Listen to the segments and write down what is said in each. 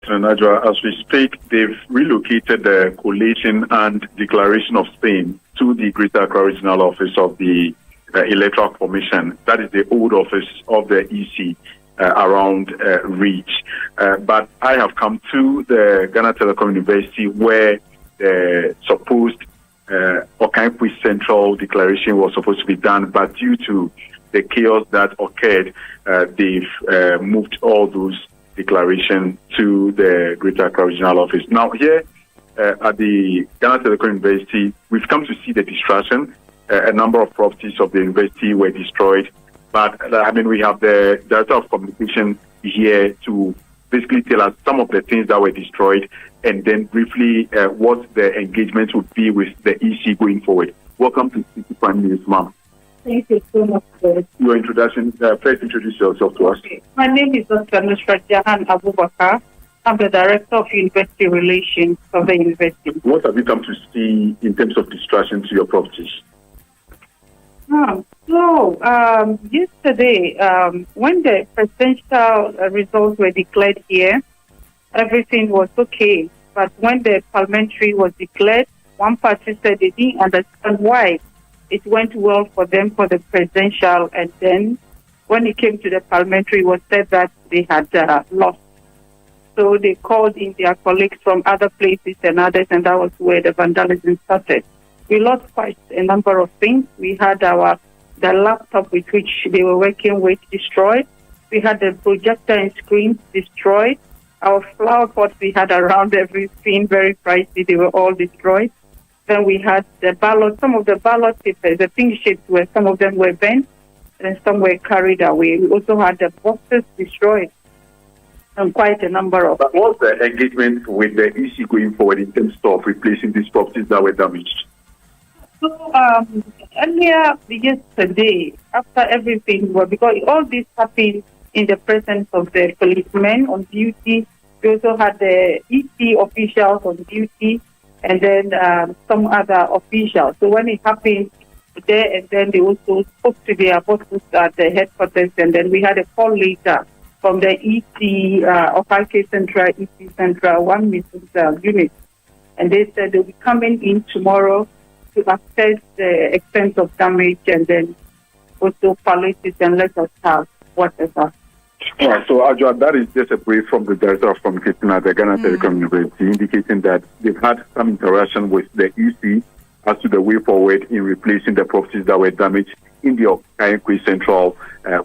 Adwoa, as we speak, they've relocated the collation and declaration of same to the Greater Accra Regional Office of the Electoral Commission. That is the old office of the EC around Reach. But I have come to the Ghana Telecom University where the supposed Okai Central declaration was supposed to be done, but due to the chaos that occurred, they've moved all those declaration to the Greater Accra Regional Office. Now here at the Ghana Telecom University, we've come to see the destruction. A number of properties of the university were destroyed, but we have the Director of Communication here to basically tell us some of the things that were destroyed and then briefly what the engagement would be with the EC going forward. Welcome to Citi Prime News, ma'am. Thank you so much for your introduction. First, introduce yourself to us. Okay. My name is Dr. Nusrat Jahan Abubakar. I'm the Director of University Relations of the university. What have you come to see in terms of destruction to your properties? Yesterday, when the presidential results were declared here, everything was okay. But when the parliamentary was declared, one party said they didn't understand why it went well for them for the presidential, and then when it came to the parliamentary, it was said that they had lost. So they called in their colleagues from other places and others, and that was where the vandalism started. We lost quite a number of things. We had the laptop with which they were working with destroyed. We had the projector and screens destroyed. Our flower pots we had around everything, very pricey, they were all destroyed. Then we had the ballot, some of the ballot papers, the pink sheets where some of them were bent and some were carried away. We also had the boxes destroyed and quite a number of... But what's the engagement with the EC going forward in terms of replacing these properties that were damaged? So earlier yesterday, after everything, because all this happened in the presence of the policemen on duty, we also had the EC officials on duty, and then some other officials. So when it happened there, and then they also spoke to their bosses at the headquarters, and then we had a call later from the EC, Okai Central, EC Central, one missing unit. And they said they'll be coming in tomorrow to assess the extent of damage and then also palliate it and let us have whatever. So, Adwoa, that is just a brief from the Director of Communication at the Ghana Telecom University, indicating that they've had some interaction with the EC as to the way forward in replacing the properties that were damaged in the Okai Central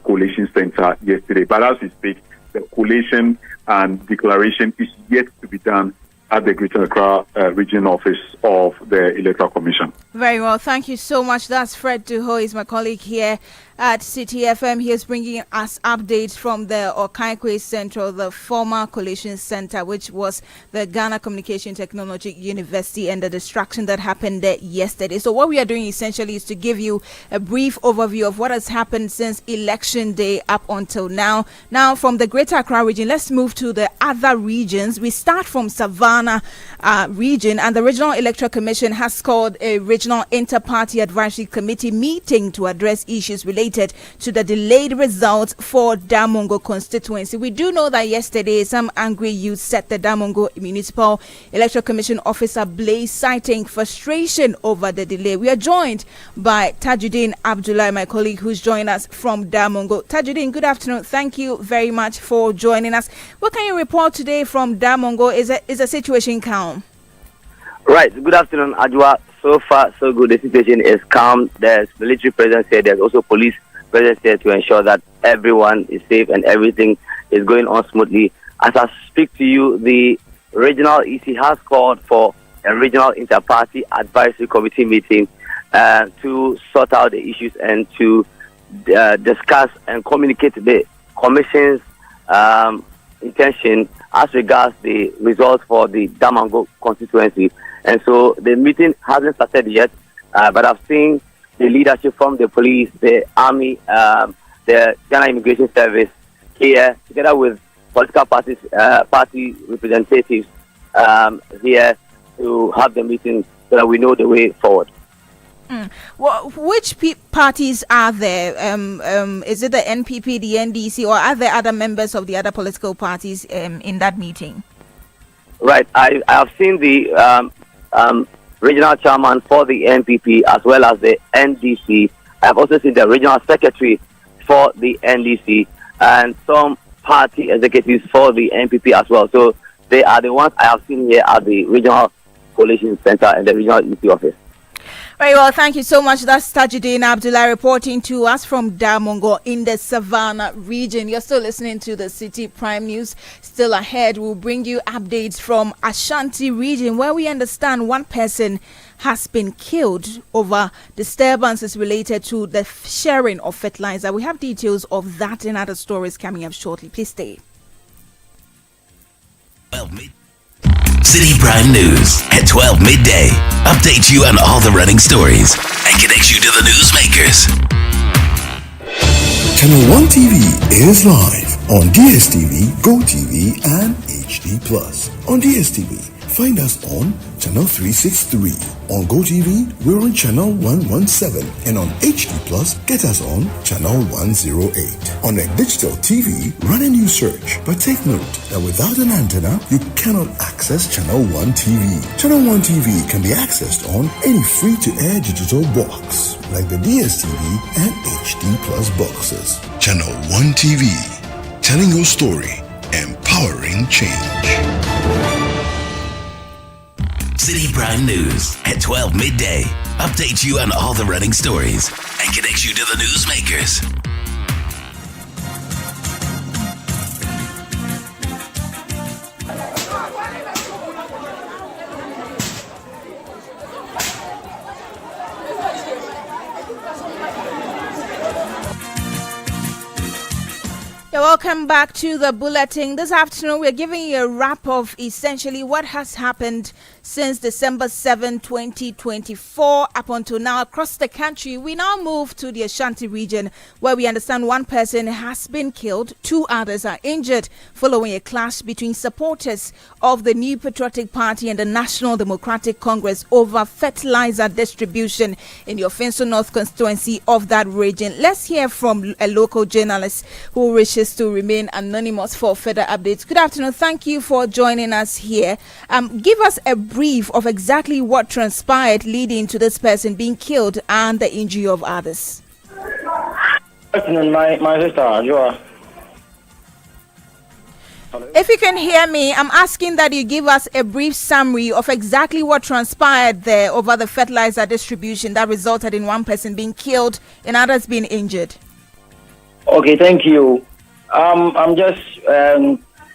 Collation Center yesterday. But as we speak, the collation and declaration is yet to be done at the Greater Accra Region Office of the Electoral Commission. Very well. Thank you so much. That's Fred Duho, is my colleague here at Citi FM. He is bringing us updates from the Okai Central, the former Collation Center, which was the Ghana Communication Technology University, and the destruction that happened there yesterday. So what we are doing essentially is to give you a brief overview of what has happened since election day up until now. Now, from the Greater Accra region, let's move to the other regions. We start from Savannah region, and the Regional Electoral Commission has called a regional inter-party advisory committee meeting to address issues related to the delayed results for Damongo constituency. We do know that yesterday some angry youth set the Damongo Municipal Electoral Commission office ablaze, citing frustration over the delay. We are joined by Tajuddin Abdullah, my colleague, who's joined us from Damongo. Tajuddin, good afternoon. Thank you very much for joining us. What can you report today from Damongo? Is the situation calm? Right. Good afternoon, Adwoa. So far, so good. The situation is calm. There's military presence here. There's also police presence here to ensure that everyone is safe and everything is going on smoothly. As I speak to you, the regional EC has called for a regional inter-party advisory committee meeting to sort out the issues and to discuss and communicate the Commission's intention as regards the results for the Damongo constituency. And so the meeting hasn't started yet, but I've seen the leadership from the police, the army, the Ghana Immigration Service here, together with political parties, party representatives here to have the meeting so that we know the way forward. Well, which parties are there? Is it the NPP, the NDC, or are there other members of the other political parties in that meeting? Right. I have seen the regional chairman for the NPP as well as the NDC. I have also seen the regional secretary for the NDC and some party executives for the NPP as well. So they are the ones I have seen here at the regional Collation Center and the regional UP office. Very well, thank you so much. That's Tajuddin Abdullah reporting to us from Damongo in the Savannah region. You're still listening to the Citi Prime News. Still ahead, we'll bring you updates from Ashanti region, where we understand one person has been killed over disturbances related to the sharing of fertilizer. We have details of that and other stories coming up shortly. Please stay. Citi Prime News at 12 midday. Update you on all the running stories and connect you to the newsmakers. Channel 1 TV is live on DSTV, GoTV, and HD+. On DSTV, find us on Channel 363. On GoTV, we're on Channel 117. And on HD+, get us on Channel 108. On a digital TV, run a new search. But take note that without an antenna, you cannot access Channel 1 TV. Channel 1 TV can be accessed on any free-to-air digital box, like the DSTV and HD+ boxes. Channel 1 TV, telling your story, empowering change. Citi Prime News at 12 midday. Update you on all the running stories and connect you to the newsmakers. Welcome back to the bulletin. This afternoon, we're giving you a wrap of essentially what has happened since December 7, 2024 up until now across the country. We now move to the Ashanti region, where we understand one person has been killed, 2 others are injured following a clash between supporters of the New Patriotic Party and the National Democratic Congress over fertilizer distribution in the Okai North constituency of that region. Let's hear from a local journalist who wishes to remain anonymous for further updates. Good afternoon. Thank you for joining us here. Give us a brief of exactly what transpired leading to this person being killed and the injury of others. Good afternoon, my sister, Adwoa. If you can hear me, I'm asking that you give us a brief summary of exactly what transpired there over the fertilizer distribution that resulted in one person being killed and others being injured. Okay, thank you. I'm just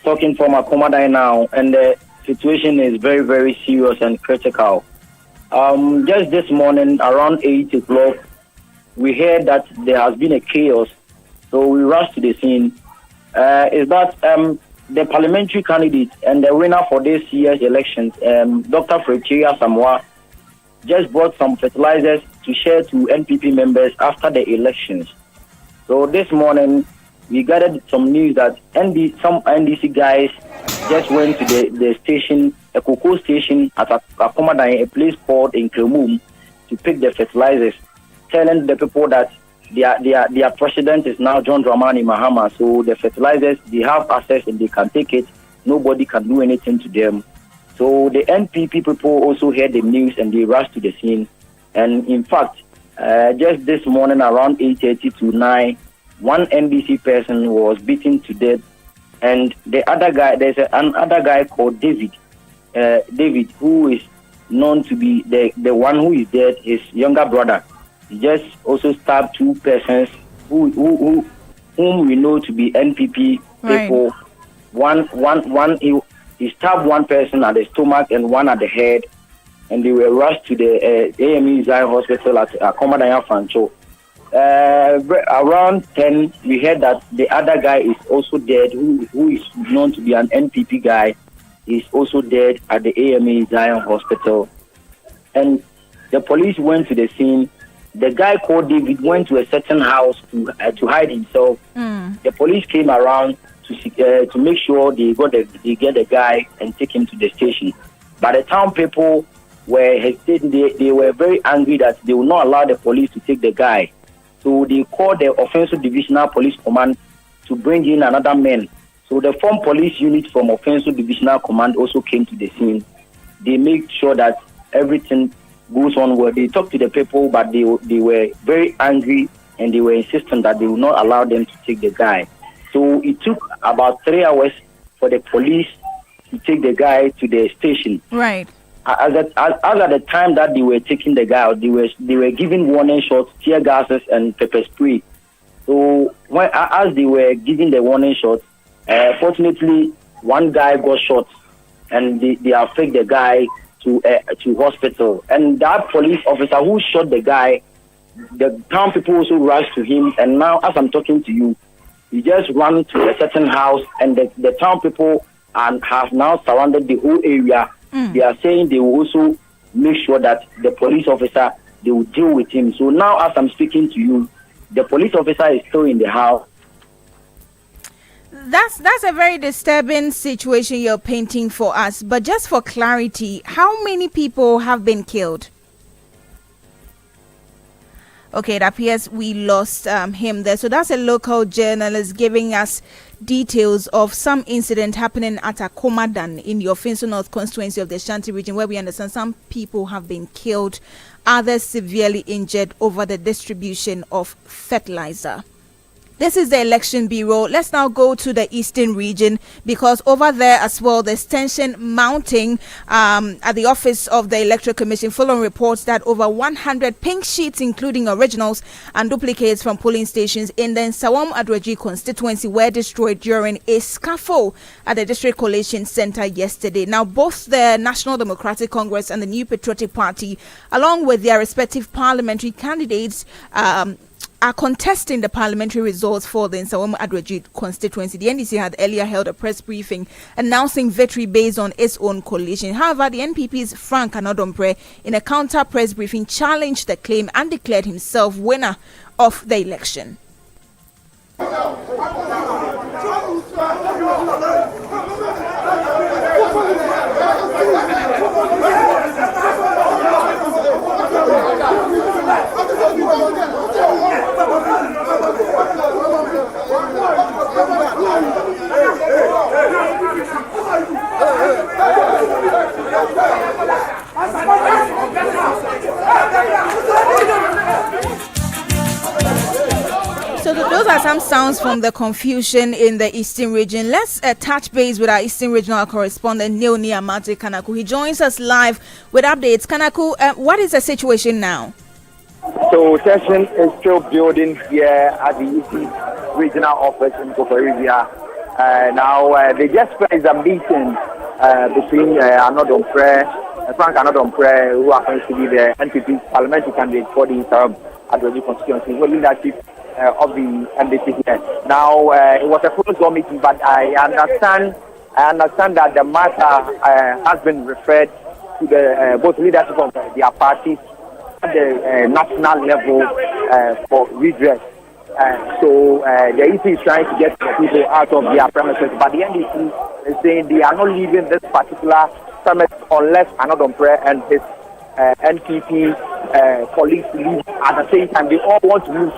talking from Akomada now, and the situation is very, very serious and critical. Just this morning, around 8 o'clock, we heard that there has been a chaos, so we rushed to the scene. Is that the parliamentary candidate and the winner for this year's elections, Dr. Frecheria Samoa, just brought some fertilizers to share to NPP members after the elections. So this morning, we gathered some news that some NDC guys just went to the station, a cocoa station at Akomada, a place called in Kremum, to pick the fertilizers, telling the people that their president is now John Dramani Mahama. So the fertilizers, they have access and they can take it. Nobody can do anything to them. So the NPP people also heard the news and they rushed to the scene. And in fact, just this morning around 8:30 to 9, one NDC person was beaten to death, and the other guy, there's another guy called David, who is known to be the one who is dead, his younger brother. He just also stabbed 2 persons whom we know to be NPP people. Right. He stabbed one person at the stomach and one at the head, and they were rushed to the AME Zion Hospital at Akomada Fancho. Around 10, we heard that the other guy is also dead, who is known to be an NPP guy. He's also dead at the AME Zion Hospital. And the police went to the scene. The guy called David went to a certain house to hide himself. The police came around to make sure they get the guy and take him to the station. But the town people were hesitating. They were very angry that they would not allow the police to take the guy. So they called the Offensive Divisional Police Command to bring in another man. So the former police unit from Offensive Divisional Command also came to the scene. They make sure that everything goes on well. They talked to the people, but they were very angry and they were insistent that they would not allow them to take the guy. So it took about 3 hours for the police to take the guy to the station. Right. As at the time that they were taking the guy out, they were giving warning shots, tear gases, and pepper spray. So as they were giving the warning shots, fortunately, one guy got shot, and they have taken the guy to hospital. And that police officer who shot the guy, the town people also rushed to him. And now, as I'm talking to you, he just ran to a certain house, and the town people have now surrounded the whole area. They are saying they will also make sure that the police officer, they will deal with him. So now, as I'm speaking to you, the police officer is still in the house. That's a very disturbing situation you're painting for us. But just for clarity, how many people have been killed? Okay, it appears we lost him there. So that's a local journalist giving us details of some incident happening at Akomadan in the Offensive North constituency of the Ashanti region, where we understand some people have been killed, others severely injured over the distribution of fertilizer. This is the Election Bureau. Let's now go to the Eastern region, because over there as well, there's tension mounting at the office of the Electoral Commission following reports that over 100 pink sheets, including originals and duplicates from polling stations in the Nsawam Adwoa constituency, were destroyed during a scuffle at the District Collation Center yesterday. Now, both the National Democratic Congress and the New Patriotic Party, along with their respective parliamentary candidates, are contesting the parliamentary results for the Nsawam Adwoa constituency. The NDC had earlier held a press briefing announcing victory based on its own coalition. However, the NPP's Frank Anodompreh, in a counter press briefing, challenged the claim and declared himself winner of the election. So those are some sounds from the confusion in the Eastern region. Let's touch base with our Eastern regional correspondent, Neil Niamate Kanaku. He joins us live with updates. Kanaku, what is the situation now? So tension is still building here at the Eastern regional office in Kokorivia. Now they just finished a meeting between Frank Anodompreh, who happens to be the NPP parliamentary candidate for the Adwoa constituency, with leadership of the NDC here. Now it was a protocol meeting, but I understand that the matter has been referred to the both leadership of their parties at the national level for redress. So the EC is trying to get the people out of their premises, but the NDC is saying they are not leaving this particular premise unless Anodompreh and his NPP colleagues leave at the same time. They all want to move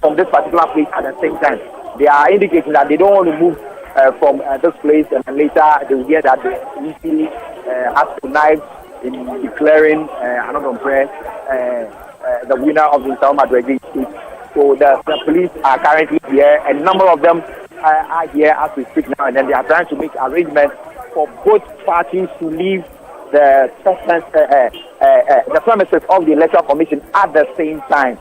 from this particular place at the same time. They are indicating that they don't want to move from this place, and then later they will hear that the EC has connived in declaring Anodompreh the winner of the Nsawam Adwoa seat. So the police are currently here, and a number of them are here as we speak now, and then they are trying to make arrangements for both parties to leave the premises of the Electoral Commission at the same time,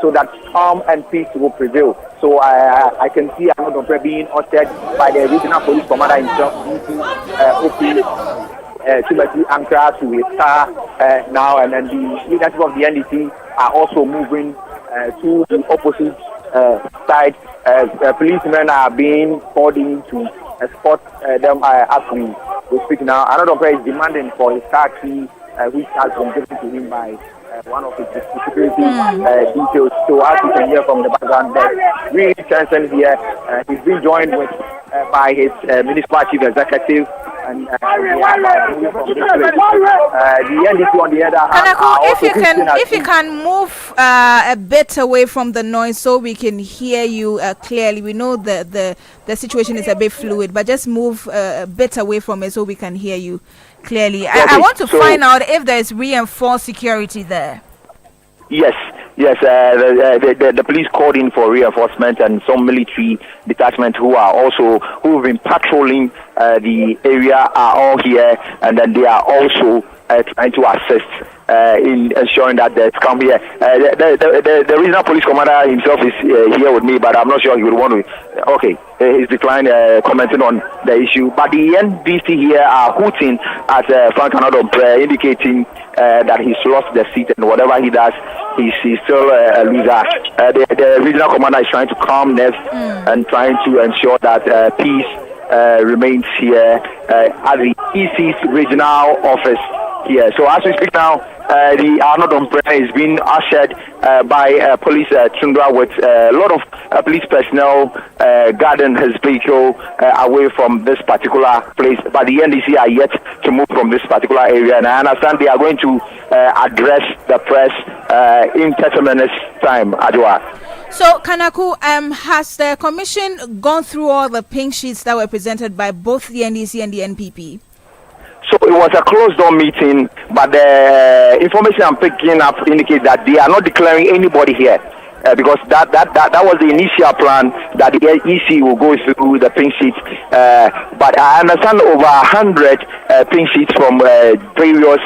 so that calm and peace will prevail. So I can see Anodompreh being ushered by the regional police commander himself, Timothy Accra, to his car now, and then the leadership of the NDC are also moving to the opposite side. Policemen are being called in to escort them as we speak now. Anodompreh is demanding for his car key, which has been given to him by one of his security details. So as you can hear from the background, there's really tension here. He's been joined by his municipal chief executive, and the NDC on the other hand. If you can move a bit away from the noise so we can hear you clearly. We know the situation is a bit fluid, but just move a bit away from it so we can hear you clearly. I want to find out if there's reinforced security there. Yes. The police called in for reinforcement, and some military detachment who've been patrolling the area are all here, and then they are also trying to assist in ensuring that they come here. The regional police commander himself is here with me, but I'm not sure he would want to. Okay, he's declined commenting on the issue. But the NDC here are hooting at Frank Anadom, indicating that he's lost the seat, and whatever he does, he's still a loser. The regional commander is trying to calm nerves and trying to ensure that peace remains here at the EC's regional office here. So as we speak now, the Arnold Umbrella is being ushered by police Tundra with a lot of police personnel guarding his vehicle away from this particular place. But the NDC are yet to move from this particular area, and I understand they are going to address the press in 30 minutes time, Adwoa. So, Kanaku, has the commission gone through all the pink sheets that were presented by both the NDC and the NPP? So it was a closed-door meeting, but the information I'm picking up indicates that they are not declaring anybody here. Because that was the initial plan, that the EC will go through the pink sheets. But I understand over 100 pink sheets from various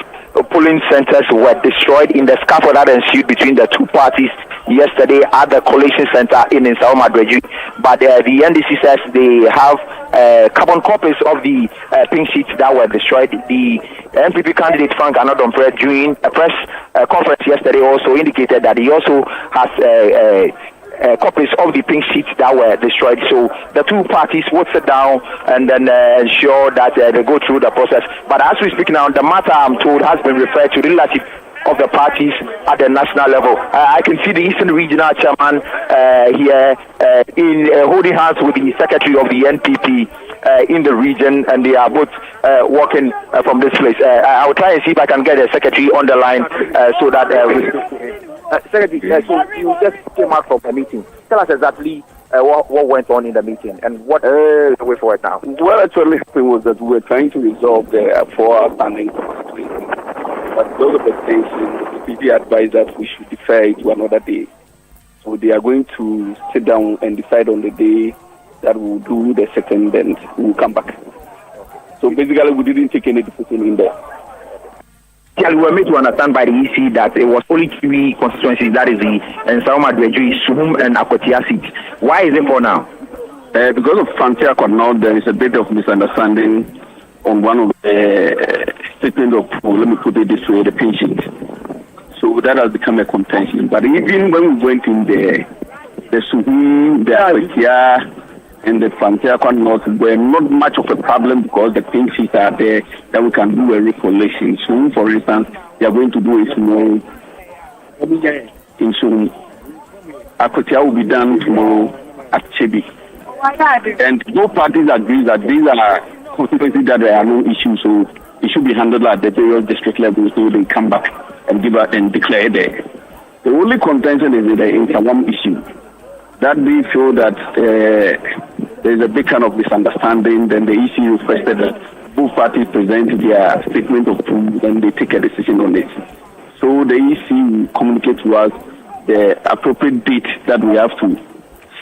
polling centers were destroyed in the scuffle that ensued between the two parties yesterday at the Collation Center in Savannah. But the NDC says they have carbon copies of the pink sheets that were destroyed. The MPP candidate Frank Anadom during a press conference yesterday also indicated that he also has copies of the pink sheets that were destroyed. So the two parties would sit down and then ensure that they go through the process. But as we speak now, the matter, I'm told, has been referred to the leadership of the parties at the national level. I can see the Eastern Regional Chairman here in holding hands with the Secretary of the NPP in the region, and they are both walking from this place. I will try and see if I can get the Secretary on the line so that... Secretary, so you just came out from a meeting. Tell us exactly what went on in the meeting and what is the way forward now. What actually happened was that we were trying to resolve the 4 outstanding constituencies. But because of the tension, the PD advised that we should defer it to another day. So they are going to sit down and decide on the day that we'll do the second, then we'll come back. So basically, we didn't take any decision in there. We were made to understand by the EC that it was only 3 constituencies, that is the Nsawma Dwejui, Suhum and Akotia seat. Why is it 4 now? Because of Frontier North, there is a bit of misunderstanding on one of the statements of, let me put it this way, the pink sheet. So that has become a contention. But even when we went in the Suhum, the Akotia, and the Frontier North were not much of a problem because the pink sheets are there that we can do a recollation. So, for instance, they are going to do a small in Suhum. Akotia will be done tomorrow at Chebi. And both parties agree that these are constituencies that there are no issues, so it should be handled at the various district levels so they come back and give out and declare there. The only contention is the Nsawam issue. That they feel that there is a big kind of misunderstanding. Then the EC requested that both parties present their statement of proof and they take a decision on it. So the EC will communicate to us the appropriate date that we have to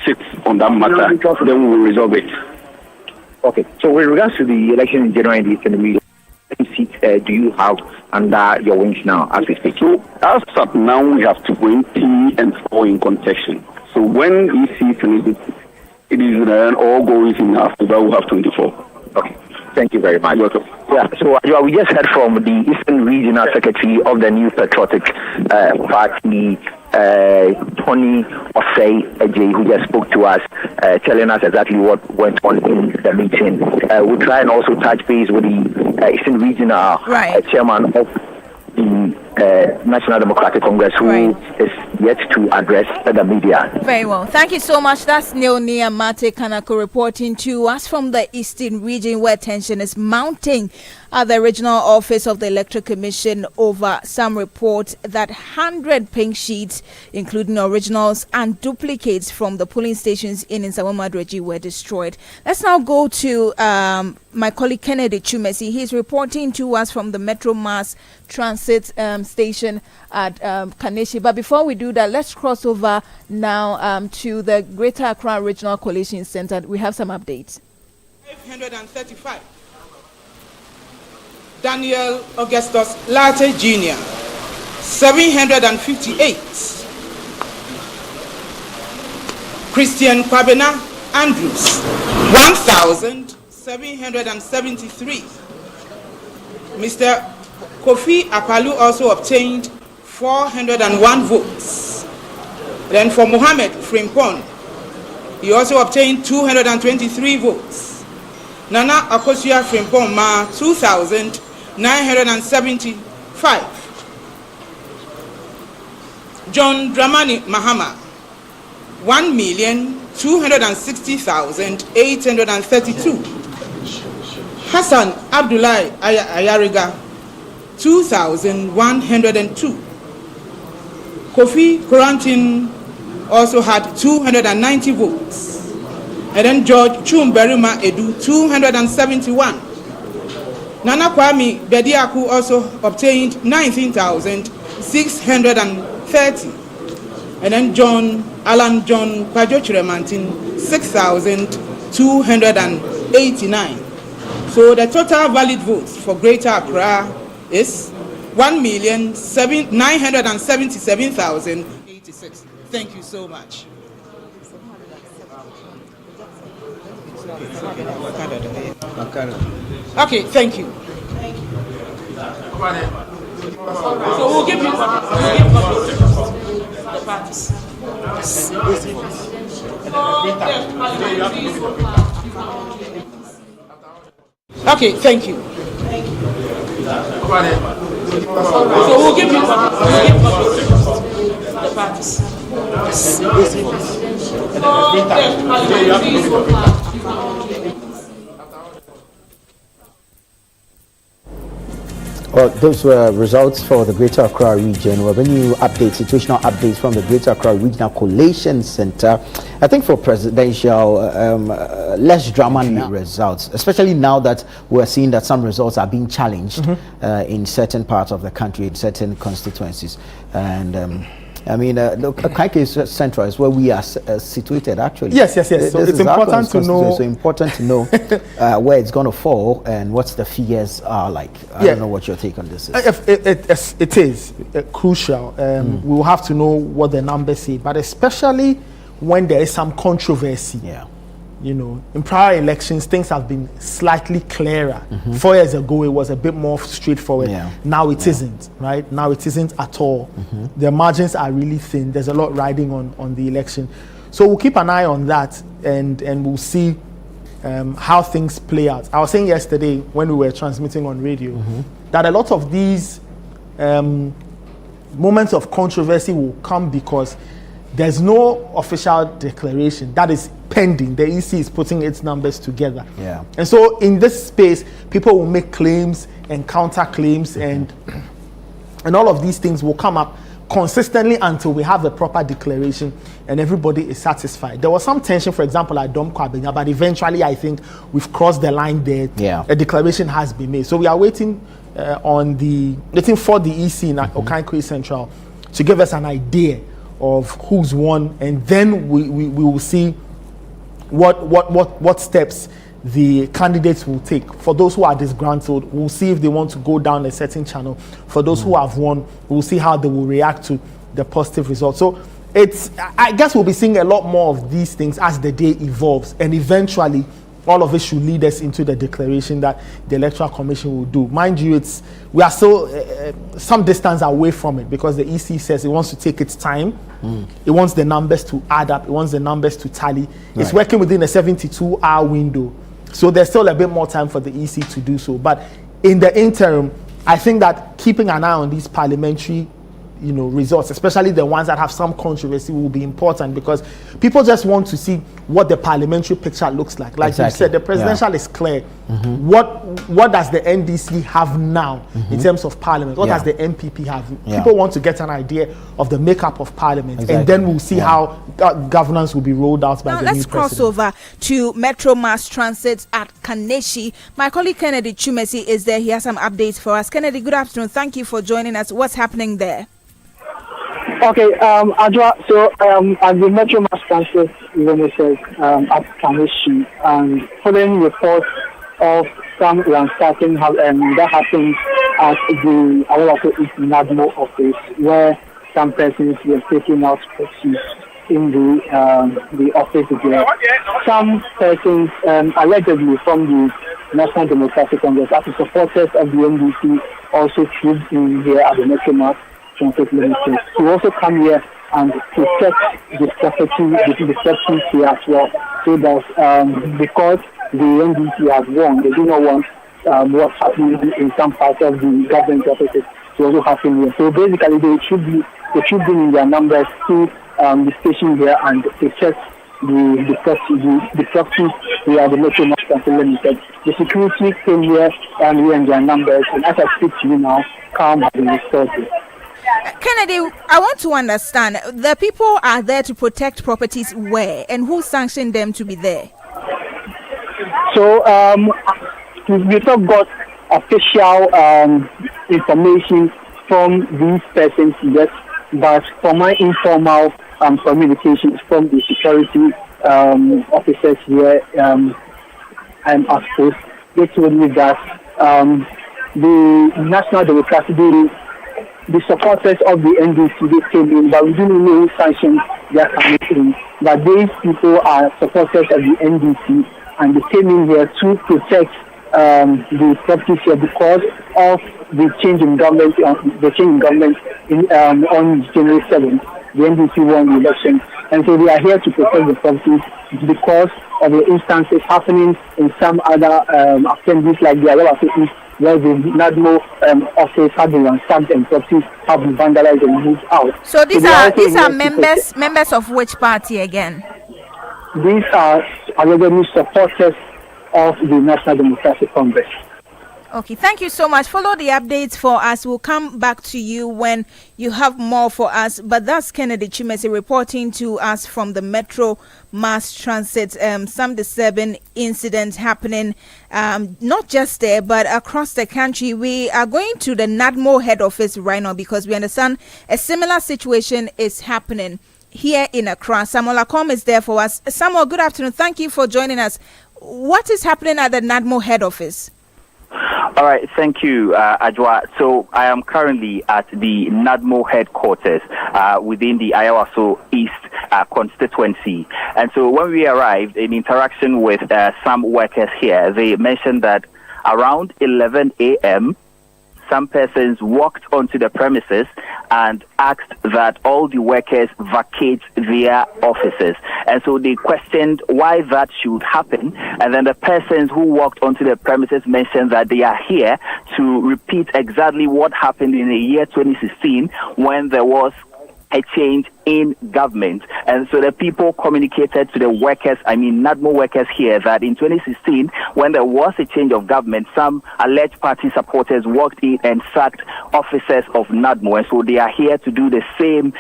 sit on that matter. Then we will resolve it. Okay. So with regards to the election in January in the Eastern region, how many seats do you have under your wings now as we speak? So as of now, we have 24 in Concession. So when EC finishes, it is all goes in after that we have 24. Okay. Thank you very much. Welcome. Yeah, so we just heard from the Eastern Regional Secretary of the New Patriotic Party, Tony Osei Ejay, who just spoke to us, telling us exactly what went on in the meeting. We'll try and also touch base with the Eastern Regional Chairman of the National Democratic Congress, who is yet to address the media. Very well. Thank you so much. That's Neonia Mate Kanako reporting to us from the Eastern region, where tension is mounting at the regional office of the Electoral Commission over some reports that 100 pink sheets, including originals and duplicates from the polling stations in Nsawam were destroyed. Let's now go to my colleague Kennedy Chumesi. He's reporting to us from the Metro Mass Transit station at Kaneshi. But before we do that, let's cross over now to the Greater Accra Regional Collation Center. We have some updates. 535. Daniel Augustus Latte Jr. 758. Christian Kwabena Andrews 1,773. Mr. Kofi Apalu also obtained 401 votes. Then for Mohammed Frimpon, he also obtained 223 votes. Nana Akosua Frimpon Ma 2,975. John Dramani Mahama 1,260,832. Hassan Abdullahi Ayariga 2,102. Kofi Korantin also had 290 votes. And then George Chumberima Edu 271. Nana Kwame Bediaku also obtained 19,630. And then Alan John Kwajochiremantin 6,289. So the total valid votes for Greater Accra is 1,977,086. Thank you so much. Okay, thank you. So we'll give you the parties. Okay, thank you. So we'll give you the parties. Well, those were results for the Greater Accra region. We're bringing you situational updates from the Greater Accra Regional Collation Center. I think for presidential, less drama results, especially now that we're seeing that some results are being challenged in certain parts of the country, in certain constituencies. And I mean, look, Okai Central is where we are situated, actually. Yes. So it's important to know. So important to know where it's going to fall and what the figures are like. I don't know what your take on this is. It is crucial. We will have to know what the numbers say, but especially when there is some controversy. Yeah. You know, in prior elections, things have been slightly clearer. 4 years ago, it was a bit more straightforward. Now it isn't, right? Now it isn't at all. The margins are really thin. There's a lot riding on the election. So we'll keep an eye on that and we'll see how things play out. I was saying yesterday when we were transmitting on radio that a lot of these moments of controversy will come because there's no official declaration that is pending. The EC is putting its numbers together. And so in this space, people will make claims and counter claims and all of these things will come up consistently until we have a proper declaration and everybody is satisfied. There was some tension, for example, at Dom Kwabena, but eventually I think we've crossed the line there. A declaration has been made. So we are waiting for the EC in Okai Central to give us an idea of who's won, and then we will see what steps the candidates will take. For those who are disgruntled, we'll see if they want to go down a certain channel. For those who have won, we'll see how they will react to the positive results. So I guess we'll be seeing a lot more of these things as the day evolves, and eventually all of it should lead us into the declaration that the Electoral Commission will do. Mind you, we are still some distance away from it because the EC says it wants to take its time. It wants the numbers to add up. It wants the numbers to tally. It's working within a 72-hour window. So there's still a bit more time for the EC to do so. But in the interim, I think that keeping an eye on these parliamentary results, especially the ones that have some controversy, will be important because people just want to see what the parliamentary picture looks like. Like you said, the presidential is clear. What does the NDC have now in terms of parliament? What does the MPP have? People want to get an idea of the makeup of parliament, and then we'll see how governance will be rolled out by the new president. Let's cross over to Metro Mass Transit at Kaneshi. My colleague Kennedy Chumesi is there. He has some updates for us. Kennedy, good afternoon. Thank you for joining us. What's happening there? Okay, Adwoa, so at the Metro Mass Transit premises at Concession, following reports of some ransacking that happened at the NADMO office, where some persons were taking out proceeds in the office there. Some persons allegedly from the National Democratic Congress, as supporters of the NDC, also trooped in here at the Metro Mass Transit Limited to also come here and protect the property here as well. So that because the NDC has won, they do not want what's happening in some parts of the government offices to also happen here. So basically, they should be in their numbers to the station here and protect the property here at the Metro Mass Transit Limited. The security came here and we in their numbers, and as I speak to you now, calm has been restored. Kennedy, I want to understand, the people are there to protect properties where, and who sanctioned them to be there? So we've not got official information from these persons yet, but from my informal communications from the security officers here, I'm asked, they told me that the National Democratic Party, the supporters of the NDC, they came in, but we didn't know who sanctioned their coming in. But these people are supporters of the NDC, and they came in here to protect the properties here because of the change in government. On January 7th, the NDC won the election, and so they are here to protect the properties because of the instances happening in some other assemblies like the Adwoa East, where the NADMO office have been ransacked and properties have been vandalized and moved out. So these are members of which party again? These are allegedly supporters of the National Democratic Congress. Okay, thank you so much. Follow the updates for us. We'll come back to you when you have more for us. But that's Kennedy Chumesi reporting to us from the Metro Mass Transit. Some disturbing incidents happening, not just there, but across the country. We are going to the NADMO head office right now because we understand a similar situation is happening here in Accra. Samuel Akom is there for us. Samuel, good afternoon. Thank you for joining us. What is happening at the NADMO head office? All right, thank you, Adwoa. So I am currently at the NADMO headquarters within the Ayawaso East constituency. And so when we arrived in interaction with some workers here, they mentioned that around 11 a.m., some persons walked onto the premises and asked that all the workers vacate their offices. And so they questioned why that should happen. And then the persons who walked onto the premises mentioned that they are here to repeat exactly what happened in the year 2016 when there was a change in government. And so the people communicated to the workers, NADMO workers here, that in 2016, when there was a change of government, some alleged party supporters walked in and sacked officers of NADMO. And so they are here to do the same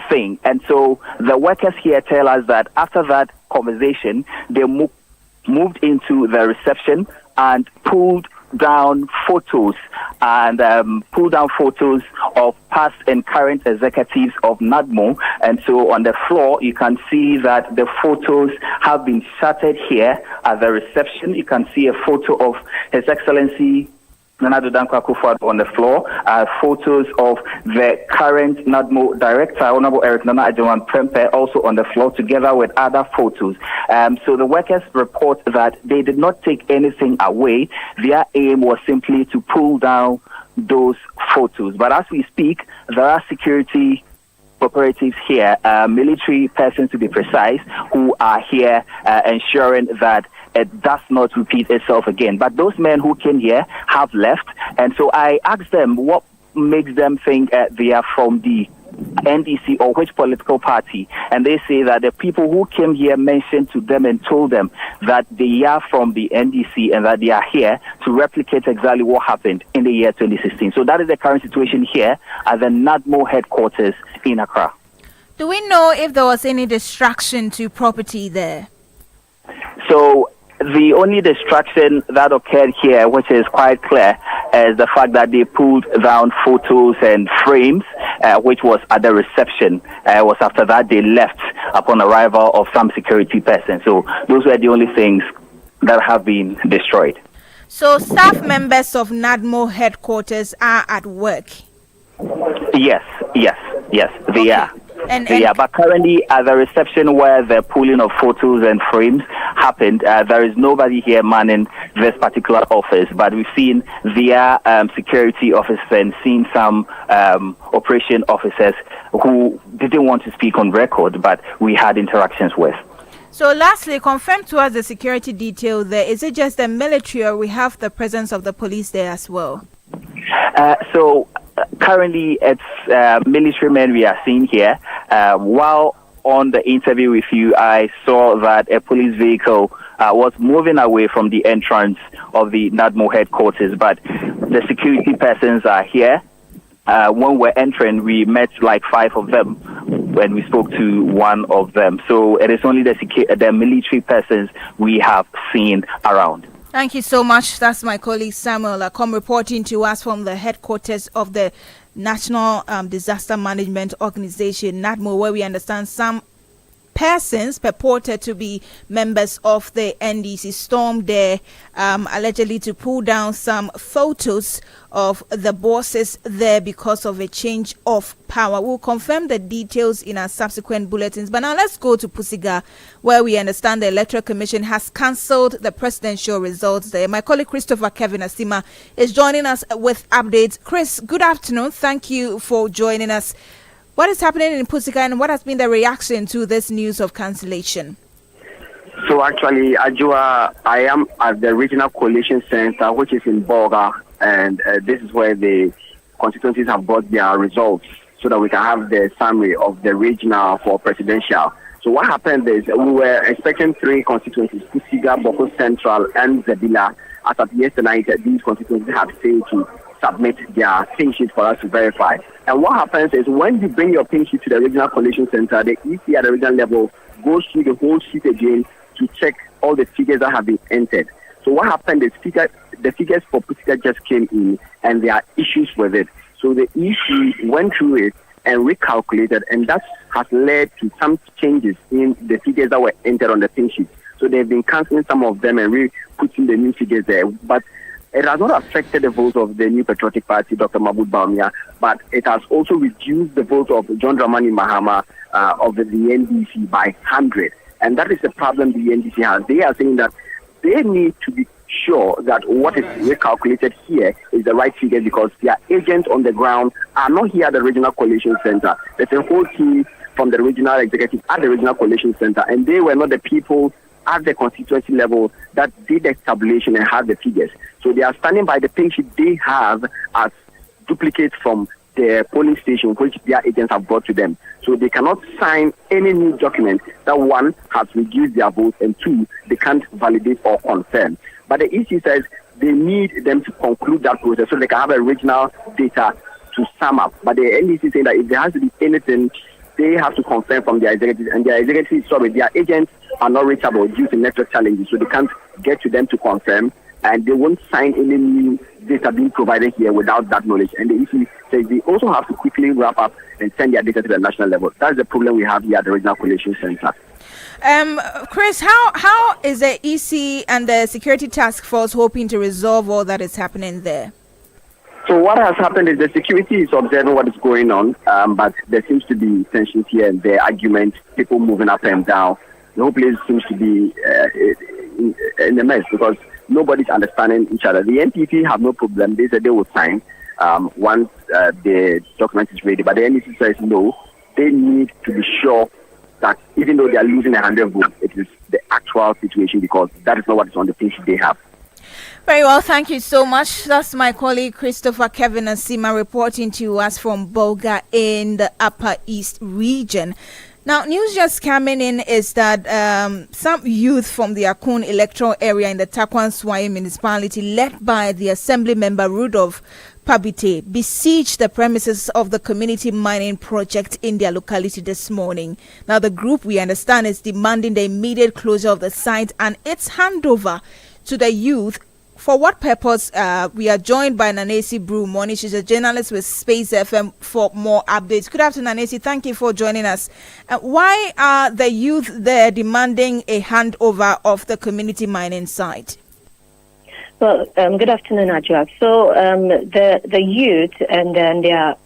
thing. And so the workers here tell us that after that conversation, they moved into the reception and pulled down photos of past and current executives of NADMO. And so on the floor, you can see that the photos have been shattered here at the reception. You can see a photo of His Excellency Nana Dankwa Akufo-Addo on the floor, photos of the current NADMO director, Honorable Eric Nana Ajawan Prempe, also on the floor, together with other photos. So the workers report that they did not take anything away. Their aim was simply to pull down those photos. But as we speak, there are security operatives here, military persons to be precise, who are here ensuring that it does not repeat itself again. But those men who came here have left. And so I asked them, what makes them think they are from the NDC or which political party, and they say that the people who came here mentioned to them and told them that they are from the NDC and that they are here to replicate exactly what happened in the year 2016. So that is the current situation here at the NADMO headquarters in Accra. Do we know if there was any destruction to property there? So the only destruction that occurred here, which is quite clear, is the fact that they pulled down photos and frames, which was at the reception. Was after that they left upon arrival of some security persons. So those were the only things that have been destroyed. So staff members of NADMO headquarters are at work? Yes, they are. And but currently at the reception where the pulling of photos and frames happened, there is nobody here manning this particular office, but we've seen their security officers and seen some operation officers who didn't want to speak on record, but we had interactions with. So lastly, confirm to us the security detail there. Is it just the military, or we have the presence of the police there as well? Currently, it's military men we are seeing here. While on the interview with you, I saw that a police vehicle was moving away from the entrance of the NADMO headquarters, but the security persons are here. When we're entering, we met like 5 of them when we spoke to one of them. So it is only the military persons we have seen around. Thank you so much. That's my colleague Samuel Akom reporting to us from the headquarters of the National Disaster Management Organization, NADMO, where we understand some persons purported to be members of the NDC stormed there, allegedly to pull down some photos of the bosses there because of a change of power. We'll confirm the details in our subsequent bulletins. But now let's go to Pusiga, where we understand the Electoral Commission has cancelled the presidential results there. My colleague Christopher Kevin Asima is joining us with updates. Chris, good afternoon. Thank you for joining us. What is happening in Pusiga, and what has been the reaction to this news of cancellation? So actually, Adwoa, I am at the Regional Collation Center, which is in Boga, and this is where the constituencies have got their results so that we can have the summary of the regional for presidential. So what happened is we were expecting 3 constituencies, Pusiga, Okai Central, and Zebila. As of yesterday night, these constituencies have failed to submit their pin sheet for us to verify. And what happens is when you bring your pin sheet to the Regional Collation Center, the EC at the regional level goes through the whole sheet again to check all the figures that have been entered. So what happened is the figures for Pusiga just came in, and there are issues with it. So the EC went through it and recalculated, and that has led to some changes in the figures that were entered on the pin sheet. So they've been cancelling some of them and re-putting the new figures there. But it has not affected the votes of the New Patriotic Party, Dr. Mahmoud Bawumia, but it has also reduced the vote of John Dramani Mahama of the NDC by 100. And that is the problem the NDC has. They are saying that they need to be sure that what is recalculated here is the right figure, because their agents on the ground are not here at the Regional Collation Center. There's a whole team from the regional executive at the Regional Collation Center, and they were not the people at the constituency level that did the tabulation and had the figures. So they are standing by the pin sheet they have as duplicates from the polling station which their agents have brought to them. So they cannot sign any new document that, 1, has reduced their vote, and 2, they can't validate or confirm. But the EC says they need them to conclude that process so they can have original data to sum up. But the NDC is saying that if there has to be anything, they have to confirm from their executives, and their executives, their agents are not reachable due to network challenges, so they can't get to them to confirm, and they won't sign any new data being provided here without that knowledge. And the EC says they also have to quickly wrap up and send their data to the national level. That's the problem we have here at the Regional Collation Center. Chris, how is the EC and the Security Task Force hoping to resolve all that is happening there? So what has happened is the security is observing what is going on, but there seems to be tensions here and there, argument, people moving up and down. The whole place seems to be in a mess because nobody's understanding each other. The NPP have no problem. They said they will sign once the document is ready. But the NDC says no. They need to be sure that even though they are losing 100 votes, it is the actual situation, because that is not what is on the page they have. Very well, thank you so much. That's my colleague Christopher Kevin Asima reporting to us from Bolga in the Upper East region. Now, news just coming in is that some youth from the Akun electoral area in the Takwan Swai municipality, led by the assembly member Rudolph Pabite, besieged the premises of the community mining project in their locality this morning. Now, the group, we understand, is demanding the immediate closure of the site and its handover to the youth. For what purpose? We are joined by Nanesi Brumoni. She's a journalist with Space FM for more updates. Good afternoon, Nanesi. Thank you for joining us. Why are the youth there demanding a handover of the community mining site? Well, good afternoon, Adwoa. So the youth and their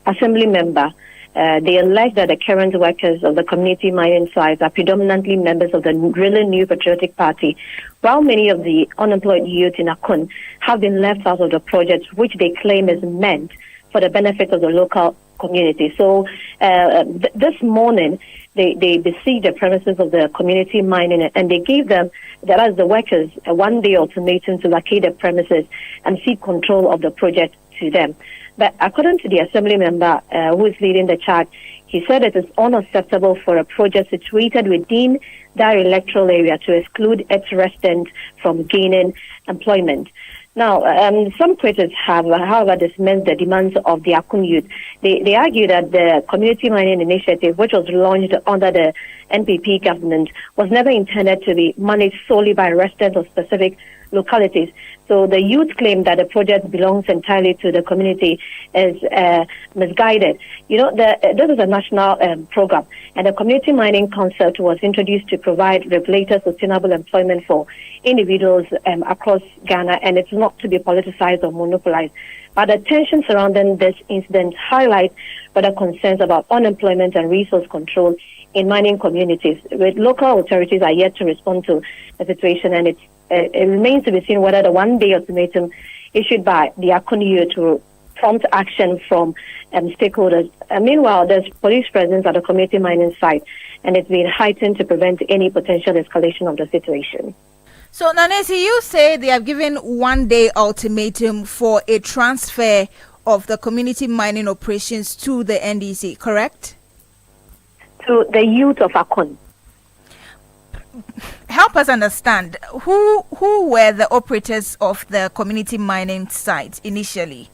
assembly member, they allege that the current workers of the community mining sites are predominantly members of the really new Patriotic Party, while many of the unemployed youth in Akun have been left out of the project, which they claim is meant for the benefit of the local community. So this morning, they besieged the premises of the community mining, and they gave them, that is the workers, a one-day ultimatum to vacate the premises and seek control of the project to them. But according to the assembly member who is leading the charge, he said it is unacceptable for a project situated within that electoral area to exclude its residents from gaining employment. Now, some critics have, however, dismissed the demands of the Akun youth. They argue that the community mining initiative, which was launched under the NPP government, was never intended to be managed solely by residents of specific localities. So the youth claim that the project belongs entirely to the community is misguided. You know, this is a national program, and the community mining concept was introduced to provide regulated sustainable employment for individuals across Ghana, and it's not to be politicized or monopolized. But the tension surrounding this incident highlights further concerns about unemployment and resource control in mining communities, with local authorities are yet to respond to the situation, and it remains to be seen whether the one-day ultimatum issued by the Akun youth will prompt action from stakeholders. Meanwhile, there's police presence at the community mining site, and it's been heightened to prevent any potential escalation of the situation. So, Nanesi, you say they have given one-day ultimatum for a transfer of the community mining operations to the NDC, correct? To the youth of Akun. Help us understand, who were the operators of the community mining site initially?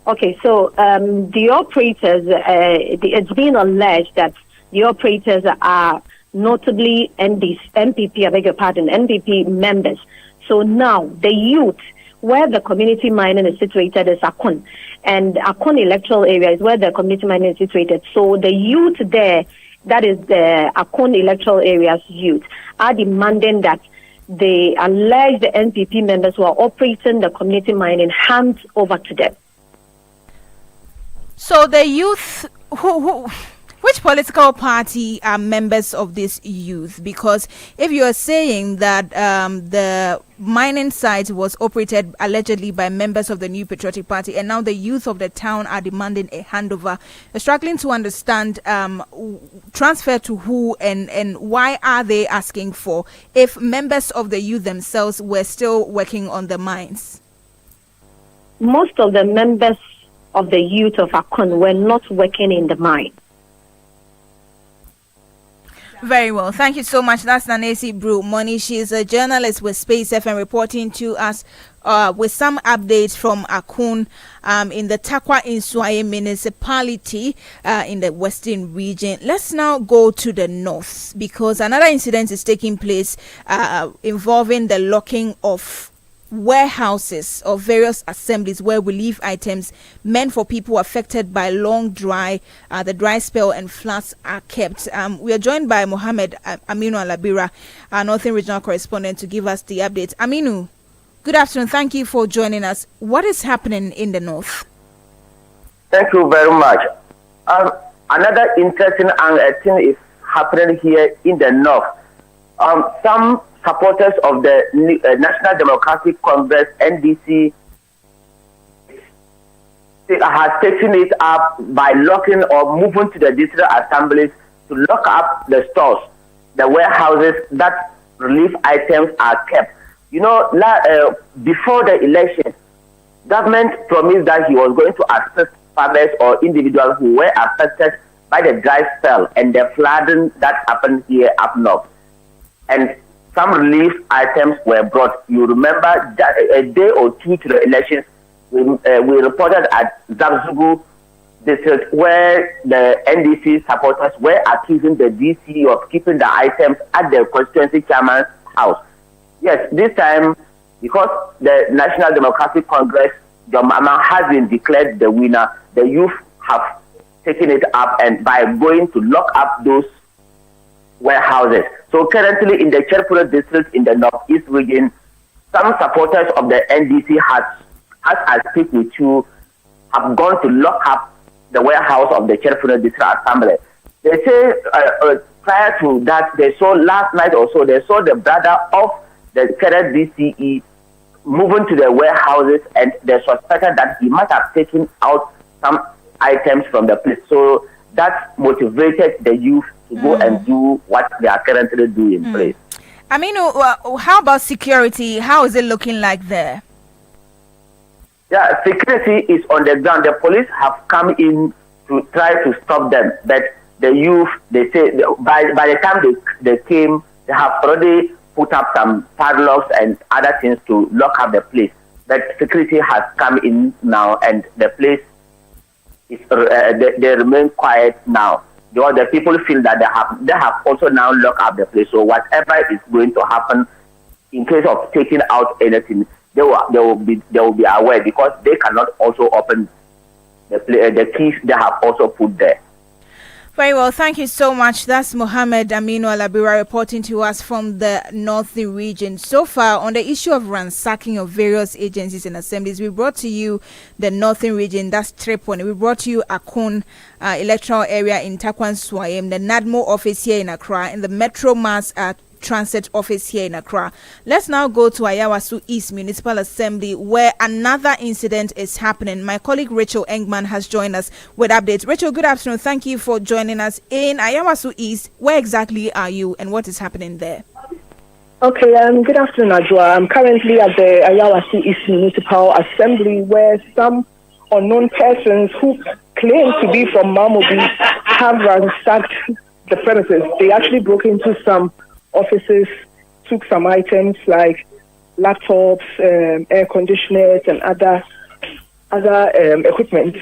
Okay, so the operators, it's been alleged that the operators are notably NPP, I beg your pardon, NPP members. So now the youth, where the community mining is situated, is Akun, and Akun electoral area is where the community mining is situated. So the youth there, that is the Akun electoral area's youth, are demanding that the alleged NPP members who are operating the community mining hand over to them. So the youth, which political party are members of this youth? Because if you are saying that the mining site was operated allegedly by members of the New Patriotic Party, and now the youth of the town are demanding a handover, you're struggling to understand transfer to who and why are they asking for, if members of the youth themselves were still working on the mines? Most of the members of the youth of Akun were not working in the mine. Very well. Thank you so much. That's Nanesi Brumoni. She is a journalist with Space FM reporting to us with some updates from Akun in the Takwa Inswaye municipality in the western region. Let's now go to the north, because another incident is taking place involving the locking of warehouses of various assemblies where relief items meant for people affected by the dry spell and floods are kept. We are joined by Mohammed Aminu Alabira, our Northern Regional Correspondent, to give us the updates. Aminu, good afternoon. Thank you for joining us. What is happening in the north? Thank you very much. Another interesting thing is happening here in the north. Some supporters of the National Democratic Congress, NDC, has taken it up by locking or moving to the district assemblies to lock up the stores, the warehouses that relief items are kept. before the election, government promised that he was going to assist farmers or individuals who were affected by the dry spell and the flooding that happened here up north. And some relief items were brought. You remember that a day or two to the elections, we reported at Zabzugu district where the NDC supporters were accusing the DC of keeping the items at the constituency chairman's house. Yes, this time, because the National Democratic Congress, Mahama, has been declared the winner, the youth have taken it up and by going to lock up those warehouses. So currently in the Cherpura district in the northeast region, some supporters of the NDC as I speak with you, have gone to lock up the warehouse of the Cherpura district assembly. They say prior to that, they saw last night or so, they saw the brother of the current DCE moving to the warehouses, and they suspected that he might have taken out some items from the place. So that motivated the youth to go and do what they are currently doing in place. I mean, how about security? How is it looking like there? Yeah, security is on the ground. The police have come in to try to stop them, but the youth, they say, by the time they came, they have already put up some padlocks and other things to lock up the place. But security has come in now, and the place is they remain quiet now. The people feel that they have also now locked up the place. So whatever is going to happen in case of taking out anything, they will be aware, because they cannot also open the keys they have also put there. Very well, thank you so much. That's Mohammed Aminu Alabira reporting to us from the Northern region. So far, on the issue of ransacking of various agencies and assemblies, we brought to you the Northern region, that's Tripoli. We brought to you Akon electoral area in Takwan Swayem, the NADMO office here in Accra, and the Metro Mass Transit office here in Accra. Let's now go to Ayawaso East Municipal Assembly, where another incident is happening. My colleague Rachel Engman has joined us with updates. Rachel, good afternoon. Thank you for joining us in Ayawaso East. Where exactly are you and what is happening there? Okay, good afternoon, Adwoa. I'm currently at the Ayawaso East Municipal Assembly, where some unknown persons who claim to be from Mamobi have ransacked the premises. They actually broke into some offices, took some items like laptops, air conditioners, and other equipment.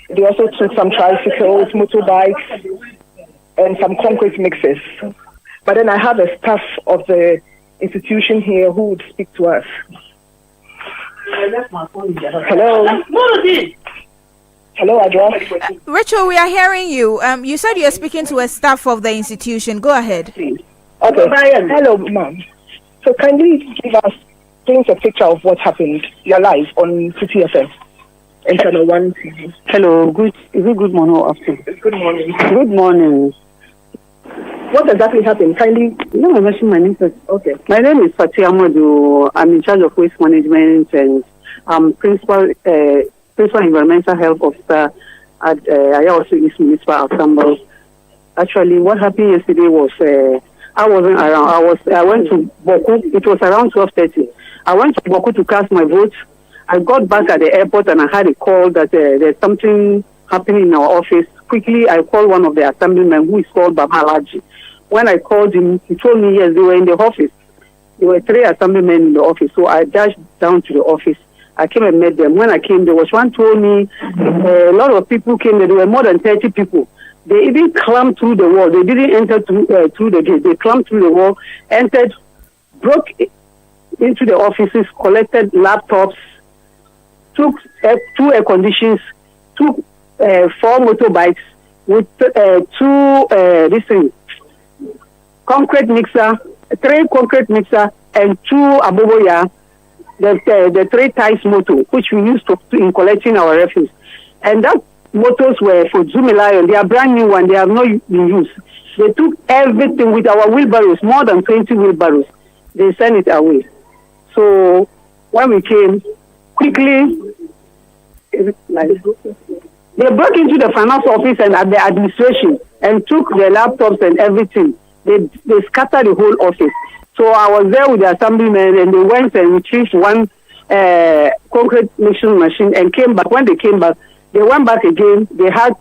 They also took some tricycles, motorbikes, and some concrete mixers. But then I have a staff of the institution here who would speak to us. Hello. Hello, Adwoa. Rachel, we are hearing you. You said you are speaking to a staff of the institution. Go ahead. Okay. Hello, ma'am. So kindly paint a picture of what happened. You're live on Citi FM and Channel 1 TV. Hello. Good morning or afternoon? Good morning. Good morning. What exactly happened? Kindly. No, I'm mentioning my name first. Okay. My name is Fatia Amadou. I'm in charge of waste management and principal environmental health officer at Ayawaso East Municipal Assembly. Actually, what happened yesterday was I wasn't around. I went to Boku. It was around 12:30. I went to Boku to cast my vote. I got back at the airport and I had a call that there's something happening in our office. Quickly, I called one of the assemblymen who is called Babalaji. When I called him, he told me yes, they were in the office. There were 3 assemblymen in the office. So I dashed down to the office. I came and met them. When I came, there was one told me a lot of people came. There were more than 30 people. They even climbed through the wall. They didn't enter through the gate. They climbed through the wall, entered, broke into the offices, collected laptops, took 2 air conditions, took 4 motorbikes with 2 concrete mixer, 3 concrete mixer, and 2 aboboya, the 3 ties motor, which we used in collecting our refuse. And that motors were for Zumilion. They are brand new and they have not been used. They took everything with our wheelbarrows, more than 20 wheelbarrows. They sent it away. So when we came, quickly, they broke into the finance office and at the administration and took the laptops and everything. They scattered the whole office. So I was there with the assemblymen, and they went and retrieved one concrete mixing machine and came back. When they came back, they went back again. They had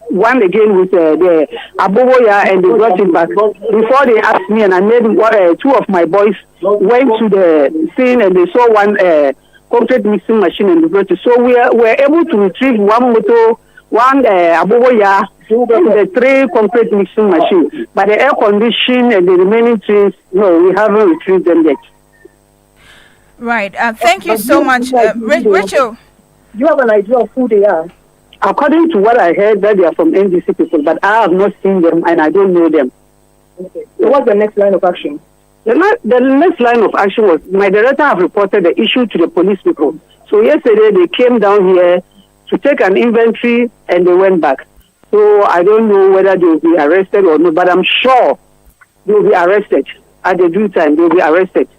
one again with the Abokobi, and they brought it back. Before they asked me, and I made two of my boys went to the scene, and they saw one concrete mixing machine, and they brought it. So we were able to retrieve one motor, one Abokobi, and the 3 concrete mixing machines. But the air condition and the remaining 3, no, we haven't retrieved them yet. Right. Thank you so much, Rachel. Do you have an idea of who they are? According to what I heard, that they are from NDC people, but I have not seen them and I don't know them. Okay. So what's the next line of action? The next line of action was my director have reported the issue to the police people. So yesterday they came down here to take an inventory and they went back. So I don't know whether they will be arrested or not, but I'm sure they will be arrested. At the due time, they will be arrested.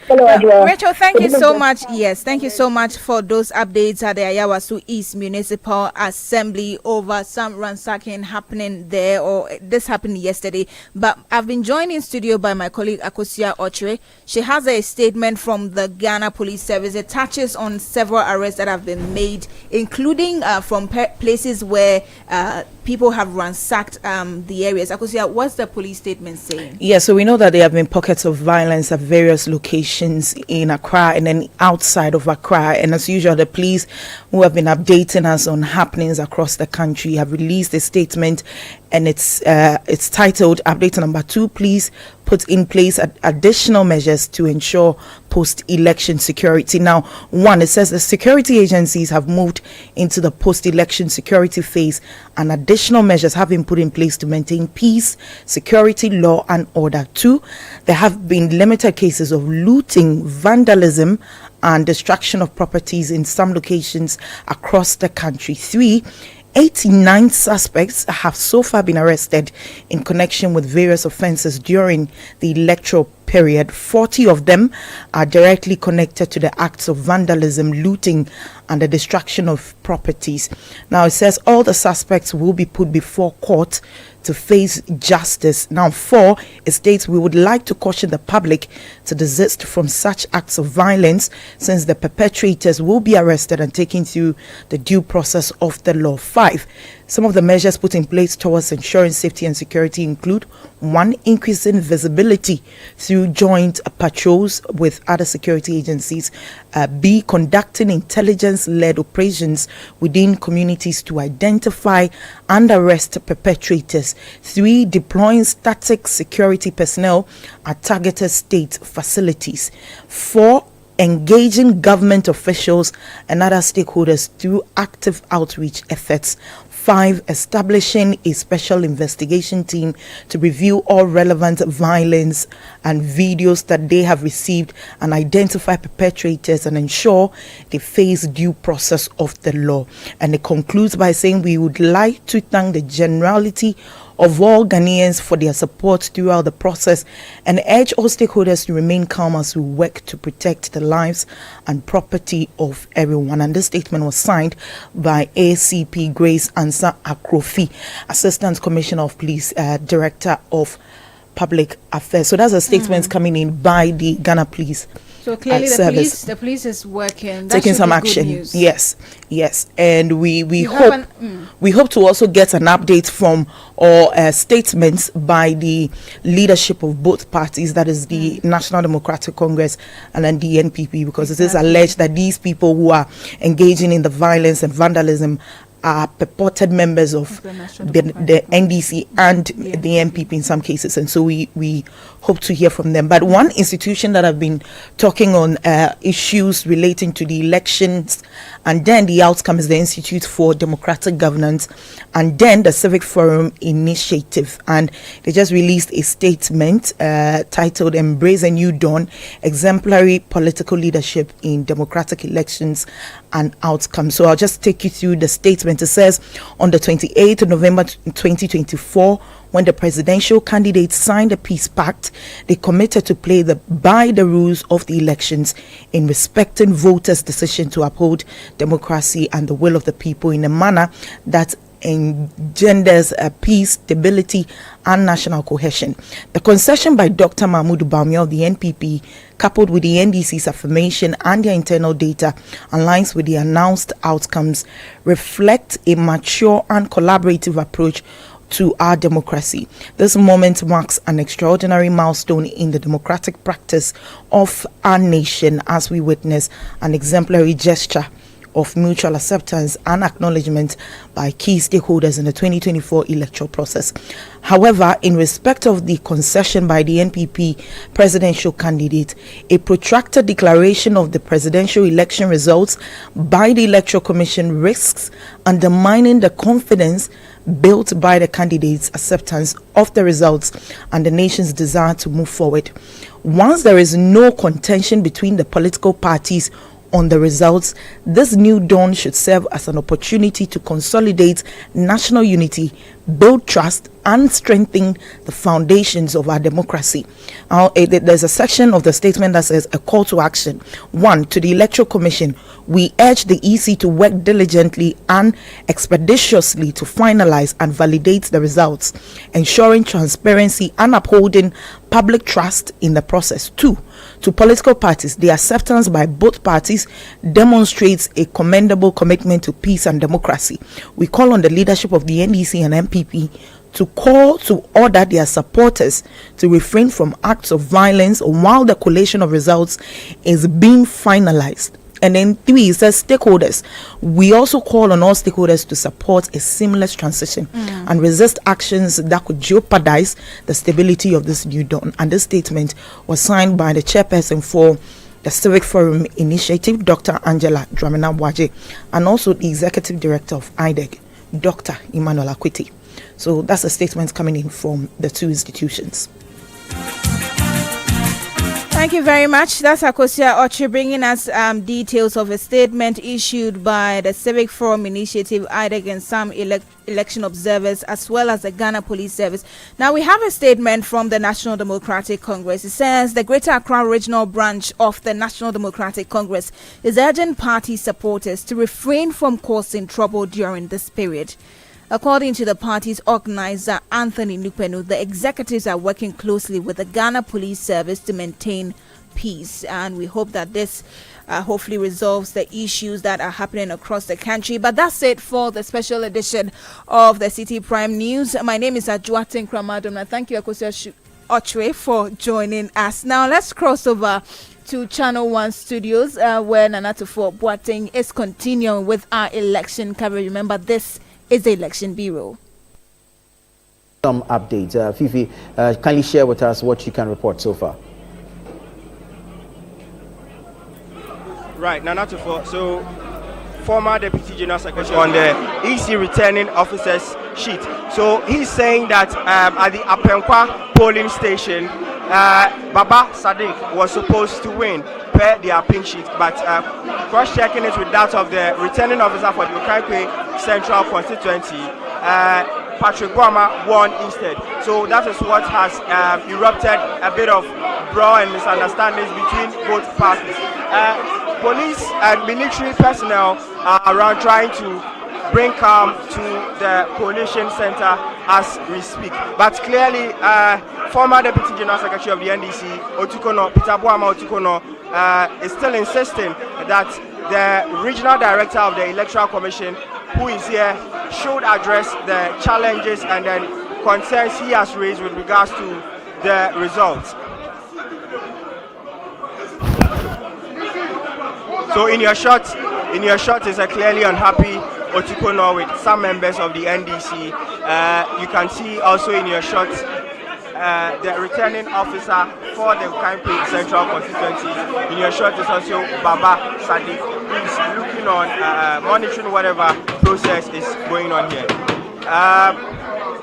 Rachel, thank you so much. Yes, thank you so much for those updates at the Ayawaso East Municipal Assembly over some ransacking happening there, or this happened yesterday. But I've been joined in studio by my colleague Akosia Ochre. She has a statement from the Ghana Police Service. It touches on several arrests that have been made, including from places where people have ransacked the areas. Akosia, what's the police statement saying? Yeah, so we know that there have been pockets of violence at various locations in Accra and then outside of Accra. And as usual, the police, who have been updating us on happenings across the country, have released a statement, and it's titled Update Number 2. Please put in place additional measures to ensure post-election security. Now, one, it says the security agencies have moved into the post-election security phase, and additional measures have been put in place to maintain peace, security, law and order. 2, there have been limited cases of looting, vandalism and destruction of properties in some locations across the country. 3, 89 suspects have so far been arrested in connection with various offences during the electoral period. 40 of them are directly connected to the acts of vandalism, looting and the destruction of properties. Now it says all the suspects will be put before court to face justice. Now 4, it states we would like to caution the public to desist from such acts of violence, since the perpetrators will be arrested and taken through the due process of the law. 5, some of the measures put in place towards ensuring safety and security include: 1, increasing visibility through joint patrols with other security agencies. B, conducting intelligence-led operations within communities to identify and arrest perpetrators. 3, deploying static security personnel at targeted state facilities. 4, engaging government officials and other stakeholders through active outreach efforts. 5, establishing a special investigation team to review all relevant violence and videos that they have received and identify perpetrators and ensure they face due process of the law. And it concludes by saying we would like to thank the generality of all Ghanaians for their support throughout the process and urge all stakeholders to remain calm as we work to protect the lives and property of everyone. And this statement was signed by ACP Grace Ansa Akrofi, Assistant Commissioner of Police, Director of Public Affairs. So that's a statement coming in by the Ghana Police. So clearly the police is working, taking some action. Yes, and we hope to also get an update from or statements by the leadership of both parties, that is the National Democratic Congress and then the NPP, because it is alleged that these people who are engaging in the violence and vandalism are purported members of the NDC and the MPP in some cases, and so we hope to hear from them. But one institution that have been talking on issues relating to the elections and then the outcome is the Institute for Democratic Governance and then the Civic Forum Initiative, and they just released a statement titled Embrace a New Dawn, Exemplary Political Leadership in Democratic Elections and Outcomes. So I'll just take you through the statement. It says on the 28th of November 2024, when the presidential candidates signed a peace pact, they committed to play by the rules of the elections in respecting voters' decision to uphold democracy and the will of the people in a manner that engenders peace, stability, and national cohesion. The concession by Dr. Mahmoud Bawumia of the NPP, coupled with the NDC's affirmation and their internal data, aligns with the announced outcomes, reflect a mature and collaborative approach to our democracy. This moment marks an extraordinary milestone in the democratic practice of our nation as we witness an exemplary gesture of mutual acceptance and acknowledgement by key stakeholders in the 2024 electoral process. However, in respect of the concession by the NPP presidential candidate, a protracted declaration of the presidential election results by the Electoral Commission risks undermining the confidence built by the candidate's acceptance of the results and the nation's desire to move forward. Once there is no contention between the political parties on the results, this new dawn should serve as an opportunity to consolidate national unity, build trust, and strengthen the foundations of our democracy. There's a section of the statement that says a call to action. 1. To the Electoral Commission, we urge the EC to work diligently and expeditiously to finalize and validate the results, ensuring transparency and upholding public trust in the process. 2. To political parties, the acceptance by both parties demonstrates a commendable commitment to peace and democracy. We call on the leadership of the NDC and MPP to call to order their supporters to refrain from acts of violence while the collation of results is being finalized. And then 3 says stakeholders. We also call on all stakeholders to support a seamless transition and resist actions that could jeopardize the stability of this new dawn. And this statement was signed by the chairperson for the Civic Forum Initiative, Dr. Angela Dramina-Waje, and also the executive director of IDEG, Dr. Emmanuel Akwiti. So that's a statement coming in from the two institutions. Thank you very much. That's Akosia Ochi bringing us details of a statement issued by the Civic Forum Initiative, IDEG, and some election observers, as well as the Ghana Police Service. Now we have a statement from the National Democratic Congress. It says the Greater Accra Regional Branch of the National Democratic Congress is urging party supporters to refrain from causing trouble during this period. According to the party's organizer, Anthony Nupenu, the executives are working closely with the Ghana Police Service to maintain peace. And we hope that this hopefully resolves the issues that are happening across the country. But that's it for the special edition of the City Prime News. My name is Adwoa Tenkoramaa Domena. Thank you, Akosia Ochre, for joining us. Now let's cross over to Channel 1 studios where Nanatufo Boateng is continuing with our election coverage. Remember, this is the Election Bureau. Some updates. Fifi, kindly share with us what you can report so far. Right, Nanatufo. So, former Deputy General Secretary on the EC returning officers sheet. So, he's saying that at the Apenkwa polling station, Baba Sadiq was supposed to win per their pink sheet, but cross-checking it with that of the returning officer for the Okai Central constituency, Patrick Guama won instead. So that is what has erupted a bit of brawl and misunderstandings between both parties. Police and military personnel are around trying to bring calm to the Collation Center as we speak. But clearly, former Deputy General Secretary of the NDC, Peter Boama Otukono, is still insisting that the Regional Director of the Electoral Commission, who is here, should address the challenges and then concerns he has raised with regards to the results. So in your shot is a clearly unhappy Otukono with some members of the NDC. You can see also in your shot the returning officer for the Okai Central constituency. In your shot is also Baba Sadiq, who is looking on, monitoring whatever process is going on here.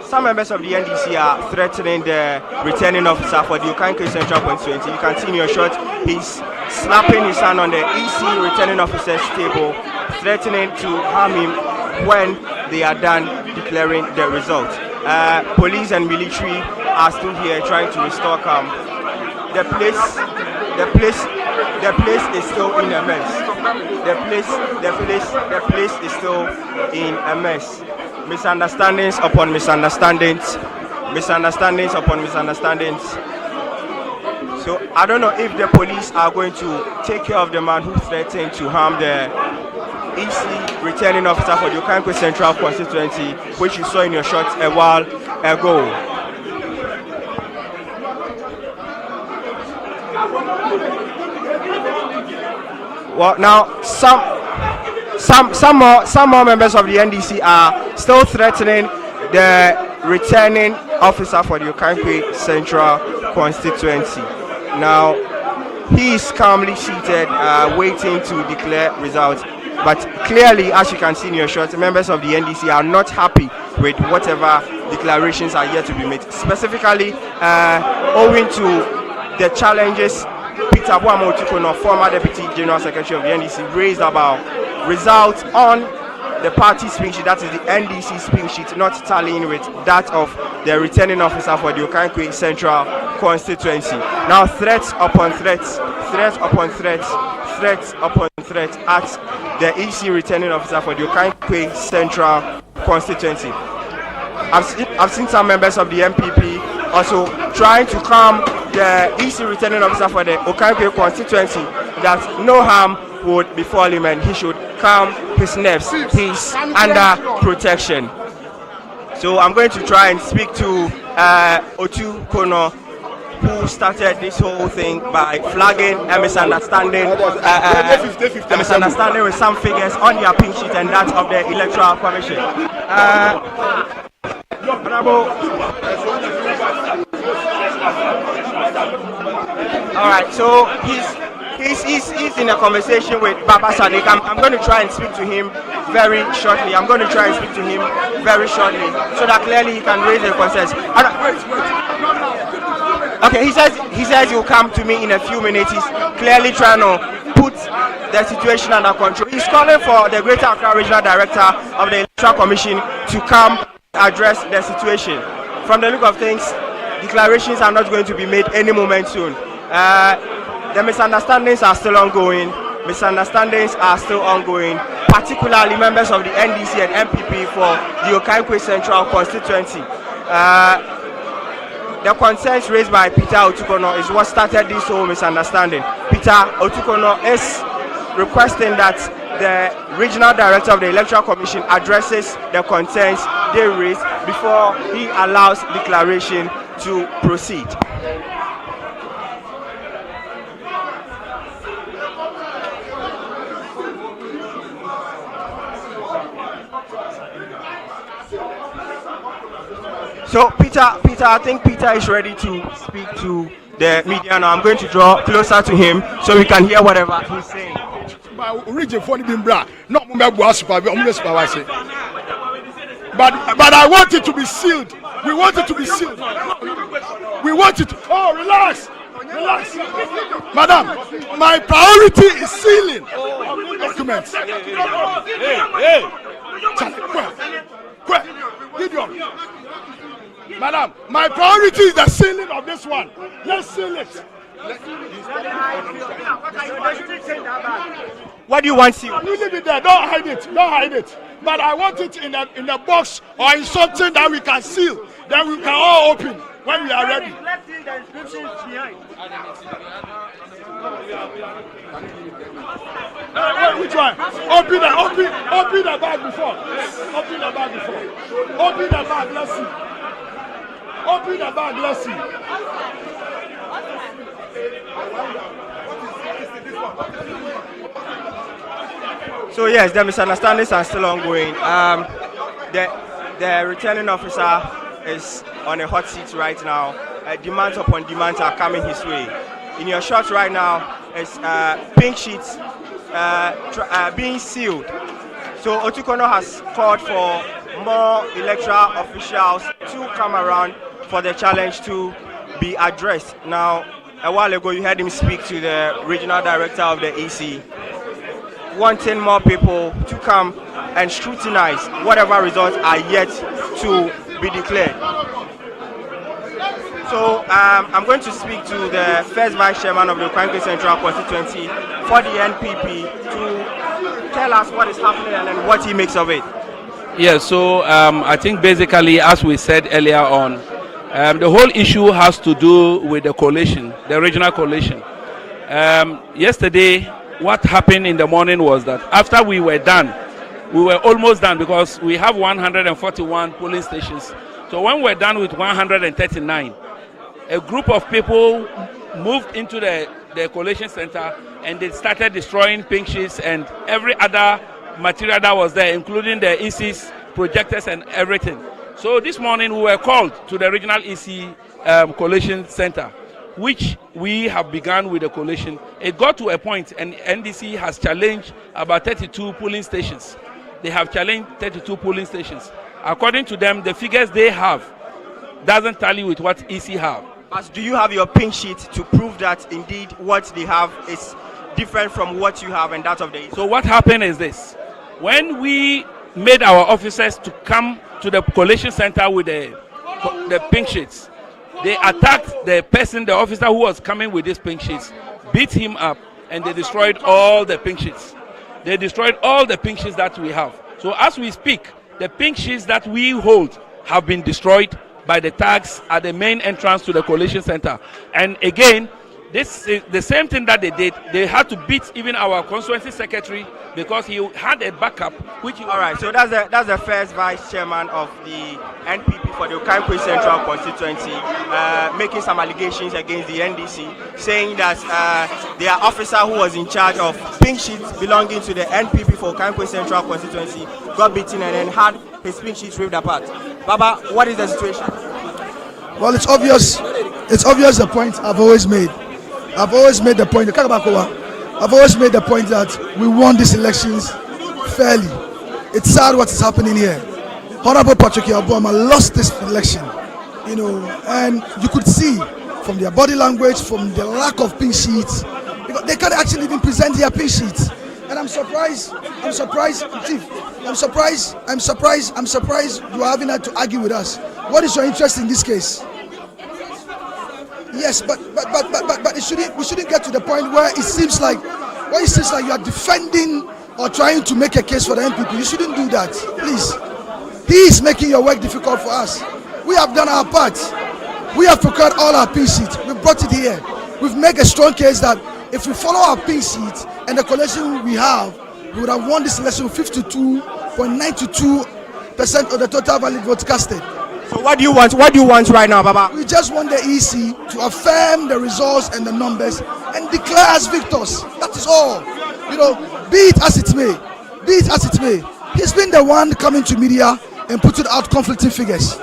Some members of the NDC are threatening the returning officer for the Okai Central constituency. You can see in your shot he's slapping his hand on the EC returning officer's table, threatening to harm him when they are done declaring the result. Police and military are still here trying to restore calm. The place is still in a mess. The place is still in a mess. misunderstandings upon misunderstandings, misunderstandings upon misunderstandings. So I don't know if the police are going to take care of the man who threatened to harm the EC returning officer for the Okai Central constituency, which you saw in your shots a while ago. Well, now some more members of the NDC are still threatening the returning officer for the Okai Central constituency. Now he is calmly seated, waiting to declare results. But clearly, as you can see in your shots, members of the NDC are not happy with whatever declarations are yet to be made. Specifically, owing to the challenges Peter Adwoa Tenkoramaa, former Deputy General Secretary of the NDC, raised about results on the party speak sheet, that is the NDC speak sheet, not tallying with that of the returning officer for the Okai Central constituency. Now threats upon threats, threats upon threats, threats upon threats at the EC returning officer for the Okai Central constituency. I've seen some members of the MPP also trying to calm the EC returning officer for the Okai constituency that no harm would befall him and he should calm his nerves. He's under protection. So I'm going to try and speak to Otu Kono, who started this whole thing by flagging a misunderstanding with some figures on their pink sheet and that of the Electoral Commission. All right, so he's in a conversation with Baba Sadiq. I'm going to try and speak to him very shortly. So that clearly he can raise the concerns. Okay, he says he'll come to me in a few minutes. He's clearly trying to put the situation under control. He's calling for the Greater Accra Regional Director of the Electoral Commission to come address the situation. From the look of things, declarations are not going to be made any moment soon. The misunderstandings are still ongoing. Particularly members of the NDC and MPP for the Okai Central constituency. The concerns raised by Peter Otukono is what started this whole misunderstanding. Peter Otukono is requesting that the regional director of the Electoral Commission addresses the concerns they raised before he allows declaration to proceed. So Peter, I think Peter is ready to speak to the media now. I'm going to draw closer to him so we can hear whatever he's saying. But I want it to be sealed. We want it to be sealed. We want it. Oh, relax. Madam, my priority is sealing of documents. Madam, my priority is the sealing of this one. Let's seal it. What do you want sealed? You leave it there. Don't hide it. But I want it in a box or in something that we can seal. Then we can all open when we are ready. Which one? Open the bag before. Open the bag, let's see. So yes, the misunderstandings are still ongoing. The returning officer is on a hot seat right now. Demands upon demands are coming his way. In your shots right now, it's pink sheets being sealed. So Otukono has called for more electoral officials to come around for the challenge to be addressed. Now, a while ago, you heard him speak to the regional director of the EC, wanting more people to come and scrutinize whatever results are yet to be declared. So I'm going to speak to the first vice chairman of the Okai Central constituency for the NPP to tell us what is happening and what he makes of it. Yeah, so I think basically, as we said earlier on, the whole issue has to do with the coalition, the regional coalition. Yesterday, what happened in the morning was that after we were done, we were almost done because we have 141 polling stations. So when we're done with 139, a group of people moved into the collation center and they started destroying pink sheets and every other material that was there, including the ECs, projectors and everything. So this morning we were called to the regional EC collation center, which we have begun with the collation. It got to a point and NDC has challenged about 32 polling stations. They have challenged 32 polling stations. According to them, the figures they have doesn't tally with what EC have. But do you have your pink sheet to prove that indeed what they have is different from what you have and that of the EC? So what happened is this. When we made our officers to come to the collation center with the pink sheets, they attacked the person, the officer who was coming with these pink sheets, beat him up, and they destroyed all the pink sheets. They destroyed all the pink sheets that we have. So as we speak, the pink sheets that we hold have been destroyed by the tags at the main entrance to the collation center. And again, this is the same thing that they did. They had to beat even our constituency secretary because he had a backup. All right, so that's the first vice chairman of the NPP for the Okai Central constituency, making some allegations against the NDC, saying that their officer who was in charge of pink sheets belonging to the NPP for Okai Central constituency got beaten and then had his pink sheets ripped apart. Baba, what is the situation? Well, it's obvious. It's obvious the point I've always made. I've always made the point. I've always made the point that we won these elections fairly. It's sad what is happening here. Honorable Patrick Obama lost this election, and you could see from their body language, from the lack of pink sheets, because they can't actually even present their pink sheets. And I'm surprised, Chief. I'm surprised you are having that to argue with us. What is your interest in this case? Yes, but we shouldn't get to the point where it seems like you are defending or trying to make a case for the NPP. You shouldn't do that, please. He is making your work difficult for us. We have done our part. We have procured all our pink sheets. We brought it here. We've made a strong case that if we follow our pink sheets and the coalition we have, we would have won this election with 52.92% of the total valid votes casted. So what do you want? What do you want right now, Baba? We just want the EC to affirm the results and the numbers and declare us victors. That is all. Be it as it may. He's been the one coming to media and putting out conflicting figures.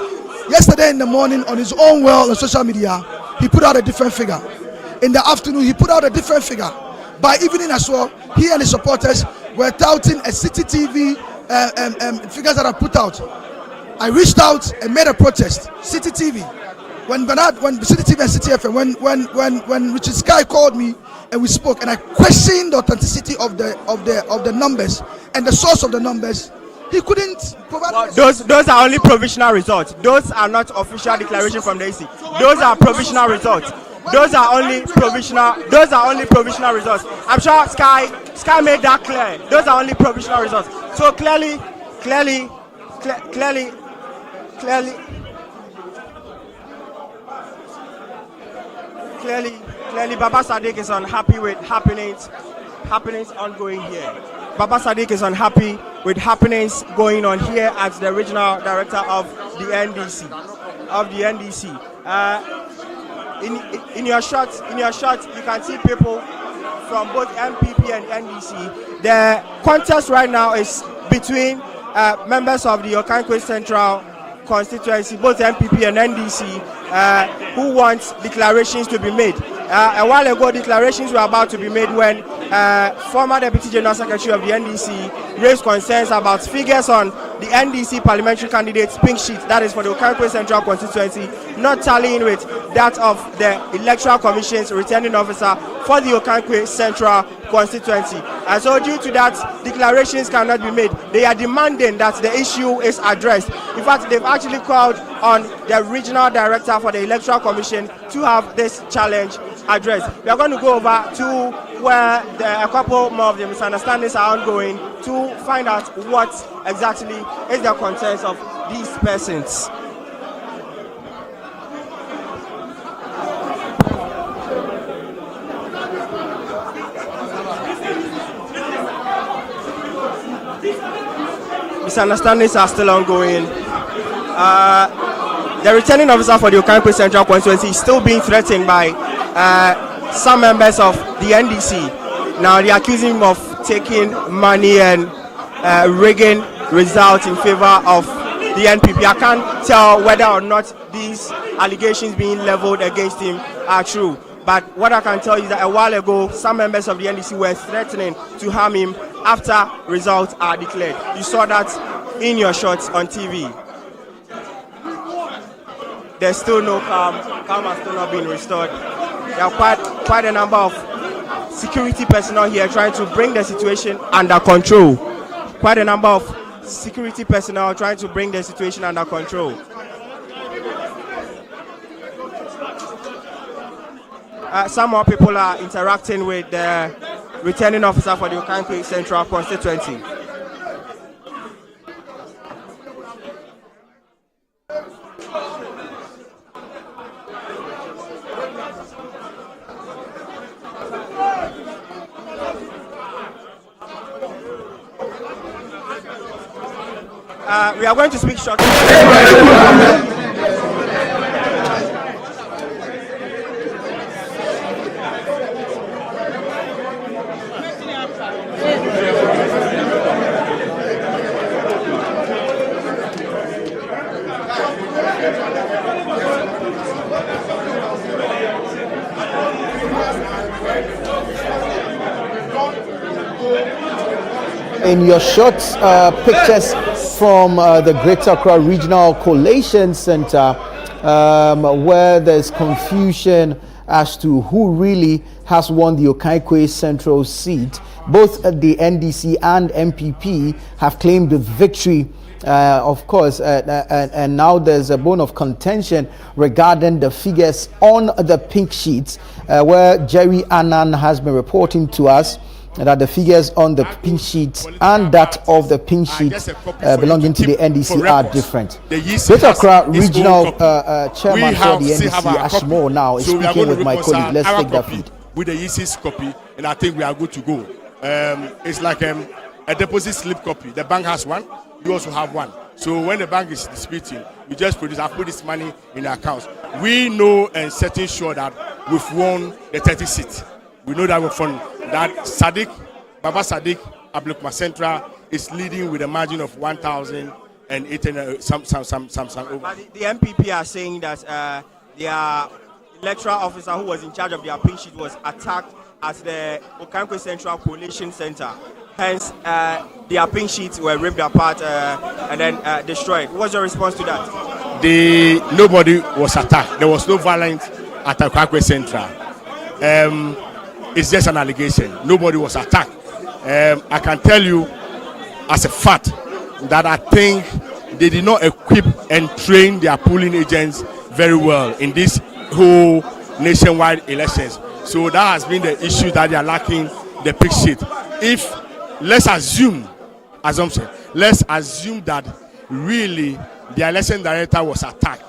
Yesterday in the morning on his own on social media, he put out a different figure. In the afternoon, he put out a different figure. By evening as well, he and his supporters were touting a Citi TV figures that are put out. I reached out and made a protest. Citi TV, when Citi TV and Citi FM, when Richard Sky called me and we spoke, and I questioned the authenticity of the numbers and the source of the numbers, he couldn't provide. Well, those are only provisional results. Those are not official declaration from the EC. Those are provisional results. Those are only provisional results. I'm sure Sky made that clear. Those are only provisional results. So clearly, Baba Sadiq is unhappy with happenings ongoing here. Baba Sadiq is unhappy with happenings going on here as the regional director of the NDC. In your shot, you can see people from both MPP and NDC. The contest right now is between members of the Okai Central constituency, both MPP and NDC, who want declarations to be made. A while ago, declarations were about to be made when former Deputy General Secretary of the NDC raised concerns about figures on the NDC parliamentary candidate's pink sheet, that is for the Okai Central constituency, not tallying with that of the Electoral Commission's returning officer for the Okai Central constituency. And so due to that, declarations cannot be made. They are demanding that the issue is addressed. In fact, they've actually called on the regional director for the Electoral Commission to have this challenge addressed. We are going to go over to where a couple more of the misunderstandings are ongoing to find out what exactly is the concerns of these persons. Misunderstandings are still ongoing. The returning officer for the Okai Central constituency is still being threatened by some members of the NDC. Now they are accusing him of taking money and rigging results in favor of the NPP. I can't tell whether or not these allegations being leveled against him are true. But what I can tell you is that a while ago, some members of the NDC were threatening to harm him after results are declared. You saw that in your shots on TV. There's still no calm. Calm has still not been restored. There are quite a number of security personnel here trying to bring the situation under control. Quite a number of security personnel trying to bring the situation under control. Some more people are interacting with the returning officer for the Okai Central constituency. We are going to speak shortly. In your shots, pictures from the Greater Accra Regional Collation Center, where there's confusion as to who really has won the Okai Central seat. Both the NDC and MPP have claimed the victory, of course, and now there's a bone of contention regarding the figures on the pink sheets, where Jerry Annan has been reporting to us that the figures on the pink sheets and that of the pink sheets belonging to the NDC are different. Greater Accra Regional Chairman for the NDC, Ashmore, now is speaking with my colleague. Let's take that feed. With the EC's copy, and I think we are good to go. It's like a deposit slip copy. The bank has one, you also have one. So when the bank is disputing, we just produce, I put this money in the accounts. We know and certain sure that we've won the 30 seats. We know that we've won that. Baba Sadiq, Abokobi Central is leading with a margin of 1,800 some over. But the MPP are saying that their electoral officer who was in charge of their pink sheet was attacked at the Okai Central Collation Center. Hence, their pink sheets were ripped apart and then destroyed. What's your response to that? Nobody was attacked. There was no violence at Okai Central. It's just an allegation. Nobody was attacked. I can tell you as a fact that I think they did not equip and train their polling agents very well in this whole nationwide elections. So that has been the issue that they are lacking the pink sheet. Let's assume that really the election director was attacked,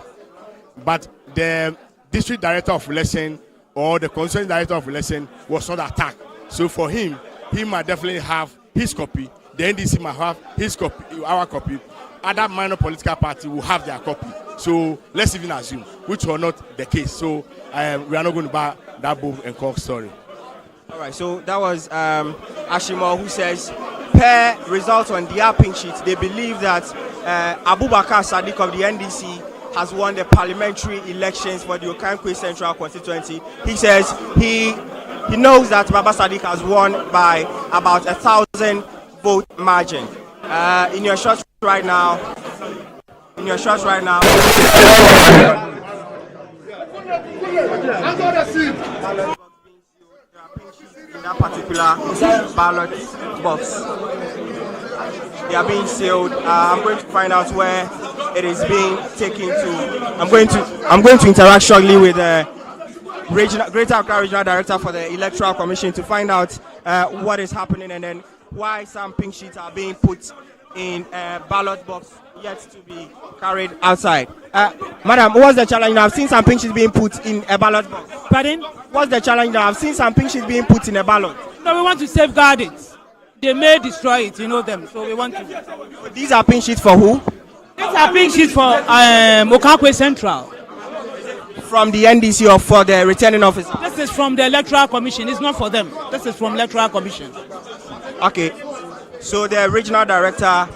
but the district director of election or the concerned director of election was not attacked. So for him, he might definitely have his copy. The NDC might have his copy, our copy. Other minor political party will have their copy. So let's even assume, which was not the case. So we are not going to buy that book and cock story. All right. So that was Ashimo, who says, per results on their pink sheets, they believe that Abubakar Sadiq of the NDC has won the parliamentary elections for the Okai Central constituency. He says he knows that Baba Sadiq has won by about 1,000 vote margin. In your shots right now. In that particular ballot box, they are being sealed. I'm going to find out where it is being taken to. I'm going to interact shortly with Greater Accra Regional Director for the Electoral Commission to find out what is happening and then why some pink sheets are being put in a ballot box yet to be carried outside. Madam, what's the challenge? I've seen some pink sheets being put in a ballot box. Pardon? What's the challenge now? I've seen some pink sheets being put in a ballot. No, we want to safeguard it. They may destroy it, you know them, so we want to. These are pink sheets for who? These are pink sheets for Okai Central. From the NDC or for the returning officer? This is from the Electoral Commission. It's not for them. This is from Electoral Commission. Okay. So the regional director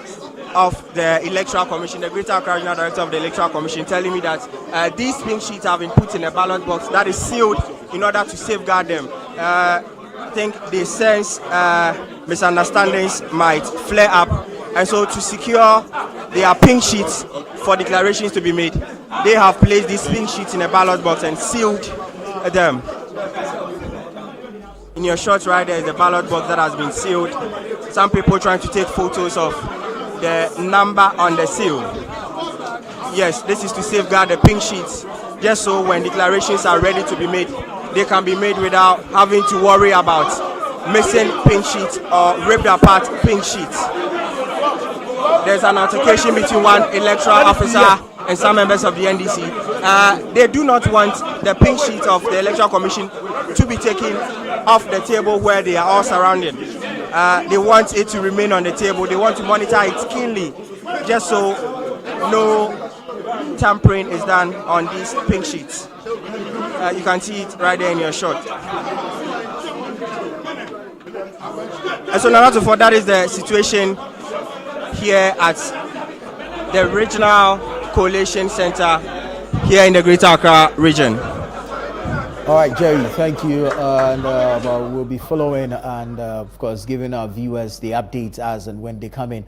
of the Electoral Commission, the Greater Accra Regional Director of the Electoral Commission, telling me that these pink sheets have been put in a ballot box that is sealed in order to safeguard them. I think they sense misunderstandings might flare up, and so to secure their pink sheets for declarations to be made, they have placed these pink sheets in a ballot box and sealed them. In your shot right there is the ballot box that has been sealed. Some people trying to take photos of the number on the seal. Yes, this is to safeguard the pink sheets, just so when declarations are ready to be made, they can be made without having to worry about missing pink sheets or ripped apart pink sheets. There's an altercation between one electoral officer and some members of the NDC. They do not want the pink sheet of the Electoral Commission to be taken off the table where they are all surrounded. They want it to remain on the table. They want to monitor it keenly, just so no tampering is done on these pink sheets. You can see it right there in your shot. And so now, for that is the situation here at the Regional Collation Center here in the Greater Accra region. All right, Jerry, thank you. And we'll be following and, of course, giving our viewers the updates as and when they come in.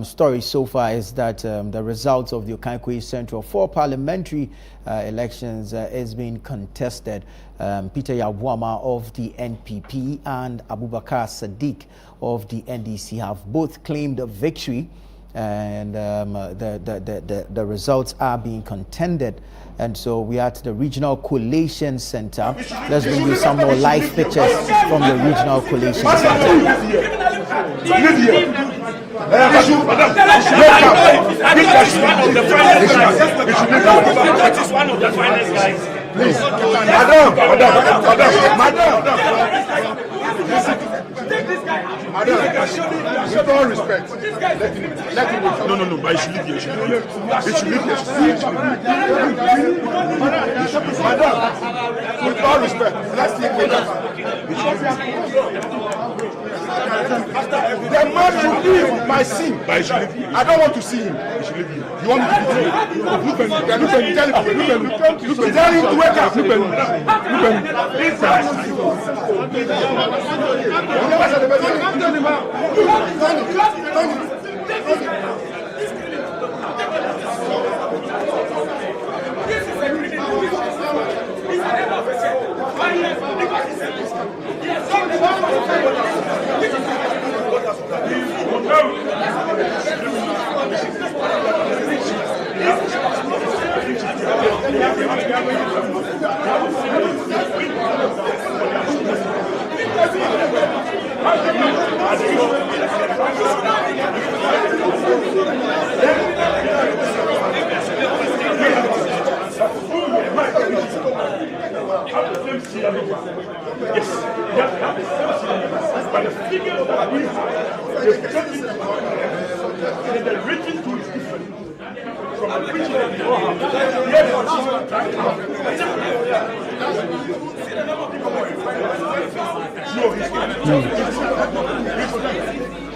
Story so far is that the results of the Okai Central 4 parliamentary elections is being contested. Peter Yabuama of the NPP and Abubakar Sadiq of the NDC have both claimed a victory, and the results are being contended. And so we are at the Regional Collation Center. Let's bring you some more live pictures from the Regional Collation Center. Madam, with all respect, let him wait. No, but he should leave here. He should leave here. Madam, with all respect, let's leave here. The man should leave my scene. But he should leave here. I don't want to see him. He should leave here. You want me to leave here? Look at tell him to wake up. Look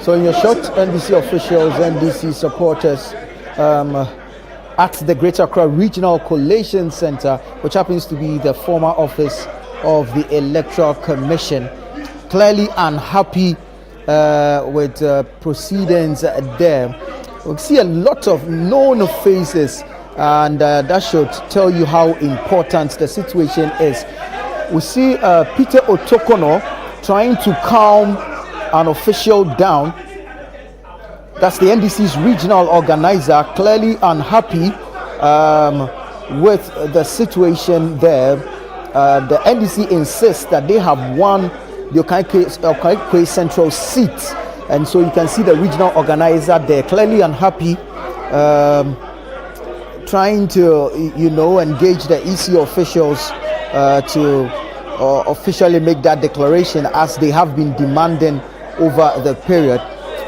So in your short, NDC officials, NDC supporters at the Greater Accra Regional Collation Center, which happens to be the former office of the Electoral Commission, clearly unhappy with proceedings there. We see a lot of known faces, and that should tell you how important the situation is. We see Peter Otokono trying to calm an official down. That's the NDC's regional organizer, clearly unhappy with the situation there. the NDC insists that they have won the Okai Central seat, and so you can see the regional organizer there clearly unhappy, trying to engage the EC officials to officially make that declaration as they have been demanding over the period.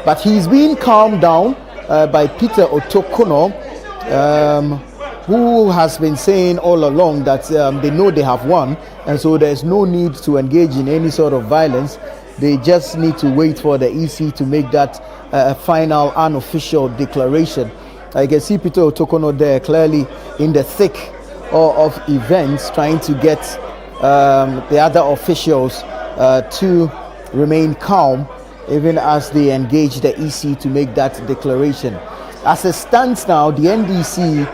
But he's being calmed down by Peter Otokono, who has been saying all along that they know they have won, and so there's no need to engage in any sort of violence. They just need to wait for the EC to make that final unofficial declaration. I can see Peter Otokono there clearly in the thick of events, trying to get the other officials to remain calm, even as they engage the EC to make that declaration. As it stands now, the NDC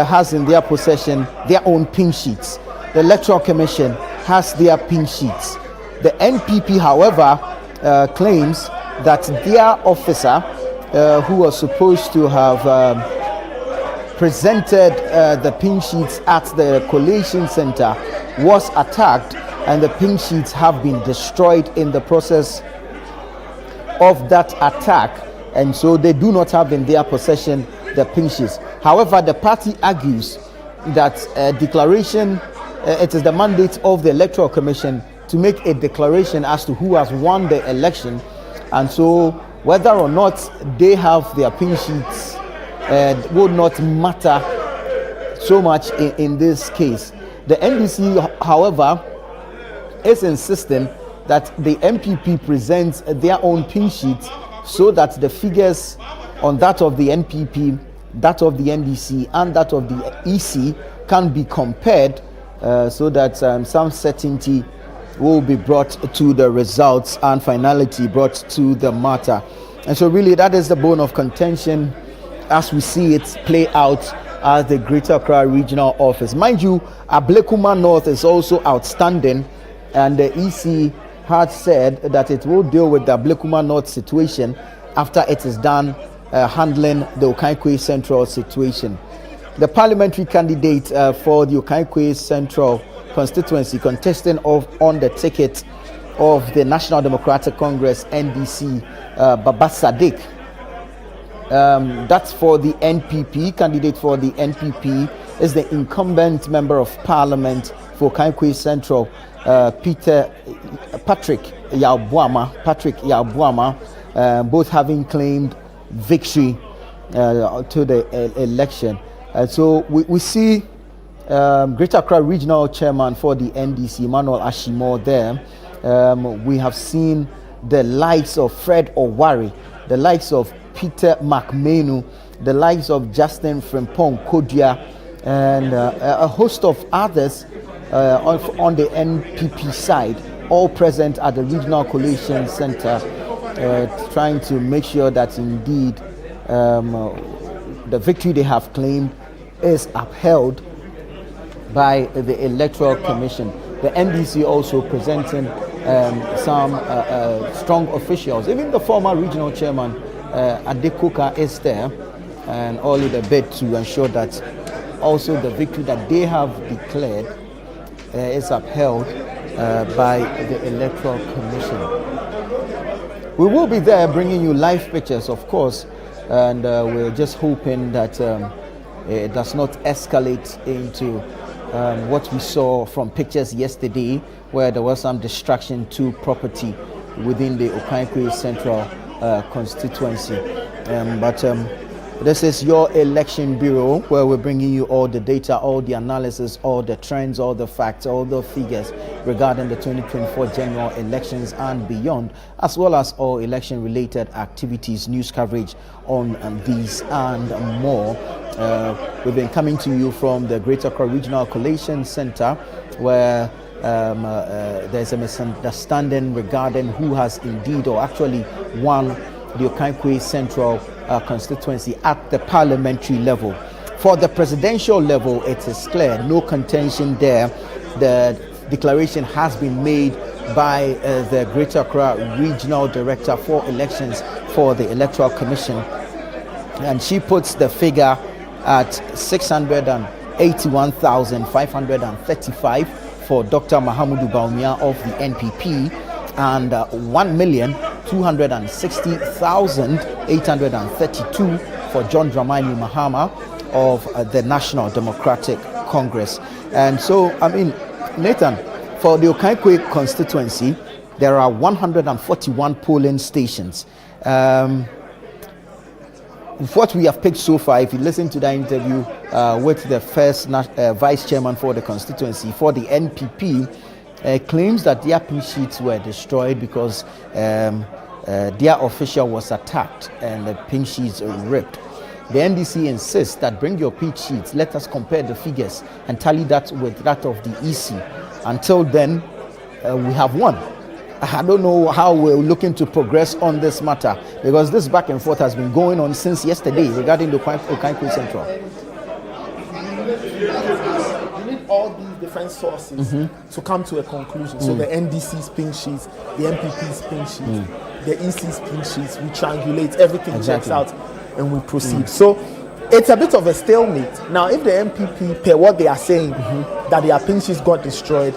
has in their possession their own pink sheets. The Electoral Commission has their pink sheets. The NPP, however, claims that their officer, who was supposed to have presented the pink sheets at the Collation Center, was attacked, and the pink sheets have been destroyed in the process of that attack, and so they do not have in their possession the pink sheets. However, the party argues that declaration, it is the mandate of the Electoral Commission to make a declaration as to who has won the election, and so whether or not they have their pink sheets would not matter so much in this case. The NDC, however, is insisting that the MPP presents their own pink sheets so that the figures on that of the NPP, that of the NDC, and that of the EC can be compared so that some certainty will be brought to the results and finality brought to the matter. And so really that is the bone of contention as we see it play out at the Greater Accra Regional Office. Mind you, Abokobi North is also outstanding, and the EC had said that it will deal with the Abokobi North situation after it is done handling the Okai Central situation. The parliamentary candidate for the Okai Central constituency contesting on the ticket of the National Democratic Congress NDC, Baba Sadiq, that's for the NPP. Candidate for the NPP is the incumbent member of parliament for Okai Central, Patrick Yabuama, both having claimed victory to the election. So we see Greater Accra Regional Chairman for the NDC, Emmanuel Ashimo, there. We have seen the likes of Fred Owari, the likes of Peter McMenu, the likes of Justin Frimpong Kodia, and a host of others on the NPP side, all present at the Regional Collation Center, trying to make sure that indeed the victory they have claimed is upheld by the Electoral Commission. The NDC also presenting some strong officials. Even the former regional chairman, Adekoka, is there, and all in a bid to ensure that also the victory that they have declared is upheld by the Electoral Commission. We will be there bringing you live pictures, of course, and we're just hoping that it does not escalate into what we saw from pictures yesterday, where there was some destruction to property within the Okai Central constituency. But this is your election bureau, where we're bringing you all the data, all the analysis, all the trends, all the facts, all the figures regarding the 2024 general elections and beyond, as well as all election related activities, news coverage on these and more. We've been coming to you from the Greater Accra Regional Collation Center, where there's a misunderstanding regarding who has indeed or actually won the Okai Central constituency at the parliamentary level. For the presidential level, it is clear, no contention there. The declaration has been made by the Greater Accra Regional Director for Elections for the Electoral Commission, and she puts the figure at 681,535 for Dr. Mahamudu Bawumia of the NPP, and 1,260,832 for John Dramani Mahama of the National Democratic Congress. And so, I mean, Nathan, for the Okai constituency, there are 141 polling stations. What we have picked so far, if you listen to that interview with the first vice chairman for the constituency, for the NPP, claims that their pin sheets were destroyed because their official was attacked and the pin sheets were ripped. The NDC insists that bring your pin sheets, let us compare the figures and tally that with that of the EC. Until then, we have won. I don't know how we're looking to progress on this matter, because this back and forth has been going on since yesterday regarding the Okai Central. You need all these different sources to come to a conclusion. So the NDC's pin sheets, the MPP's pin sheets, the EC's pin sheets, we triangulate, everything checks out, and we proceed. So it's a bit of a stalemate. Now, if the MPP, per what they are saying, that their pin sheets got destroyed,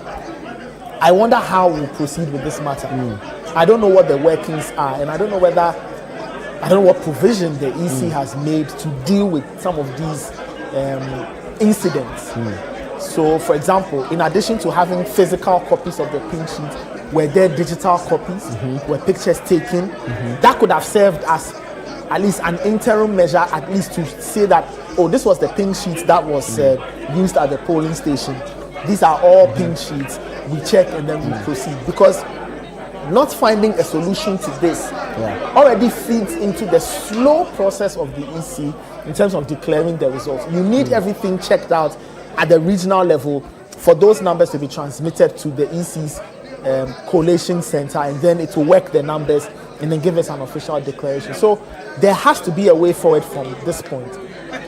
I wonder how we'll proceed with this matter. I don't know what the workings are, and I don't know what provision the EC has made to deal with some of these incidents. So, for example, in addition to having physical copies of the pin sheet, were there digital copies, were pictures taken? That could have served as at least an interim measure, at least to say that, oh, this was the pin sheet that was used at the polling station. These are all pin sheets. We check and then we proceed, because not finding a solution to this already feeds into the slow process of the EC in terms of declaring the results. You need everything checked out at the regional level for those numbers to be transmitted to the EC's collation center, and then it will work the numbers and then give us an official declaration. So there has to be a way forward from this point.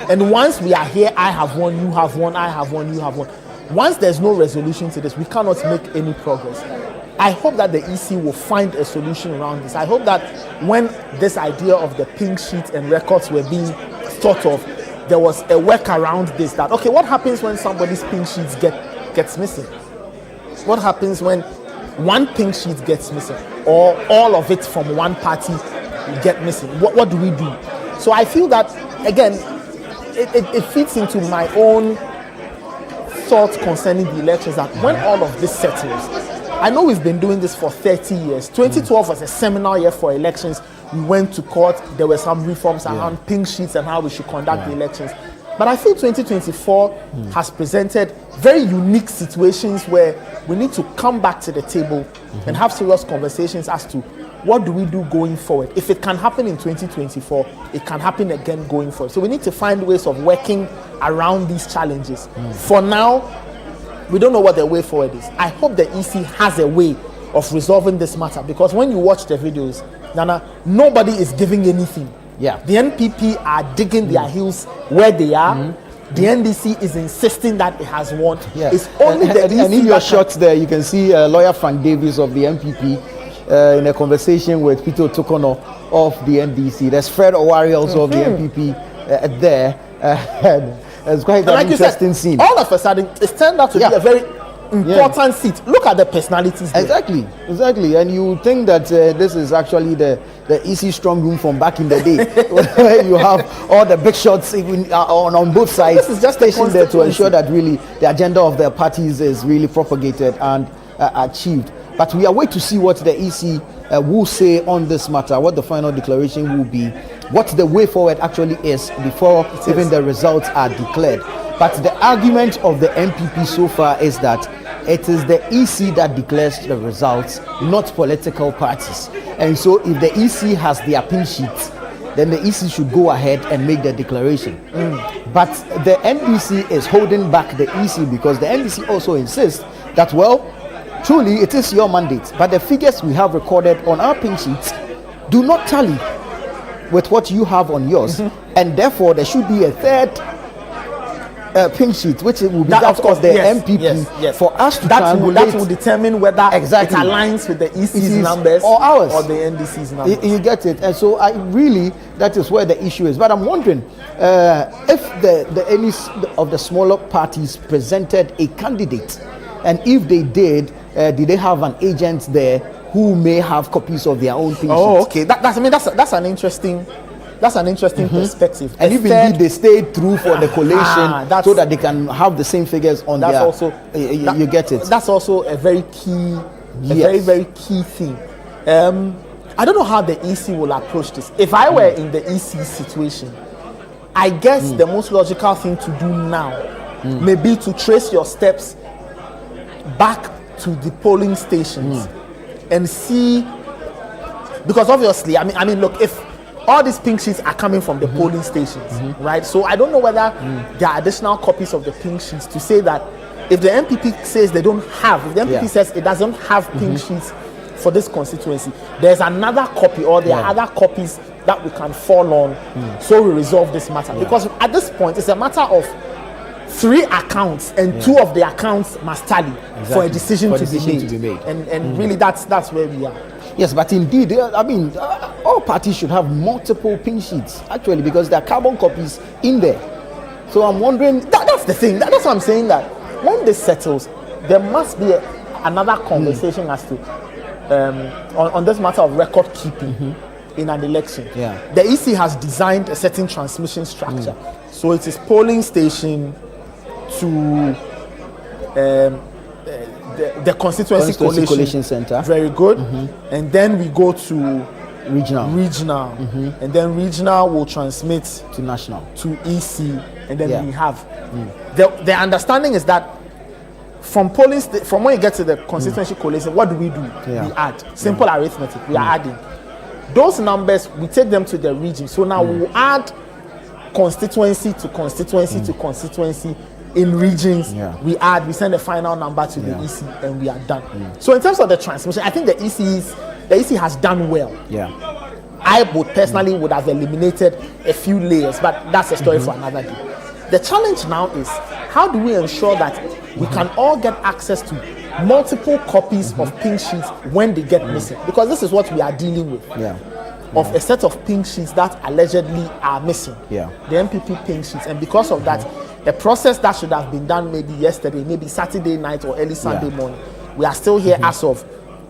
And once we are here, I have one, you have one, I have one, you have one. Once there's no resolution to this, we cannot make any progress. I hope that the EC will find a solution around this. I hope that when this idea of the pink sheet and records were being thought of, there was a work around this, that, okay, what happens when somebody's pink sheets gets missing? What happens when one pink sheet gets missing, or all of it from one party get missing? What do we do? So I feel that, again, it fits into my own thoughts concerning the elections, that when all of this settles, I know we've been doing this for 30 years. 2012 was a seminal year for elections. We went to court. There were some reforms around pink sheets and how we should conduct the elections. But I feel 2024 has presented very unique situations where we need to come back to the table and have serious conversations as to what do we do going forward. If it can happen in 2024, it can happen again going forward. So we need to find ways of working around these challenges. For now, we don't know what the way forward is. I hope the EC has a way of resolving this matter, because when you watch the videos, Nana, nobody is giving anything. The NPP are digging their heels where they are. The NDC is insisting that it has won. It's only the EC. And in your shots there, you can see lawyer Frank Davis of the NPP in a conversation with Peter Tokono of the NDC. There's Fred Owari also of the NPP there. It's quite an interesting scene. All of a sudden, it's turned out to be a very important seat. Look at the personalities there. Exactly. And you think that this is actually the EC strong room from back in the day, where you have all the big shots on both sides. This is just stationed there to ensure that really the agenda of their parties is really propagated and achieved. But we are waiting to see what the EC will say on this matter, what the final declaration will be, what the way forward actually is before even the results are declared. But the argument of the MPP so far is that it is the EC that declares the results, not political parties. And so if the EC has their pin sheets, then the EC should go ahead and make the declaration. But the NDC is holding back the EC, because the NDC also insists that, well, truly it is your mandate, but the figures we have recorded on our pin sheets do not tally with what you have on yours, and therefore there should be a third pin sheet, which will be that of course the MPP, for us to that will determine whether it aligns with the EC's numbers or ours or the NDC's numbers. You get it. And so that is where the issue is. But I'm wondering if any of the smaller parties presented a candidate And if they did they have an agent there who may have copies of their own pink sheets? Okay. That's an interesting perspective. And if indeed they stayed through for the collation so that they can have the same figures on their... Also, you get it. That's also a very key, very, very key thing. I don't know how the EC will approach this. If I were in the EC situation, I guess the most logical thing to do now may be to trace your steps back to the polling stations and see, because obviously, I mean, look, if all these pink sheets are coming from the polling stations, right? So I don't know whether there are additional copies of the pink sheets to say that if the MPP says they don't have, if the MPP says it doesn't have pink sheets for this constituency, there's another copy or there are other copies that we can fall on so we resolve this matter. Because at this point, it's a matter of 3 accounts and 2 of the accounts must tally for a decision, to be made. And really that's where we are. Yes, but indeed, I mean, all parties should have multiple pink sheets, actually, because there are carbon copies in there. So I'm wondering, that's the thing. That's what I'm saying, that when this settles, there must be another conversation as to, on this matter of record keeping in an election. The EC has designed a certain transmission structure. So it is polling station to the constituency collation center. Very good. And then we go to regional. And then regional will transmit to national, to EC, and then we have the understanding is that from polling from when you get to the constituency collation, what do? We add simple arithmetic. We are adding those numbers, we take them to the region. So now we will add constituency to constituency to constituency. In regions, we send a final number to the EC, and we are done. So in terms of the transmission, I think the EC has done well. I would personally would have eliminated a few layers, but that's a story for another day. The challenge now is, how do we ensure that we can all get access to multiple copies of pink sheets when they get missing? Because this is what we are dealing with. Of a set of pink sheets that allegedly are missing. The MPP pink sheets, and because of that, a process that should have been done maybe yesterday, maybe Saturday night or early Sunday morning. We are still here as of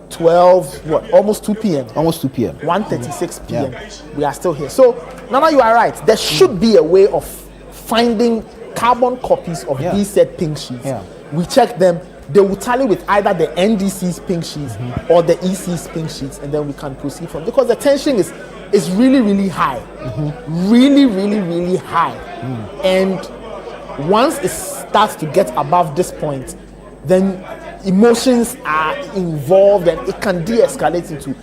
12, almost 2 p.m. Almost 2 p.m. 1:36 p.m. We are still here. So, Nana, you are right. There should be a way of finding carbon copies of these said pink sheets. We check them. They will tally with either the NDC's pink sheets or the EC's pink sheets, and then we can proceed from. Because the tension is really, really high. Really, really, really high. And once it starts to get above this point, then emotions are involved, and it can de-escalate into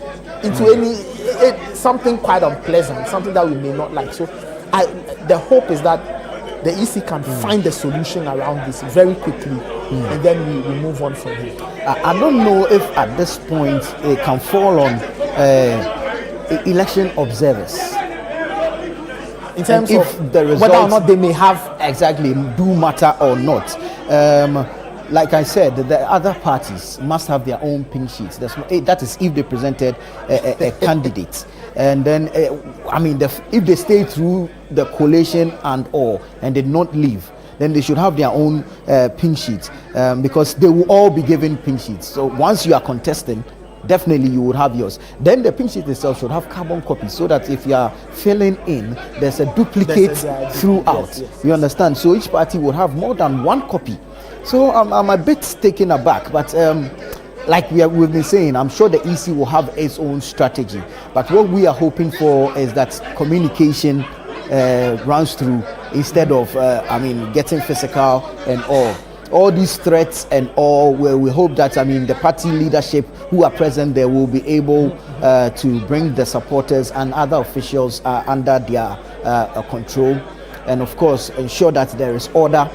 something quite unpleasant, something that we may not like. So the hope is that the EC can find a solution around this very quickly, and then we move on from here. I don't know if at this point it can fall on election observers. In terms of the results, whether or not they may have do matter or not. Like I said, the other parties must have their own pink sheets. That is if they presented a candidate. And then, if they stay through the collation and all, and did not leave, then they should have their own pink sheets, because they will all be given pink sheets. So once you are contesting, definitely you would have yours. Then the pink sheet itself should have carbon copies, so that if you are filling in, there's a duplicate throughout. You understand? So each party would have more than one copy. So I'm a bit taken aback, but like we've been saying, I'm sure the EC will have its own strategy. But what we are hoping for is that communication runs through, instead of getting physical and all these threats and all. Where we hope that the party leadership who are present there will be able to bring the supporters and other officials under their control, and of course ensure that there is order.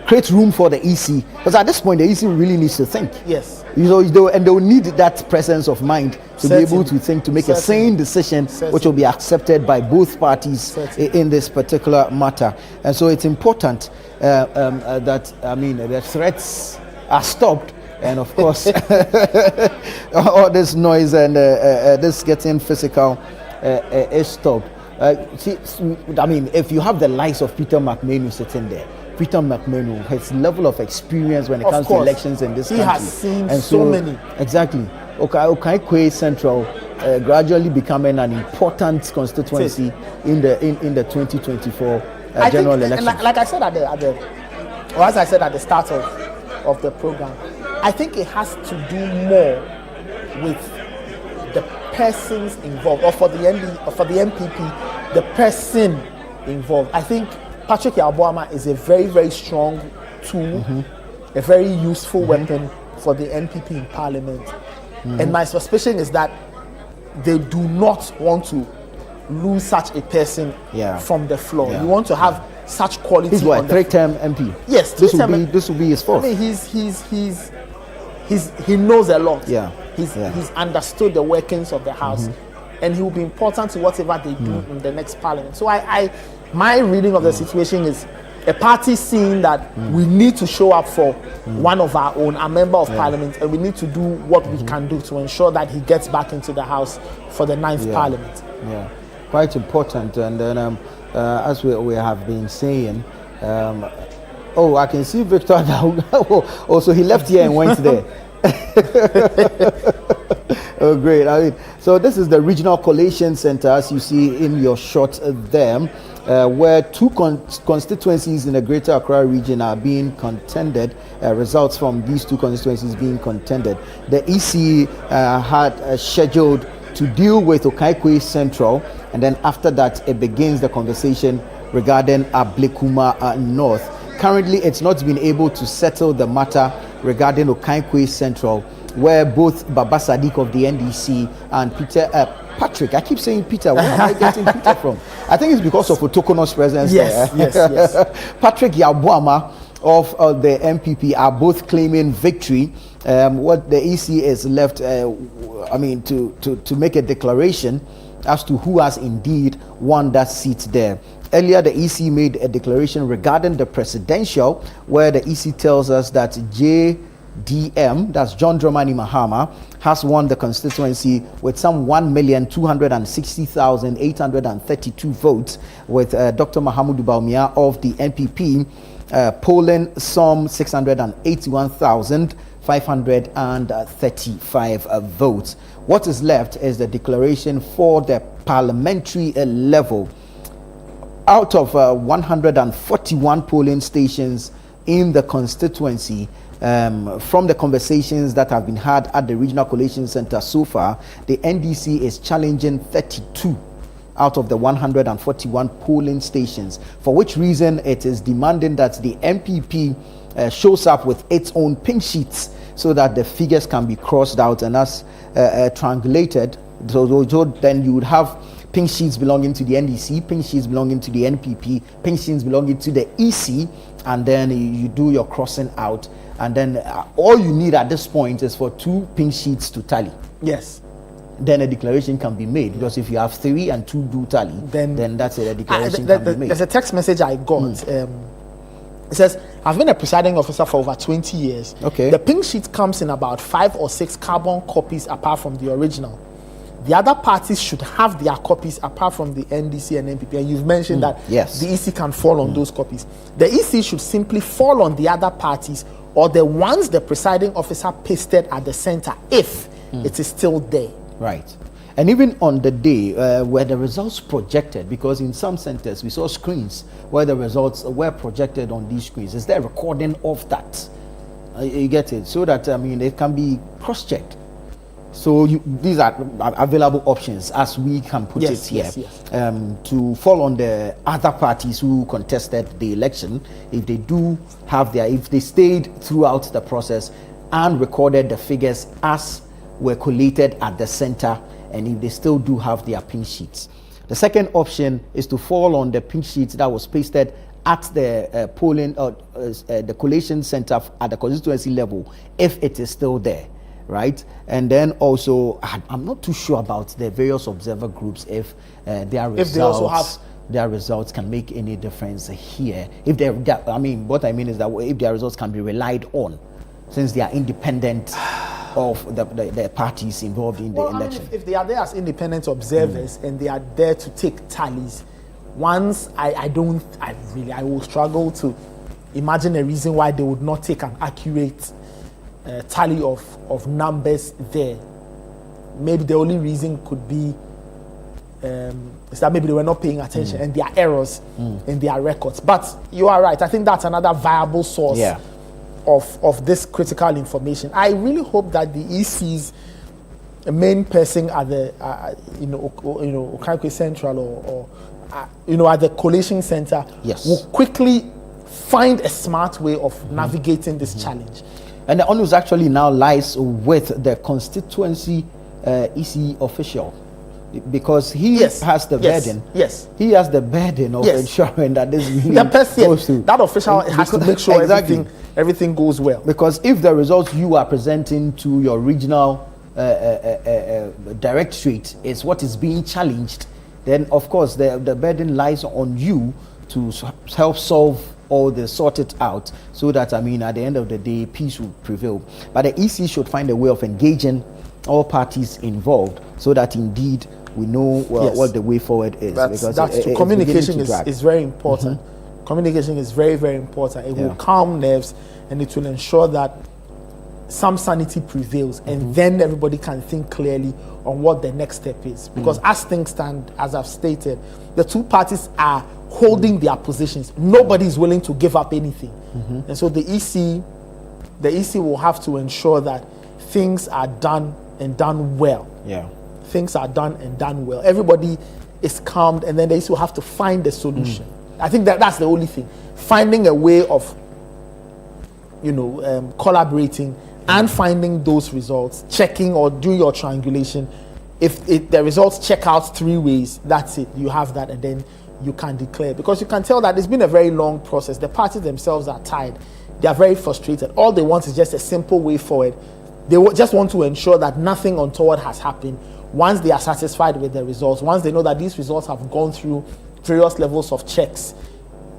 Create room for the EC, because at this point the EC really needs to think. Yes. And they'll need that presence of mind to be able to think, to make a sane decision, which will be accepted by both parties in this particular matter. And so it's important that the threats are stopped, and of course all this noise and this getting physical is stopped. If you have the likes of Peter McMahon sitting there, Peter McMahon, his level of experience when it comes to elections in this country. He has seen and so many. Exactly. Okai Central gradually becoming an important constituency in the 2024 general election. Like I said as I said at the start of the program, I think it has to do more with the persons involved, or for the MPP, the person involved. I think Patrick Yabuama is a very, very strong tool, a very useful weapon for the NPP in Parliament. And my suspicion is that they do not want to lose such a person from the floor. You want to have such quality. He's what, three-term MP? Yes, this will be his fourth. I mean, he knows a lot. He's understood the workings of the House, and he will be important to whatever they do in the next Parliament. So my reading of the situation is a party seeing that we need to show up for one of our own, a member of Parliament, and we need to do what we can do to ensure that he gets back into the House for the 9th Parliament. Yeah, quite important. And then as we have been saying, I can see Victor now. So he left here and went there. Oh, great. So this is the Regional Collation Center, as you see in your shot there, where two constituencies in the Greater Accra region are being contended. Results from these two constituencies being contended. The EC had scheduled to deal with Okai Central, and then after that it begins the conversation regarding Abokobi North. Currently, it's not been able to settle the matter regarding Okai Central, where both Baba Sadiq of the NDC and Patrick, I keep saying Peter, where am I getting Peter from? I think it's because of Otokono's presence there. Yes. Patrick Yabuama of the MPP are both claiming victory. What the EC is left, to make a declaration as to who has indeed won that seat there. Earlier, the EC made a declaration regarding the presidential, where the EC tells us that JDM, that's John Dramani Mahama, has won the constituency with some 1,260,832 votes, with Dr. Mahamudu Bawumia of the NPP polling some 681,535 votes. What is left is the declaration for the parliamentary level. Out of 141 polling stations in the constituency, from the conversations that have been had at the Regional Collation Center so far, the NDC is challenging 32 out of the 141 polling stations, for which reason it is demanding that the MPP shows up with its own pink sheets so that the figures can be crossed out and as triangulated. So then you would have pink sheets belonging to the NDC, pink sheets belonging to the NPP, pink sheets belonging to the EC, and then you do your crossing out, and then all you need at this point is for 2 pink sheets to tally. Yes. Then a declaration can be made, because if you have 3 and 2 do tally, then that's it, a declaration can be made. There's a text message I got. It says, I've been a presiding officer for over 20 years. Okay. The pink sheet comes in about 5 or 6 carbon copies apart from the original. The other parties should have their copies apart from the NDC and NPP. And you've mentioned that the EC can fall on those copies. The EC should simply fall on the other parties or the ones the presiding officer pasted at the center if it is still there. Right. And even on the day where the results projected, because in some centers we saw screens where the results were projected on these screens, is there a recording of that? You get it? So that, it can be cross-checked. So these are available options, as we can put it here, to fall on the other parties who contested the election, if they do have if they stayed throughout the process and recorded the figures as were collated at the center, and if they still do have their pink sheets. The second option is to fall on the pink sheets that was pasted at the polling the collation center at the constituency level, if it is still there. Right, and then also I'm not too sure about the various observer groups if their results can make any difference here. If what I mean is that if their results can be relied on, since they are independent of the parties involved in the election. If they are there as independent observers and they are there to take tallies, once I will struggle to imagine a reason why they would not take an accurate tally of numbers there. Maybe the only reason could be is that maybe they were not paying attention and there are errors in their records. But you are right. I think that's another viable source of this critical information. I really hope that the EC's main person at the Okai Central or at the Collation Center will quickly find a smart way of navigating this challenge. And the onus actually now lies with the constituency EC official, because he has the burden. Yes, he has the burden of ensuring that this really goes through. That official has to make sure everything goes well. Because if the results you are presenting to your regional directorate is what is being challenged, then of course the burden lies on you to help sort it out, so that at the end of the day peace will prevail. But the EC should find a way of engaging all parties involved, so that indeed we know what the way forward is. That's true. Communication is very important. Communication is very, very important. It will calm nerves, and it will ensure that some sanity prevails, and then everybody can think clearly on what the next step is. Because as things stand, as I've stated, the two parties are holding their positions. Nobody is willing to give up anything. And so the EC will have to ensure that things are done and done well. Things are done and done well. Everybody is calmed, and then the EC will have to find a solution. I think that's the only thing. Finding a way of collaborating and finding those results, checking or doing your triangulation. If the results check out 3 ways, that's it. You have that, and then you can declare. Because you can tell that it's been a very long process. The parties themselves are tired. They are very frustrated. All they want is just a simple way forward. They just want to ensure that nothing untoward has happened. Once they are satisfied with the results, once they know that these results have gone through various levels of checks,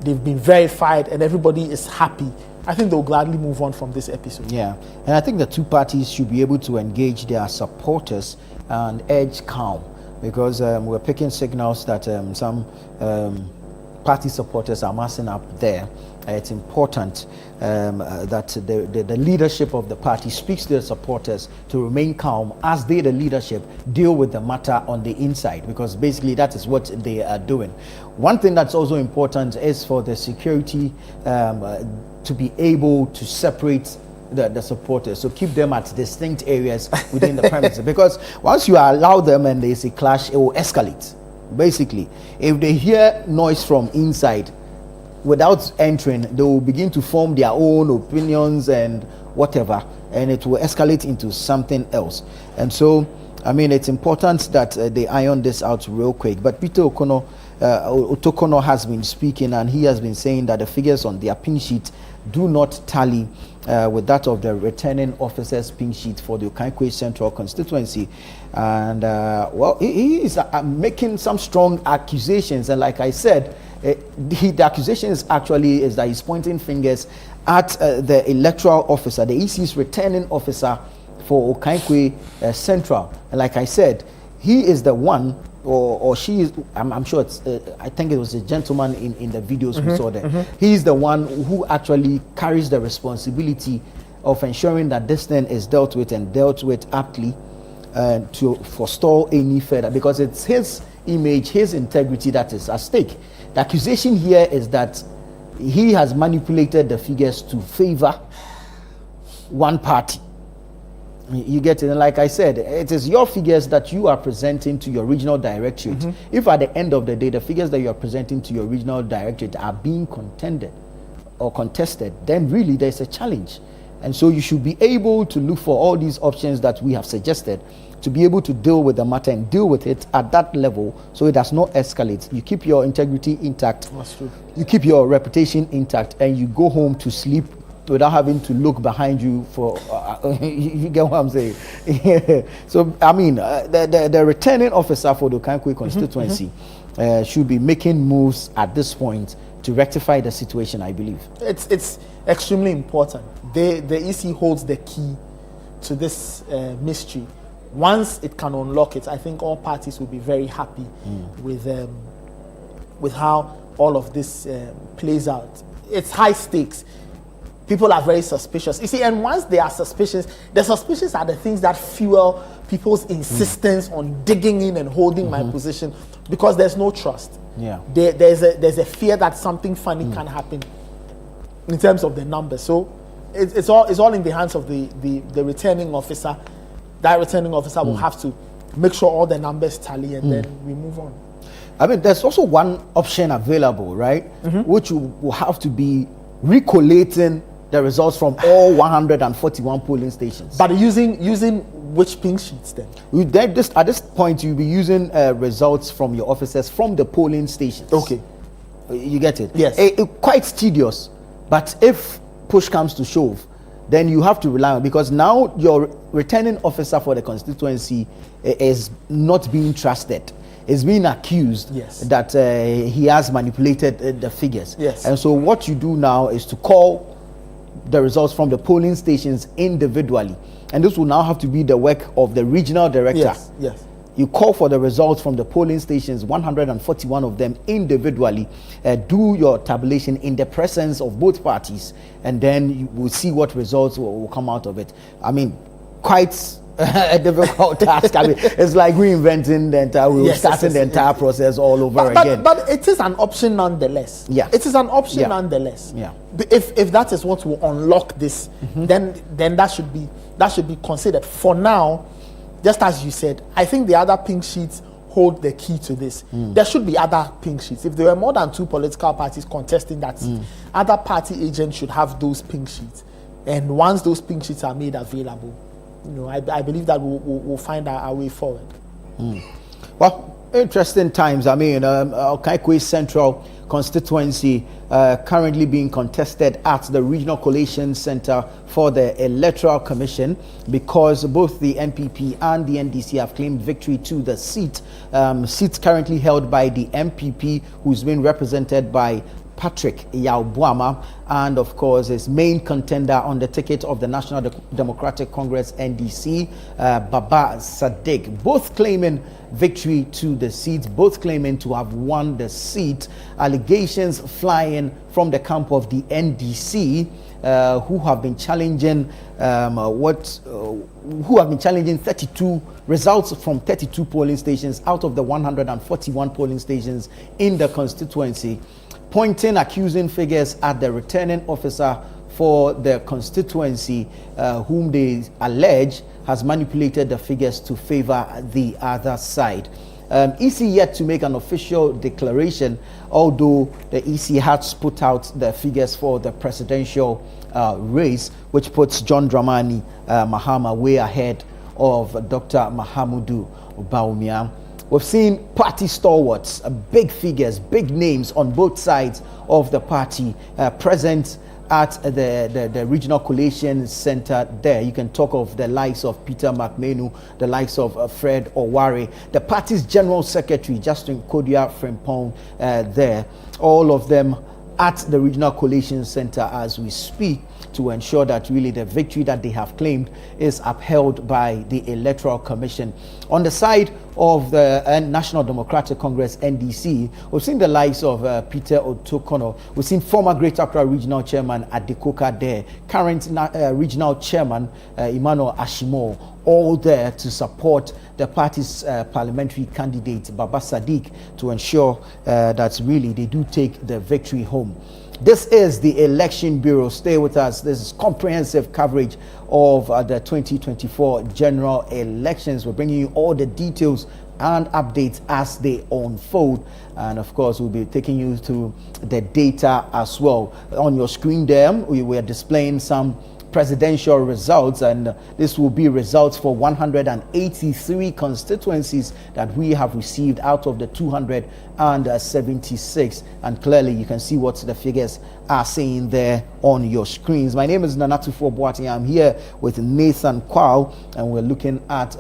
they've been verified, and everybody is happy, I think they'll gladly move on from this episode. And I think the two parties should be able to engage their supporters and urge calm, because we're picking signals that some party supporters are massing up there. It's important that the leadership of the party speaks to the supporters to remain calm as they, the leadership, deal with the matter on the inside, because basically that is what they are doing. One thing that's also important is for the security to be able to separate the supporters, so keep them at distinct areas within the premises, because once you allow them and there's a clash, it will escalate. Basically, if they hear noise from inside without entering, they will begin to form their own opinions and whatever, and it will escalate into something else. And so it's important that they iron this out real quick. But Peter Otokono has been speaking, and he has been saying that the figures on their pin sheet do not tally with that of the returning officer's pin sheet for the Okai Central constituency. And he is making some strong accusations, and like I said, the accusation is that he's pointing fingers at the electoral officer, the EC's returning officer for Okai Central. And like I said, he is the one, or she is, I'm sure it's, I think it was a gentleman in the videos we saw there. He's the one who actually carries the responsibility of ensuring that this thing is dealt with aptly, to forestall any further, because it's his image, his integrity that is at stake. The accusation here is that he has manipulated the figures to favor one party. You get it? And like I said, it is your figures that you are presenting to your regional directorate. If at the end of the day, the figures that you are presenting to your regional directorate are being contended or contested, then really there's a challenge. And so you should be able to look for all these options that we have suggested to be able to deal with the matter and deal with it at that level, so it does not escalate. You keep your integrity intact. That's true. You keep your reputation intact, and you go home to sleep without having to look behind you for you get what I'm saying. So the returning officer for the Okai constituency should be making moves at this point to rectify the situation, I believe. It's extremely important. The EC holds the key to this mystery. Once it can unlock it, I think all parties will be very happy with how all of this plays out. it's high stakes, people are very suspicious. You see, and once they are suspicious, the suspicions are the things that fuel people's insistence on digging in and holding my position, because there's no trust. Yeah. There's a fear that something funny can happen in terms of the numbers. So it's all in the hands of the returning officer. That returning officer will have to make sure all the numbers tally, and then we move on. I mean, there's also one option available, right? Which will have to be recollating the results from all 141 polling stations. But using which pink sheets then? At this point, you'll be using results from your officers from the polling stations. Okay. You get it? Yes. Quite tedious, but if push comes to shove, then you have to rely on, because now your returning officer for the constituency is not being trusted. Is being accused that he has manipulated the figures. Yes. And so what you do now is to call the results from the polling stations individually. And this will now have to be the work of the regional director. Yes. You call for the results from the polling stations, 141 of them individually, do your tabulation in the presence of both parties, and then you will see what results will come out of it. I mean, quite a difficult task. I mean, it's like reinventing the entire, starting the entire process all over again. But it is an option nonetheless. Yeah. It is an option nonetheless. Yeah. If that is what will unlock this, then that should be considered. For now, just as you said, I think the other pink sheets hold the key to this. There should be other pink sheets. If there were more than 2 political parties contesting that seat, other party agents should have those pink sheets. And once those pink sheets are made available, I believe that we'll find our way forward. Well, interesting times. I mean, Okai Central constituency currently being contested at the Regional Collation Center for the Electoral Commission, because both the NPP and the NDC have claimed victory to the seat. Seats currently held by the NPP, who's been represented by Patrick Yaobuama, and of course his main contender on the ticket of the National Democratic Congress NDC, Baba Sadiq, both claiming victory to the seat, both claiming to have won the seat. Allegations flying from the camp of the NDC, who have been challenging 32 results from 32 polling stations out of the 141 polling stations in the constituency, pointing accusing figures at the returning officer for the constituency, whom they allege has manipulated the figures to favor the other side. EC yet to make an official declaration, although the EC has put out the figures for the presidential race, which puts John Dramani Mahama way ahead of Dr. Mahamudu Bawumia. We've seen party stalwarts, big figures, big names on both sides of the party present at the Regional Collation Center there. You can talk of the likes of Peter McMenu, the likes of Fred Oware, the party's General Secretary, Justin Kodia Frimpong there. All of them at the Regional Collation Center as we speak, to ensure that really the victory that they have claimed is upheld by the Electoral Commission. On the side of the National Democratic Congress NDC, we've seen the likes of Peter Otokono, we've seen former Greater Accra Regional Chairman Adekoka there, current Regional Chairman Emmanuel Ashimo, all there to support the party's parliamentary candidate Baba Sadiq, to ensure that really they do take the victory home. This is the Election Bureau. Stay with us. This is comprehensive coverage of the 2024 general elections. We're bringing you all the details and updates as they unfold. And of course, we'll be taking you through the data as well. On your screen there, we are displaying some presidential results, and this will be results for 183 constituencies that we have received out of the 276, and clearly you can see what the figures are saying there on your screens. My name is Nanatufo Boateng. I'm here with Nathan Kwao, and we're looking at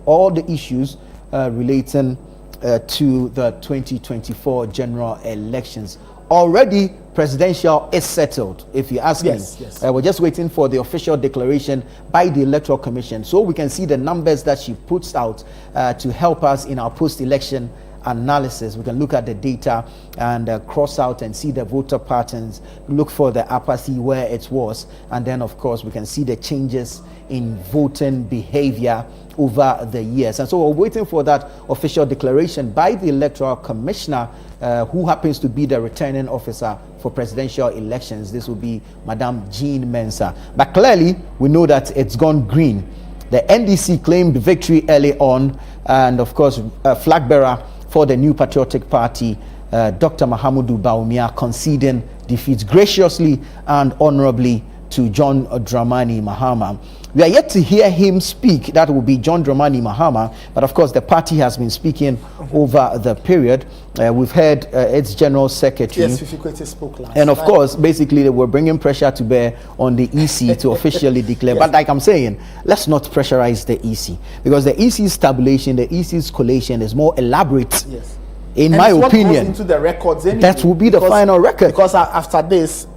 all the issues relating to the 2024 general elections. Already presidential is settled, if you ask me. Yes. We're just waiting for the official declaration by the Electoral Commission, so we can see the numbers that she puts out to help us in our post-election analysis. We can look at the data and cross out and see the voter patterns, look for the apathy where it was, and then of course we can see the changes in voting behavior over the years. And so we're waiting for that official declaration by the Electoral Commissioner, who happens to be the returning officer for presidential elections. This will be Madam Jean Mensah. But clearly, we know that it's gone green. The NDC claimed victory early on, and of course, flag bearer for the New Patriotic Party, Dr. Mahamudu Bawumia, conceding defeat graciously and honorably to John Dramani Mahama. We are yet to hear him speak. That will be John Dramani Mahama. But of course, the party has been speaking over the period. We've heard its general secretary. Yes, Fifi spoke last. And of course, basically, they were bringing pressure to bear on the EC to officially declare. Yes. But like I'm saying, let's not pressurize the EC, because the EC's tabulation, the EC's collation is more elaborate. Yes. In my opinion, into the records anyway, that will be the final record. Because after this,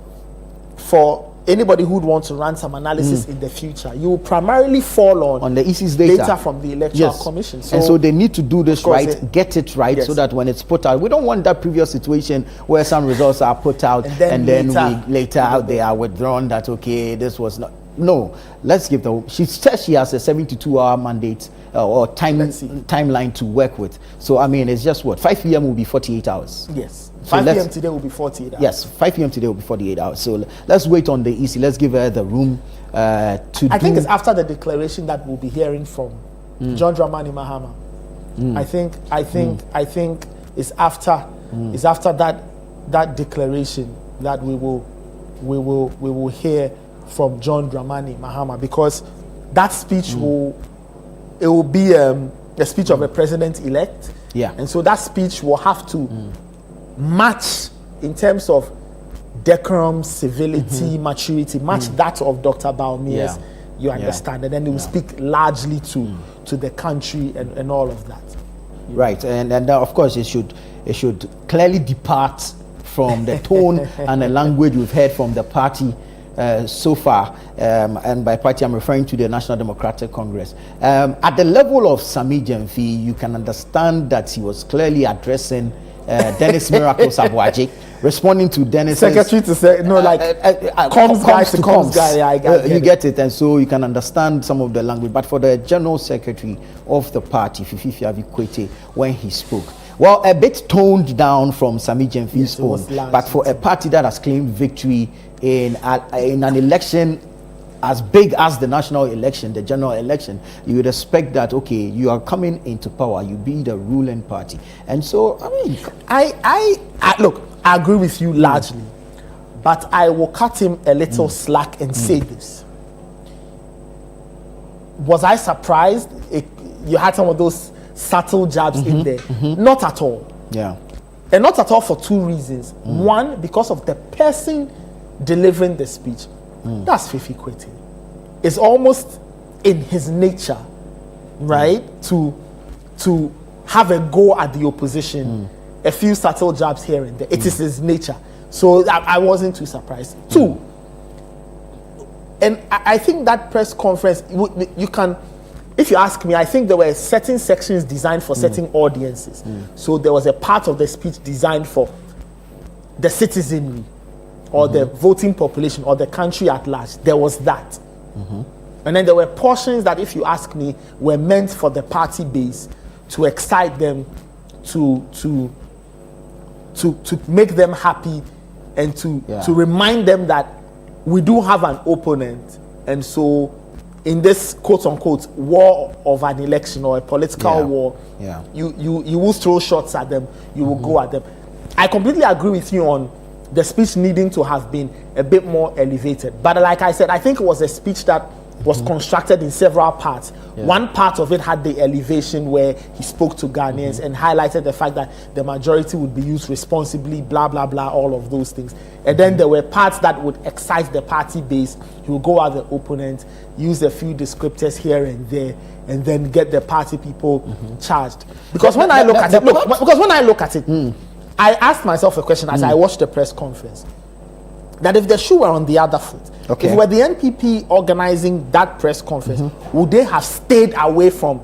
for anybody who would want to run some analysis in the future, you will primarily fall on the EC's data from the Electoral Commission. So, and so they need to do this right, get it right, so that when it's put out, we don't want that previous situation where some results are put out and then later they are withdrawn that, okay, this was not. No, let's give the. She says she has a 72-hour mandate or timeline to work with. So, I mean, it's just what? 5 p.m. will be 48 hours. Yes. So 5 p.m. today will be 48 hours. Yes, 5 p.m. today will be 48 hours. So let's wait on the EC. Let's give her the room I think it's after the declaration that we'll be hearing from John Dramani Mahama. I think it's after that declaration that we will hear from John Dramani Mahama, because that speech will be a speech of a president-elect. Yeah. And so that speech will have to match in terms of decorum, civility, maturity, match that of Dr. Bawumia's, you understand, and then it will speak largely to the country and all of that. Right, and of course it should clearly depart from the tone and the language we've heard from the party so far, and by party I'm referring to the National Democratic Congress. At the level of Sami Jemfi, you can understand that he was clearly addressing Dennis Miracle Sabuaji, responding to Dennis secretary to say no, like comms guy. Yeah, I get it, and so you can understand some of the language. But for the general secretary of the party, Fifi Avikwete, when he spoke, well, a bit toned down from Sami Jemfi's own, but for a party that has claimed victory in an election as big as the national election, the general election, you would expect that, okay, you are coming into power, you be the ruling party. And so, I mean, I look, I agree with you largely, but I will cut him a little slack and say this. Was I surprised you had some of those subtle jabs in there? Not at all. Yeah. And not at all for two reasons. One, because of the person delivering the speech. That's Fifi Kwete. It's almost in his nature, right, to have a go at the opposition, a few subtle jabs here and there. It is his nature. So I wasn't too surprised. Two, and I think that press conference, you can, if you ask me, I think there were certain sections designed for certain audiences. So there was a part of the speech designed for the citizenry, or the voting population, or the country at large. There was that. And then there were portions that, if you ask me, were meant for the party base to excite them, to make them happy, and to remind them that we do have an opponent. And so in this quote-unquote war of an election or a political war, you will throw shots at them, you will go at them. I completely agree with you on the speech needing to have been a bit more elevated. But like I said, I think it was a speech that was constructed in several parts. One part of it had the elevation where he spoke to Ghanaians and highlighted the fact that the majority would be used responsibly, blah, blah, blah, all of those things. And then there were parts that would excite the party base. He would go at the opponent, use a few descriptors here and there, and then get the party people charged. Because when I look at it, I asked myself a question as I watched the press conference, that if the shoe were on the other foot, if it were the NPP organizing that press conference, would they have stayed away from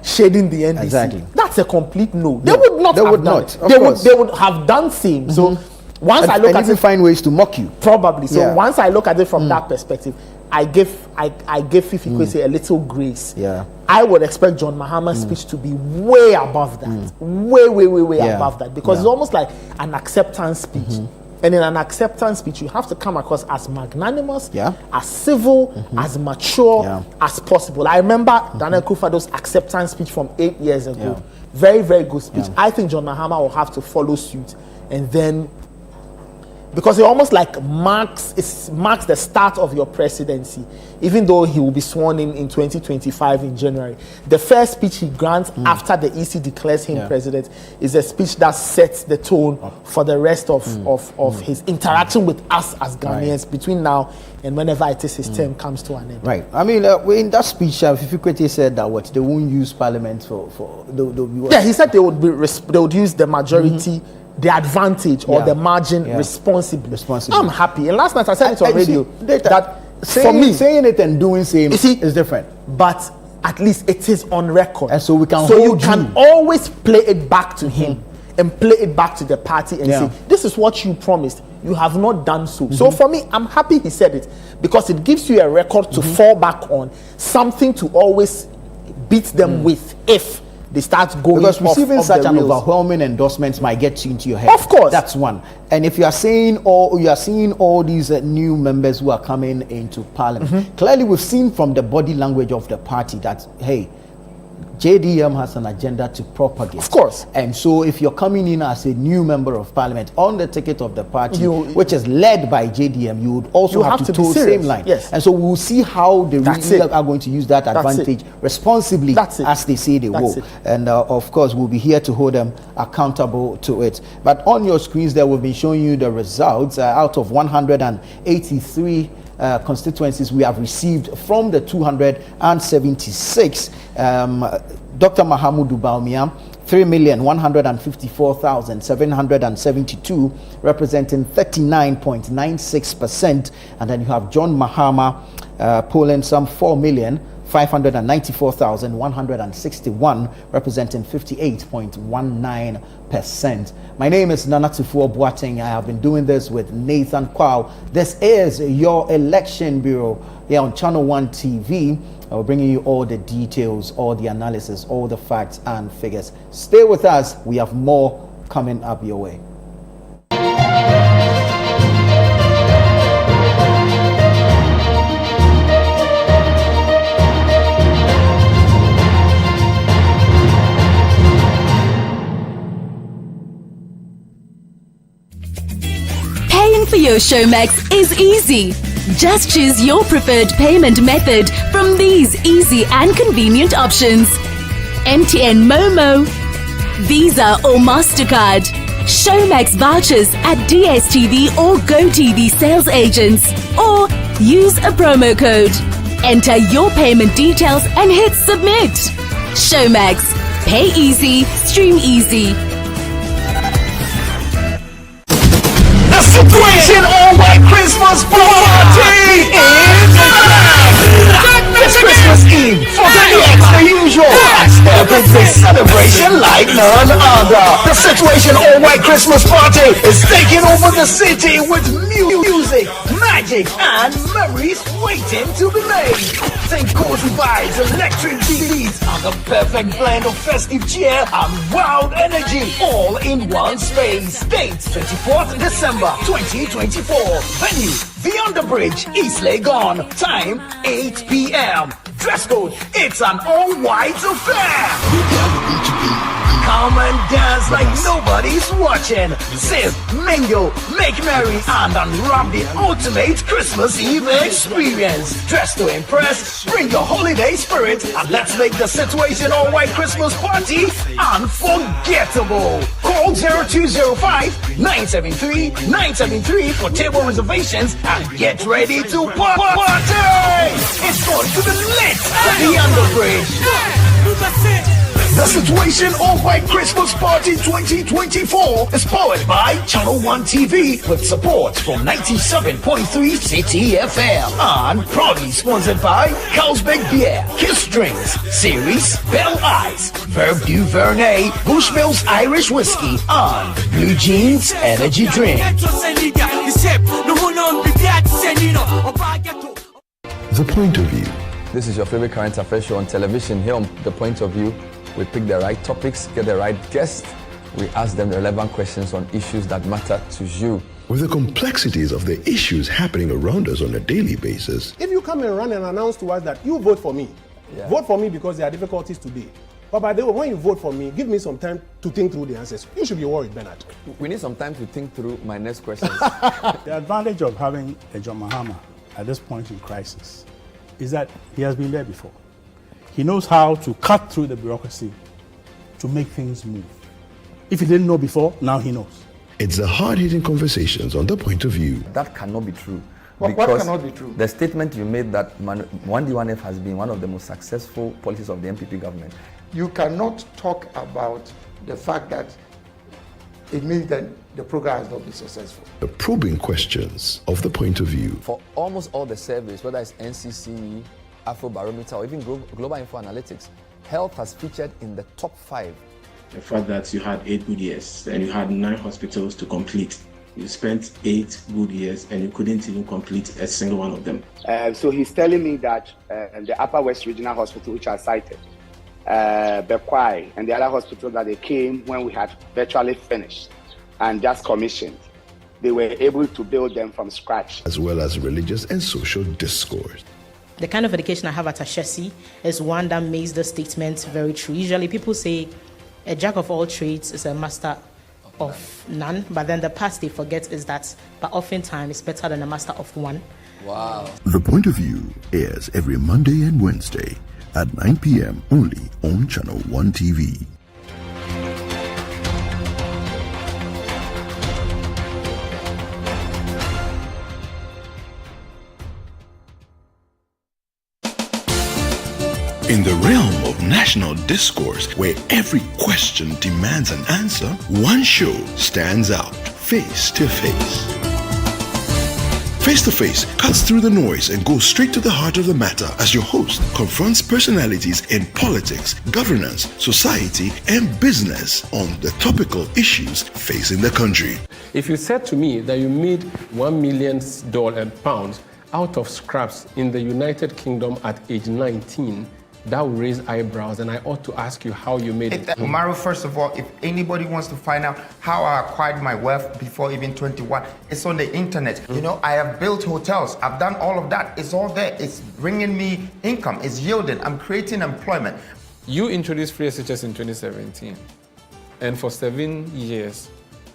shading the NDC. Exactly. That's a complete no. They would not. They would have done same. So once I look at it, find ways to mock you. Probably. So once I look at it from that perspective, I give Fifi Kwesi a little grace. Yeah. I would expect John Mahama's speech to be way above that. Way above that. Because it's almost like an acceptance speech. And in an acceptance speech, you have to come across as magnanimous, as civil, as mature as possible. I remember Daniel Kufado's acceptance speech from 8 years ago. Very, very good speech. I think John Mahama will have to follow suit. And then, because it almost like marks the start of your presidency, even though he will be sworn in 2025 in January. The first speech he grants after the EC declares him president is a speech that sets the tone for the rest of his interaction with us as Ghanaians between now and whenever it is his term comes to an end. Right. I mean, in that speech, Fifi Kwesi said that they won't use parliament for he said they would use the majority. The advantage or the margin responsibly. I'm happy. And last night I said it on radio that for me, saying it and doing same is different. But at least it is on record. And so we can you can always play it back to him and play it back to the party and say, this is what you promised. You have not done so. So for me, I'm happy he said it because it gives you a record to fall back on, something to always beat them with if they start going because receiving off such an rails. overwhelming endorsement might get you into your head. Of course, that's one. And if you are seeing all these new members who are coming into parliament, clearly we've seen from the body language of the party that JDM has an agenda to propagate. Of course. And so if you're coming in as a new member of parliament on the ticket of the party, which is led by JDM, you would also have to toe the same line. Yes. And so we'll see how they really are going to use that advantage responsibly as they say they will. And of course, we'll be here to hold them accountable to it. But on your screens there, we've been showing you the results out of 183 constituencies we have received from the 276. Dr. Mahamudu Bawumia, 3,154,772, representing 39.96%. And then you have John Mahama polling some 4,594,161, representing 58.19%. My name is Nana Tufuo Boateng. I have been doing this with Nathan Kwao. This is your Election Bureau here on Channel 1 TV. We're bringing you all the details, all the analysis, all the facts and figures. Stay with us. We have more coming up your way. Paying for your Showmax is easy. Just choose your preferred payment method from these easy and convenient options: MTN Momo, Visa or MasterCard, Showmax vouchers at DSTV or GoTV sales agents, or use a promo code. Enter your payment details and hit submit. Showmax. Pay easy, stream easy. The Situation All-White Christmas Party is It's Christmas Eve for the usual. It's a celebration like none other. The Situation All-White Christmas Party is taking over the city with music, magic, and memories waiting to be made. Think cozy vibes, electric beats, and the perfect blend of festive cheer and wild energy all in one space. Date 24th December 2024. Venue The Underbridge, East Legon. Time 8 p.m. Dress code, it's an all-white affair. Come and dance like nobody's watching. Sip, mingle, make merry, and unwrap the ultimate Christmas Eve experience. Dress to impress, bring your holiday spirit, and let's make the Situation All-White Christmas Party unforgettable. Call 0205-973-973 for table reservations and get ready to party! It's going to be lit at the Underbridge. The Situation All White Christmas Party 2024 is powered by Channel 1 TV with support from 97.3 Citi FM and proudly sponsored by Carlsberg Beer, Kiss Drinks, Series, Bell Eyes, Verve du Vernet, Bushmills Irish Whiskey, and Blue Jeans Energy Drink. The Point of View. This is your favorite current affairs show on television. Here on The Point of View, we pick the right topics, get the right guests. We ask them the relevant questions on issues that matter to you. With the complexities of the issues happening around us on a daily basis. If you come and run and announce to us that you vote for me, vote for me because there are difficulties today. But by the way, when you vote for me, give me some time to think through the answers. You should be worried, Bernard. We need some time to think through my next questions. The advantage of having a John Mahama at this point in crisis is that he has been there before. He knows how to cut through the bureaucracy to make things move. If he didn't know before, now he knows. It's the hard-hitting conversations on The Point of View. That cannot be true. What cannot be true? The statement you made that 1D1F has been one of the most successful policies of the MPP government. You cannot talk about the fact that it means that the program has not been successful. The probing questions of The Point of View. For almost all the surveys, whether it's NCC, Afrobarometer, or even Global Info Analytics, health has featured in the top 5. The fact that you had 8 good years and you had 9 hospitals to complete. You spent 8 good years and you couldn't even complete a single one of them. So he's telling me that the Upper West Regional Hospital, which I cited, Bekwai, and the other hospitals that they came when we had virtually finished and just commissioned, they were able to build them from scratch. As well as religious and social discourse. The kind of education I have at Ashesi is one that makes the statement very true. Usually people say a jack of all trades is a master of none, but then the part they forget is that, but oftentimes it's better than a master of one. Wow. The Point of View airs every Monday and Wednesday at 9 p.m. only on Channel 1 TV. In the realm of national discourse, where every question demands an answer, one show stands out: Face to Face. Face to Face cuts through the noise and goes straight to the heart of the matter as your host confronts personalities in politics, governance, society, and business on the topical issues facing the country. If you said to me that you made £1 million out of scraps in the United Kingdom at age 19, that will raise eyebrows, and I ought to ask you how you made it. Umaru, first of all, if anybody wants to find out how I acquired my wealth before even 21, it's on the internet. You know, I have built hotels. I've done all of that. It's all there. It's bringing me income. It's yielding. I'm creating employment. You introduced free SHS in 2017, and for 7 years,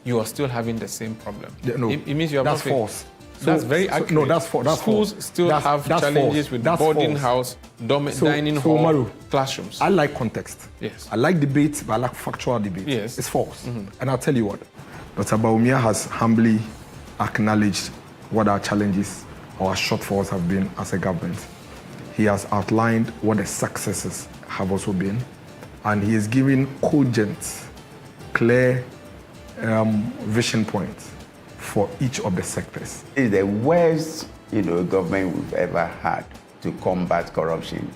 you are still having the same problem. No, it means you are that's false. That's very accurate. No, that's false. Schools still have challenges with boarding house, dining hall, Maru, classrooms. I like context. Yes. I like debate, but I like factual debate. Yes. It's false. And I'll tell you what. Dr. Baumia has humbly acknowledged what our challenges or our shortfalls have been as a government. He has outlined what the successes have also been. And he is giving cogent, clear vision points for each of the sectors. It's the worst, government we've ever had to combat corruption.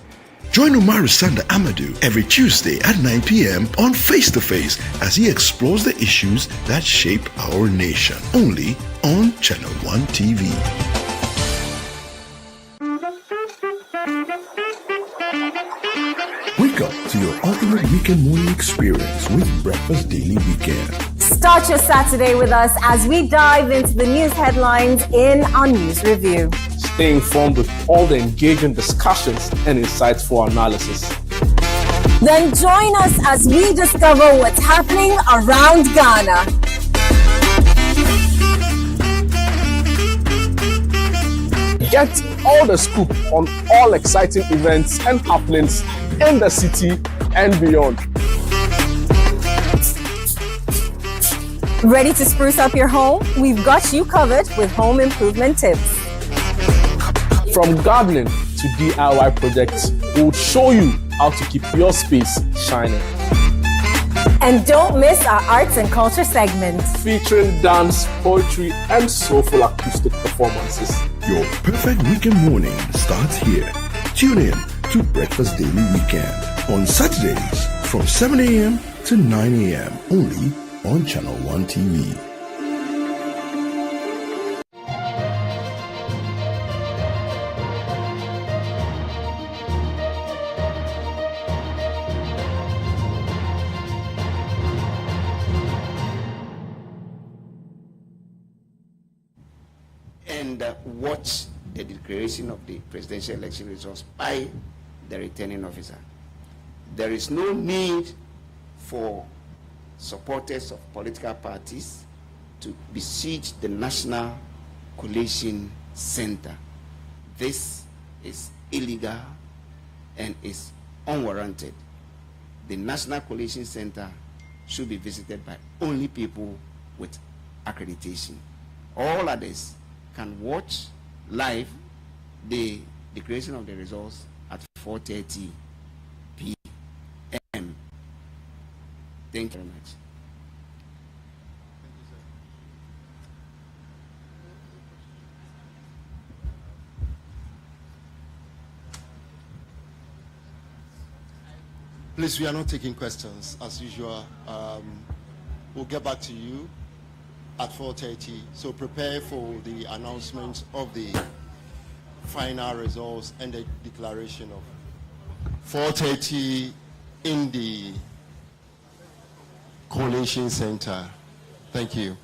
Join Umaru Sanda Amadou every Tuesday at 9 p.m. on Face to Face as he explores the issues that shape our nation. Only on Channel 1 TV. Wake up to your ultimate weekend morning experience with Breakfast Daily Weekend. Start your Saturday with us as we dive into the news headlines in our news review. Stay informed with all the engaging discussions and insightful analysis. Then join us as we discover what's happening around Ghana. Get all the scoop on all exciting events and happenings in the city and beyond. Ready to spruce up your home? We've got you covered with home improvement tips. From gardening to DIY projects, we'll show you how to keep your space shining. And don't miss our arts and culture segment, featuring dance, poetry, and soulful acoustic performances. Your perfect weekend morning starts here. Tune in to Breakfast Daily Weekend on Saturdays from 7 a.m. to 9 a.m. only on Channel 1 TV. Watch the declaration of the presidential election results by the returning officer. There is no need for supporters of political parties to besiege the National Collation Center. This is illegal and is unwarranted. The National Collation Center should be visited by only people with accreditation. All others can watch live the declaration of the results at 4:30 p.m. Thank you very much. Please, we are not taking questions as usual. We'll get back to you at 4:30. So prepare for the announcement of the final results and the declaration of 4:30 in the Collation Center. Thank you.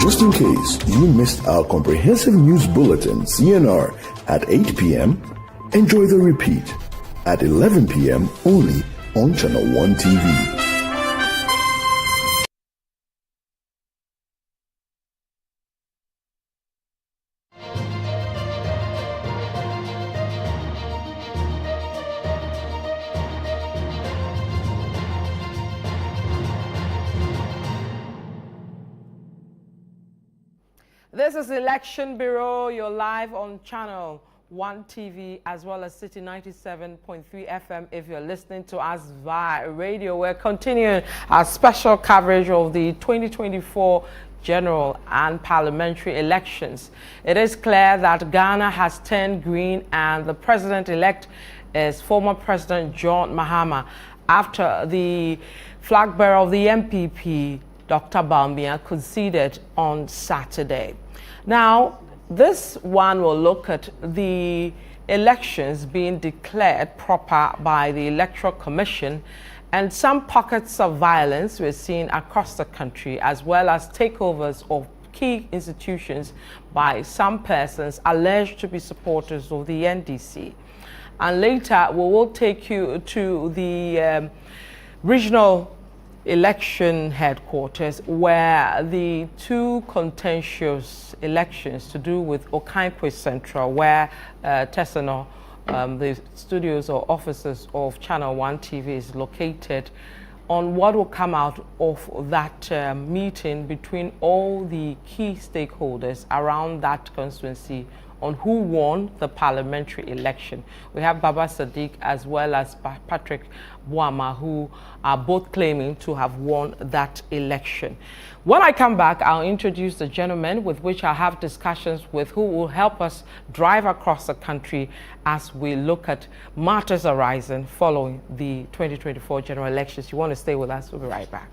Just in case you missed our comprehensive news bulletin, CNR, at 8 p.m., enjoy the repeat at 11 p.m. only on Channel 1 TV. This is Election Bureau. You're live on Channel 1 TV as well as Citi 97.3 FM if you're listening to us via radio. We're continuing our special coverage of the 2024 general and parliamentary elections. It is clear that Ghana has turned green and the president-elect is former President John Mahama after the flag bearer of the MPP, Dr. Bawumia, conceded on Saturday. Now, this one will look at the elections being declared proper by the Electoral Commission and some pockets of violence we're seeing across the country, as well as takeovers of key institutions by some persons alleged to be supporters of the NDC. And later, we will take you to the regional election headquarters where the two contentious elections to do with Okai Central, where Tesano, the studios or offices of Channel 1 TV is located, on what will come out of that meeting between all the key stakeholders around that constituency on who won the parliamentary election. We have Baba Sadiq as well as Patrick Boama, who are both claiming to have won that election. When I come back, I'll introduce the gentlemen with which I have discussions with who will help us drive across the country as we look at matters arising following the 2024 general elections. You want to stay with us? We'll be right back.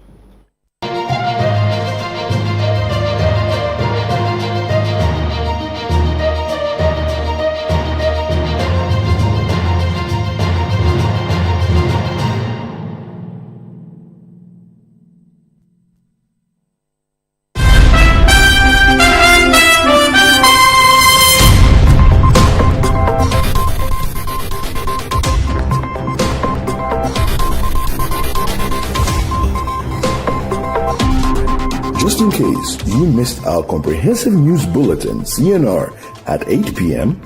Just in case you missed our comprehensive news bulletin, CNR, at 8 p.m.,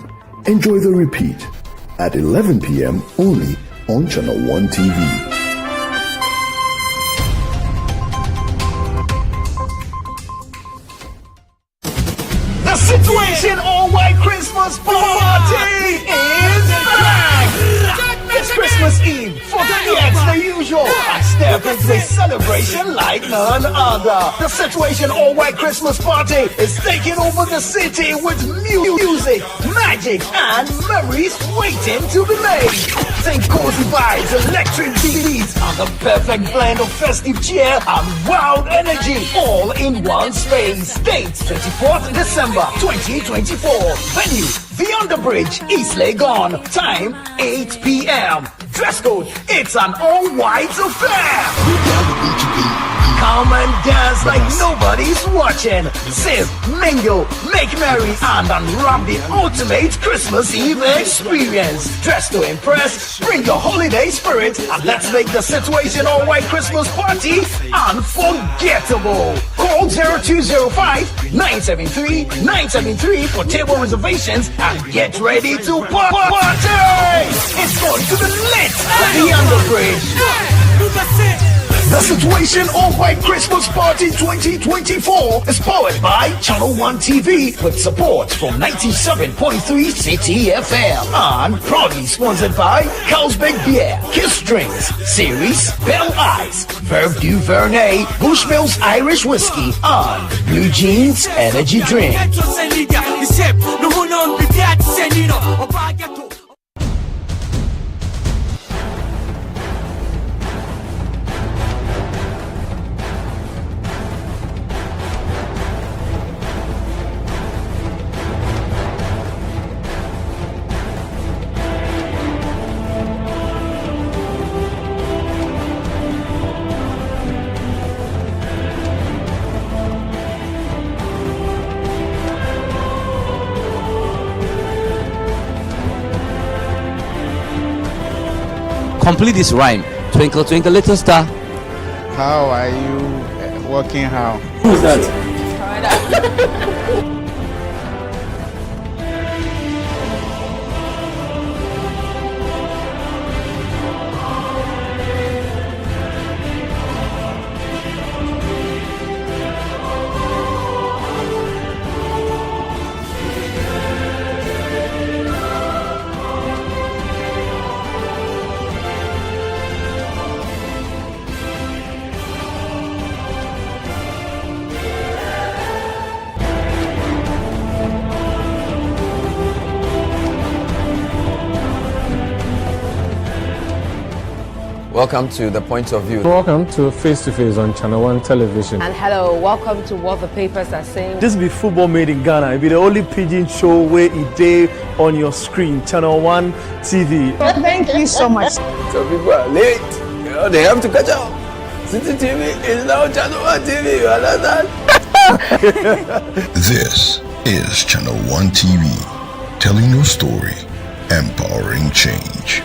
enjoy the repeat at 11 p.m. only on Channel 1 TV. The Situation All-White Christmas Party is back! It's Christmas Eve, 48, the usual, and step into this celebration like none other. The Situation All-White Christmas Party is taking over the city with music, magic, and memories waiting to be made. Think cozy vibes, electric beats, and the perfect blend of festive cheer and wild energy, all in one space. Date 24th December 2024. Venue Beyond the Bridge, East Legon. Time 8 p.m. Dress code, it's an all-white affair. Come and dance like nobody's watching. Sip, mingle, make merry, and unwrap the ultimate Christmas Eve experience. Dress to impress, bring your holiday spirit, and let's make the Situation All-White Christmas Party unforgettable. Call 0205-973-973 for table reservations and get ready to party! It's going to be lit at the Underbridge. The Situation All-White Christmas Party 2024 is powered by Channel 1 TV with support from 97.3 Citi FM and proudly sponsored by Carlsberg Beer, Kiss Drinks, Series, Bell Ice, Verve du Vernet, Bushmills Irish Whiskey, and Blue Jeans Energy Drink. Complete this rhyme. Twinkle, twinkle, little star. How are you working how? Who's that? Welcome to The Point of View. Welcome to Face to Face on Channel 1 Television. And hello, welcome to What the Papers Are Saying. This be football made in Ghana. It be the only pidgin show where it day on your screen. Channel 1 TV. Well, thank you so much. Some people are late. You know, they have to catch up. Citi TV is now Channel 1 TV. You understand? This is Channel 1 TV, telling your story, empowering change.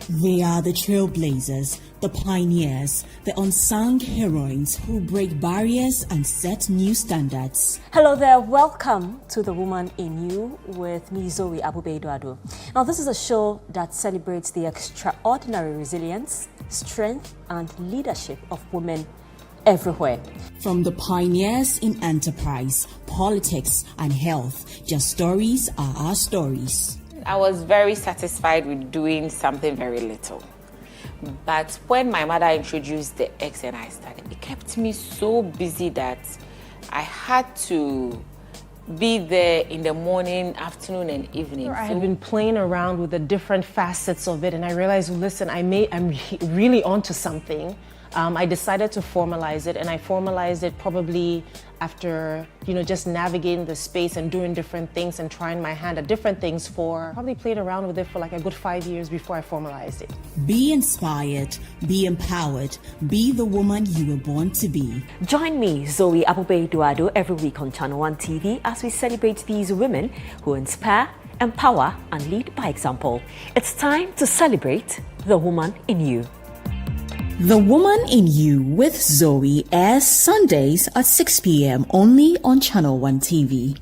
They are the trailblazers, the pioneers, the unsung heroines who break barriers and set new standards. Hello there, welcome to The Woman in You with me, Zoe Abubeduado. Now, this is a show that celebrates the extraordinary resilience, strength, and leadership of women everywhere. From the pioneers in enterprise, politics, and health, their stories are our stories. I was very satisfied with doing something very little. But when my mother introduced the eggs and I started, it kept me so busy that I had to be there in the morning, afternoon, and evening. I had been playing around with the different facets of it, and I realized, listen, I'm really onto something. I decided to formalize it, and I formalized it probably after, just navigating the space and doing different things and trying my hand at different things probably played around with it for like a good 5 years before I formalized it. Be inspired, be empowered, be the woman you were born to be. Join me, Zoe Abubeduado, every week on Channel 1 TV as we celebrate these women who inspire, empower, and lead by example. It's time to celebrate the woman in you. The Woman in You with Zoe airs Sundays at 6 p.m. only on Channel 1 TV.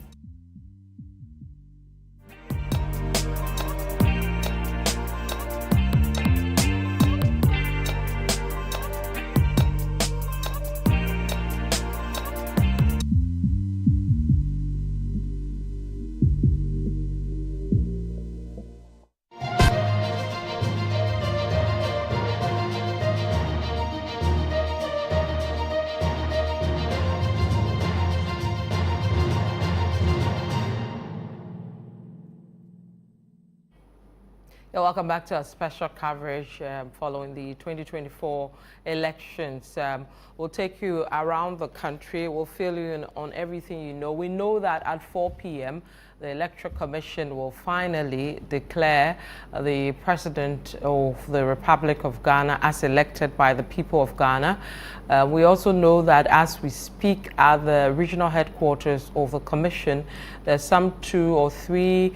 Yeah, welcome back to our special coverage following the 2024 elections. We'll take you around the country. We'll fill you in on everything you know. We know that at 4 p.m., the Electoral Commission will finally declare the President of the Republic of Ghana as elected by the people of Ghana. We also know that as we speak at the regional headquarters of the Commission, there's some 2 or 3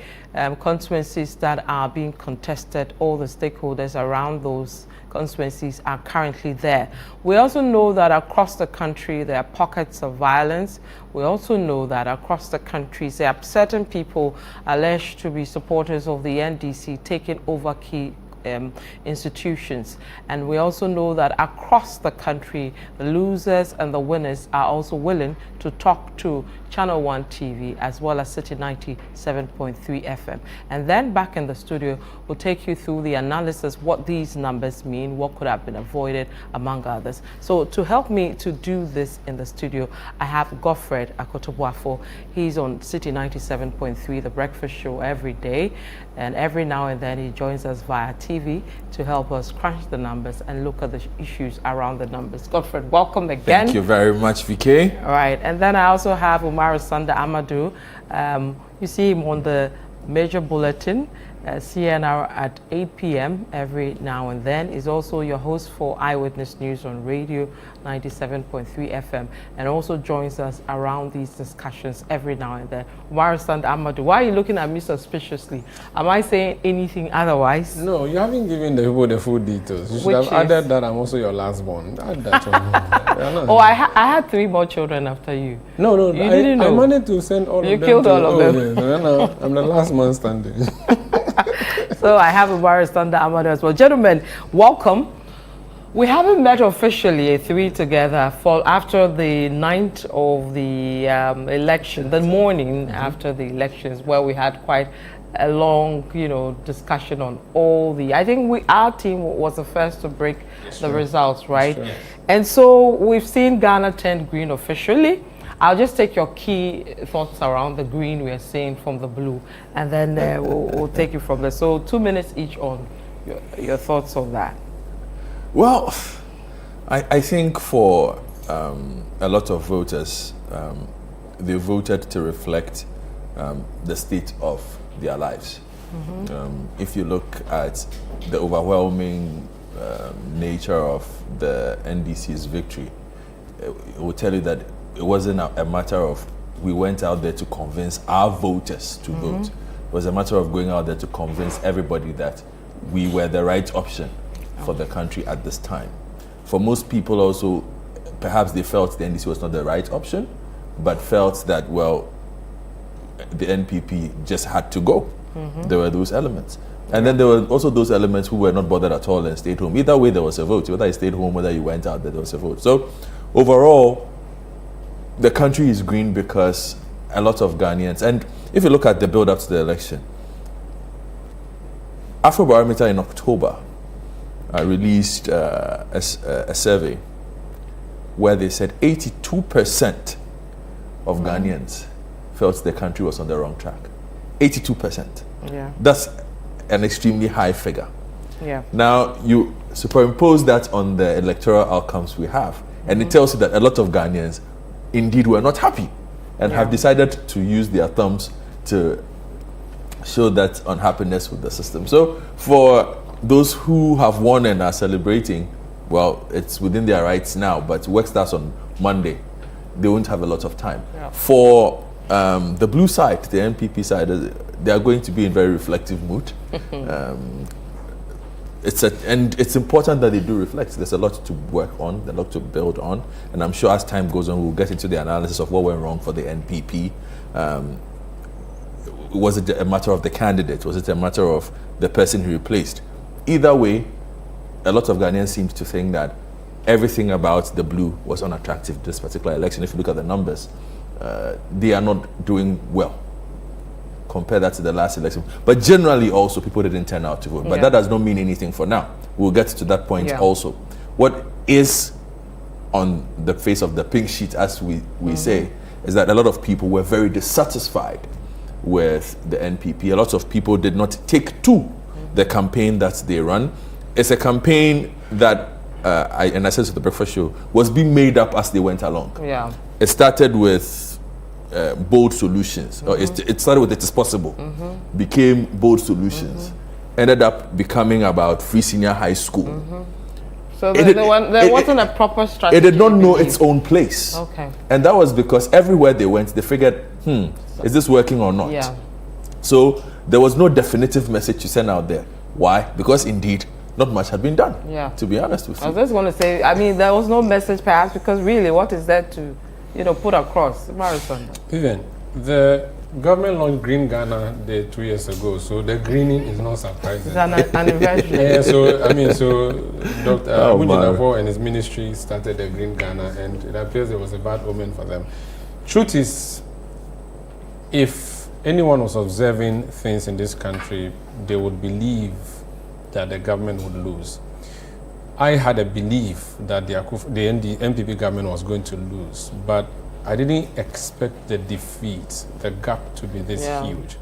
constituencies that are being contested. All the stakeholders around those constituencies are currently there. We also know that across the country there are pockets of violence. We also know that across the country there are certain people alleged to be supporters of the NDC taking over key institutions. And we also know that across the country, the losers and the winners are also willing to talk to Channel 1 TV as well as Citi 97.3 FM. And then back in the studio, we'll take you through the analysis, what these numbers mean, what could have been avoided, among others. So to help me to do this in the studio, I have Godfred Akotobuafo. He's on Citi 97.3, The Breakfast Show, every day. And every now and then he joins us via TV to help us crunch the numbers and look at the issues around the numbers. Godfred, welcome again. Thank you very much, VK. All right, and then I also have Umar Sanda Amadou. You see him on the major bulletin. CNR at 8 p.m. every now and then. Is also your host for Eyewitness News on Radio 97.3 FM, and also joins us around these discussions every now and then. Warstand Amadou, why are you looking at me suspiciously? Am I saying anything otherwise? No, you haven't given the people the full details. You should have added that I'm also your last born. Add that one. Oh, I had 3 more children after you. No, you didn't know. I managed to send all of them. You killed all of them. Yeah, no, I'm the last man standing. So I have a Warstand Amadou as well. Gentlemen, welcome. We haven't met officially, 3 together, for after the night of the election, the morning after the elections, where we had quite a long, discussion on all the. I think our team was the first to break the results, right? And so we've seen Ghana turned green officially. I'll just take your key thoughts around the green we are seeing from the blue, and then we'll take it from there. So 2 minutes each on your thoughts on that. Well, I think for a lot of voters, they voted to reflect the state of their lives. If you look at the overwhelming nature of the NDC's victory, it will tell you that it wasn't a matter of we went out there to convince our voters to vote. It was a matter of going out there to convince everybody that we were the right option for the country at this time. For most people also, perhaps they felt the NDC was not the right option, but felt that, well, the NPP just had to go. There were those elements. And then there were also those elements who were not bothered at all and stayed home. Either way, there was a vote. Whether you stayed home, whether you went out, there was a vote. So overall, the country is green because a lot of Ghanaians, and if you look at the build-up to the election, Afrobarometer in October released a survey where they said 82% of Ghanaians felt the country was on the wrong track. 82%. Yeah. That's an extremely high figure. Yeah. Now, you superimpose that on the electoral outcomes we have, and it tells you that a lot of Ghanaians indeed were not happy and have decided to use their thumbs to show that unhappiness with the system. So for those who have won and are celebrating, well, it's within their rights now, but work starts on Monday. They won't have a lot of time. Yeah. For the blue side, the NPP side, they are going to be in very reflective mood. And it's important that they do reflect. There's a lot to work on, a lot to build on, and I'm sure as time goes on, we'll get into the analysis of what went wrong for the NPP. Was it a matter of the candidate? Was it a matter of the person he replaced? Either way, a lot of Ghanaians seem to think that everything about the blue was unattractive this particular election. If you look at the numbers, they are not doing well. Compare that to the last election. But generally also, people didn't turn out to vote. But that does not mean anything for now. We'll get to that point also. What is on the face of the pink sheet, as we say, is that a lot of people were very dissatisfied with the NPP. A lot of people did not take to the campaign that they run. It's a campaign that, I said to the breakfast show, was being made up as they went along. Yeah. It started with bold solutions. Or it started with it is possible, became bold solutions, ended up becoming about free senior high school. So there wasn't a proper strategy. It did not know its own place. Okay. And that was because everywhere they went, they figured, is this working or not? Yeah. So there was no definitive message to send out there. Why? Because indeed, not much had been done, to be honest with you. I was just going to say, I mean, there was no message perhaps because really, what is that to, put across? Marathon. Even the government launched Green Ghana Day 2 years ago, so the greening is not surprising. It's an anniversary. Yeah, so Dr. Adwoa and his ministry started the Green Ghana, and it appears it was a bad omen for them. Truth is, if anyone was observing things in this country, they would believe that the government would lose. I had a belief that the NPP government was going to lose, but I didn't expect the defeat, the gap to be this huge.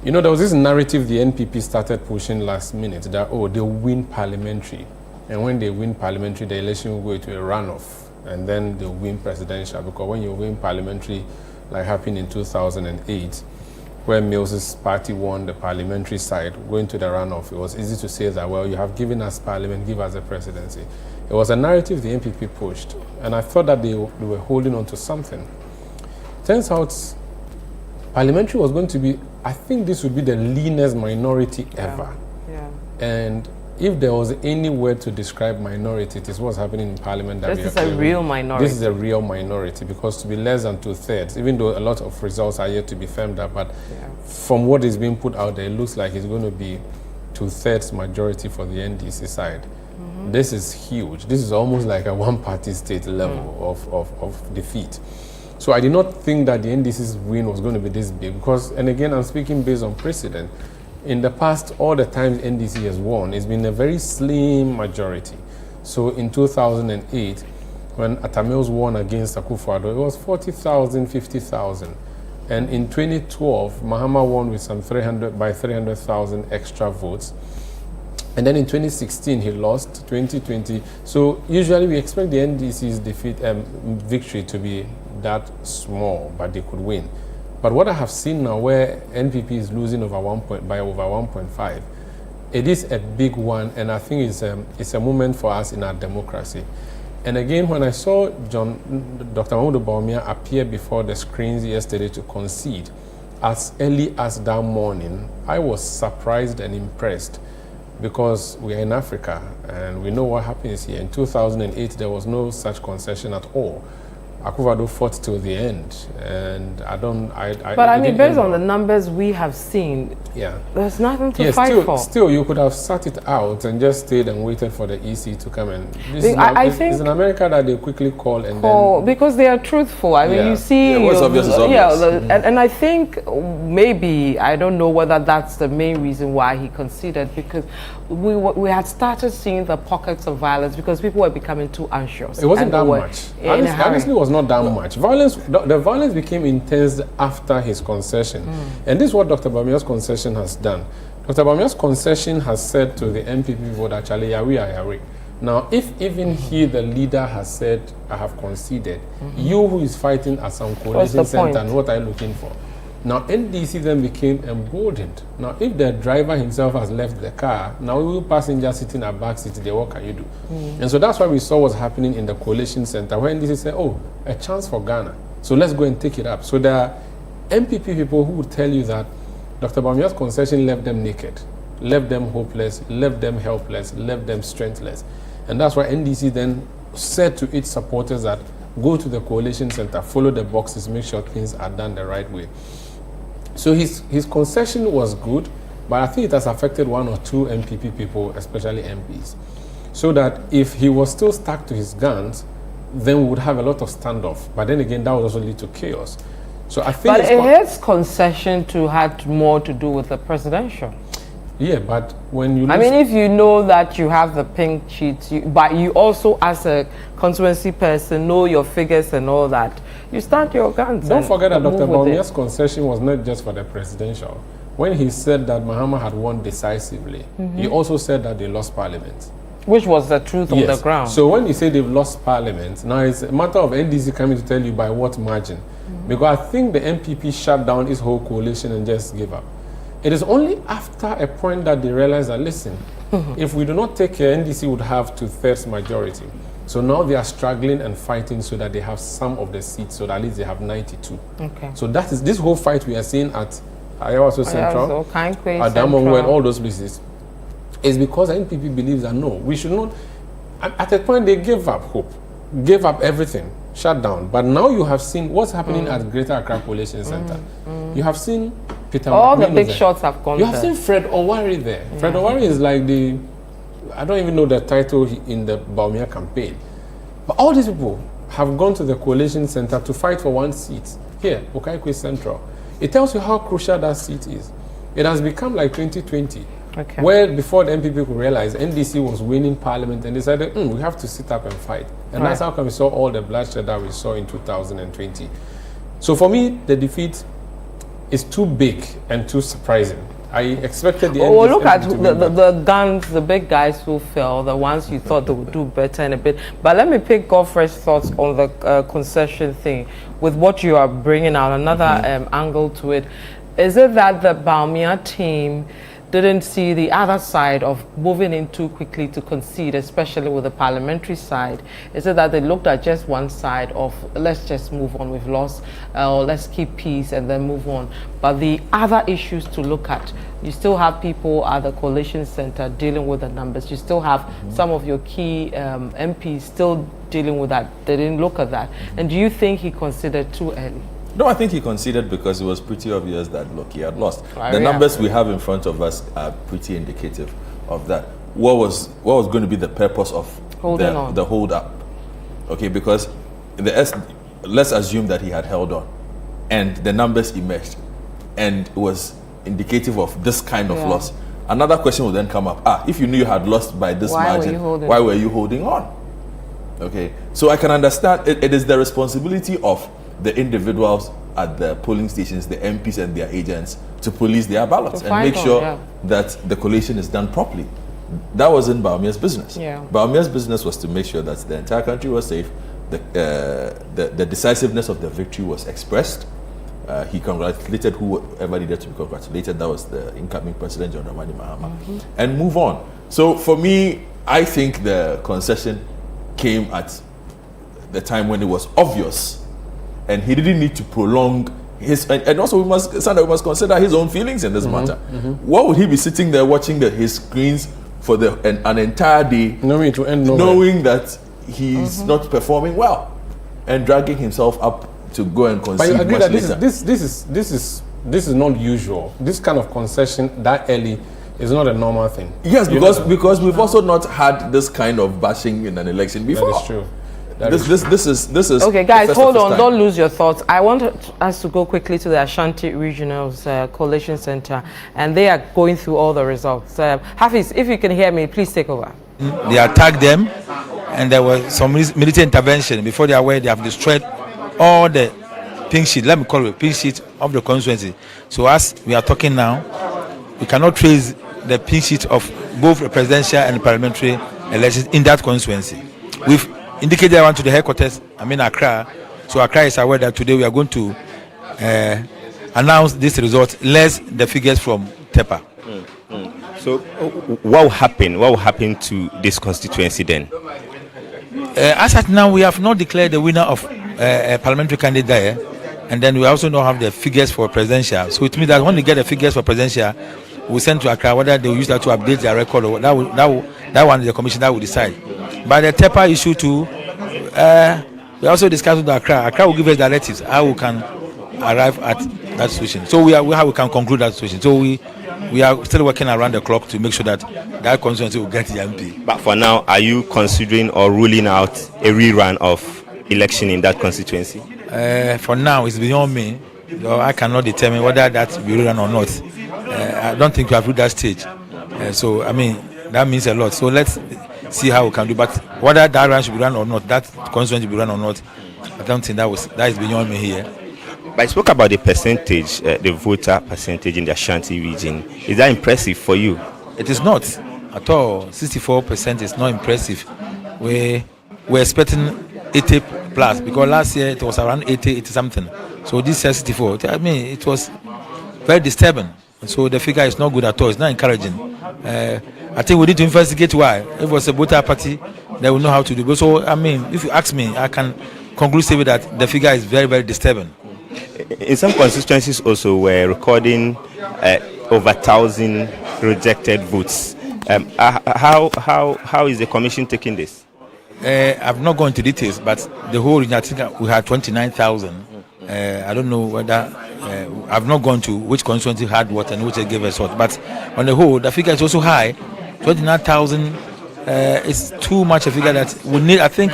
There was this narrative the NPP started pushing last minute that, they'll win parliamentary. And when they win parliamentary, the election will go into a runoff. And then they'll win presidential. Because when you win parliamentary, like happened in 2008, where Mills's party won the parliamentary side, going to the runoff, it was easy to say that, well, you have given us parliament, give us the presidency. It was a narrative the NPP pushed, and I thought that they were holding on to something. Turns out, parliamentary was going to be, I think this would be the leanest minority ever. Yeah. And if there was any word to describe minority, it is what's happening in Parliament. That This is a real minority. This is a real minority, because to be less than 2/3, even though a lot of results are yet to be firmed up, but from what is being put out there, it looks like it's going to be 2/3 majority for the NDC side. This is huge. This is almost like a one-party state level of defeat. So I did not think that the NDC's win was going to be this big, because, and again, I'm speaking based on precedent. In the past, all the times NDC has won, it's been a very slim majority. So in 2008, when Atamils won against Akufo-Addo, it was 40,000, 50,000. And in 2012, Mahama won with some 300,000 extra votes. And then in 2016, he lost. 2020. So usually we expect the NDC's victory to be that small, but they could win. But what I have seen now, where NPP is losing by over 1.5, it is a big one, and I think it's a moment for us in our democracy. And again, when I saw Dr. Mahmoud Bawumia appear before the screens yesterday to concede, as early as that morning, I was surprised and impressed, because we are in Africa and we know what happens here. In 2008, there was no such concession at all. Akufo-Addo fought till the end, and But I mean, based on the numbers we have seen, there's nothing to fight for. Still, you could have sat it out and just stayed and waited for the EC to come in. I think it's in America that they quickly call and then... Because they are truthful. I mean, you see... what's obvious is obvious. And I think maybe, I don't know whether that's the main reason why he conceded, because we had started seeing the pockets of violence because people were becoming too anxious. It wasn't that much. Honestly, it was not that much. The violence became intense after his concession. And this is what Dr. Bawumia's concession has done. Dr. Bawumia's concession has said to the NPP vote, actually, yari. Now, if even he, the leader, has said, I have conceded, you who is fighting at some coalition center, and what are you looking for? Now, NDC then became emboldened. Now, if the driver himself has left the car, now we will passengers sitting at back seat, what can you do? And so that's why we saw what's happening in the coalition center, where NDC said, oh, a chance for Ghana. So let's go and take it up. So there are MPP people who would tell you that Dr. Bawumia's concession left them naked, left them hopeless, left them helpless, left them strengthless. And that's why NDC then said to its supporters that go to the coalition center, follow the boxes, make sure things are done the right way. So his concession was good, but I think it has affected one or two MPP people, especially MPs. So that if he was still stuck to his guns, then we would have a lot of standoff. But then again, that would also lead to chaos. So I think. But his concession had more to do with the presidential. Yeah, but when you... I mean, if you know that you have the pink sheets, but you also, as a constituency person, know your figures and all that, you stand your guns. Don't forget that Dr. Bawumia's concession was not just for the presidential. When he said that Mahama had won decisively, he also said that they lost parliament. Which was the truth on the ground. So when you say they've lost parliament, now it's a matter of NDC coming to tell you by what margin. Because I think the MPP shut down his whole coalition and just gave up. It is only after a point that they realized that, listen, if we do not take care, NDC would have 2/3 majority. So now they are struggling and fighting so that they have some of the seats, so that at least they have 92. Okay. So that is this whole fight we are seeing at Adwoa Central, Okai NADMO, and all those places, is because NPP believes that no, we should not. At a point, they gave up hope, gave up everything, shut down. But now you have seen what's happening at Greater Accra Collation Center. You have seen Peter all McQueen the big there. shots have gone. You have seen Fred Owari there. Fred Owari is like the, I don't even know the title in the Bawumia campaign. But all these people have gone to the Collation Center to fight for one seat here, Okai Central. It tells you how crucial that seat is. It has become like 2020, where before the MPP could realize NDC was winning parliament and decided, we have to sit up and fight. And that's how come we saw all the bloodshed that we saw in 2020. So for me, the defeat is too big and too surprising. I expected the NDC look at the guns, the big guys who fell, the ones you thought they would do better in a bit. But let me pick Godfrey's thoughts on the concession thing with what you are bringing out, another angle to it. Is it that the Bawumia team didn't see the other side of moving in too quickly to concede, especially with the parliamentary side? Is it that they looked at just one side of, let's just move on, we've lost, or let's keep peace and then move on? But the other issues to look at, you still have people at the Collation Center dealing with the numbers. You still have some of your key MPs still dealing with that. They didn't look at that. And do you think he considered too early? No, I think he conceded because it was pretty obvious that, look, he had lost. The numbers we have in front of us are pretty indicative of that. What was going to be the purpose of the hold up? Okay, because let's assume that he had held on and the numbers emerged and it was indicative of this kind of loss. Another question would then come up. If you knew you had lost by this margin, why were you holding on? Okay, so I can understand it is the responsibility of the individuals at the polling stations, the MPs and their agents, to police their ballots and make sure that the collation is done properly. That wasn't Bawumia's business. Bawumia's business was to make sure that the entire country was safe, the decisiveness of the victory was expressed. He congratulated whoever needed to be congratulated. That was the incoming president, John Dramani Mahama, and move on. So for me, I think the concession came at the time when it was obvious and he didn't need to prolong his, and also we must consider his own feelings in this matter. What would he be sitting there watching his screens for an entire day, knowing that he's not performing well and dragging himself up to go and concede? But you agree that this is not usual. This kind of concession that early is not a normal thing. Yes, because we've also not had this kind of bashing in an election before. That is true. This is okay, guys, hold on, don't lose your thoughts. I want us to go quickly to the Ashanti Regional's Collation Center, and they are going through all the results. Hafiz, if you can hear me, please take over. They attacked them, and there was some military intervention. Before they are aware, they have destroyed all the pink sheet, let me call it pink sheet of the constituency. So as we are talking now, we cannot trace the pink sheet of both the presidential and parliamentary elections in that constituency. We've indicated one to the headquarters, Accra. So Accra is aware that today we are going to announce this result, less the figures from TEPA. So what will happen? What will happen to this constituency then? As at now, we have not declared the winner of a parliamentary candidate there, and then we also don't have the figures for presidential. So it means that when we get the figures for presidential, we'll send to Accra, whether they will use that to update their record or that one is the commission that will decide. But the TEPA issue too, we also discussed with Accra. Accra will give us directives how we can arrive at that solution. So how we can conclude that solution. So we are still working around the clock to make sure that that constituency will get the MP. But for now, are you considering or ruling out a rerun of election in that constituency? For now, it's beyond me. So I cannot determine whether that will be rerun or not. I don't think we have reached that stage. That means a lot. So let's see how we can do. But whether that run should be run or not, that constituency should be run or not, I don't think that is beyond me here. But I spoke about the percentage, the voter percentage in the Ashanti region. Is that impressive for you? It is not at all. 64% is not impressive. We're expecting 80 plus because last year it was around 80 something. So this year 64. It was very disturbing. So the figure is not good at all. It's not encouraging. I think we need to investigate why. If it was a voter party, they will know how to do it. So, if you ask me, I can conclusively that the figure is very, very disturbing. In some constituencies also, we're recording over 1,000 rejected votes. How is the commission taking this? I've not gone into details, but the whole region, I think we had 29,000. I don't know whether I've not gone to which constituency had what and which gave us what. But on the whole, the figure is also high. 29,000 is too much a figure that we need. I think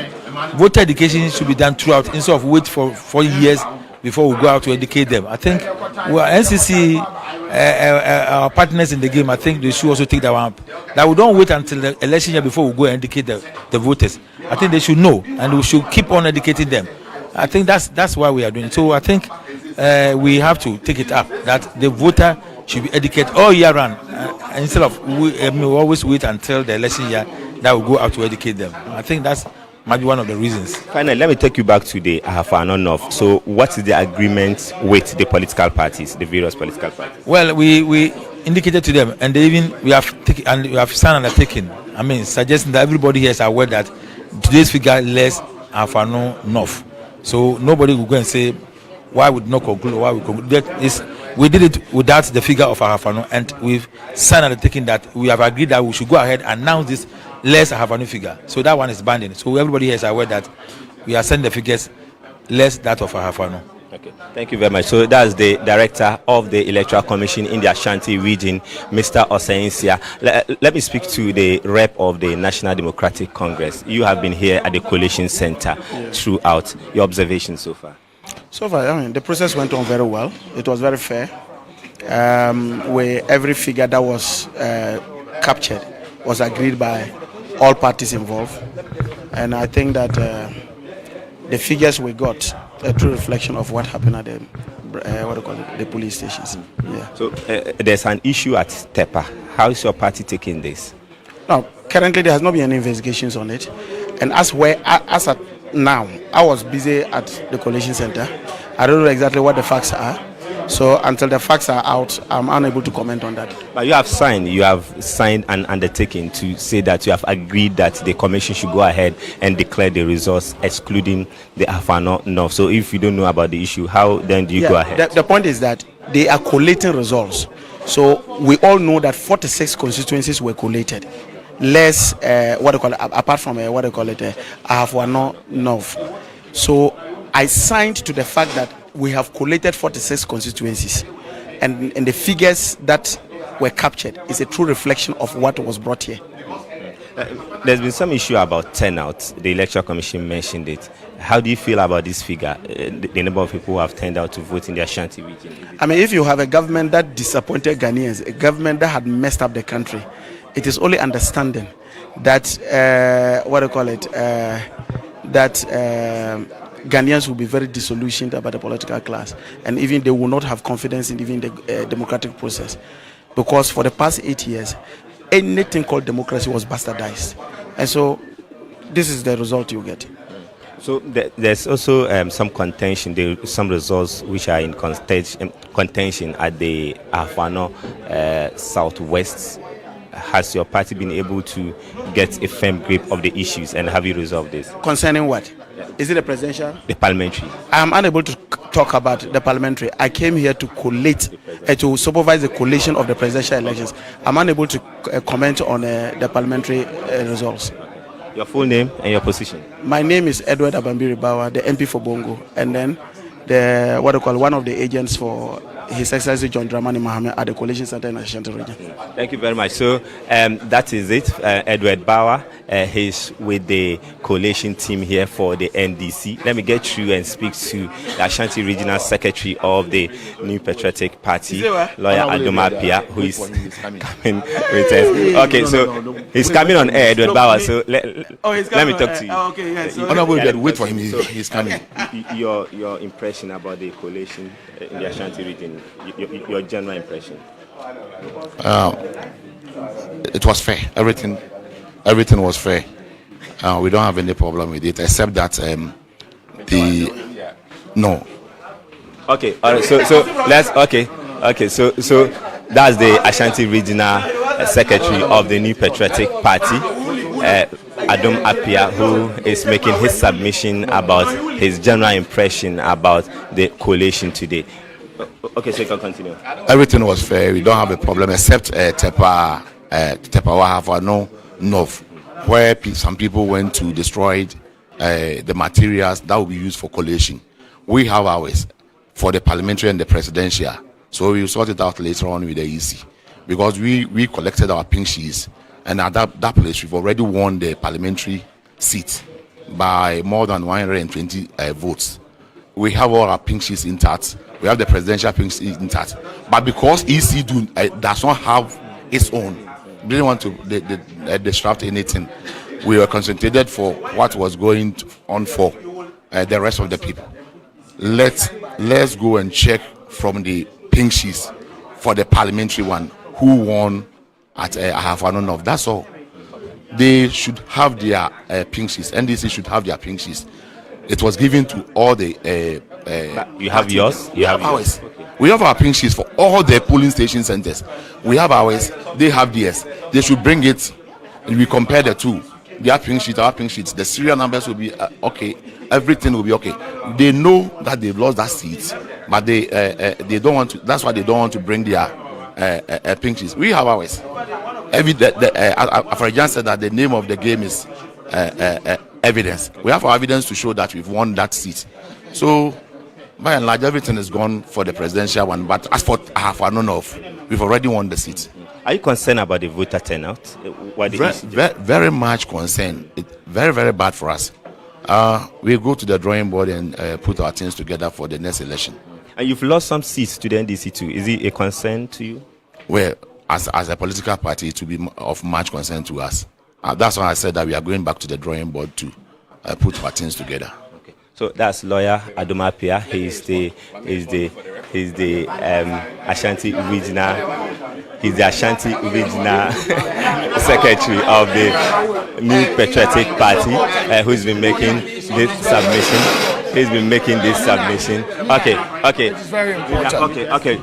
voter education should be done throughout instead of wait for 4 years before we go out to educate them. I think NCC, our partners in the game, I think they should also take that one up. That we don't wait until the election year before we go and educate the voters. I think they should know and we should keep on educating them. I think that's why we are doing it. So I think we have to take it up that the voter should be educated all year round instead of we always wait until the election year that we go out to educate them. I think that's might be one of the reasons. Finally, let me take you back to the Ahafano North. So, what is the agreement with the political parties, the various political parties? Well, we indicated to them, and we have signed undertaking. I mean, suggesting that everybody here is aware that today's figure less Ahafano North. So nobody will go and say why would not conclude or why we conclude. We did it without the figure of Ahafano, and we've signed undertaking that we have agreed that we should go ahead and announce this less Ahafano figure. So that one is binding. So everybody here is aware that we are sending the figures less that of Ahafano. Okay, thank you very much. So that's the director of the Electoral Commission in the Ashanti region, Mr. Oseinsia. Let me speak to the rep of the National Democratic Congress. You have been here at the Collation Center throughout. Your observations so far? So far, I mean, the process went on very well. It was very fair. Where every figure that was captured was agreed by all parties involved. And I think that the figures we got a true reflection of what happened at the police stations. Yeah. So there's an issue at Tepa. How is your party taking this? Now, currently there has not been any investigations on it, and as at now, I was busy at the Collation Center. I don't know exactly what the facts are. So until the facts are out, I'm unable to comment on that. But you have signed an undertaking to say that you have agreed that the commission should go ahead and declare the results excluding the Ahafano North. So if you don't know about the issue, how then do you go ahead? The point is that they are collating results. So we all know that 46 constituencies were collated. Less apart from Ahafano North. So I signed to the fact that we have collated 46 constituencies, and the figures that were captured is a true reflection of what was brought here. There's been some issue about turnout. The Electoral Commission mentioned it. How do you feel about this figure, the number of people who have turned out to vote in the Ashanti region? I mean, if you have a government that disappointed Ghanaians, a government that had messed up the country, it is only understanding that Ghanaians will be very disillusioned about the political class, and even they will not have confidence in even the democratic process, because for the past 8 years, anything called democracy was bastardized, and so this is the result you get. So there's also some contention, some results which are in contention at the Ahafano Southwest. Has your party been able to get a firm grip of the issues, and have you resolved this? Concerning what? Is it the presidential? The parliamentary. I am unable to talk about the parliamentary. I came here to collate, to supervise the collation of the presidential elections. I'm unable to comment on the parliamentary results. Your full name and your position? My name is Edward Abambiri Bawa, the MP for Bongo, and then one of the agents for His Excellency John Dramani Mahama at the Collation Center in Ashanti region. Thank you very much. So that is it. Edward Bauer, he's with the coalition team here for the NDC. Let me get through and speak to the Ashanti Regional Secretary of the New Patriotic Party, Lawyer Adoma Pia, who is coming with us. Okay, so he's coming on air, Edward Bauer. So let me talk to you. Okay, yes. Honorable, wait for him. He's coming. Your impression about the coalition in the Ashanti region, your general impression? It was fair. Everything was fair. We don't have any problem with it, except that no. Okay. All right. So let's. Okay. So that's the Ashanti Regional Secretary of the New Patriotic Party, Adom Apia, who is making his submission about his general impression about the coalition today. Okay, so you can continue. Everything was fair. We don't have a problem, except Tepa Ahafano North, where some people went to destroy the materials that will be used for collation. We have ours for the parliamentary and the presidential, so we will sort it out later on with the EC, because we collected our pink sheets, and at that place we've already won the parliamentary seat by more than 120 votes. We have all our pink sheets intact. We have the presidential pink sheets intact. But because EC does not have its own, didn't want to disrupt anything, we were concentrated for what was going on for the rest of the people. Let's go and check from the pink sheets for the parliamentary one who won at Ahafano North. That's all. they should have their pink sheets. NDC should have their pink sheets. It was given to all the. You have yours. You have ours. Okay. We have our pink sheets for all the polling station centers. We have ours. They have theirs. They should bring it. And we compare the two. Their pink sheet, our pink sheets. The serial numbers will be okay. Everything will be okay. They know that they've lost that seat, but they don't want to. That's why they don't want to bring their pink sheets. We have ours. Afrajan said that the name of the game is evidence. We have our evidence to show that we've won that seat. So, by and large, everything is gone for the presidential one. But as for Ahafanonov, we've already won the seat. Are you concerned about the voter turnout? Very much concerned. It's very, very bad for us. We go to the drawing board and put our things together for the next election. And you've lost some seats to the NDC too. Is it a concern to you? Well, as a political party, it will be of much concern to us. That's why I said that we are going back to the drawing board to put our things together. Okay. So that's lawyer Adomapia. He's the Ashanti regional. He's the Ashanti regional secretary of the New Patriotic Party, who's been making this submission. He's been making this submission. Okay. It's very important. Okay.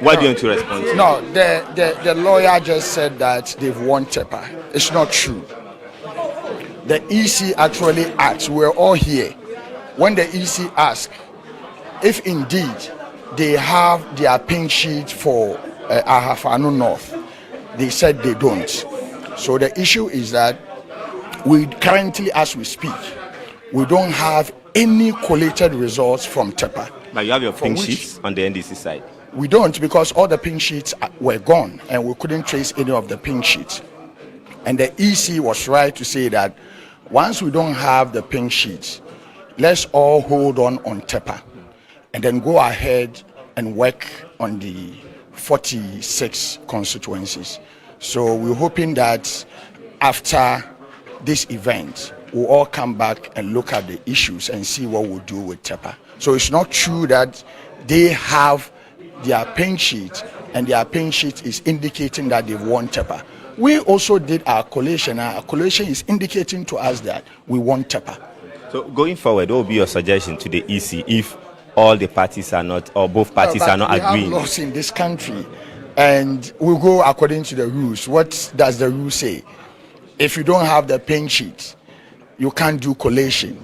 What do you want to respond to? No, the lawyer just said that they've won TEPA. It's not true. The EC actually asked, we're all here. When the EC asked if indeed they have their pink sheet for Ahafanu North, they said they don't. So the issue is that we currently, as we speak, we don't have any collated results from TEPA. But you have your pink sheets on the NDC side? We don't, because all the pink sheets were gone and we couldn't trace any of the pink sheets. And the EC was right to say that once we don't have the pink sheets, let's all hold on TEPA and then go ahead and work on the 46 constituencies. So we're hoping that after this event, we'll all come back and look at the issues and see what we'll do with TEPA. So it's not true that they have their pink sheet and their pink sheet is indicating that they've won TEPA. We also did our collation. Our collation is indicating to us that we won TEPA. So going forward, what will be your suggestion to the EC if all the parties are not, or both parties are not agreeing? We have laws in this country and we'll go according to the rules. What does the rule say? If you don't have the pink sheet, you can't do collation.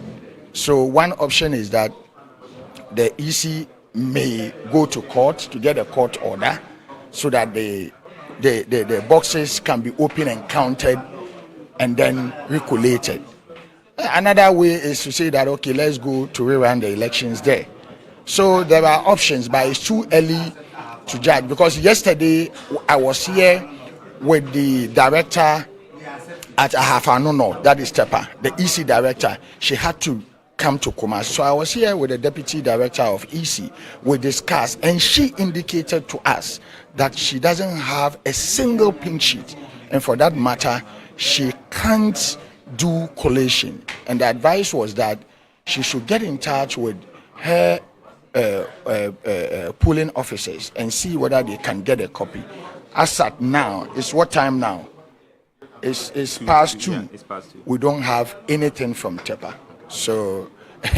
So one option is that the EC may go to court to get a court order so that the boxes can be opened and counted and then recollated. Another way is to say that, okay, let's go to rerun the elections there. So there are options, but it's too early to judge, because yesterday I was here with the director at Ahafanono, that is TEPA, the EC director. She had to come to Kumasi. So I was here with the deputy director of EC. We discussed, and she indicated to us that she doesn't have a single pink sheet, and for that matter, she can't do collation. And the advice was that she should get in touch with her polling officers and see whether they can get a copy. As at now, it's what time now? It's past 2. Yeah, it's past 2. We don't have anything from TEPA. So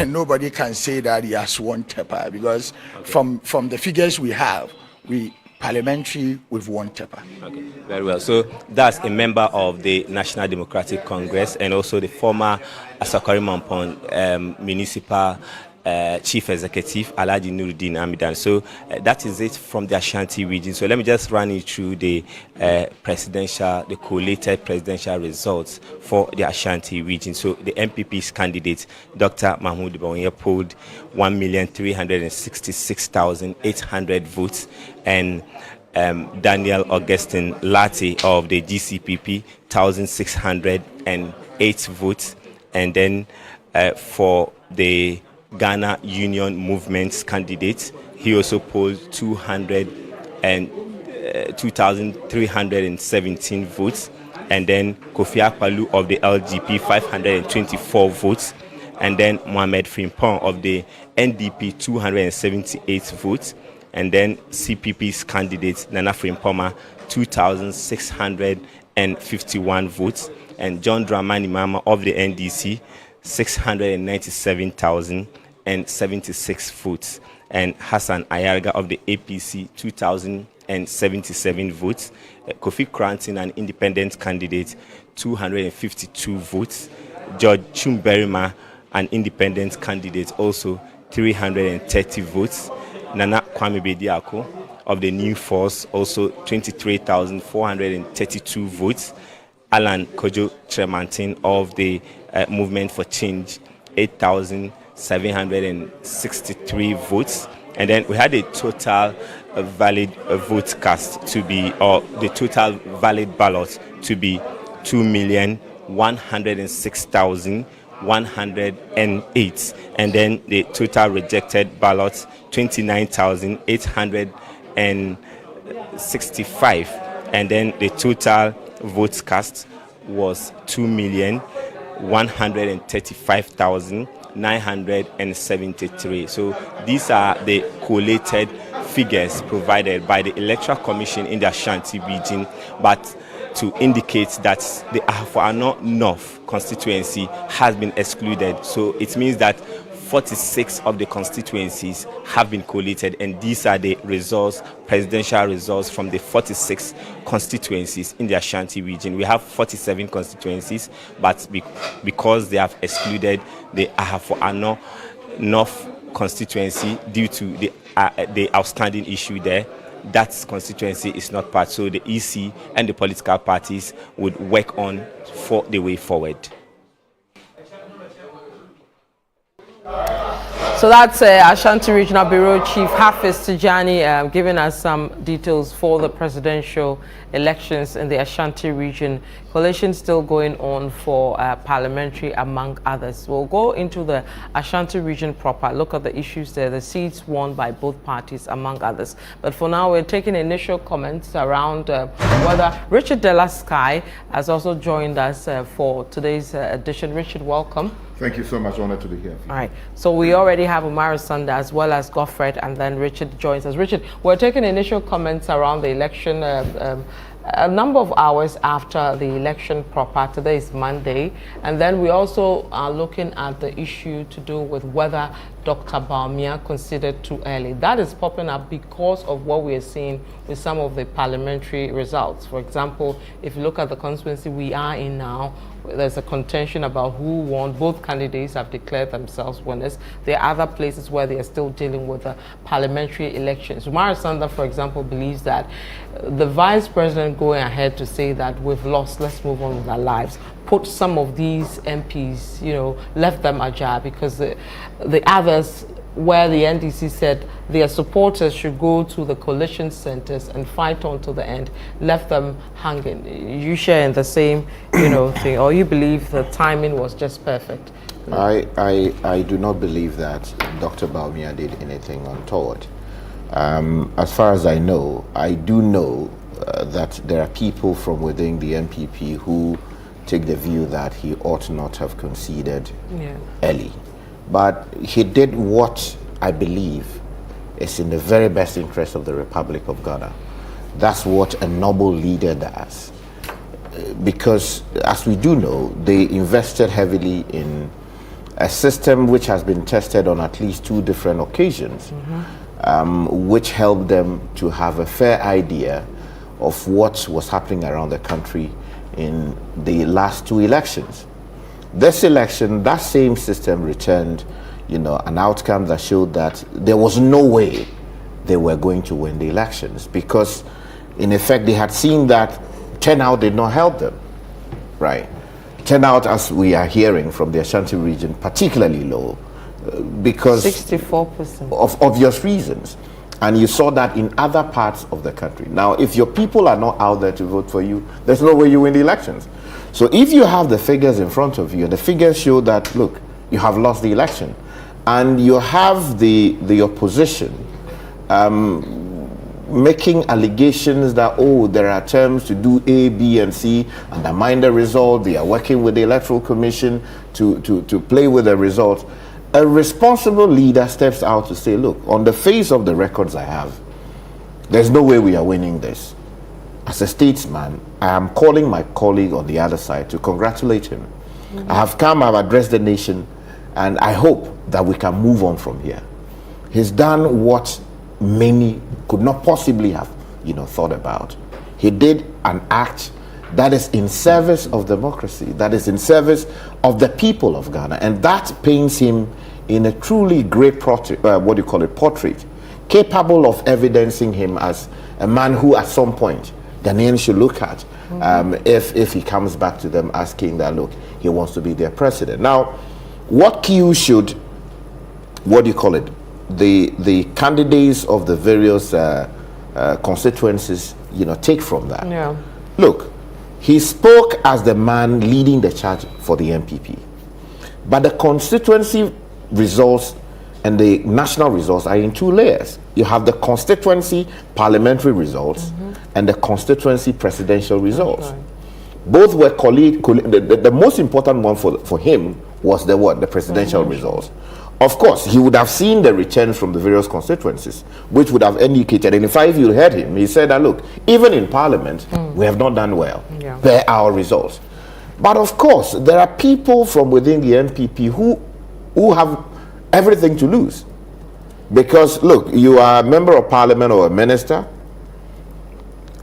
nobody can say that he has won TEPA, because from the figures we have, parliamentary, we've won TEPA. Okay, very well. So that's a member of the National Democratic Congress and also the former Asakari Mampon municipal Chief Executive Alhaji Nuruddin Amidan. So that is it from the Ashanti region. So let me just run you through the collated presidential results for the Ashanti region. So the MPP's candidate, Dr. Mahmoud Bawumia, polled 1,366,800 votes, and Daniel Augustine Lati of the GCPP, 1,608 votes, and then for the Ghana Union Movement's candidate, he also polled 2,317 votes, and then Kofi Akpaloo of the LGP, 524 votes, and then Mohamed Frimpong of the NDP, 278 votes, and then CPP's candidate Nana Frimpoma, 2,651 votes, and John Dramani Mahama of the NDC 697,076 votes, and Hassan Ayarga of the APC 2,077 votes. Kofi Cranton, an independent candidate, 252 votes. George Chumberima, an independent candidate, also 330 votes. Nana Kwame Bediako of the New Force, also 23,432 votes. Alan Kojo Tremantin of the Movement for Change, 8,763 votes. And then we had a total valid vote cast to be, or the total valid ballot to be 2,106,108. And then the total rejected ballots, 29,865. And then the total votes cast was 2,135,973. So these are the collated figures provided by the Electoral Commission in the Ashanti region, but to indicate that the Ahafo North constituency has been excluded. So it means that 46 of the constituencies have been collated, and these are the results, presidential results from the 46 constituencies in the Ashanti region. We have 47 constituencies, but because they have excluded the Ahafo North constituency due to the outstanding issue there, that constituency is not part. So the EC and the political parties would work on for the way forward. So that's Ashanti Regional Bureau Chief Hafiz Tijani giving us some details for the presidential elections in the Ashanti region. Collation still going on for parliamentary, among others. We'll go into the Ashanti region proper, look at the issues there, the seats won by both parties, among others. But for now, we're taking initial comments around whether Richard Delasky has also joined us for today's edition. Richard, welcome. Thank you so much. Honored to be here. All right. So we already have Umaru Sanda as well as Goffred, and then Richard joins us. Richard, we're taking initial comments around the election a number of hours after the election proper. Today is Monday. And then we also are looking at the issue to do with whether Dr. Bawumia considered too early. That is popping up because of what we are seeing with some of the parliamentary results. For example, if you look at the constituency we are in now, there's a contention about who won. Both candidates have declared themselves winners. There are other places where they are still dealing with the parliamentary elections. Umaru Sanda, for example, believes that the vice president going ahead to say that we've lost, let's move on with our lives, put some of these MPs, left them ajar, because the others, where the NDC said their supporters should go to the coalition centers and fight on to the end, left them hanging. You share in the same, thing, or you believe the timing was just perfect? I do not believe that Dr. Bawumia did anything untoward. As far as I know, I do know that there are people from within the MPP who take the view that he ought not have conceded early. But he did what I believe is in the very best interest of the Republic of Ghana. That's what a noble leader does. Because, as we do know, they invested heavily in a system which has been tested on at least 2 different occasions, which helped them to have a fair idea of what was happening around the country in the last 2 elections. This election, that same system returned, an outcome that showed that there was no way they were going to win the elections, because, in effect, they had seen that turnout did not help them, right? Turnout, as we are hearing from the Ashanti region, particularly low, because 64% of obvious reasons. And you saw that in other parts of the country. Now, if your people are not out there to vote for you, there's no way you win the elections. So if you have the figures in front of you, and the figures show that, look, you have lost the election, and you have the opposition making allegations that, there are terms to do A, B, and C, undermine the result, they are working with the Electoral Commission to play with the result, a responsible leader steps out to say, look, on the face of the records I have, there's no way we are winning this. as a statesman, I am calling my colleague on the other side to congratulate him. I have come, I've addressed the nation, and I hope that we can move on from here. He's done what many could not possibly have, thought about. He did an act that is in service of democracy, that is in service of the people of Ghana, and that paints him in a truly great portrait, capable of evidencing him as a man who at some point Ghanaians should look at if he comes back to them asking that, look, he wants to be their president. Now, what cue should, the candidates of the various constituencies, take from that? Yeah. Look, he spoke as the man leading the charge for the MPP. But the constituency results and the national results are in two layers. You have the constituency parliamentary results and the constituency presidential results. Right. Both were the most important one for him was the presidential results. Of course, he would have seen the returns from the various constituencies, which would have indicated, and if you heard him, he said that, look, even in parliament, we have not done well per our results. But of course, there are people from within the NPP who have everything to lose. Because, look, you are a member of parliament or a minister,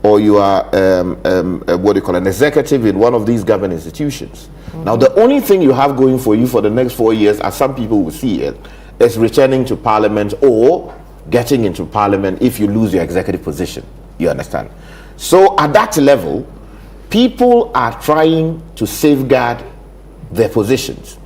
or you are an executive in one of these government institutions. Now, the only thing you have going for you for the next 4 years, as some people will see it, is returning to parliament or getting into parliament if you lose your executive position. You understand? So, at that level, people are trying to safeguard their positions.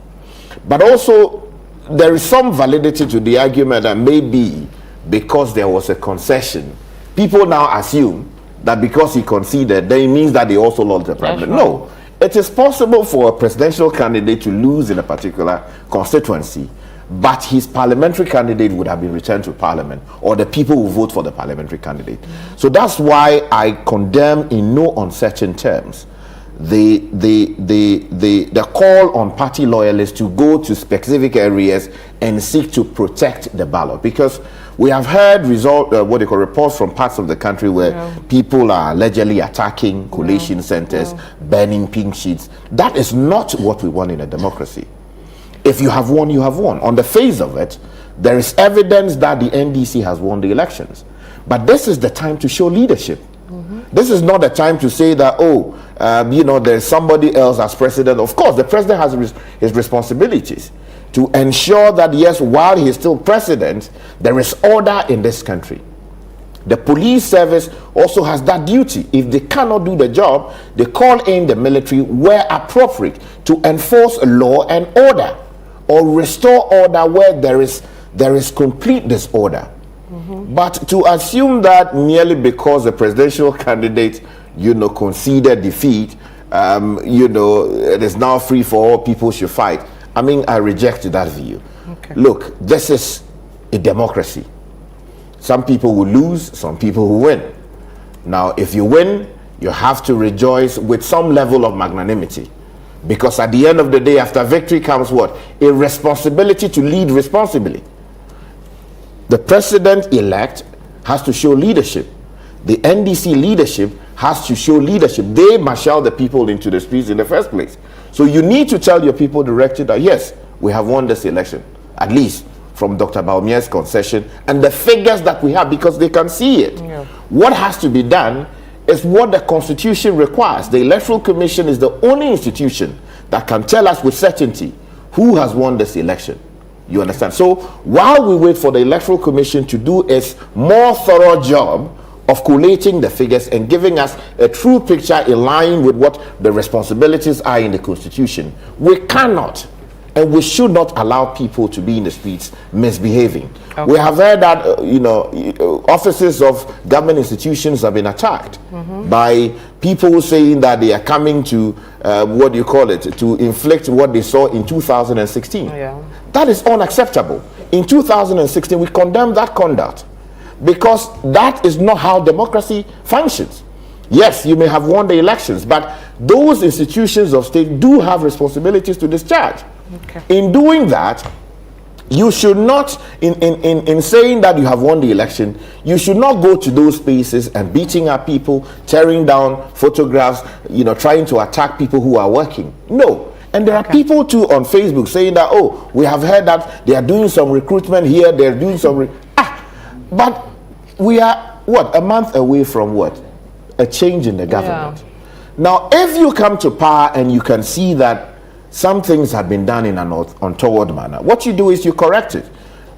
But also, there is some validity to the argument that maybe because there was a concession, people now assume that because he conceded, then it means that they also lost the parliament. No, it is possible for a presidential candidate to lose in a particular constituency, but his parliamentary candidate would have been returned to parliament, or the people who vote for the parliamentary candidate. So that's why I condemn in no uncertain terms the call on party loyalists to go to specific areas and seek to protect the ballot, because we have heard reports from parts of the country where people are allegedly attacking collation centers, burning pink sheets. That is not what we want in a democracy. If you have won, you have won. On the face of it, there is evidence that the NDC has won the elections. But this is the time to show leadership. This is not the time to say that, there's somebody else as president. Of course, the president has his responsibilities to ensure that, yes, while he's still president, there is order in this country. The police service also has that duty. If they cannot do the job, they call in the military where appropriate to enforce law and order or restore order where there is complete disorder. But to assume that merely because the presidential candidate, conceded defeat, it is now free for all, people should fight. I mean, I reject that view. Look, this is a democracy. Some people will lose, some people will win. Now, if you win, you have to rejoice with some level of magnanimity. Because at the end of the day, after victory comes what? A responsibility to lead responsibly. The president-elect has to show leadership. The NDC leadership has to show leadership. They marshal the people into the streets in the first place. So you need to tell your people directly that, yes, we have won this election, at least from Dr. Bawumia's concession and the figures that we have, because they can see it. What has to be done is what the Constitution requires. The Electoral Commission is the only institution that can tell us with certainty who has won this election. You understand? So while we wait for the Electoral Commission to do its more thorough job of collating the figures and giving us a true picture in line with what the responsibilities are in the Constitution, we cannot and we should not allow people to be in the streets misbehaving. We have heard that offices of government institutions have been attacked by people saying that they are coming to to inflict what they saw in 2016. That is unacceptable. In 2016, we condemn that conduct, because that is not how democracy functions. Yes, you may have won the elections, but those institutions of state do have responsibilities to discharge. In doing that, You should not, in saying that you have won the election, you should not go to those spaces and beating up people, tearing down photographs, trying to attack people who are working. No. And there are people too on Facebook saying that, oh, we have heard that they are doing some recruitment here, they're doing some... But we are, a month away from what? A change in the government. Yeah. Now, if you come to power and you can see that some things have been done in an untoward manner, what you do is you correct it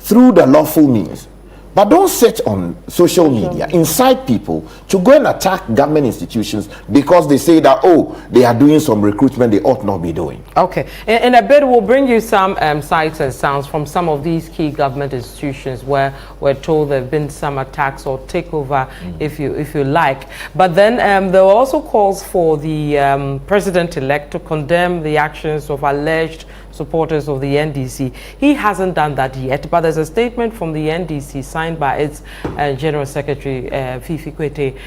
through the lawful means. But don't sit on social media, incite people to go and attack government institutions because they say that, oh, they are doing some recruitment they ought not be doing. Okay. In a bit, we'll bring you some sights and sounds from some of these key government institutions where we're told there have been some attacks or takeover, if you like. But then there were also calls for the president-elect to condemn the actions of alleged supporters of the NDC. He hasn't done that yet, but there's a statement from the NDC signed by its General Secretary, Fifi Kwete,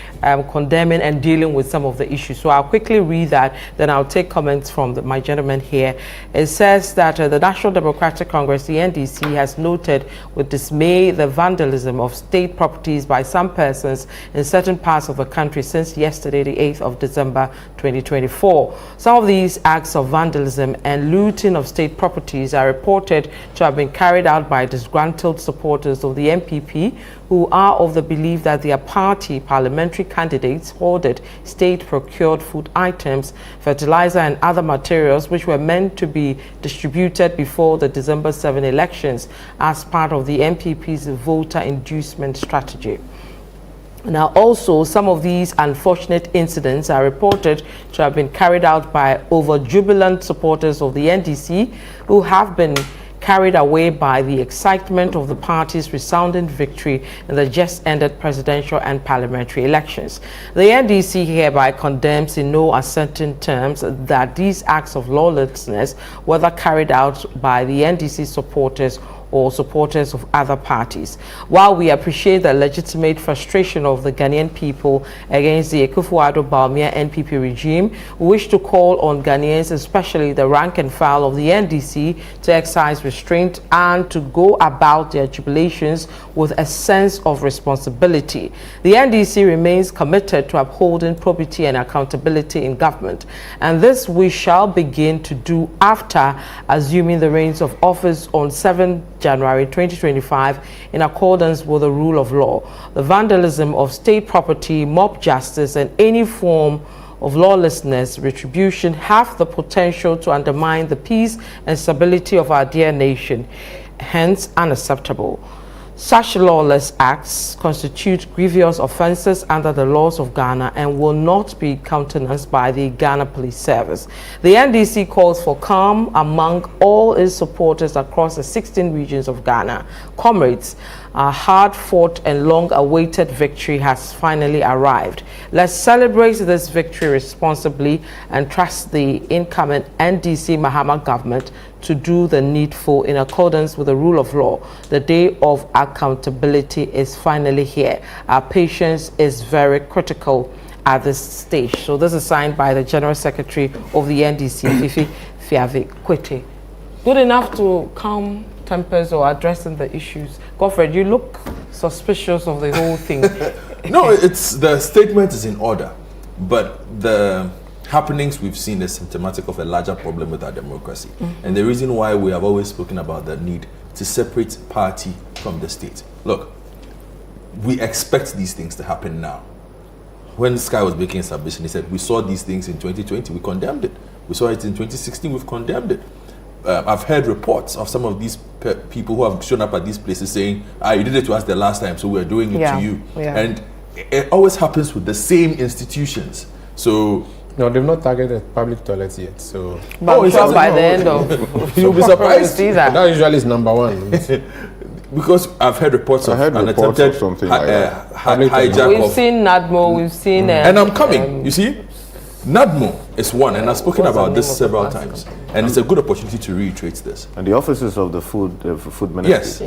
condemning and dealing with some of the issues. So I'll quickly read that, then I'll take comments from my gentleman here. It says that the National Democratic Congress, the NDC, has noted with dismay the vandalism of state properties by some persons in certain parts of the country since yesterday, the 8th of December 2024. Some of these acts of vandalism and looting of state properties are reported to have been carried out by disgruntled supporters of the MPP who are of the belief that their party parliamentary candidates hoarded state-procured food items, fertilizer and other materials which were meant to be distributed before the December 7 elections as part of the MPP's voter inducement strategy. Now, also, some of these unfortunate incidents are reported to have been carried out by over-jubilant supporters of the NDC who have been carried away by the excitement of the party's resounding victory in the just-ended presidential and parliamentary elections. The NDC hereby condemns in no uncertain terms that these acts of lawlessness, whether carried out by the NDC supporters or supporters of other parties. While we appreciate the legitimate frustration of the Ghanaian people against the Akufo-Addo Bawumia NPP regime, we wish to call on Ghanaians, especially the rank and file of the NDC, to exercise restraint and to go about their jubilations with a sense of responsibility. The NDC remains committed to upholding probity and accountability in government, and this we shall begin to do after assuming the reins of office on 7 January 2025 in accordance with the rule of law. The vandalism of state property, mob justice, and any form of lawlessness, retribution have the potential to undermine the peace and stability of our dear nation, hence unacceptable. Such lawless acts constitute grievous offences under the laws of Ghana and will not be countenanced by the Ghana Police Service. The NDC calls for calm among all its supporters across the 16 regions of Ghana. Comrades, our hard-fought and long-awaited victory has finally arrived. Let's celebrate this victory responsibly and trust the incoming NDC Mahama government to do the needful in accordance with the rule of law. The day of accountability is finally here. Our patience is very critical at this stage. So this is signed by the General Secretary of the NDC, Fifi Kwete. Good enough to calm tempers or addressing the issues. Godfred, you look suspicious of the whole thing. No, it's the statement is in order, but the happenings we've seen is symptomatic of a larger problem with our democracy. And the reason why we have always spoken about the need to separate party from the state. Look, we expect these things to happen now. When Sky was making a submission, he said, we saw these things in 2020, we condemned it. We saw it in 2016, we've condemned it. I've heard reports of some of these people who have shown up at these places saying, you did it to us the last time, so we're doing it to you. Yeah. And it always happens with the same institutions. So no, they've not targeted public toilets yet. So, but sure by the end of you'll be surprised to see that. That usually is number one. Because I've heard reports of an attempted hijack. We've seen NADMO. We've seen. And I'm coming. You see, NADMO is one, and I've spoken about this several times, and it's a good opportunity to reiterate this. And the offices of the food ministry. Yes.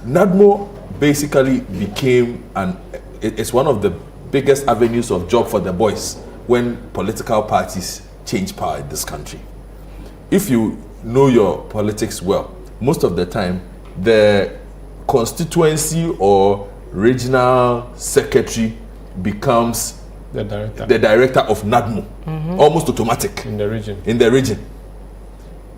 NADMO basically became it's one of the biggest avenues of job for the boys when political parties change power in this country. If you know your politics well, most of the time, the constituency or regional secretary becomes the director of NADMO, almost automatic in the region.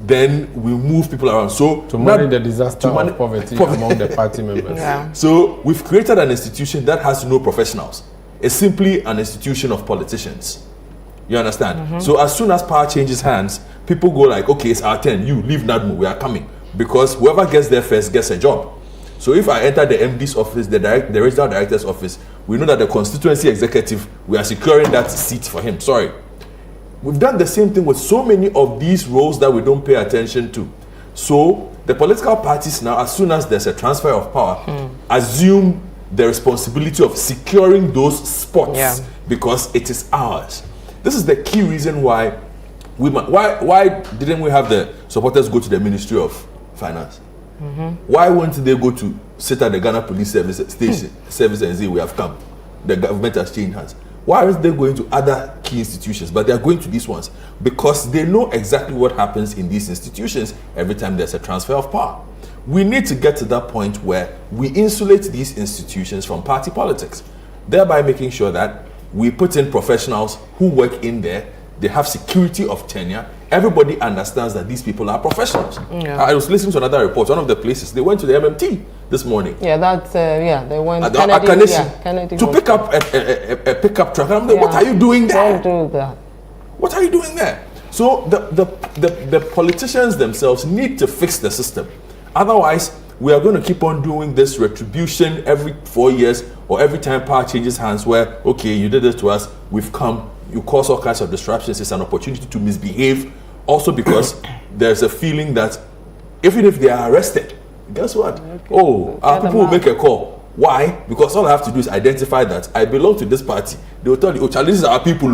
Then we move people around. So to manage the disaster of poverty among the party members. Yeah. So we've created an institution that has no professionals. It's simply an institution of politicians. You understand? So as soon as power changes hands, people go like, okay, it's our turn. You leave NADMO, we are coming. Because whoever gets there first gets a job. So if I enter the MD's office, the regional director's office, we know that the constituency executive, we are securing that seat for him. Sorry. We've done the same thing with so many of these roles that we don't pay attention to. So the political parties now, as soon as there's a transfer of power, assume the responsibility of securing those spots because it is ours. This is the key reason why why didn't we have the supporters go to the Ministry of Finance? Why won't they go to sit at the Ghana Police Service Service and say we have come? The government has changed hands. Why aren't they going to other key institutions? But they are going to these ones because they know exactly what happens in these institutions every time there's a transfer of power. We need to get to that point where we insulate these institutions from party politics, thereby making sure that we put in professionals who work in there. They have security of tenure. Everybody understands that these people are professionals. I was listening to another report. One of the places, they went to the MMT this morning. Yeah, that's they went at Kennedy, Kennedy to pick up a pickup truck. I'm like, what are you doing there? Don't do that. What are you doing there? So the politicians themselves need to fix the system. Otherwise, we are going to keep on doing this retribution every 4 years or every time power changes hands where, okay, you did this to us, we've come, you cause all kinds of disruptions. It's an opportunity to misbehave. Also because there's a feeling that even if they are arrested, guess what? Our people will make a call. Why? Because all I have to do is identify that I belong to this party. They will tell you, Charlie, these are our people,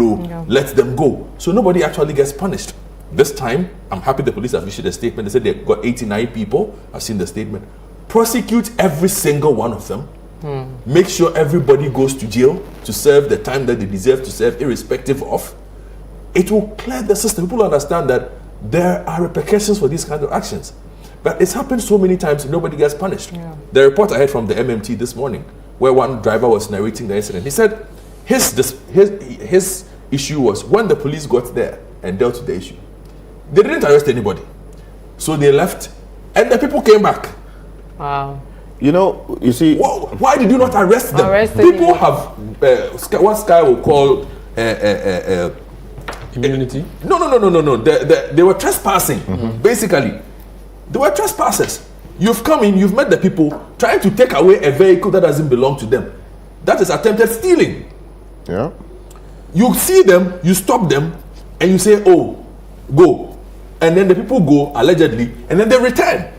let them go. So nobody actually gets punished. This time, I'm happy the police have issued a statement. They said they've got 89 people. I've seen the statement. Prosecute every single one of them. Make sure everybody goes to jail to serve the time that they deserve to serve, irrespective of. It will clear the system. People understand that there are repercussions for these kinds of actions. But it's happened so many times and nobody gets punished. The report I heard from the MMT this morning, where one driver was narrating the incident, he said his issue was when the police got there and dealt with the issue, they didn't arrest anybody. So they left and the people came back. Wow. You know, you see... Why did you not arrest them? People have what Sky will call... immunity? No. They were trespassing, basically. They were trespassers. You've come in, you've met the people, trying to take away a vehicle that doesn't belong to them. That is attempted stealing. Yeah. You see them, you stop them, and you say, oh, go. And then the people go, allegedly, and then they return.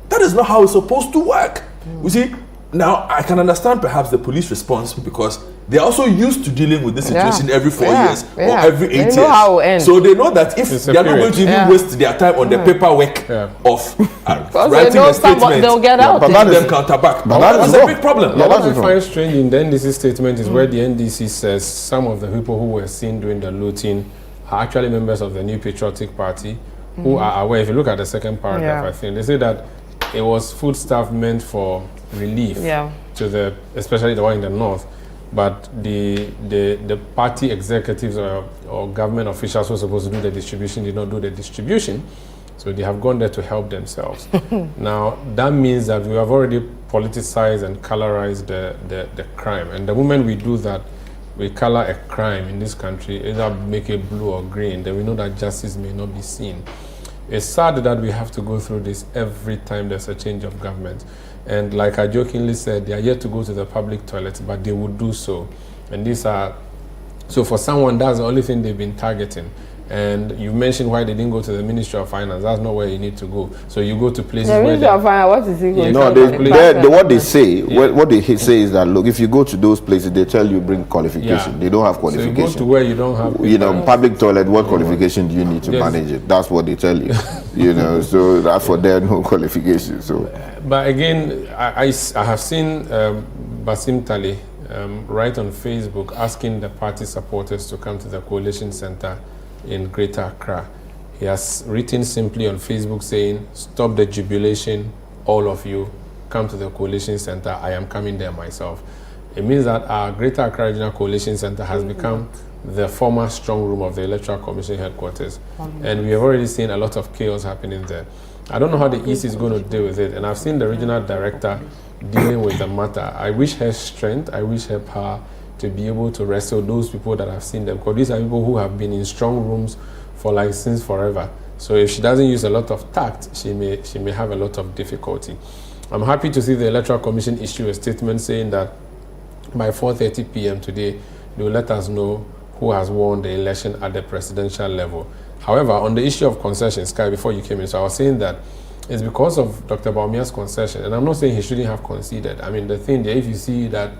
That is not how it's supposed to work. You see, now I can understand perhaps the police response because they're also used to dealing with this situation every 4 years or every 8 years. How it ends. So they know that if they are not going to even waste their time on the paperwork of writing a statement, they'll get out. But that them counter back. That's a big problem. What I find strange in the NDC statement is where the NDC says some of the people who were seen during the looting are actually members of the New Patriotic Party who are aware. If you look at the second paragraph, I think they say that it was foodstuff meant for relief to the, especially the one in the north, but the party executives or government officials who were supposed to do the distribution did not do the distribution, so they have gone there to help themselves. Now that means that we have already politicized and colorized the crime, and the moment we do that, we color a crime in this country, either make it blue or green, then we know that justice may not be seen. It's sad that we have to go through this every time there's a change of government. And like I jokingly said, they are yet to go to the public toilets, but they would do so. And these are, so for someone, that's the only thing they've been targeting. And you mentioned why they didn't go to the Ministry of Finance. That's not where you need to go. So you go to places where... The Ministry of Finance, what is it going to what they say, what they say is that, look, if you go to those places, they tell you bring qualification. They don't have qualification. So you go to where you don't have... You know, public toilet, what qualification do you need to manage it? That's what they tell you. You know, so that's for their no qualification. So, but again, I have seen Basim Tali write on Facebook asking the party supporters to come to the Collation Center in Greater Accra. He has written simply on Facebook saying, "Stop the jubilation, all of you. Come to the Collation Center. I am coming there myself." It means that our Greater Accra Regional Collation Center has become the former strong room of the Electoral Commission headquarters. And we have already seen a lot of chaos happening there. I don't know how the EC is going to deal with it. And I've seen the regional director dealing with the matter. I wish her strength, I wish her power to be able to wrestle those people that have seen them. Because these are people who have been in strong rooms for like since forever. So if she doesn't use a lot of tact, she may have a lot of difficulty. I'm happy to see the Electoral Commission issue a statement saying that by 4:30 p.m. today, they will let us know who has won the election at the presidential level. However, on the issue of concession, Sky, before you came in, so I was saying that it's because of Dr. Bawumia's concession, and I'm not saying he shouldn't have conceded. I mean, the thing there, if you see that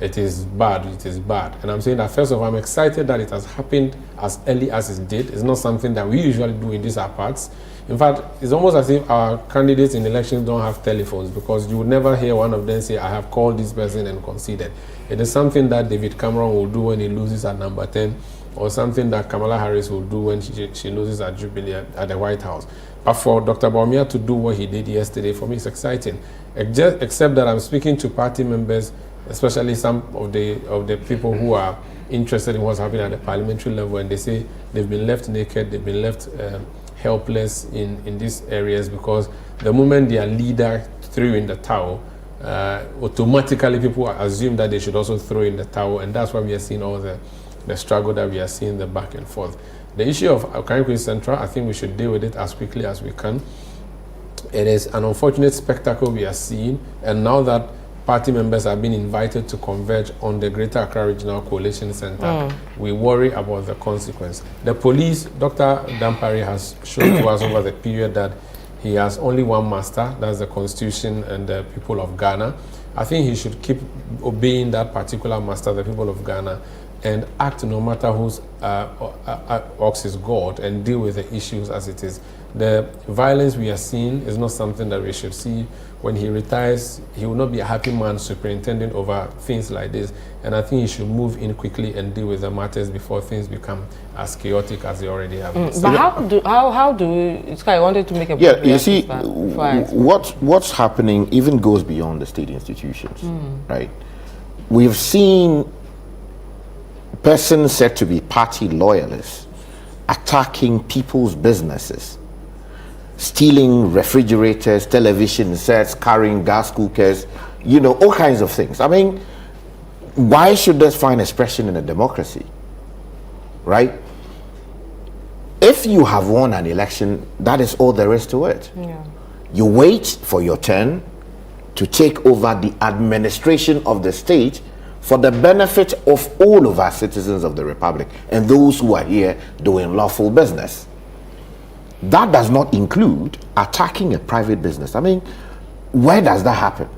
it is bad, it is bad. And I'm saying that, first of all, I'm excited that it has happened as early as it did. It's not something that we usually do in these parts. In fact, it's almost as if our candidates in elections don't have telephones, because you would never hear one of them say, "I have called this person and conceded." It is something that David Cameron will do when he loses at number 10, or something that Kamala Harris will do when she loses at Jubilee at the White House. But for Dr. Bawumia to do what he did yesterday, for me, it's exciting. Except that I'm speaking to party members, especially some of the people who are interested in what's happening at the parliamentary level, and they say they've been left naked, they've been left helpless in these areas, because the moment their leader threw in the towel, automatically people assume that they should also throw in the towel, and that's why we are seeing all the struggle that we are seeing, the back and forth. The issue of Okai Central, I think we should deal with it as quickly as we can. It is an unfortunate spectacle we are seeing, and now that party members have been invited to converge on the Greater Accra Regional Collation Center, we worry about the consequence. The police, Dr. Dampari has shown to us over the period that he has only one master, that's the Constitution and the people of Ghana. I think he should keep obeying that particular master, the people of Ghana, and act no matter whose ox is God, and deal with the issues as it is. The violence we are seeing is not something that we should see. When he retires, he will not be a happy man superintending over things like this. And I think he should move in quickly and deal with the matters before things become as chaotic as they already have. But how do we, Sky, I wanted to make a point. Yeah, you see, what's happening even goes beyond the state institutions, right? We've seen persons said to be party loyalists attacking people's businesses, stealing refrigerators, television sets, carrying gas cookers, all kinds of things. I mean, why should this find expression in a democracy, right? If you have won an election, that is all there is to it. Yeah. You wait for your turn to take over the administration of the state for the benefit of all of our citizens of the Republic and those who are here doing lawful business. That does not include attacking a private business. I mean, where does that happen?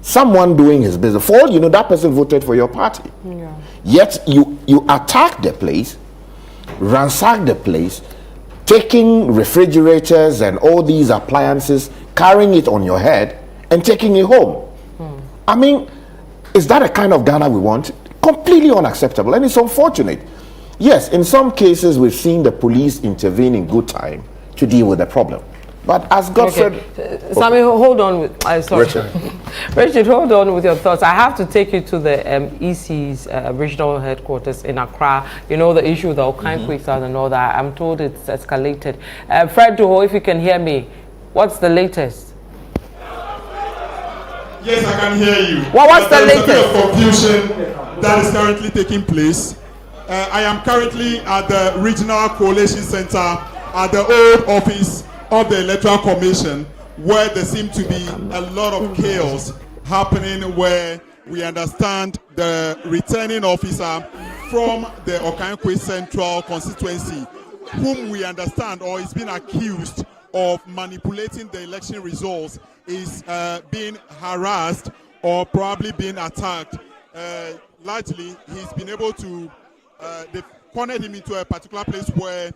Someone doing his business. For all you know, that person voted for your party. Yeah. Yet you attack the place, ransack the place, taking refrigerators and all these appliances, carrying it on your head and taking it home. I mean, is that a kind of Ghana we want? Completely unacceptable, and it's unfortunate. Yes, in some cases we've seen the police intervene in good time to deal with the problem. But as Godfrey... Sammy, hold on with... sorry. Richard. Richard, hold on with your thoughts. I have to take you to the EC's regional headquarters in Accra. You know, the issue with the Okai Central and all that. I'm told it's escalated. Fred Duho, if you can hear me, what's the latest? Yes, I can hear you. What's the latest? There is a bit of confusion that is currently taking place. I am currently at the Regional Collation Center at the old office of the Electoral Commission, where there seems to be a lot of chaos happening, where we understand the returning officer from the Okai Central constituency, whom we understand or is being accused of manipulating the election results, is being harassed or probably being attacked. Largely, he's been able to, they've cornered him into a particular place where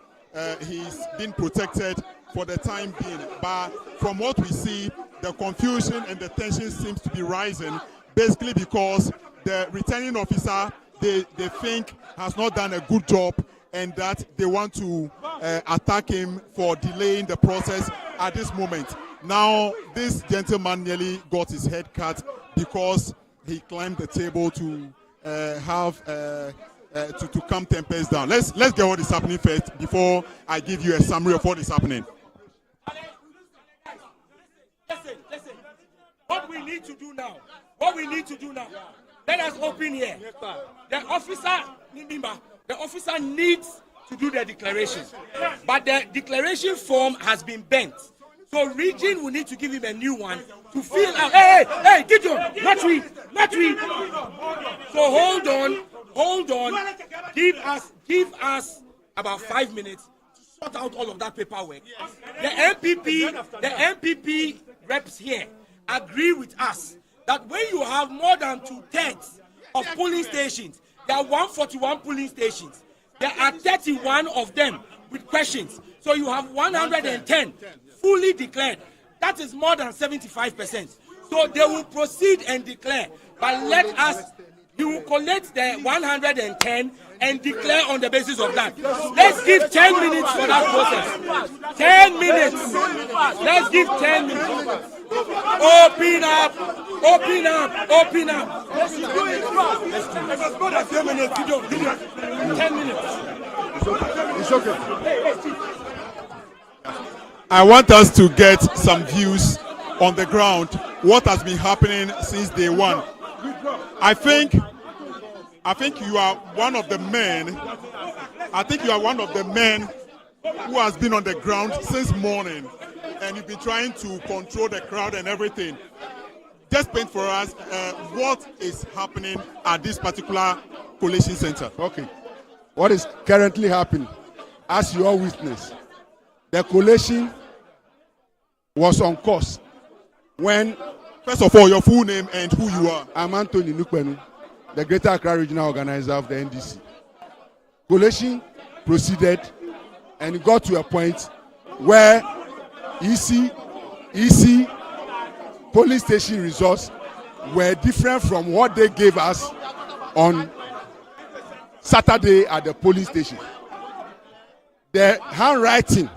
he's been protected for the time being. But from what we see, the confusion and the tension seems to be rising, basically because the returning officer, they think, has not done a good job and that they want to attack him for delaying the process at this moment. Now, this gentleman nearly got his head cut because he climbed the table to to calm tempers down. Let's get what is happening first before I give you a summary of what is happening. Listen. What we need to do now, let us open here. The officer needs to do the declaration, but the declaration form has been bent. So region will need to give him a new one to fill out. Hey, Gideon, not we. So hold on. Give us about 5 minutes to sort out all of that paperwork. The MPP reps here agree with us that when you have more than 2/3 of polling stations, there are 141 polling stations. There are 31 of them with questions. So you have 110 fully declared. That is more than 75%. So they will proceed and declare. But he will collect the 110 and declare on the basis of that. Let's give 10 minutes for that process. 10 minutes. Let's give 10 minutes. Open up. Let's do it. Let's go to 10 minutes. 10 minutes. It's okay. I want us to get some views on the ground. What has been happening since day one? I think you are one of the men. Who has been on the ground since morning, and you've been trying to control the crowd and everything. Just paint for us what is happening at this particular collation center. Okay, what is currently happening, as you all witness, the collation was on course when. First of all, your full name and who you are. I'm Anthony Nukpenu, the Greater Accra Regional Organizer of the NDC. Collation proceeded and got to a point where EC police station results were different from what they gave us on Saturday at the police station. The handwriting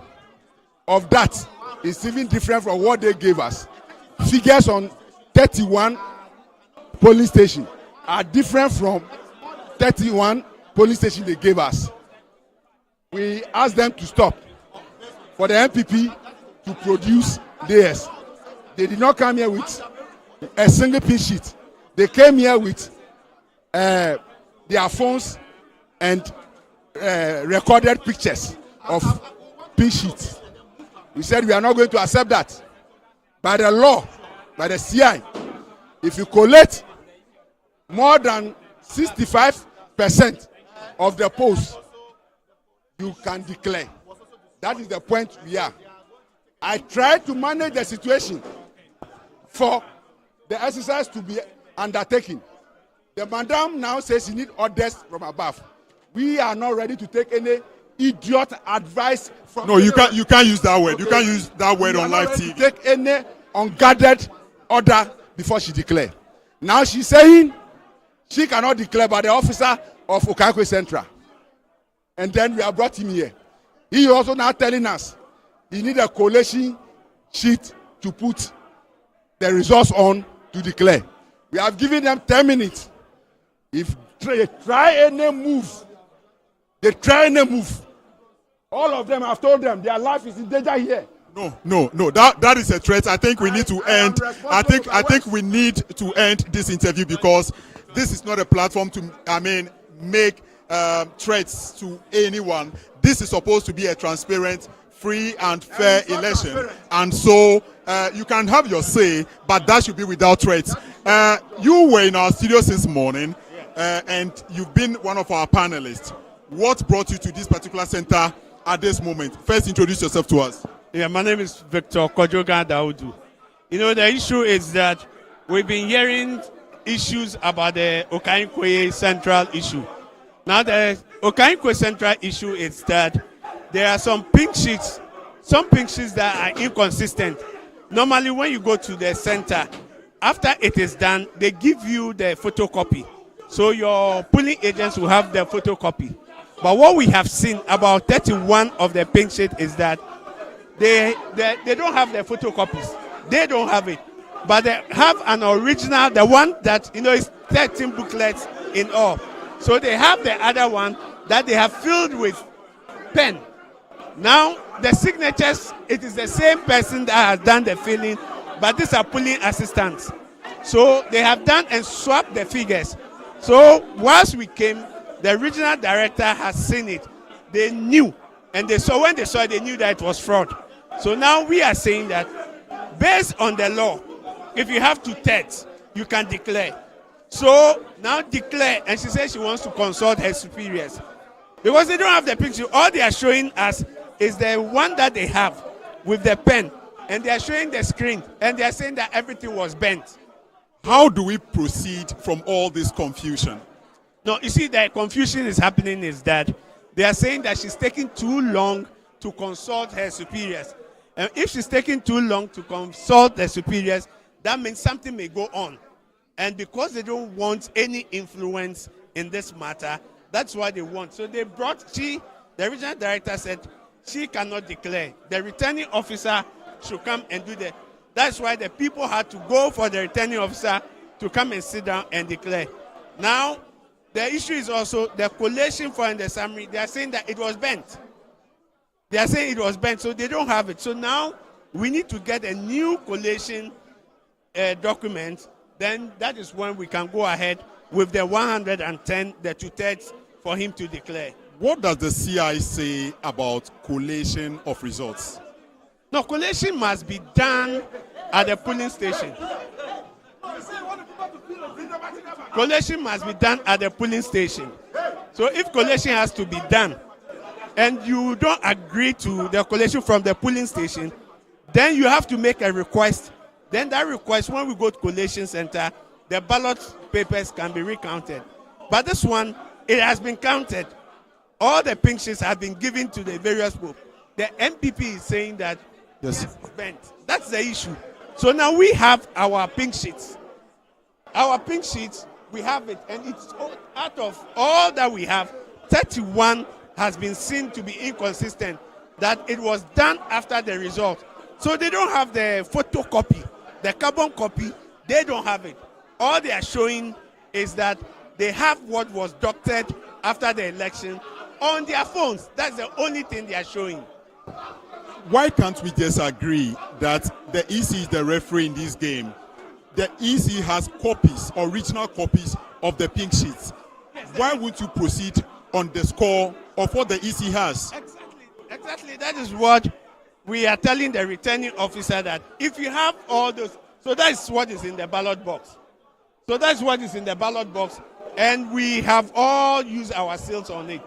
of that is even different from what they gave us. Figures on 31 police stations are different from 31 police stations they gave us. We asked them to stop for the MPP to produce theirs. They did not come here with a single pin sheet. They came here with their phones and recorded pictures of pin sheets. We said we are not going to accept that. By the law, by the CI, if you collect more than 65% of the polls, you can declare. That is the point we are. I tried to manage the situation for the exercise to be undertaken. The madam now says she needs orders from above. We are not ready to take any idiot advice from. No, you can't use that word. You can't use that word on live TV. Take any unguarded order before she declare. Now she's saying she cannot declare by the officer of Okai Central. And then we have brought him here. He also now telling us he need a collation sheet to put the results on to declare. We have given them 10 minutes. If they try any move, all of them have told them their life is in danger here. No. That is a threat. I think we need to end. I think we need to end this interview because this is not a platform to, make threats to anyone. This is supposed to be a transparent, free and fair election. And so you can have your say, but that should be without threats. You were in our studio since morning and you've been one of our panelists. What brought you to this particular center at this moment? First, introduce yourself to us. Yeah, my name is Victor Kojoga Daudu. The issue is that we've been hearing issues about the Okai Central issue. Now, the Okai Central issue is that there are some pink sheets that are inconsistent. Normally, when you go to the center, after it is done, they give you the photocopy. So your polling agents will have the photocopy. But what we have seen about 31 of the pink sheet is that they don't have their photocopies. They don't have it. But they have an original, the one that, is 13 booklets in all. So they have the other one that they have filled with pen. Now, the signatures, it is the same person that has done the filling, but these are polling assistants. So they have done and swapped the figures. So once we came, the regional director has seen it. They knew, and when they saw it, they knew that it was fraud. So now we are saying that based on the law, if you have 2/3, you can declare. So now declare, and she says she wants to consult her superiors. Because they don't have the picture, all they are showing us is the one that they have with the pen, and they are showing the screen, and they are saying that everything was bent. How do we proceed from all this confusion? No, you see, the confusion is happening is that they are saying that she's taking too long to consult her superiors. And if she's taking too long to consult the superiors, that means something may go on. And because they don't want any influence in this matter, that's why they want. So they brought, the regional director said she cannot declare. The returning officer should come and do that. That's why the people had to go for the returning officer to come and sit down and declare. Now, the issue is also the collation for in the summary. They are saying that it was bent. They are saying it was bent, so they don't have it. So now we need to get a new collation document. Then that is when we can go ahead with the 110, the 2/3 for him to declare. What does the CI say about collation of results? No, collation must be done at the polling station. Collation must be done at the polling station. So if collation has to be done and you don't agree to the collation from the polling station, then you have to make a request. Then that request, when we go to collation center, the ballot papers can be recounted. But this one, it has been counted. All the pink sheets have been given to the various groups. The MPP is saying that yes, it's bent. That's the issue. So now we have our pink sheets. Our pink sheets, we have it, and it's out of all that we have, 31 has been seen to be inconsistent, that it was done after the result. So they don't have the photocopy, the carbon copy, they don't have it. All they are showing is that they have what was doctored after the election on their phones. That's the only thing they are showing. Why can't we just agree that the EC is the referee in this game? The EC has copies, original copies of the pink sheets. Why wouldn't you proceed on the score of what the EC has? Exactly. That is what we are telling the returning officer, that if you have all those, so that's what is in the ballot box. So that's what is in the ballot box, and we have all used our seals on it.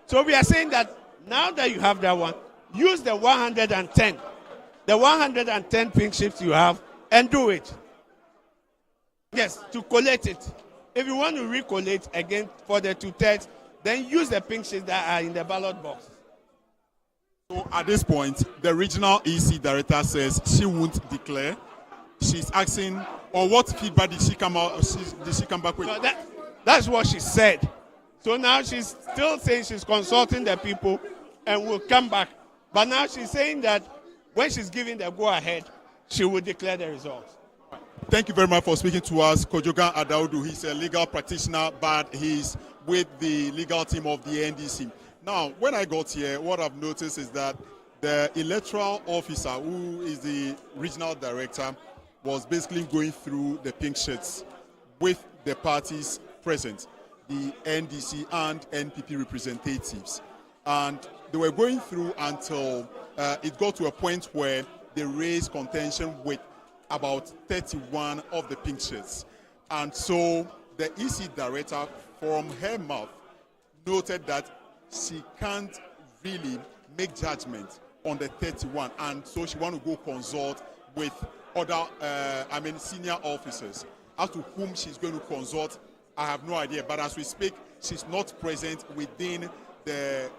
So we are saying that now that you have that one, use the 110. The 110 pink sheets you have and do it. Yes, to collate it. If you want to recollate again for the 2/3, then use the pink sheets that are in the ballot box. So at this point, the regional EC director says she won't declare. She's asking, or what feedback did she come back with? No, that's what she said. So now she's still saying she's consulting the people and will come back. But now she's saying that when she's giving the go-ahead, she will declare the results. Thank you very much for speaking to us, Kojogan Adaudu. He's a legal practitioner, but he's with the legal team of the NDC. Now, when I got here, what I've noticed is that the electoral officer, who is the regional director, was basically going through the pink sheets with the parties present, the NDC and NPP representatives. And they were going through until it got to a point where they raised contention with about 31 of the pink sheets. And so the EC director, from her mouth, noted that she can't really make judgment on the 31, and so she want to go consult with other, senior officers. As to whom she's going to consult, I have no idea. But as we speak, she's not present within the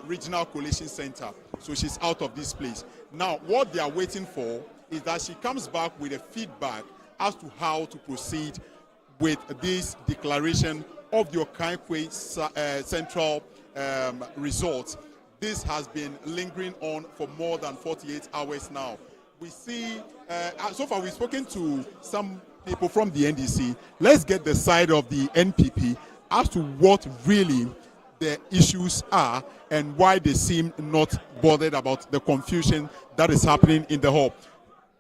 regional collation center, so she's out of this place. Now, what they are waiting for is that she comes back with a feedback as to how to proceed with this declaration of the Okai Central results, this has been lingering on for more than 48 hours now. We see, so far we've spoken to some people from the NDC. Let's get the side of the NPP as to what really the issues are and why they seem not bothered about the confusion that is happening in the hall.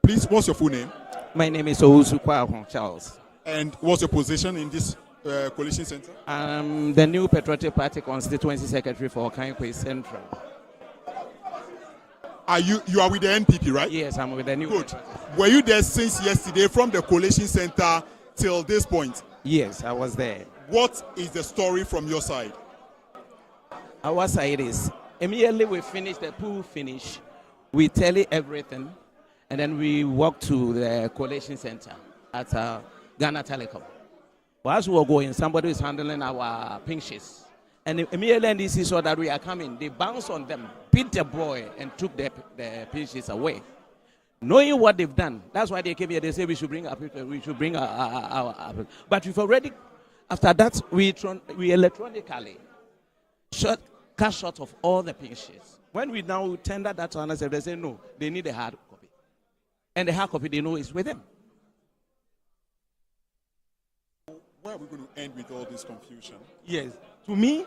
Please, what's your full name? My name is Owusu Charles. And what's your position in this Collation Center? I'm the new Patriotic Party Constituency Secretary for Okai Central. You are with the NPP, right? Yes, I'm with the new. Good. Were you there since yesterday from the Collation Center till this point? Yes, I was there. What is the story from your side? Our side is immediately we finish the pool finish, we tell it everything, and then we walk to the Collation Center at Ghana Telecom. But as we were going, somebody is handling our pink sheets. And immediately NDC saw that we are coming. They bounced on them, beat the boy, and took the pink sheets away. Knowing what they've done, that's why they came here. They say we should bring our people, we should bring our but we've already, after that, we electronically cut short of all the pink sheets. When we now tender that to others, they say no, they need a hard copy. And the hard copy they know is with them. Where are we going to end with all this confusion? Yes. To me,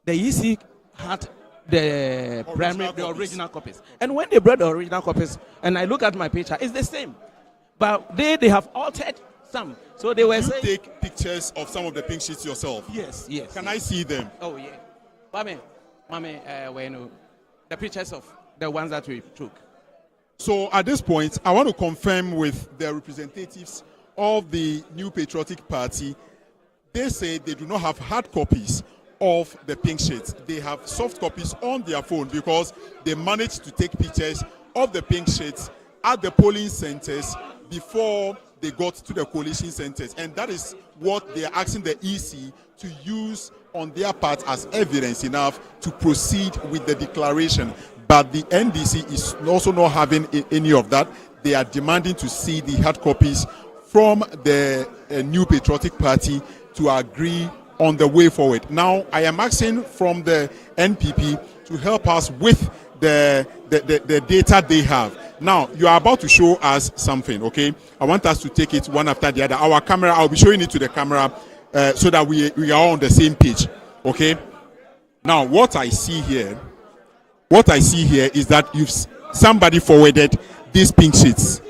the EC had the original copies. And when they brought the original copies, and I look at my picture, it's the same. But they have altered some. So they were saying... take pictures of some of the pink sheets yourself? Yes, yes. Can I see them? Oh, yeah. Mami, the pictures of the ones that we took. So at this point, I want to confirm with the representatives of the New Patriotic Party. They say they do not have hard copies of the pink sheets. They have soft copies on their phone because they managed to take pictures of the pink sheets at the polling centers before they got to the coalition centers. And that is what they are asking the EC to use on their part as evidence enough to proceed with the declaration. But the NDC is also not having any of that. They are demanding to see the hard copies from the New Patriotic Party to agree on the way forward. Now, I am asking from the NPP to help us with the data they have. Now, you are about to show us something, okay? I want us to take it one after the other. Our camera, I'll be showing it to the camera so that we are all on the same page, okay? Now, what I see here is that somebody forwarded these pink sheets.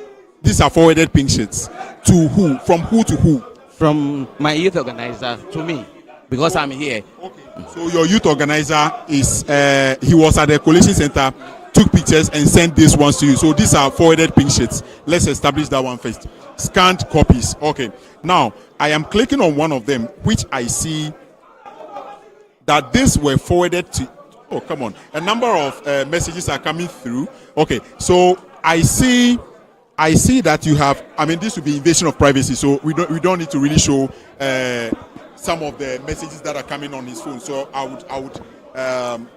These are forwarded pink sheets. To who? From who to who? From my youth organizer to me, because I'm here. Okay. So your youth organizer is, he was at the Collation Center, took pictures and sent these ones to you. So these are forwarded pink sheets. Let's establish that one first. Scanned copies. Okay. Now, I am clicking on one of them, which I see that these were forwarded to, oh, come on. A number of messages are coming through. Okay. So I see that you have, I mean, this will be invasion of privacy, so we don't need to really show some of the messages that are coming on his phone. So I would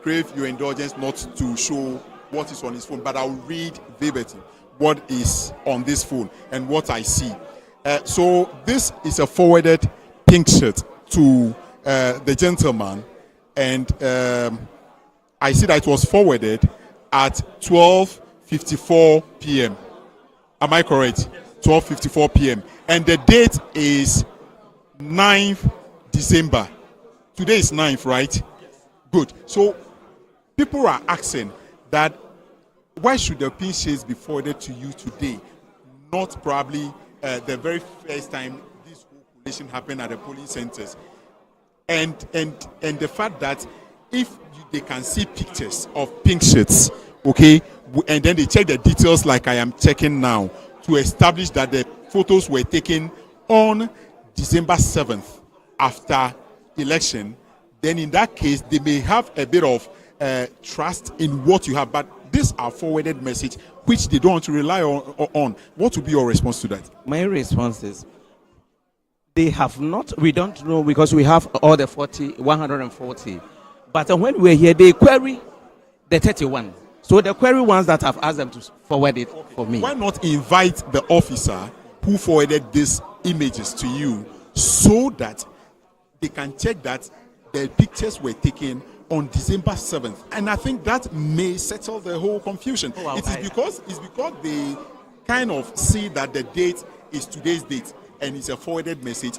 crave your indulgence not to show what is on his phone, but I will read verbatim what is on this phone and what I see. So this is a forwarded pink shirt to the gentleman, and I see that it was forwarded at 12:54 p.m. Am I correct? 12:54 p.m. And the date is 9th December. Today is 9th, right? Yes. Good. So people are asking that why should the pink sheets be forwarded to you today? Not probably the very first time this whole collation happened at the polling centers. And the fact that if they can see pictures of pink sheets, okay, and then they check the details like I am checking now to establish that the photos were taken on December 7th after election, then in that case, they may have a bit of trust in what you have. But these are forwarded message, which they don't want to rely on. What would be your response to that? My response is, they have not, we don't know, because we have all the 140. But when we're here, they query the 31. So the query ones that I've asked them to forward it for me. Why not invite the officer who forwarded these images to you so that they can check that the pictures were taken on December 7th. And I think that may settle the whole confusion. It's because they kind of see that the date is today's date and it's a forwarded message.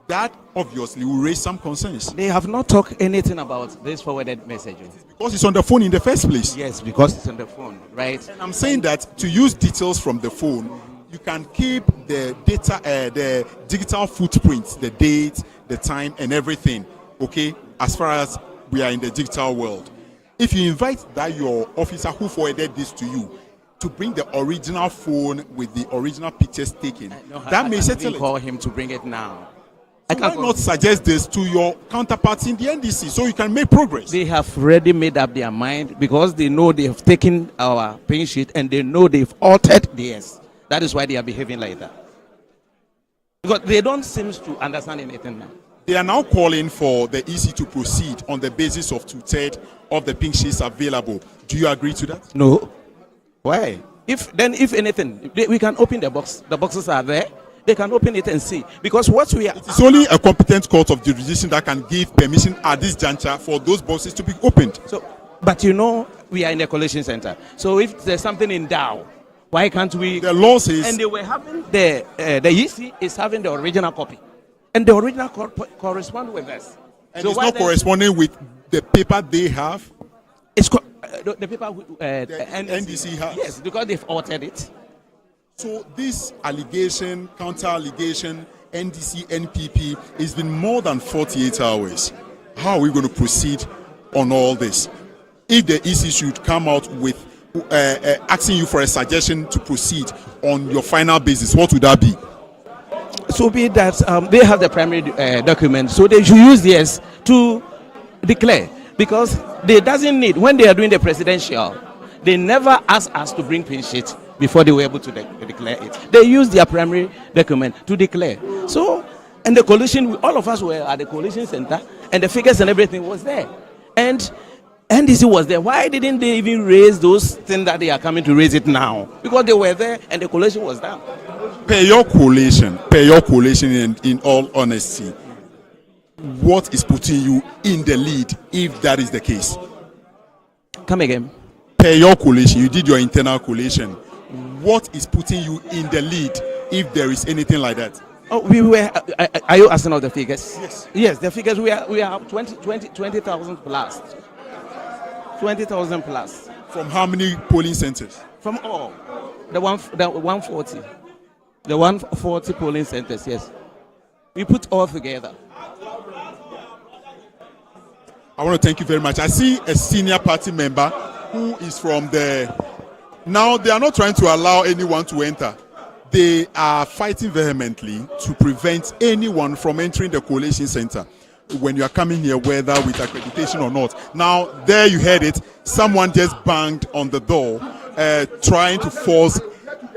That obviously will raise some concerns. They have not talked anything about this forwarded message. Because it's on the phone in the first place. Yes, because it's on the phone, right? And I'm saying that to use details from the phone, you can keep the data, the digital footprint, the date, the time, and everything, okay, as far as we are in the digital world. If you invite that your officer who forwarded this to you to bring the original phone with the original pictures taken, that may settle it. Call him to bring it now. So why not suggest this to your counterparts in the NDC so you can make progress? They have already made up their mind because they know they have taken our pay sheet and they know they've altered theirs. That is why they are behaving like that. Because they don't seem to understand anything now. They are now calling for the EC to proceed on the basis of 2/3 of the pink sheets available. Do you agree to that? No. Why? If anything, we can open the box. The boxes are there. They can open it and see. Because what we are... It's only a competent court of jurisdiction that can give permission at this juncture for those boxes to be opened. So, but you know, we are in a collation center. So if there's something in doubt, why can't we... The law says... And they were having the EC is having the original copy. And the original correspond with us. And so it's not corresponding with the paper they have? It's the paper the NDC has. Yes, because they've altered it. So this allegation, counter-allegation, NDC, NPP, it's been more than 48 hours. How are we going to proceed on all this? If the EC should come out with asking you for a suggestion to proceed on your final basis, what would that be? So be that they have the primary document, so they should use this to declare, because they doesn't need, when they are doing the presidential, they never ask us to bring pin sheet before they were able to declare it. They use their primary document to declare. So, and the coalition, all of us were at the coalition center, and the figures and everything was there. And NDC was there. Why didn't they even raise those things that they are coming to raise it now? Because they were there and the coalition was down. Per your coalition in all honesty, what is putting you in the lead if that is the case? Come again. Per your coalition, you did your internal coalition. What is putting you in the lead if there is anything like that? Oh, we were. Are you asking of the figures? Yes. Yes, the figures we are 20,000 plus. 20,000 plus. From how many polling centers? From all. The 140. The 140 polling centers, yes. We put all together. I want to thank you very much. I see a senior party member who is from the... Now, they are not trying to allow anyone to enter. They are fighting vehemently to prevent anyone from entering the Collation Center when you are coming here, whether with accreditation or not. Now, there you heard it. Someone just banged on the door, trying to force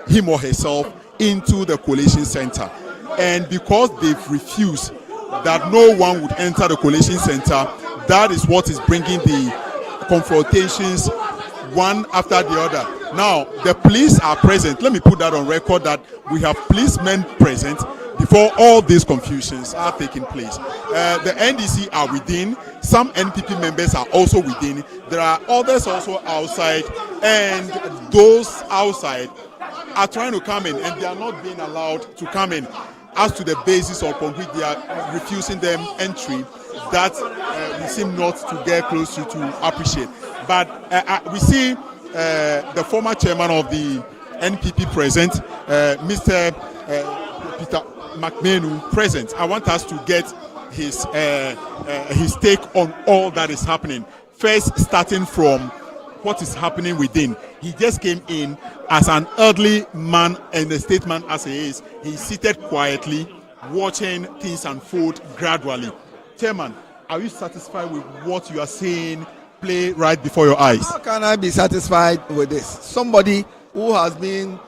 him or herself into the Collation Center. And because they've refused that no one would enter the Collation Center, that is what is bringing the confrontations one after the other. Now, the police are present. Let me put that on record that we have policemen present before all these confusions are taking place. The NDC are within. Some NPP members are also within. There are others also outside. And those outside are trying to come in, and they are not being allowed to come in. As to the basis upon which they are refusing them entry, that we seem not to get close to appreciate. But we see the former chairman of the NPP present, Mr. Peter McMahon present. I want us to get his take on all that is happening. First, starting from what is happening within. He just came in as an elderly man and a statesman as he is. He's seated quietly, watching things unfold gradually. Chairman, are you satisfied with what you are seeing play right before your eyes? How can I be satisfied with this? Somebody who has been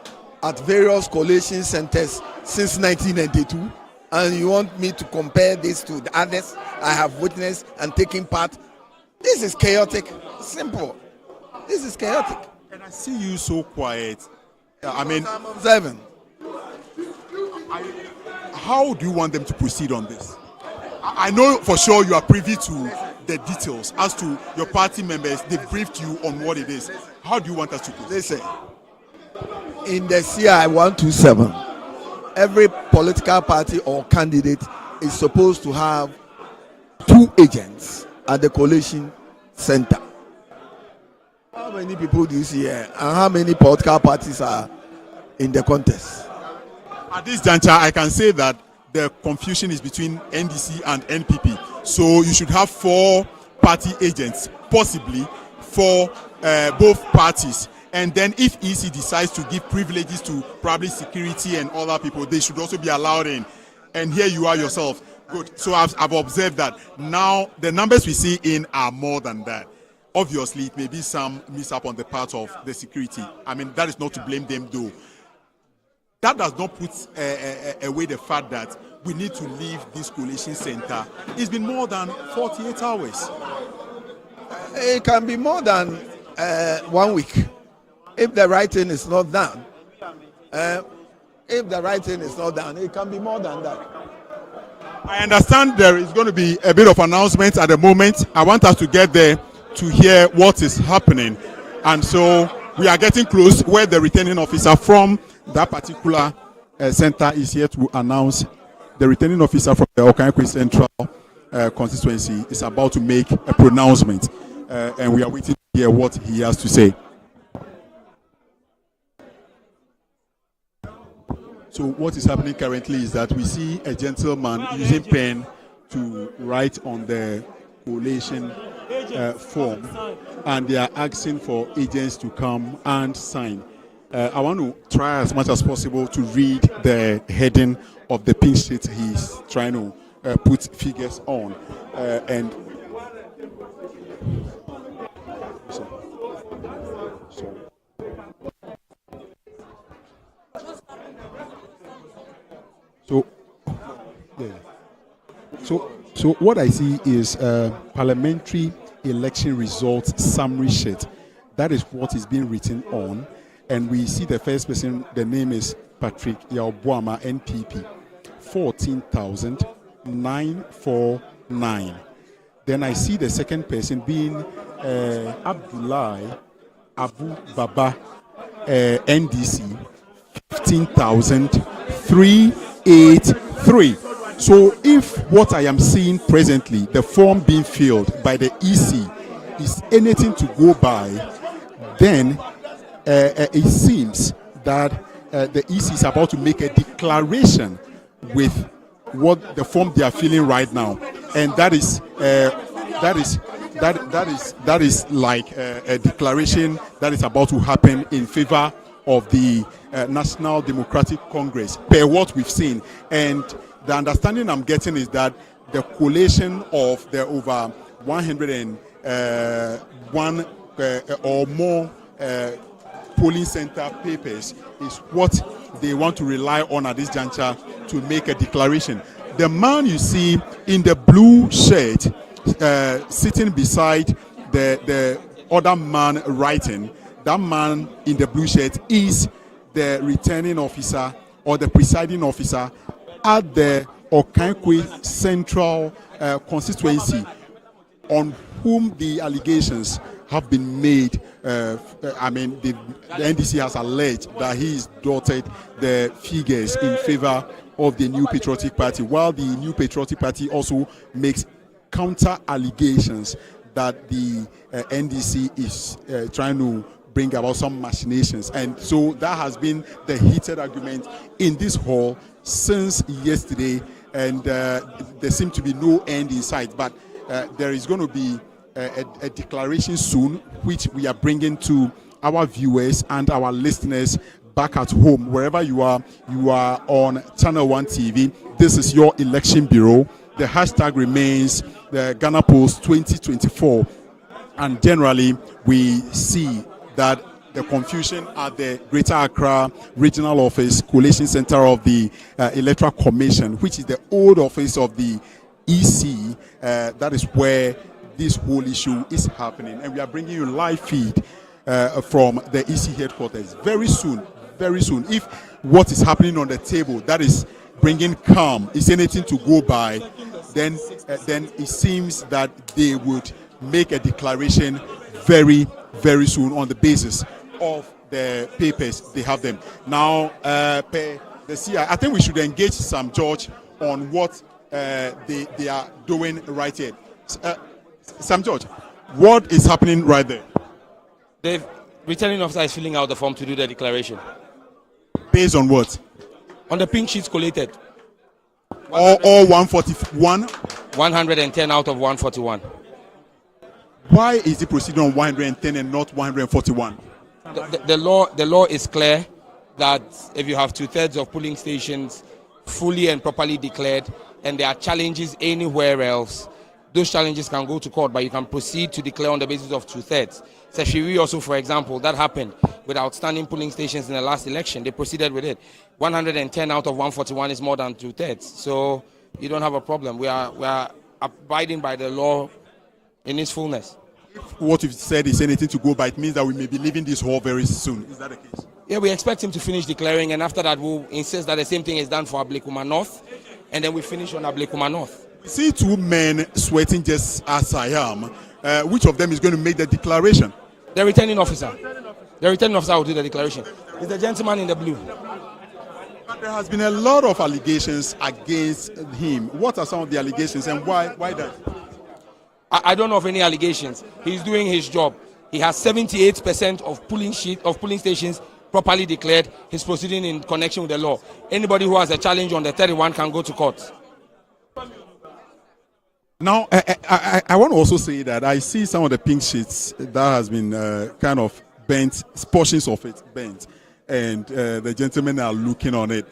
at various collation centers since 1992, and you want me to compare this to the others I have witnessed and taken part? This is chaotic. Simple. This is chaotic. And I see you so quiet. I mean, I'm observing. How do you want them to proceed on this? I know for sure you are privy to the details as to your party members. They briefed you on what it is. How do you want us to proceed? Listen, in the CI 127, every political party or candidate is supposed to have 2 agents at the Collation Center. How many people do you see here, and how many political parties are in the contest? At this juncture, I can say that the confusion is between NDC and NPP. So you should have 4 party agents, possibly for both parties. And then if EC decides to give privileges to probably security and other people, they should also be allowed in. And here you are yourself. Good. So I've observed that now the numbers we see in are more than that. Obviously, it may be some mishap on the part of the security. I mean, that is not to blame them though. That does not put away the fact that we need to leave this collation center. It's been more than 48 hours. It can be more than 1 week if the writing is not done. If the writing is not done, it can be more than that. I understand there is going to be a bit of announcement at the moment. I want us to get there to hear what is happening. And so we are getting close where the returning officer from that particular center is here to announce. The returning officer from the Okai Central constituency is about to make a pronouncement. And we are waiting to hear what he has to say. So what is happening currently is that we see a gentleman using pen to write on the collation form, and they are asking for agents to come and sign. I want to try as much as possible to read the heading of the pink sheet he's trying to put figures on. So what I see is parliamentary election results summary sheet. That is what is being written on. And we see the first person, the name is Patrick Yaobuama, NPP, 14,949. Then I see the second person being Abdullahi Abu Baba, NDC, 15,383. So if what I am seeing presently, the form being filled by the EC, is anything to go by, then it seems that the EC is about to make a declaration with what the form they are filling right now, and that is like a declaration that is about to happen in favor of the National Democratic Congress, per what we've seen. And the understanding I'm getting is that the collation of the over 101 or more polling center papers is what they want to rely on at this juncture to make a declaration. The man you see in the blue shirt sitting beside the other man writing, that man in the blue shirt is the returning officer or the presiding officer at the Okai Central constituency, on whom the allegations have been made. The NDC has alleged that he has dotted the figures in favor of the New Patriotic Party, while the New Patriotic Party also makes counter allegations that the NDC is trying to bring about some machinations. And so that has been the heated argument in this hall since yesterday, and there seems to be no end in sight. But there is going to be a declaration soon, which we are bringing to our viewers and our listeners back at home, wherever you are on Channel 1 TV. This is your election bureau. The hashtag remains the Ghana Post 2024, and generally we see that the confusion at the Greater Accra Regional Office, Collation Center of the Electoral Commission, which is the old office of the EC, that is where this whole issue is happening. And we are bringing you live feed from the EC headquarters very soon, if what is happening on the table, that is bringing calm is anything to go by, then it seems that they would make a declaration very, very soon on the basis of the papers they have them. Now, the CI, I think we should engage Sam George on what they are doing right here. Sam George, what is happening right there? The returning officer is filling out the form to do the declaration. Based on what? On the pink sheets collated. All 141? 110 out of 141. Why is it proceeding on 110 and not 141? The law is clear that if you have 2/3 of polling stations fully and properly declared and there are challenges anywhere else, those challenges can go to court, but you can proceed to declare on the basis of 2/3. Seshiri also, for example, that happened with outstanding polling stations in the last election. They proceeded with it. 110 out of 141 is more than 2/3. So you don't have a problem. We are abiding by the law in its fullness. What you've said is anything to go by. It means that we may be leaving this hall very soon. Is that the case? Yeah, we expect him to finish declaring, and after that we'll insist that the same thing is done for Abokobi North, and then we finish on Abokobi North. See two men sweating just as I am. Which of them is going to make the declaration? The returning officer. The returning officer will do the declaration. It's the gentleman in the blue. But there has been a lot of allegations against him. What are some of the allegations and why that? I don't know of any allegations. He's doing his job. He has 78% of polling stations properly declared. He's proceeding in connection with the law. Anybody who has a challenge on the 31 can go to court. Now, I want to also say that I see some of the pink sheets that has been kind of bent, portions of it bent, and the gentlemen are looking on it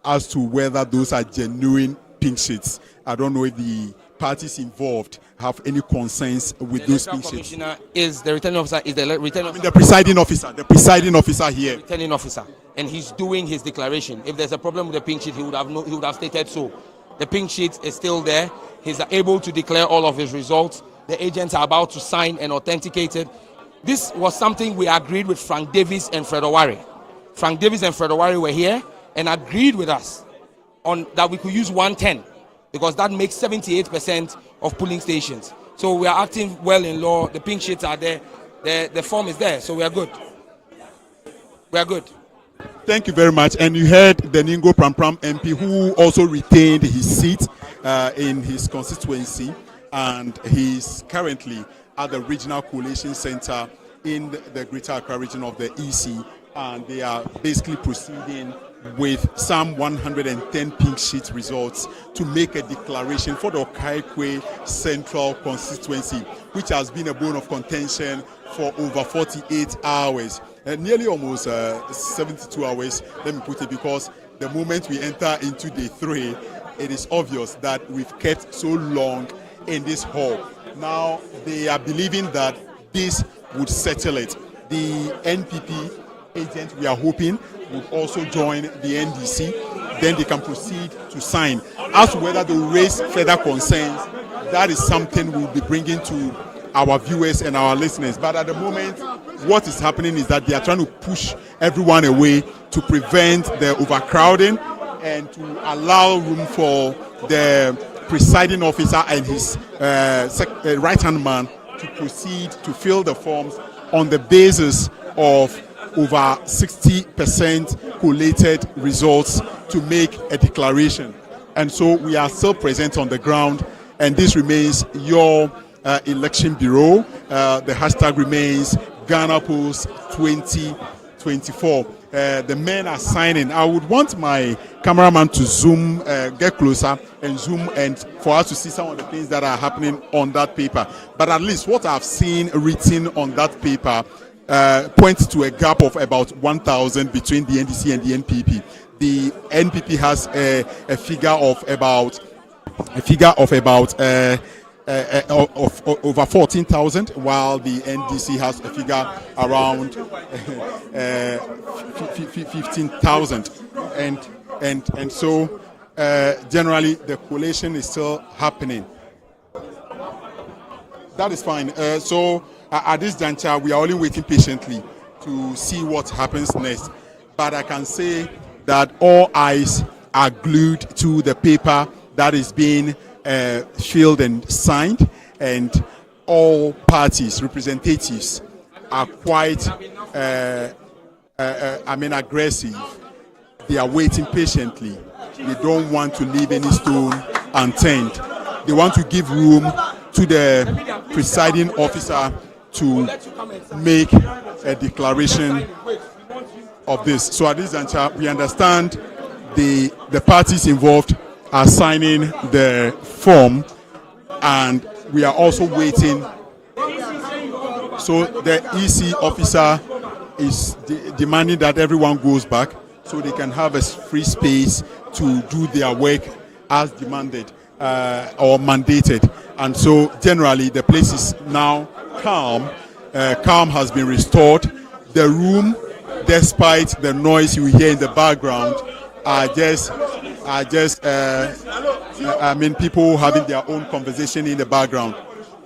as to whether those are genuine pink sheets. I don't know if the parties involved have any concerns with those pink sheets. Is the returning officer? Is the returning? I mean, the presiding officer. The presiding officer here. Returning officer, and he's doing his declaration. If there's a problem with the pink sheet, he would have stated so. The pink sheet is still there. He's able to declare all of his results. The agents are about to sign and authenticate it. This was something we agreed with Frank Davis and Fred Owari. Frank Davis and Fred Owari were here and agreed with us on that we could use 110 because that makes 78% of polling stations. So we are acting well in law. The pink sheets are there. The form is there. So we are good. We are good. Thank you very much. And you heard the Ningo Pram MP who also retained his seat in his constituency, and he's currently at the Regional Collation Center in the Greater Accra region of the EC, and they are basically proceeding with some 110 pink sheet results to make a declaration for the Okai Central constituency, which has been a bone of contention for over 48 hours. Nearly almost 72 hours, let me put it, because the moment we enter into day 3, it is obvious that we've kept so long in this hall. Now they are believing that this would settle it. The NPP agent, we are hoping, would also join the NDC. Then they can proceed to sign. As to whether they will raise further concerns, that is something we'll be bringing to our viewers and our listeners. But at the moment, what is happening is that they are trying to push everyone away to prevent the overcrowding and to allow room for the presiding officer and his right-hand man to proceed to fill the forms on the basis of over 60% collated results to make a declaration. And so we are still present on the ground, and this remains your election bureau. The hashtag remains Ghana Post 2024. The men are signing. I would want my cameraman to zoom, get closer and zoom, and for us to see some of the things that are happening on that paper. But at least what I've seen written on that paper points to a gap of about 1,000 between the NDC and the NPP. The NPP has a figure of about over 14,000, while the NDC has a figure around 15,000, and so generally the collation is still happening. That is fine. So at this juncture, we are only waiting patiently to see what happens next. But I can say that all eyes are glued to the paper that is being filled and signed, and all parties, representatives, are quite aggressive. They are waiting patiently. They don't want to leave any stone unturned. They want to give room to the presiding officer to make a declaration of this. So at this juncture, we understand the parties involved are signing the form, and we are also waiting. So the EC officer is demanding that everyone goes back so they can have a free space to do their work as demanded or mandated. And so generally the place is now calm. Calm has been restored. The room, despite the noise you hear in the background, are just people having their own conversation in the background.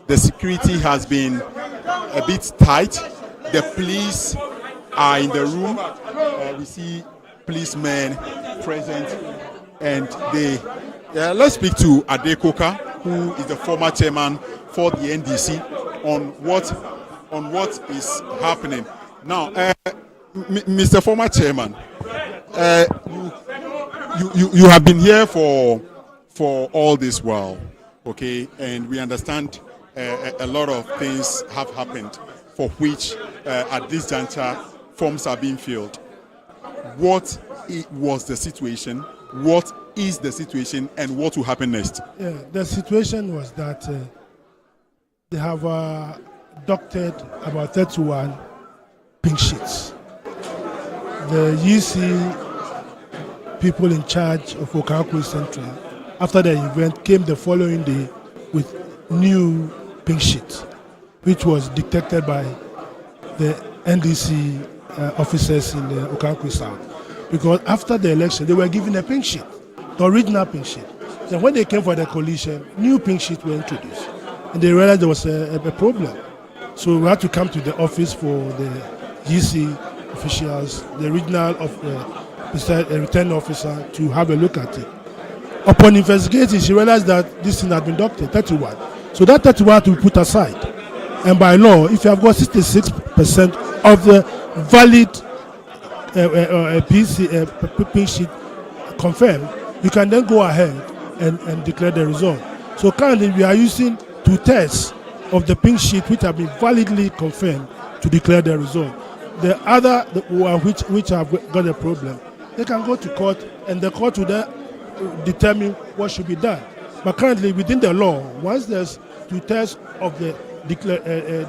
The security has been a bit tight. The police are in the room. We see policemen present, and let's speak to Adekoka, who is the former chairman for the NDC, on what is happening now. Mr. Former Chairman, you have been here for all this while, okay, and we understand a lot of things have happened for which at this juncture forms are being filled. What was the situation? What is the situation, and what will happen next? Yeah, the situation was that they have doctored about 31 pink sheets. The UC people in charge of Okai Central, after the event, came the following day with new pink sheets, which was dictated by the NDC officers in the Okai South. Because after the election, they were given a pink sheet, the original pink sheet. Then when they came for the coalition, new pink sheets were introduced. And they realized there was a problem. So we had to come to the office for the GC officials, the regional return officer, to have a look at it. Upon investigating, she realized that this thing had been doctored, 31. So that 31 had to be put aside. And by law, if you have got 66% of the valid pink sheet confirmed, you can then go ahead and declare the result. So currently we are using 2/3 of the pink sheet which have been validly confirmed to declare the result. The other which have got a problem, they can go to court, and the court will then determine what should be done. But currently within the law, once there's 2/3 of the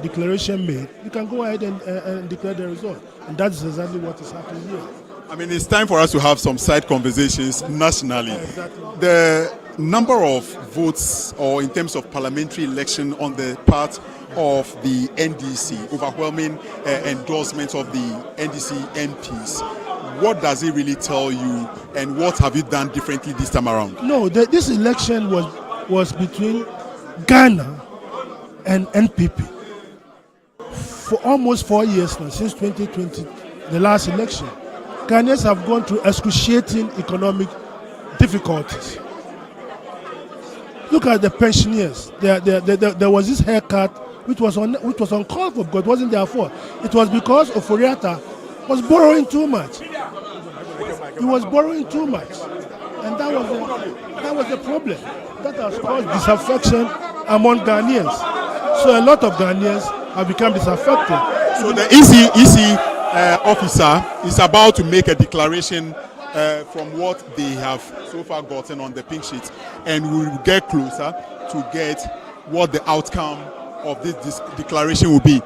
declaration made, you can go ahead and declare the result. And that's exactly what is happening here. I mean, it's time for us to have some side conversations nationally. Yeah, exactly. The number of votes, or in terms of parliamentary election on the part of the NDC, overwhelming endorsement of the NDC MPs, what does it really tell you, and what have you done differently this time around? No, this election was between Ghana and NPP for almost 4 years now, since 2020, the last election. Ghanaians have gone through excruciating economic difficulties. Look at the pensioners. There was this haircut which was uncalled for, because it wasn't their fault. It was because Oforiatta was borrowing too much. He was borrowing too much, and that was the problem. That has caused disaffection among Ghanaians. So a lot of Ghanaians have become disaffected. So the EC officer is about to make a declaration from what they have so far gotten on the pink sheet, and we will get closer to get what the outcome of this declaration will be.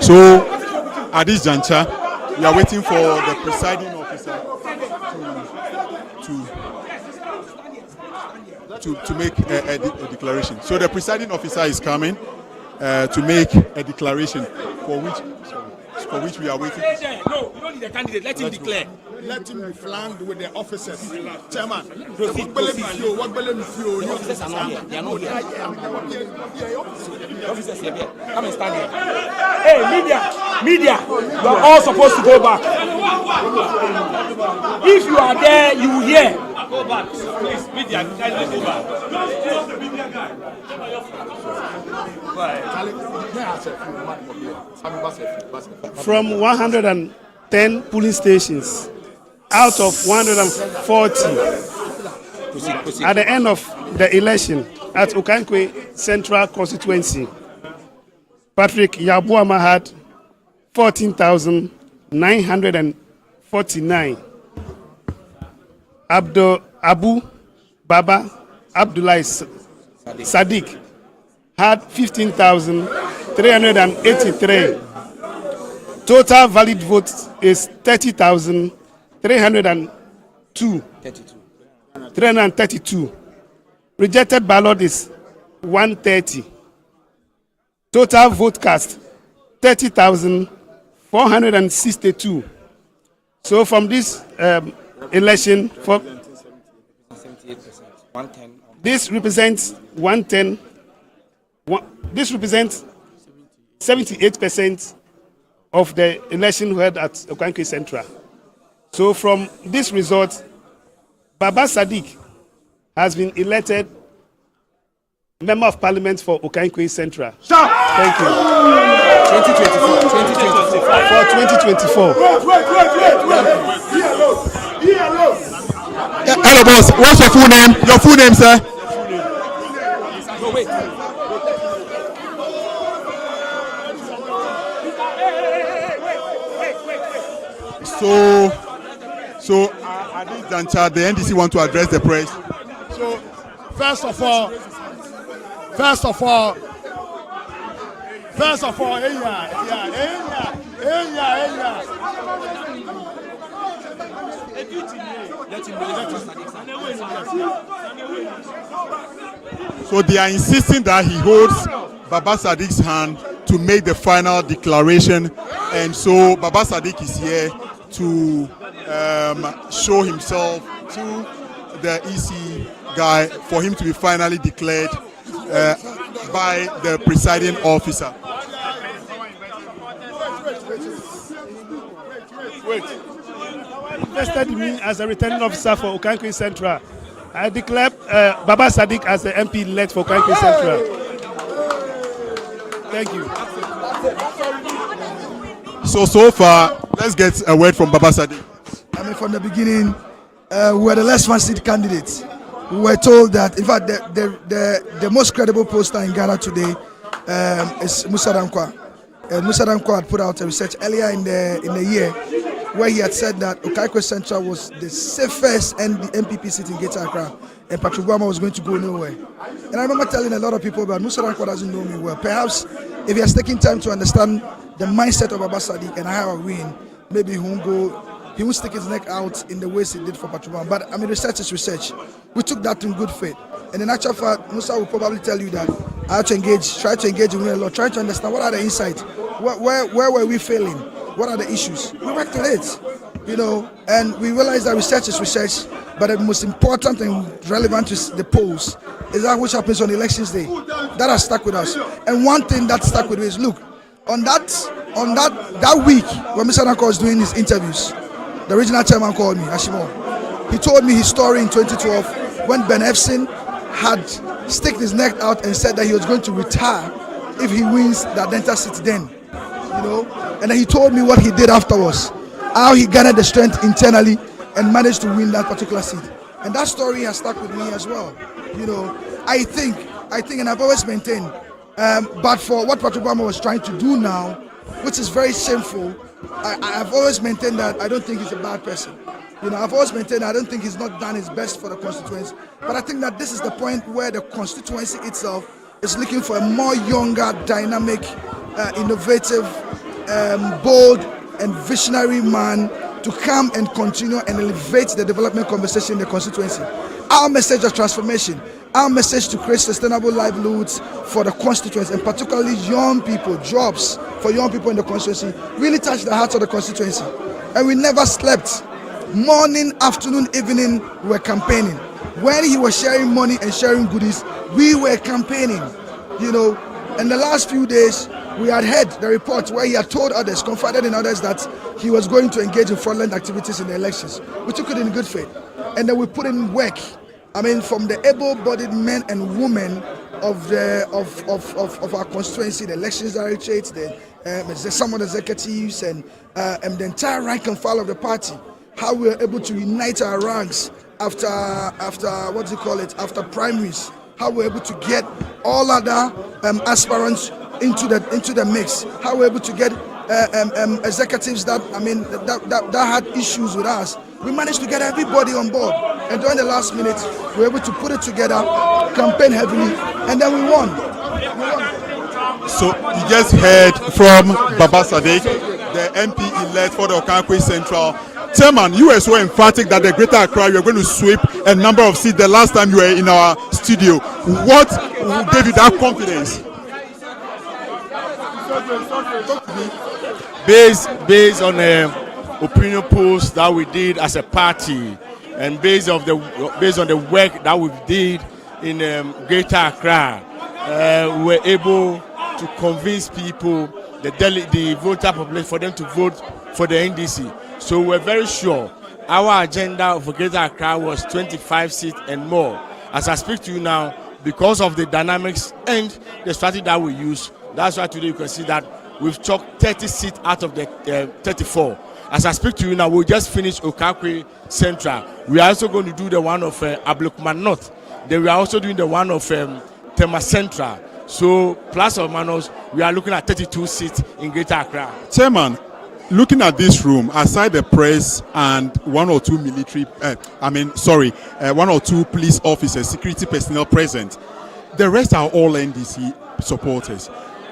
So at this juncture, we are waiting for the presiding officer to make a declaration. So the presiding officer is coming to make a declaration for which. for which we are waiting. No, you don't need a candidate. Let him declare. Let him be flanked with the officers. Chairman, Proceed. What The officers are not here. They are not here. The officers are here. Come and stand here. Hey, media, you are all supposed to go back. If you are there, you will hear. Go back. Please, media, kindly go back. From 110 polling stations out of 140 at the end of the election at Okai Central constituency, Patrick Yabuama had 14,949. Abu Baba Abdullah Sadiq had 15,383. Total valid votes is 30,332. Rejected ballot is 130. Total vote cast 30,462. So from this election, this represents 110. This represents 78% of the election held at Okai Central. So from this result, Baba Sadiq has been elected Member of Parliament for Okai Central. Thank you. 2024. Hello, boss. What's your full name? Your full name, sir? No, wait. So at this juncture, the NDC want to address the press. So, first of all, So they are insisting that he holds Baba Sadiq's hand to make the final declaration, and so Baba Sadiq is here to show himself to the EC guy for him to be finally declared by the presiding officer. Invested in me as a returning officer for Okai Central. I declare Baba Sadiq as the MP elect for Okai Central. Thank you. So far, let's get a word from Baba Sadiq. I mean, from the beginning, we were the less fancied candidates. We were told that, in fact, the most credible poster in Ghana today is Musa Dankwa. Musa Dankwa had put out a research earlier in the year where he had said that Okai Central was the safest MPP seat in Greater Accra, and Patrick Yabuama was going to go nowhere. And I remember telling a lot of people about Musa Dankwa doesn't know me well. Perhaps if he has taken time to understand the mindset of Baba Sadiq and how I win, maybe he won't stick his neck out in the ways he did for Patrick Yabuama. But I mean, research is research. We took that in good faith. And in actual fact, Musa will probably tell you that I had to try to engage in a lot, try to understand what are the insights, where were we failing, what are the issues. We worked on it, and we realized that research is research, but the most important and relevant to the polls is that which happens on Elections Day. That has stuck with us. And one thing that stuck with me is, look, on that week when Mr. Dankwa was doing his interviews, the regional chairman called me, Ashimo. He told me his story in 2012 when Ben Efson had sticked his neck out and said that he was going to retire if he wins the Adenta seat then. And then he told me what he did afterwards, how he garnered the strength internally and managed to win that particular seat. And that story has stuck with me as well. I think, and I've always maintained, but for what Patrick Yabuama was trying to do now, which is very shameful, I've always maintained that I don't think he's a bad person. I've always maintained I don't think he's not done his best for the constituency. But I think that this is the point where the constituency itself is looking for a more younger, dynamic, innovative, bold and visionary man to come and continue and elevate the development conversation in the constituency. Our message of transformation, our message to create sustainable livelihoods for the constituents, and particularly young people, jobs for young people in the constituency, really touched the hearts of the constituency. And we never slept. Morning, afternoon, evening, we were campaigning. When he was sharing money and sharing goodies, we were campaigning. You know, in the last few days, we had heard the report where he had told others, confided in others, that he was going to engage in fraudulent activities in the elections. We took it in good faith. And then we put in work. I mean, from the able-bodied men and women of our constituency, the elections directorate, some of the executives, and the entire rank and file of the party, how we were able to unite our ranks after after primaries, how we were able to get all other aspirants into the mix, how we were able to get executives that had issues with us. We managed to get everybody on board, and during the last minute, we were able to put it together, campaign heavily, and then we won. So you just heard from Baba Sadiq, the MP elect for the Okai Central. Chairman, you were so emphatic that the Greater Accra, you were going to sweep a number of seats the last time you were in our studio. What gave you that confidence? Based on opinion polls that we did as a party, and based on the work that we did in Greater Accra, we were able to convince people, the voter population, for them to vote for the NDC. So we're very sure our agenda for Greater Accra was 25 seats and more. As I speak to you now, because of the dynamics and the strategy that we use, that's why today you can see that we've chalked 30 seats out of the 34. As I speak to you now, we just finished Okai Central. We are also going to do the one of Abokobi North. Then we are also doing the one of TMA Central. So plus or minus, we are looking at 32 seats in Greater Accra. Chairman, looking at this room, aside the press and one or two one or two police officers, security personnel present, the rest are all NDC supporters.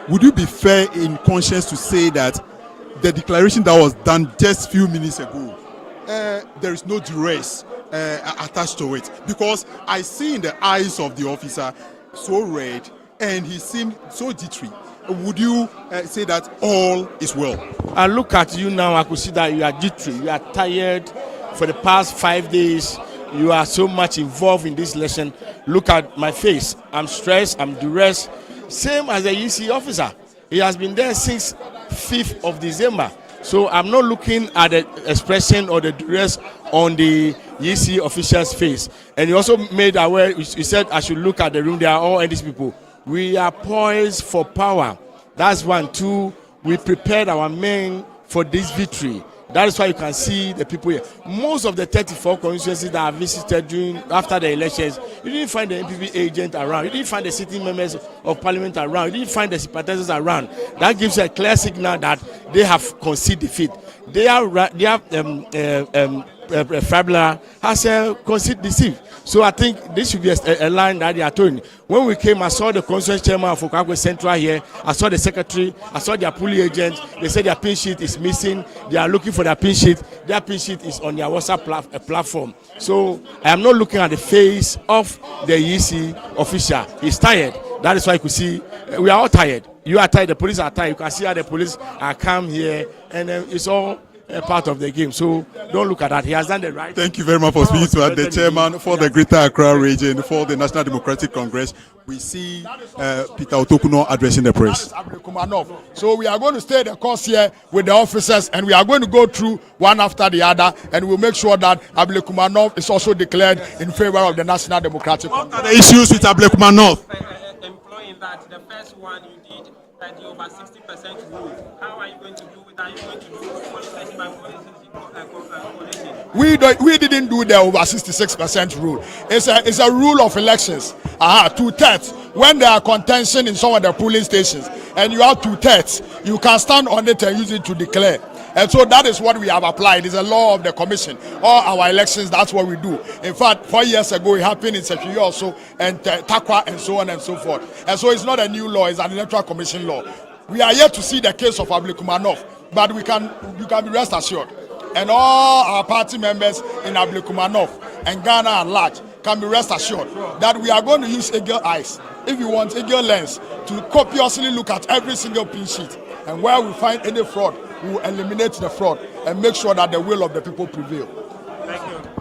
Would you be fair in conscience to say that the declaration that was done just a few minutes ago, there is no duress attached to it? Because I see in the eyes of the officer so red, and he seemed so jittery. Would you say that all is well? I look at you now, I could see that you are jittery, you are tired. For the past 5 days, you are so much involved in this lesson. Look at my face. I'm stressed, I'm duress. Same as the EC officer. He has been there since 5th of December. So I'm not looking at the expression or the duress on the EC official's face. And he also made aware, he said I should look at the room, they are all NDC people. We are poised for power. That's one. Two, we prepared our men for this victory. That is why you can see the people here. Most of the 34 constituencies that I visited after the elections, you didn't find the NPP agent around. You didn't find the sitting members of parliament around. You didn't find the sympathizers around. That gives a clear signal that they have conceded defeat. Fabula has conceded defeat. So I think this should be a line that they are towing. When we came, I saw the Concession chairman of Okai Central here. I saw the secretary. I saw their police agent. They said their pin sheet is missing. They are looking for their pin sheet. Their pin sheet is on their WhatsApp platform. So I am not looking at the face of the EC official. He's tired. That is why you could see we are all tired. You are tired. The police are tired. You can see how the police are come here, and it's all a part of the game. So don't look at that. He has done the right. Thank you very much for speaking to us, the chairman for the Greater Accra region for the National Democratic Congress. We see Peter Otokuno addressing the press. So we are going to stay the course here with the officers, and we are going to go through one after the other, and we'll make sure that Abokobi North is also declared in favor of the National Democratic Congress. What are the issues with Abokobi North? Employing that, the first one you did the over 60% rule. How are you going to do it? Are you going to do policy by policy? We didn't do the over 66% rule. It's a rule of elections. 2/3. When there are contention in some of the polling stations, and you have 2/3, you can stand on it and use it to declare. And so that is what we have applied. It's a law of the commission. All our elections, that's what we do. In fact, 4 years ago, it happened in Citi also, and Takwa, and so on and so forth. And so it's not a new law, it's an electoral commission law. We are yet to see the case of Abokobi North, but you can be rest assured. And all our party members in Abokobi North and Ghana at large, can be rest assured that we are going to use eagle eyes, if you want eagle lens, to copiously look at every single pin sheet, and where we find any fraud, we will eliminate the fraud and make sure that the will of the people prevail. Thank you.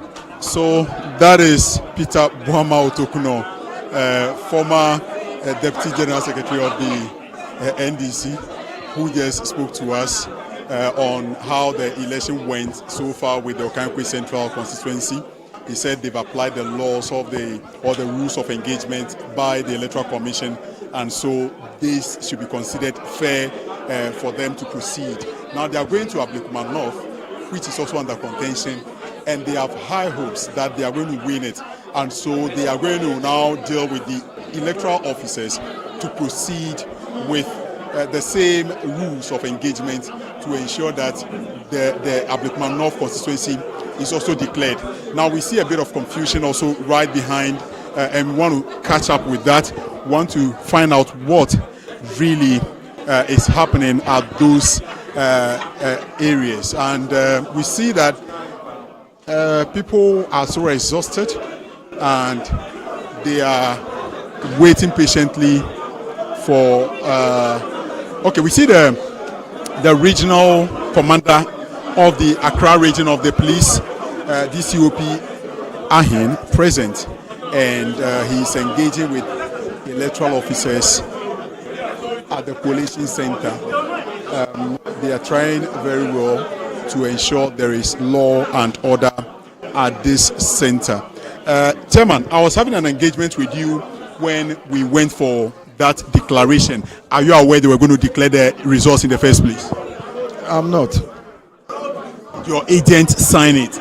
So that is Peter Buama Otokuno, former Deputy General Secretary of the NDC, who just spoke to us on how the election went so far with the Okai Central constituency. He said they've applied the laws of the rules of engagement by the Electoral Commission, and so this should be considered fair for them to proceed. Now they are going to Abokobi North, which is also under contention, and they have high hopes that they are going to win it, and so they are going to now deal with the electoral officers to proceed with the same rules of engagement to ensure that the Abokobi North constituency is also declared. Now we see a bit of confusion also right behind, and we want to catch up with that. We want to find out what really is happening at those areas, and we see that people are so exhausted and they are waiting patiently for okay, we see the regional commander of the Accra region of the police, DCOP Ahin, present, and he's engaging with electoral officers at the Collation Center. They are trying very well to ensure there is law and order at this center. Chairman, I was having an engagement with you when we went for that declaration. Are you aware they were going to declare the results in the first place? I'm not. Your agent signed it.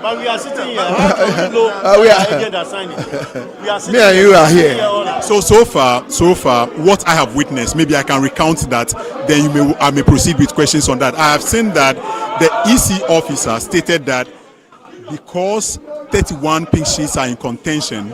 But we are sitting here. How do you know we our agent has signed it? We are sitting Me and you are here. So far, what I have witnessed, maybe I can recount that, then I may proceed with questions on that. I have seen that the EC officer stated that because 31 pink sheets are in contention,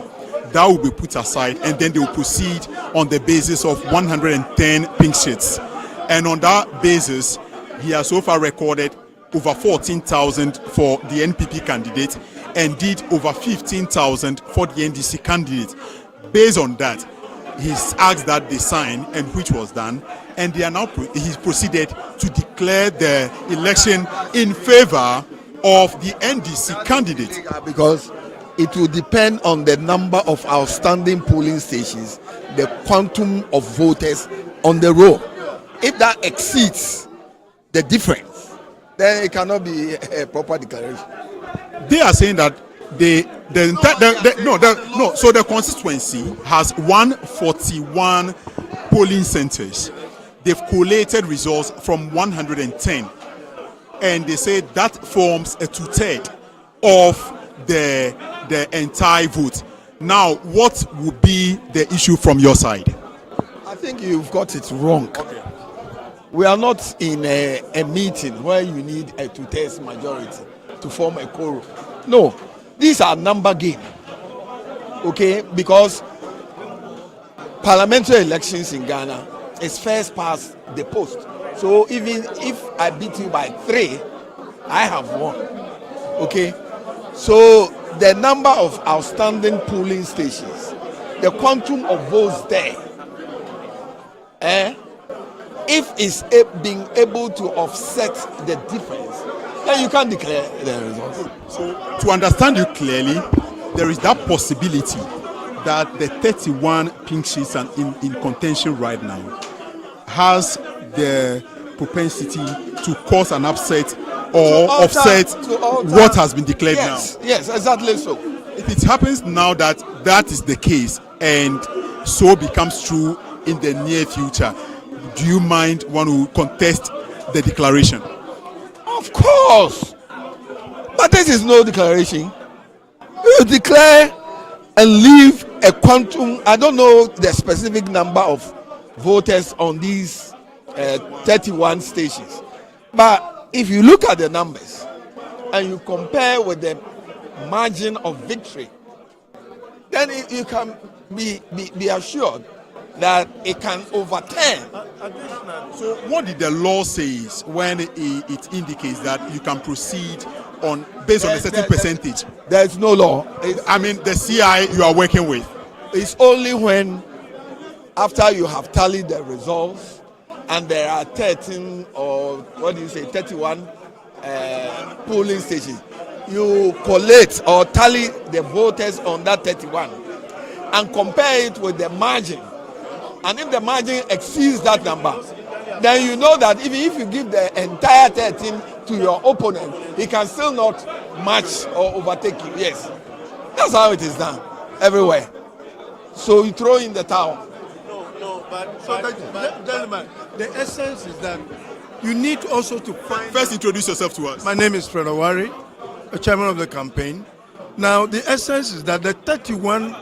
that will be put aside, and then they will proceed on the basis of 110 pink sheets. And on that basis, he has so far recorded over 14,000 for the NPP candidate and did over 15,000 for the NDC candidate. Based on that, he's asked that they sign, and which was done, and they are now he's proceeded to declare the election in favor of the NDC candidate. Because it will depend on the number of outstanding polling stations, the quantum of voters on the roll. If that exceeds the difference, then it cannot be a proper declaration. They are saying that so the constituency has 141 polling centers. They've collated results from 110, and they say that forms a 2/3 of the entire vote. Now, what would be the issue from your side? I think you've got it wrong. Okay. We are not in a meeting where you need a 2/3 majority to form a quorum. No, these are number game. Okay, because parliamentary elections in Ghana is first past the post. So even if I beat you by 3, I have won. Okay, so the number of outstanding polling stations, the quantum of votes there, if it's being able to offset the difference, then you can declare the results. So to understand you clearly, there is that possibility that the 31 pink sheets in contention right now has the propensity to cause an upset or offset what has been declared now. Yes, exactly so. If it happens now that is the case and so becomes true in the near future, do you mind want to contest the declaration? Of course. But this is no declaration. You declare and leave a quantum. I don't know the specific number of voters on these 31 stations. But if you look at the numbers and you compare with the margin of victory, then you can be assured that it can overturn. So what did the law say when it indicates that you can proceed based on a certain percentage? There is no law. I mean, the CI you are working with. It's only when, after you have tallied the results, and there are 13 or 31 polling stations, you collate or tally the voters on that 31 and compare it with the margin. And if the margin exceeds that number, then you know that even if you give the entire 13 to your opponent, he can still not match or overtake you. Yes, that's how it is done everywhere. So you throw in the towel. Gentlemen, the essence is that you need also to find... First, introduce yourself to us. My name is Fred Awari, the chairman of the campaign. Now, the essence is that the 31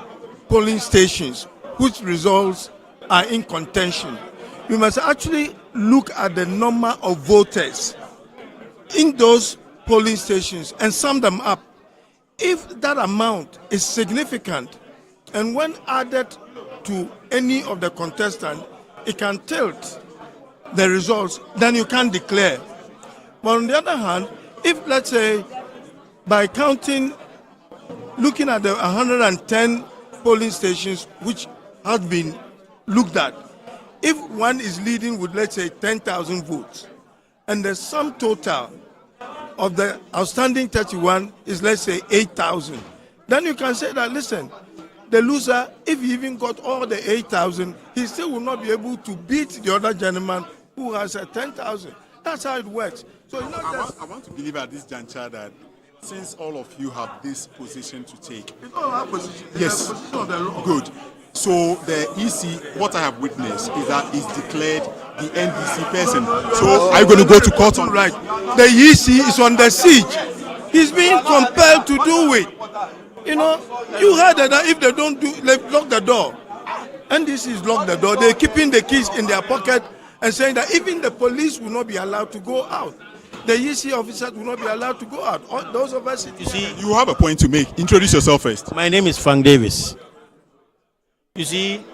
polling stations whose results are in contention, you must actually look at the number of voters in those polling stations and sum them up. If that amount is significant, and when added to any of the contestants, it can tilt the results, then you can declare. But on the other hand, if, let's say, by counting, looking at the 110 polling stations which have been looked at, if one is leading with, let's say, 10,000 votes, and the sum total of the outstanding 31 is, let's say, 8,000, then you can say that, listen, the loser, if he even got all the 8,000, he still will not be able to beat the other gentleman who has 10,000. That's how it works. So it's not I want to believe at this juncture that since all of you have this position to take. We don't have position. Yes. Position of the law. Good. So the EC, what I have witnessed is that it's declared the NDC person. So are you going to go to court on right? The EC is on the siege. He's being compelled to do it. You know, you heard that if they don't do, they lock the door. NDC is locked the door. They're keeping the keys in their pocket and saying that even the police will not be allowed to go out. The EC officers will not be allowed to go out. All those of us, you see, you have a point to make. Introduce yourself first. My name is Frank Davis. You see,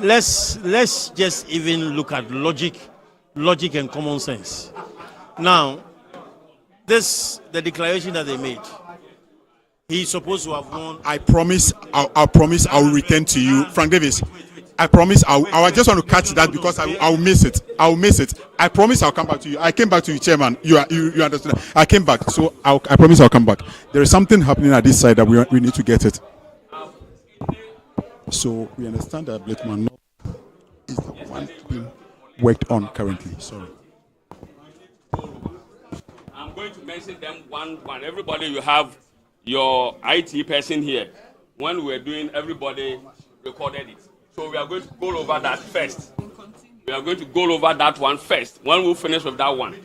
let's just even look at logic and common sense. Now, the declaration that they made, he's supposed to have won. I promise I will return to you, Frank Davis. I promise I just want to catch that because I will miss it. I will miss it. I promise I'll come back to you. I came back to you, Chairman. You understand? I came back, so I promise I'll come back. There is something happening at this side that we need to get it. So we understand that Blakema North is the one being worked on currently. Sorry. I'm going to mention them one. Everybody, you have your IT person here. When we were doing, everybody recorded it. So we are going to go over that first. We are going to go over that one first. When we finish with that one,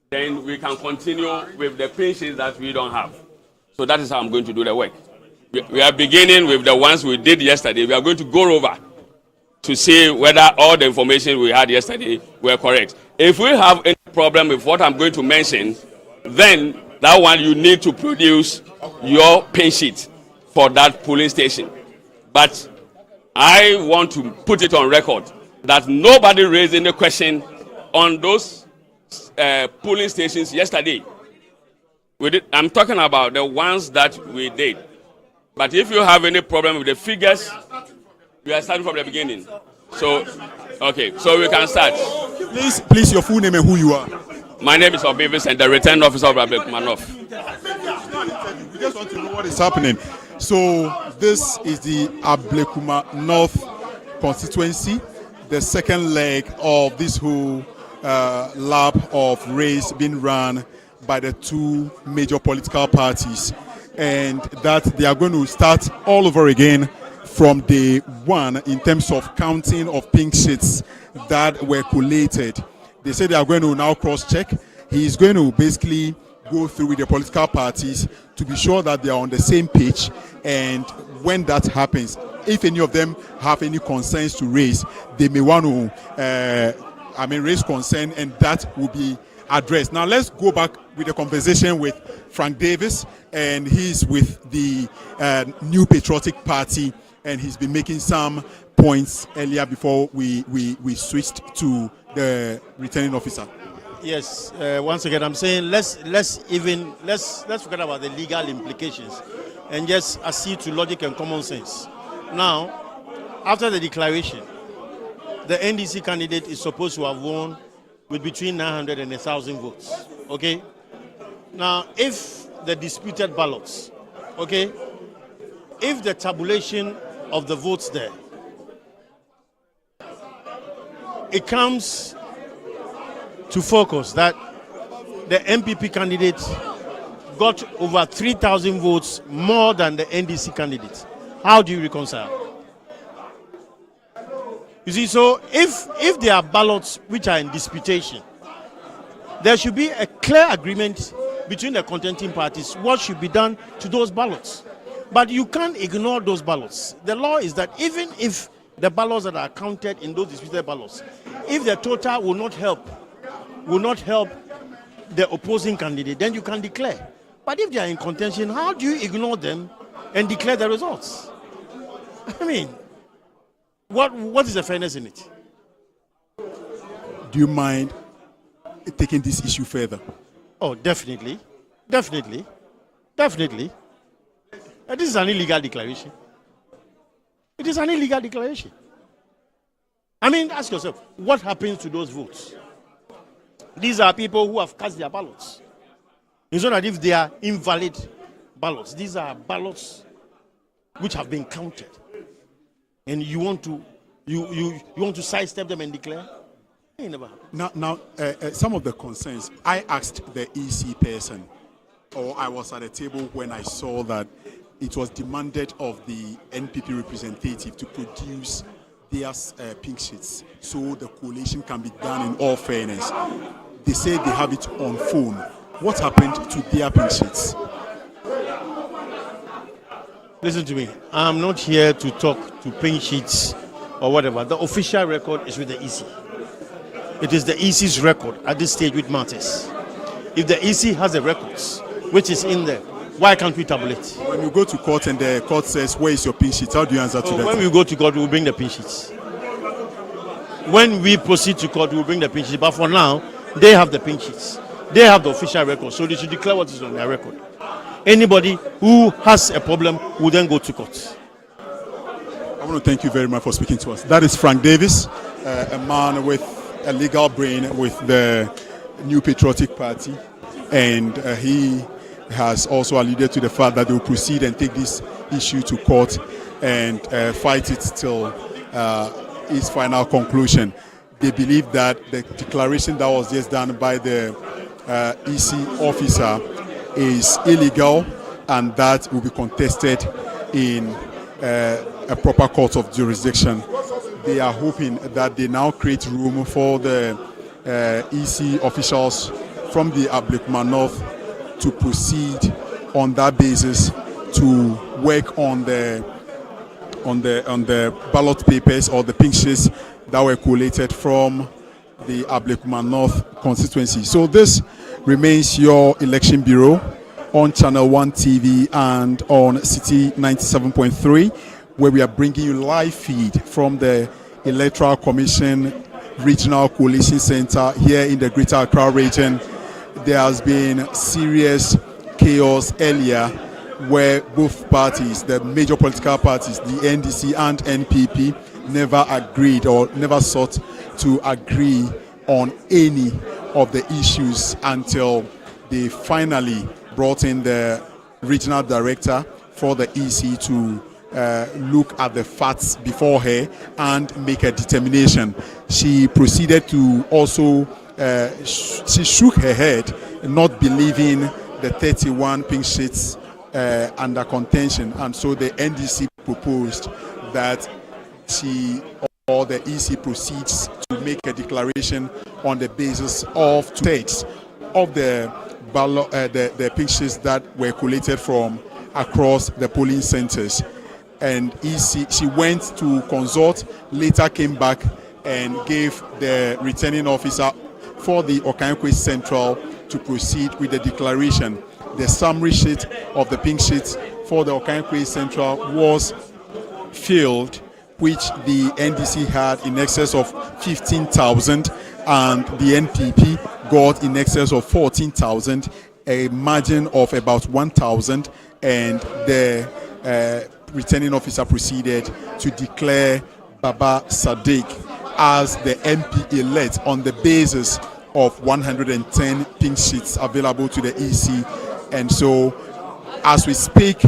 then we can continue with the pinches that we don't have. So that is how I'm going to do the work. We are beginning with the ones we did yesterday. We are going to go over to see whether all the information we had yesterday were correct. If we have any problem with what I'm going to mention, then that one you need to produce your pin sheet for that polling station. But I want to put it on record that nobody raised any question on those polling stations yesterday. I'm talking about the ones that we did. But if you have any problem with the figures, we are starting from the beginning. So, okay, so we can start. Please, your full name and who you are. My name is Obevis and the returning officer of Abokobi North. We just want to know what is happening. So this is the Abokobi North constituency, the second leg of this whole lap of race being run by the two major political parties, and that they are going to start all over again from day one in terms of counting of pink sheets that were collated. They say they are going to now cross-check. He is going to basically go through with the political parties to be sure that they are on the same page, and when that happens, if any of them have any concerns to raise, they may want to raise concern, and that will be addressed. Now let's go back with a conversation with Frank Davis, and he's with the New Patriotic Party, and he's been making some points earlier before we switched to the returning officer. Yes. Once again, I'm saying let's forget about the legal implications and just accede to logic and common sense. Now, after the declaration, the NDC candidate is supposed to have won with between 900 and 1,000 votes. Okay. Now, if the disputed ballots, okay, if the tabulation of the votes there, it comes to focus that the MPP candidate got over 3,000 votes more than the NDC candidate. How do you reconcile? You see, so if there are ballots which are in disputation, there should be a clear agreement between the contending parties what should be done to those ballots. But you can't ignore those ballots. The law is that even if the ballots that are counted in those disputed ballots, if the total will not help the opposing candidate, then you can declare. But if they are in contention, how do you ignore them and declare the results? I mean, what is the fairness in it? Do you mind taking this issue further? Oh, definitely. And this is an illegal declaration. It is an illegal declaration. I mean, ask yourself, what happens to those votes? These are people who have cast their ballots. It's not that if they are invalid ballots. These are ballots which have been counted. And you want to sidestep them and declare? It never happened. Now, some of the concerns, I asked the EC person, or I was at the table when I saw that it was demanded of the NPP representative to produce their pink sheets so the collation can be done in all fairness. They say they have it on phone. What happened to their pink sheets? Listen to me. I'm not here to talk to pink sheets or whatever. The official record is with the EC. It is the EC's record at this stage which matters. If the EC has the records, which is in there, why can't we tabulate? When you go to court and the court says, where is your pink sheet? How do you answer to that? When we go to court, we'll bring the pink sheets. When we proceed to court, we'll bring the pink sheets. But for now, they have the pink sheets. They have the official record, so they should declare what is on their record. Anybody who has a problem will then go to court. I want to thank you very much for speaking to us. That is Frank Davis, a man with a legal brain with the New Patriotic Party, and he has also alluded to the fact that they will proceed and take this issue to court and fight it till its final conclusion. They believe that the declaration that was just done by the EC officer is illegal, and that will be contested in a proper court of jurisdiction. They are hoping that they now create room for the EC officials from the Abokobi North to proceed on that basis to work on the ballot papers or the pink sheets that were collated from the Abokobi North constituency. So this remains your election bureau on Channel 1 TV and on Citi 97.3, where we are bringing you live feed from the Electoral Commission Regional Collation Center here in the Greater Accra region. There has been serious chaos earlier where both parties, the major political parties, the NDC and NPP, never agreed or never sought to agree on any of the issues until they finally brought in the regional director for the EC to look at the facts before her and make a determination. She proceeded to also, she shook her head, not believing the 31 pink sheets under contention, and so the NDC proposed that she or the EC proceeds to make a declaration on the basis of 2 states of the pink sheets that were collated from across the polling centers. And EC, she went to consult, later came back and gave the returning officer for the Okai Central to proceed with the declaration. The summary sheet of the pink sheets for the Okai Central was filled, which the NDC had in excess of 15,000 and the NPP got in excess of 14,000, a margin of about 1,000, and the returning officer proceeded to declare Baba Sadiq as the MP elect on the basis of 110 pink sheets available to the EC. And so, as we speak,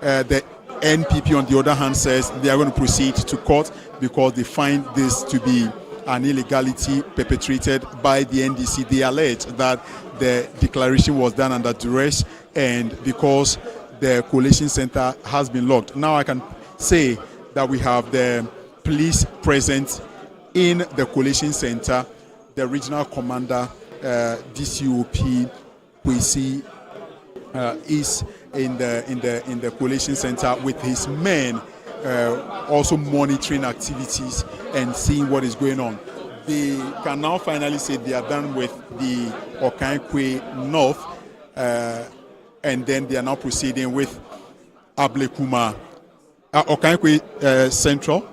the NPP on the other hand says they are going to proceed to court because they find this to be an illegality perpetrated by the NDC. They allege that the declaration was done under duress and because the Collation Center has been locked. Now I can say that we have the police present in the Collation Center. The regional commander, DCOP Kwesi, is in the Collation Center with his men, also monitoring activities and seeing what is going on. They can now finally say they are done with the Okai North, and then they are now proceeding with Okai Central,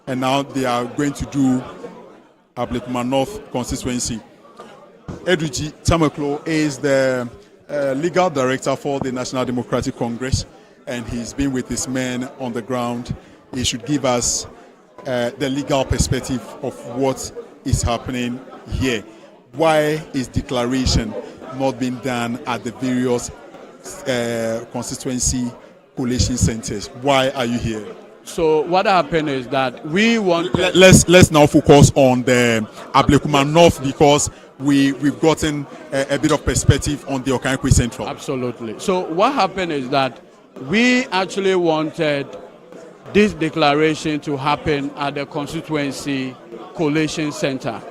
and now they are going to do Abokobi North constituency. Eduji Tamaklo is the legal director for the National Democratic Congress, and he's been with his men on the ground. He should give us the legal perspective of what is happening here. Why is declaration not being done at the various constituency collation centers? Why are you here? So what happened is that we want. Let's now focus on the Abokobi North because we've gotten a bit of perspective on the Okai Central. Absolutely. So what happened is that we actually wanted this declaration to happen at the constituency collation center.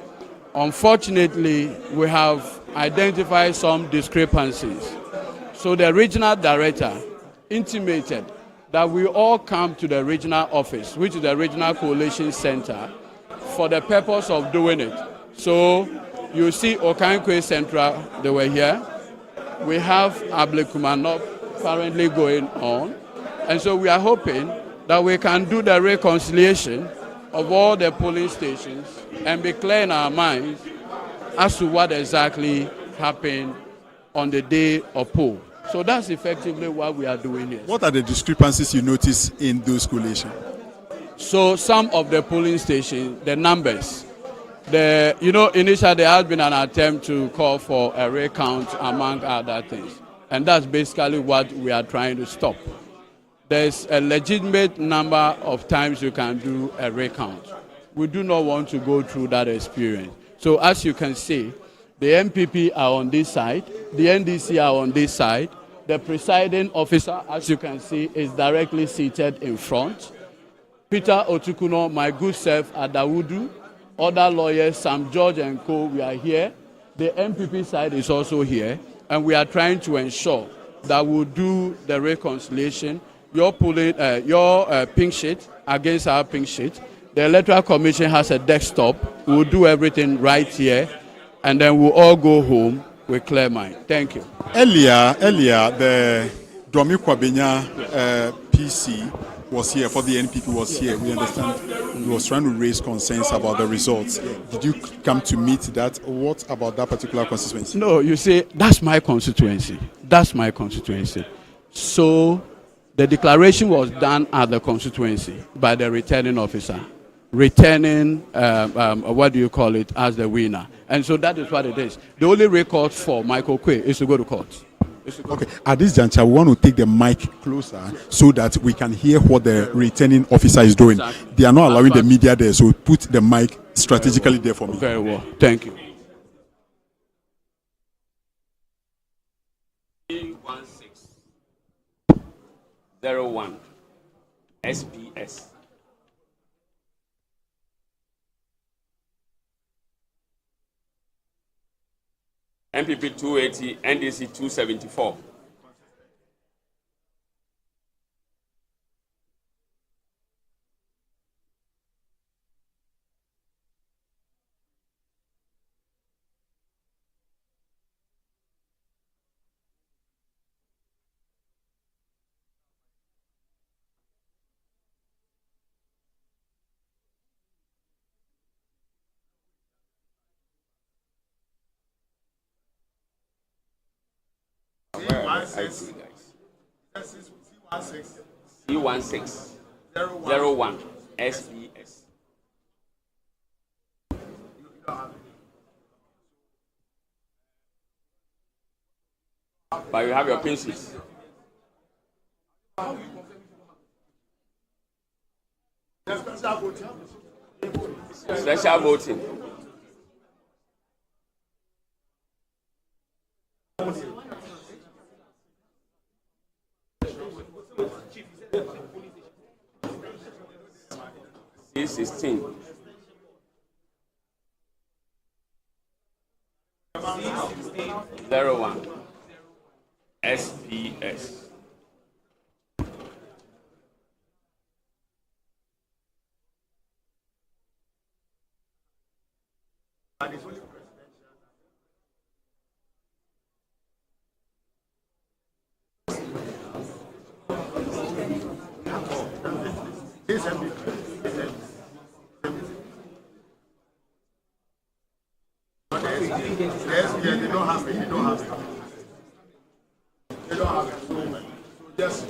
Unfortunately, we have identified some discrepancies. So the regional director intimated that we all come to the regional office, which is the regional collation center, for the purpose of doing it. So you see Okai Central, they were here. We have Abokobi North currently going on. And so we are hoping that we can do the reconciliation of all the polling stations and be clear in our minds as to what exactly happened on the day of poll. So that's effectively what we are doing here. What are the discrepancies you notice in those collations? So some of the polling stations, the numbers, initially there has been an attempt to call for a recount among other things. And that's basically what we are trying to stop. There's a legitimate number of times you can do a recount. We do not want to go through that experience. So as you can see, the MPP are on this side, the NDC are on this side. The presiding officer, as you can see, is directly seated in front. Peter Otukuno, my good self, Adawudu, other lawyers, Sam George and co, we are here. The MPP side is also here, and we are trying to ensure that we'll do the reconciliation. You're pulling your pink sheet against our pink sheet. The Electoral Commission has a desktop. We'll do everything right here, and then we'll all go home with clear mind. Thank you. Earlier, the Domi Kwabenya PC was here, for the NPP was here. We understand he was trying to raise concerns about the results. Did you come to meet that? What about that particular constituency? No, you see, that's my constituency. That's my constituency. So the declaration was done at the constituency by the returning officer, returning, what do you call it, as the winner. And so that is what it is. The only record for Michael Quay is to go to court. Okay, at this juncture, we want to take the mic closer so that we can hear what the returning officer is doing. Exactly. They are not allowing the media there, so put the mic strategically there for me. Very well. Thank you. 1601 SPS. MPP 280, NDC 274. IT guys. C1601 SES. But you have your pin sheets. Special voting. C16. C1601 SPS. They don't have it. They don't have it. They don't have it. So just.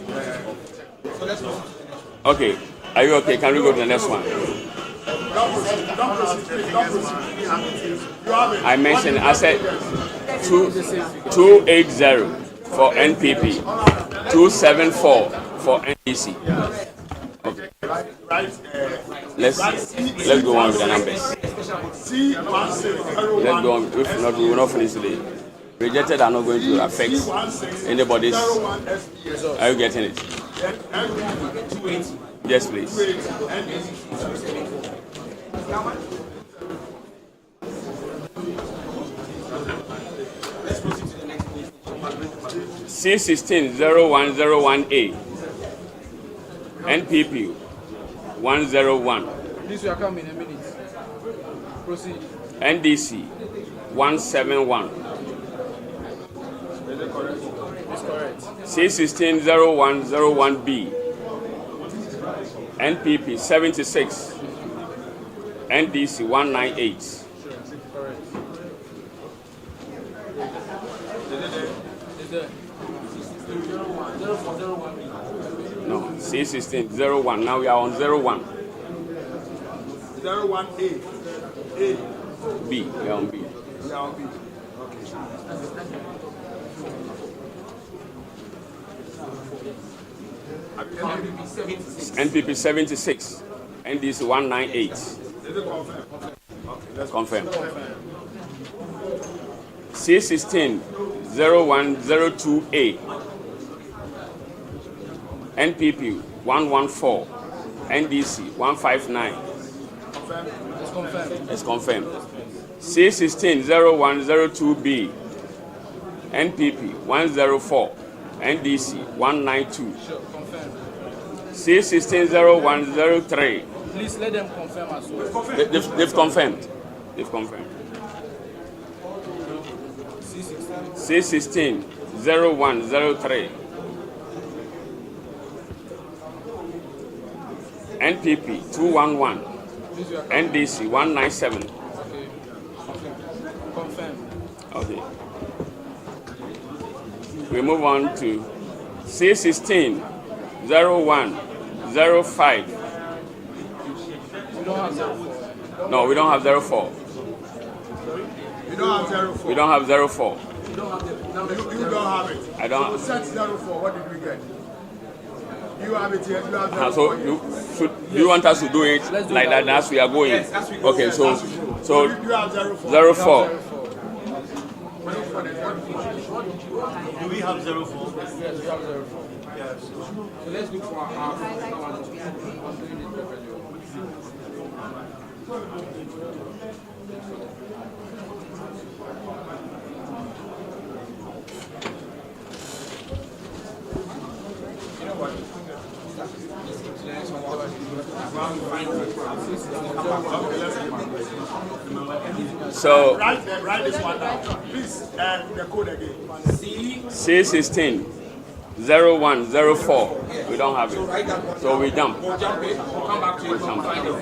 So let's go. Okay. Are you okay? Can we go to the next one? I mentioned, I said 280 for NPP, 274 for NDC. Okay. Let's go on with the numbers. Let's go on. If not, we will not finish today. Rejected are not going to affect anybody's. Are you getting it? Yes, please. C160101A. NPP 101. This will come in a minute. Proceed. NDC 171. It's correct. C160101B. NPP 76. NDC 198. No, C1601. Now we are on 01. 01A. A. B. We are on B. We are on B. NPP 76. NDC 198. Is it confirmed? Okay, let's confirm. C160102A. NPP 114. NDC 159. It's confirmed. It's confirmed. C160102B. NPP 104. NDC 192. Sure, confirmed. C160103. Please let them confirm as well. They've confirmed. They've confirmed. C160103. NPP 211. NDC 197. Okay. Confirmed. Okay. We move on to C160105. We don't have 04. No, we don't have 04. We don't have 04. We don't have 04. You don't have the number. You don't have it. I don't. So set 04. What did we get? You have it here. You have 04. So do you want us to do it like that as we are going? Yes, as we go. Okay, Yes, so you have 04. 04. Do we have 04? Yes, we have 04. Yes. So let's look for our one. I'm doing it perfectly. You know what? So Write this one down. Please, the code again. C16 0104. We don't have it. So we jump. We'll jump it. We'll come back to it. We'll find it.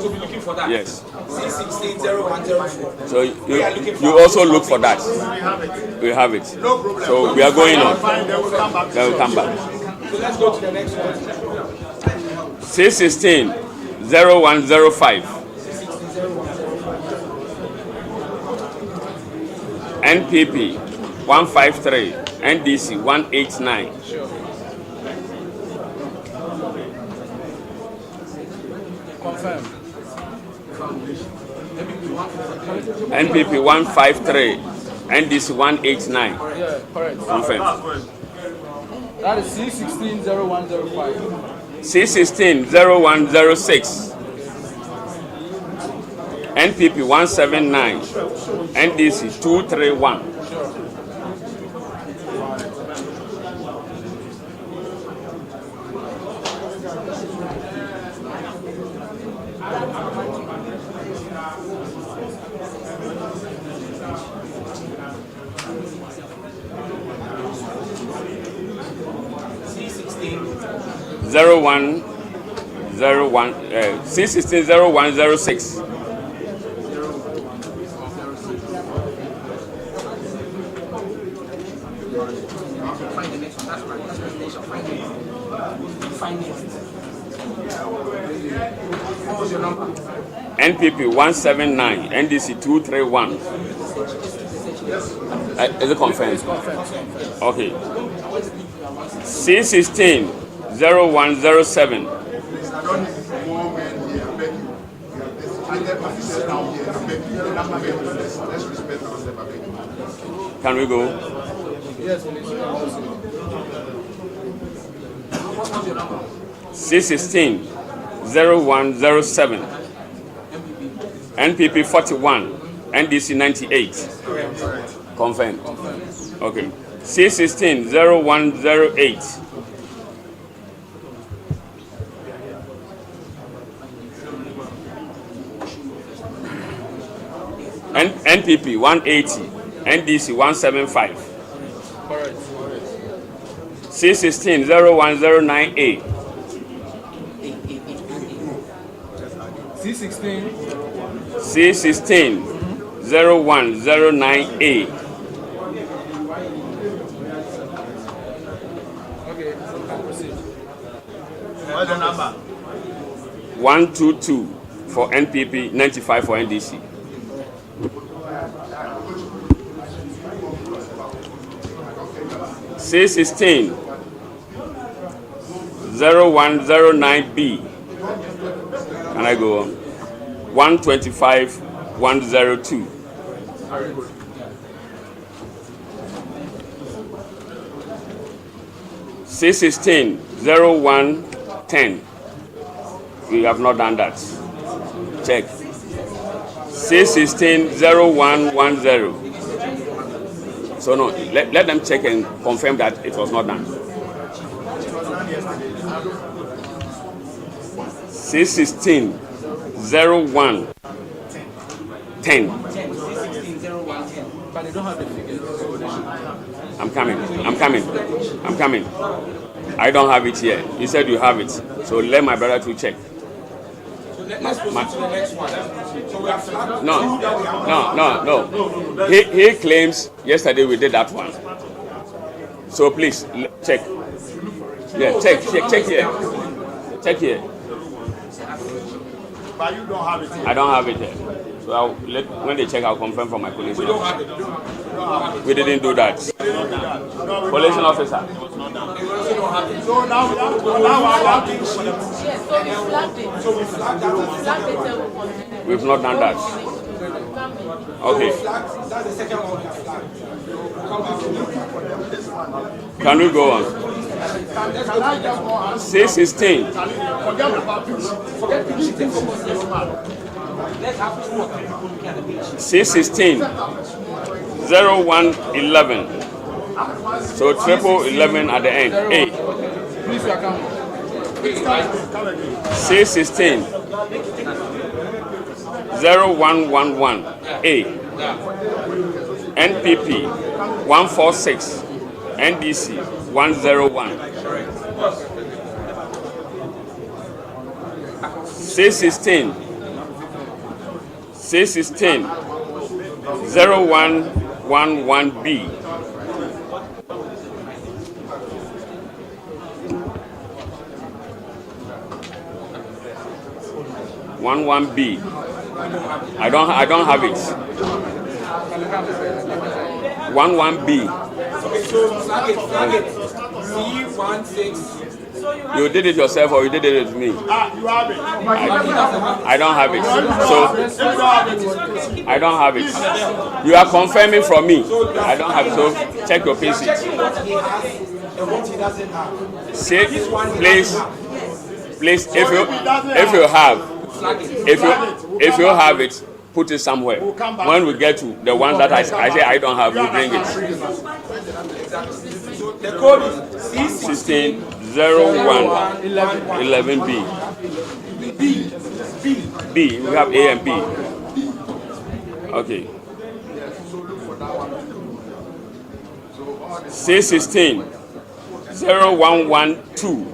So we're looking for that. Yes. C16 0104. So you also look for that. We have it. No problem. So we are going on. Then we'll come back. Then we'll come back. So let's go to the next one. C16 0105. NPP 153. NDC 189. Confirm. NPP 153. NDC 189. Yeah, correct. Confirm. That is C16 0105. C16 0106. NPP 179. NDC 231. C16 0106. NPP 179, NDC 231. Is it confirmed? Okay. C16 0107. Can we go? Yes, C16 0107. NPP 41. NDC 98. Confirmed. Okay. C16 0108. NPP 180. NDC 175. Correct. C16 0109A. C16 C16 0109A. Okay, I'll proceed. What's the number? 122 for NPP, 95 for NDC. C16 0109B. Can I go on? 125 102. C16 0110. We have not done that. Check. C16 0110. So no, let them check and confirm that it was not done. C16 0110. But they don't have the figures. I'm coming. I don't have it here. You said you have it. So let my brother to check. So let's proceed to the next one. So we have flagged. No. He claims yesterday we did that one. So please check. Yeah, check here. Check here. But you don't have it here. I don't have it here. So when they check, I'll confirm from my collation. We don't have it. We didn't do that. Collation officer. So now we have to So we flagged that. We've not done that. Okay. That's the second one we have flagged. Can we go on? C16. C16 0111. So 1111 at the end. A. C16 0111. A. NPP 146. NDC 101. C16 0111B. 11B. I don't have it. 11B. C16. You did it yourself or you did it with me? You have it. I don't have it. So I don't have it. You are confirming from me. I don't have it. So check your pin sheet. See, please, if you have it, put it somewhere. When we get to the ones that I say I don't have, you bring it. The code is C16 0111B. B. We have A and B. Okay. C16 0112.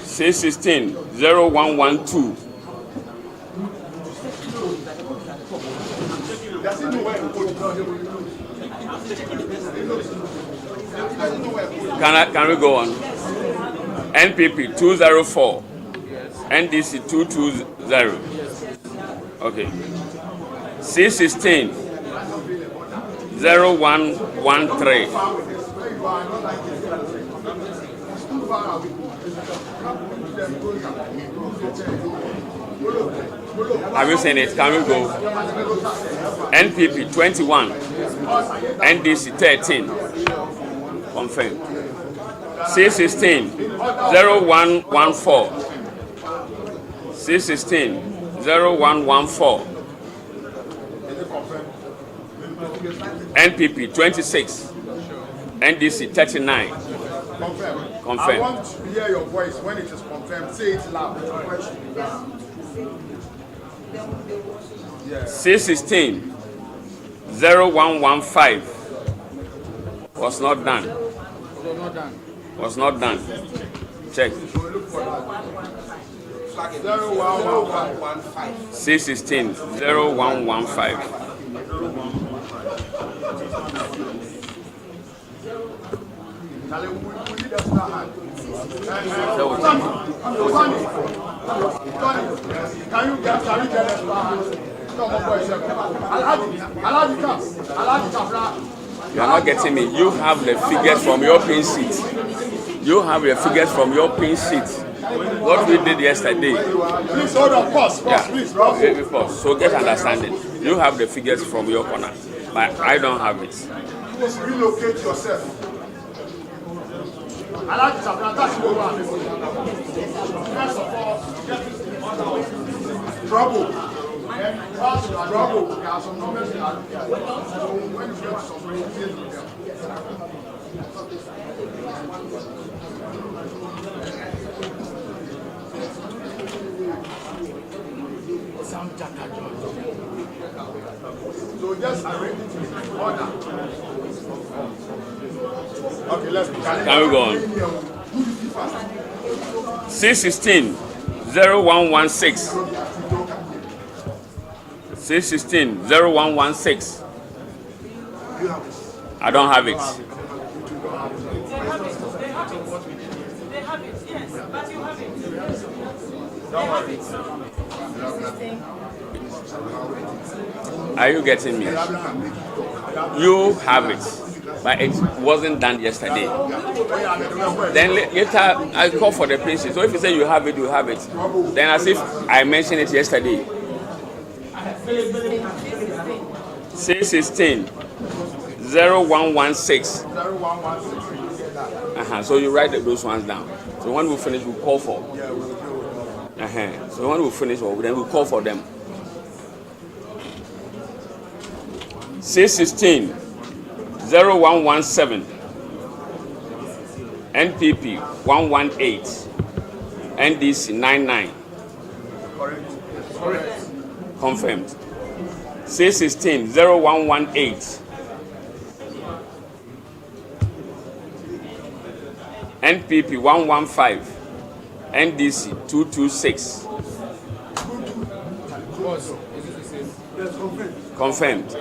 C16 0112. Can we go on? NPP 204. NDC 220. Okay. C16 0113. Have you seen it? Can we go? NPP 21. NDC 13. Confirmed. C16 0114. C16 0114. NPP 26. NDC 39. Confirmed. I want to hear your voice when it is confirmed. Say it loud. C16 0115 was not done. Was not done. Check. C16 0115. You are not getting me. You have the figures from your pin sheet. You have the figures from your pin sheet. What we did yesterday. Please hold on, pause, please. Pause. So get understanding. You have the figures from your corner, but I don't have it. You must relocate yourself. First of all, trouble. Trouble. There are some numbers that are when you get some so just arrange it in order. Okay, let's begin. Can we go on? C16 0116. C16 0116. I don't have it. They have it, yes, but you have it. They have it. Are you getting me? You have it, but it wasn't done yesterday. Then later I call for the princess. So if you say you have it, you have it. Then as if I mentioned it yesterday. C16 0116. So you write those ones down. So when we finish, we'll call for. So when we finish, then we'll call for them. C16 0117. NPP 118. NDC 99. Confirmed. C16 0118. NPP 115, NDC 226. Confirmed.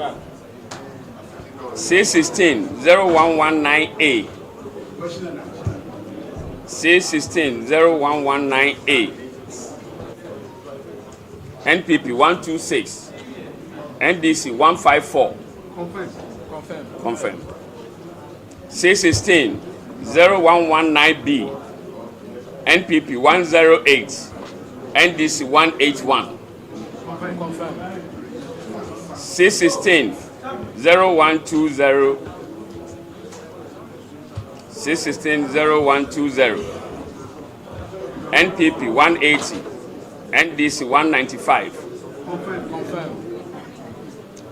C16 0119A. C16 0119A. NPP 126. NDC 154. Confirmed. C16 0119B. NPP 108. NDC 181. C16 0120. C16 0120. NPP 180. NDC 195.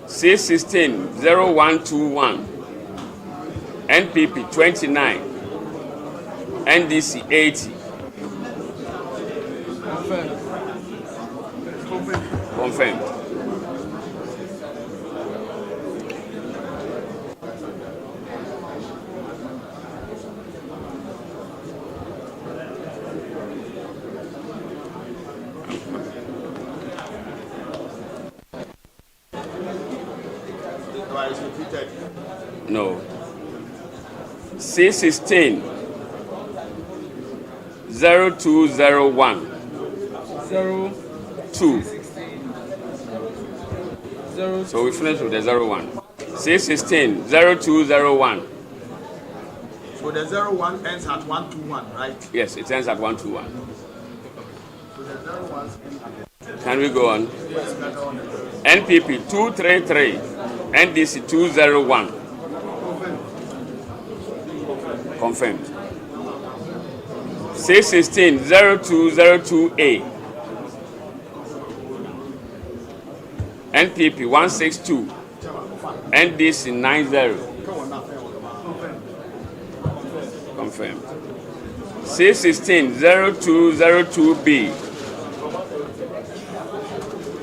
C16 0121. NPP 29. NDC 80. Confirmed. No. C16 0201. 2. So we finish with the 01. C16 0201. So the 01 ends at 121, right? Yes, it ends at 121. So the 01. Can we go on? NPP 233. NDC 201. Confirmed. C16 0202A. NPP 162. NDC 90. Confirmed. C16 0202B.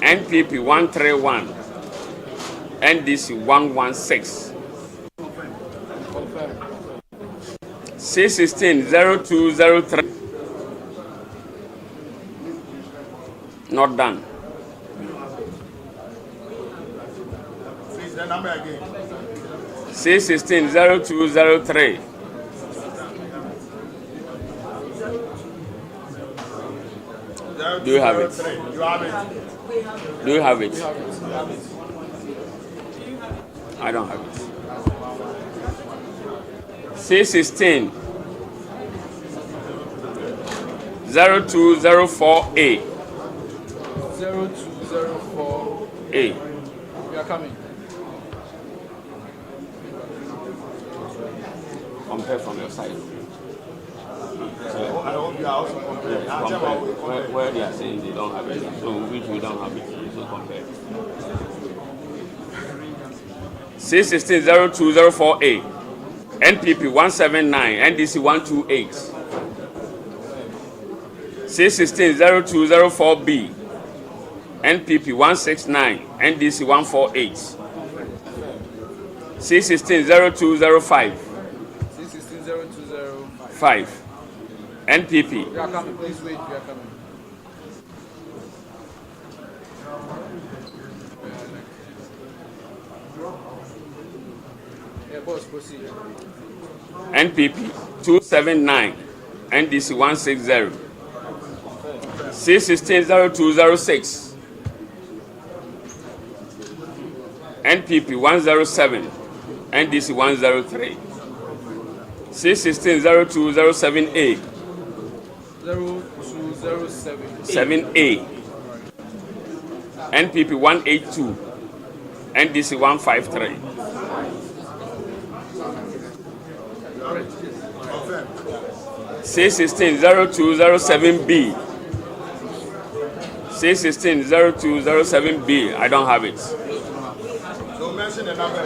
NPP 131. NDC 116. C16 0203. Not done. Please, the number again. C16 0203. Do you have it? You have it. Do you have it? I don't have it. C16 0204A. 0204A. We are coming. Compare from your side. I hope you are also comparing. Where they are saying they don't have it, so which we don't have it, so compare. C16 0204A. NPP 179, NDC 128. C16 0204B. NPP 169, NDC 148. C16 0205. C16 0205. 5. NPP. We are coming. Please wait. We are coming. Yeah, boss, proceed. NPP 279, NDC 160. C16 0206. NPP 107, NDC 103. C16 0207A. 0207. 7A. NPP 182, NDC 153. C16 0207B. C16 0207B. I don't have it. So mention the number.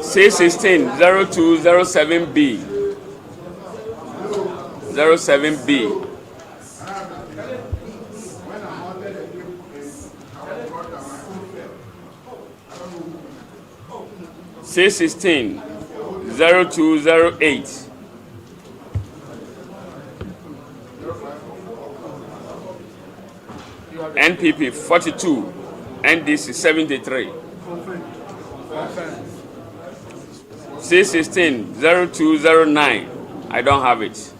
C16 0207B. 07B. C16 0208. NPP 42, NDC 73. C16-0209, I don't have it.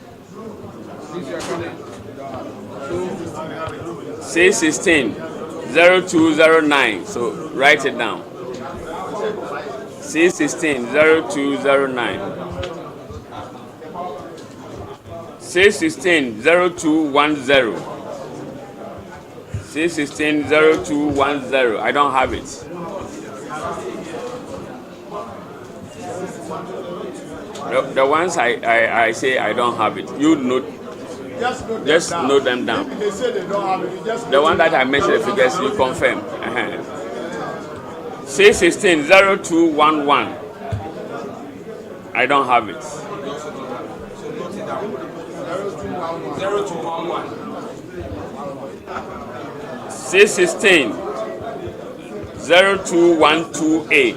C16-0209, so write it down. C16-0209. C16-0210. C16-0210, I don't have it. The ones I say I don't have it, you note, just note them down. They say they don't have it. Just the one that I mentioned the figures, you confirm. C16-0211, I don't have it. 0211. C16-0212A.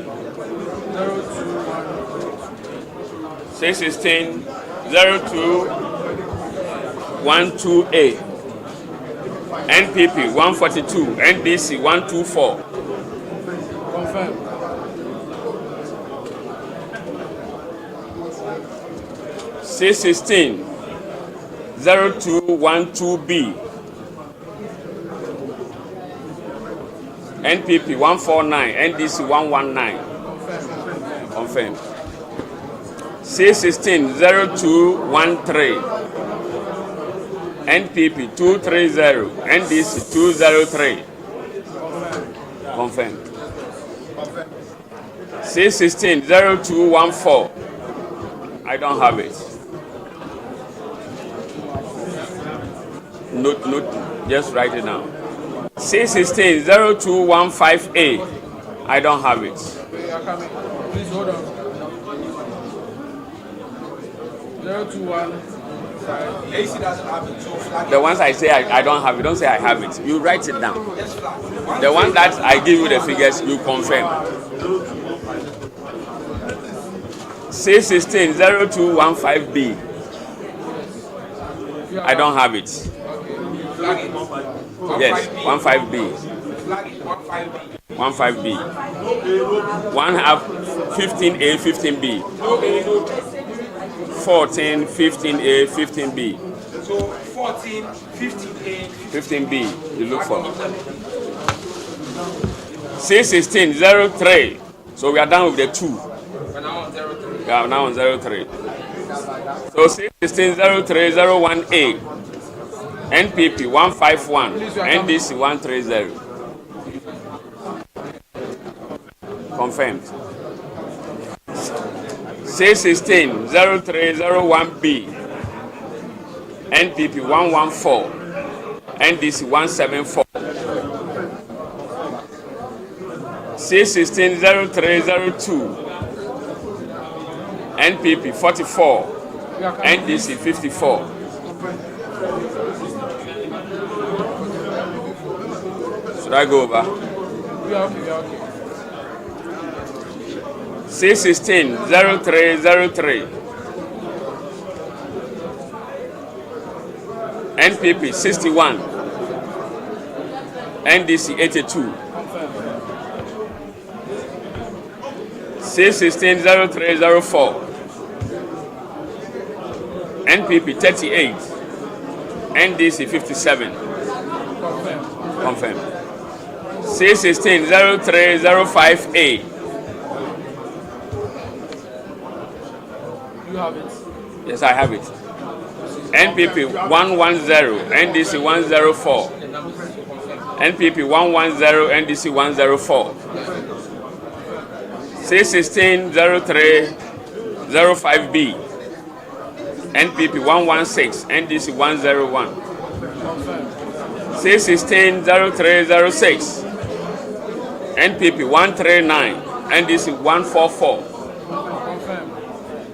C16-0212A. NPP 142, NDC 124. Confirm. C16-0212B. NPP 149, NDC 119. Confirm. C16-0213. NPP 230, NDC 203. Confirm. C16-0214. I don't have it. Note, just write it down. C16-0215A. I don't have it. Please hold on. 0215. AC doesn't have it, so flag it. The ones I say I don't have it, don't say I have it. You write it down. The one that I give you the figures, you confirm. C16-0215B. I don't have it. Flag it. Yes, 15B. 15B. One have 15A, 15B. 14, 15A, 15B. So 14, 15A, 15B, you look for. C16-03. So we are done with the 2. We're now on 03. Yeah, now on 03. So C16-0301A. NPP 151, NDC 130. Confirmed. C16-0301B. NPP 114, NDC 174. C16-0302. NPP 44, NDC 54. Should I go over? We are okay. C16-0303. NPP 61. NDC 82. C16-0304. NPP 38. NDC 57. Confirm. C16-0305A. You have it. Yes, I have it. NPP 110, NDC 104. NPP 110, NDC 104. C16-0305B. NPP 116, NDC 101. C16-0306. NPP 139, NDC 144.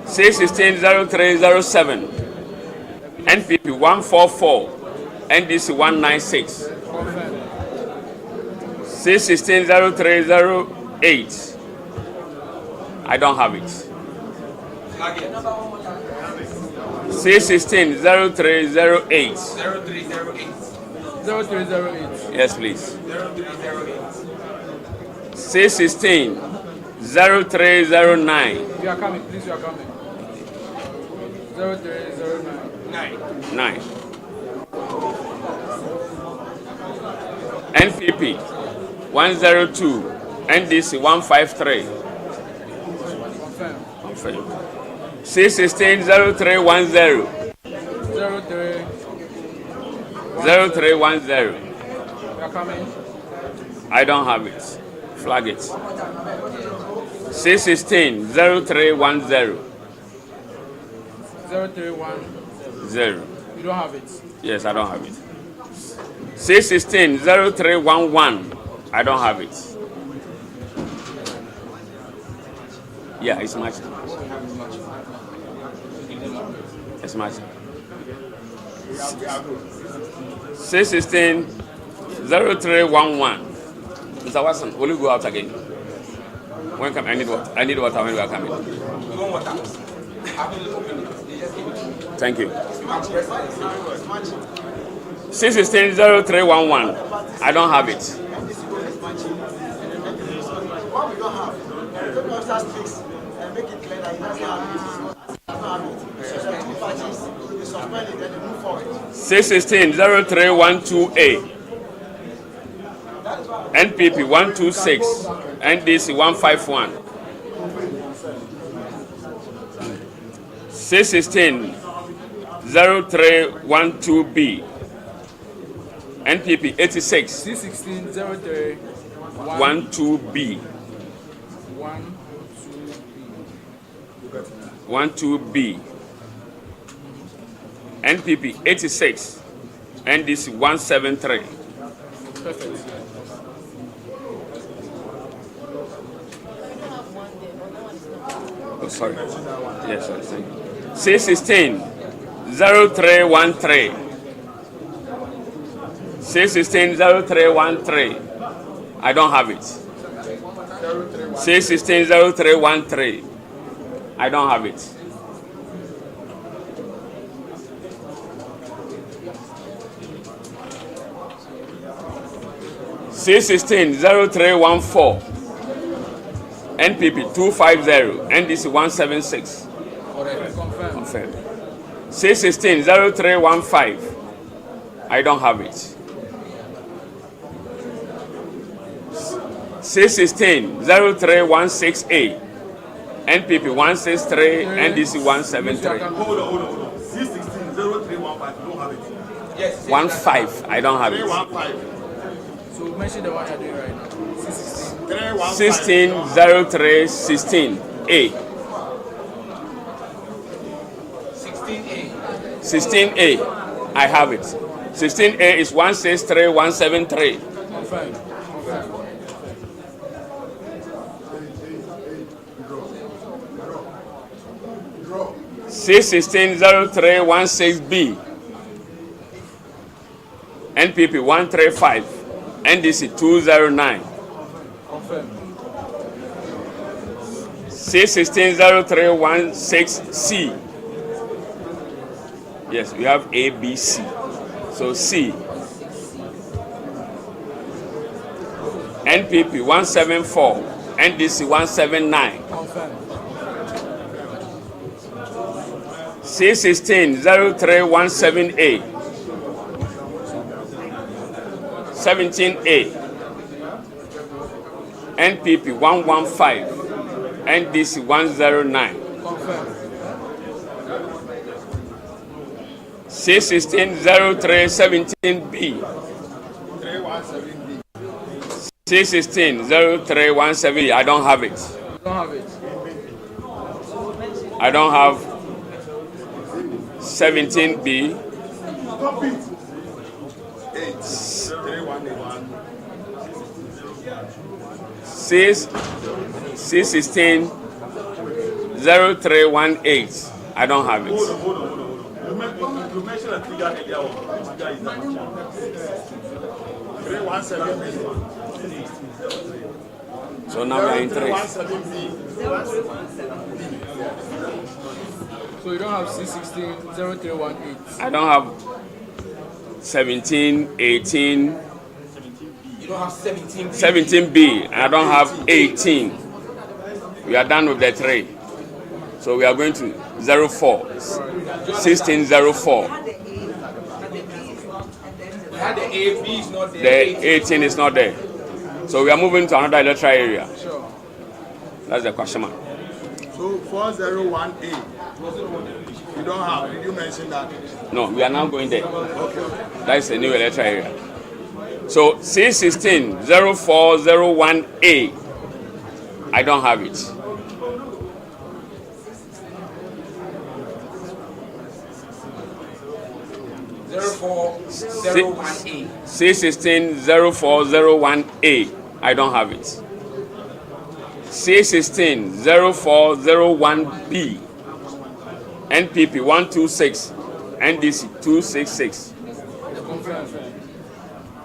C16-0307. NPP 144, NDC 196. C16-0308. I don't have it. C16-0308. 0308. 0308. Yes, please. 0308. 616 0309. You are coming, please, you are coming. 0309. 9. NPP 102. NDC 153. Confirm. 616 0310. 0310. You are coming. I don't have it. Flag it. 616 0310. 0310. You don't have it. Yes, I don't have it. 616 0311. I don't have it. Yeah, it's matching. It's matching. 616 0311. Mr. Watson, will you go out again? When come? I need water. I need water when we are coming. Thank you. 616 0311. I don't have it. What we don't have, the officer speaks and make it clear that he doesn't have it. Suspend the patches, they suspend it, then they move forward. 616 0312A. NPP 126. NDC 151. 616 0312B. NPP 86. 616 03 12B. 12B. NPP 86. NDC 173. Perfect. Oh, sorry. Yes, sorry. Thank you. 616 0313. 616 0313. I don't have it. 616 0313. I don't have it. (616) 0314. NPP 250. NDC 176. Confirm. 616 0315. I don't have it. 616 0316A. NPP 163. NDC 173. Hold on. 616 0315. You don't have it. Yes. 15. I don't have it. 15. So mention the one you're doing right now. 16 0316 A. 16A. 16A. I have it. 16A is 163 173. Confirm. 616 0316B. NPP 135. NDC 209. 616 0316C. Yes, we have A, B, C. So C. NPP 174. NDC 179. 616 0317A. 17A. NPP 115. NDC 109. 616 0317B. 616 0317. I don't have it. You don't have it. I don't have 17B. 616 0318. I don't have it. Hold on. You mentioned a figure earlier on. Which figure is that? 317. So now we are in 3. So you don't have 616 0318. I don't have 17, 18. You don't have 17B. 17B, and I don't have 18. We are done with the 3. So we are going to 04. 1604. The A, B is not there. The 18 is not there. So we are moving to another electoral area. Sure. That's the question mark. So 401A, you don't have, did you mention that? No, we are now going there. Okay. That is a new electoral area. So C16 0401A, I don't have it. C16 0401A, I don't have it. C16 0401B, NPP 126, NDC 266.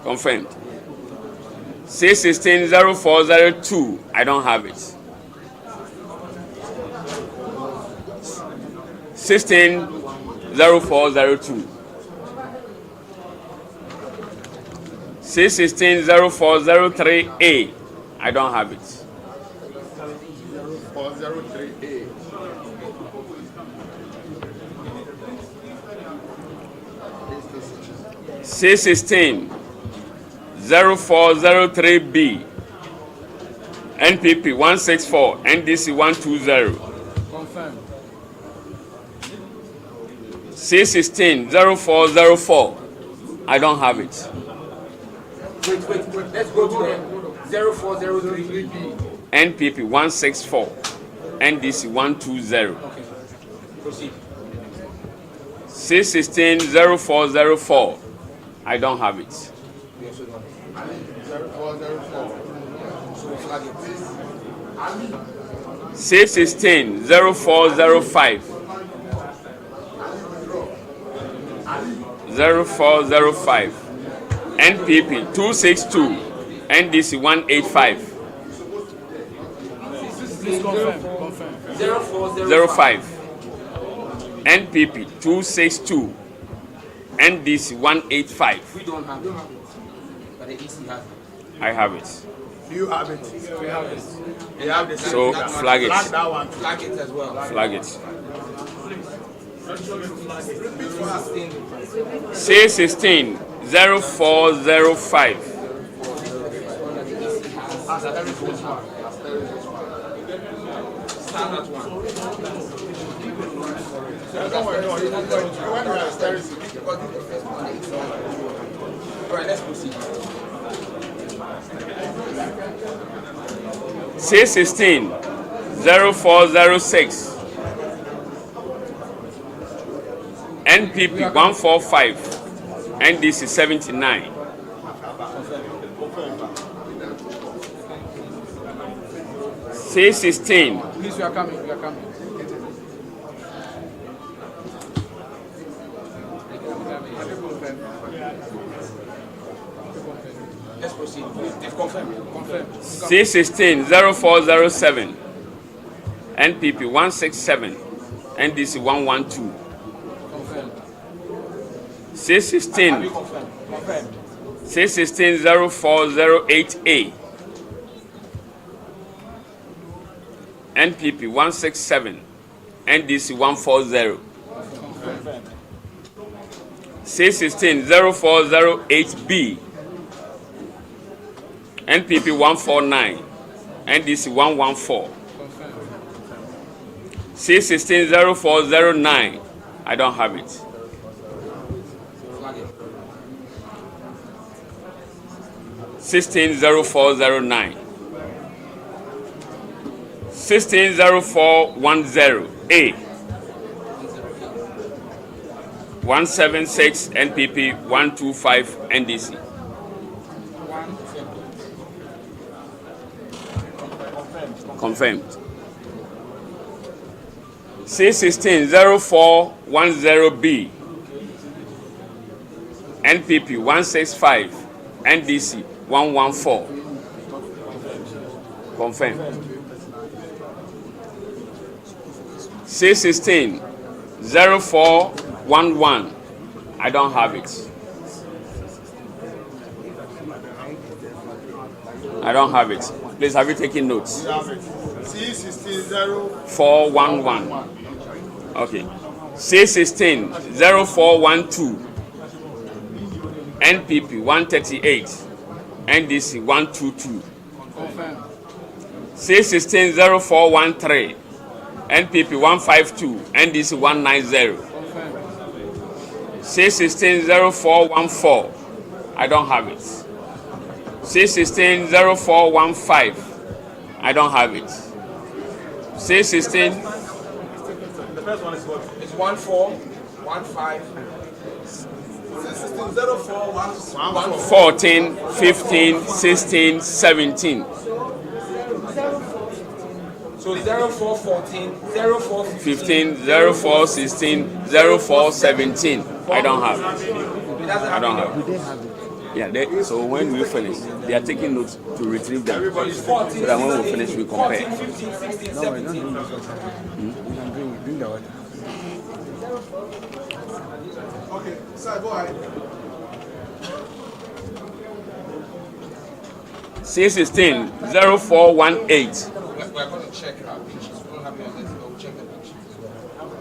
Confirmed. C16 0402, I don't have it. 16 0402. C16 0403A, I don't have it. 0403A. C16 0403B, NPP 164, NDC 120. Confirmed. C16 0404, I don't have it. Wait. Let's go to the 0403B. NPP 164, NDC 120. Okay. Proceed. C16 0404, I don't have it. 0404. C16 0405. 0405. NPP 262, NDC 185. Please confirm. 05. NPP 262, NDC 185. We don't have it. But the EC has it. I have it. Do you have it? We have it. You have the So flag it. Flag that one. Flag it as well. Flag it. C16 0405. Standard one. Alright, let's proceed. C16 0406. NPP 145, NDC 79. C16 Please, we are coming. Let's proceed. Confirm. C16 0407, NPP 167, NDC 112. C16 0408A, NPP 167, NDC 140. C16 0408B, NPP 149, NDC 114. C16 0409, I don't have it. (160409). 160410A. 176 NPP 125 NDC. Confirmed. C16 0410B. NPP 165 NDC 114. Confirmed. C16 0411. I don't have it. I don't have it. Please, have you taken notes? We have it. C160411. Okay. C160412. NPP 138. NDC 122. C160413. NPP 152. NDC 190. C160414. I don't have it. C160415. I don't have it. C16. The first one is what? It's 1415. 14, 15, 16, 17. So 0414, 0415, 15, 04, 16, 04, 17. I don't have it. I don't have it. Yeah, so when we finish, they are taking notes to retrieve them. So that when we finish, we compare. 14, 15, 16, 17. Bring the order. Okay, sir, go ahead. C16 0418. We're going to check our pictures. We don't have your list, but we'll check the pictures as well.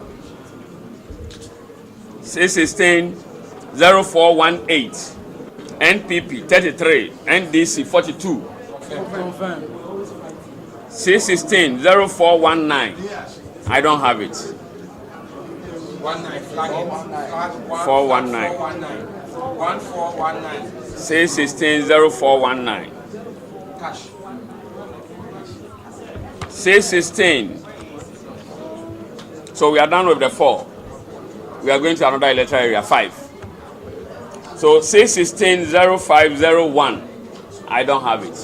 C16 0418. NPP 33. NDC 42. Confirm. C16 0419. I don't have it. 19, flag it. Flag 419. 1419. C16 0419. Cash. C16. So we are done with the 4. We are going to another electoral area, 5. So C16 0501. I don't have it.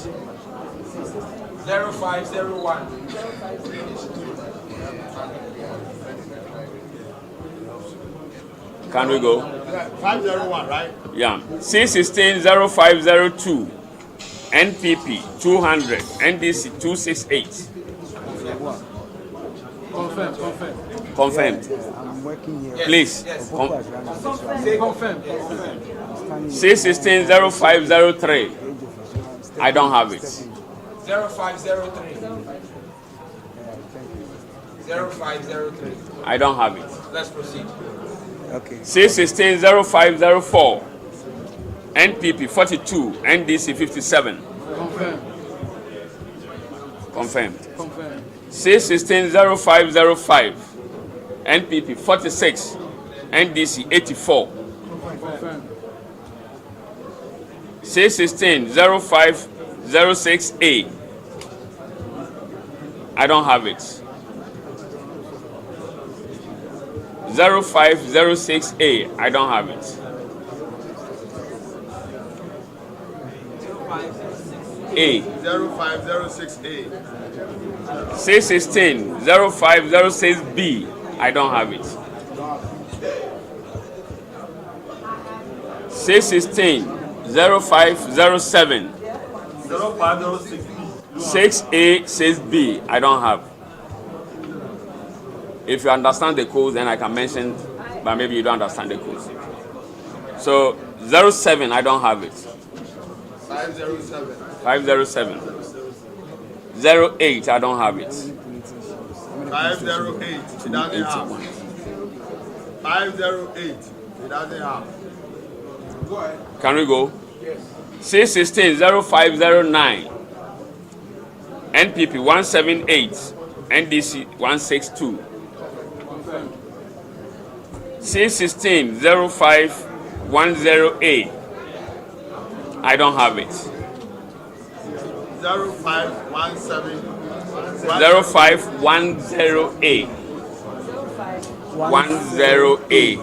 0501. Can we go? 501, right? Yeah. C16 0502. NPP 200. NDC 268. Confirmed. I'm working here. Please. Say confirm. C16 0503. I don't have it. 0503. 0503. I don't have it. Let's proceed. Okay. C16 0504. NPP 42. NDC 57. Confirmed. C16 0505. NPP 46. NDC 84. C16 0506A. I don't have it. 0506A. I don't have it. A. 0506A. C16 0506B. I don't have it. C16 0507. 0506B. 6A, 6B. I don't have. If you understand the codes, then I can mention, but maybe you don't understand the codes. So 07, I don't have it. 507. 507. 08, I don't have it. 508. It doesn't have. 508. It doesn't have. Go ahead. Can we go? Yes. C16 0509. NPP 178. NDC 162. C16 0510A. I don't have it. 0517. 0510A. 10A.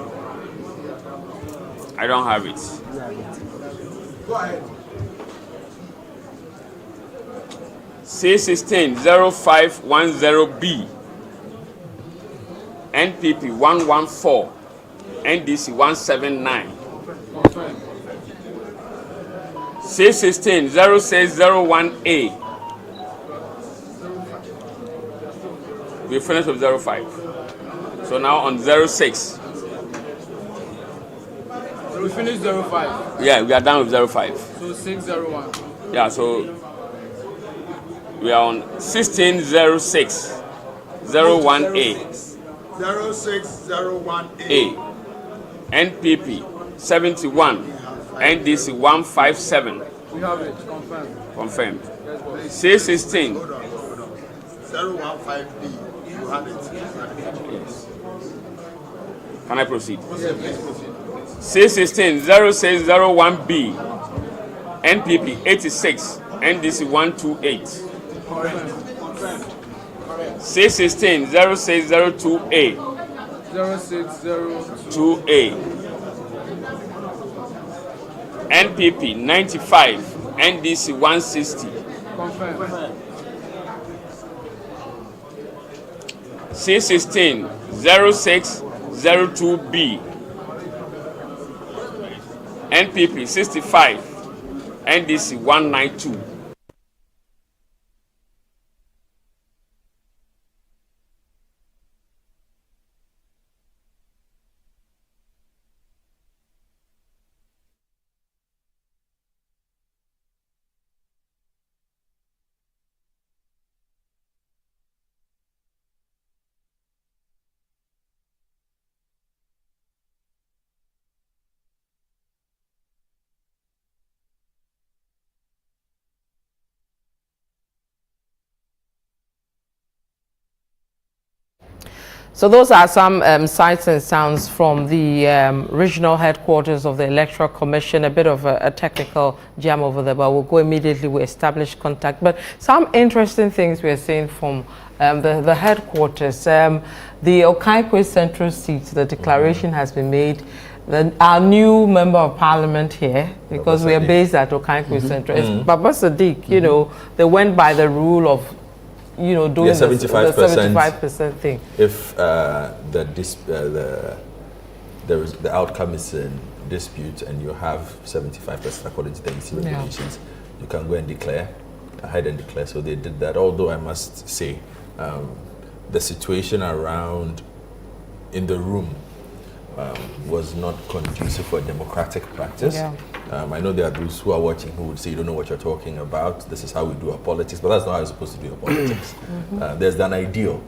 I don't have it. Go ahead. C16 0510B. NPP 114. NDC 179. C16 0601A. We finished with 05. So now on 06. So we finished 05. Yeah, we are done with 05. So 601. Yeah, so We are on 1606 01A. 0601A. NPP 71. NDC 157. We have it. Confirmed. Confirmed. C16. 015B. You have it. Yes. Can I proceed? Yes, please proceed. C16 0601B. NPP 86. NDC 128. C16 0602A. 0602A. 2A. NPP 95. NDC 160. Confirmed. C16 0602B. NPP 65. NDC 192. So those are some sights and sounds from the regional headquarters of the Electoral Commission. A bit of a technical jam over there, but we'll go immediately. We establish contact. But some interesting things we're seeing from the headquarters. The Okai Central seat, the declaration has been made. Our new member of parliament here, because we are based at Okai Central, is Baba Sadiq. You know, they went by the rule of, you know, doing the 75% thing. If the outcome is in dispute and you have 75% according to the EC regulations, you can go and declare, hide and declare. So they did that. Although I must say, the situation around in the room was not conducive for democratic practice. I know there are those who are watching who would say, you don't know what you're talking about. This is how we do our politics, but that's not how you're supposed to do your politics. There's an ideal,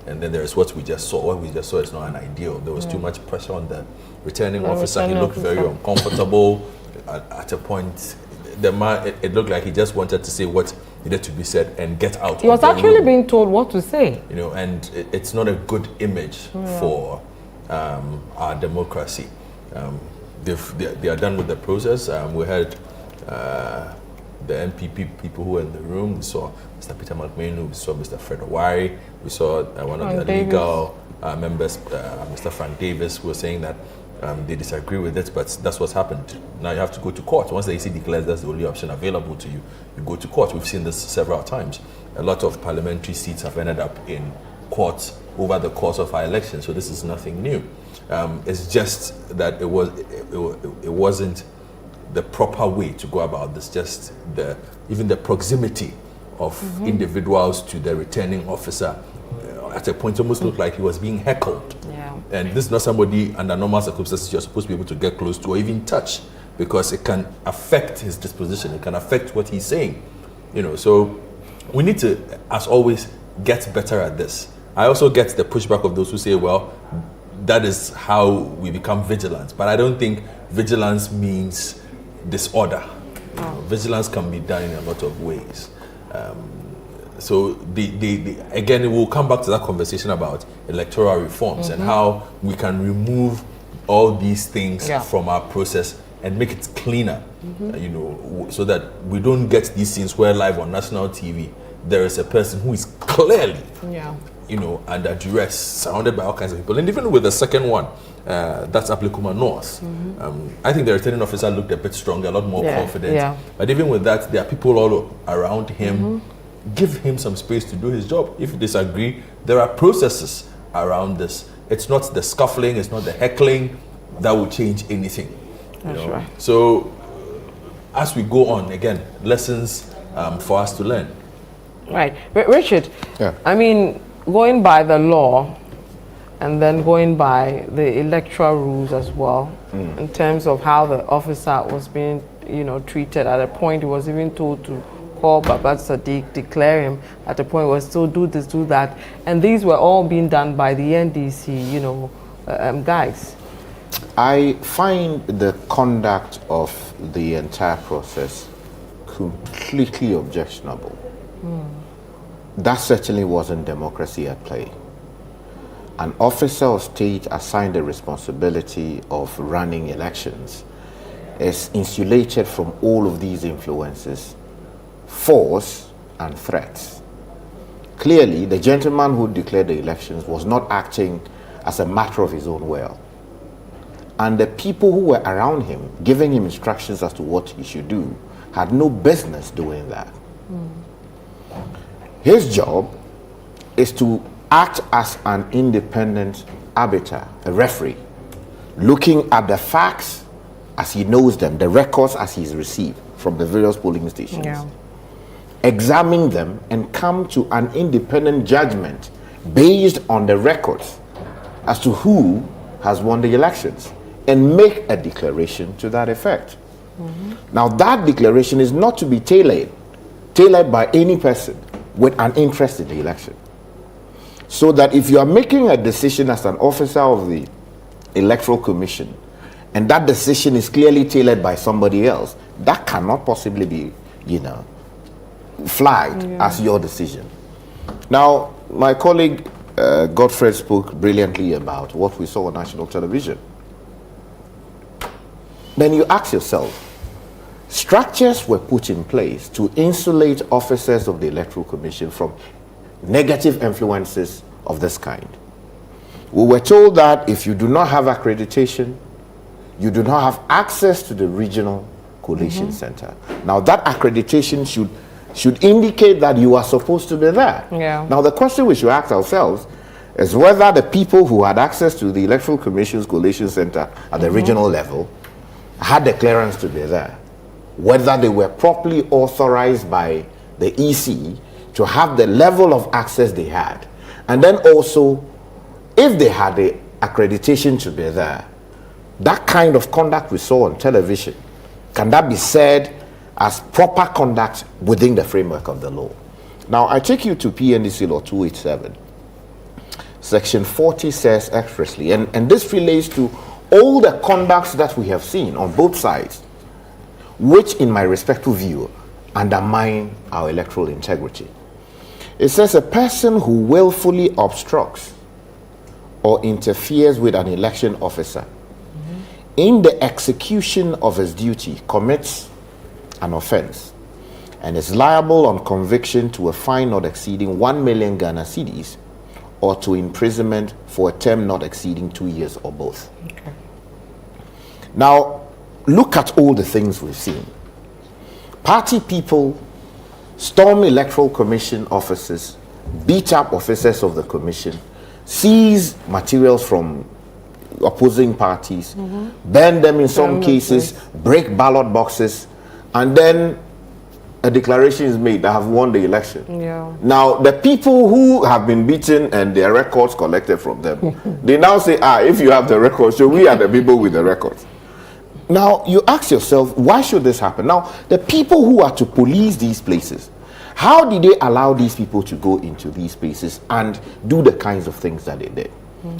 and then there's what we just saw. What we just saw is not an ideal. There was too much pressure on the returning officer. He looked very uncomfortable. At a point, the man, it looked like he just wanted to say what needed to be said and get out. He was actually being told what to say. You know, and it's not a good image for our democracy. They are done with the process. We had the NPP people who were in the room. We saw Mr. Peter McMahon, we saw Mr. Fred Owari, we saw one of the legal members, Mr. Frank Davis, who was saying that they disagree with it, but that's what's happened. Now you have to go to court. Once the EC declares that's the only option available to you, you go to court. We've seen this several times. A lot of parliamentary seats have ended up in court over the course of our election, so this is nothing new. It's just that it wasn't the proper way to go about this. Just even the proximity of individuals to the returning officer at a point almost looked like he was being heckled. And this is not somebody under normal circumstances you're supposed to be able to get close to or even touch, because it can affect his disposition. It can affect what he's saying. You know, so we need to, as always, get better at this. I also get the pushback of those who say, well, that is how we become vigilant. But I don't think vigilance means disorder. You know, vigilance can be done in a lot of ways. So again, we'll come back to that conversation about electoral reforms and how we can remove all these things from our process and make it cleaner, you know, so that we don't get these things where live on national TV, there is a person who is clearly, you know, under duress, surrounded by all kinds of people. And even with the second one, that's Abokobi North. I think the returning officer looked a bit stronger, a lot more confident. But even with that, there are people all around him. Give him some space to do his job. If you disagree, there are processes around this. It's not the scuffling, it's not the heckling that will change anything. That's right. So as we go on, again, lessons for us to learn. Right. Richard, I mean, going by the law and then going by the electoral rules as well, in terms of how the officer was being, you know, treated. At a point, he was even told to call Baba Sadiq, declare him at a point where still do this, do that. And these were all being done by the NDC, you know, guys. I find the conduct of the entire process completely objectionable. That certainly wasn't democracy at play. An officer of state assigned the responsibility of running elections is insulated from all of these influences, force and threats. Clearly, the gentleman who declared the elections was not acting as a matter of his own will. And the people who were around him, giving him instructions as to what he should do, had no business doing that. His job is to act as an independent arbiter, a referee, looking at the facts as he knows them, the records as he's received from the various polling stations, examine them and come to an independent judgment based on the records as to who has won the elections and make a declaration to that effect. Now that declaration is not to be tailored by any person with an interest in the election. So that if you are making a decision as an officer of the Electoral Commission and that decision is clearly tailored by somebody else, that cannot possibly be, you know, flagged as your decision. Now, my colleague Godfred spoke brilliantly about what we saw on national television. Then you ask yourself, structures were put in place to insulate officers of the Electoral Commission from negative influences of this kind. We were told that if you do not have accreditation, you do not have access to the regional collation center. Now that accreditation should indicate that you are supposed to be there. Now the question we should ask ourselves is whether the people who had access to the Electoral Commission's collation center at the regional level had the clearance to be there, whether they were properly authorized by the EC to have the level of access they had, and then also if they had the accreditation to be there, that kind of conduct we saw on television, can that be said as proper conduct within the framework of the law? Now I take you to PNDC Law 287. Section 40 says expressly, and this relates to all the conducts that we have seen on both sides, which in my respectful view undermine our electoral integrity. It says a person who willfully obstructs or interferes with an election officer in the execution of his duty commits an offense and is liable on conviction to a fine not exceeding 1 million Ghana cedis or to imprisonment for a term not exceeding 2 years or both. Now, look at all the things we've seen. Party people storm Electoral Commission offices, beat up officers of the Commission, seize materials from opposing parties, burn them in some cases, break ballot boxes, and then a declaration is made that have won the election. Now, the people who have been beaten and their records collected from them, they now say, if you have the records, so we are the people with the records. Now, you ask yourself, why should this happen? Now, the people who are to police these places, how did they allow these people to go into these places and do the kinds of things that they did?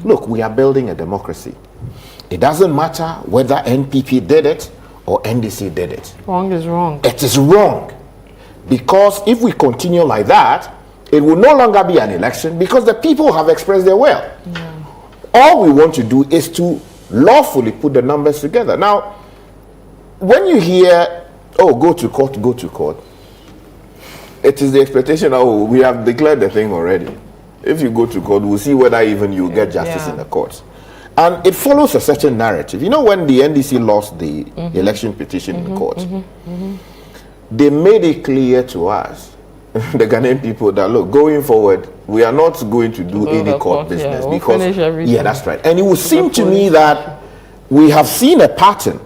Look, we are building a democracy. It doesn't matter whether NPP did it or NDC did it. Wrong is wrong. It is wrong. Because if we continue like that, it will no longer be an election because the people have expressed their will. All we want to do is to lawfully put the numbers together. Now, when you hear, go to court, it is the expectation, we have declared the thing already. If you go to court, we'll see whether even you get justice in the courts. And it follows a certain narrative. You know, when the NDC lost the election petition in court, they made it clear to us, the Ghanaian people, that look, going forward, we are not going to do any court business because that's right. And it would seem to me that we have seen a pattern,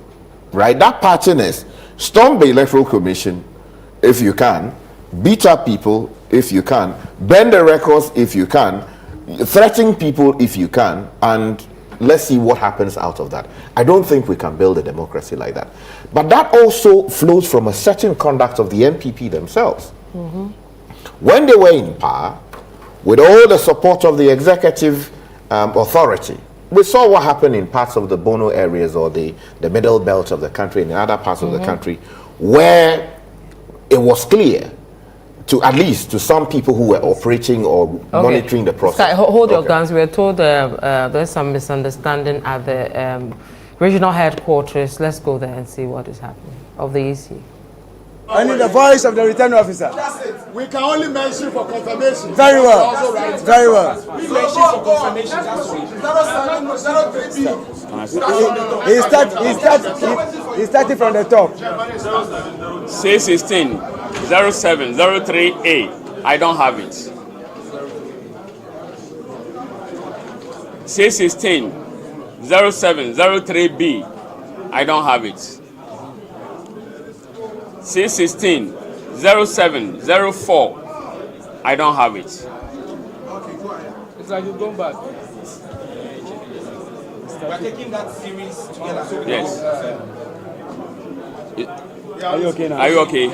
right? That pattern is storm the Electoral Commission if you can, beat up people if you can, bend the records if you can, threaten people if you can, and let's see what happens out of that. I don't think we can build a democracy like that. But that also flows from a certain conduct of the MPP themselves. When they were in power, with all the support of the executive authority, we saw what happened in parts of the Bono areas or the middle belt of the country and in other parts of the country, where it was clear to at least to some people who were operating or monitoring the process. Sky, hold your guns. We are told there's some misunderstanding at the regional headquarters. Let's go there and see what is happening of the EC. I need the voice of the returning officer. That's it. We can only mention for confirmation. Very well. Very well. We mention for confirmation. He started from the top. C16 0703A. I don't have it. C16 0703B. I don't have it. C16 0704. I don't have it. It's like you're going back. We're taking that series together. So Yes. Are you okay now? Are you okay?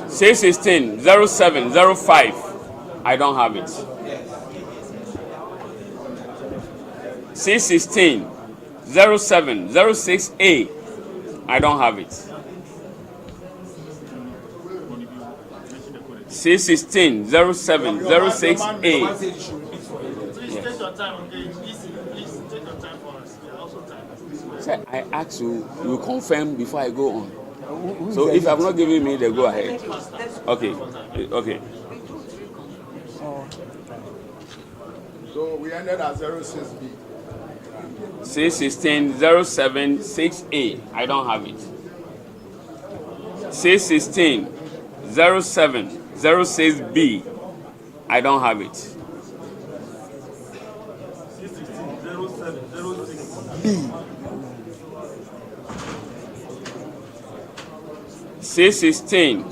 C16 0705. I don't have it. C16 0706A. I don't have it. C16 0706A. Please take your time, okay? Please take your time for us. Also time. Sir, I asked you, you confirm before I go on. So if you have not given me the go ahead. Okay. Okay. So we ended at 06B. C16 0768. I don't have it. C16 0706B. I don't have it. C16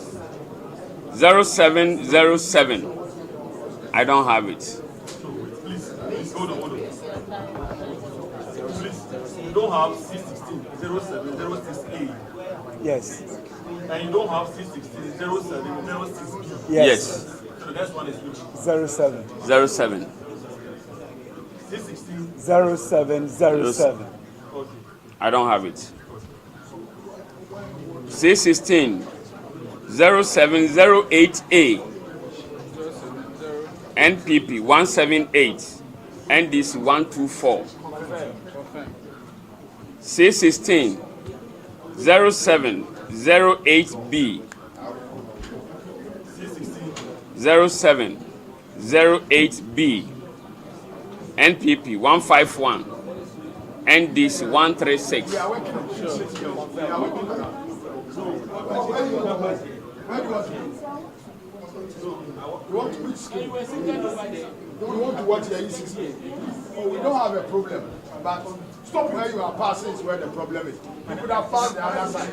0707. I don't have it. Please hold on. Please, you don't have C16 0706A. Yes. And you don't have C16 0706B. Yes. So the next one is which? 07. 07. C16 0707. Okay. I don't have it. C16 0708A. NPP 178. NDC 124. C16 0708B. 0708B. NPP 151. NDC 136. We are working on it. We are working on it. You want to which scheme? You want to watch the E16? Oh, we don't have a problem. But stop where you are passing is where the problem is. You could have passed the other side.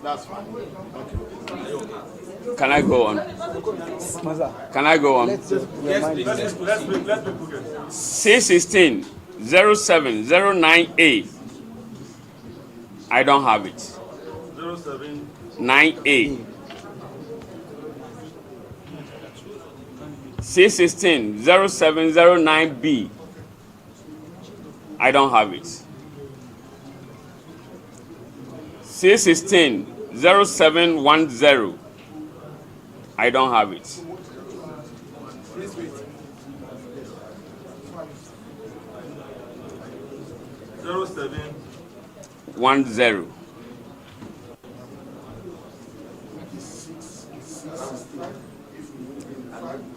That's fine. Okay. Can I go on? Can I go on? Yes, please. Let's C16 0709A. I don't have it. 9A. C16 0709B. I don't have it. C16 0710. I don't have it.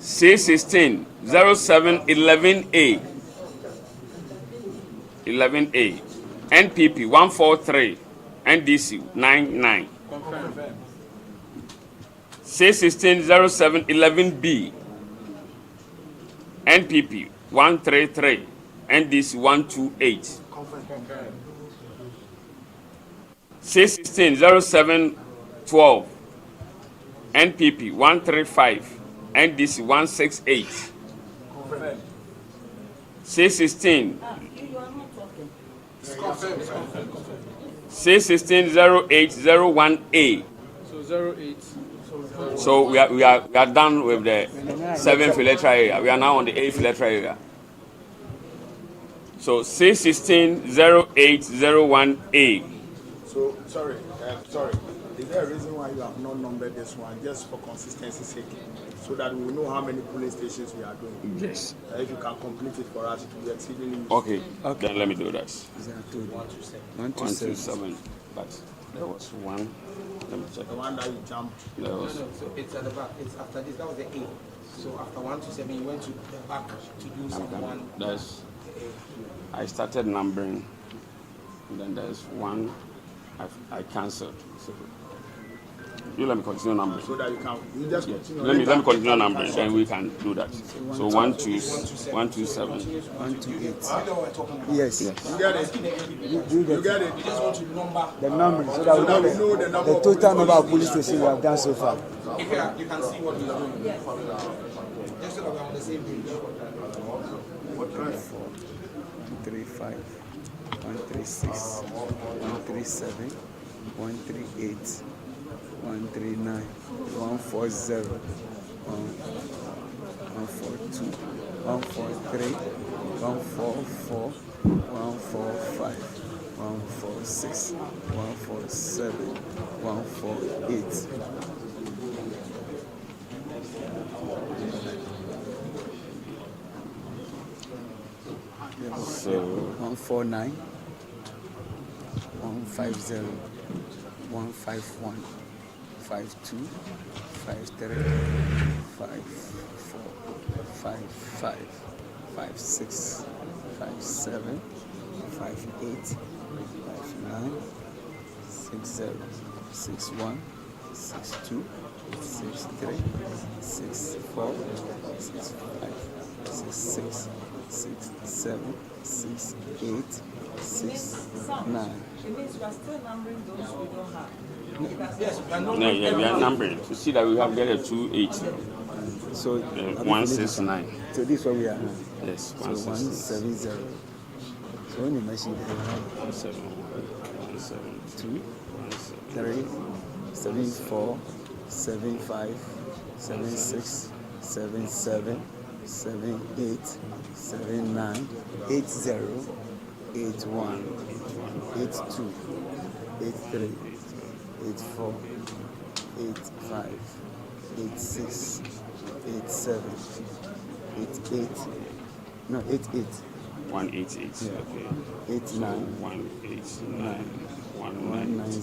C16 0711A. 11A. NPP 143. NDC 99. C16 0711B. NPP 133. NDC 128. C16 0712. NPP 135, NDC 168. C16 C160801A. So 08. So we are done with the 7th electoral area. We are now on the 8th electoral area. So C160801A. So sorry. Is there a reason why you have not numbered this one, just for consistency's sake, so that we will know how many polling stations we are doing? Yes. If you can complete it for us, it will be exceedingly useful. Okay. Then let me do that. 127. But there was one. Let me check. The one that you jumped. There was. So it's at the back. It's after this. That was the 8. So after 127, you went to the back to do someone. There's. I started numbering, and then there's one I cancelled. So you let me continue numbering. So that you can. You just continue. Let me continue numbering, then we can do that. So 127. 128. Yes. You get it. You get it. You just want to number the number so that we know the total number of police stations we have done so far. You can see what we are doing. Just so that we're on the same page. 135, 136, 137, 138, 139, 140, 142, 143, 144, 145, 146, 147, 148. So 149, 150, 151, 52, 53, 54, 55, 56, 57, 58, 59, 60, 61, 62, 63, 64, 65, 66, 67, 68, 69. It means we are still numbering those we don't have. Yes, we are numbering to see that we have get a 280. So 169. So this is what we are now. Yes, so 170. So when you mention 2, 3, 74, 75, 76, 77, 78, 79, 80, 81, 82, 83, 84, 85, 86, 87, 88, no, 88. 188. Yeah. Okay. 89, 189, 190.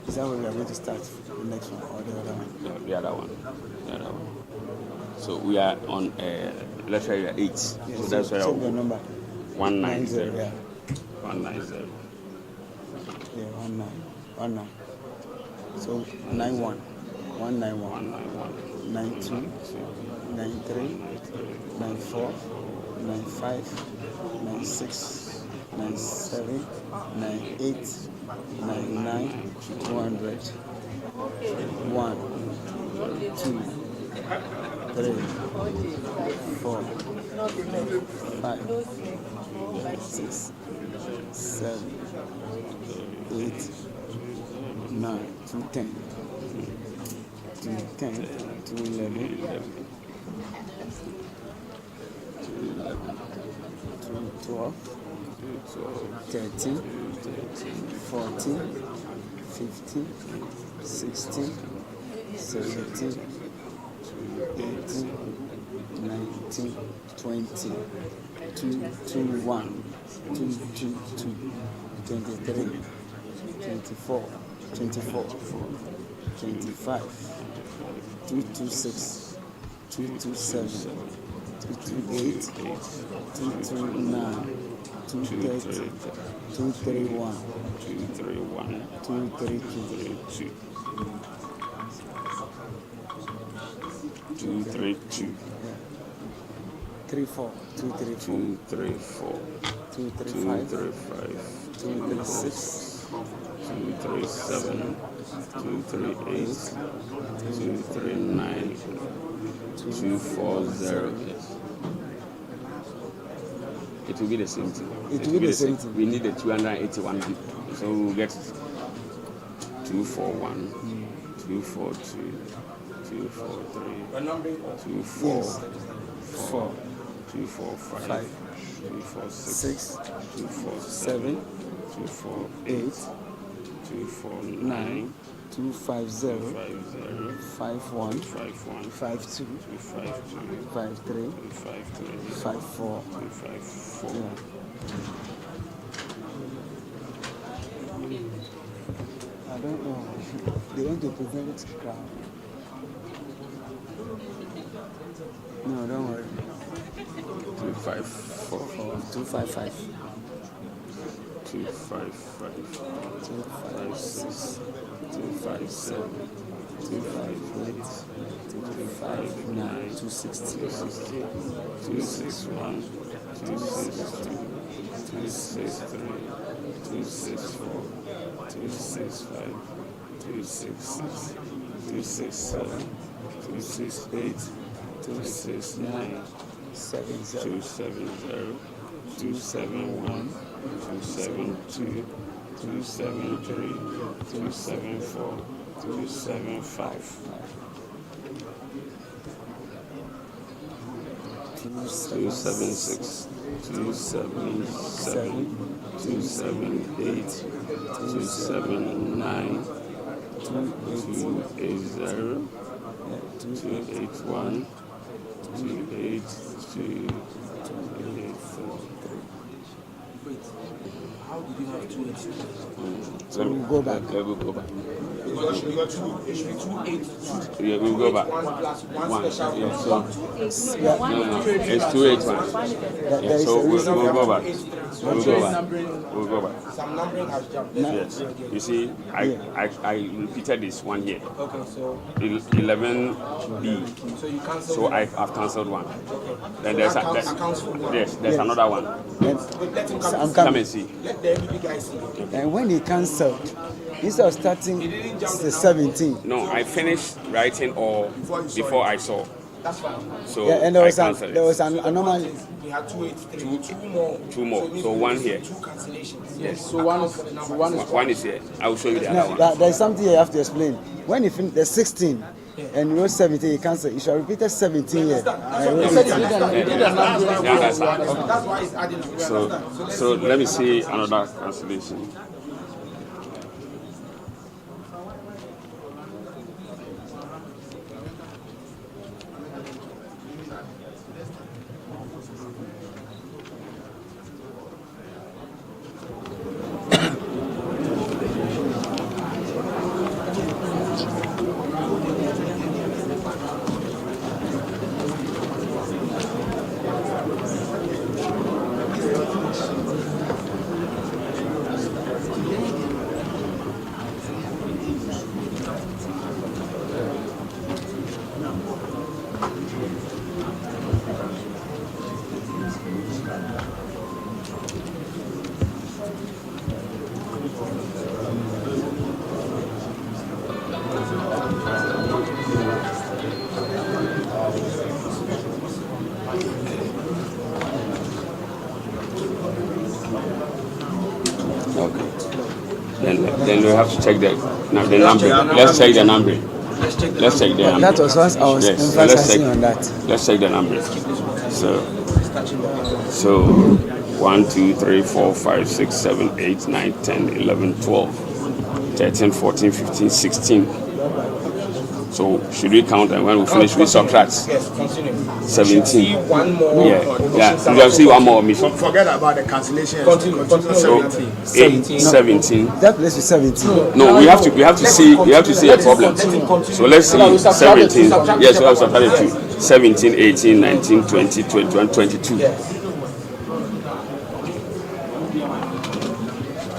Is that where we are going to start the next one or the other one? The other one. The other one. So we are on let's say 8. Yes, so that's where check the number. 190. Yeah. 190. Yeah, 19. So 91, 191, 92, 93, 94, 95, 96, 97, 98, 99, 200. 1, 2, 3, 4, 5, 6, 7, 8, 9, 210, 210, 211, 212, 13, 14, 15, 16, 17, 18, 19, 20, 21, 22, 23, 24, 25, 226, 227, 228, 229, 230, 231, 232, 232. 34, 234, 235, 236, 237, 238, 239, 240. It will be the same thing. It will be the same thing. We need the 281 people. So we'll get 241, 242, 243, 244, 245, 246, 247, 248, 249, 250, 51, 52, 53, 54. Yeah. I don't know. They want to prevent crowd. No, don't worry. 254, 255, 255, 256, 257, 258, 259, 260, 261, 262, 263, 264, 265, 266, 267, 268, 269, 270, 271, 272, 273, 274, 275. 276, 277, 278, 279, 280, 281, 282, 284. How did you have 282? So we'll go back. Yeah, we'll go back. Because you got 282. Yeah, we'll go back. 1 plus 1 special. Yeah, so, Yeah. no, it's 281. Yeah, so we'll go back. We'll go back. We'll go back. Some numbering has jumped. Yes. You see, I repeated this one here. Okay, so 11B. So you cancel. So I've cancelled one. Okay. Then there's accounts for one. yes, there's another one. Let him come. Come and see. Let the MVP guys see. And when he cancelled, instead of starting the 17. No, I finished writing all before I saw. That's fine. So Yeah, and there was I cancelled there it. was an anomaly. We had 283. Two more. Two more. So one here. 2 cancellations. Yes. So one is here. I will show you the No, other one. there's something you have to explain. When you finish the 16 and you wrote 17, you cancel. You should have repeated 17 here. That's why it's adding. So let me see another cancellation. Then we have to check the numbering. Let's check the numbering. Let's check the numbering. That was what I was emphasizing on that. Let's check the numbering. So 1, 2, 3, 4, 5, 6, 7, 8, 9, 10, 11, 12, 13, 14, 15, 16. So should we count, and when we finish we subtract? Yes, continue. 17. One more. Yeah. You have to see one more mission. Forget about the cancellation. Continue. So 17. That place is 17. No, we have to see a problem. So let's see 17. Yes, we have subtracted 2. 17, 18, 19, 20, 21, 22.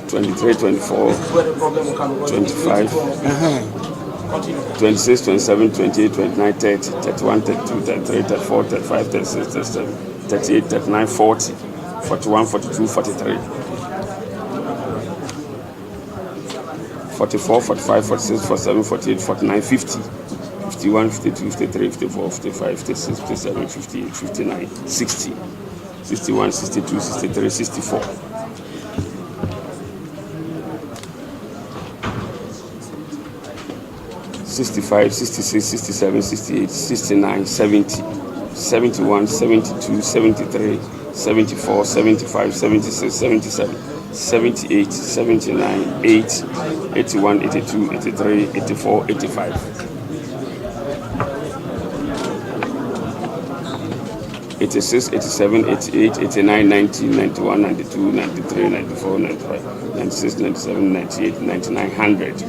23, 24, 25, 26, 27, 28, 29, 30, 31, 32, 33, 34, 35, 36, 37, 38, 39, 40, 41, 42, 43. 44, 45, 46, 47, 48, 49, 50, 51, 52, 53, 54, 55, 56, 57, 58, 59, 60, 61, 62, 63, 64. 65, 66, 67, 68, 69, 70, 71, 72, 73, 74, 75, 76, 77, 78, 79, 80, 81, 82, 83, 84, 85. 86, 87, 88, 89, 90, 91, 92, 93, 94, 95, 96, 97, 98, 99, 100.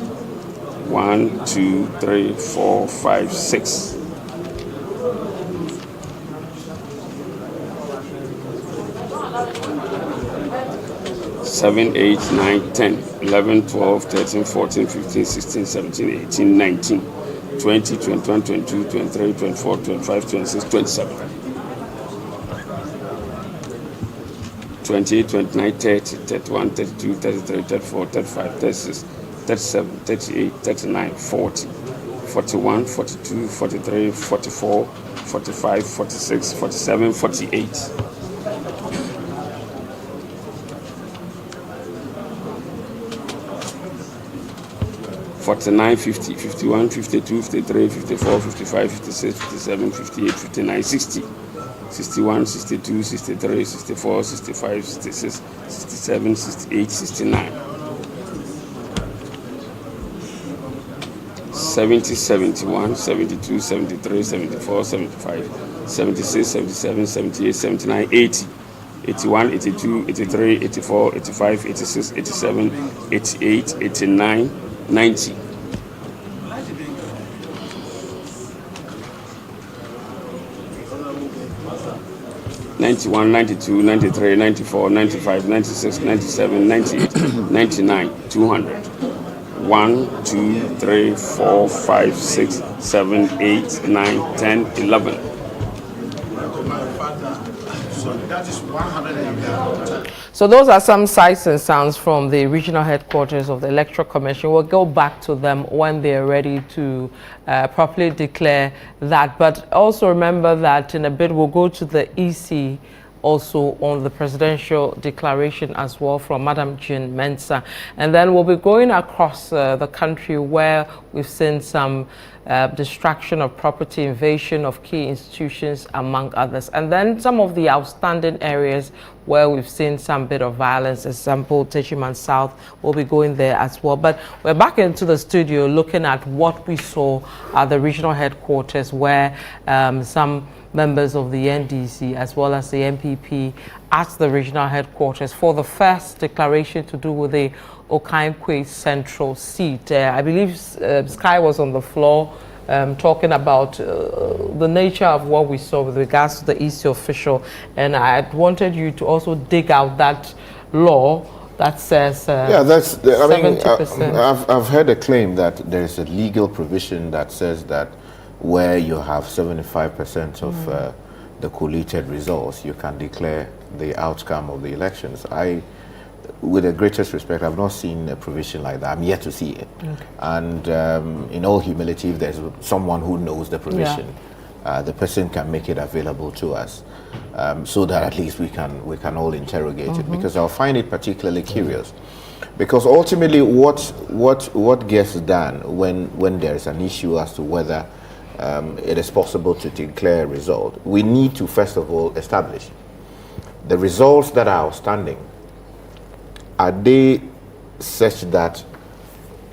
1, 2, 3, 4, 5, 6. 7, 8, 9, 10, 11, 12, 13, 14, 15, 16, 17, 18, 19, 20, 21, 22, 23, 24, 25, 26, 27. 28, 29, 30, 31, 32, 33, 34, 35, 36, 37, 38, 39, 40, 41, 42, 43, 44, 45, 46, 47, 48. 49, 50, 51, 52, 53, 54, 55, 56, 57, 58, 59, 60, 61, 62, 63, 64, 65, 66, 67, 68, 69. 70, 71, 72, 73, 74, 75, 76, 77, 78, 79, 80, 81, 82, 83, 84, 85, 86, 87, 88, 89, 90. 91, 92, 93, 94, 95, 96, 97, 98, 99, 200. 1, 2, 3, 4, 5, 6, 7, 8, 9, 10, 11. So that is 111. So those are some sights and sounds from the regional headquarters of the Electoral Commission. We'll go back to them when they're ready to properly declare that. But also remember that in a bit we'll go to the EC also on the presidential declaration as well from Madam Jean Mensah. And then we'll be going across the country where we've seen some destruction of property, invasion of key institutions, among others. And then some of the outstanding areas where we've seen some bit of violence, example, Techiman South, we'll be going there as well. But we're back into the studio looking at what we saw at the regional headquarters where some members of the NDC as well as the MPP at the regional headquarters for the first declaration to do with the Okai Central seat. I believe Sky was on the floor talking about the nature of what we saw with regards to the EC official, and I wanted you to also dig out that law that says yeah, that's 70%. I've heard a claim that there is a legal provision that says that where you have 75% of the collated results, you can declare the outcome of the elections. With the greatest respect, I've not seen a provision like that. I'm yet to see it. Okay. And in all humility, if there's someone who knows the provision, the person can make it available to us, so that at least we can all interrogate it. Because I'll find it particularly curious. Because ultimately, what gets done when there is an issue as to whether it is possible to declare a result, we need to first of all establish the results that are outstanding. Are they such that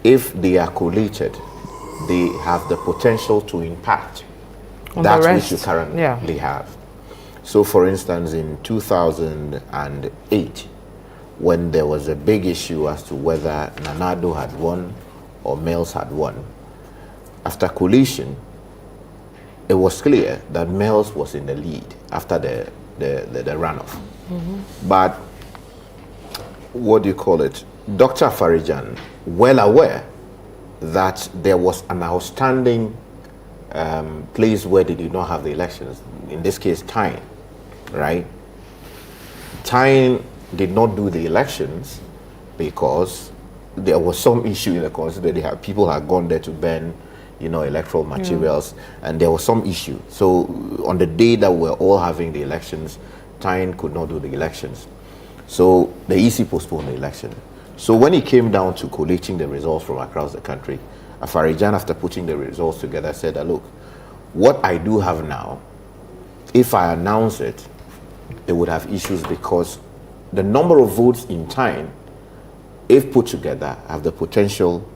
if they are collated, they have the potential to impact that which you currently have? So for instance, in 2008, when there was a big issue as to whether NADMO had won or Males had won, after collation, it was clear that Males was in the lead after the runoff. But what do you call it? Dr. Farijan, well aware that there was an outstanding place where they did not have the elections, in this case, Tyne, right? Tyne did not do the elections because there was some issue in the constituency. People had gone there to burn, electoral materials, and there was some issue. So on the day that we were all having the elections, Tyne could not do the elections. So the EC postponed the election. So when it came down to collating the results from across the country, Afarijan, after putting the results together, said that, look, what I do have now, if I announce it, it would have issues because the number of votes in Tyne, if put together, have the potential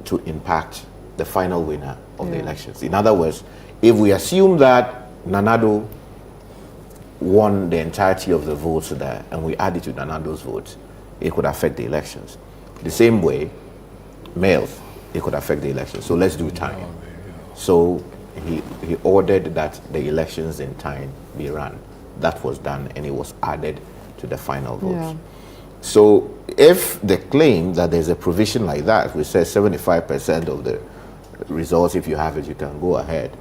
to impact the final winner of the elections. In other words, if we assume that Nanado won the entirety of the votes there and we add it to Nanado's votes, it could affect the elections. The same way, males, it could affect the elections. So let's do Tyne. So he ordered that the elections in Tyne be run. That was done and it was added to the final votes. Yeah. So if the claim that there's a provision like that, which says 75% of the results, if you have it, you can go ahead.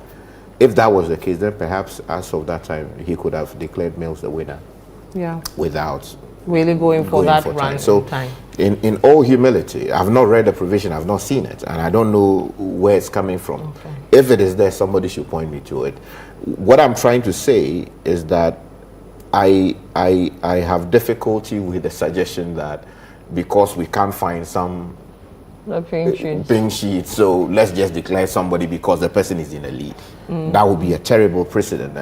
If that was the case, then perhaps as of that time, he could have declared Mills the winner. Yeah. Without really going for that run. So in all humility, I've not read the provision, I've not seen it, and I don't know where it's coming from. Okay. If it is there, somebody should point me to it. What I'm trying to say is that I have difficulty with the suggestion that because we can't find some pink sheet, so let's just declare somebody because the person is in the lead. That would be a terrible precedent,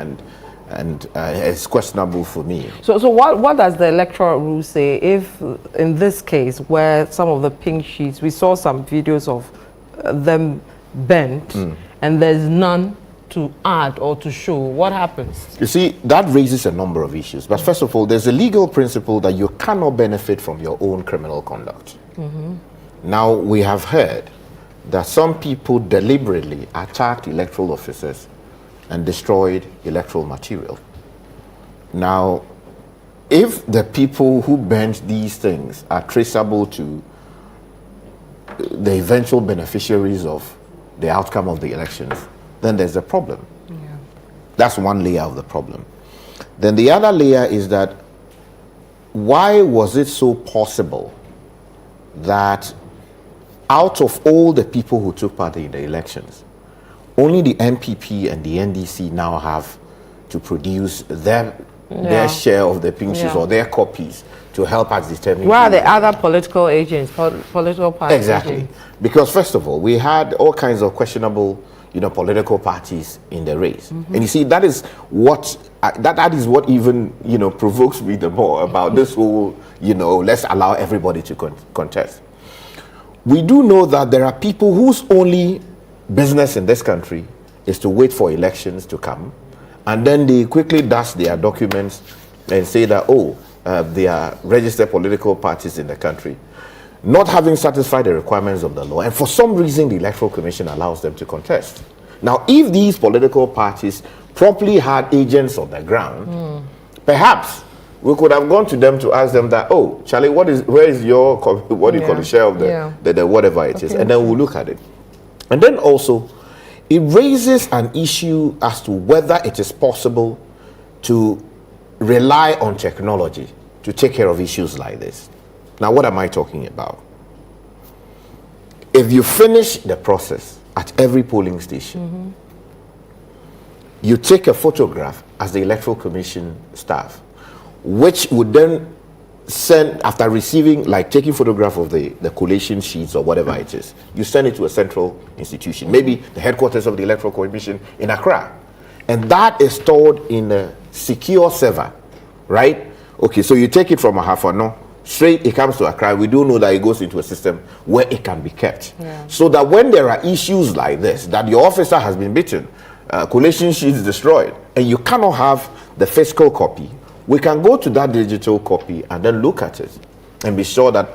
and it's questionable for me. So what does the electoral rule say if, in this case, where some of the pink sheets, we saw some videos of them bent, and there's none to add or to show, what happens? You see, that raises a number of issues. But first of all, there's a legal principle that you cannot benefit from your own criminal conduct. Now, we have heard that some people deliberately attacked electoral officers and destroyed electoral material. Now, if the people who burned these things are traceable to the eventual beneficiaries of the outcome of the elections, then there's a problem. That's one layer of the problem. Then the other layer is that why was it so possible that out of all the people who took part in the elections, only the NPP and the NDC now have to produce their share of the pink sheets or their copies to help us determine. Where are the other political agents, political parties? Exactly. Because first of all, we had all kinds of questionable, political parties in the race. And you see, that is what that is what even, provokes me the more about this whole, let's allow everybody to contest. We do know that there are people whose only business in this country is to wait for elections to come, and then they quickly dust their documents and say that, they are registered political parties in the country, not having satisfied the requirements of the law, and for some reason the Electoral Commission allows them to contest. Now, if these political parties properly had agents on the ground, perhaps we could have gone to them to ask them that, Charlie, where is your, what do you call the share of the whatever it is, and then we'll look at it. And then also, it raises an issue as to whether it is possible to rely on technology to take care of issues like this. Now, what am I talking about? If you finish the process at every polling station, you take a photograph as the Electoral Commission staff, which would then send, after receiving, like taking photograph of the collation sheets or whatever it is, you send it to a central institution, maybe the headquarters of the Electoral Commission in Accra. And that is stored in a secure server, right? Okay, so you take it from Ahafano, straight it comes to Accra. We do know that it goes into a system where it can be kept. So that when there are issues like this, that your officer has been beaten, collation sheets destroyed, and you cannot have the physical copy, we can go to that digital copy and then look at it and be sure that,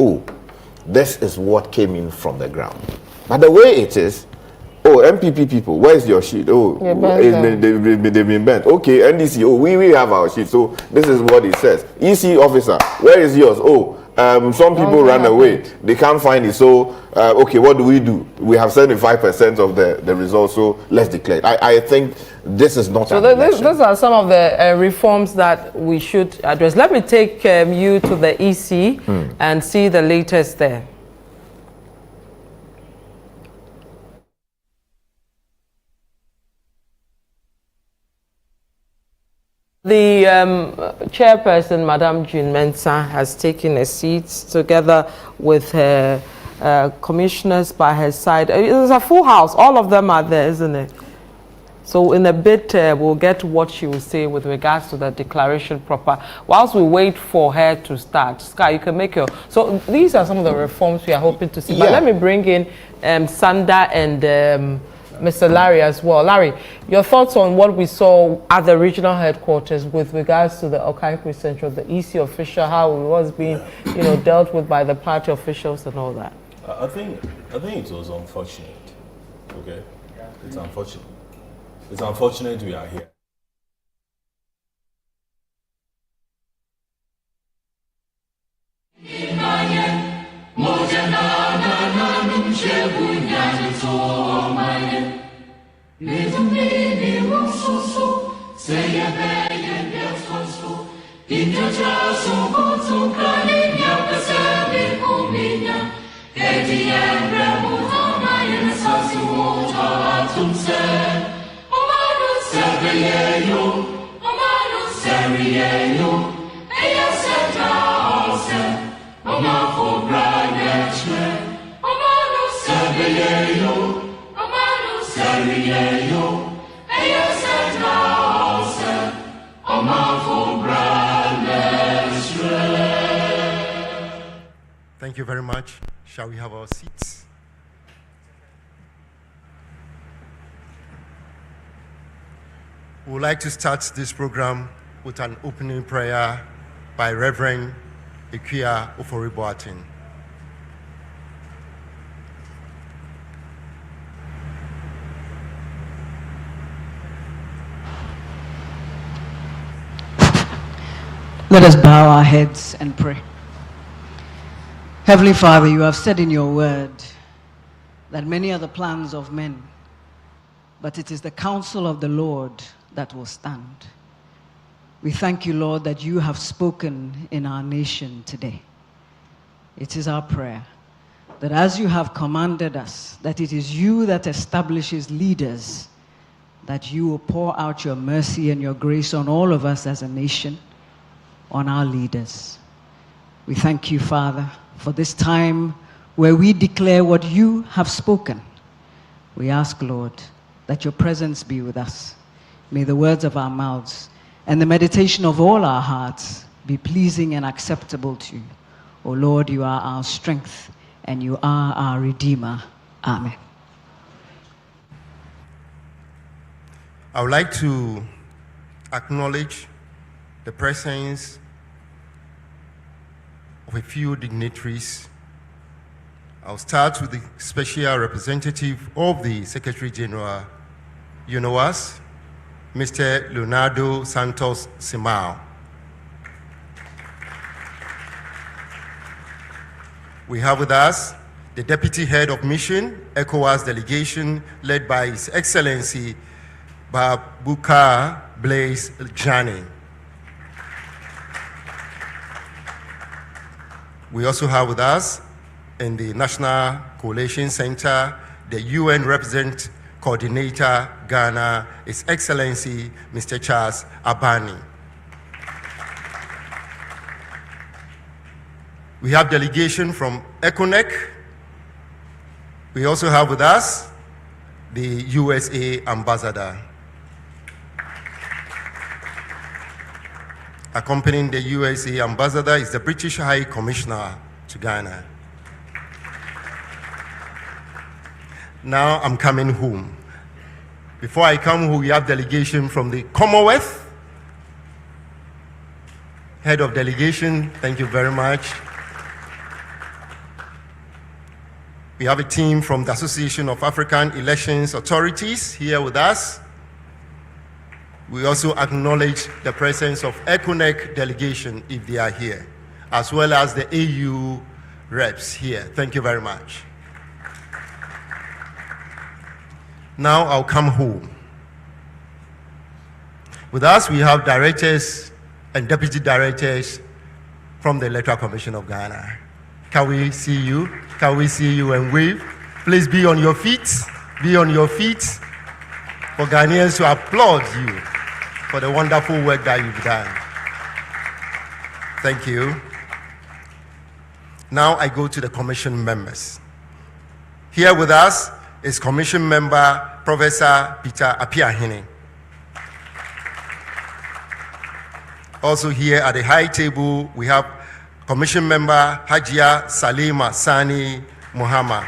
this is what came in from the ground. But the way it is, MPP people, where's your sheet? They've been bent. Okay, NDC, we have our sheet. So this is what it says. EC officer, where is yours? Some people ran away. They can't find it. So, okay, what do? We have 75% of the results, so let's declare it. I think this is not an election. Those are some of the reforms that we should address. Let me take you to the EC and see the latest there. The chairperson, Madam June Mensah, has taken a seat together with her commissioners by her side. It's a full house. All of them are there, isn't it? So in a bit, we'll get what she will say with regards to the declaration proper. Whilst we wait for her to start, Sky, you can make your... So these are some of the reforms we are hoping to see. Yeah. But let me bring in Sanda and Mr. Larry as well. Larry, your thoughts on what we saw at the regional headquarters with regards to the Okai Central, the EC official, how it was being, dealt with by the party officials and all that? I think it was unfortunate. Okay, it's unfortunate. It's unfortunate we are here. Thank you very much. Shall we have our seats? We would like to start this program with an opening prayer by Reverend Ikuya Ofori-Boateng. Let us bow our heads and pray. Heavenly Father, you have said in your word that many are the plans of men, but it is the counsel of the Lord that will stand. We thank you, Lord, that you have spoken in our nation today. It is our prayer that as you have commanded us, that it is you that establishes leaders, that you will pour out your mercy and your grace on all of us as a nation, on our leaders. We thank you, Father, for this time where we declare what you have spoken. We ask, Lord, that your presence be with us. May the words of our mouths and the meditation of all our hearts be pleasing and acceptable to you. O Lord, you are our strength and you are our Redeemer. Amen. I would like to acknowledge the presence of a few dignitaries. I'll start with the special representative of the Secretary General, UNOAS, Mr. Leonardo Santos Simao. We have with us the Deputy Head of Mission, ECOWAS delegation, led by His Excellency Babukar Blaise Jani. We also have with us in the National Collation Center, the UN Resident Coordinator, Ghana, His Excellency Mr. Charles Abani. We have delegation from ECONEC. We also have with us the USA Ambassador. Accompanying the USA Ambassador is the British High Commissioner to Ghana. Now I'm coming home. Before I come home, we have delegation from the Commonwealth. Head of delegation, thank you very much. We have a team from the Association of African Elections Authorities here with us. We also acknowledge the presence of ECONEC delegation if they are here, as well as the AU reps here. Thank you very much. Now I'll come home. With us, we have directors and deputy directors from the Electoral Commission of Ghana. Can we see you? Can we see you and wave? Please be on your feet. Be on your feet for Ghanaians to applaud you. for the wonderful work that you've done. Thank you. Now I go to the commission members. Here with us is Commission Member Professor Peter Apiahene. Also here at the high table, we have Commission Member Hajia Salima Sani Mahama.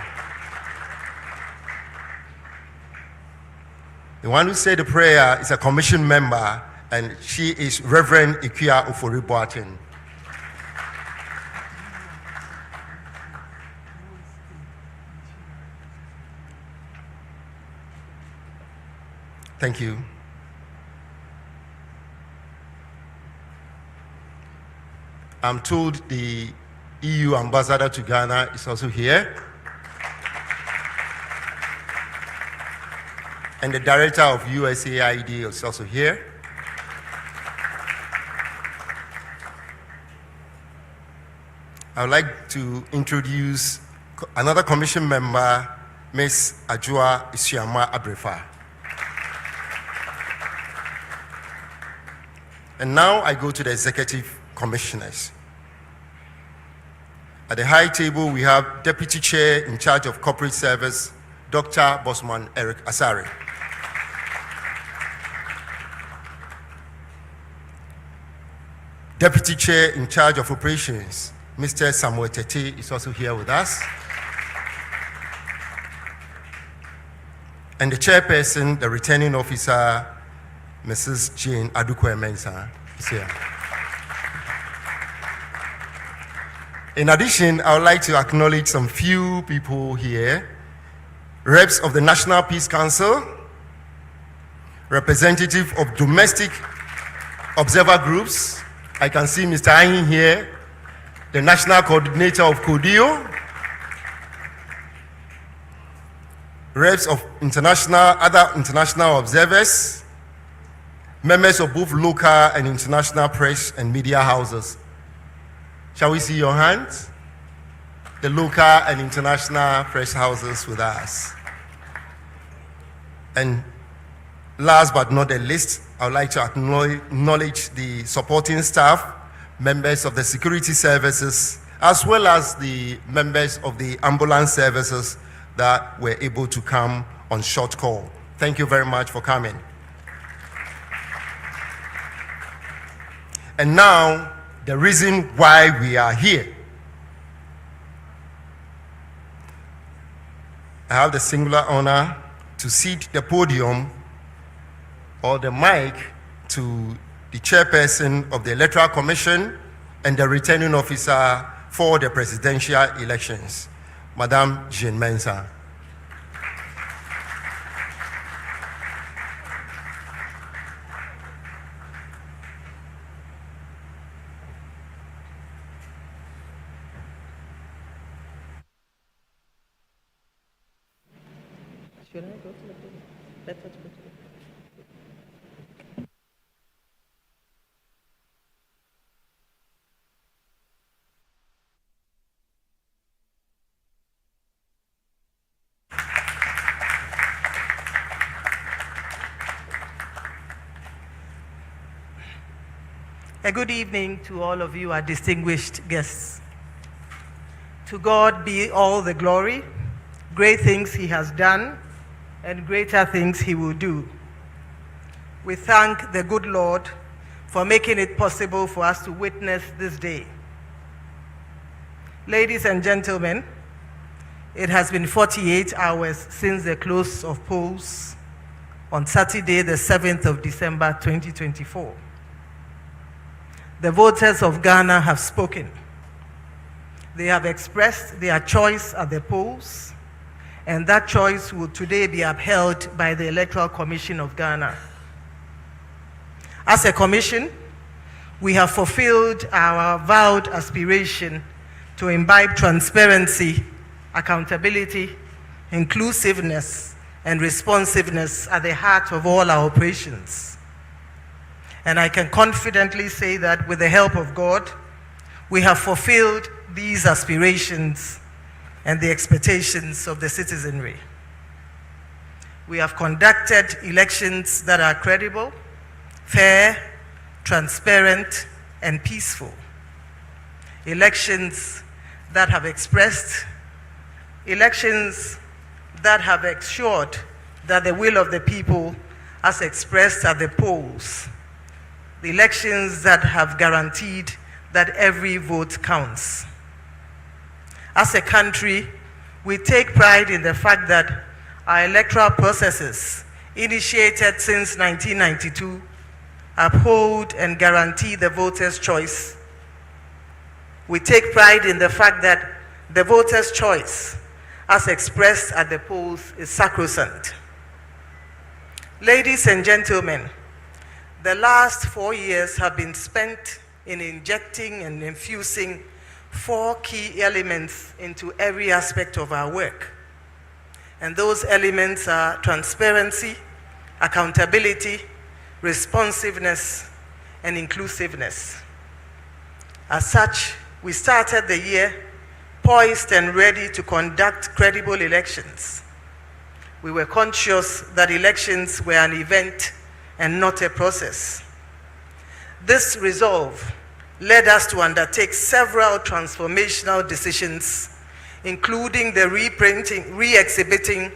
The one who said the prayer is a commission member, and she is Reverend Ikuya Ofori-Boateng. Thank you. I'm told the EU ambassador to Ghana is also here. And the director of USAID is also here. I would like to introduce another commission member, Ms. Adwoa Tenkoramaa. And now I go to the executive commissioners. At the high table, we have Deputy Chair in charge of Corporate Service, Dr. Bosman Eric Asare. Deputy Chair in charge of Operations, Mr. Samuel Tete, is also here with us. And the chairperson, the returning officer, Mrs. Jane Adukwe-Mensah, is here. In addition, I would like to acknowledge some few people here. Reps of the National Peace Council, representative of domestic observer groups. I can see Mr. Ayin here, the National Coordinator of CODIO, reps of other international observers, members of both local and international press and media houses. Shall we see your hands? The local and international press houses with us. And last but not the least, I would like to acknowledge the supporting staff, members of the security services, as well as the members of the ambulance services that were able to come on short call. Thank you very much for coming. And now, the reason why we are here. I have the singular honor to cede the podium or the mic to the chairperson of the Electoral Commission and the returning officer for the presidential elections, Madame Jane Mensah. Should I go to the podium? Better to go to the podium. A good evening to all of you, our distinguished guests. To God be all the glory, great things he has done, and greater things he will do. We thank the good Lord for making it possible for us to witness this day. Ladies and gentlemen, it has been 48 hours since the close of polls on Saturday, the 7th of December, 2024. The voters of Ghana have spoken. They have expressed their choice at the polls, and that choice will today be upheld by the Electoral Commission of Ghana. As a commission, we have fulfilled our vowed aspiration to imbibe transparency, accountability, inclusiveness, and responsiveness at the heart of all our operations. And I can confidently say that with the help of God, we have fulfilled these aspirations and the expectations of the citizenry. We have conducted elections that are credible, fair, transparent, and peaceful. Elections that have ensured that the will of the people as expressed at the polls. The elections that have guaranteed that every vote counts. As a country, we take pride in the fact that our electoral processes, initiated since 1992, uphold and guarantee the voter's choice. We take pride in the fact that the voter's choice, as expressed at the polls, is sacrosanct. Ladies and gentlemen, the last 4 years have been spent in injecting and infusing 4 key elements into every aspect of our work. And those elements are transparency, accountability, responsiveness, and inclusiveness. As such, we started the year poised and ready to conduct credible elections. We were conscious that elections were an event and not a process. This resolve led us to undertake several transformational decisions, including the re-exhibiting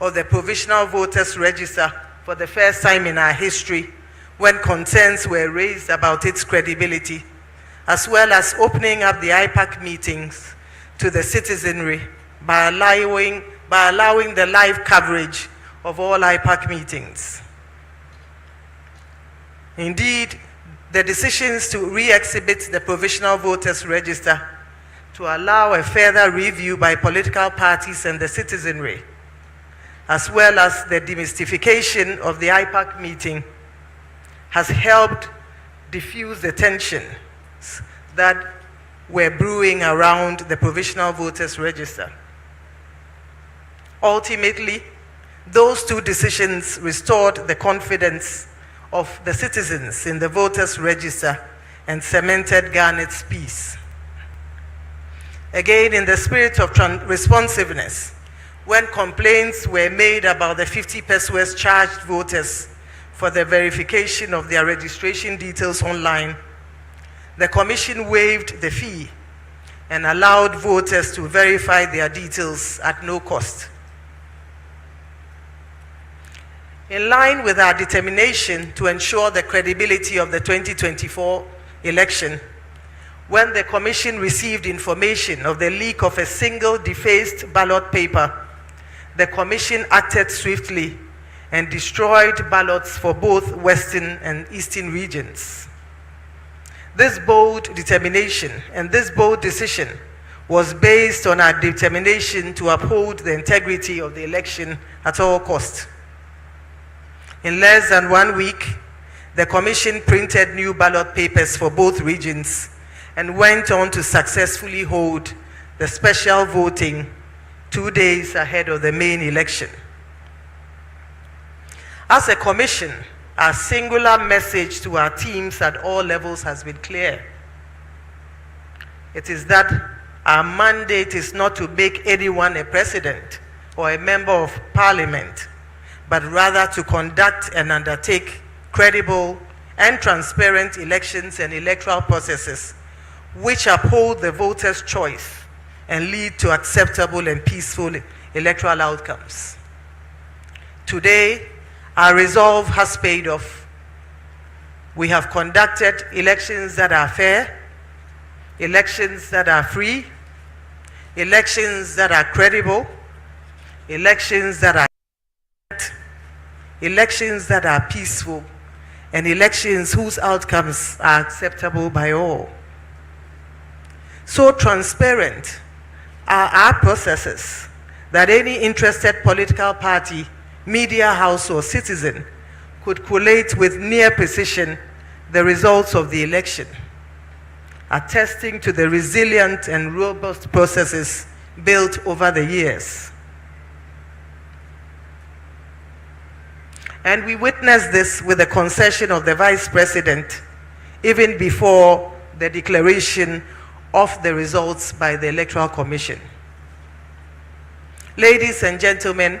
of the Provisional Voters Register for the first time in our history, when concerns were raised about its credibility, as well as opening up the IPAC meetings to the citizenry by allowing the live coverage of all IPAC meetings. Indeed, the decisions to re-exhibit the Provisional Voters Register to allow a further review by political parties and the citizenry, as well as the demystification of the IPAC meeting, has helped diffuse the tensions that were brewing around the Provisional Voters Register. Ultimately, those 2 decisions restored the confidence of the citizens in the Voters Register and cemented Ghana's peace. Again, in the spirit of responsiveness, when complaints were made about the 50 persons charged voters for the verification of their registration details online, the Commission waived the fee and allowed voters to verify their details at no cost. In line with our determination to ensure the credibility of the 2024 election, when the Commission received information of the leak of a single defaced ballot paper, the Commission acted swiftly and destroyed ballots for both Western and Eastern regions. This bold determination and this bold decision was based on our determination to uphold the integrity of the election at all costs. In less than 1 week, the Commission printed new ballot papers for both regions and went on to successfully hold the special voting 2 days ahead of the main election. As a Commission, our singular message to our teams at all levels has been clear. It is that our mandate is not to make anyone a president or a member of parliament, but rather to conduct and undertake credible and transparent elections and electoral processes which uphold the voter's choice and lead to acceptable and peaceful electoral outcomes. Today, our resolve has paid off. We have conducted elections that are fair, elections that are free, elections that are credible, elections that are elections that are peaceful, and elections whose outcomes are acceptable by all. So transparent are our processes that any interested political party, media house, or citizen could collate with near precision the results of the election, attesting to the resilient and robust processes built over the years. And we witnessed this with the concession of the Vice President, even before the declaration of the results by the Electoral Commission. Ladies and gentlemen,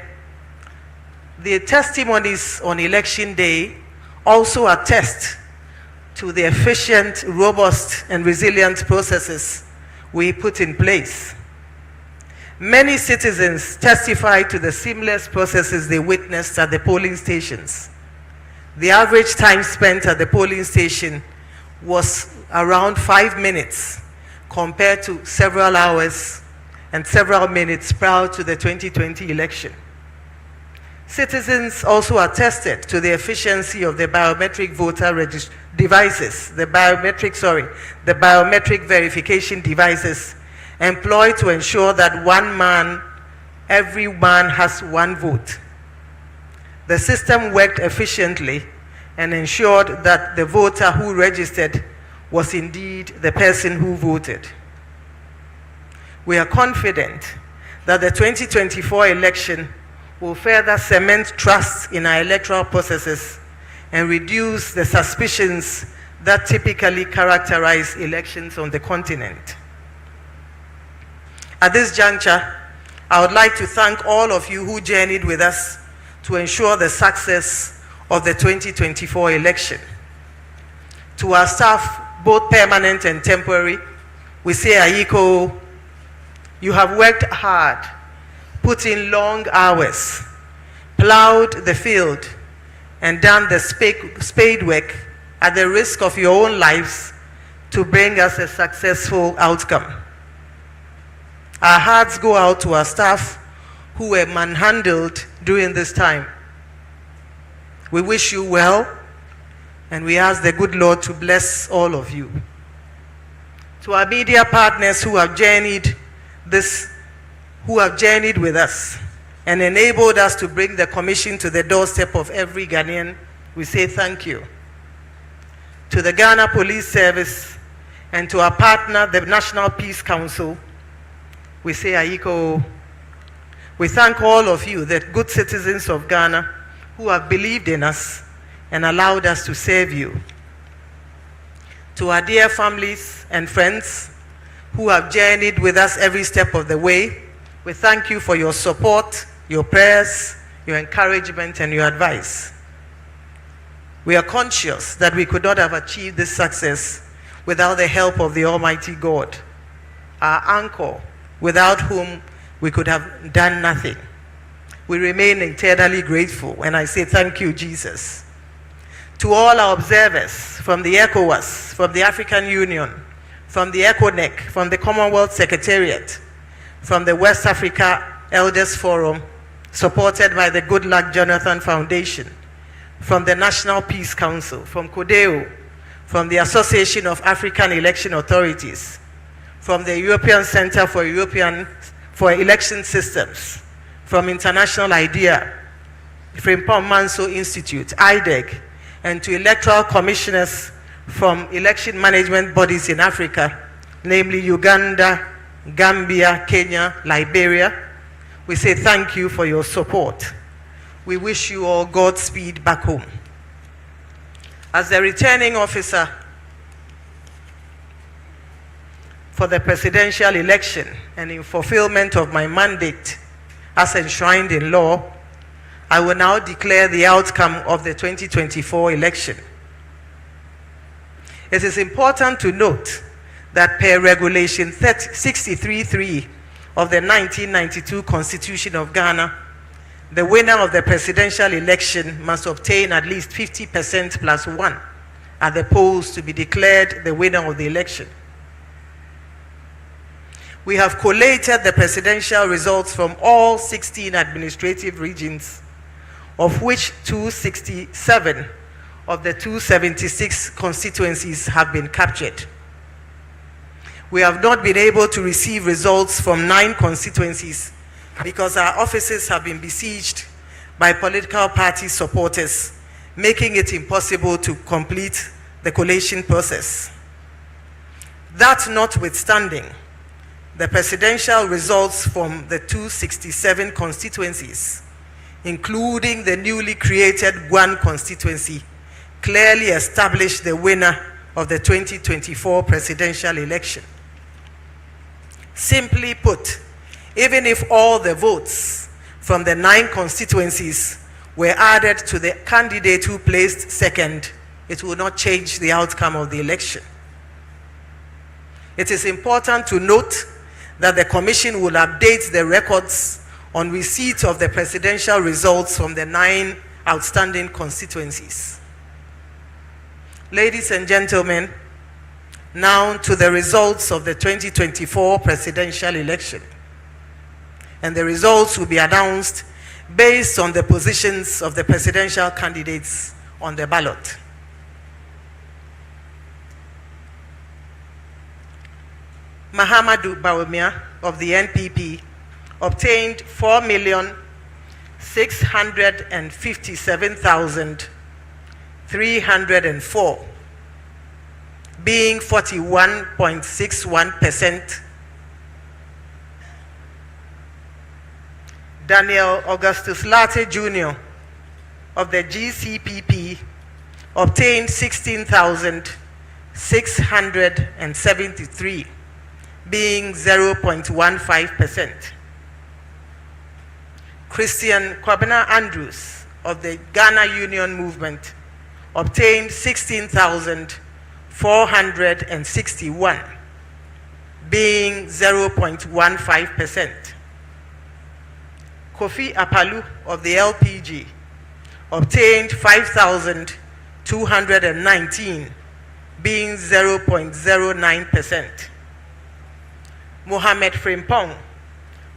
the testimonies on election day also attest to the efficient, robust, and resilient processes we put in place. Many citizens testified to the seamless processes they witnessed at the polling stations. The average time spent at the polling station was around 5 minutes compared to several hours and several minutes prior to the 2020 election. Citizens also attested to the efficiency of the biometric voter devices, the biometric verification devices employed to ensure that every man has one vote. The system worked efficiently and ensured that the voter who registered was indeed the person who voted. We are confident that the 2024 election will further cement trust in our electoral processes and reduce the suspicions that typically characterize elections on the continent. At this juncture, I would like to thank all of you who journeyed with us to ensure the success of the 2024 election. To our staff, both permanent and temporary, we say Ayiko, you have worked hard, put in long hours, plowed the field, and done the spade work at the risk of your own lives to bring us a successful outcome. Our hearts go out to our staff who were manhandled during this time. We wish you well, and we ask the good Lord to bless all of you. To our media partners who have journeyed with us and enabled us to bring the commission to the doorstep of every Ghanaian, we say thank you. To the Ghana Police Service and to our partner, the National Peace Council, we say Ayiko. We thank all of you, the good citizens of Ghana, who have believed in us and allowed us to serve you. To our dear families and friends who have journeyed with us every step of the way, we thank you for your support, your prayers, your encouragement, and your advice. We are conscious that we could not have achieved this success without the help of the Almighty God, our anchor, without whom we could have done nothing. We remain eternally grateful, and I say thank you, Jesus. To all our observers from the ECOWAS, from the African Union, from the ECONEC, from the Commonwealth Secretariat, from the West Africa Elders Forum, supported by the Good Luck Jonathan Foundation, from the National Peace Council, from CODEO, from the Association of African Election Authorities, from the European Center for Election Systems, from International IDEA, Frimpong Manso Institute, IDEG, and to electoral commissioners from election management bodies in Africa, namely Uganda, Gambia, Kenya, Liberia. We say thank you for your support. We wish you all Godspeed back home. As the returning officer for the presidential election and in fulfillment of my mandate as enshrined in law, I will now declare the outcome of the 2024 election. It is important to note that per Regulation 63.3 of the 1992 Constitution of Ghana, the winner of the presidential election must obtain at least 50% plus 1 at the polls to be declared the winner of the election. We have collated the presidential results from all 16 administrative regions, of which 267 of the 276 constituencies have been captured. We have not been able to receive results from 9 constituencies because our offices have been besieged by political party supporters, making it impossible to complete the collation process. That notwithstanding, the presidential results from the 267 constituencies, including the newly created Guan constituency, clearly established the winner of the 2024 presidential election. Simply put, even if all the votes from the 9 constituencies were added to the candidate who placed second, it will not change the outcome of the election. It is important to note that the Commission will update the records on receipt of the presidential results from the 9 outstanding constituencies. Ladies and gentlemen, now to the results of the 2024 presidential election. And the results will be announced based on the positions of the presidential candidates on the ballot. Mahama Bawumia of the NPP obtained 4,657,304, being 41.61%. Daniel Augustus Latte Jr. of the GCPP obtained 16,673, being 0.15%. Christian Kwabena Andrews of the Ghana Union Movement obtained 16,461, being 0.15%. Kofi Apalu of the LPG obtained 5,219, being 0.09%. Mohamed Frimpong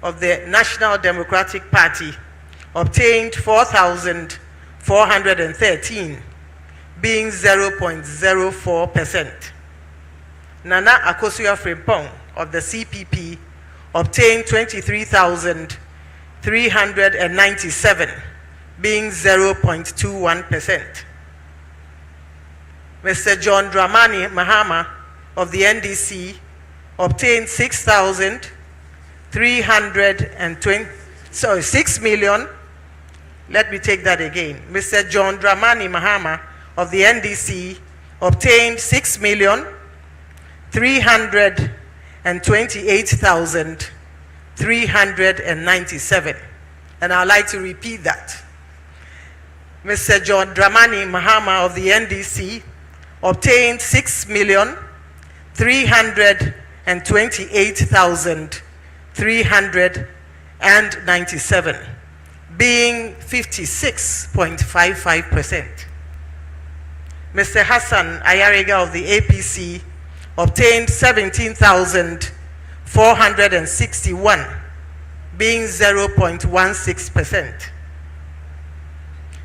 of the National Democratic Party obtained 4,413, being 0.04%. Nana Akosua Frimpong of the CPP obtained 23,397, being 0.21%. Mr. John Dramani Mahama of the NDC obtained 6 million. Let me take that again. Mr. John Dramani Mahama of the NDC obtained 6,328,397. And I'd like to repeat that. Mr. John Dramani Mahama of the NDC obtained 6,328,397, being 56.55%. Mr. Hassan Ayariga of the APC obtained 17,461, being 0.16%.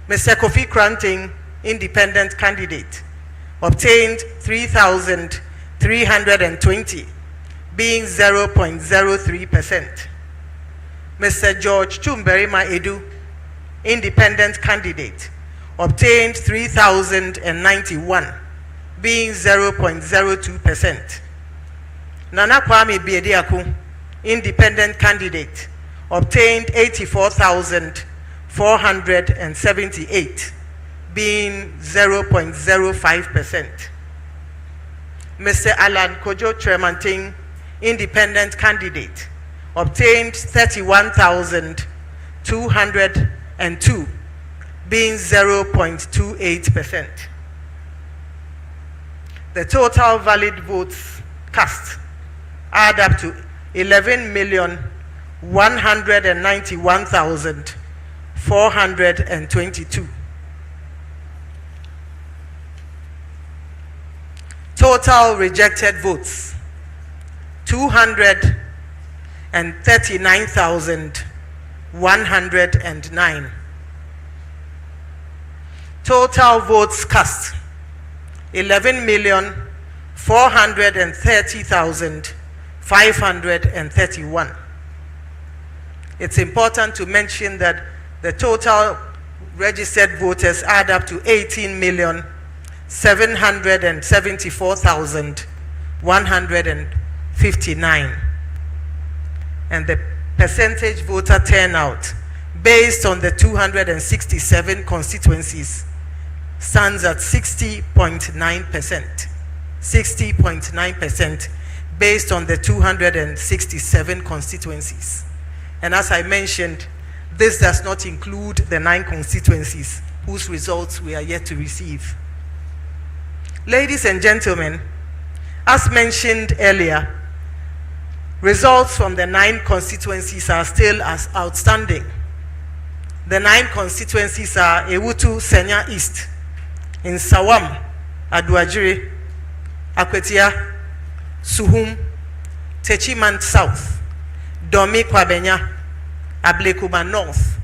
Mr. Kofi Kranting, independent candidate, obtained 3,320, being 0.03%. Mr. George Chumberima Edu, independent candidate, obtained 3,091, being 0.02%. Nana Kwame Biediaku, independent candidate, obtained 84,478, being 0.05%. Mr. Alan Kojo Tremanting, independent candidate, obtained 31,202, being 0.28%. The total valid votes cast add up to 11,191,422. Total rejected votes 239,109. Total votes cast 11,430,531. It's important to mention that the total registered voters add up to 18,774,159. And the percentage voter turnout based on the 267 constituencies stands at 60.9%. 60.9% based on the 267 constituencies. And as I mentioned, This does not include the 9 constituencies whose results we are yet to receive. Ladies and gentlemen, as mentioned earlier, results from the 9 constituencies are still as outstanding. The 9 constituencies are Ewutu Senya East, in Sawam, Aduajiri, Akwetia, Suhum, Techimant South, Domi Kwabenya, Ablekuma North,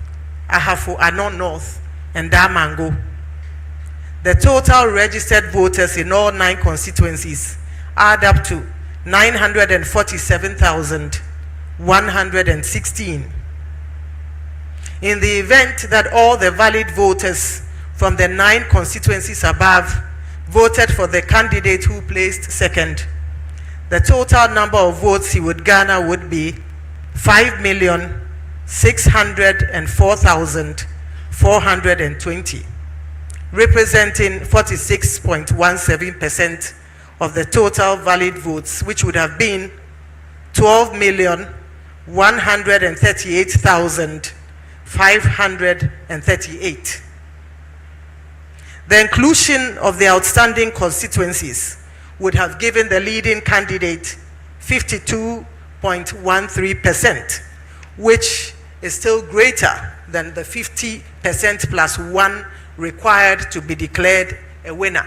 Ahafo Ano North, and Damango. The total registered voters in all 9 constituencies add up to 947,116. In the event that all the valid voters from the 9 constituencies above voted for the candidate who placed second, the total number of votes he would garner would be 5,604,420, representing 46.17% of the total valid votes, which would have been 12,138,538. The inclusion of the outstanding constituencies would have given the leading candidate 52.13%, which is still greater than the 50% plus 1 required to be declared a winner.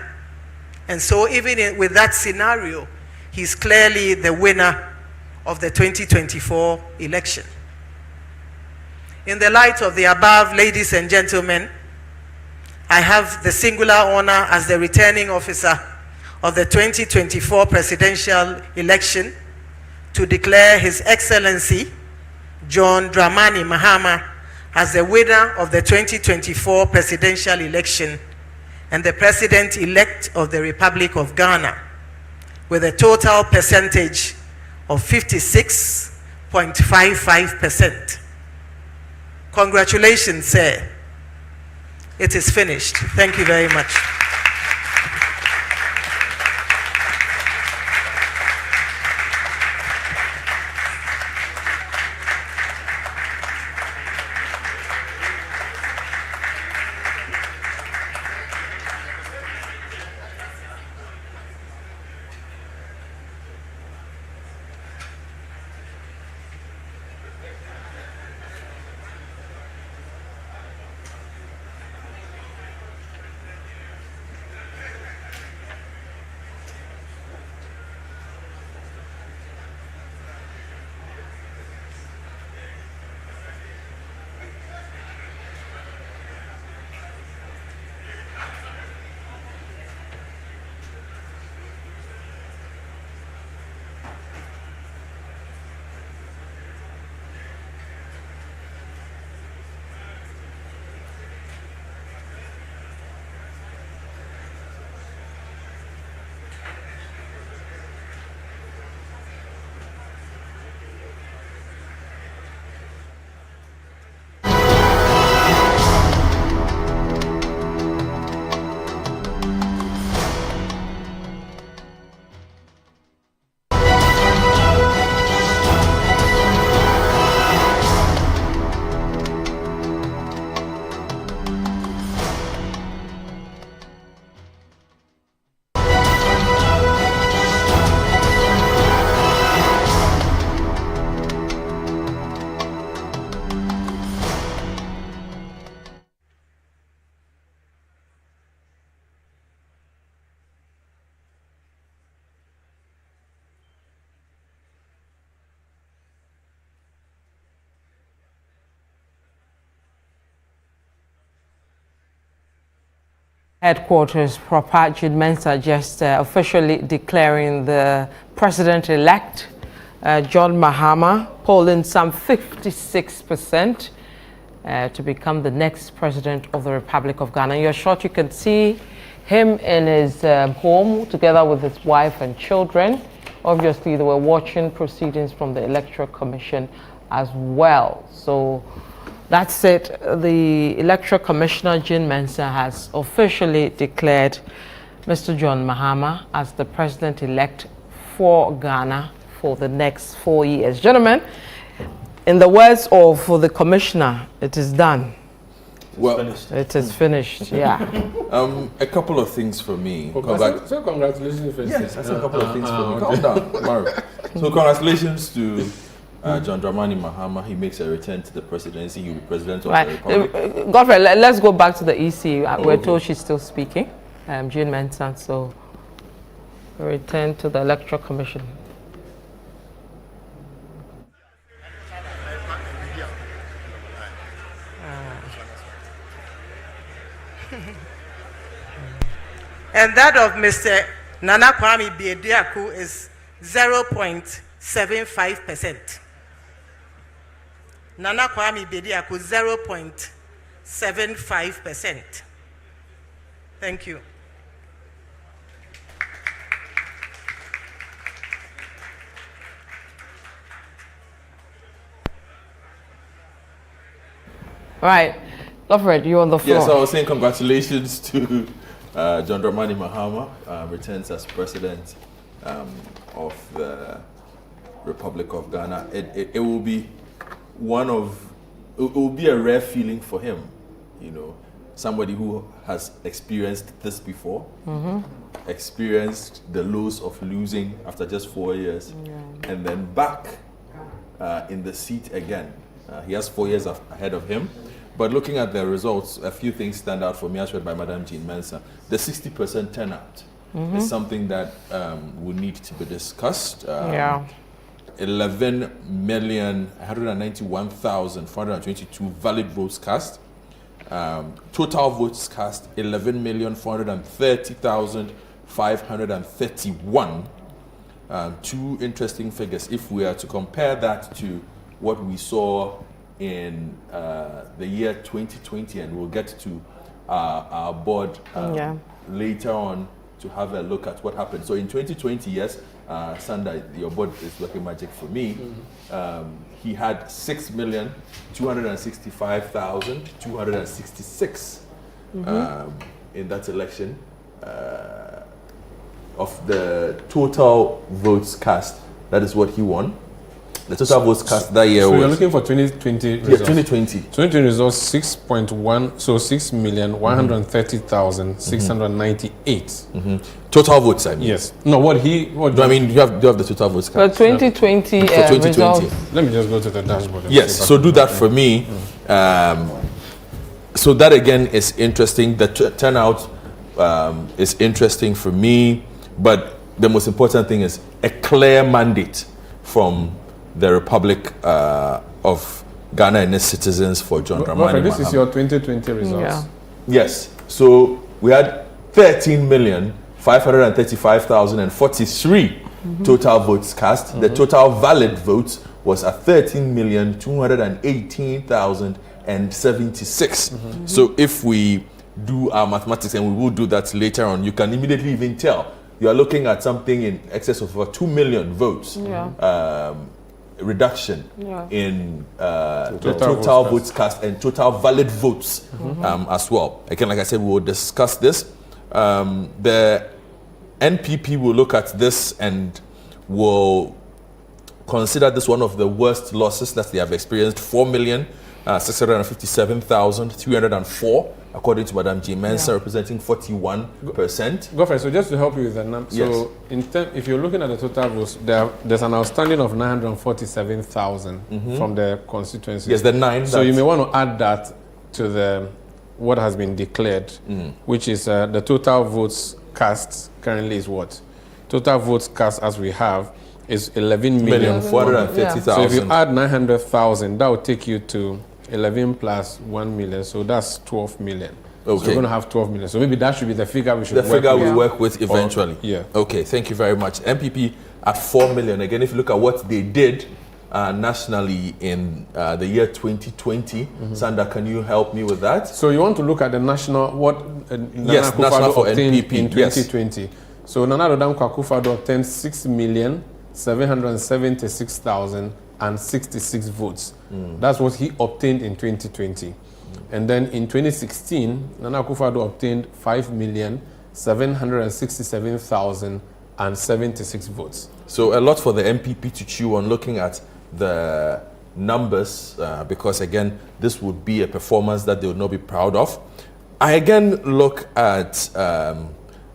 And so even with that scenario, he's clearly the winner of the 2024 election. In the light of the above, ladies and gentlemen, I have the singular honor as the returning officer of the 2024 presidential election to declare His Excellency John Dramani Mahama as the winner of the 2024 presidential election and the President-elect of the Republic of Ghana with a total percentage of 56.55%. Congratulations, sir. It is finished. Thank you very much. Headquarters, Proper Jude Mensah just officially declaring the president-elect, John Mahama, polling some 56% to become the next president of the Republic of Ghana. In your shot, you can see him in his home together with his wife and children. Obviously, they were watching proceedings from the Electoral Commission as well. So that's it. The Electoral Commissioner, Jude Mensah, has officially declared Mr. John Mahama as the president-elect for Ghana for the next 4 years. Gentlemen, In the words of the commissioner, it is done. Well, it is finished. Yeah. A couple of things for me. So congratulations first. Yes, I said a couple of things for me. Calm down, Mario. So congratulations to John Dramani Mahama. He makes a return to the presidency. He'll be president of the Republic. Godfrey, let's go back to the EC. We're told she's still speaking. Jane Mensah. So return to the Electoral Commission. And that of Mr. Nana Kwame Bediako is 0.75%. Nana Kwame Bediako 0.75%. Thank you. Right. Godfrey, you're on the floor. Yes, I was saying congratulations to John Dramani Mahama, returns as president of the Republic of Ghana. It will be it will be a rare feeling for him, you know, somebody who has experienced this before, experienced the lows of losing after just 4 years, and then back in the seat again. He has 4 years ahead of him. But looking at the results, a few things stand out for me, as read by Madam Jane Mensah. The 60% turnout is something that will need to be discussed. 11,191,422 valid votes cast. Total votes cast, 11,430,531. Two interesting figures. If we are to compare that to what we saw in the year 2020, and we'll get to our board later on to have a look at what happened. So in 2020, yes, Sanda, your board is working magic for me. He had 6,265,266 in that election. Of the total votes cast, that is what he won. The total votes cast that year was... So you're looking for 2020 results? Yeah, 2020. 2020 results, 6.1, so 6,130,698. Total votes, I mean. Yes. No, what I mean, do you have the total votes cast? For 2020 results. Let me just go to the dashboard. Yes, so do that for me. So that again is interesting. The turnout is interesting for me, but the most important thing is a clear mandate from the Republic of Ghana and its citizens for John Dramani Mahama. This is your 2020 results. Yeah. Yes. So we had 13,535,043 total votes cast. The total valid votes was at 13,218,076. So if we do our mathematics, and we will do that later on, you can immediately even tell you are looking at something in excess of over 2 million votes reduction in the total votes cast and total valid votes as well. Again, like I said, we will discuss this. The NPP will look at this and will consider this one of the worst losses that they have experienced. 4,657,304, according to Madam Jane Mensah, representing 41%. Godfrey, so just to help you with the number, so if you're looking at the total votes, there's an outstanding of 947,000 from the constituency. Yes, the 9. So you may want to add that to the what has been declared, which is the total votes cast currently is what? Total votes cast as we have is 11,430,000. So if you add 900,000, that will take you to 11 plus 1 million, so that's 12 million. Okay. So we're going to have 12 million. So maybe that should be the figure we should work with. The figure we work with eventually. Yeah. Okay, thank you very much. MPP at 4 million. Again, if you look at what they did nationally in the year 2020, Sanda, can you help me with that? So you want to look at the national, what yes, national for NPP in 2020. Yes. So Nana Addo Akufo-Addo obtained 6,776,066 votes. That's what he obtained in 2020. And then in 2016, Nana Akufo-Addo obtained 5,767,076 votes. So a lot for the MPP to chew on, looking at the numbers because, again, this would be a performance that they would not be proud of. I again look at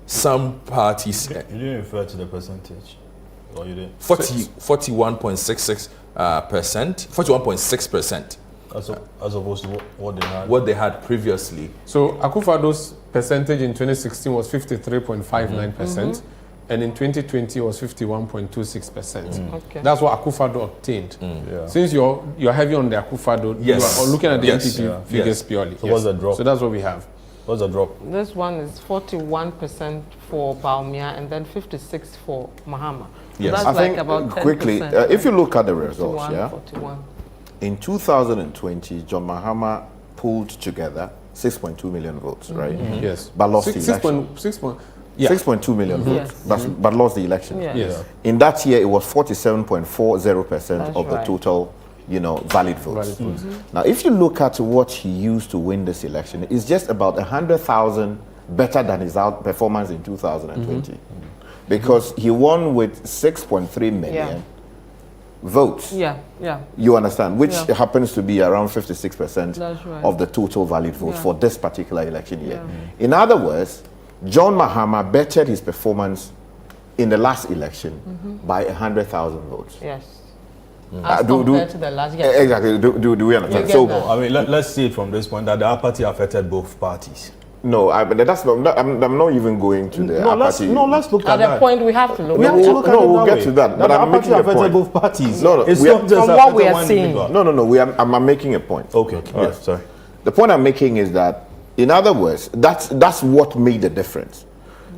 some parties. You didn't refer to the percentage, or you did? 41.66%, 41.6%. As opposed to what they had? What they had previously. So Akufo-Addo's percentage in 2016 was 53.59%, and in 2020 was 51.26%. Okay. That's what Akufo-Addo obtained. Since you're heavy on the Akufo-Addo, you are looking at the NPP figures purely. So what's the drop? So that's what we have. What's the drop? This one is 41% for Bawumia and then 56% for Mahama. Yes, That's I like think about 10%, quickly, if you look at the results, 41. In 2020, John Mahama pulled together 6.2 million votes, right? Yes. But lost the election. 6.2 million votes, but lost the election. Yes. In that year, it was 47.40% of the total, valid votes. Now, if you look at what he used to win this election, it's just about 100,000 better than his performance in 2020. Because he won with 6.3 million votes. You understand? Which happens to be around 56% of the total valid votes for this particular election year. In other words, John Mahama bettered his performance in the last election by 100,000 votes. Yes. As compared to the last year. Exactly. Do we understand? So, I mean, let's see it from this point that the apathy affected both parties. No, that's not. I'm not even going to the apathy. Let's look at the point we have to look. We'll get to that. But I'm making a point. Both parties. No, it's not just from what we are seeing. No. I'm making a point. Okay. Yes. Sorry. The point I'm making is that, in other words, that's what made the difference.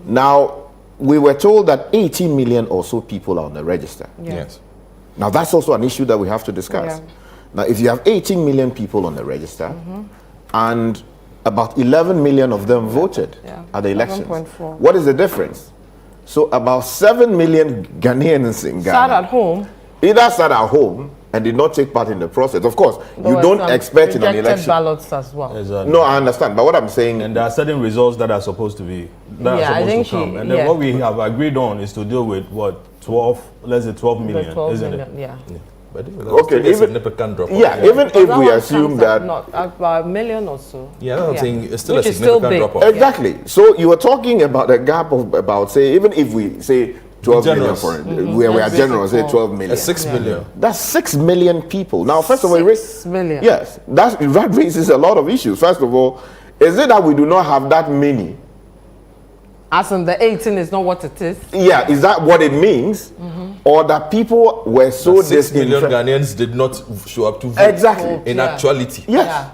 Now, we were told that 18 million or so people are on the register. Yes. Now, that's also an issue that we have to discuss. Now, if you have 18 million people on the register, and about 11 million of them voted at the elections, what is the difference? So about 7 million Ghanaians in Ghana sat at home. Either sat at home and did not take part in the process. Of course, you don't expect in an election. Ballots as well. Exactly. No, I understand. But what I'm saying, and there are certain results that are supposed to be come. And then what we have agreed on is to deal with what 12 million, isn't it? Yeah. But okay, even significant drop. Even if we assume that not about a million or so. I'm saying it's still Which a significant drop. Exactly. So you were talking about a gap of about, say, even if we say 12 million for it, we are generous, say 12 million. 6 million. That's 6 million people. Now, first of all, 6 million. Yes, that raises a lot of issues. First of all, is it that we do not have that many? As in the 18 is not what it is? Yeah, is that what it means? Or that people were so 6 million Ghanaians did not show up to vote. Exactly. In actuality. Yes.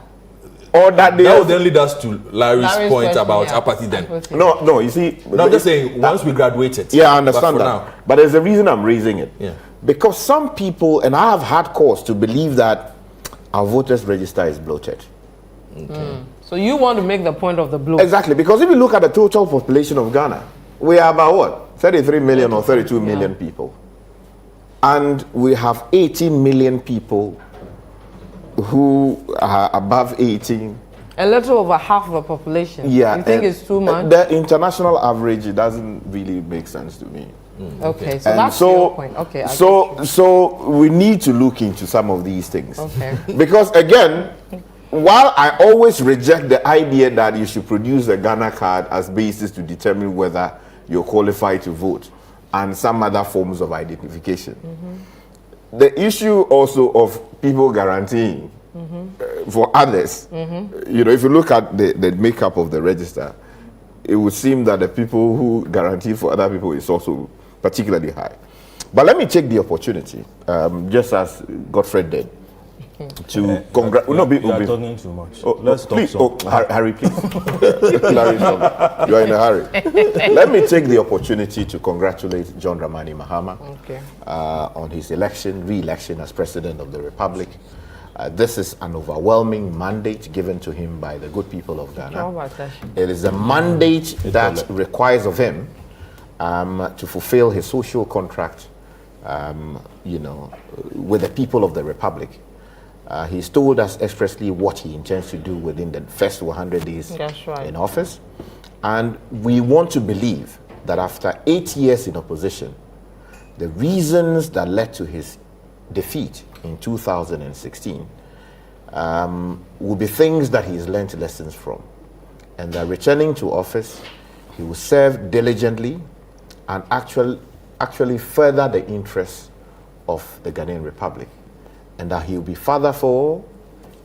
Or that they would then lead us to Larry's point about apathy then. No, you see. No, I'm just saying, once we graduated. Yeah, I understand that. Now. But there's a reason I'm raising it. Yeah. Because some people, and I have had cause to believe that our voters register is bloated. Okay. So you want to make the point of the bloat? Exactly, because if you look at the total population of Ghana, we are about what? 33 million or 32 million people. And we have 18 million people who are above 18. A little over half of the population. Yeah. You think it's too much? The international average, it doesn't really make sense to me. Okay, so that's your point. Okay. So we need to look into some of these things. Okay. Because again, while I always reject the idea that you should produce a Ghana card as basis to determine whether you're qualified to vote and some other forms of identification, the issue also of people guaranteeing for others, if you look at the makeup of the register, it would seem that the people who guarantee for other people is also particularly high. But let me take the opportunity, just as Godfred did, to congratulate. You are talking too much. Let's talk. Please, Harry, please. Larry, you are in a hurry. Let me take the opportunity to congratulate John Dramani Mahama on his re-election as President of the Republic. This is an overwhelming mandate given to him by the good people of Ghana. It is a mandate that requires of him to fulfill his social contract, with the people of the Republic. He's told us expressly what he intends to do within the first 100 days in office. And we want to believe that after 8 years in opposition, the reasons that led to his defeat in 2016 will be things that he's learned lessons from. And that returning to office, he will serve diligently and actually further the interests of the Ghanaian Republic. And that he will be father for all,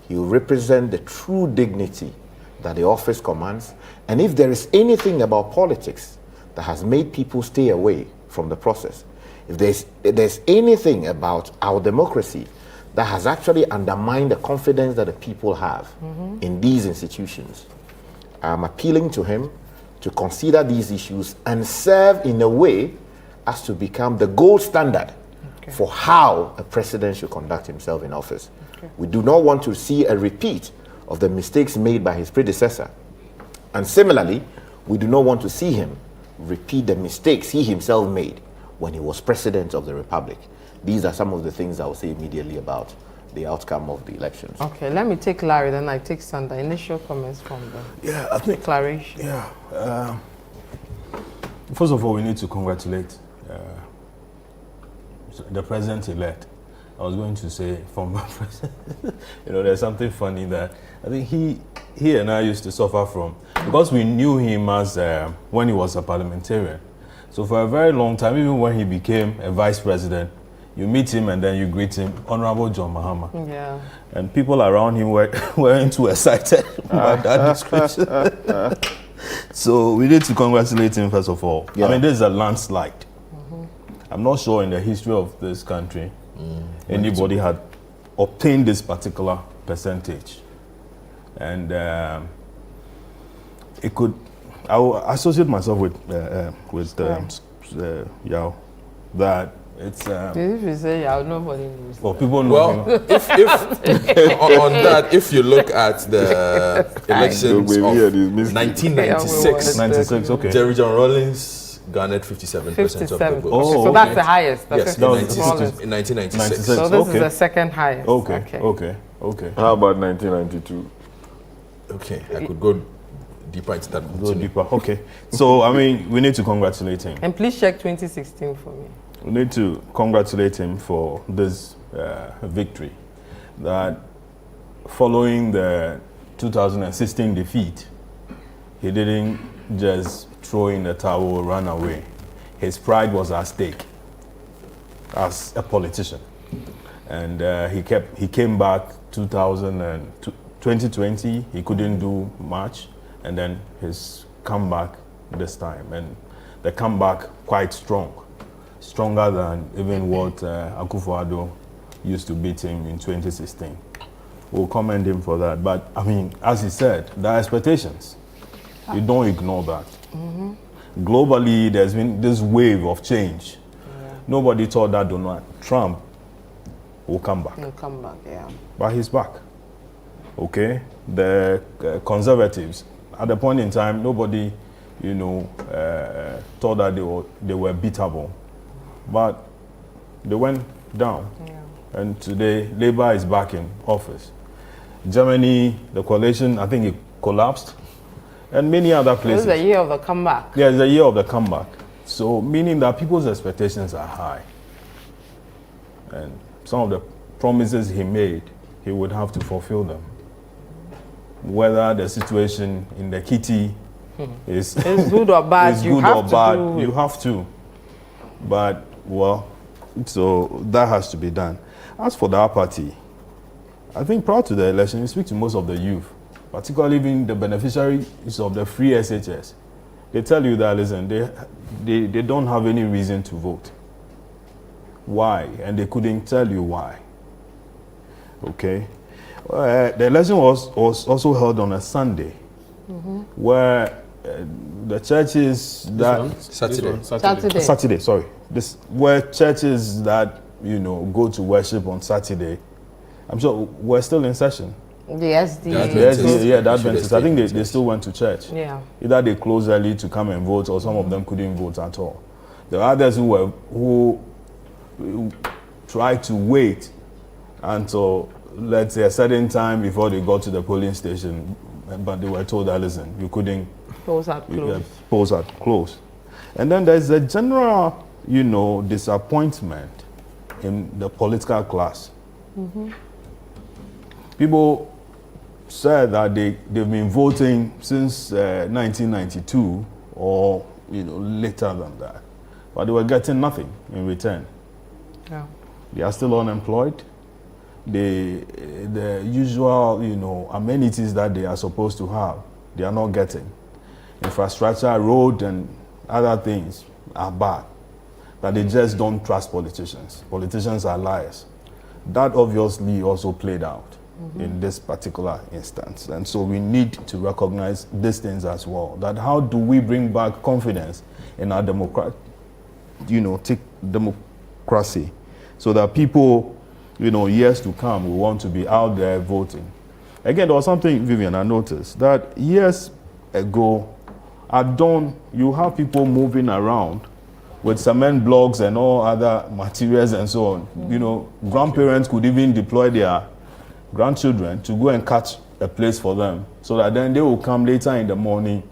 he will represent the true dignity that the office commands. And if there is anything about politics that has made people stay away from the process, if there's anything about our democracy that has actually undermined the confidence that the people have in these institutions, I'm appealing to him to consider these issues and serve in a way as to become the gold standard for how a president should conduct himself in office. We do not want to see a repeat of the mistakes made by his predecessor. And similarly, we do not want to see him repeat the mistakes he himself made when he was president of the Republic. These are some of the things I will say immediately about the outcome of the elections. Okay, let me take Larry, then I take Sandra. Initial comments from the I think declaration. First of all, we need to congratulate the president-elect. I was going to say former president. There's something funny that I think he and I used to suffer from, because we knew him as when he was a parliamentarian. So for a very long time, even when he became a vice president, you meet him and then you greet him, Honorable John Mahama. Yeah. And people around him weren't too excited about that description. So we need to congratulate him first of all. I mean, this is a landslide. I'm not sure in the history of this country anybody had obtained this particular percentage. And it could, I will associate myself with Yao, that it's... if you say Yao, nobody knows. Well, people know. Well, if on that, if you look at the elections of 1996, okay. Jerry John Rawlings garnered 57% of the votes. So that's the highest. Yes, in 1996. So this is the second highest. Okay. How about 1992? Okay, I could go deeper into that. Go deeper. Okay. So I mean, we need to congratulate him. And please check 2016 for me. We need to congratulate him for this victory. That following the 2016 defeat, he didn't just throw in the towel, run away. His pride was at stake as a politician, and he came back 2020. He couldn't do much, and then his comeback this time, and the comeback quite strong. Stronger than even what Akufo-Addo used to beat him in 2016. We'll commend him for that. But, I mean, as he said, there are expectations. You don't ignore that. Globally, there's been this wave of change. Nobody thought that Donald Trump will come back. He'll come back, But he's back. Okay? The conservatives, at the point in time, nobody, thought that they were beatable. But they went down. And today, Labour is back in office. Germany, the coalition, I think it collapsed. And many other places. This is the year of the comeback. Yeah, it's the year of the comeback. So, meaning that people's expectations are high. And some of the promises he made, he would have to fulfill them. Whether the situation in the kitty is it's good or bad, you have to. But, well, so that has to be done. As for the party, I think prior to the election, you speak to most of the youth, particularly even the beneficiaries of the free SHS. They tell you that, listen, they don't have any reason to vote. Why? And they couldn't tell you why. Okay? The election was also held on a Sunday, where the churches that... Saturday, sorry. Where churches that, go to worship on Saturday, I'm sure we're still in session. The SD. The Adventists. I think they still went to church. Yeah. Either they closed early to come and vote, or some of them couldn't vote at all. There are others who tried to wait until, let's say, a certain time before they got to the polling station, but they were told that, listen, you couldn't. Polls are closed. Polls are closed. And then there's a general, disappointment in the political class People said that they've been voting since 1992 or later than that, but they were getting nothing in return. Yeah. They are still unemployed. The usual amenities that they are supposed to have, they are not getting. Infrastructure, road, and other things are bad. That they just don't trust politicians. Politicians are liars. That obviously also played out in this particular instance. And so we need to recognize these things as well. That how do we bring back confidence in our democracy, so that people, years to come, will want to be out there voting. Again, there was something, Vivian, I noticed, that years ago, at dawn, you have people moving around with cement blocks and all other materials and so on. Grandparents could even deploy their grandchildren to go and catch a place for them so that then they will come later in the morning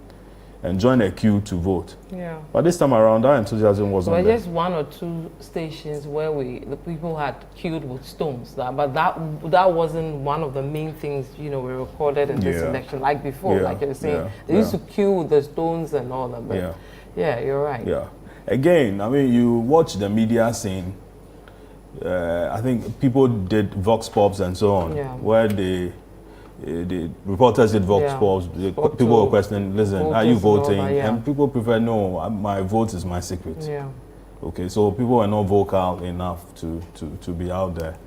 and join a queue to vote. Yeah. But this time around, that enthusiasm wasn't there. there. Just one or two stations where the people had queued with stones. But that wasn't one of the main things, we recorded in this election. Like before, like you were saying, they used to queue with the stones and all that. But yeah, you're right. Yeah. Again, you watch the media scene. I think people did vox pops and so on, where the reporters did vox pops. People were questioning, listen, are you voting? And people prefer, no, my vote is my secret. Yeah. Okay, so people are not vocal enough to be out there.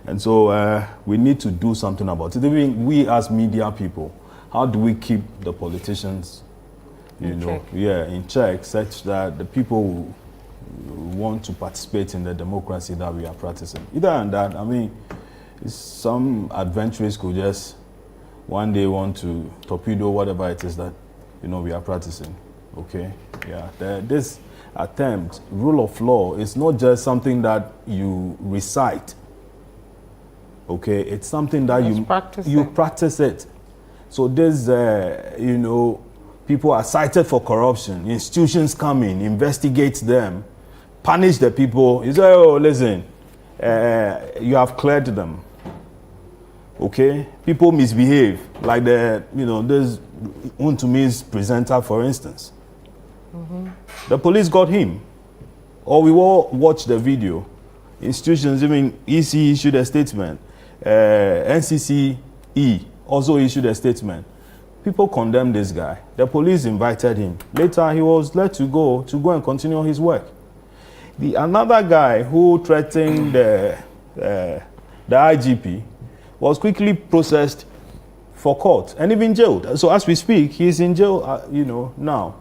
And so we need to do something about it. Even we as media people, how do we keep the politicians in check, such that the people who want to participate in the democracy that we are practicing? Either than that, some adventurers could just one day want to torpedo whatever it is that we are practicing. Okay, this attempt, rule of law, is not just something that you recite. Okay, it's something that you practice it. So this, people are cited for corruption. Institutions come in, investigate them, punish the people. You say, oh, listen, you have cleared them. Okay? People misbehave. Like this Untumi's presenter, for instance. The police got him. Or we all watched the video. Institutions, EC issued a statement. NCCE also issued a statement. People condemned this guy. The police invited him. Later, he was let to go and continue his work. Another guy who threatened the IGP was quickly processed for court and even jailed. So as we speak, he's in jail, now.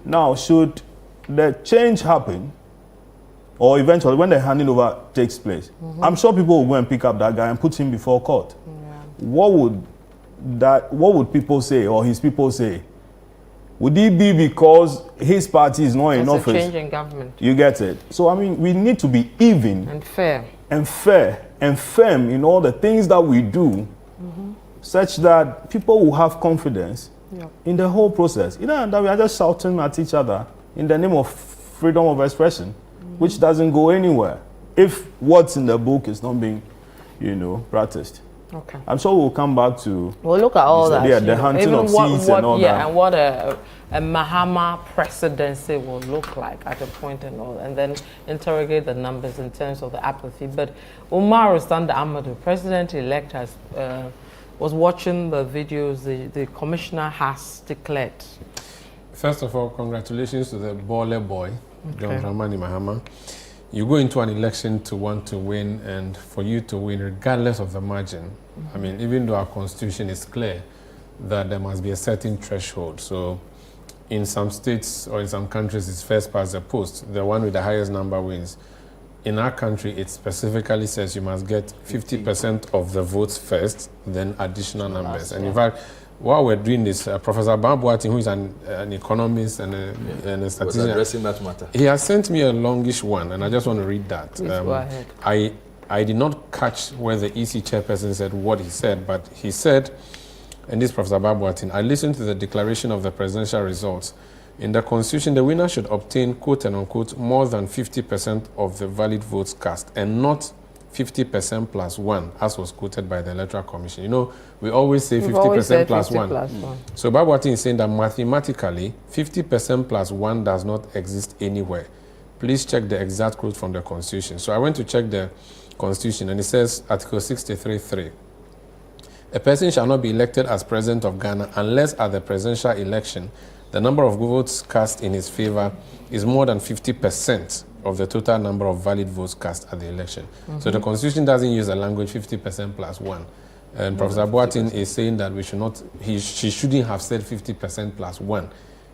Now, should the change happen, or eventually when the handing over takes place, I'm sure people will go and pick up that guy and put him before court. What would people say, or his people say? Would it be because his party is not in office? It's a change in government. You get it? So, we need to be even and fair and firm in all the things that we do, such that people will have confidence in the whole process. That we are just shouting at each other in the name of freedom of expression, which doesn't go anywhere if what's in the book is not being, practiced. Okay. I'm sure we'll come back to. We'll look at all that. The hunting of seats and all that. And what a Mahama presidency will look like at a point and then interrogate the numbers in terms of the apathy. But Umar Sanda Amadou, president-elect, was watching the videos the commissioner has declared. First of all, congratulations to the baller boy, John Dramani Mahama. You go into an election to want to win, and for you to win, regardless of the margin, even though our constitution is clear that there must be a certain threshold. So in some states or in some countries, it's first past the post. The one with the highest number wins. In our country, it specifically says you must get 50% of the votes first, then additional numbers. And in fact, while we're doing this, Professor Adwoa Tenkoramaa, who is an economist and a statistician, was addressing that matter. He has sent me a longish one, and I just want to read that. Please go ahead. I did not catch where the EC chairperson said what he said, but he said, and this Professor Adwoa Tenkoramaa, I listened to the declaration of the presidential results. In the Constitution, the winner should obtain, quote and unquote, more than 50% of the valid votes cast, and not 50% plus 1, as was quoted by the Electoral Commission. You know, we always say 50% always said plus 50 1. plus 1. So Babwati is saying that mathematically, 50% plus 1 does not exist anywhere. Please check the exact quote from the Constitution. So I went to check the Constitution, and it says, Article 63(3), a person shall not be elected as President of Ghana unless at the presidential election, the number of votes cast in his favor is more than 50% of the total number of valid votes cast at the election. So the Constitution doesn't use the language 50% plus 1. And Professor Boatin is saying that we should not, she shouldn't have said 50% plus 1.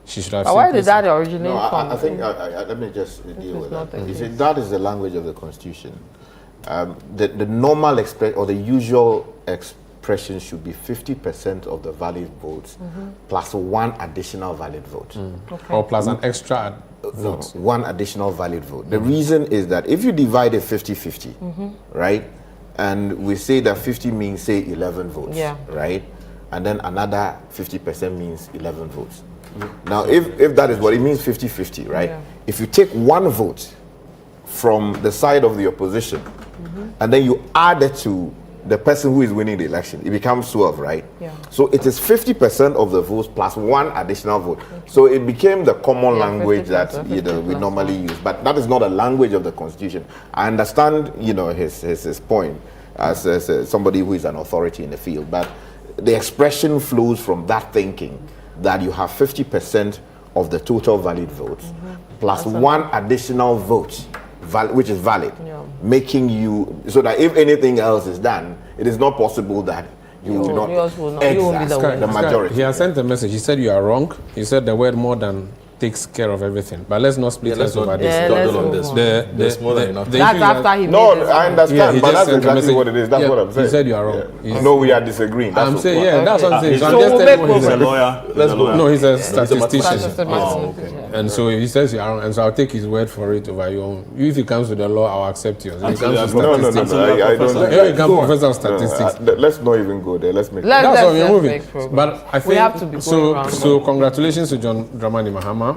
She should have said... Where did that originate from? I think, let me just deal with that. You see, that is the language of the Constitution. The normal expression, or the usual expression should be 50% of the valid votes plus 1 additional valid vote. Okay. Or plus an extra vote. No, 1 additional valid vote. The reason is that if you divide it 50-50, right, and we say that 50 means, say, 11 votes, right, and then another 50% means 11 votes. Now, if that is what it means, 50-50, right, if you take 1 vote from the side of the opposition, and then you add it to the person who is winning the election, it becomes 12, right? So it is 50% of the votes plus 1 additional vote. So it became the common language that we normally use, but that is not a language of the Constitution. I understand, his point as somebody who is an authority in the field, but the expression flows from that thinking that you have 50% of the total valid votes plus 1 additional vote, which is valid, making you, so that if anything else is done, it is not possible that you will not exert the majority. He has sent a message. He said you are wrong. He said the word more than takes care of everything. But let's not split us over this. There's more than enough. That's after he No, I understand, but that's exactly what it is. That's what I'm saying. He said you are wrong. No, we are disagreeing. I'm saying, that's what I'm saying. He's a lawyer. No, he's a statistician. Okay. And so he says you are wrong, and so I'll take his word for it over your own. If it comes to the law, I'll accept yours. If it comes to statistics, I don't. Here you come, Professor of Statistics. Let's not even go there. Let's make. That's what we're moving. But I think we have to be going around. So congratulations to John Dramani Mahama.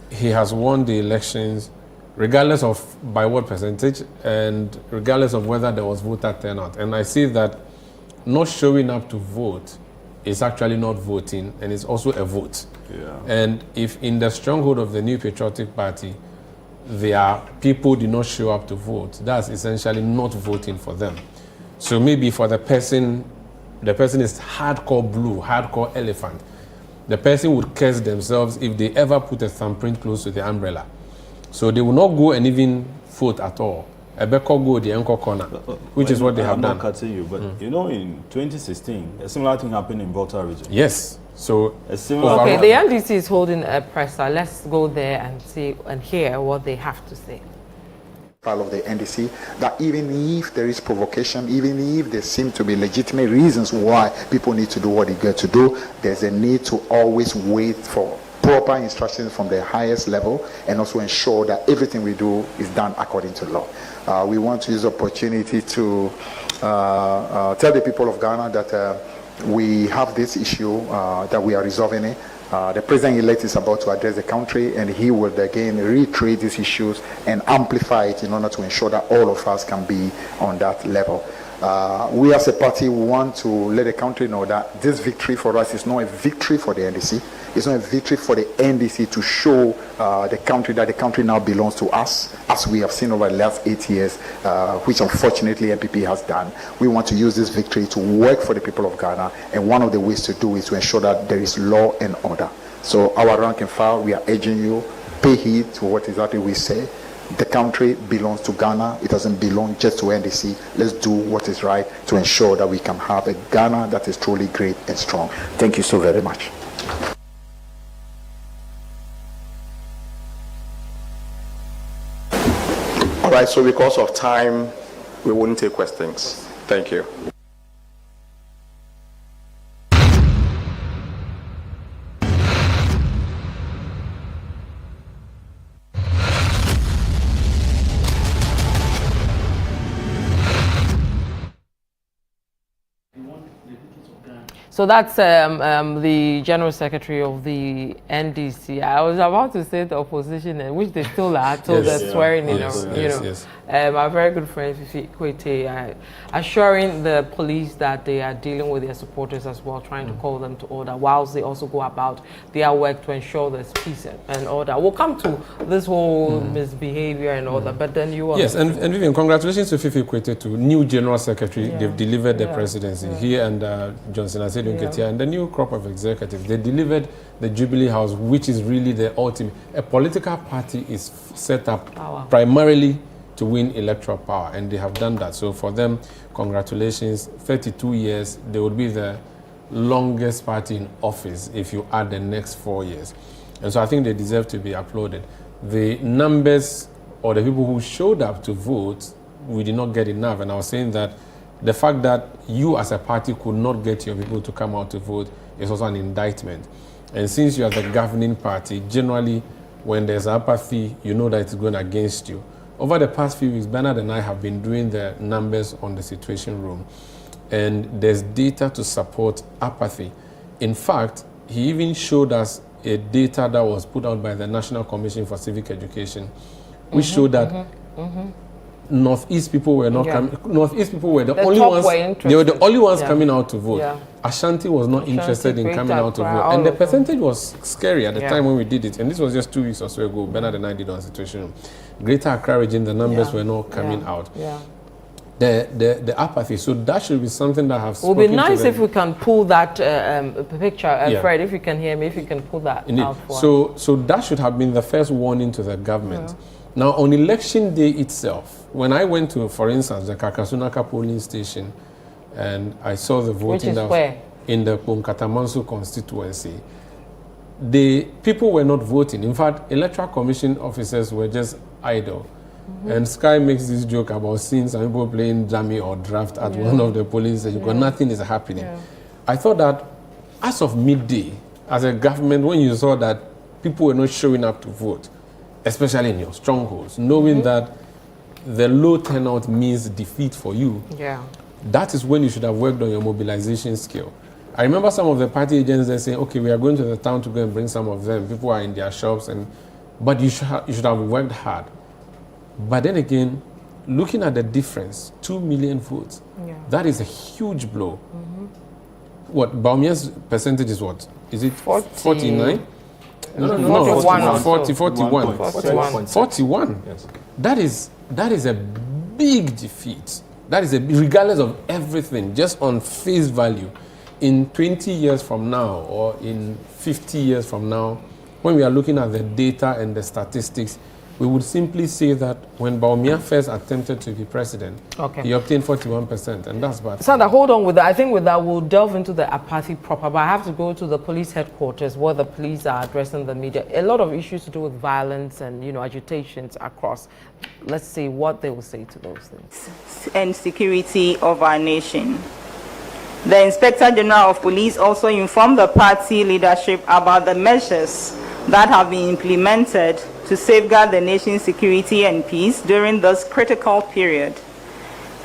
He has won the elections, regardless of by what percentage, and regardless of whether there was voter turnout. And I see that not showing up to vote is actually not voting, and it's also a vote. And if in the stronghold of the New Patriotic Party, there are people who do not show up to vote, that's essentially not voting for them. So maybe for the person is hardcore blue, hardcore elephant. The person would curse themselves if they ever put a thumbprint close to the umbrella. So they will not go and even vote at all. Ebeko go the Enko corner, which is what they have done. I'm not cutting you, but in 2016, a similar thing happened in Volta region. Yes. So a similar. Okay, the NDC is holding a presser. Let's go there and see and hear what they have to say. Of the NDC, that even if there is provocation, even if there seem to be legitimate reasons why people need to do what they get to do, there's a need to always wait for proper instructions from the highest level and also ensure that everything we do is done according to law. We want to use the opportunity to tell the people of Ghana that we have this issue, that we are resolving it. The president-elect is about to address the country, and he will again reiterate these issues and amplify it in order to ensure that all of us can be on that level. We as a party want to let the country know that this victory for us is not a victory for the NDC. It's not a victory for the NDC to show the country that the country now belongs to us, as we have seen over the last 8 years, which unfortunately MPP has done. We want to use this victory to work for the people of Ghana, and one of the ways to do is to ensure that there is law and order. So our rank and file, we are urging you, pay heed to what exactly we say. The country belongs to Ghana. It doesn't belong just to NDC. Let's do what is right to ensure that we can have a Ghana that is truly great and strong. Thank you so very much. All right, so because of time, we wouldn't take questions. Thank you. So So that's the General Secretary of the NDC. I was about to say the opposition, which they still are, till they're swearing in. Our very good friend Fifi Kwete, assuring the police that they are dealing with their supporters as well, trying to call them to order, whilst they also go about their work to ensure there's peace and order. We'll come to this whole misbehavior and all that, but then you Yes, and Vivian, congratulations to Fifi Kwete, to new General Secretary. They've delivered the presidency. He and Johnson Asedu Nketia and the new crop of executives. They delivered the Jubilee House, which is really the ultimate. A political party is set up primarily to win electoral power, and they have done that. So for them, congratulations. 32 years, they would be the longest party in office if you add the next 4 years. And so I think they deserve to be applauded. The numbers or the people who showed up to vote, we did not get enough. And I was saying that the fact that you as a party could not get your people to come out to vote is also an indictment. And since you are the governing party, generally when there's apathy, you know that it's going against you. Over the past few weeks, Bernard and I have been doing the numbers on the Situation Room, and there's data to support apathy. In fact, he even showed us a data that was put out by the National Commission for Civic Education, which showed that Northeast people were not coming. Northeast people were the only ones. They were the only ones coming out to vote. Ashanti was not interested in coming out to vote, and the percentage was scary at the time when we did it. And this was just 2 weeks or so ago. Bernard and I did on Situation Room. Greater Accra region, the numbers were not coming out. The apathy. So that should be something that has. It would be nice if we can pull that picture, Fred. If you can hear me, if you can pull that out for us. So that should have been the first warning to the government. Now, on election day itself, when I went to, for instance, the Kakasunaka polling station, and I saw the voting in the Ponkatamansu constituency, the people were not voting. In fact, Electoral Commission officers were just idle. And Sky makes this joke about seeing some people playing dummy or draft at one of the polling stations because nothing is happening. I thought that as of midday, as a government, when you saw that people were not showing up to vote, especially in your strongholds, knowing that the low turnout means defeat for you, that is when you should have worked on your mobilization skill. I remember some of the party agents there saying, okay, we are going to the town to go and bring some of them. People are in their shops, but you should have worked hard. But then again, looking at the difference, 2 million votes, that is a huge blow. What, Baumia's percentage is what? Is it 49? No, 41. Yes. That is a big defeat. That is regardless of everything, just on face value. In 20 years from now, or in 50 years from now, when we are looking at the data and the statistics, we would simply say that when Bawumia first attempted to be president, he obtained 41%, and that's bad. Sandra, hold on with that. I think with that, we'll delve into the apathy proper, but I have to go to the police headquarters where the police are addressing the media. A lot of issues to do with violence and, agitations across. Let's see what they will say to those things. And security of our nation. The Inspector General of Police also informed the party leadership about the measures that have been implemented to safeguard the nation's security and peace during this critical period,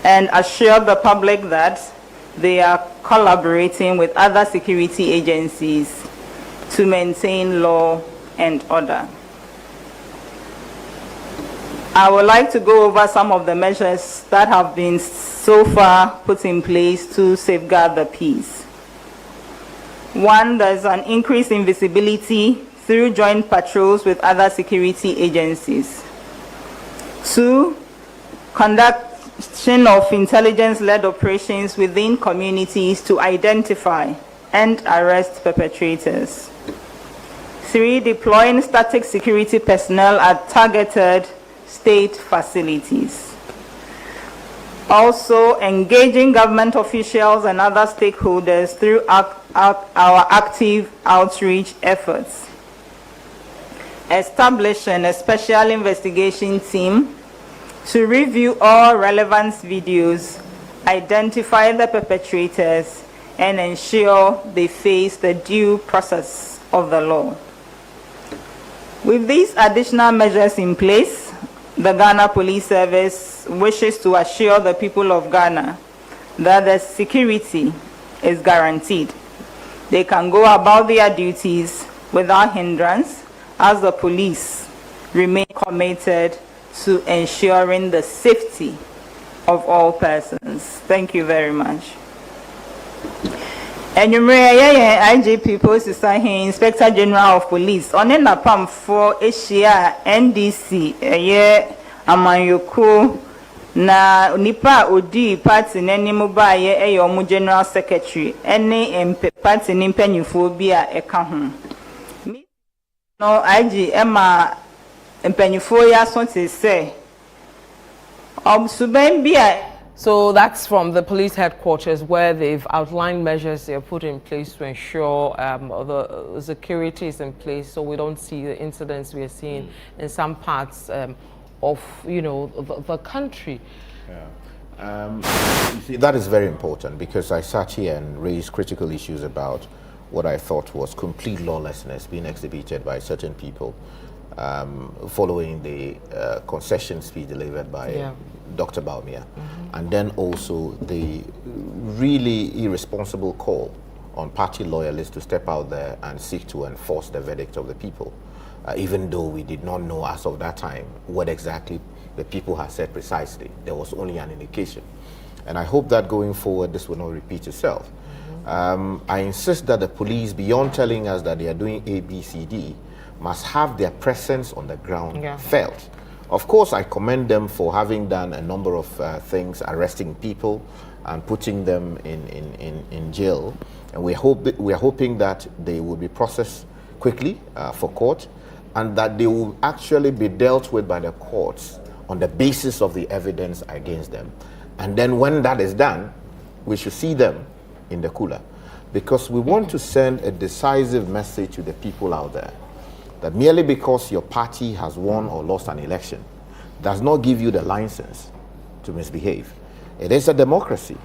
and assured the public that they are collaborating with other security agencies to maintain law and order. I would like to go over some of the measures that have been so far put in place to safeguard the peace. One, there's an increase in visibility through joint patrols with other security agencies. Two, conduction of intelligence-led operations within communities to identify and arrest perpetrators. Three, deploying static security personnel at targeted state facilities. Also, engaging government officials and other stakeholders through our active outreach efforts. Establishing a special investigation team to review all relevant videos, identify the perpetrators, and ensure they face the due process of the law. With these additional measures in place, the Ghana Police Service wishes to assure the people of Ghana that the security is guaranteed. they can go about their duties without hindrance, as the police remain committed to ensuring the safety of all persons. Thank you very much. IGP Post Inspector General of Police on in the pump for Asia NDC Amanyoko na nipa odi party nani mobile omu General Secretary any party nimpanyifo bi a eka ho no IG Emma mpanyifo ya so te say suben bi a. So that's from the police headquarters, where they've outlined measures they're put in place to ensure the security is in place, so we don't see the incidents we are seeing in some parts of the country. Yeah. You see, that is very important, because I sat here and raised critical issues about what I thought was complete lawlessness being exhibited by certain people following the concession speech delivered by Dr. Baumia, and then also the really irresponsible call on party loyalists to step out there and seek to enforce the verdict of the people, even though we did not know as of that time what exactly the people had said precisely. There was only an indication. And I hope that going forward this will not repeat itself. I insist that the police, beyond telling us that they are doing A, B, C, D, must have their presence on the ground felt. Of course, I commend them for having done a number of things, arresting people and putting them in jail. And we are hoping that they will be processed quickly for court, and that they will actually be dealt with by the courts on the basis of the evidence against them. And then when that is done, we should see them in the cooler, because we want to send a decisive message to the people out there that merely because your party has won or lost an election does not give you the license to misbehave. It is a democracy.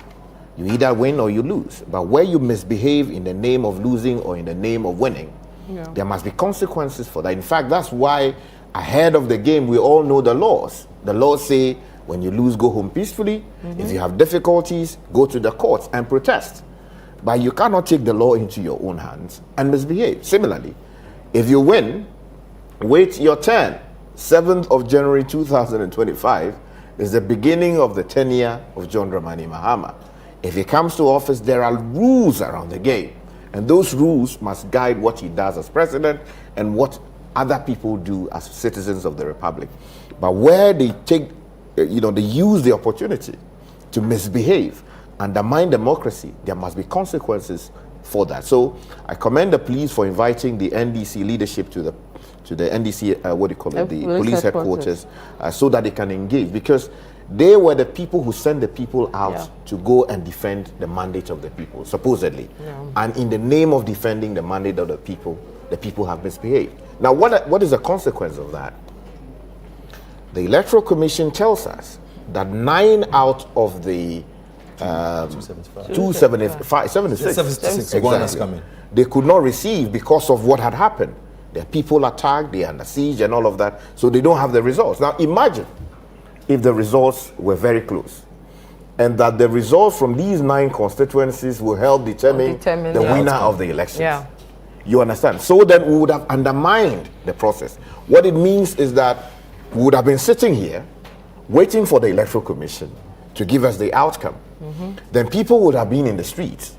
You either win or you lose. But where you misbehave in the name of losing or in the name of winning, there must be consequences for that. In fact, that's why ahead of the game, we all know the laws. The laws say when you lose, go home peacefully. If you have difficulties, go to the courts and protest. But you cannot take the law into your own hands and misbehave. Similarly, if you win, wait your turn. 7th of January 2025 is the beginning of the tenure of John Dramani Mahama. If he comes to office, there are rules around the game. And those rules must guide what he does as president and what other people do as citizens of the Republic. But where they take, they use the opportunity to misbehave, undermine democracy, there must be consequences for that. So I commend the police for inviting the NDC leadership to the NDC, the police headquarters, so that they can engage, because they were the people who sent the people out to go and defend the mandate of the people, supposedly. And in the name of defending the mandate of the people have misbehaved. Now, what is the consequence of that? The Electoral Commission tells us that 9 out of the 76 exactly, they could not receive because of what had happened. Their people attacked, they are under siege and all of that, so they don't have the results. Now imagine if the results were very close, and that the results from these 9 constituencies will help determine the winner of the elections. You understand? So then we would have undermined the process. What it means is that we would have been sitting here waiting for the Electoral Commission to give us the outcome. Then people would have been in the streets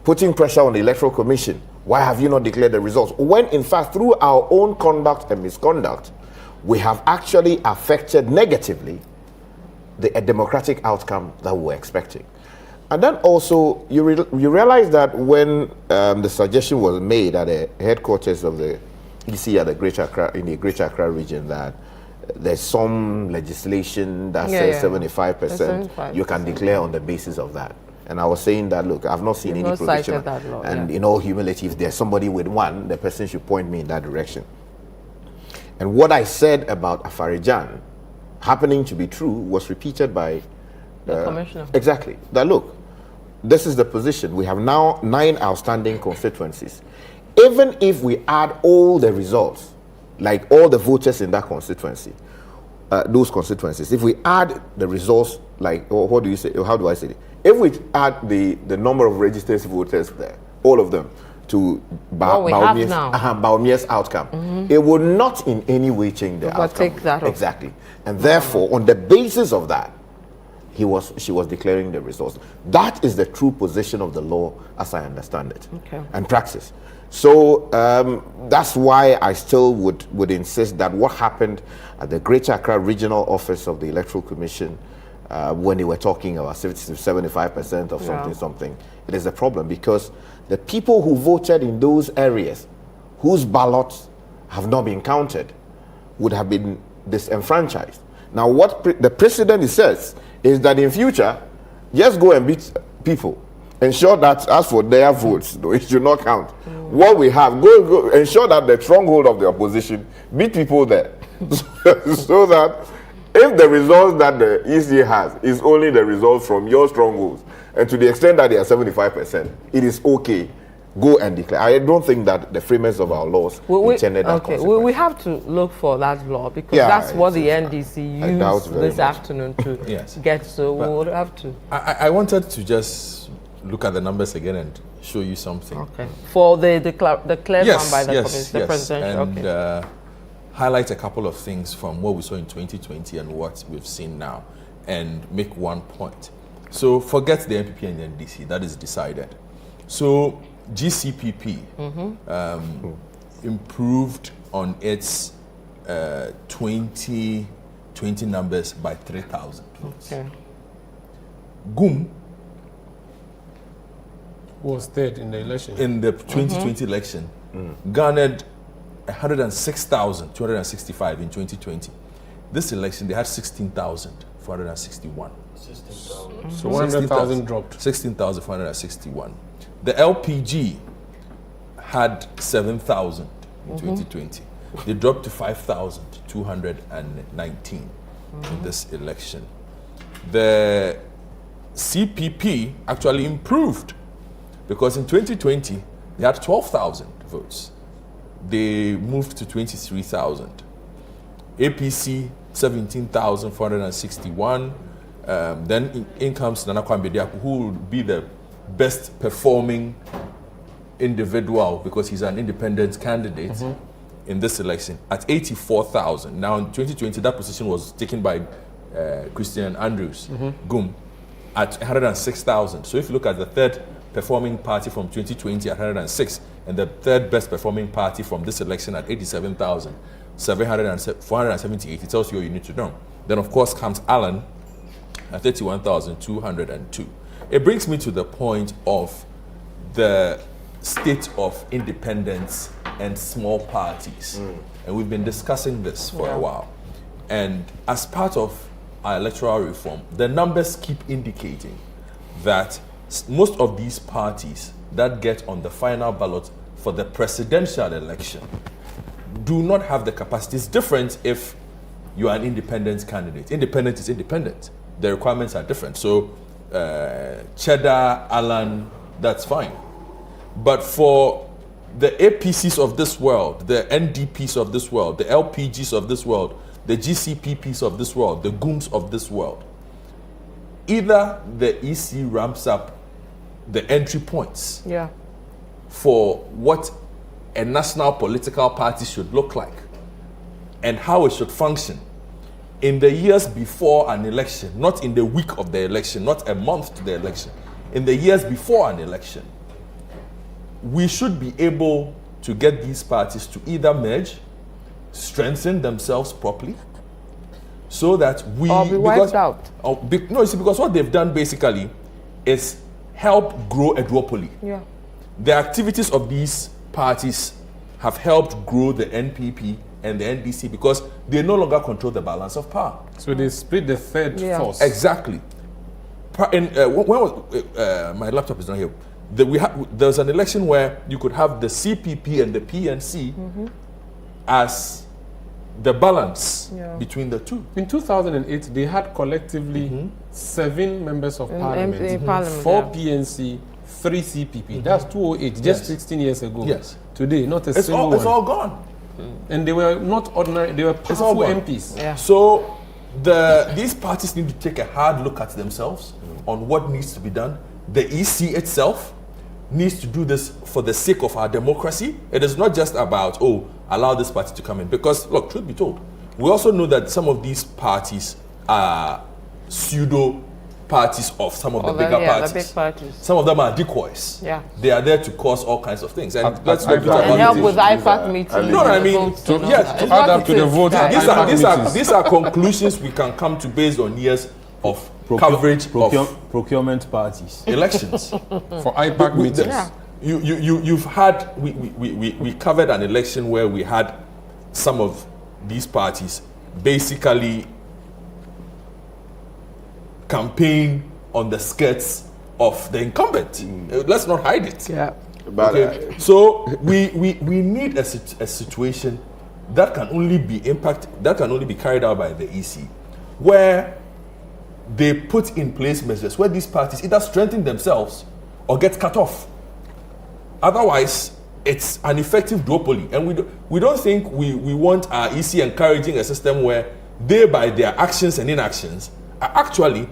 putting pressure on the Electoral Commission. Why have you not declared the results? When in fact, through our own conduct and misconduct, we have actually affected negatively the democratic outcome that we were expecting. And then also, you realize that when the suggestion was made at the headquarters of the EC at the Greater Accra, in the Greater Accra region, that there's some legislation that says 75% you can declare on the basis of that. And I was saying that, look, I've not seen any provision. And in all humility, if there's somebody with one, the person should point me in that direction. And what I said about Afarijan happening to be true was repeated by the commissioner. Exactly. That, look, this is the position. We have now 9 outstanding constituencies. Even if we add all the results, like all the voters in that constituency, those constituencies, if we add the results, like, or how do I say it? If we add the number of registered voters there, all of them, to Baumia's outcome. It will not in any way change the outcome. Take that exactly. And therefore, on the basis of that, she was declaring the results. That is the true position of the law as I understand it and praxis. So that's why I still would insist that what happened at the Greater Accra Regional Office of the Electoral Commission when they were talking about 75% of something, it is a problem because the people who voted in those areas whose ballots have not been counted would have been disenfranchised. Now what the president says is that in future, just go and beat people. Ensure that as for their votes, though, it should not count. What we have, go ensure that the stronghold of the opposition beat people there. So that if the results that the EC has is only the results from your strongholds, and to the extent that they are 75%, it is okay. Go and declare. I don't think that the framers of our laws intended that consequence. We have to look for that law because that's what the NDC used this afternoon to get. So we would have to. I wanted to just look at the numbers again and show you something. Okay. For the clear one by the presidential. And highlight a couple of things from what we saw in 2020 and what we've seen now, and make one point. So forget the NPP and the NDC. That is decided. So GCPP improved on its 2020 numbers by 3,000 votes. Okay. GUM was third in the election. In the 2020 election, garnered 106,265 in 2020. This election, they had 16,461. So 100,000 dropped. 16,461. The LPG had 7,000 in 2020. They dropped to 5,219 in this election. The CPP actually improved because in 2020 they had 12,000 votes. They moved to 23,000. APC 17,461. Then in comes Nana Kwame Bediako, who will be the best performing individual because he's an independent candidate in this election at 84,000. Now in 2020 that position was taken by Christian Andrews, GUM, at 106,000. So if you look at the third performing party from 2020 at 106 and the third best performing party from this election at 87,478, it tells you what you need to know. Then of course comes Allen at 31,202. It brings me to the point of the state of independence and small parties. And we've been discussing this for a while. And as part of our electoral reform, the numbers keep indicating that most of these parties that get on the final ballot for the presidential election do not have the capacity. It's different if you are an independent candidate. Independent is independent. The requirements are different. So Cheddar, Alan, that's fine. But for the APCs of this world, the NDPs of this world, the LPGs of this world, the GCPPs of this world, the GUMs of this world, either the EC ramps up the entry points for what a national political party should look like and how it should function in the years before an election, not in the week of the election, not a month to the election, in the years before an election. We should be able to get these parties to either merge, strengthen themselves properly, so that we... Or be wiped out. No, you see, because what they've done basically is help grow a duopoly. The activities of these parties have helped grow the NPP and the NDC because they no longer control the balance of power. So they split the third force. Exactly. When my laptop is not here. There was an election where you could have the CPP and the PNC as the balance between the two. In 2008, they had collectively 7 members of parliament, 4 PNC, 3 CPP. That's 208, just 16 years ago. Today, not a single one. It's all gone. And they were not ordinary, they were powerful MPs. So these parties need to take a hard look at themselves on what needs to be done. The EC itself needs to do this for the sake of our democracy. It is not just about, oh, allow this party to come in. Because, look, truth be told, we also know that some of these parties are pseudo parties of some of the bigger parties. The big parties. Some of them are decoys. Yeah. They are there to cause all kinds of things. And let's not and help with IFAC meetings. No, I mean, to add up to the vote. These are conclusions we can come to based on years of coverage of procurement parties. Elections. For IPAC meetings. Yeah. You've had, we covered an election where we had some of these parties basically campaign on the skirts of the incumbent. Let's not hide it. Yeah. But, okay. So we need a situation that can only be carried out by the EC, where they put in place measures where these parties either strengthen themselves or get cut off. Otherwise, it's an effective duopoly, and we don't think we want our EC encouraging a system where they, by their actions and inactions, are actually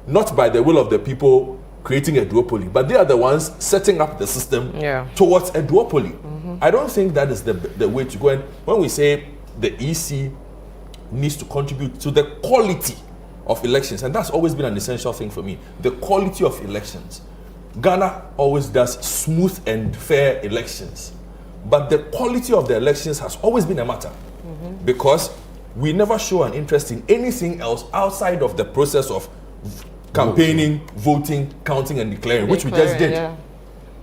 not by the will of the people creating a duopoly, but they are the ones setting up the system towards a duopoly. I don't think that is the way to go. And when we say the EC needs to contribute to the quality of elections, and that's always been an essential thing for me, the quality of elections. Ghana always does smooth and fair elections, but the quality of the elections has always been a matter, because we never show an interest in anything else outside of the process of campaigning, voting, counting, and declaring, which we just did. Yeah.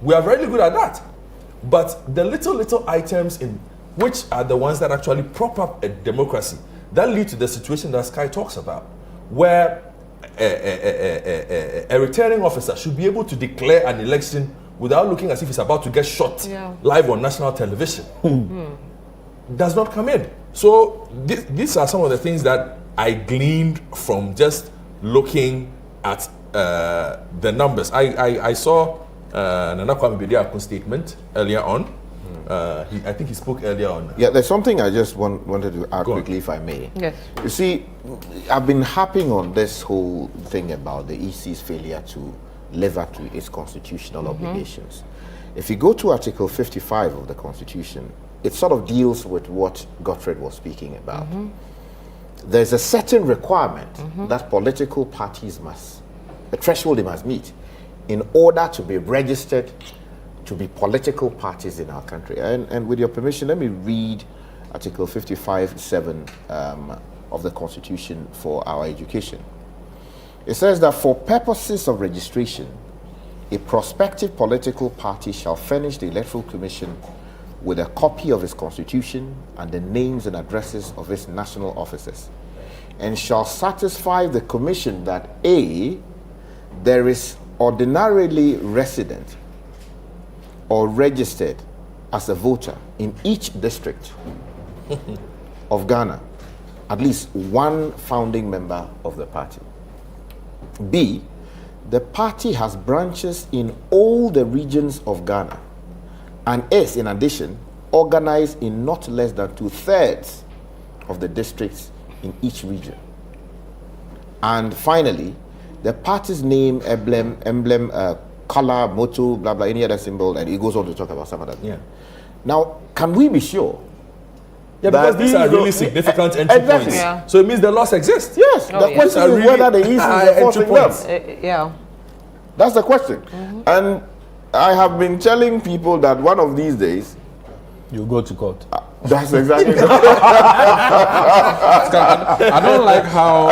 We are very good at that. But the little items in which are the ones that actually prop up a democracy that lead to the situation that Sky talks about, where a returning officer should be able to declare an election without looking as if he's about to get shot live on national television. Does not come in. So these are some of the things that I gleaned from just looking at the numbers. I saw Nana Kwame Bediakun's statement earlier on. I think he spoke earlier on. Yeah, there's something I just wanted to add quickly, if I may. Yes. You see, I've been harping on this whole thing about the EC's failure to live up to its constitutional obligations. If you go to Article 55 of the Constitution, it sort of deals with what Gottfried was speaking about. There's a certain requirement that political parties a threshold they must meet in order to be registered to be political parties in our country. And with your permission, let me read Article 55(7) of the Constitution for our education. It says that for purposes of registration, a prospective political party shall furnish the Electoral Commission with a copy of its constitution and the names and addresses of its national officers, and shall satisfy the commission that A, there is ordinarily resident or registered as a voter in each district of Ghana at least one founding member of the party. B, the party has branches in all the regions of Ghana and is, in addition, organized in not less than 2/3 of the districts in each region. And finally, the party's name, emblem, color, motto, blah, blah, any other symbol, and it goes on to talk about some of that. Yeah. Now, can we be sure? Yeah, because these are really significant entry points. Yeah. So it means the laws exist. Yes. The question is whether the EC is enforcing them. Yeah. That's the question. And I have been telling people that one of these days, you go to court. That's exactly I don't like how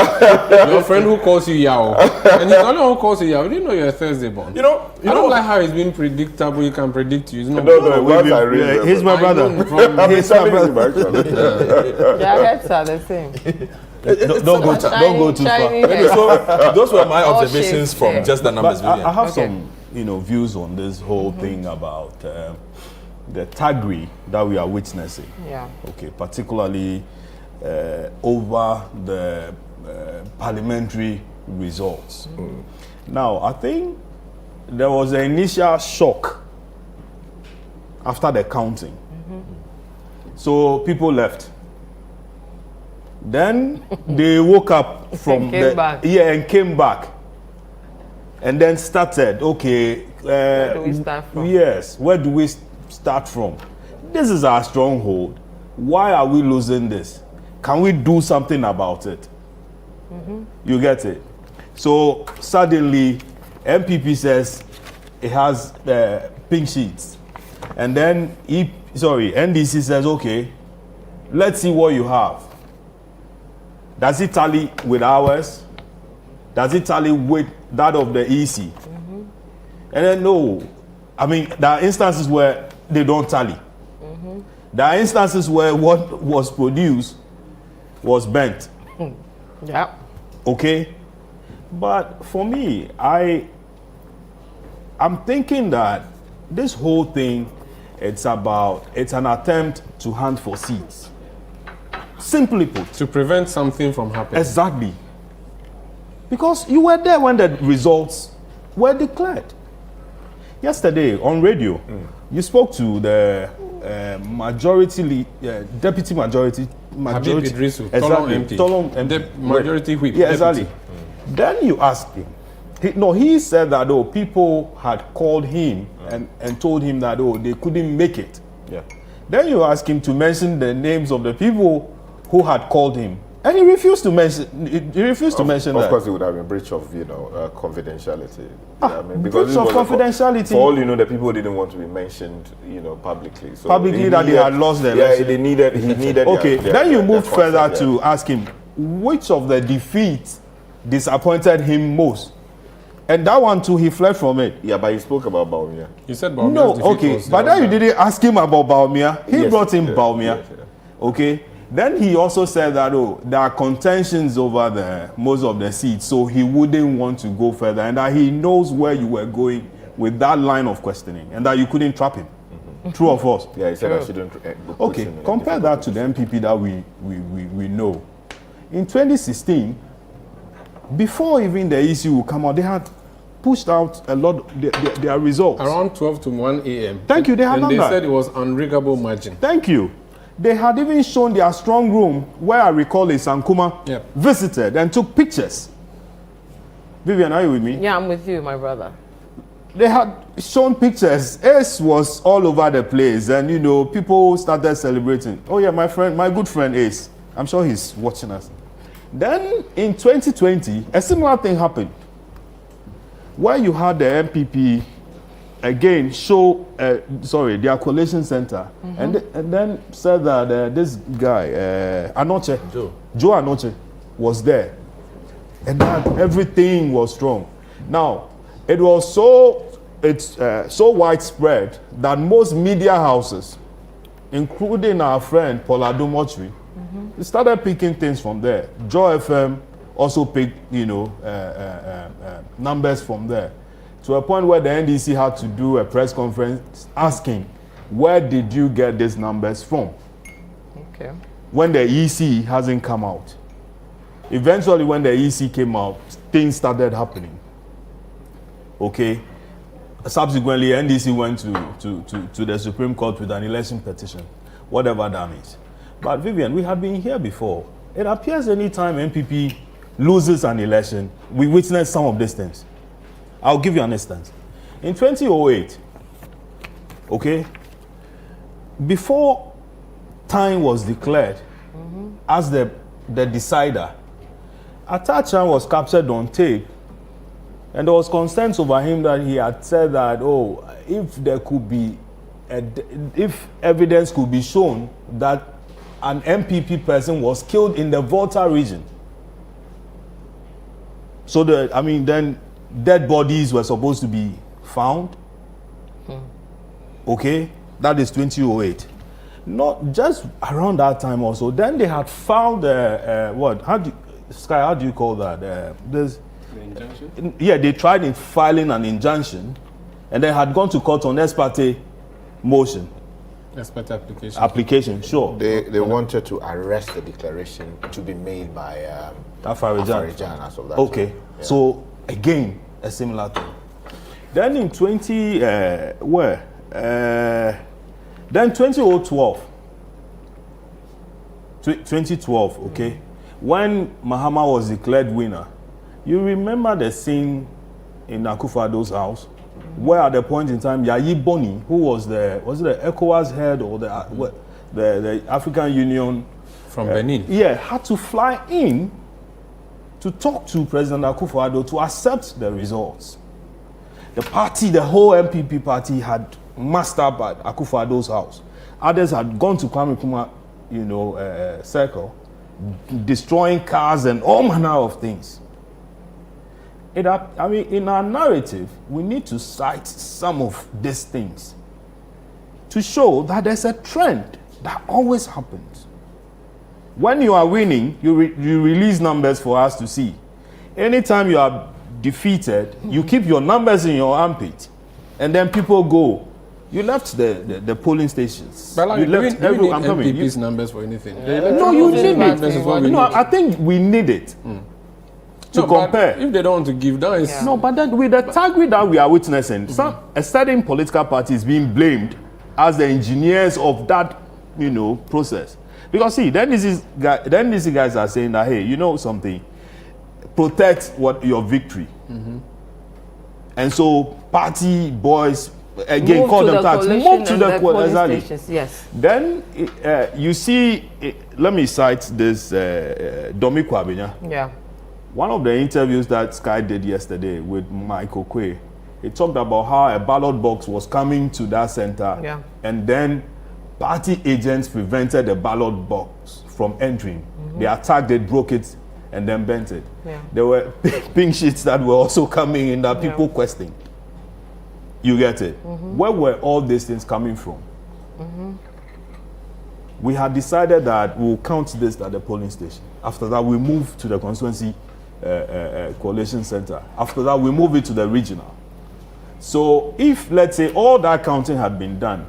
your friend who calls you Yao, and he's the only one who calls you Yao. You didn't know you're a Thursday born. I don't like how it's been predictable. You can predict you. He's my brother. He's my brother. Their heads are the same. Don't go too far. So those were my observations from just the numbers. I have some views on this whole thing about the thuggery that we are witnessing. Yeah. Okay, particularly over the parliamentary results. Now, I think there was an initial shock after the counting. So people left. Then they woke up from and came back. and came back. And then started, okay, where do we start from? Yes, where do we start from? This is our stronghold. Why are we losing this? Can we do something about it? You get it? So suddenly, MPP says it has pink sheets. And then, NDC says, okay, let's see what you have. Does it tally with ours? Does it tally with that of the EC? And then no. I mean, there are instances where they don't tally. There are instances where what was produced was bent. Yeah. Okay? But for me, I'm thinking that this whole thing, it's an attempt to hunt for seats. Simply put. To prevent something from happening. Exactly. Because you were there when the results were declared. Yesterday on radio, you spoke to the deputy majority. Habib Idrisu, exactly. Tolong MT. Majority whip. Yeah, exactly. Then you asked him. He said that people had called him and told him that they couldn't make it. Yeah. Then you asked him to mention the names of the people who had called him, and he refused to mention. Mention that. Of course, it would have been breach of confidentiality. Breach of confidentiality. For all you know, the people didn't want to be mentioned, publicly. So publicly that they had lost their election. He needed. Okay. Then you moved further to ask him which of the defeats disappointed him most. And that one too, he fled from it. Yeah, but he spoke about Baumia. He said Baumia. No, okay. But then you didn't ask him about Baumia. He brought in Baumia. Yes. Okay. Then he also said that, there are contentions over most of the seats, so he wouldn't want to go further, and that he knows where you were going with that line of questioning, and that you couldn't trap him. True or false? Yeah, he said I shouldn't. Okay, compare that to the MPP that we know. In 2016, before even the EC will come out, they had pushed out a lot of their results. Around 12 to 1 a.m. Thank you, they had done that. And they said it was unriggable margin. Thank you. They had even shown their strong room, where I recall is Sankuma visited and took pictures. Vivian, are you with me? Yeah, I'm with you, my brother. They had shown pictures. Ace was all over the place, and people started celebrating. Oh yeah, my good friend Ace. I'm sure he's watching us. Then in 2020, a similar thing happened, where you had the MPP again show their Collation Center, and then said that this guy Joe Anoche was there, and that everything was strong. Now it was so widespread that most media houses, including our friend Paula Dumochri, started picking things from there. Joy FM also picked numbers from there, to a point where the NDC had to do a press conference asking, where did you get these numbers from? Okay. When the EC hasn't come out. Eventually, when the EC came out, things started happening. Okay. Subsequently, NDC went to the Supreme Court with an election petition, whatever that means. But Vivian, we have been here before. It appears anytime MPP loses an election, we witness some of these things. I'll give you an instance. In 2008, okay, before time was declared as the decider, Atacha was captured on tape, and there was concerns over him that he had said that, if there could be, if evidence could be shown that an MPP person was killed in the Volta region. So then dead bodies were supposed to be found. Okay, that is 2008. Not just around that time also. Then they had found what? How do you call that? The injunction? Yeah, they tried in filing an injunction, and they had gone to court on ex parte motion. Ex parte application. Application, sure. They wanted to arrest the declaration to be made by Afarijan as of that. Okay, time. Yeah. so again a similar thing. Then in 2012, okay, when Mahama was declared winner, you remember the scene in Akufo-Addo's house where at the point in time, Yayi Boni, who was the ECOWAS head or the African Union from Benin, had to fly in to talk to President Akufo-Addo to accept the results. The party, the whole MPP party, had massed up at Akufo-Addo's house. Others had gone to Kwame Nkrumah, circle, destroying cars and all manner of things. In our narrative, we need to cite some of these things to show that there's a trend that always happens. When you are winning, you release numbers for us to see. Anytime you are defeated, you keep your numbers in your armpit, and then people go. You left the polling stations. But you left everyone. MPP's numbers for anything. No, you need it. No, I think we need it. To compare. If they don't want to give, that is... No, but then with the taggery that we are witnessing, a certain political party is being blamed as the engineers of that, process. Because see, then these guys are saying that, hey, you know something, protect your victory. And so party boys, again, move call them tax, move to the polling stations, yes. Then you see, let me cite this Domi Kwabenya. Yeah. One of the interviews that Sky did yesterday with Mike Okwe, he talked about how a ballot box was coming to that center, and then party agents prevented the ballot box from entering. They attacked it, broke it, and then bent it. There were pink sheets that were also coming in that people questioning. You get it? Where were all these things coming from? We had decided that we'll count this at the polling station. After that, we move to the constituency Collation Center. After that, we move it to the regional. So if, let's say, all that counting had been done,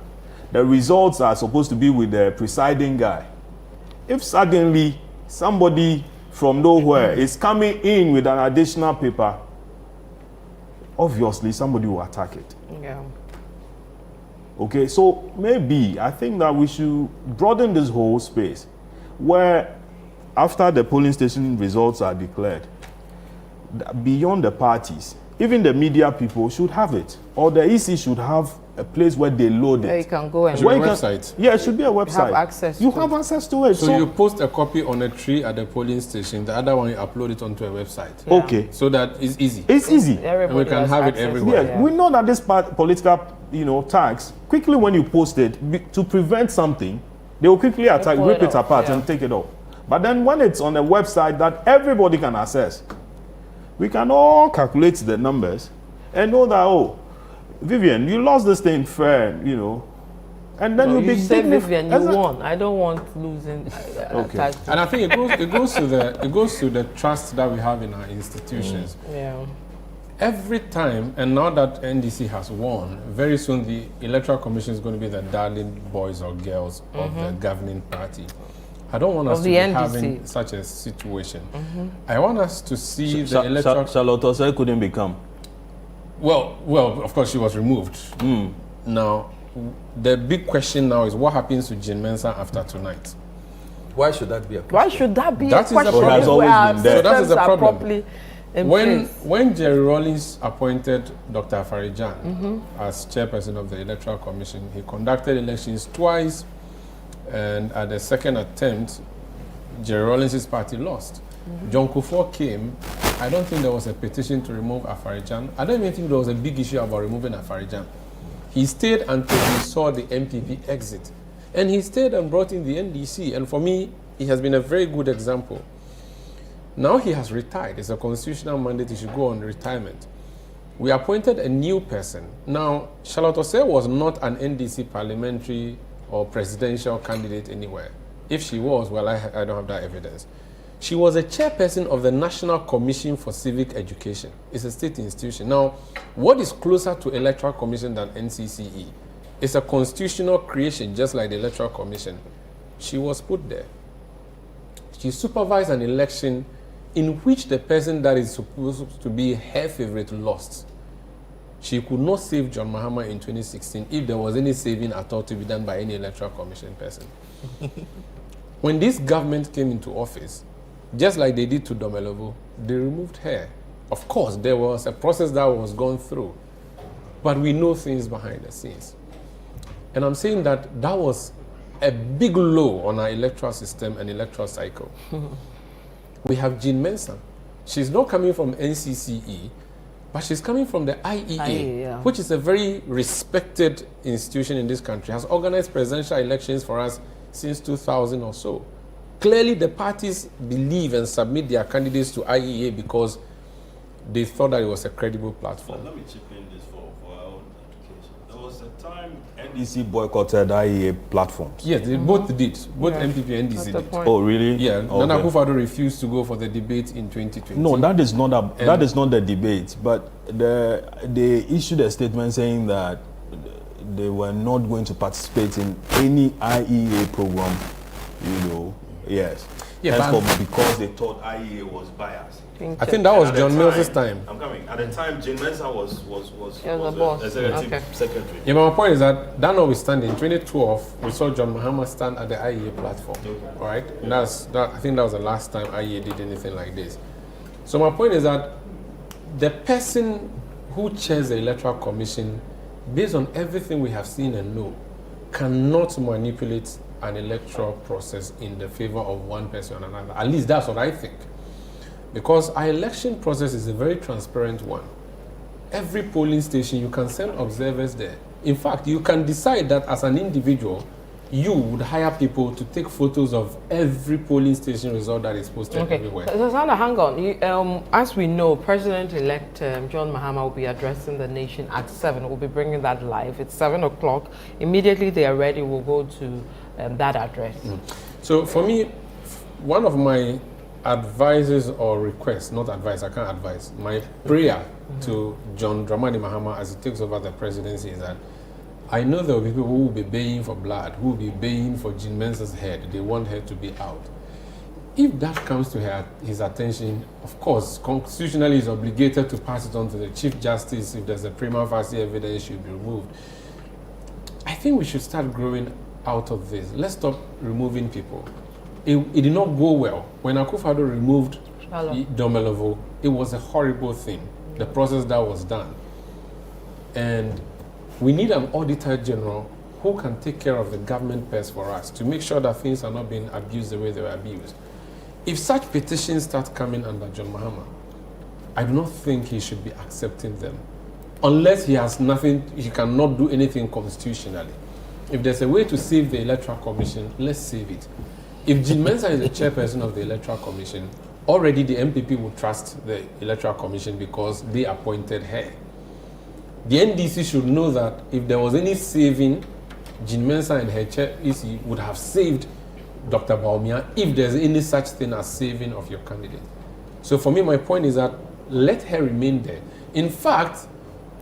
the results are supposed to be with the presiding guy. If suddenly somebody from nowhere is coming in with an additional paper, obviously somebody will attack it. Okay, so maybe I think that we should broaden this whole space where after the polling station results are declared, beyond the parties, even the media people should have it, or the EC should have a place where they load it. Where you can go and website. Yeah, it should be a website. Have access. You have access to it. So you post a copy on a tree at the polling station. The other one you upload it onto a website. Okay. So that it's easy. It's easy. And we can have it everywhere. Yeah, we know that this political, tax, quickly when you post it, to prevent something, they will quickly attack, rip it apart and take it off. But then when it's on a website that everybody can access, we can all calculate the numbers and know that, oh, Vivian, you lost this thing fair, and then no, you'll be say Vivian, you won. I don't want losing. Okay. And I think it goes to the trust that we have in our institutions. Yeah. Every time, and now that NDC has won, very soon the Electoral Commission is going to be the darling boys or girls of the governing party. I don't want us to be having such a situation. I want us to see the electoral... Charlotte Osei couldn't become. Well, of course she was removed. Now, the big question now is what happens to Jean Mensah after tonight? Why should that be a question? Why should that be that a question? That has always been there. So that is a problem. When Jerry Rawlings appointed Dr. Afarijan as chairperson of the Electoral Commission, he conducted elections twice, and at the second attempt, Jerry Rawlings' party lost. John Kufuor came. I don't think there was a petition to remove Afarijan. I don't even think there was a big issue about removing Afarijan. He stayed until he saw the MPP exit. And he stayed and brought in the NDC. And for me, he has been a very good example. Now he has retired. It's a constitutional mandate. He should go on retirement. We appointed a new person. Now, Charlotte Osei was not an NDC parliamentary or presidential candidate anywhere. If she was, well, I don't have that evidence. She was a chairperson of the National Commission for Civic Education. It's a state institution. Now, what is closer to Electoral Commission than NCCE? It's a constitutional creation, just like the Electoral Commission. She was put there. She supervised an election in which the person that is supposed to be her favorite lost. She could not save John Mahama in 2016 if there was any saving at all to be done by any Electoral Commission person. When this government came into office, just like they did to Domelovo, they removed her. Of course, there was a process that was gone through. but we know things behind the scenes. And I'm saying that that was a big low on our electoral system and electoral cycle. We have Jean Mensah. She's not coming from NCCE, but she's coming from the IEA, which is a very respected institution in this country, has organized presidential elections for us since 2000 or so. Clearly, the parties believe and submit their candidates to IEA because they thought that it was a credible platform. Let me chip in this for our own education. There was a time NDC boycotted IEA platforms. Yes, they both did. Both MPP and NDC did. Oh, really? Yeah, Okay. Nana Akufo-Addo refused to go for the debate in 2020. No, that is not the debate. But they issued a statement saying that they were not going to participate in any IEA program. Yes. Yeah, because they thought IEA was biased. I think that was John Mills's time. I'm coming. At the time, Jean Mensah was Okay. secretary. Yeah, but my point is that notwithstanding, in 2012, we saw John Mahama stand at the IEA platform. All right? And I think that was the last time IEA did anything like this. So my point is that the person who chairs the Electoral Commission, based on everything we have seen and know, cannot manipulate an electoral process in the favor of one person or another. At least that's what I think. Because our election process is a very transparent one. Every polling station, you can send observers there. In fact, you can decide that as an individual, you would hire people to take photos of every polling station result that is posted everywhere. So, Savannah, hang on. As we know, President-elect John Mahama will be addressing the nation at 7. We'll be bringing that live. It's 7 o'clock. Immediately they are ready, we'll go to that address. So for me, one of my advices or requests, not advice, I can't advise, my prayer to John Dramani Mahama as he takes over the presidency is that I know there will be people who will be baying for blood, who will be baying for Jean Mensah's head. They want her to be out. If that comes to his attention, of course, constitutionally he's obligated to pass it on to the Chief Justice. If there's a prima facie evidence, should be removed. I think we should start growing out of this. Let's stop removing people. It did not go well. When Akufo-Addo removed Domelovo, it was a horrible thing, the process that was done. And we need an auditor general who can take care of the government purse for us to make sure that things are not being abused the way they were abused. If such petitions start coming under John Mahama, I do not think he should be accepting them. Unless he has nothing, he cannot do anything constitutionally. If there's a way to save the Electoral Commission, let's save it. If Jean Mensah is the chairperson of the Electoral Commission, already the MPP will trust the Electoral Commission because they appointed her. The NDC should know that if there was any saving, Jean Mensah and her chair EC would have saved Dr. Bawumia if there's any such thing as saving of your candidate. So for me, my point is that let her remain there. In fact,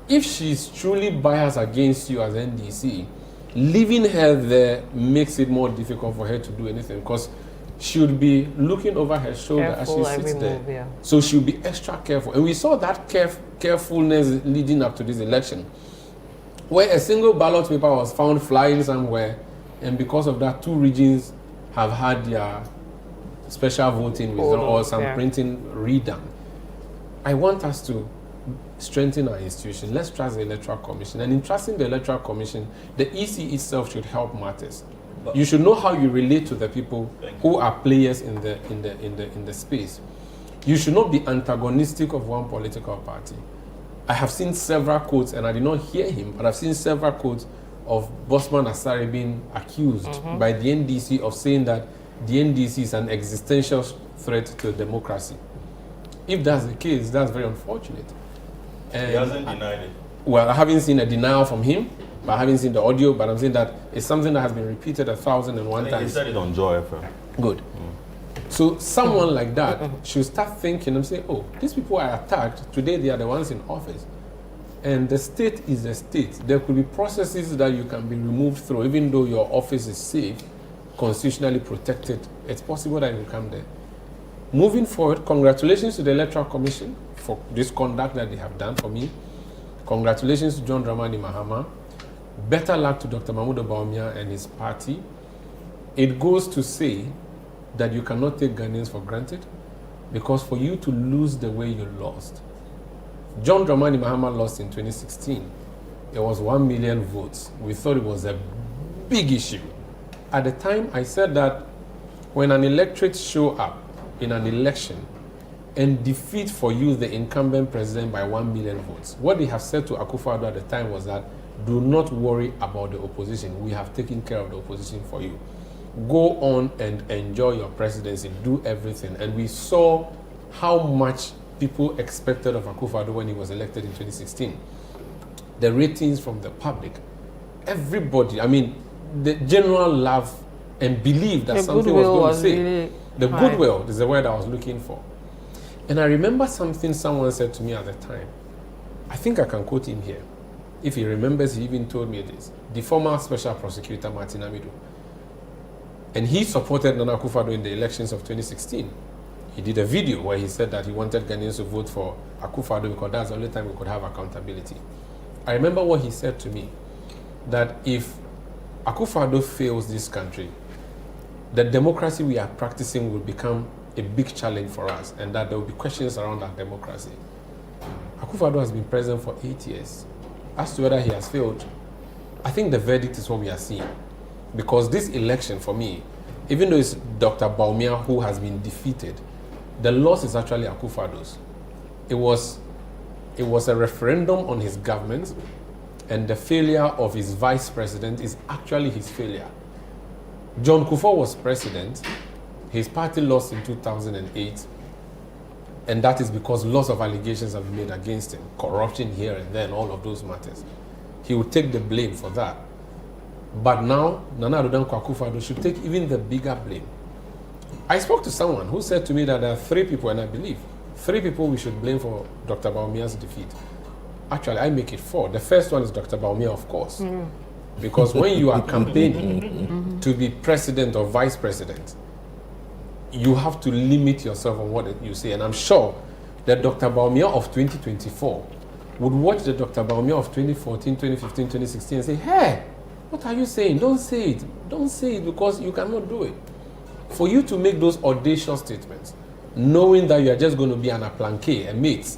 if she's truly biased against you as NDC, leaving her there makes it more difficult for her to do anything because she would be looking over her shoulder as she sits there. So she'll be extra careful. And we saw that carefulness leading up to this election, where a single ballot paper was found flying somewhere, and because of that, 2 regions have had their special voting result or some printing redone. I want us to strengthen our institution. Let's trust the Electoral Commission. And in trusting the Electoral Commission, the EC itself should help matters. You should know how you relate to the people who are players in the space. You should not be antagonistic of one political party. I have seen several quotes, and I did not hear him, but I've seen several quotes of Bosman Asare being accused by the NDC of saying that the NDC is an existential threat to democracy. If that's the case, that's very unfortunate. And he hasn't denied it. Well, I haven't seen a denial from him, but I haven't seen the audio, but I'm saying that it's something that has been repeated 1,001 times. He said it on Joy FM. Good. So someone like that should start thinking and say, oh, these people are attacked, today they are the ones in office. And the state is the state. There could be processes that you can be removed through, even though your office is safe, constitutionally protected. It's possible that you come there. Moving forward, congratulations to the Electoral Commission for this conduct that they have done for me. Congratulations to John Dramani Mahama. Better luck to Dr. Mahmoud Bawumia and his party. It goes to say that you cannot take Ghanaians for granted, because for you to lose the way you lost, John Dramani Mahama lost in 2016. There was 1 million votes. We thought it was a big issue. At the time, I said that when an electorate show up in an election and defeat for you the incumbent president by 1 million votes, what they have said to Akufo-Addo at the time was that, do not worry about the opposition. We have taken care of the opposition for you. Go on and enjoy your presidency. Do everything. And we saw how much people expected of Akufo-Addo when he was elected in 2016. The ratings from the public, everybody, I mean, the general love and belief that something was going to say. Really the high. goodwill is the word I was looking for. And I remember something someone said to me at the time. I think I can quote him here. If he remembers, he even told me this. The former special prosecutor, Martin Amido. And he supported Nana Akufo-Addo in the elections of 2016. He did a video where he said that he wanted Ghanaians to vote for Akufo-Addo because that's the only time we could have accountability. I remember what he said to me, that if Akufo-Addo fails this country, the democracy we are practicing will become a big challenge for us, and that there will be questions around that democracy. Akufo-Addo has been president for 8 years. As to whether he has failed, I think the verdict is what we are seeing. Because this election, for me, even though it's Dr. Bawumia who has been defeated, the loss is actually Akufo-Addo's. It was a referendum on his government, and the failure of his vice president is actually his failure. John Kufuor was president. His party lost in 2008, and that is because lots of allegations have been made against him. Corruption here and there, and all of those matters. He will take the blame for that. But now, Nana Addo Dankwa Akufo-Addo should take even the bigger blame. I spoke to someone who said to me that there are 3 people, and I believe 3 people we should blame for Dr. Bawumia's defeat. Actually, I make it 4. The first one is Dr. Bawumia, of course. Because when you are campaigning to be president or vice president, you have to limit yourself on what you say. And I'm sure that Dr. Bawumia of 2024 would watch the Dr. Bawumia of 2014, 2015, 2016 and say, hey, what are you saying? Don't say it. Don't say it because you cannot do it. For you to make those audacious statements, knowing that you are just going to be an aplanqué, a mate,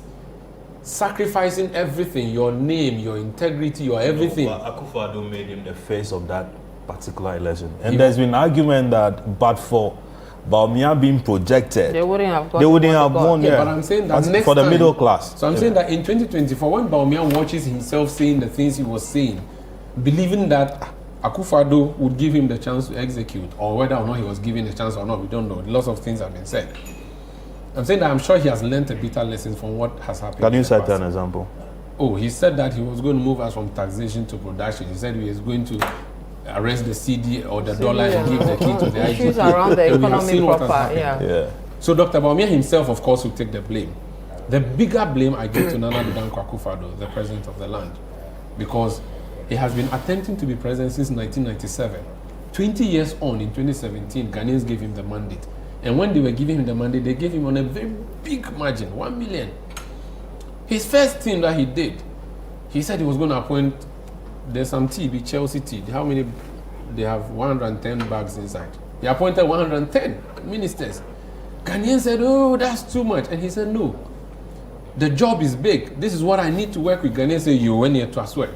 sacrificing everything, your name, your integrity, your everything. But Akufo-Addo made him the face of that particular election. And there's been argument that, but for Bawumia being projected, they wouldn't have won. Yeah, but I'm saying that next for the time, middle class. So I'm saying that in 2024, when Bawumia watches himself saying the things he was saying, believing that Akufo-Addo would give him the chance to execute, or whether or not he was given a chance or not, we don't know. Lots of things have been said. I'm saying that I'm sure he has learned a bitter lesson from what has happened. Can you cite an example? Oh, he said that he was going to move us from taxation to production. He said he was going to arrest the CD or the dollar and give the key to the issues IGP. around the economy proper, yeah. So Dr. Bawumia himself, of course, will take the blame. The bigger blame I give to Nana Addo Dankwa Akufo-Addo, the president of the land, because he has been attempting to be president since 1997. 20 years on, in 2017, Ghanaians gave him the mandate. And when they were giving him the mandate, they gave him on a very big margin, 1 million. His first thing that he did, he said he was going to appoint, there's some tea, Chelsea tea. How many? They have 110 bags inside. He appointed 110 ministers. Ghanaians said, oh, that's too much. And he said, no, the job is big. This is what I need to work with. Ghanaians say, you went here to swear.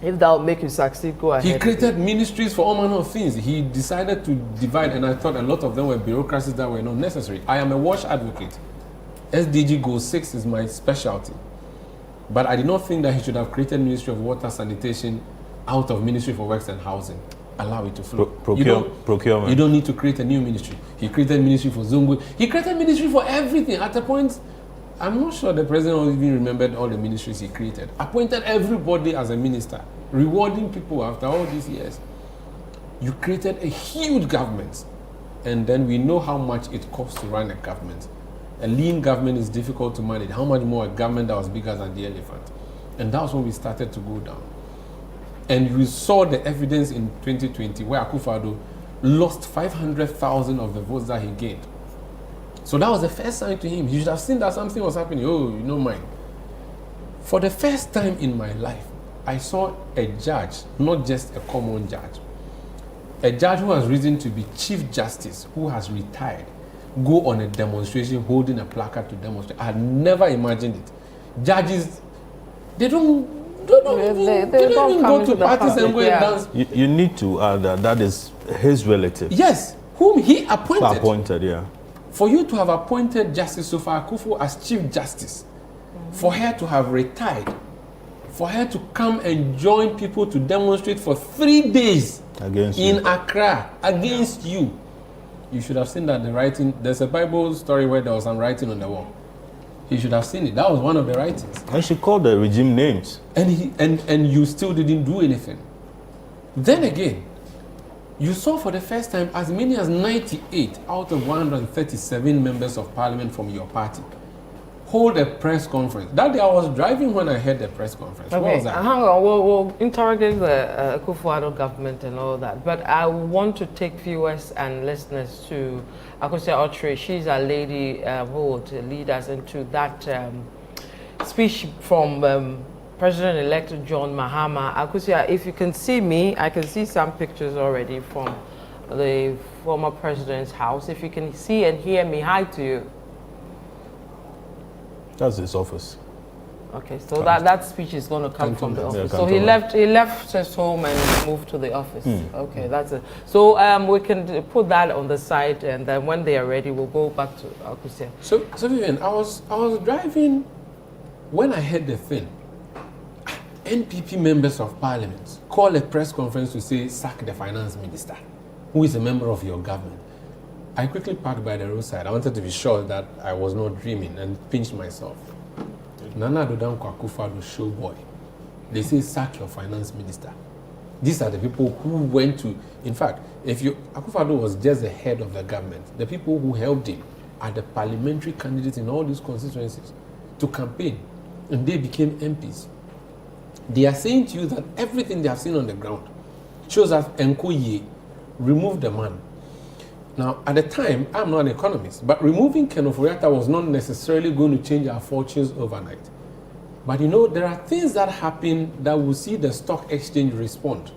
If that will make you succeed, go ahead. He created ministries for all manner of things. He decided to divide, and I thought a lot of them were bureaucracies that were not necessary. I am a wash advocate. SDG Goal 6 is my specialty. But I did not think that he should have created Ministry of Water Sanitation out of Ministry for Works and Housing. Allow it to flow. Procurement. You don't need to create a new ministry. He created Ministry for Zongo. He created Ministry for everything. At a point, I'm not sure the president even remembered all the ministries he created. Appointed everybody as a minister, rewarding people after all these years. You created a huge government, and then we know how much it costs to run a government. A lean government is difficult to manage. How much more a government that was bigger than the elephant? And that was when we started to go down. And we saw the evidence in 2020 where Akufo-Addo lost 500,000 of the votes that he gained. So that was the first sign to him. He should have seen that something was happening. Oh, you know mine. For the first time in my life, I saw a judge, not just a common judge, a judge who has risen to be Chief Justice, who has retired, go on a demonstration holding a placard to demonstrate. I had never imagined it. Judges, they don't They don't even go to parties and go and dance. You need to add that is his relative. Yes, whom he appointed. Appointed, yeah. For you to have appointed Justice Sofa Akufo as Chief Justice, for her to have retired, for her to come and join people to demonstrate for 3 days in Accra against you, you should have seen that the writing. There's a Bible story where there was some writing on the wall. You should have seen it. That was one of the writings. And she called the regime names. And you still didn't do anything. Then again, you saw for the first time as many as 98 out of 137 members of parliament from your party hold a press conference. That day I was driving when I heard the press conference. Okay, what was that? Hang on. We'll interrogate the Akufo-Addo government and all that. But I want to take viewers and listeners to Akosua Otre. She's a lady who would lead us into that speech from President-elect John Mahama. Akosua, if you can see me, I can see some pictures already from the former president's house. If you can see and hear me, hi to you. That's his office. Okay, so that speech is going to come from the office. So he left his home and moved to the office. Okay, that's it. So we can put that on the side, and then when they are ready, we'll go back to Akosua. So Vivian, I was driving when I heard the thing. NPP members of parliament call a press conference to say sack the finance minister, who is a member of your government. I quickly parked by the roadside. I wanted to be sure that I was not dreaming and pinched myself. Nana Addo Akufo-Addo show boy. They say sack your finance minister. These are the people who went to, in fact, Akufo-Addo was just the head of the government. The people who helped him are the parliamentary candidates in all these constituencies to campaign, and they became MPs. They are saying to you that everything they have seen on the ground shows that Nkoye removed the man. Now, at the time, I'm not an economist, but removing Ken Ofori-Atta was not necessarily going to change our fortunes overnight. But you know, there are things that happen that will see the stock exchange respond.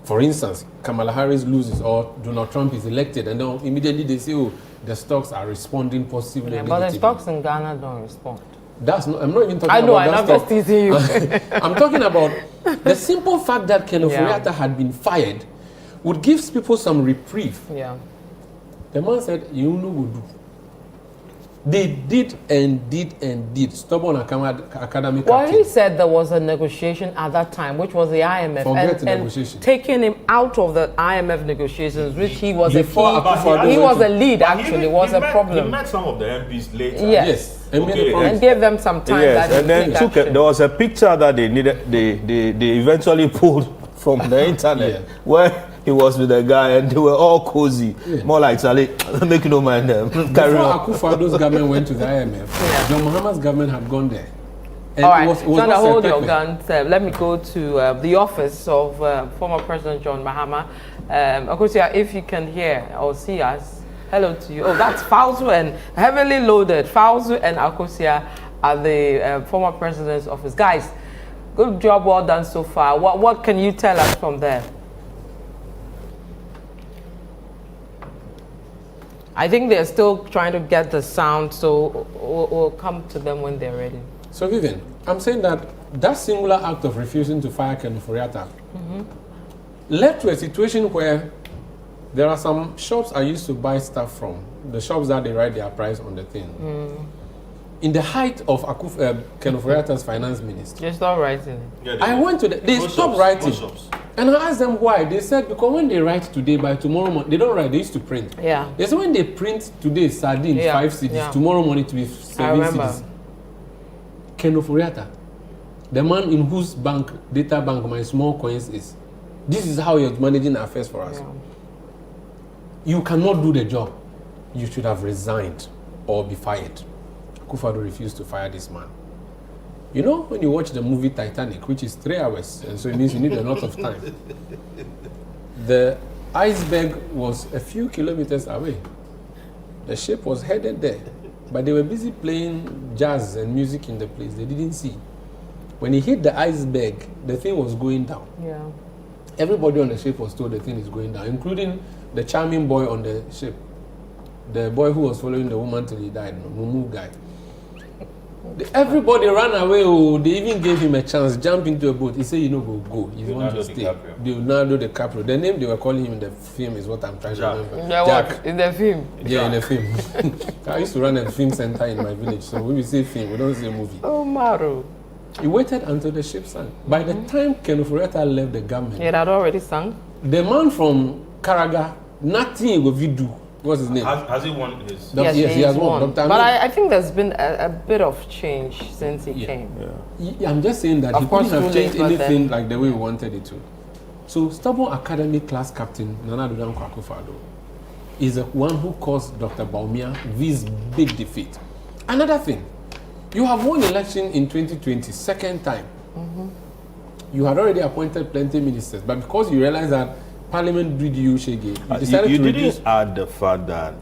For instance, Kamala Harris loses or Donald Trump is elected, and then immediately they say, oh, the stocks are responding positively. Yeah, but the stocks in Ghana don't respond. I'm not even talking about that. I'm just teasing you. I'm talking about the simple fact that Ken Ofori-Atta had been fired would give people some reprieve. Yeah. The man said, you know what do. They did and did and did. Stubborn academic. Well, he said there was a negotiation at that time, which was the IMF. Forget negotiation. Taking him out of the IMF negotiations, which he was he was a lead, actually, was a problem. He met some of the MPs later. Yes. Okay. And gave them some time. Yes, and then there was a picture that they needed. They eventually pulled from the internet where he was with a guy and they were all cozy. More like, Sally, make no mind them. Before Akufo-Addo's government went to the IMF, John Mahama's government had gone there. And all right, hold your guns. Let me go to the office of former President John Mahama. Akosua, if you can hear or see us, hello to you. Oh, that's Fauzu and heavily loaded. Fauzu and Akosua are the former president's office. Guys, good job, well done so far. What can you tell us from there? I think they're still trying to get the sound, so we'll come to them when they're ready. So Vivian, I'm saying that singular act of refusing to fire Ken Ofori-Atta led to a situation where there are some shops I used to buy stuff from, the shops that they write their price on the thing. In the height of Ken Ofori-Atta's finance minister. They stopped writing. Yeah, I went to they stopped writing. And I asked them why. They said because when they write today, by tomorrow morning, they don't write, they used to print. Yeah. They said when they print today, sardine, 5 CDs, tomorrow morning to be 7 CDs. Ken Ofori-Atta, the man in whose data bank my small coins is. This is how you're managing affairs for us. You cannot do the job. You should have resigned or be fired. Akufo-Addo refused to fire this man. You know, when you watch the movie Titanic, which is 3 hours, and so it means you need a lot of time, the iceberg was a few kilometers away. The ship was headed there, but they were busy playing jazz and music in the place. They didn't see. When he hit the iceberg, the thing was going down. Yeah. Everybody on the ship was told the thing is going down, including the charming boy on the ship, the boy who was following the woman till he died, Mumu guy. Everybody ran away. Oh, they even gave him a chance, jump into a boat. He said, "You know, go. You want to stay." Leonardo DiCaprio. The name they were calling him in the film is what I'm trying to remember. Jack. In the film. Yeah, in the film. I used to run a film center in my village, so when we say film, we don't say movie. Oh, Maru. He waited until the ship sank. By the time Ken Ofori-Atta left the government, it had already sunk. The man from Karaga, nothing he would do. What's his name? Has he won his? Yes, he has won. But I think there's been a bit of change since he came. Yeah, I'm just saying that he couldn't have changed anything like the way we wanted it to. So, stubborn academy class captain Nana Addo Dankwa Akufo-Addo is the one who caused Dr. Bawumia this big defeat. Another thing, you have won election in 2020, second time. You had already appointed plenty of ministers, but because you realized that Parliament did you shege, you decided you to reduce. didn't add the fact that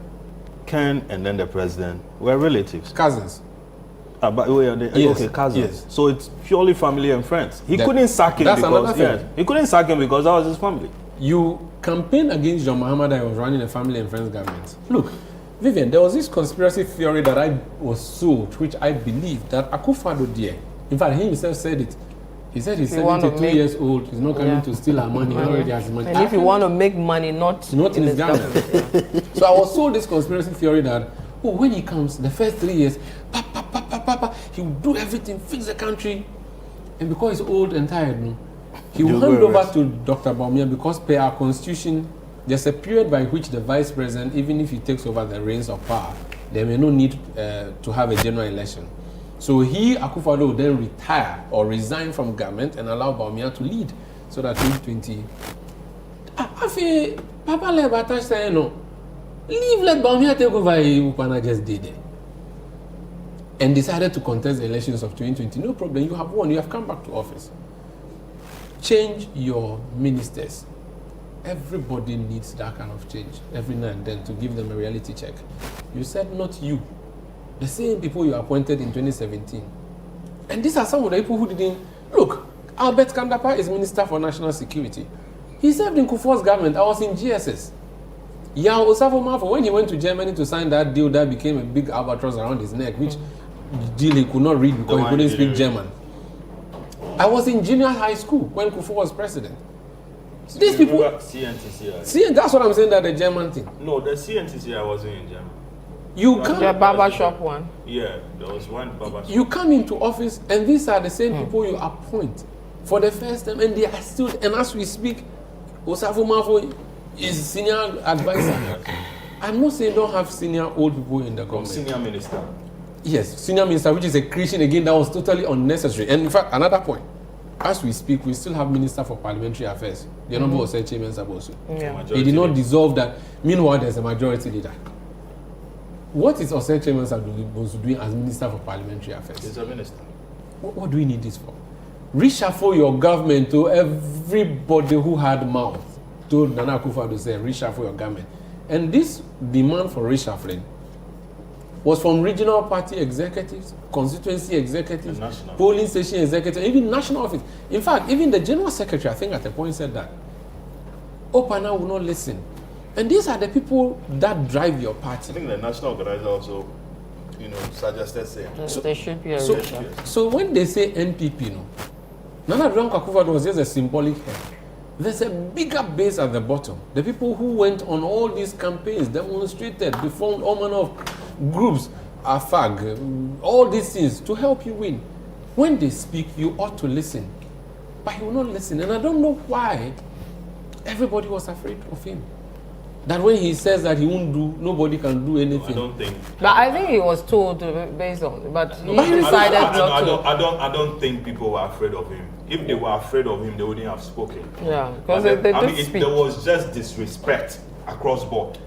Ken and then the president were relatives. Cousins. But Yes. okay, cousins. Yes. So it's purely family and friends. He couldn't sack him because he couldn't sack him because that was his family. You campaigned against John Mahama that was running a family and friends government. Look, Vivian, there was this conspiracy theory that I was sold, which I believed that Akufo-Addo there, in fact, he himself said it. He said he's 72 years old, he's not coming to steal our money, he already has money. And if you want to make money, not in his government. So I was sold this conspiracy theory that, when he comes, the first 3 years, he will do everything, fix the country. And because he's old and tired, he will hand over to Dr. Bawumia because per our constitution, there's a period by which the vice president, even if he takes over the reins of power, there may no need to have a general election. So he, Akufo-Addo, will then retire or resign from government and allow Bawumia to lead. So that 2020. Afi, Papa Lebata said no. Leave, let Bawumia take over. Upana just did it. And decided to contest the elections of 2020. No problem, you have won, you have come back to office. Change your ministers. Everybody needs that kind of change every now and then to give them a reality check. You said not you. The same people you appointed in 2017. And these are some of the people who didn't... Look, Albert Kandapa is Minister for National Security. He served in Kufuor's government. I was in GSS. Yao Osafo-Mafo, when he went to Germany to sign that deal that became a big albatross around his neck, which deal he could not read because he couldn't speak German. I was in junior high school when Kufuor was president. So these people... CNTC. That's what I'm saying, that the German thing. No, the CNTC I wasn't in German. You come the barber shop one. Yeah, there was one barber shop. You come into office and these are the same people you appoint for the first time, and they are still, and as we speak, Osafo-Mafo is senior advisor. I'm not saying don't have senior old people in the government. Senior minister. Yes, senior minister, which is a creation again that was totally unnecessary. And in fact, another point, as we speak, we still have Minister for Parliamentary Affairs. The Honorable Osei Chairman Sabosu. He did not dissolve that. Meanwhile, there's a majority leader. What is Osei Chairman Sabosu doing as Minister for Parliamentary Affairs? He's a minister. What do we need this for? Reshuffle your government to everybody who had mouth. Told Nana Akufo-Addo to say, reshuffle your government. And this demand for reshuffling was from regional party executives, constituency executives, polling station executives, even national office. In fact, even the general secretary, I think at a point said that Opana will not listen. And these are the people that drive your party. I think the national organizer also, suggested saying. There should be a So when they say NPP, Nana Addo Dankwa Akufo-Addo was just a symbolic head. There's a bigger base at the bottom. The people who went on all these campaigns, demonstrated, they formed all manner of groups, AFAG, all these things to help you win. When they speak, you ought to listen. But he will not listen. And I don't know why everybody was afraid of him. That when he says that he won't do, nobody can do anything. I don't think. But I think he was told based on, but he decided not to. I don't think people were afraid of him. If they were afraid of him, they wouldn't have spoken. Yeah, because they did speak. There was just disrespect across board,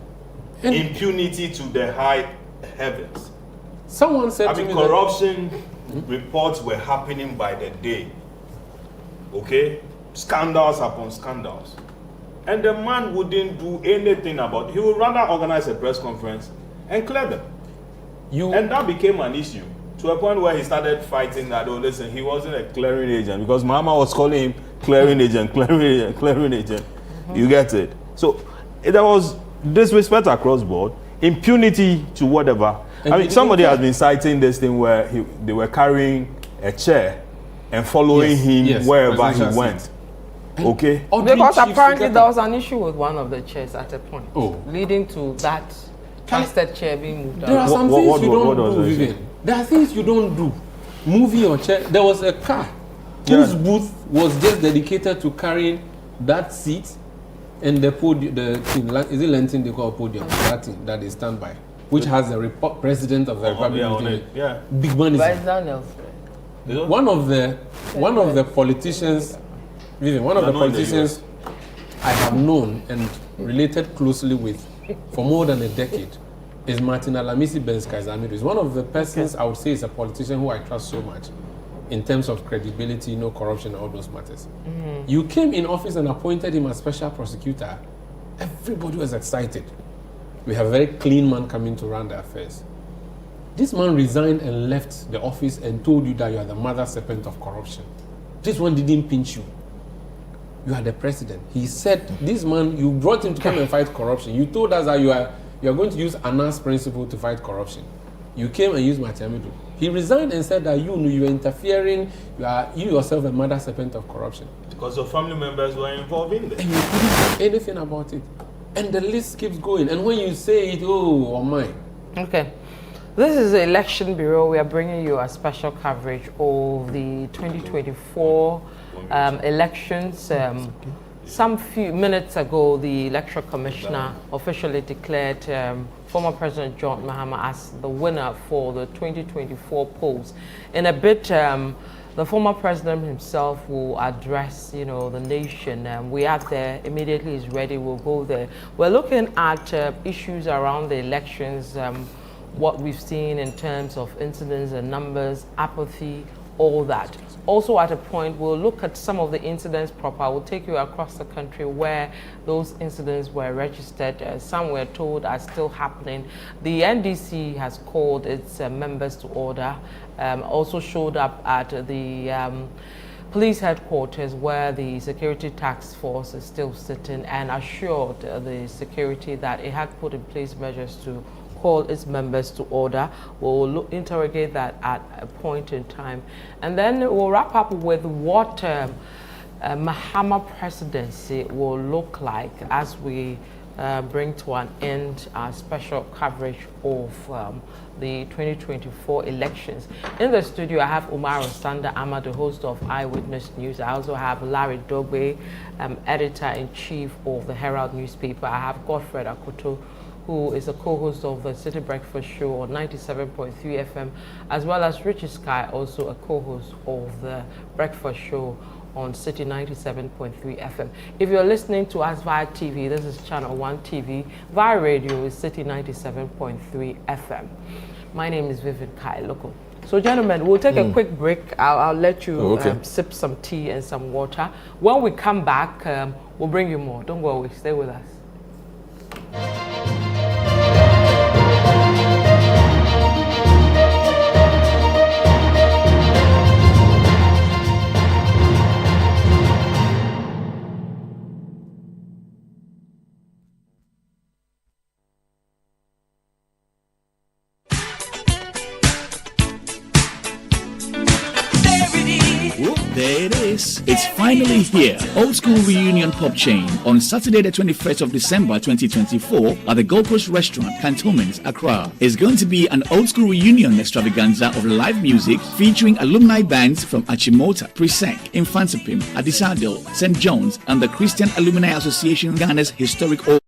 impunity to the high heavens. Someone said to me corruption reports were happening by the day. Okay, scandals upon scandals. And the man wouldn't do anything about it. He would rather organize a press conference and clear them. And that became an issue to a point where he started fighting that, listen, he wasn't a clearing agent because Mahama was calling him clearing agent. You get it? So there was disrespect across board. impunity to whatever. I mean, somebody has been citing this thing where they were carrying a chair and following him wherever he went. Okay? Because apparently there was an issue with one of the chairs at a point, leading to that trusted chair being moved. There are some things you don't do, Vivian. There are things you don't do. Moving your chair. There was a car whose booth was just dedicated to carrying that seat and the podium. The thing, is it lantern they call podium? That thing that they stand by, which has the president of the Republic. Big money. One of the politicians, Vivian, one of the politicians I have known and related closely with for more than a decade is Martin Alamisi Benskai's. He's one of the persons I would say is a politician who I trust so much in terms of credibility, no corruption, all those matters. You came in office and appointed him as special prosecutor. Everybody was excited. We have a very clean man coming to run the affairs. This man resigned and left the office and told you that you are the mother serpent of corruption. This one didn't pinch you. You are the president. He said, this man, you brought him to come and fight corruption. You told us that you are going to use Anna's principle to fight corruption. You came and used Matiamido. He resigned and said that you are interfering, you yourself a mother serpent of corruption. Because your family members were involved in this. And you couldn't do anything about it. And the list keeps going. And when you say it, oh my. Okay. This is the Election Bureau. We are bringing you a special coverage of the 2024 elections. Some few minutes ago, the Electoral Commissioner officially declared former President John Mahama as the winner for the 2024 polls. In a bit, the former president himself will address, the nation. We are there immediately. He's ready. We'll go there. We're looking at issues around the elections, what we've seen in terms of incidents and numbers, apathy, all that. Also at a point, we'll look at some of the incidents proper. We'll take you across the country where those incidents were registered. Some we're told are still happening. The NDC has called its members to order, also showed up at the police headquarters where the security task force is still sitting and assured the security that it had put in place measures to call its members to order. We'll interrogate that at a point in time. And then we'll wrap up with what Mahama presidency will look like as we bring to an end our special coverage of the 2024 elections. In the studio, I have Umar Sanda Ama, the host of Eyewitness News. I also have Larry Dogbe, editor-in-chief of the Herald newspaper. I have Godfred Akoto, who is a co-host of the City Breakfast Show on 97.3 FM, as well as Richie Sky, also a co-host of the Breakfast Show on City 97.3 FM. If you're listening to us via TV, this is Channel 1 TV. Via radio is City 97.3 FM. My name is Vivian Kai Loko. So gentlemen, we'll take a quick break. I'll let you sip some tea and some water. When we come back, we'll bring you more. Don't go away, stay with us. There it is. It's finally here. Old School Reunion Pub Chain on Saturday the 21st of December 2024 at the Gold Coast Restaurant, Cantonments, Accra. It's going to be an old school reunion extravaganza of live music featuring alumni bands from Achimota, Presec, Infantsipim, Adisadel, St. John's and the Christian Alumni Association Ghana's historic old.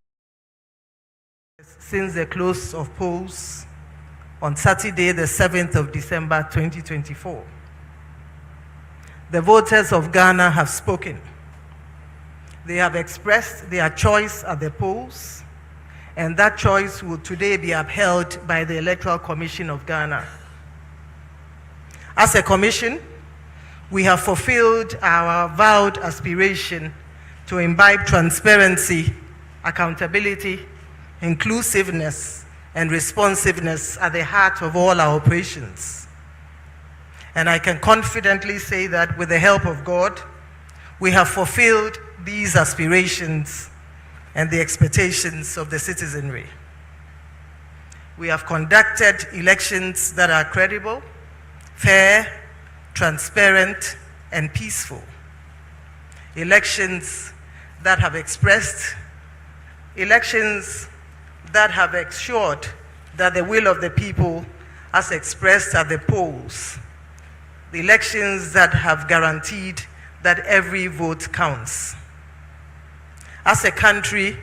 Since the close of polls on Saturday the 7th of December 2024. The voters of Ghana have spoken. They have expressed their choice at the polls, and that choice will today be upheld by the Electoral Commission of Ghana. As a commission, we have fulfilled our vowed aspiration to imbibe transparency, accountability, inclusiveness, and responsiveness at the heart of all our operations. And I can confidently say that with the help of God, we have fulfilled these aspirations and the expectations of the citizenry. We have conducted elections that are credible, fair, transparent, and peaceful. Elections that have ensured that the will of the people as expressed at the polls. The elections that have guaranteed that every vote counts. As a country,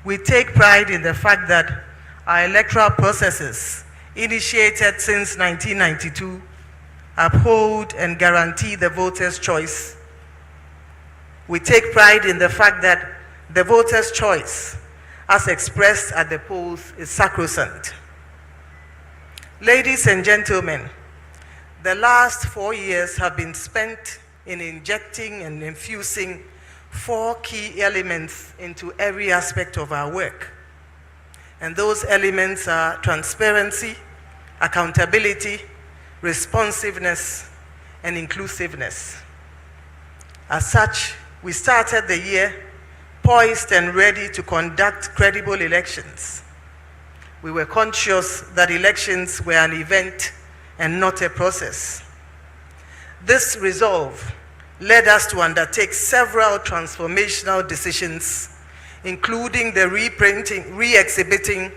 we take pride in the fact that our electoral processes, initiated since 1992, uphold and guarantee the voter's choice. We take pride in the fact that the voter's choice, as expressed at the polls, is sacrosanct. Ladies and gentlemen, the last 4 years have been spent in injecting and infusing 4 key elements into every aspect of our work. And those elements are transparency, accountability, responsiveness, and inclusiveness. As such, we started the year poised and ready to conduct credible elections. We were conscious that elections were an event and not a process. This resolve led us to undertake several transformational decisions, including the re-exhibiting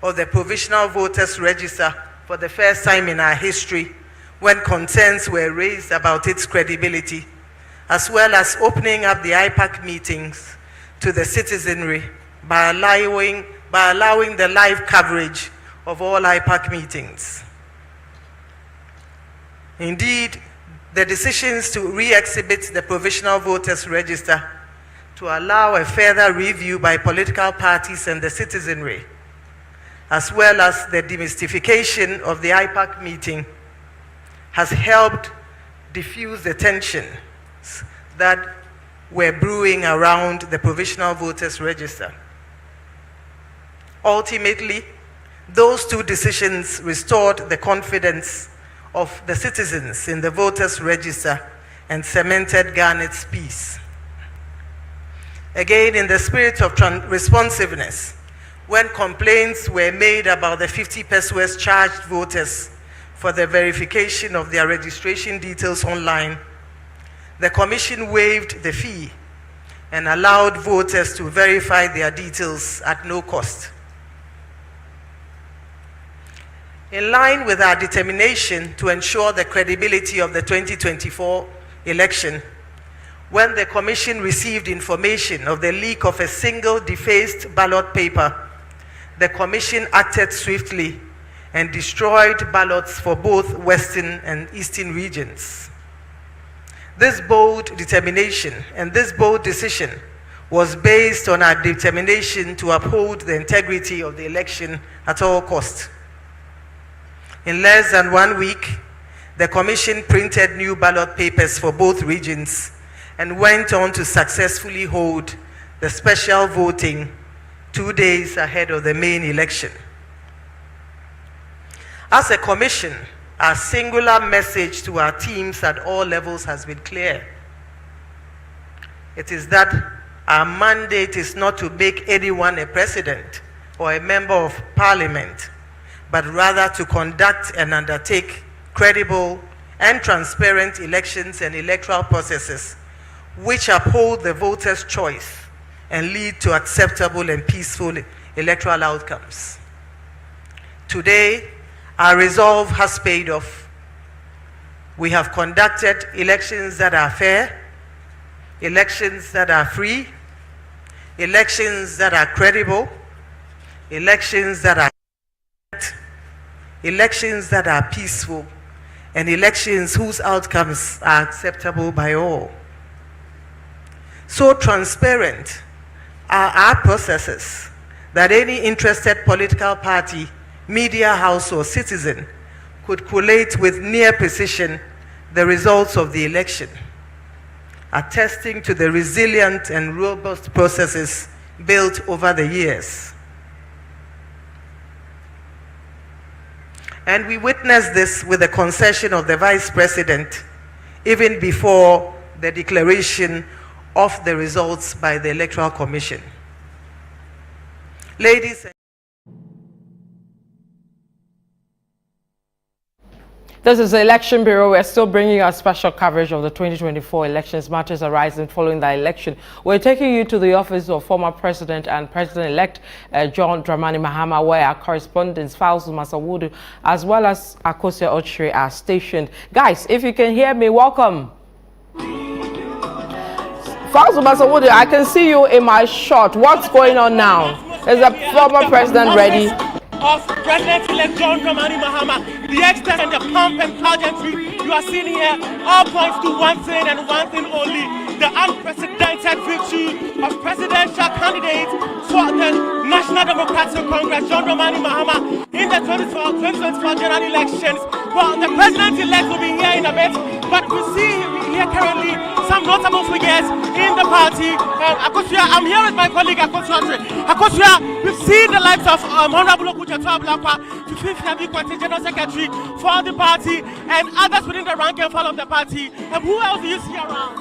of the Provisional Voters Register for the first time in our history, when concerns were raised about its credibility, as well as opening up the IPAC meetings to the citizenry by allowing the live coverage of all IPAC meetings. Indeed, the decisions to re-exhibit the Provisional Voters Register to allow a further review by political parties and the citizenry, as well as the demystification of the IPAC meeting, has helped diffuse the tensions that were brewing around the Provisional Voters Register. Ultimately, those 2 decisions restored the confidence of the citizens in the Voters Register and cemented Ghana's peace. Again, in the spirit of responsiveness, when complaints were made about the 50 pesos charged voters for the verification of their registration details online, the Commission waived the fee and allowed voters to verify their details at no cost. In line with our determination to ensure the credibility of the 2024 election, when the Commission received information of the leak of a single defaced ballot paper, the Commission acted swiftly and destroyed ballots for both Western and Eastern regions. This bold determination and this bold decision was based on our determination to uphold the integrity of the election at all costs. In less than 1 week, the Commission printed new ballot papers for both regions and went on to successfully hold the special voting 2 days ahead of the main election. As a Commission, our singular message to our teams at all levels has been clear. It is that our mandate is not to make anyone a president or a member of parliament, but rather to conduct and undertake credible and transparent elections and electoral processes which uphold the voter's choice and lead to acceptable and peaceful electoral outcomes. Today, our resolve has paid off. We have conducted elections that are fair, elections that are free, elections that are credible, elections that are elections that are peaceful, and elections whose outcomes are acceptable by all. So transparent are our processes that any interested political party, media house, or citizen could collate with near precision the results of the election, attesting to the resilient and robust processes built over the years. And we witnessed this with the concession of the Vice President, even before the declaration of the results by the Electoral Commission. Ladies and This is the Election Bureau. We're still bringing you a special coverage of the 2024 elections, matters arising following the election. We're taking you to the office of former President and President-elect John Dramani Mahama, where our correspondents Falsu Masawudu as well as Akosia Ochre are stationed. Guys, if you can hear me, welcome. Falsu Masawudu, I can see you in my shot. What's going on now? Is the former president ready? Of President-elect John Dramani Mahama, the extent and the pomp and pageantry you are seeing here all points to one thing and one thing only: the unprecedented victory of presidential candidate for the National Democratic Congress, John Dramani Mahama, in the 2024 general elections. Well, the president-elect will be here in a bit, but we see here currently some notable figures in the party. Akosia, I'm here with my colleague Akosia. Akosia, we've seen the likes of Honorable Okucheto Ablakwa, the fifth heavy general secretary for the party, and others within the rank and file of the party. And who else do you see around?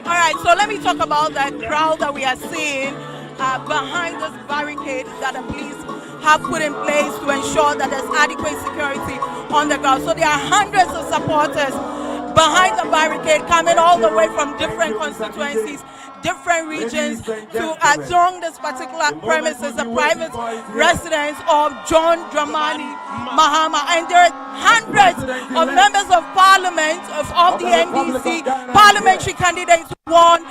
All right, so let me talk about that crowd that we are seeing behind this barricade that the police have put in place to ensure that there's adequate security on the ground. So there are hundreds of supporters behind the barricade coming all the way from different constituencies, different regions to adjoin this particular premises, the private residence of John Dramani Mahama. And there are hundreds of members of parliament of the NDC, parliamentary candidates who won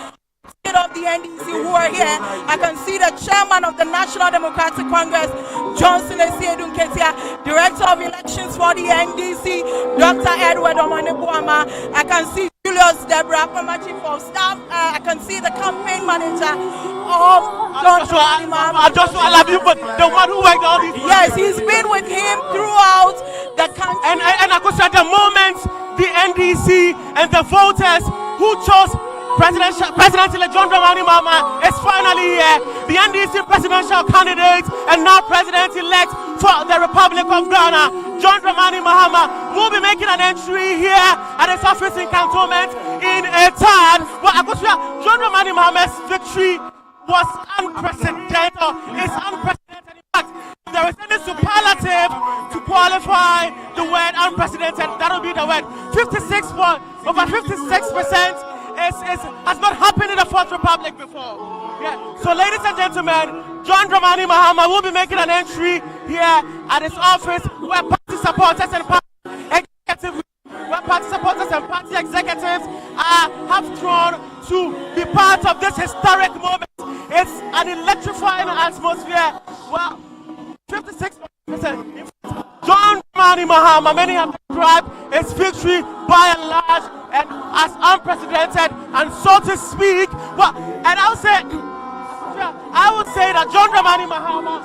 of the NDC who are here. I can see the chairman of the National Democratic Congress, Johnson Esiedun Ketia, director of elections for the NDC, Dr. Adwoa Tenkoramaa. I can see Julius Deborah, former chief of staff. I can see the campaign manager of John Dramani Mahama. I love you, but the one who worked all these. Yes, he's been with him throughout the country. And I could say at the moment, the NDC and the voters who chose President-elect John Dramani Mahama is finally here. The NDC presidential candidate and now president-elect for the Republic of Ghana, John Dramani Mahama, will be making an entry here at his office in Cantonment in a time. Well, John Dramani Mahama's victory was unprecedented. It's unprecedented. In fact, if there is any superlative to qualify the word unprecedented, that will be the word. Over 56%. Has not happened in the Fourth Republic before. Yeah. So, ladies and gentlemen, John Dramani Mahama will be making an entry here at his office where party supporters and party executives have drawn to be part of this historic moment. It's an electrifying atmosphere. Well, 56%. John Dramani Mahama, many have described his victory by and large and as unprecedented, and so to speak. Well, and I would say that John Dramani Mahama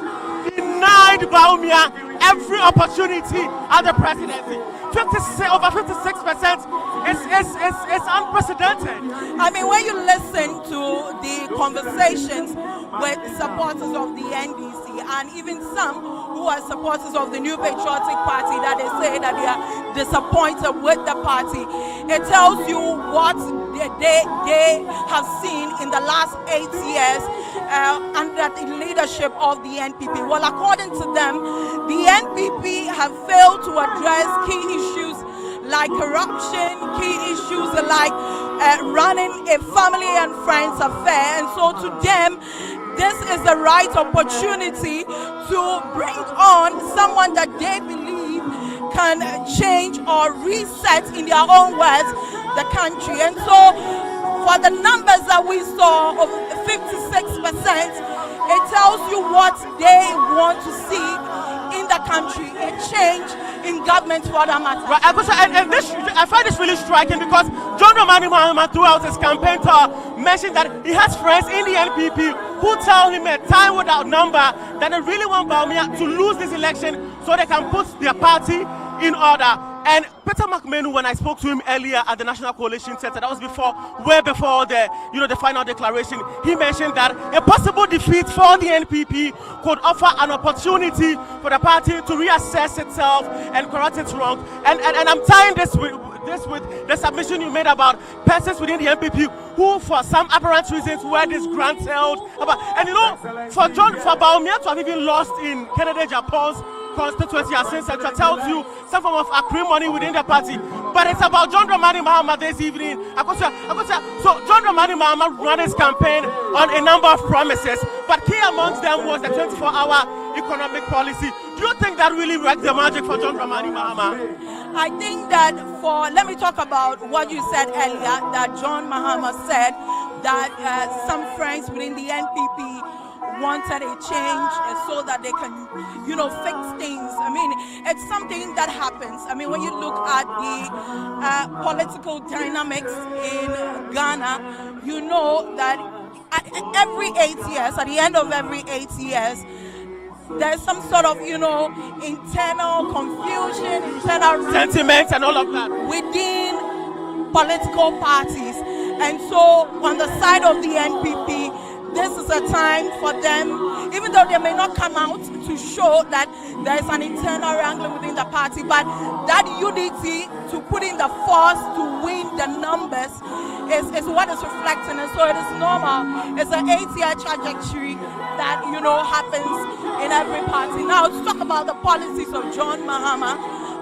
denied Bawumia every opportunity at the presidency. Over 56% is unprecedented. I mean, when you listen to the conversations with supporters of the NDC and even some who are supporters of the New Patriotic Party, that they say that they are disappointed with the party, it tells you what they have seen in the last 8 years under the leadership of the NPP. Well, according to them, the NPP have failed to address key issues like corruption, key issues like running a family and friends affair. And so to them, this is the right opportunity to bring on someone that they believe can change or reset, in their own words, the country. And so for the numbers that we saw of 56%, it tells you what they want to see in the country, a change in government for that matter. Right, I find this really striking because John Dramani Mahama throughout his campaign mentioned that he has friends in the NPP who tell him a time without number that they really want Bawumia to lose this election so they can put their party in order. And Peter McMenu, when I spoke to him earlier at the National Collation Center, that was way before the final declaration, he mentioned that a possible defeat for the NPP could offer an opportunity for the party to reassess itself and correct its wrong. And I'm tying this with the submission you made about persons within the NPP who, for some apparent reasons, were disgruntled. And for Bawumia to have even lost in Kennedy Japan's constituency, Okai Central, tells you some form of acrimony within the party. But it's about John Dramani Mahama this evening. So John Dramani Mahama ran his campaign on a number of promises, but key amongst them was the 24-hour economic policy. Do you think that really worked the magic for John Dramani Mahama? I think that let me talk about what you said earlier, that John Mahama said that some friends within the NPP wanted a change so that they can, fix things. I mean, it's something that happens. I mean, when you look at the political dynamics in Ghana, you know that at the end of every 8 years, there's some sort of, internal confusion, internal sentiments and all of that within political parties. And so on the side of the NPP, this is a time for them, even though they may not come out to show that there is an internal wrangling within the party, but that unity to put in the force to win the numbers is what is reflecting. And so it is normal. It's an 8-year trajectory that, happens in every party. Now, to talk about the policies of John Mahama,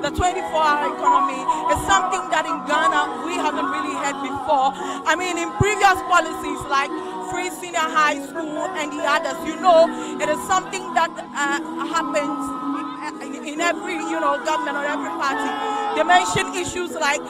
the 24-hour economy is something that in Ghana we haven't really heard before. I mean, in previous policies like free senior high school and the others, it is something that happens in every, government or every party. They mention issues like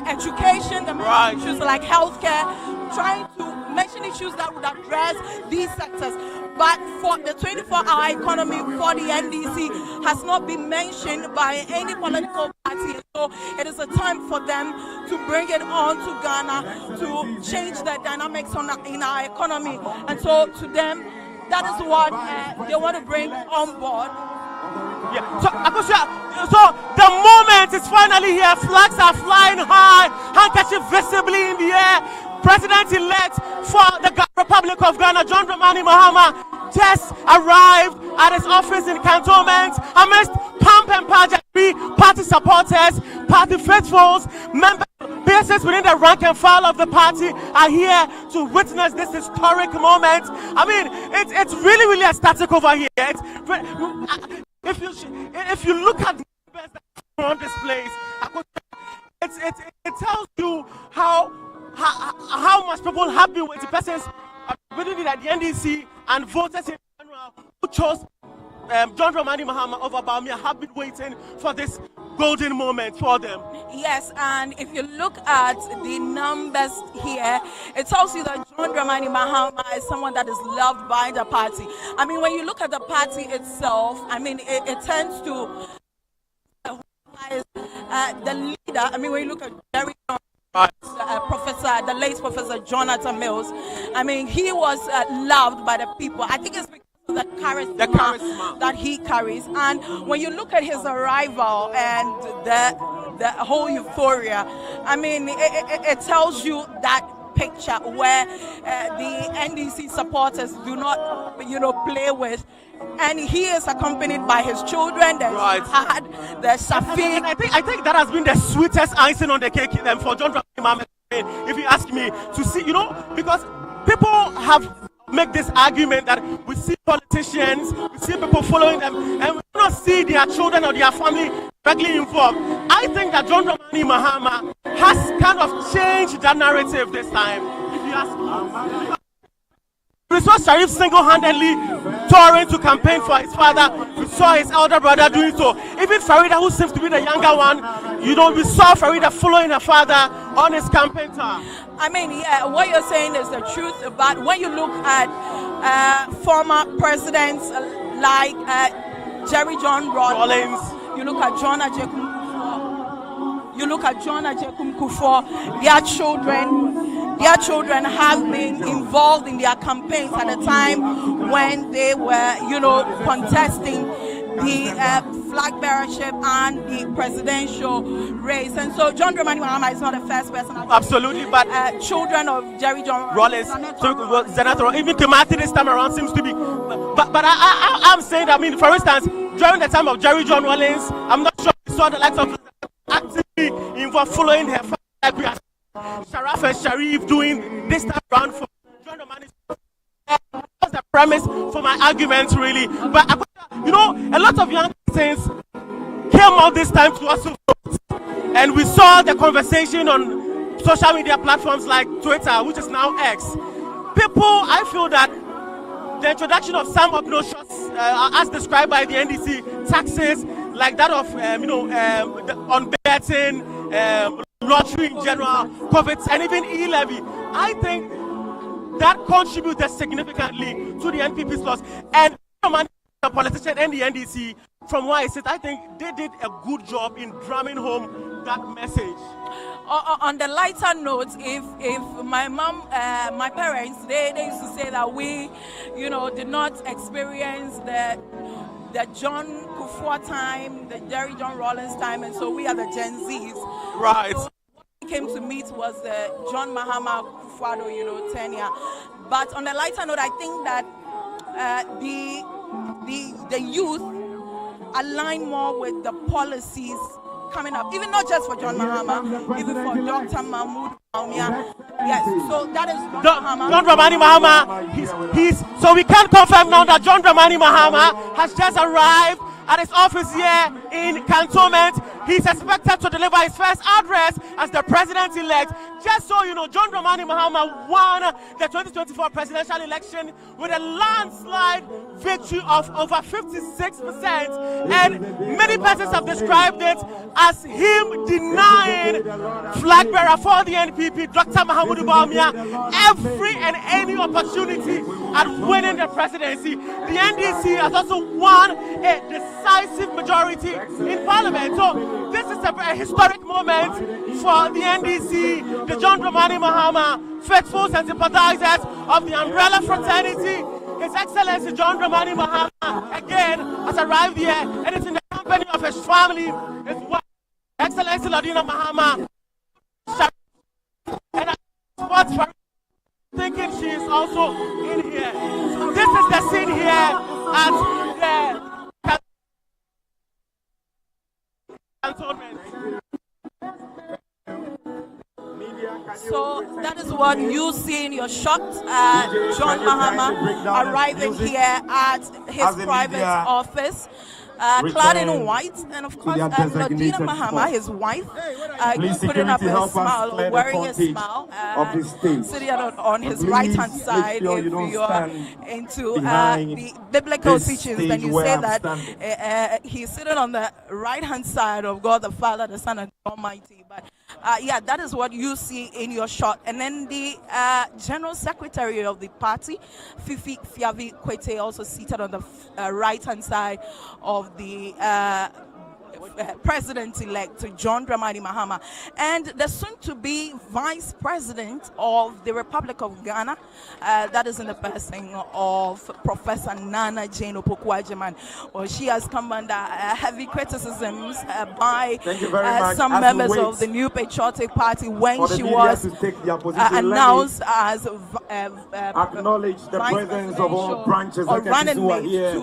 education, they mention issues like healthcare, trying to mention issues that would address these sectors. But for the 24-hour economy for the NDC has not been mentioned by any political party. So it is a time for them to bring it on to Ghana to change the dynamics in our economy. And so to them, that is what they want to bring on board. Yeah. So the moment is finally here. Flags are flying high, handkerchief visibly in the air. President-elect for the Republic of Ghana, John Dramani Mahama, just arrived at his office in Cantonment amidst pomp and pageantry. Party supporters, party faithfuls, members, bases within the rank and file of the party are here to witness this historic moment. I mean, it's really, really ecstatic over here. If you look at the numbers that are on this place, it tells you how much people happy with the person's ability at the NDC and voters in general who chose John Dramani Mahama over Bawumia have been waiting for this golden moment for them. Yes, and if you look at the numbers here, it tells you that John Dramani Mahama is someone that is loved by the party. I mean, when you look at the party itself, I mean, it tends to the leader. I mean, when you look at Jerry the late Professor Jonathan Mills, I mean, he was loved by the people. I think it's because of the charisma that he carries. And when you look at his arrival and the whole euphoria, I mean, it tells you that picture where the NDC supporters do not, play with. And he is accompanied by his children. There's Had, there's Shafiq. I think that has been the sweetest icing on the cake for John Dramani Mahama, if you ask me, to see, because people have make this argument that we see politicians, we see people following them, and we do not see their children or their family directly involved. I think that John Dramani Mahama has kind of changed that narrative this time, if you ask me. We saw Sharif single-handedly touring to campaign for his father. We saw his elder brother doing so. Even Farida, who seems to be the younger one, we saw Farida following her father on his campaign tour. I mean, yeah, what you're saying is the truth. But when you look at former presidents like Jerry John Rawlings, you look at John Ajekum Kufuor, their children have been involved in their campaigns at a time when they were, contesting the flag bearership and the presidential race. And so John Dramani Mahama is not the first person. Absolutely, but children of Jerry John Rawlings, Senator, even Timothy this time around seems to be. But I'm saying that, I mean, for instance, during the time of Jerry John Rawlings, I'm not sure we saw the likes of actively involved following her father, like we are Sharaf and Sharif doing this time around for John Dramani. The premise for my argument, really. But you know, a lot of young persons came out this time to also vote, and we saw the conversation on social media platforms like Twitter, which is now X. People, I feel that the introduction of some obnoxious, as described by the NDC, taxes like that of on betting, lottery in general, COVID, and even e-levy, I think that contributed significantly to the NPP's loss. And the politician and the NDC, from where I sit, I think they did a good job in drumming home that message. On the lighter note, if my mom, my parents, they used to say that we, did not experience the John Kufuor time, the Jerry John Rawlings time, and so we are the Gen Zs. Right. So what we came to meet was the John Mahama Kufuor, tenure. But on the lighter note, I think that the youth align more with the policies coming up, even not just for John Mahama, even for Dr. Mahmoud Bawumia. Yes, so that is John Dramani Mahama. He's so we can confirm now that John Dramani Mahama has just arrived at his office here in Cantonment. He's expected to deliver his first address as the president-elect. Just so you know, John Dramani Mahama won the 2024 presidential election with a landslide victory of over 56%. And many persons have described it as him denying flag bearer for the NPP, Dr. Mahmoud Bawumia, every and any opportunity at winning the presidency. The NDC has also won a decisive majority in parliament. So this is a historic moment for the NDC, the John Dramani Mahama faithfuls and sympathizers of the umbrella fraternity. His Excellency John Dramani Mahama again has arrived here and is in the company of his family, his wife, Excellency Ladina Mahama. And I'm thinking she is also in here. So this is the scene here at the Cantonment. So that is what you see in your shot. John Mahama arriving here at his private office, clad in white, and of course Nadina Mahama, his wife, putting up a smile, or wearing a smile, sitting on his right-hand side. If you are into the biblical teachings, then you say that he's sitting on the right-hand side of God the Father, the Son, and the Almighty. But yeah, that is what you see in your shot. And then the General Secretary of the party, Fifi Fiavi Kwete, also seated on the right-hand side of the President-elect John Dramani Mahama, and the soon-to-be Vice President of the Republic of Ghana, that is in the person of Professor Nana Jane Opoku-Agyeman. Well, she has come under heavy criticisms by some members of the New Patriotic Party when she was announced as acknowledge the presence of all branch executives who are here,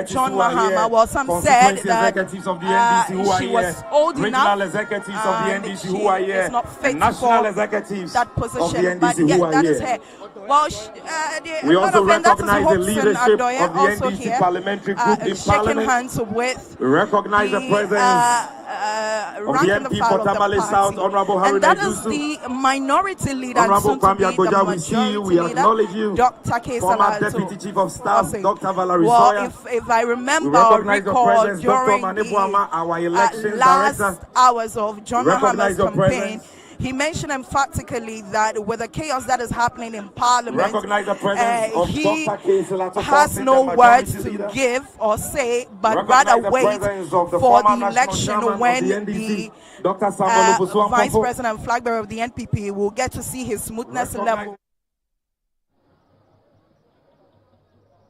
John Mahama. Well, some said that of the NDC who are she here, was old regional enough, executives of the NDC who are here, not fit national for executives that position, of the NDC but who are that here. is her. Well, we also recognize the leadership of the NDC here, parliamentary group in shaking Parliament. hands with we recognize the presence of the MP Portabale South, Honorable Haruna and that is Yusuf. the minority leader, Honorable soon to be Kwame Agoja, the we see you, we majority leader, acknowledge you. Dr. Former Deputy Chief of Staff, Dr. Valerie well, Soya. if I remember we or recognize recall, the presence, during Dr. Manipuama, our elections last director. hours of John Mahama's campaign, presence. he mentioned emphatically that with the chaos that is happening in Parliament, Recognize the presence of he Dr. Kesela has no words to give or say, but rather wait for the election when the Vice President and flag bearer of the NPP will get to see his smoothness level.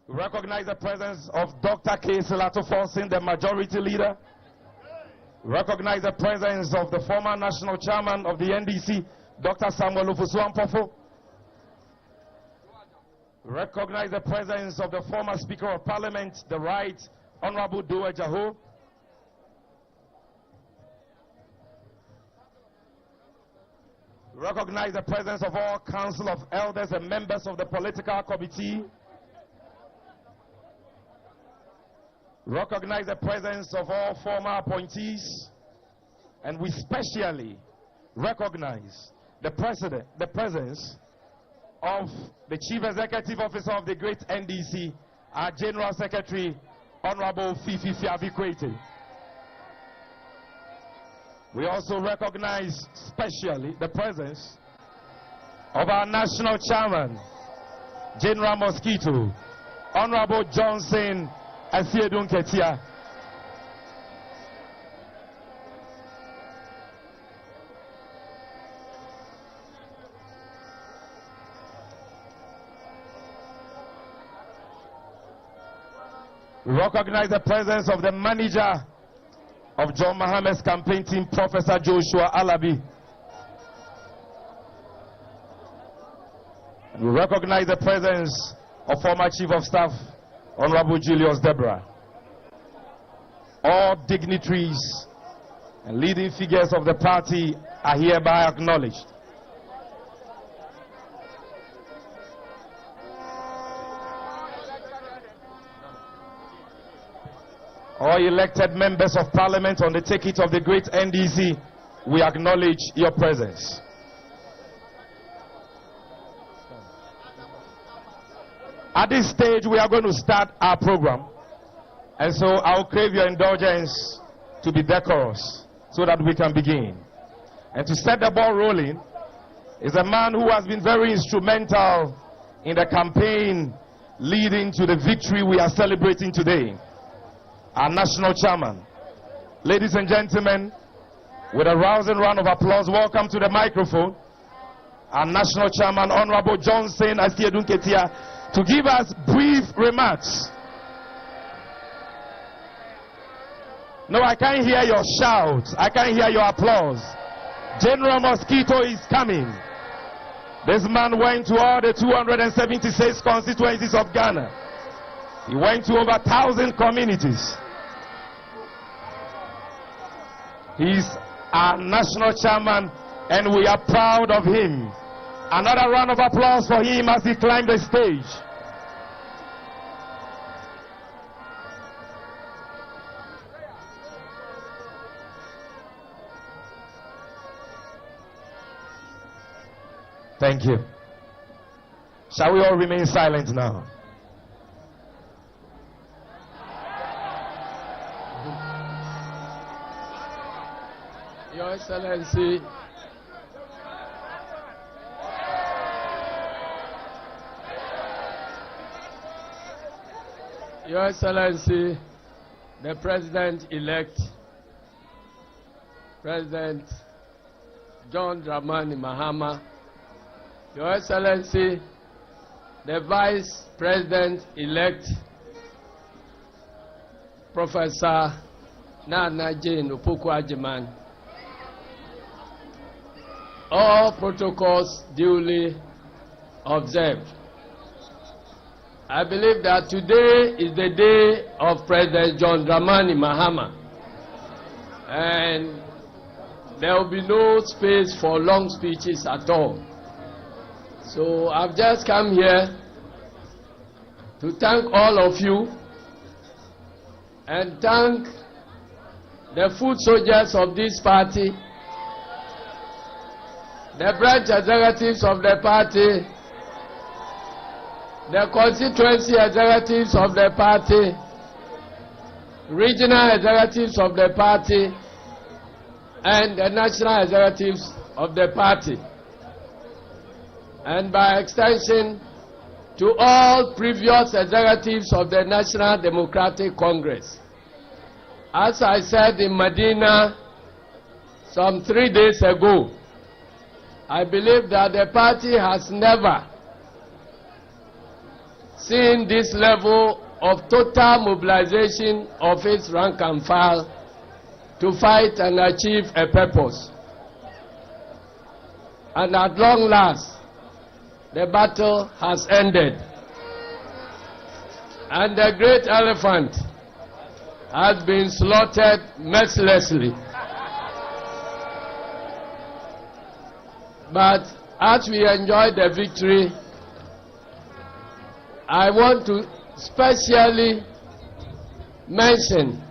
Recognize the presence of Dr. Kesela Forcing, the majority leader. Recognize the presence of the former national chairman of the NDC, Dr. Samuel Ofusu-Ampofo. Recognize the presence of the former Speaker of Parliament, the Right Honorable Doe Jaho. Recognize the presence of all Council of Elders and members of the political committee. recognize the presence of all former appointees, and we specially recognize the presence of the Chief Executive Officer of the great NDC, our General Secretary, Honorable Fifi Fiabikwete. We also recognize specially the presence of our National Chairman, General Mosquito, Honorable Johnson Asiedun Ketia. We recognize the presence of the manager of John Mahama's campaign team, Professor Joshua Alabi. We recognize the presence of former Chief of Staff, Honorable Julius Deborah. All dignitaries and leading figures of the party are hereby acknowledged. All elected members of parliament on the ticket of the great NDC, we acknowledge your presence. At this stage, we are going to start our program. And so I'll crave your indulgence to be decorous so that we can begin. And to set the ball rolling is a man who has been very instrumental in the campaign leading to the victory we are celebrating today. Our national chairman. Ladies and gentlemen, with a rousing round of applause, welcome to the microphone our national chairman, Honorable Johnson Asiedun Ketia, to give us brief remarks. No, I can't hear your shouts. I can't hear your applause. General Mosquito is coming. This man went to all the 276 constituencies of Ghana. He went to over 1,000 communities. He's our national chairman, and we are proud of him. Another round of applause for him as he climbed the stage. Thank you. Shall we all remain silent now? Your Excellency, Your Excellency, the President-elect, President John Dramani Mahama, Your Excellency, the Vice President-elect, Professor Nana Jane Opoku-Agyeman, all protocols duly observed. I believe that today is the day of President John Dramani Mahama, and there will be no space for long speeches at all. So I've just come here to thank all of you and thank the foot soldiers of this party, the branch executives of the party, the constituency executives of the party, regional executives of the party, and the national executives of the party, and by extension to all previous executives of the National Democratic Congress. As I said in Medina some 3 days ago, I believe that the party has never seen this level of total mobilization of its rank and file to fight and achieve a purpose. And at long last, the battle has ended. And the great elephant has been slaughtered mercilessly. But as we enjoy the victory, I want to specially mention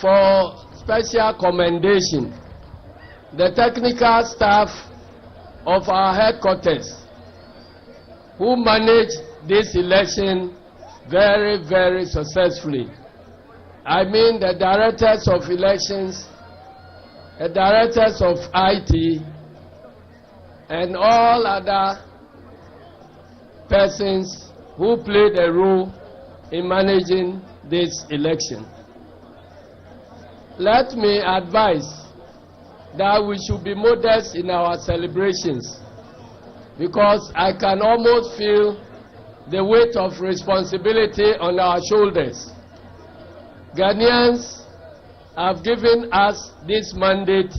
for special commendation the technical staff of our headquarters who managed this election very, very successfully. I mean the directors of elections, the directors of IT, and all other persons who played a role in managing this election. Let me advise that we should be modest in our celebrations, because I can almost feel the weight of responsibility on our shoulders. Ghanaians have given us this mandate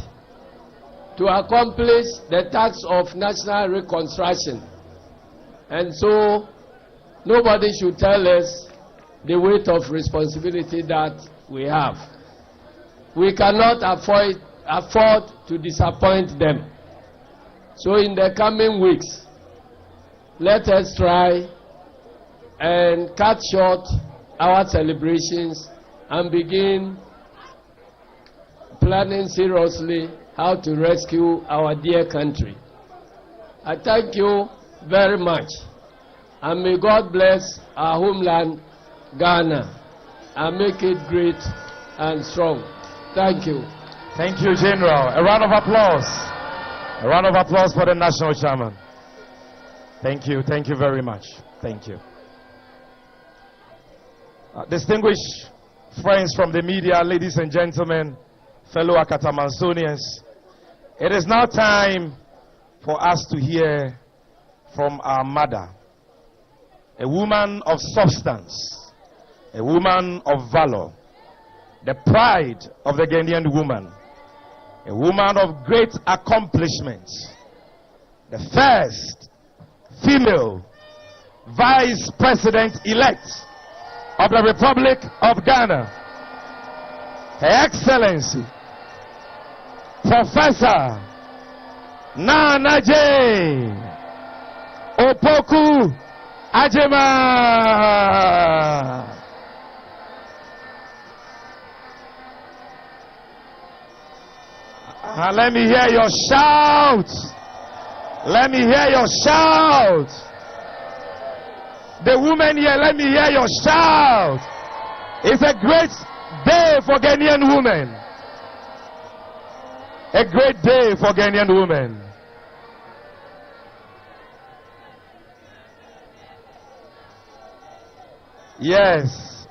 to accomplish the task of national reconstruction. And so nobody should tell us the weight of responsibility that we have. We cannot afford to disappoint them. So in the coming weeks, let us try and cut short our celebrations and begin planning seriously how to rescue our dear country. I thank you very much, and may God bless our homeland, Ghana, and make it great and strong. Thank you. Thank you, General. A round of applause. A round of applause for the National Chairman. Thank you. Thank you very much. Thank you. Distinguished friends from the media, ladies and gentlemen, fellow Akatamansonians, it is now time for us to hear from our mother, a woman of substance, a woman of valor, the pride of the Ghanaian woman, a woman of great accomplishments, the first female vice president-elect of the Republic of Ghana, Her Excellency, Professor Nana J. Opoku Ajema. Let me hear your shout. Let me hear your shout. The women here, let me hear your shout. It's a great day for Ghanaian women. A great day for Ghanaian women. Yes.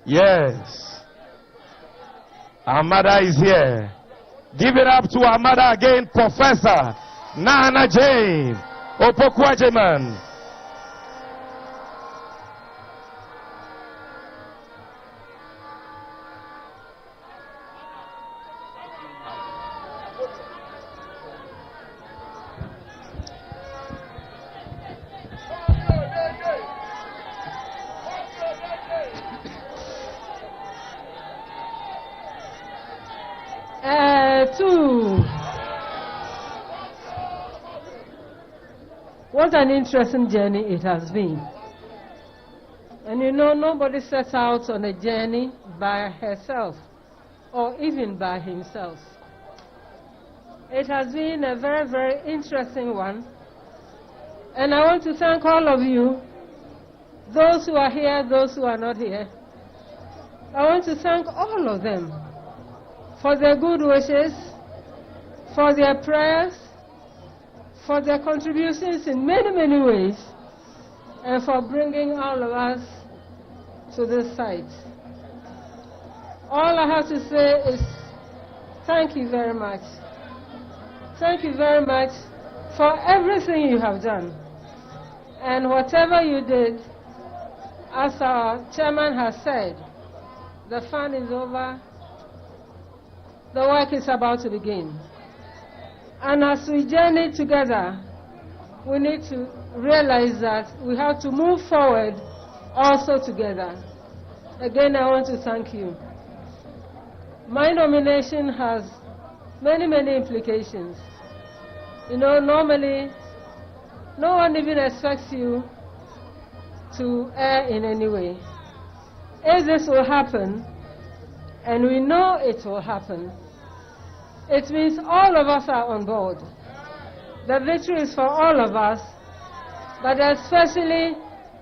Yes. Our mother is here. Give it up to our mother again, Professor Nana Jane Opoku Ajeman. What an interesting journey it has been. And you know, nobody sets out on a journey by herself or even by himself. It has been a very, very interesting one. And I want to thank all of you, those who are here, those who are not here. I want to thank all of them for their good wishes, for their prayers, for their contributions in many, many ways, and for bringing all of us to this site. All I have to say is thank you very much. Thank you very much for everything you have done. And whatever you did, as our chairman has said, the fun is over, the work is about to begin. And as we journey together, we need to realize that we have to move forward also together. Again, I want to thank you. My nomination has many, many implications. You know, normally, no one even expects you to err in any way. If this will happen, and we know it will happen, it means all of us are on board. The victory is for all of us, but especially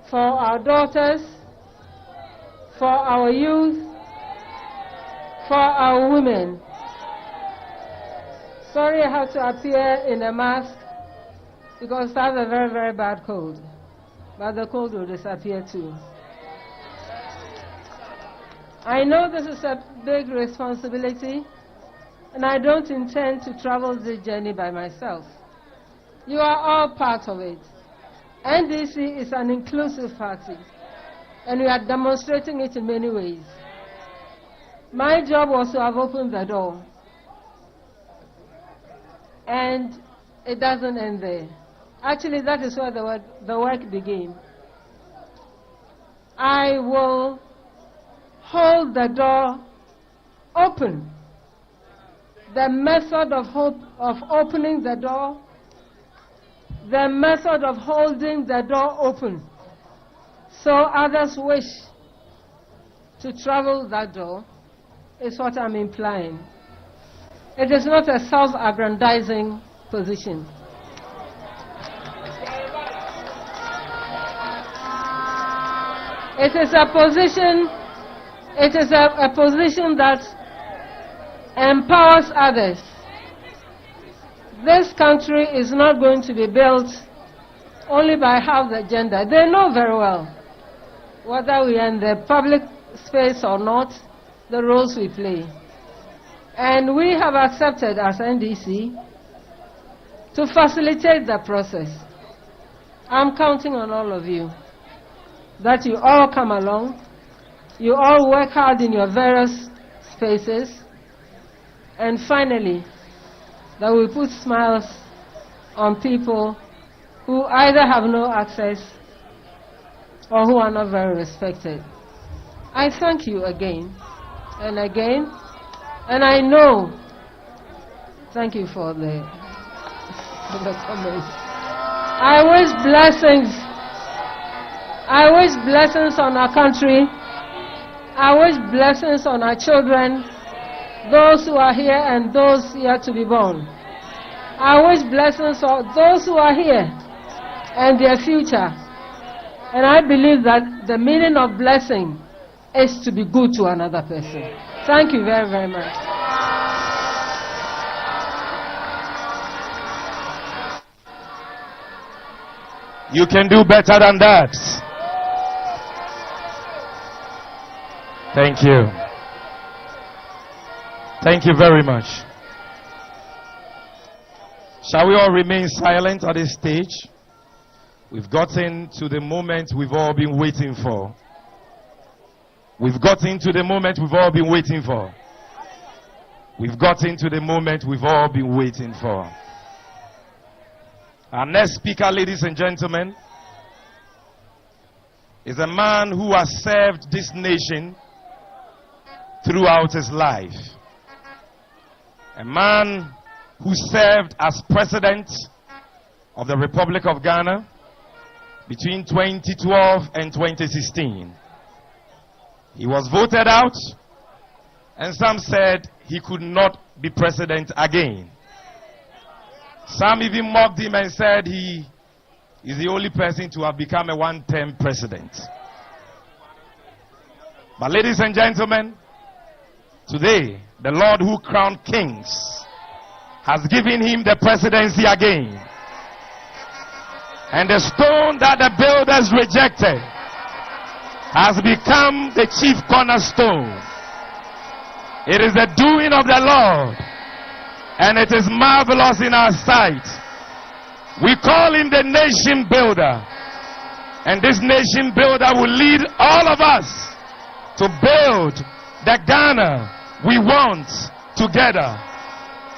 for our daughters, for our youth, for our women. Sorry I have to appear in a mask because I have a very, very bad cold. But the cold will disappear too. I know this is a big responsibility, and I don't intend to travel this journey by myself. You are all part of it. NDC is an inclusive party, and we are demonstrating it in many ways. My job was to have opened the door, and it doesn't end there. Actually, that is where the work began. I will hold the door open. The method of opening the door, the method of holding the door open, so others wish to travel that door, is what I'm implying. It is not a self-aggrandizing position. It is a position that empowers others. This country is not going to be built only by half the gender. They know very well, whether we are in the public space or not, the roles we play. And we have accepted as NDC to facilitate the process. I'm counting on all of you, that you all come along, you all work hard in your various spaces, and finally, that we put smiles on people who either have no access or who are not very respected. I thank you again and again, and I know, thank you for the comments. I wish blessings on our country. I wish blessings on our children, those who are here and those yet to be born. I wish blessings on those who are here and their future. And I believe that the meaning of blessing is to be good to another person. Thank you very, very much. You can do better than that. Thank you. Thank you very much. Shall we all remain silent at this stage? We've gotten to the moment we've all been waiting for. We've gotten to the moment we've all been waiting for. We've gotten to the moment we've all been waiting for. Our next speaker, ladies and gentlemen, is a man who has served this nation throughout his life. A man who served as president of the Republic of Ghana between 2012 and 2016. He was voted out, and some said he could not be president again. Some even mocked him and said he is the only person to have become a one-term president. But ladies and gentlemen, today, the Lord who crowned kings has given him the presidency again. And the stone that the builders rejected has become the chief cornerstone. It is the doing of the Lord, and it is marvelous in our sight. We call him the nation builder, and this nation builder will lead all of us to build the Ghana we want together.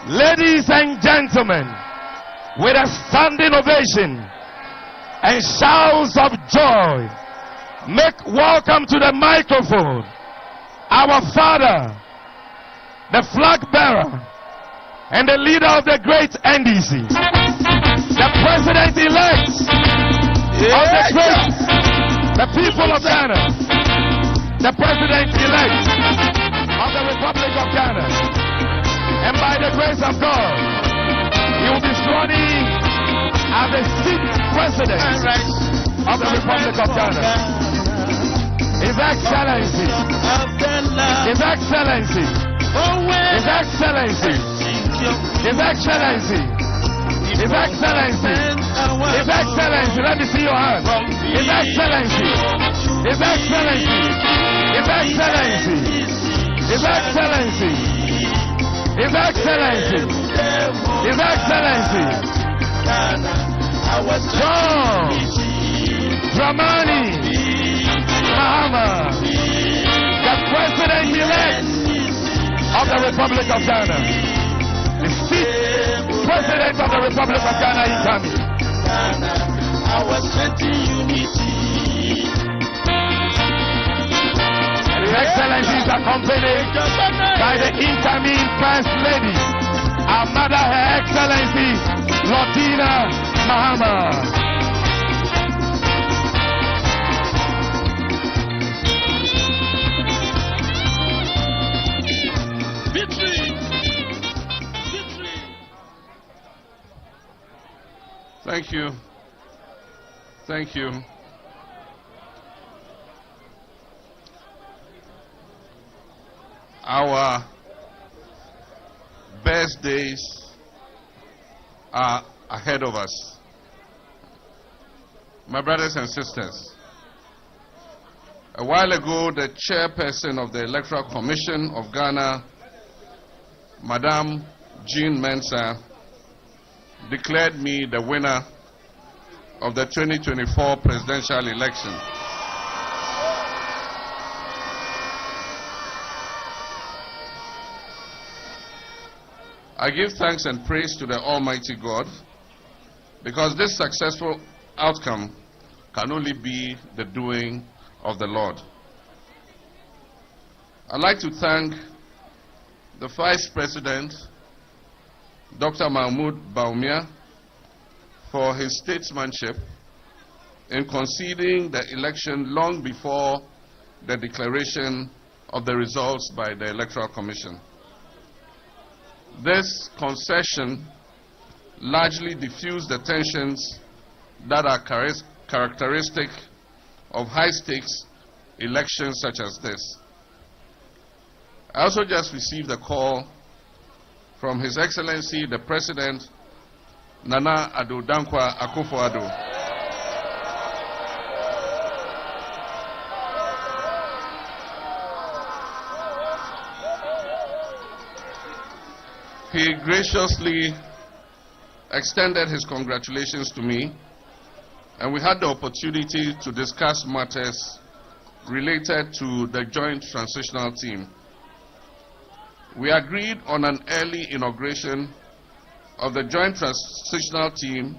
Ladies and gentlemen, with a standing ovation and shouts of joy, make welcome to the microphone our father, the flag bearer, and the leader of the great NDC, the president-elect of the great the people of Ghana, the president-elect of the Republic of Ghana. And by the grace of God, he will be sworn in as the 6th president of the Republic of Ghana. His Excellency, His Excellency, His Excellency, His Excellency, His Excellency, His Excellency, let me see your hand. His Excellency, His Excellency, His Excellency, His Excellency, His Excellency, His Excellency, John Dramani Mahama, the President-elect of the Republic of Ghana, the 6th President of the Republic of Ghana in Ghana. Our unity. His Excellency is accompanied by the incoming First Lady, our Mother, Her Excellency, Latina Mahama. Thank you. Thank you. Our best days are ahead of us. My brothers and sisters, a while ago, the chairperson of the Electoral Commission of Ghana, Madame Jean Mensah, declared me the winner of the 2024 presidential election. I give thanks and praise to the Almighty God, because this successful outcome can only be the doing of the Lord. I'd like to thank the Vice President, Dr. Mahmoud Bawumia, for his statesmanship in conceding the election long before the declaration of the results by the Electoral Commission. This concession largely diffused the tensions that are characteristic of high-stakes elections such as this. I also just received a call from His Excellency the President, Nana Addo Dankwa Akufo-Addo. He graciously extended his congratulations to me, and we had the opportunity to discuss matters related to the joint transitional team. We agreed on an early inauguration of the joint transitional team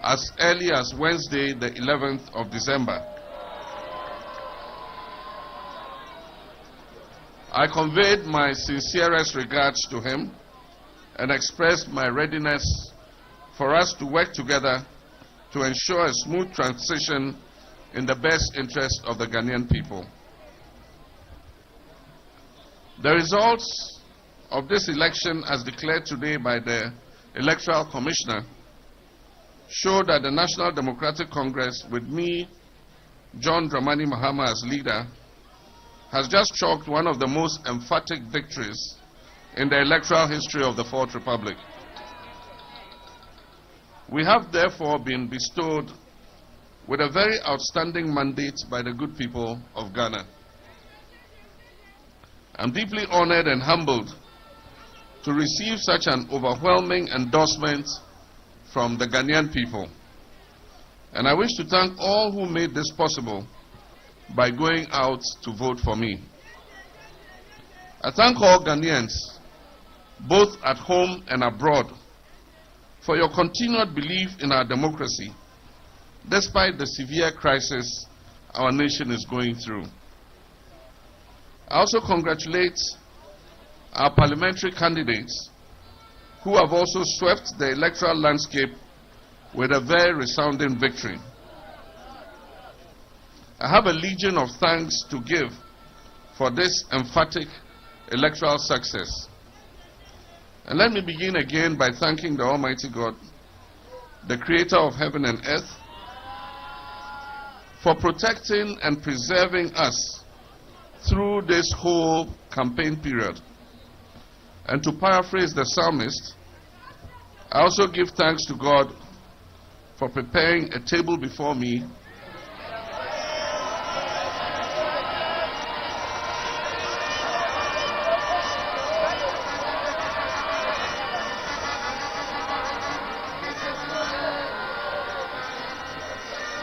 as early as Wednesday, the 11th of December. I conveyed my sincerest regards to him and expressed my readiness for us to work together to ensure a smooth transition in the best interest of the Ghanaian people. The results of this election, as declared today by the Electoral Commissioner, show that the National Democratic Congress, with me, John Dramani Mahama, as leader, has just chalked one of the most emphatic victories in the electoral history of the Fourth Republic. We have therefore been bestowed with a very outstanding mandate by the good people of Ghana. I'm deeply honored and humbled to receive such an overwhelming endorsement from the Ghanaian people. And I wish to thank all who made this possible by going out to vote for me. I thank all Ghanaians, both at home and abroad, for your continued belief in our democracy, despite the severe crisis our nation is going through. I also congratulate our parliamentary candidates who have also swept the electoral landscape with a very resounding victory. I have a legion of thanks to give for this emphatic electoral success. And let me begin again by thanking the Almighty God, the creator of heaven and earth, for protecting and preserving us through this whole campaign period. And to paraphrase the psalmist, I also give thanks to God for preparing a table before me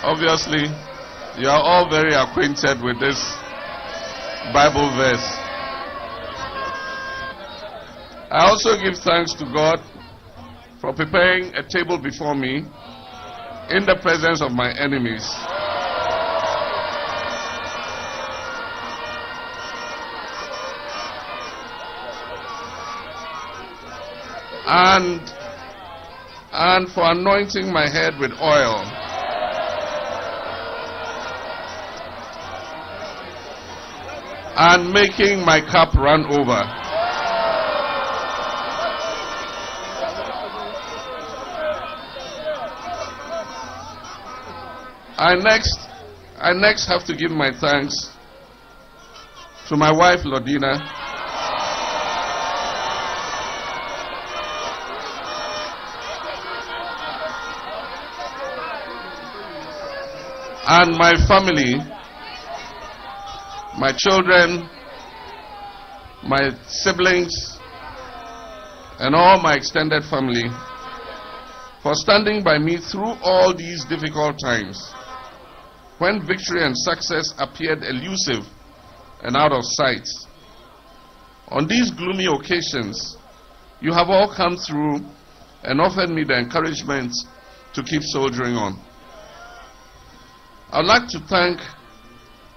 Obviously, you are all very acquainted with this Bible verse. I also give thanks to God for preparing a table before me in the presence of my enemies. And for anointing my head with oil. And making my cup run over. I next have to give my thanks to my wife Lodina, and my family, my children, my siblings, and all my extended family for standing by me through all these difficult times when victory and success appeared elusive and out of sight. On these gloomy occasions, you have all come through and offered me the encouragement to keep soldiering on. I'd like to thank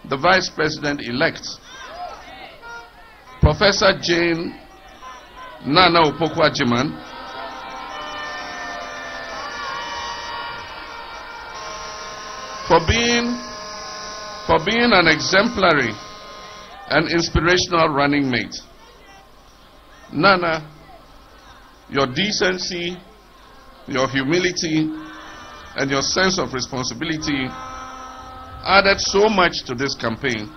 the Vice President-elect, Professor Jane Nana Opoku-Agyeman, for being an exemplary and inspirational running mate. Nana, your decency, your humility, and your sense of responsibility added so much to this campaign.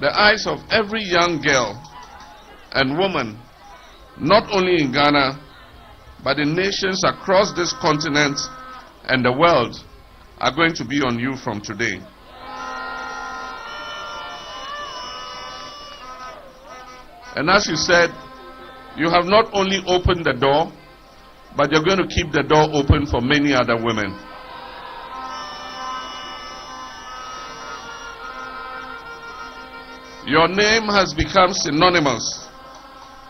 The eyes of every young girl and woman, not only in Ghana, but in nations across this continent and the world, are going to be on you from today. And as you said, you have not only opened the door, but you're going to keep the door open for many other women. Your name has become synonymous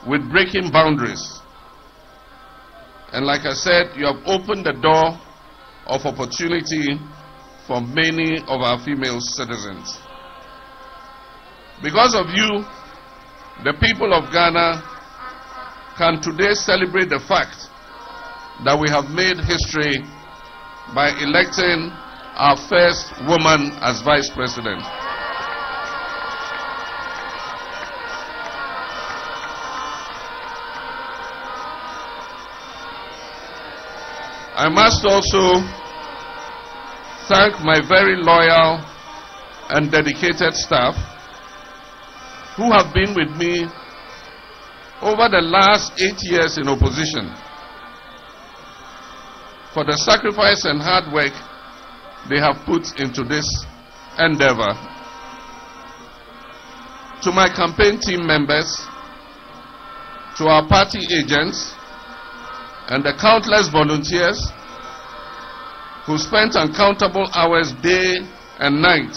with breaking boundaries. And like I said, you have opened the door of opportunity for many of our female citizens. Because of you, the people of Ghana can today celebrate the fact that we have made history by electing our first woman as Vice President. I must also thank my very loyal and dedicated staff who have been with me over the last 8 years in opposition for the sacrifice and hard work they have put into this endeavor. To my campaign team members, to our party agents, and the countless volunteers who spent uncountable hours day and night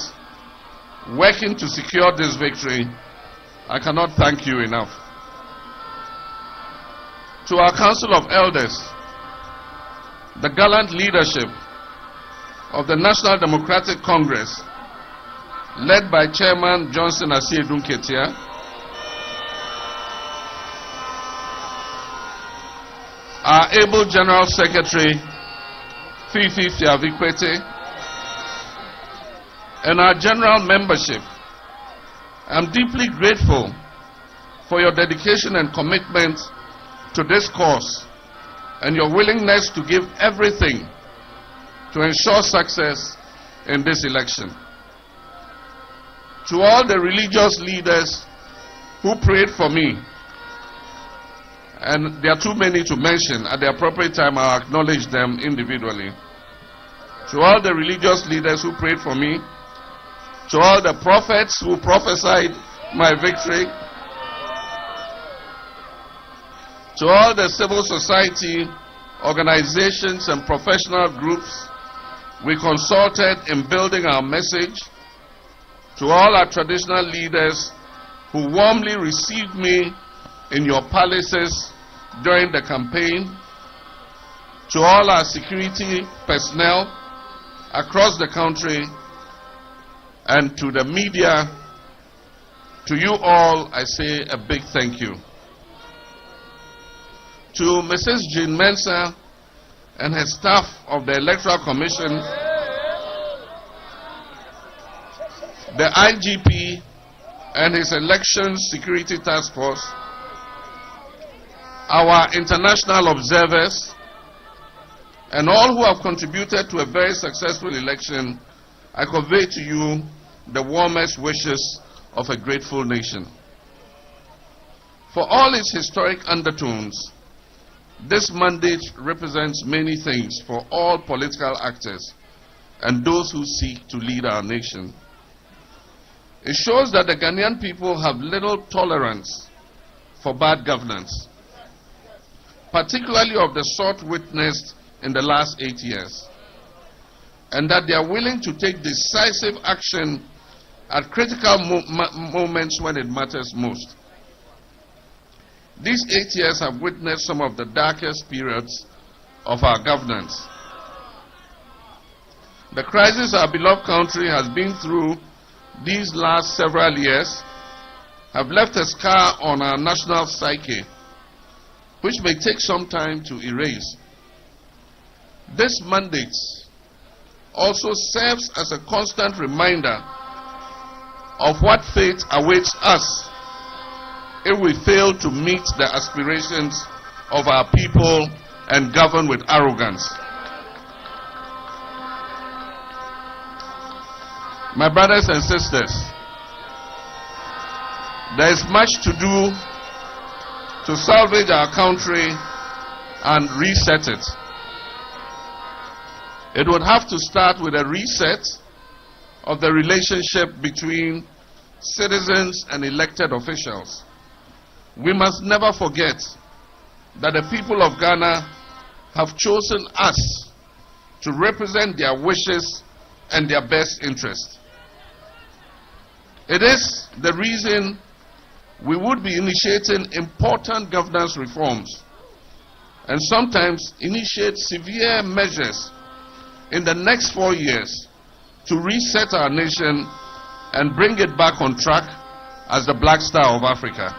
working to secure this victory, I cannot thank you enough. To our Council of Elders, the gallant leadership of the National Democratic Congress, led by Chairman Johnson Asiedu Nketia, our able General Secretary, Fifi Fiavikwete, and our general membership, I'm deeply grateful for your dedication and commitment to this cause and your willingness to give everything to ensure success in this election. To all the religious leaders who prayed for me, and there are too many to mention, at the appropriate time I'll acknowledge them individually. To all the religious leaders who prayed for me, to all the prophets who prophesied my victory, to all the civil society organizations and professional groups we consulted in building our message, to all our traditional leaders who warmly received me in your palaces during the campaign, to all our security personnel across the country, and to the media, to you all I say a big thank you. To Mrs. Jean Mensah and her staff of the Electoral Commission, the IGP and his Election Security Task Force, our international observers, and all who have contributed to a very successful election, I convey to you the warmest wishes of a grateful nation. For all its historic undertones, this mandate represents many things for all political actors and those who seek to lead our nation. It shows that the Ghanaian people have little tolerance for bad governance, particularly of the sort witnessed in the last 8 years, and that they are willing to take decisive action at critical moments when it matters most. These 8 years have witnessed some of the darkest periods of our governance. The crisis our beloved country has been through these last several years have left a scar on our national psyche, which may take some time to erase. This mandate also serves as a constant reminder of what fate awaits us if we fail to meet the aspirations of our people and govern with arrogance. My brothers and sisters, there is much to do to salvage our country and reset it. It would have to start with a reset of the relationship between citizens and elected officials. We must never forget that the people of Ghana have chosen us to represent their wishes and their best interest. It is the reason we would be initiating important governance reforms and sometimes initiate severe measures in the next 4 years to reset our nation and bring it back on track as the Black Star of Africa.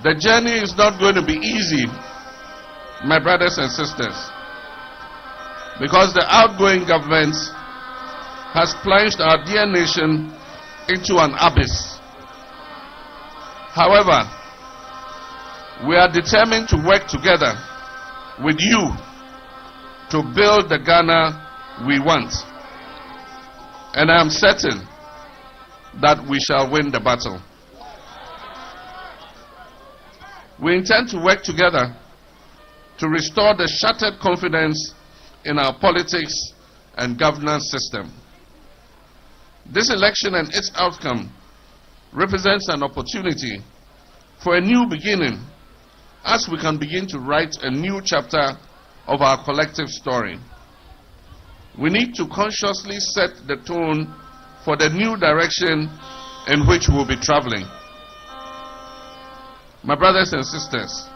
The journey is not going to be easy, my brothers and sisters, because the outgoing government has plunged our dear nation into an abyss. However, we are determined to work together with you to build the Ghana we want. And I am certain that we shall win the battle. We intend to work together to restore the shattered confidence in our politics and governance system. This election and its outcome represents an opportunity for a new beginning as we can begin to write a new chapter of our collective story. We need to consciously set the tone for the new direction in which we will be traveling. My brothers and sisters,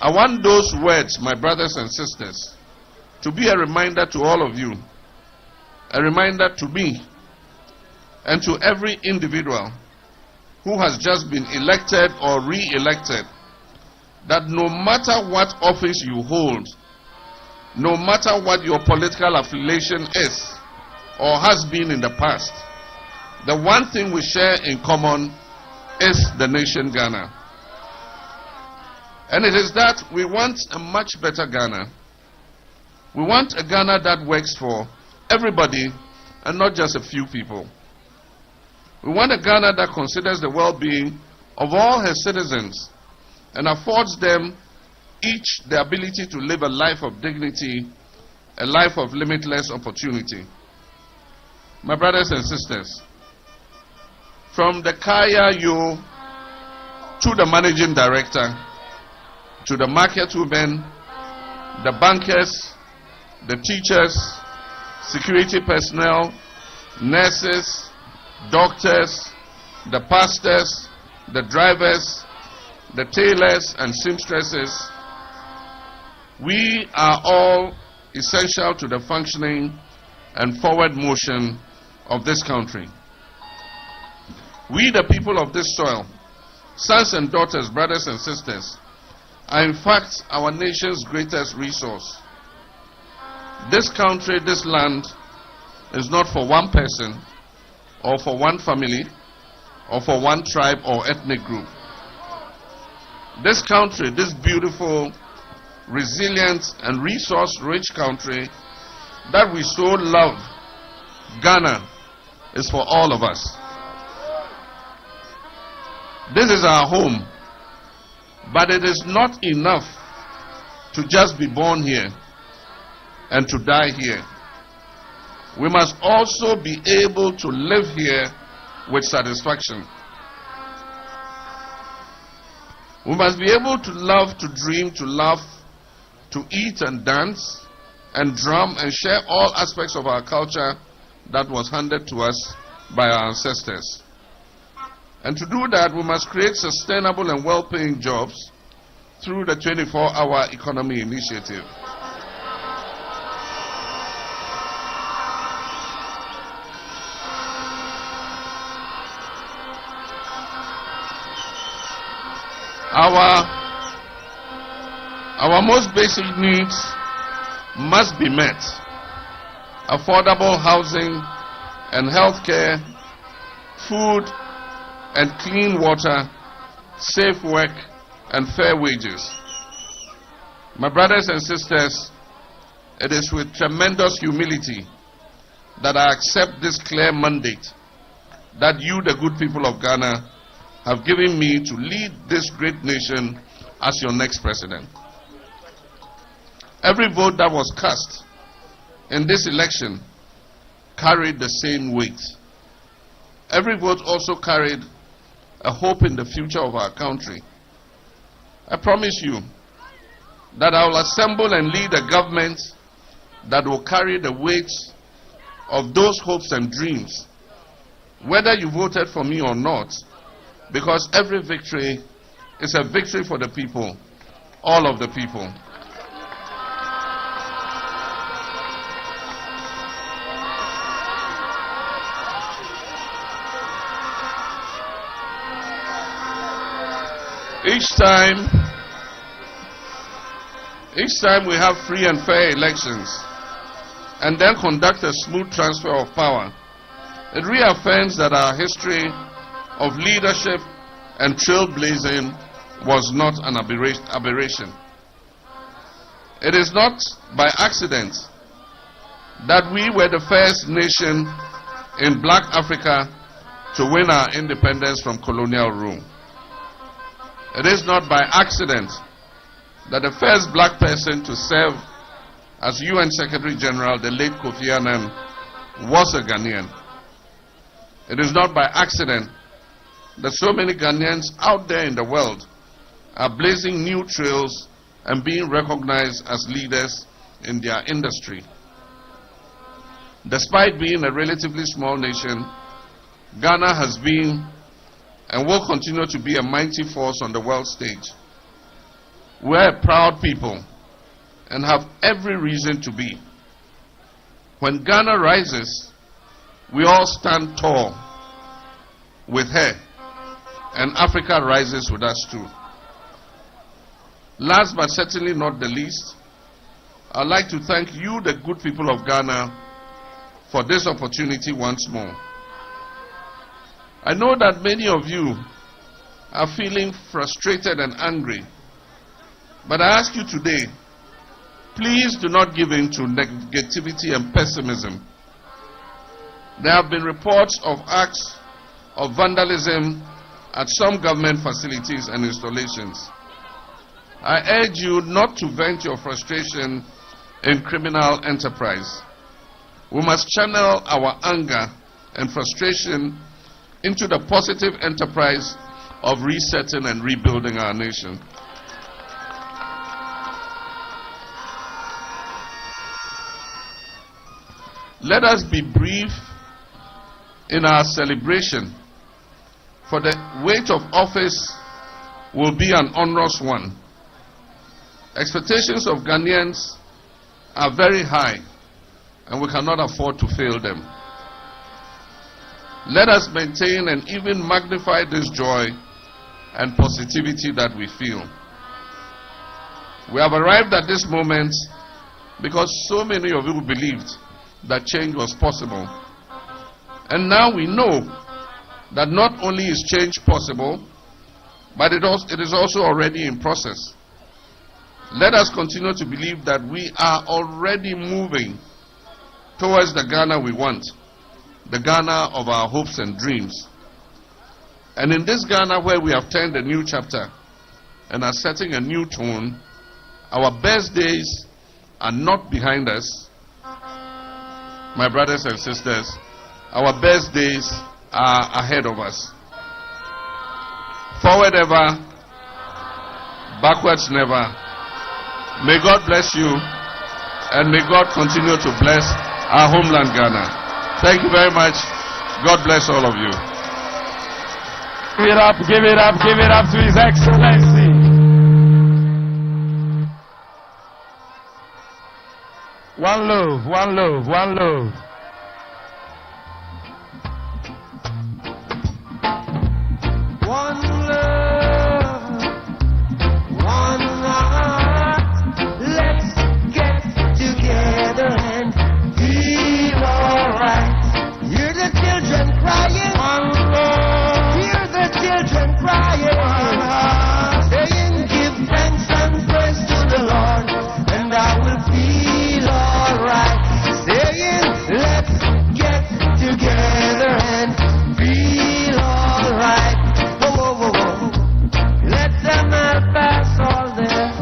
I want those words, my brothers and sisters, to be a reminder to all of you, a reminder to me, and to every individual who has just been elected or re-elected, that no matter what office you hold, no matter what your political affiliation is or has been in the past, the one thing we share in common is the nation Ghana. And it is that we want a much better Ghana. We want a Ghana that works for everybody and not just a few people. We want a Ghana that considers the well-being of all her citizens and affords them each the ability to live a life of dignity, a life of limitless opportunity. My brothers and sisters, from the Kaya Yo to the managing director, to the market women, the bankers, the teachers, security personnel, nurses, doctors, the pastors, the drivers, the tailors and seamstresses, we are all essential to the functioning and forward motion of this country. We, the people of this soil, sons and daughters, brothers and sisters, are in fact our nation's greatest resource. This country, this land, is not for one person, or for one family, or for one tribe or ethnic group. This country, this beautiful, resilient, and resource-rich country that we so love, Ghana, is for all of us. This is our home, but it is not enough to just be born here and to die here. We must also be able to live here with satisfaction. We must be able to love, to dream, to laugh, to eat and dance and drum and share all aspects of our culture that was handed to us by our ancestors. And to do that, we must create sustainable and well-paying jobs through the 24-hour economy initiative. Our most basic needs must be met. Affordable housing and health care, food and clean water, safe work and fair wages. My brothers and sisters, it is with tremendous humility that I accept this clear mandate that you, the good people of Ghana, have given me to lead this great nation as your next president. Every vote that was cast in this election carried the same weight. Every vote also carried a hope in the future of our country. I promise you that I will assemble and lead a government that will carry the weight of those hopes and dreams, whether you voted for me or not, because every victory is a victory for the people, all of the people. Each time we have free and fair elections and then conduct a smooth transfer of power, it reaffirms that our history of leadership and trailblazing was not an aberration. It is not by accident that we were the first nation in Black Africa to win our independence from colonial rule. It is not by accident that the first black person to serve as UN Secretary General, the late Kofi Annan, was a Ghanaian. It is not by accident that so many Ghanaians out there in the world are blazing new trails and being recognized as leaders in their industry. Despite being a relatively small nation, Ghana has been and will continue to be a mighty force on the world stage. We're a proud people and have every reason to be. When Ghana rises, we all stand tall with her, and Africa rises with us too. Last but certainly not the least, I'd like to thank you, the good people of Ghana, for this opportunity once more. I know that many of you are feeling frustrated and angry, but I ask you today, please do not give in to negativity and pessimism. There have been reports of acts of vandalism at some government facilities and installations. I urge you not to vent your frustration in criminal enterprise. We must channel our anger and frustration into the positive enterprise of resetting and rebuilding our nation. Let us be brief in our celebration, for the weight of office will be an onerous one. Expectations of Ghanaians are very high, and we cannot afford to fail them. Let us maintain and even magnify this joy and positivity that we feel. We have arrived at this moment because so many of you believed that change was possible. And now we know that not only is change possible, but it is also already in process. Let us continue to believe that we are already moving towards the Ghana we want, the Ghana of our hopes and dreams. And in this Ghana where we have turned a new chapter and are setting a new tone, our best days are not behind us. My brothers and sisters, our best days are ahead of us. Forward ever, backwards never. May God bless you, and may God continue to bless our homeland Ghana. Thank you very much. God bless all of you. Give it up, give it up, give it up to His Excellency. One love, one love, one love. One love, one heart. Let's get together and feel alright. Hear the children crying. One love. Hear the children crying. One heart. Saying, give thanks and praise to the Lord, and I will feel alright. Saying, let's get together and feel alright. Let them pass all their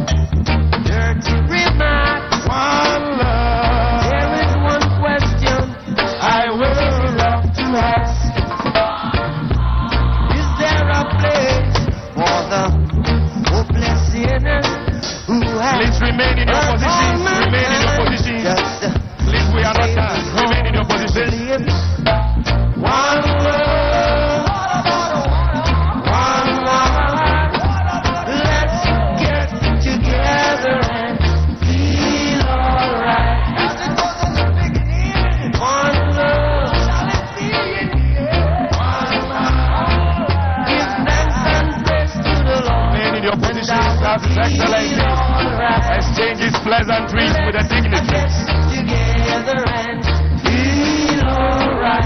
dirty remarks. One love. There is one question I would love to ask. Is there a place for the hopeless sinners who have... Please remain in your positions. Remain in your positions. Please, we are not done. Remain in your positions. One love. One heart. Let's get together and feel alright. One love. One heart. Give thanks and praise to the Lord. Remain in your positions, as His Excellency. Exchanges pleasantries with the dignitaries. Together and feel alright.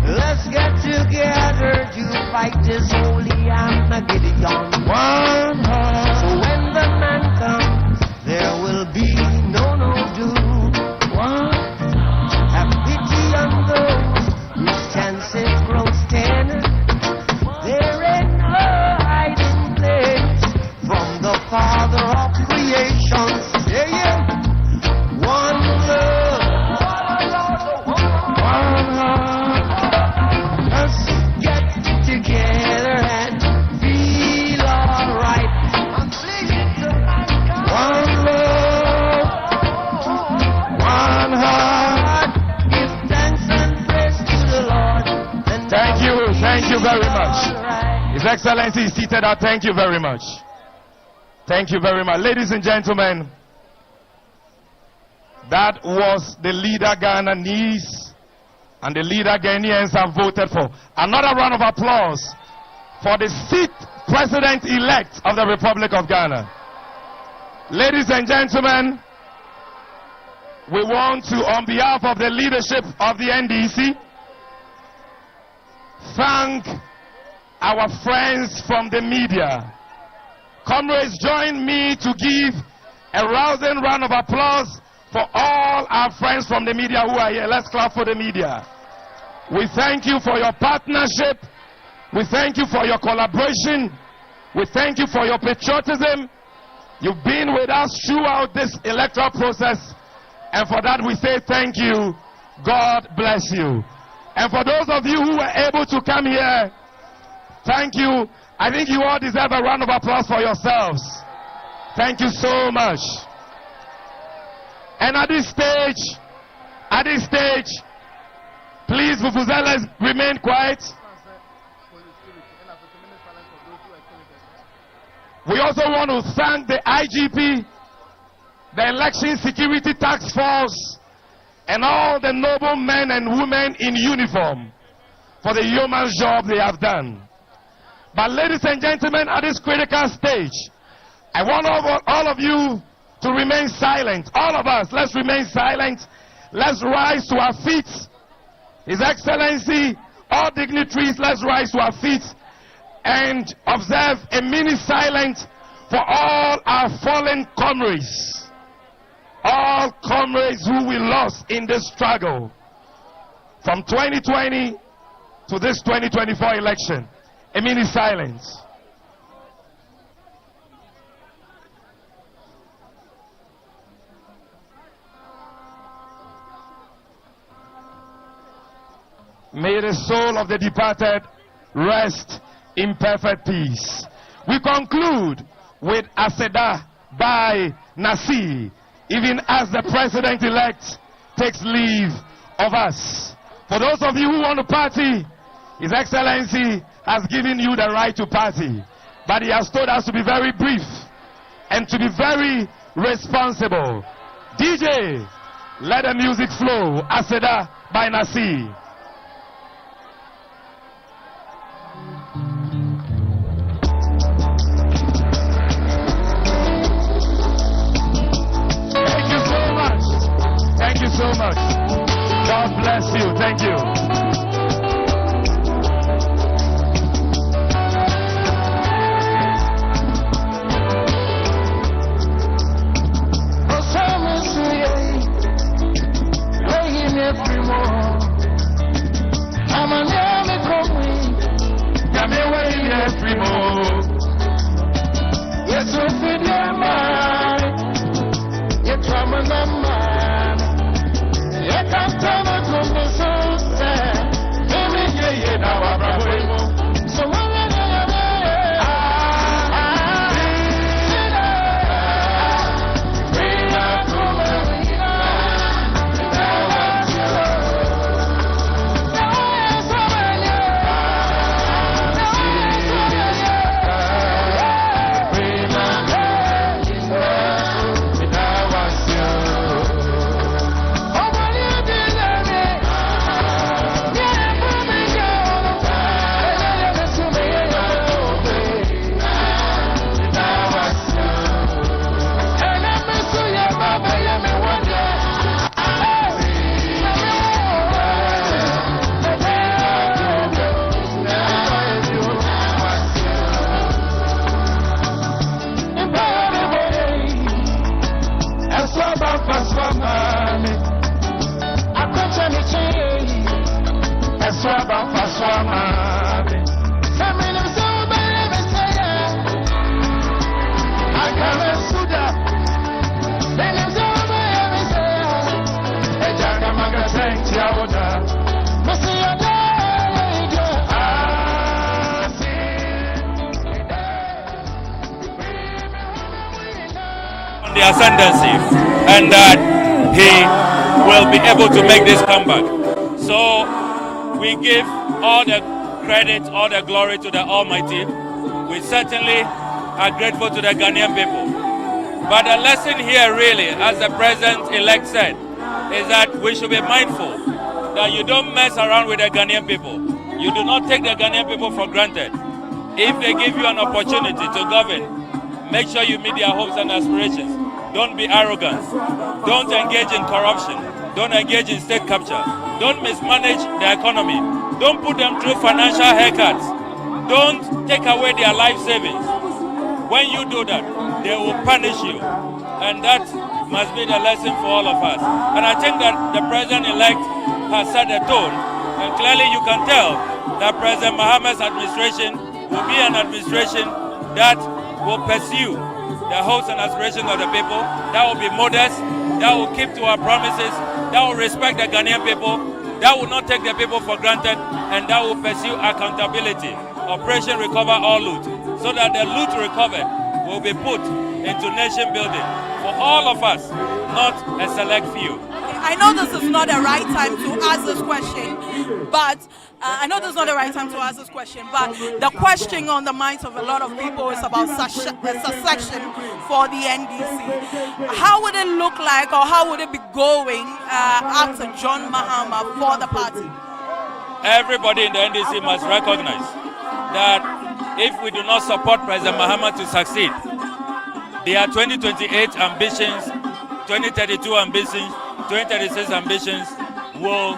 Let's get together to fight this holy Armageddon. One heart. So when the man comes, there will be no doom. One. Have pity on those whose chances grow thin. There ain't no hiding place from the Father of creation. Saying, one love, one heart. Let's get together and feel alright. One love, one heart. Give thanks and praise to the Lord. And Thank you very much. His Excellency is seated out. Thank you very much. Thank you very much. Ladies and gentlemen, that was the leader Ghana needs and the leader Ghanaians have voted for. Another round of applause for the seat President-elect of the Republic of Ghana. Ladies and gentlemen, we want to, on behalf of the leadership of the NDC, thank our friends from the media. Comrades, join me to give a rousing round of applause for all our friends from the media who are here. Let's clap for the media. We thank you for your partnership. We thank you for your collaboration. We thank you for your patriotism. You've been with us throughout this electoral process, and for that we say thank you. God bless you. And for those of you who were able to come here, thank you. I think you all deserve a round of applause for yourselves. Thank you so much. And at this stage, please, Vuvuzelas, remain quiet. We also want to thank the IGP, the Election Security Task Force, and all the noble men and women in uniform for the yeoman's job they have done. But ladies and gentlemen, at this critical stage, I want all of you to remain silent. All of us, let's remain silent. Let's rise to our feet. His Excellency, all dignitaries, let's rise to our feet and observe a minute silence for all our fallen comrades. All comrades who we lost in this struggle from 2020 to this 2024 election. A minute silence. May the soul of the departed rest in perfect peace. We conclude with Aseda by Nasi, even as the President-elect takes leave of us. For those of you who want to party, His Excellency has given you the right to party, but he has told us to be very brief and to be very responsible. DJ, let the music flow. Aseda by Nasi. Thank you so much. God bless you. Thank you. The ascendancy, and that he will be able to make this comeback. So we give all the credit, all the glory to the Almighty. We certainly are grateful to the Ghanaian people. But the lesson here really, as the President-elect said, is that we should be mindful that you don't mess around with the Ghanaian people. You do not take the Ghanaian people for granted. If they give you an opportunity to govern, make sure you meet their hopes and aspirations. Don't be arrogant. Don't engage in corruption. Don't engage in state capture. Don't mismanage the economy. Don't put them through financial haircuts. Don't take away their life savings. When you do that, they will punish you. And that must be the lesson for all of us. And I think that the president-elect has set a tone. And clearly you can tell that President Mahama's administration will be an administration that will pursue the hopes and aspirations of the people, that will be modest, that will keep to our promises, that will respect the Ghanaian people, that will not take the people for granted, and that will pursue accountability. Operation Recover All Loot, so that the loot recovered will be put into nation building for all of us, not a select few. I know this is not the right time to ask this question, but the question on the minds of a lot of people is about succession for the NDC. How would it look like, or how would it be going after John Mahama for the party? Everybody in the NDC must recognize that if we do not support President Mahama to succeed, their 2028 ambitions, 2032 ambitions, 2036 ambitions will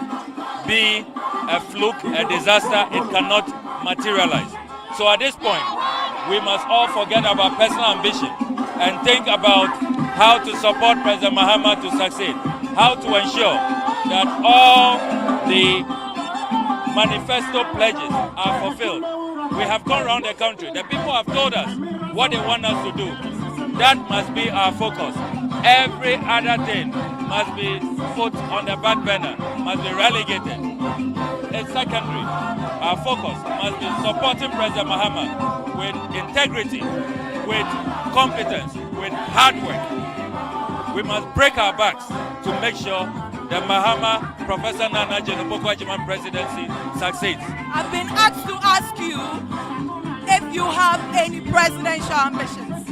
be a fluke, a disaster. It cannot materialize. So at this point, we must all forget about personal ambition and think about how to support President Mahama to succeed, how to ensure that all the manifesto pledges are fulfilled. We have gone around the country. The people have told us what they want us to do. That must be our focus. Every other thing must be put on the back burner, must be relegated. It's secondary. Our focus must be supporting President Mahama with integrity, with competence, with hard work. We must break our backs to make sure the Mahama, Professor Nana Abokobi presidency succeeds. I've been asked to ask you if you have any presidential ambitions.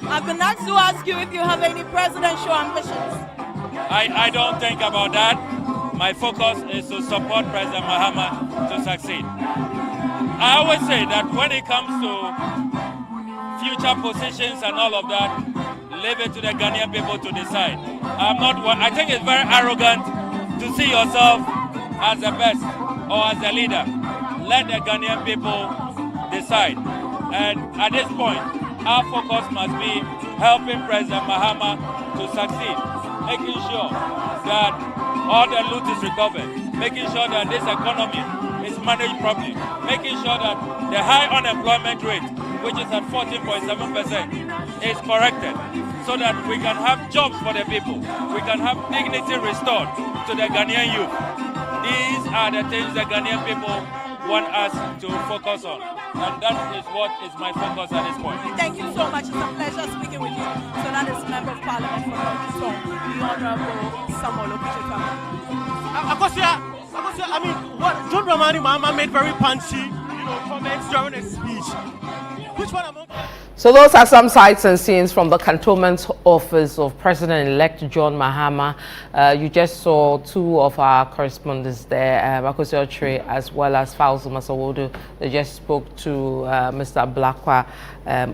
I've been asked to ask you if you have any presidential ambitions. I don't think about that. My focus is to support President Mahama to succeed. I always say that when it comes to future positions and all of that, leave it to the Ghanaian people to decide. I think it's very arrogant to see yourself as the best or as the leader. Let the Ghanaian people decide. And at this point, our focus must be helping President Mahama to succeed, making sure that all the loot is recovered, making sure that this economy is managed properly, making sure that the high unemployment rate, which is at 14.7%, is corrected, so that we can have jobs for the people, we can have dignity restored to the Ghanaian youth. These are the things the Ghanaian people want us to focus on, and that is what is my focus at this point. Thank you so much. It's a pleasure speaking with you. So that is Member of Parliament for North, the Honorable Samuel Okecheta. I mean, what John Dramani Mahama made very punchy, comments during his speech. Which one among them? So those are some sights and scenes from the cantonment office of President-elect John Mahama. You just saw two of our correspondents there, Makosi Ochre as well as Fauzi Masawodu. They just spoke to Mr. Blakwa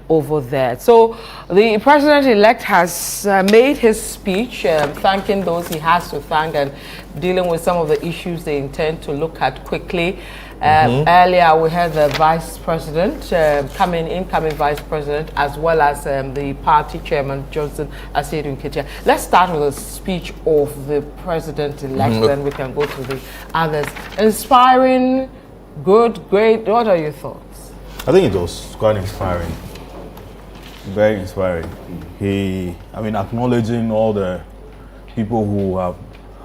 over there. So the President-elect has made his speech, thanking those he has to thank and dealing with some of the issues they intend to look at quickly. Earlier we had the Vice President, incoming Vice President, as well as the party chairman, Johnson Asiedu Nketia. Let's start with the speech of the President-elect, then we can go to the others. Inspiring, good, great. What are your thoughts? I think it was quite inspiring, very inspiring. Acknowledging all the people who have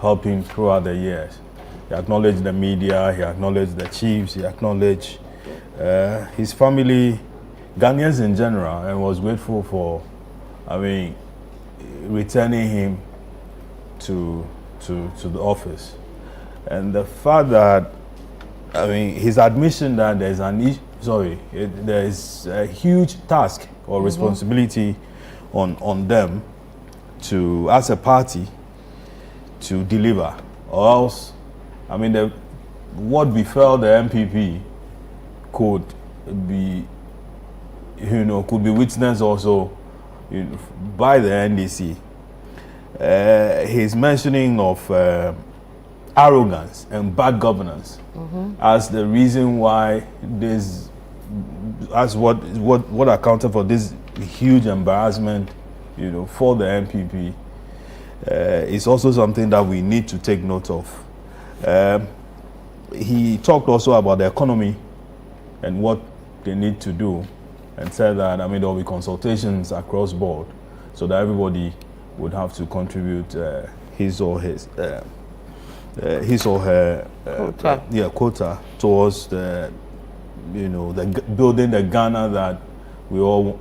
helped him throughout the years. He acknowledged the media, he acknowledged the chiefs, he acknowledged his family, Ghanaians in general, and was grateful for, returning him to the office. And the fact that, his admission that there's a huge task or responsibility on them to, as a party, to deliver, or else what befell the MPP could be, could be witnessed also by the NDC. His mentioning of arrogance and bad governance as the reason why this, as what accounted for this huge embarrassment, for the NPP, is also something that we need to take note of. He talked also about the economy and what they need to do, and said that there will be consultations across board, so that everybody would have to contribute his or her quota towards the building the Ghana that we all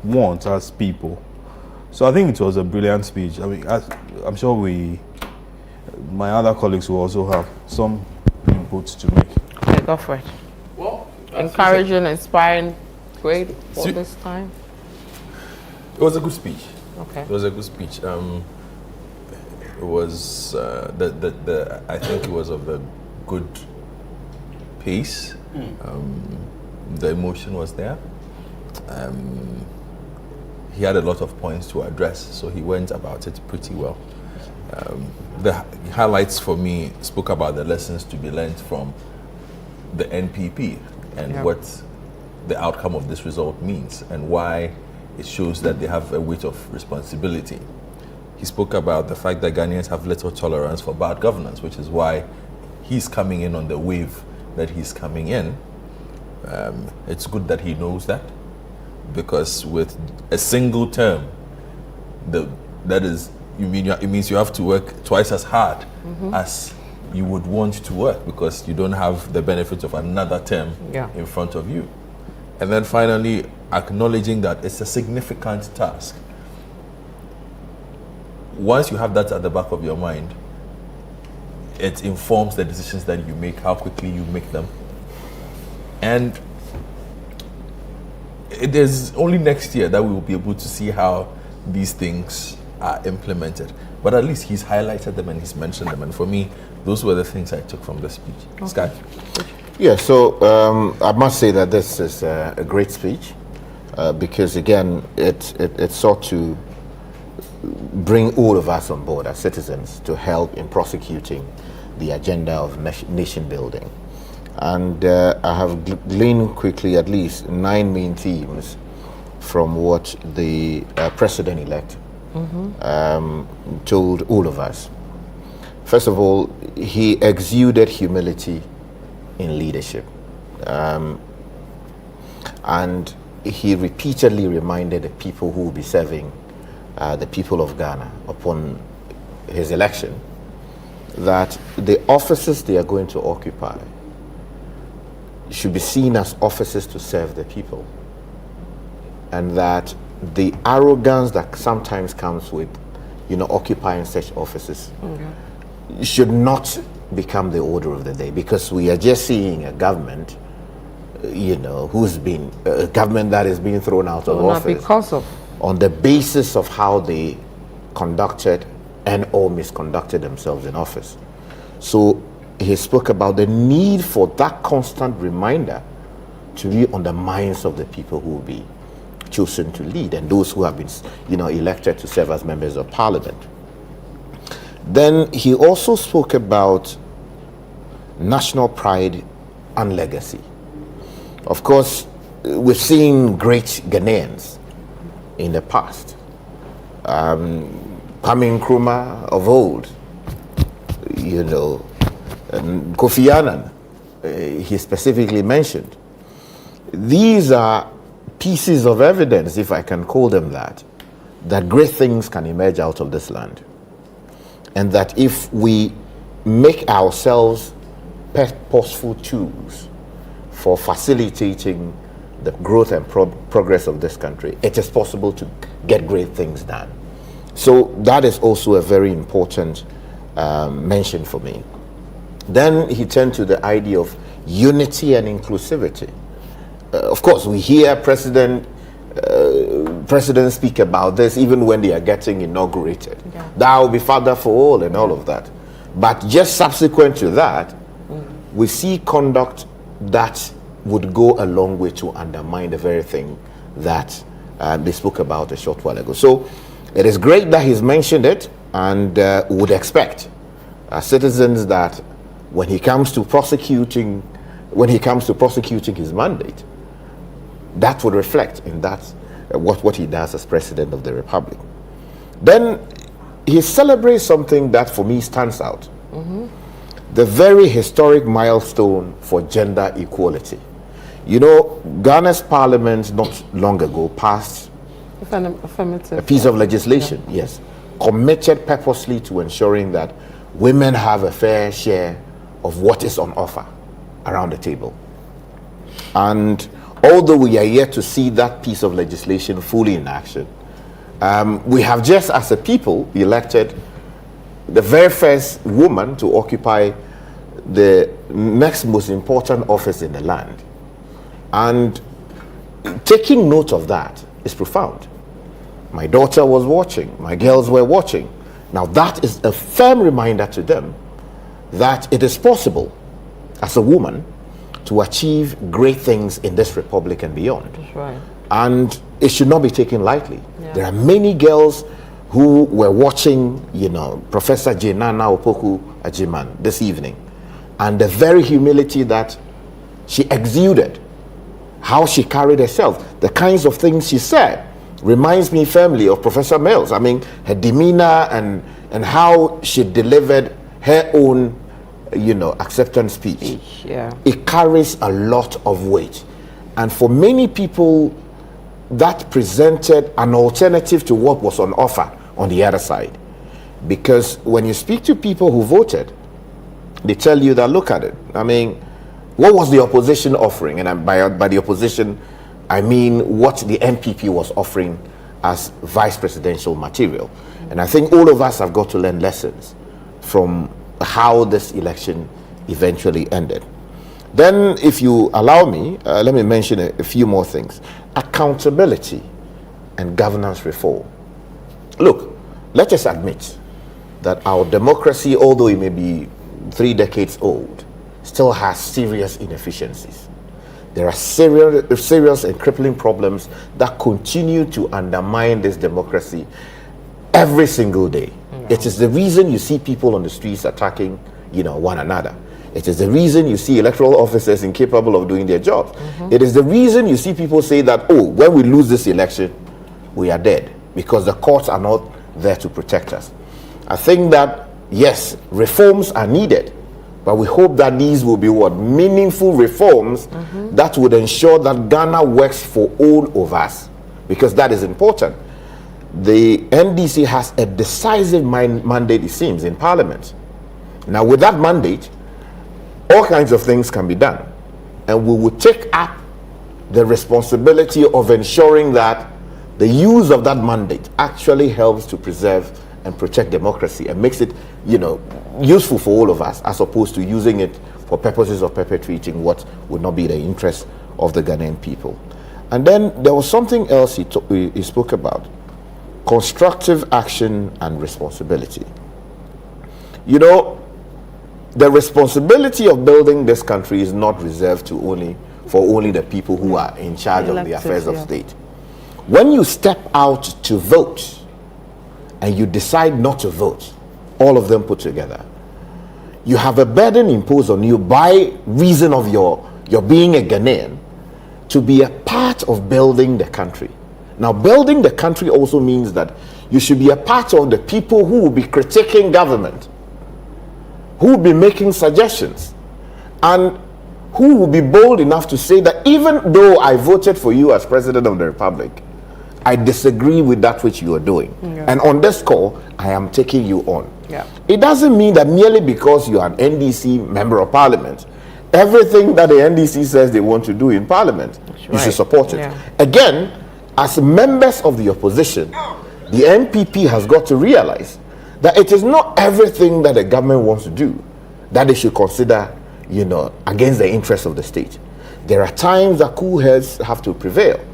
want as people. So I think it was a brilliant speech. I'm sure my other colleagues will also have some inputs to make. Okay, go for it. Well, encouraging, inspiring, great for this time. It was a good speech. Okay. It was a good speech. It was I think it was of a good pace. The emotion was there. He had a lot of points to address, so he went about it pretty well. The highlights for me spoke about the lessons to be learned from the NPP and what the outcome of this result means, and why it shows that they have a weight of responsibility. He spoke about the fact that Ghanaians have little tolerance for bad governance, which is why he's coming in on the wave that he's coming in. It's good that he knows that, because with a single term, it means you have to work twice as hard as you would want to work, because you don't have the benefit of another term in front of you. And then finally, acknowledging that it's a significant task. Once you have that at the back of your mind, it informs the decisions that you make, how quickly you make them. And it is only next year that we will be able to see how these things are implemented. But at least he's highlighted them and he's mentioned them. And for me, those were the things I took from the speech. Okay. Sky? Yeah, so I must say that this is a great speech because, again, it sought to bring all of us on board as citizens to help in prosecuting the agenda of nation building. And I have gleaned quickly at least 9 main themes from what the president-elect told all of us. First of all, he exuded humility in leadership. And he repeatedly reminded the people who will be serving the people of Ghana upon his election that the offices they are going to occupy should be seen as offices to serve the people, and that the arrogance that sometimes comes with occupying such offices should not become the order of the day, because we are just seeing a government who's been a government that is being thrown out of office because of on the basis of how they conducted and or misconducted themselves in office. So he spoke about the need for that constant reminder to be on the minds of the people who will be chosen to lead and those who have been elected to serve as members of parliament. Then he also spoke about national pride and legacy. Of course, we've seen great Ghanaians in the past. Kwame Nkrumah of old, and Kofi Annan, he specifically mentioned. These are pieces of evidence, if I can call them that great things can emerge out of this land. And that if we make ourselves purposeful tools for facilitating the growth and progress of this country, it is possible to get great things done. So that is also a very important mention for me. Then he turned to the idea of unity and inclusivity. Of course, we hear presidents speak about this even when they are getting inaugurated. Thou will be Father for all and all of that. But just subsequent to that, we see conduct that would go a long way to undermine the very thing that they spoke about a short while ago. So it is great that he's mentioned it, and would expect citizens that when he comes to prosecuting his mandate, that would reflect in that what he does as president of the republic. Then he celebrates something that for me stands out. The very historic milestone for gender equality. You know, Ghana's parliament not long ago passed a piece of legislation, yes, committed purposely to ensuring that women have a fair share of what is on offer around the table. And although we are yet to see that piece of legislation fully in action, we have just as a people elected the very first woman to occupy the next most important office in the land. And taking note of that is profound. My daughter was watching, my girls were watching. Now that is a firm reminder to them that it is possible as a woman to achieve great things in this republic and beyond. That's right. And it should not be taken lightly. Yeah. There are many girls who were watching, you know, Professor Jenana Opoku Ajiman this evening, and the very humility that she exuded, how she carried herself, the kinds of things she said, reminds me firmly of Professor Mills. I mean, her demeanor and how she delivered her own, you know, acceptance speech. Yeah. It carries a lot of weight. And for many people, that presented an alternative to what was on offer on the other side. Because when you speak to people who voted, they tell you that, look at it. I mean, what was the opposition offering? And by the opposition, I mean what the MPP was offering as vice presidential material. And I think all of us have got to learn lessons from how this election eventually ended. Then, if you allow me, let me mention a few more things. Accountability and governance reform. Look, let us admit that our democracy, although it may be 3 decades old, still has serious inefficiencies. There are serious and crippling problems that continue to undermine this democracy every single day. It is the reason you see people on the streets attacking, you know, one another. It is the reason you see electoral officers incapable of doing their jobs. It is the reason you see people say that, oh, when we lose this election, we are dead, because the courts are not there to protect us. I think that, yes, reforms are needed, but we hope that these will be what? Meaningful reforms that would ensure that Ghana works for all of us, because that is important. The NDC has a decisive mandate, it seems, in Parliament. Now, with that mandate, all kinds of things can be done. And we will take up the responsibility of ensuring that the use of that mandate actually helps to preserve and protect democracy and makes it, you know, useful for all of us, as opposed to using it for purposes of perpetuating what would not be the interest of the Ghanaian people. And then there was something else he spoke about: constructive action and responsibility. You know, the responsibility of building this country is not reserved to only the people who are in charge of the affairs of state. When you step out to vote and you decide not to vote, all of them put together, you have a burden imposed on you by reason of your being a Ghanaian to be a part of building the country. Now, building the country also means that you should be a part of the people who will be critiquing government, who will be making suggestions, and who will be bold enough to say that even though I voted for you as President of the Republic, I disagree with that which you are doing. And on this score, I am taking you on. It doesn't mean that merely because you are an NDC member of Parliament, everything that the NDC says they want to do in Parliament, you should support it. Again, as members of the opposition, the MPP has got to realize that it is not everything that the government wants to do that they should consider, you know, against the interests of the state. There are times that cool heads have to prevail.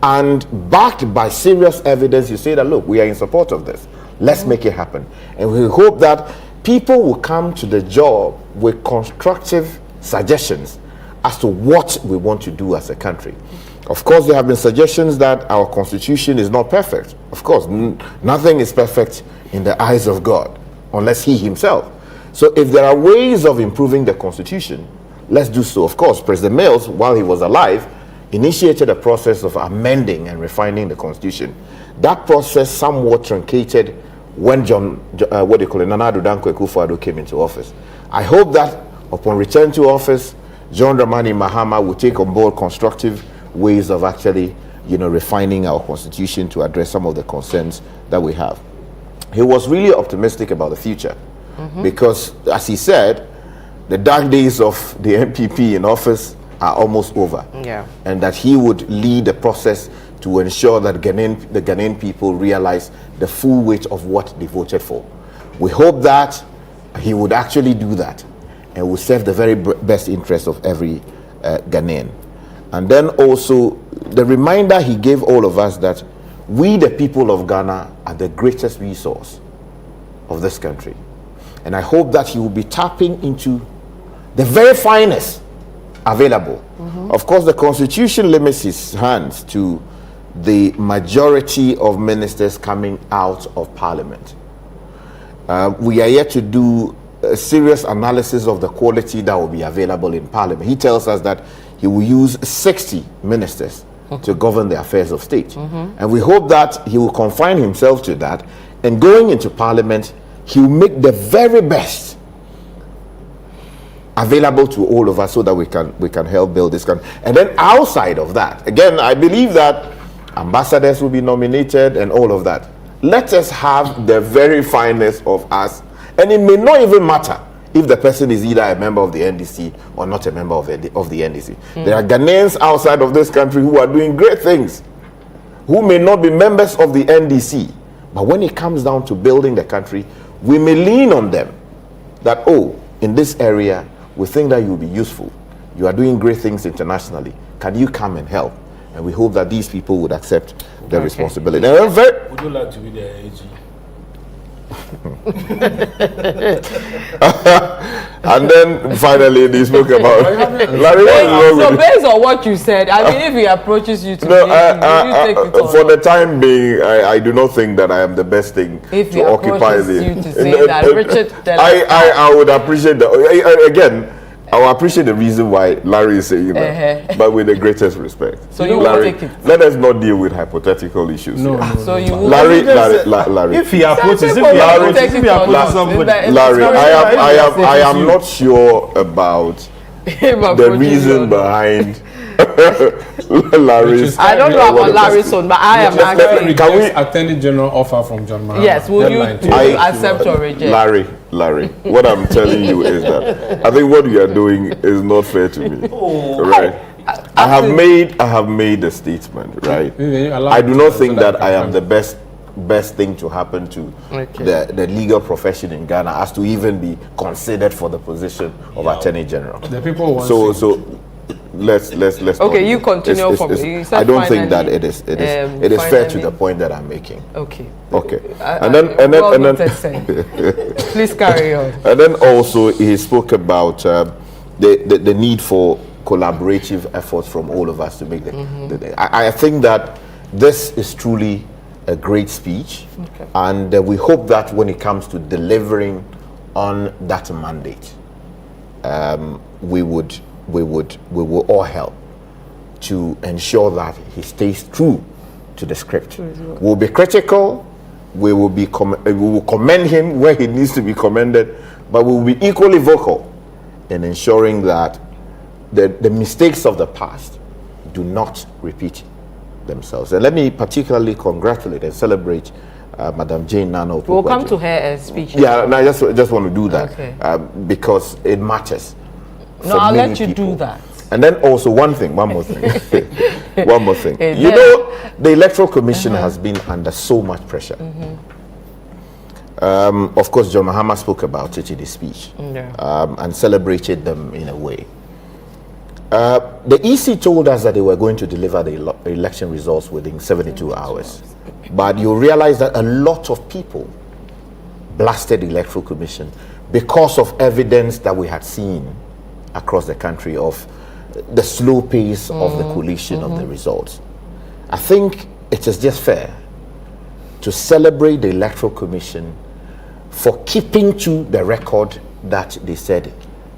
And backed by serious evidence, you say that, look, we are in support of this. Let's make it happen. And we hope that people will come to the job with constructive suggestions as to what we want to do as a country. Of course, there have been suggestions that our constitution is not perfect. Of course, nothing is perfect in the eyes of God, unless he himself. So if there are ways of improving the constitution, let's do so. Of course, President Mills, while he was alive, initiated a process of amending and refining the constitution. That process somewhat truncated when Nana Addo Dankwa Akufo-Addo came into office. I hope that upon return to office, John Dramani Mahama will take on board constructive ways of actually, refining our constitution to address some of the concerns that we have. He was really optimistic about the future because, as he said, the dark days of the MPP in office are almost over. Yeah. And that he would lead the process to ensure that the Ghanaian people realize the full weight of what they voted for. We hope that he would actually do that and will serve the very best interest of every Ghanaian. And then also the reminder he gave all of us that we, the people of Ghana, are the greatest resource of this country. And I hope that he will be tapping into the very finest available. Of course, the Constitution limits his hands to the majority of ministers coming out of Parliament. We are yet to do a serious analysis of the quality that will be available in Parliament. He tells us that he will use 60 ministers to govern the affairs of state. And we hope that he will confine himself to that, and going into Parliament, he will make the very best available to all of us so that we can help build this country. And then outside of that, again, I believe that ambassadors will be nominated and all of that. Let us have the very finest of us, and it may not even matter if the person is either a member of the NDC or not a member of the NDC. There are Ghanaians outside of this country who are doing great things, who may not be members of the NDC, but when it comes down to building the country, we may lean on them that, oh, in this area, we think that you'll be useful. You are doing great things internationally. Can you come and help? And we hope that these people would accept their responsibility. Would you like to be the AG? And then finally they spoke about Larry, so based on what you said, I mean, if he approaches you today, you take it on? For the time being, I do not think that I am the best thing if to occupy the. You to say that, Richard, I would appreciate that. Again, I will appreciate the reason why Larry is saying that, but with the greatest respect. So you Larry, will take it. let us not deal with hypothetical issues. No. So you will Larry. If he approaches, Larry, I am you. not sure about the reason behind Larry's. I don't know about Larry's own, but I am actually. Can we attending general offer from John Mahama? Yes, will you accept or reject? Larry, what I'm telling you is that I think what you are doing is not fair to me. Right? I have made a statement, right? I do not think that I am the best thing to happen to the legal profession in Ghana as to even be considered for the position of Attorney General. The people want so let's okay, you continue from I don't think that it is fair to the point that I'm making. Okay. And then please carry on. And then also he spoke about the need for collaborative efforts from all of us to make I think that this is truly a great speech, and we hope that when it comes to delivering on that mandate, we will all help to ensure that he stays true to the script. We'll be critical, we will commend him where he needs to be commended, but we will be equally vocal in ensuring that the mistakes of the past do not repeat themselves. And let me particularly congratulate and celebrate Madam Jane Nano. We'll come to her speech. Yeah, and I just want to do that because it matters. No, I'll let you do that. And then also one more thing. You know, the Electoral Commission has been under so much pressure. Of course, John Mahama spoke about it in his speech and celebrated them in a way. The EC told us that they were going to deliver the election results within 72 hours. But you realize that a lot of people blasted the Electoral Commission because of evidence that we had seen across the country of the slow pace of the collation of the results. I think it is just fair to celebrate the Electoral Commission for keeping to the record that they said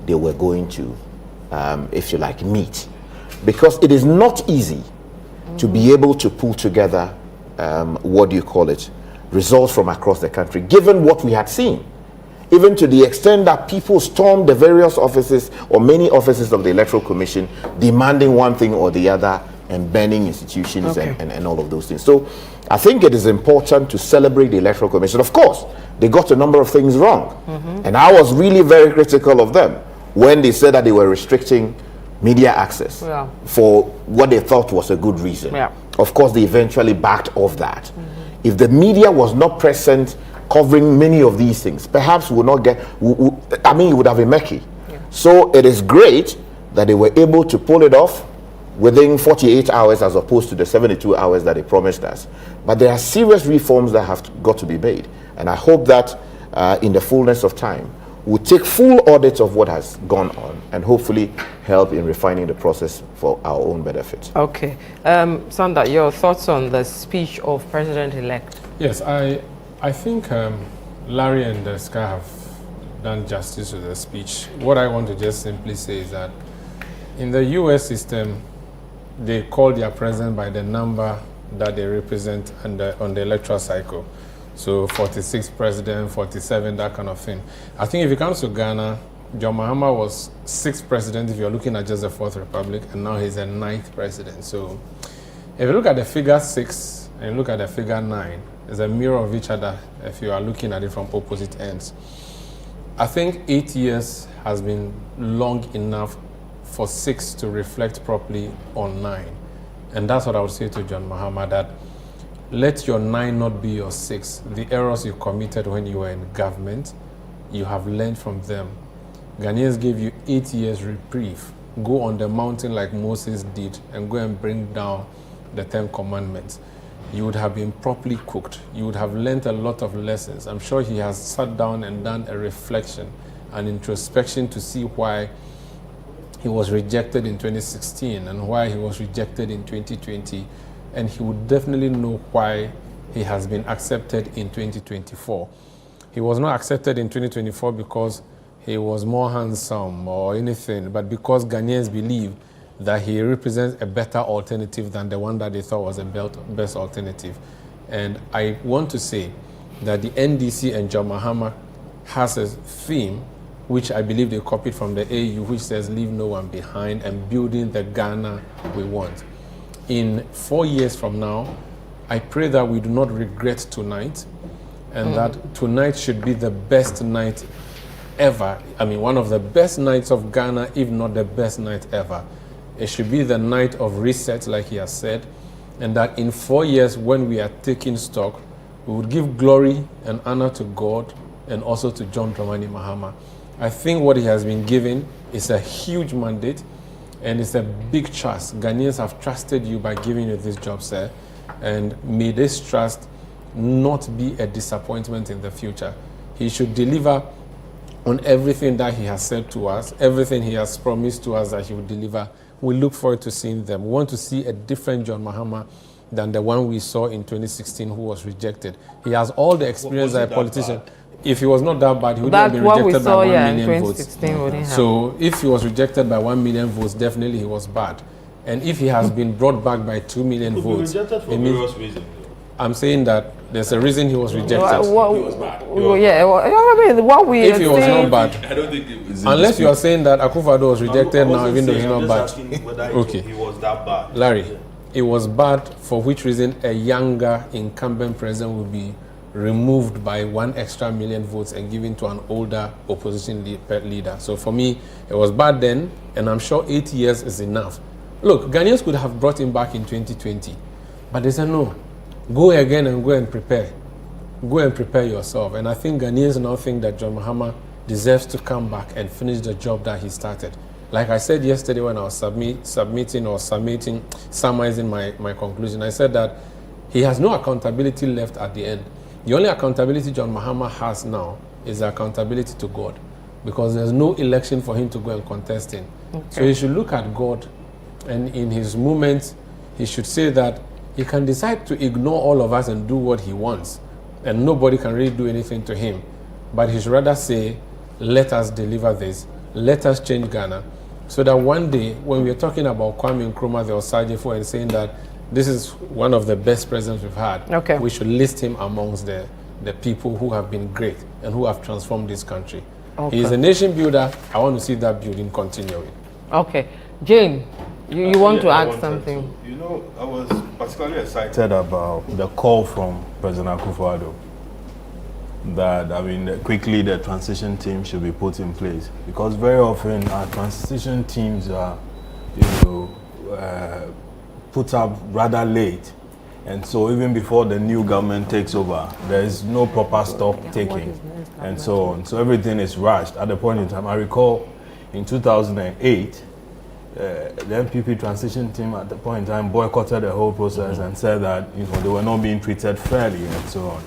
they were going to, if you like, meet. Because it is not easy to be able to pull together, what do you call it, results from across the country, given what we had seen. Even to the extent that people stormed the various offices or many offices of the Electoral Commission demanding one thing or the other and banning institutions and all of those things. So I think it is important to celebrate the Electoral Commission. Of course, they got a number of things wrong. And I was really very critical of them when they said that they were restricting media access for what they thought was a good reason. Of course, they eventually backed off that. If the media was not present covering many of these things, perhaps we would not get, it would have been murky. So it is great that they were able to pull it off within 48 hours as opposed to the 72 hours that they promised us. But there are serious reforms that have got to be made. And I hope that in the fullness of time, we'll take full audit of what has gone on and hopefully help in refining the process for our own benefit. Okay. Sanda, your thoughts on the speech of President-elect? Yes, I think Larry and Ska have done justice to the speech. What I want to just simply say is that in the US system, they call their president by the number that they represent on the electoral cycle. So 46 president, 47, that kind of thing. I think if it comes to Ghana, John Mahama was 6th president if you're looking at just the 4th Republic, and now he's the 9th president. So if you look at the figure 6 and you look at the figure 9, it's a mirror of each other if you are looking at it from opposite ends. I think 8 years has been long enough for 6 to reflect properly on 9. And that's what I would say to John Mahama, that let your 9 not be your 6. The errors you committed when you were in government, you have learned from them. Ghanaians gave you 8 years reprieve. Go on the mountain like Moses did and go and bring down the 10 commandments. You would have been properly cooked. You would have learned a lot of lessons. I'm sure he has sat down and done a reflection, an introspection to see why he was rejected in 2016 and why he was rejected in 2020. And he would definitely know why he has been accepted in 2024. He was not accepted in 2024 because he was more handsome or anything, but because Ghanaians believe that he represents a better alternative than the one that they thought was the best alternative. And I want to say that the NDC and John Mahama has a theme which I believe they copied from the AU, which says leave no one behind and building the Ghana we want. In 4 years from now, I pray that we do not regret tonight, and that tonight should be the best night ever. I mean, one of the best nights of Ghana, if not the best night ever. It should be the night of reset, like he has said, and that in 4 years, when we are taking stock, we would give glory and honor to God and also to John Dramani Mahama. I think what he has been given is a huge mandate, and it's a big trust. Ghanaians have trusted you by giving you this job, sir. And may this trust not be a disappointment in the future. He should deliver on everything that he has said to us, everything he has promised to us that he will deliver. We look forward to seeing them. We want to see a different John Mahama than the one we saw in 2016 who was rejected. He has all the experience as a politician. If he was not that bad, he would have been rejected by 1 million votes. So if he was rejected by 1 million votes, definitely he was bad. And if he has been brought back by 2 million votes, rejected for various reasons. I'm saying that there's a reason he was rejected. He was bad. If he was not bad, I don't think it was. Unless you are saying that Akufo-Addo was rejected now, even though he's not bad. Okay. He was that bad. Larry, it was bad for which reason a younger incumbent president will be removed by 1 extra million votes and given to an older opposition leader. So for me, it was bad then, and I'm sure 8 years is enough. Look, Ghanaians could have brought him back in 2020, but they said no. Go again and go and prepare. Go and prepare yourself. And I think Ghanaians now think that John Mahama deserves to come back and finish the job that he started. Like I said yesterday when I was summarizing my conclusion, I said that he has no accountability left at the end. The only accountability John Mahama has now is the accountability to God. because there's no election for him to go and contest in. Okay. So he should look at God, and in his moments, he should say that he can decide to ignore all of us and do what he wants, and nobody can really do anything to him. But he should rather say, let us deliver this, let us change Ghana, so that one day, when we're talking about Kwame Nkrumah, the Osajifo, and saying that this is one of the best presidents we've had, we should list him amongst the people who have been great and who have transformed this country. He is a nation builder. I want to see that building continuing. Okay. Jane, you want to add something? You know, I was particularly excited about the call from President Akufo-Addo that, I mean, quickly the transition team should be put in place, because very often our transition teams are, put up rather late, and so even before the new government takes over, there is no proper stock taking, and so on. So everything is rushed at the point in time. I recall in 2008, the MPP transition team at the point in time boycotted the whole process and said that they were not being treated fairly and so on.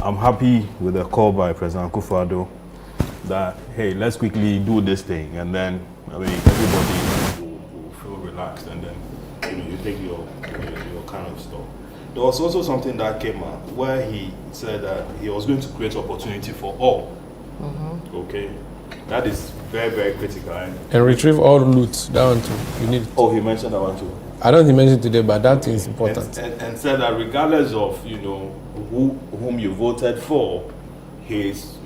I'm happy with the call by President Akufo-Addo that, hey, let's quickly do this thing, and then, I mean, everybody will feel relaxed, and then you take your kind of stuff. There was also something that came up where he said that he was going to create opportunity for all. Okay, that is very, very critical. And retrieve all loot. That one too. You need. Oh, he mentioned that one too. I don't think he mentioned today, but that is important. And said that regardless of whom you voted for, he's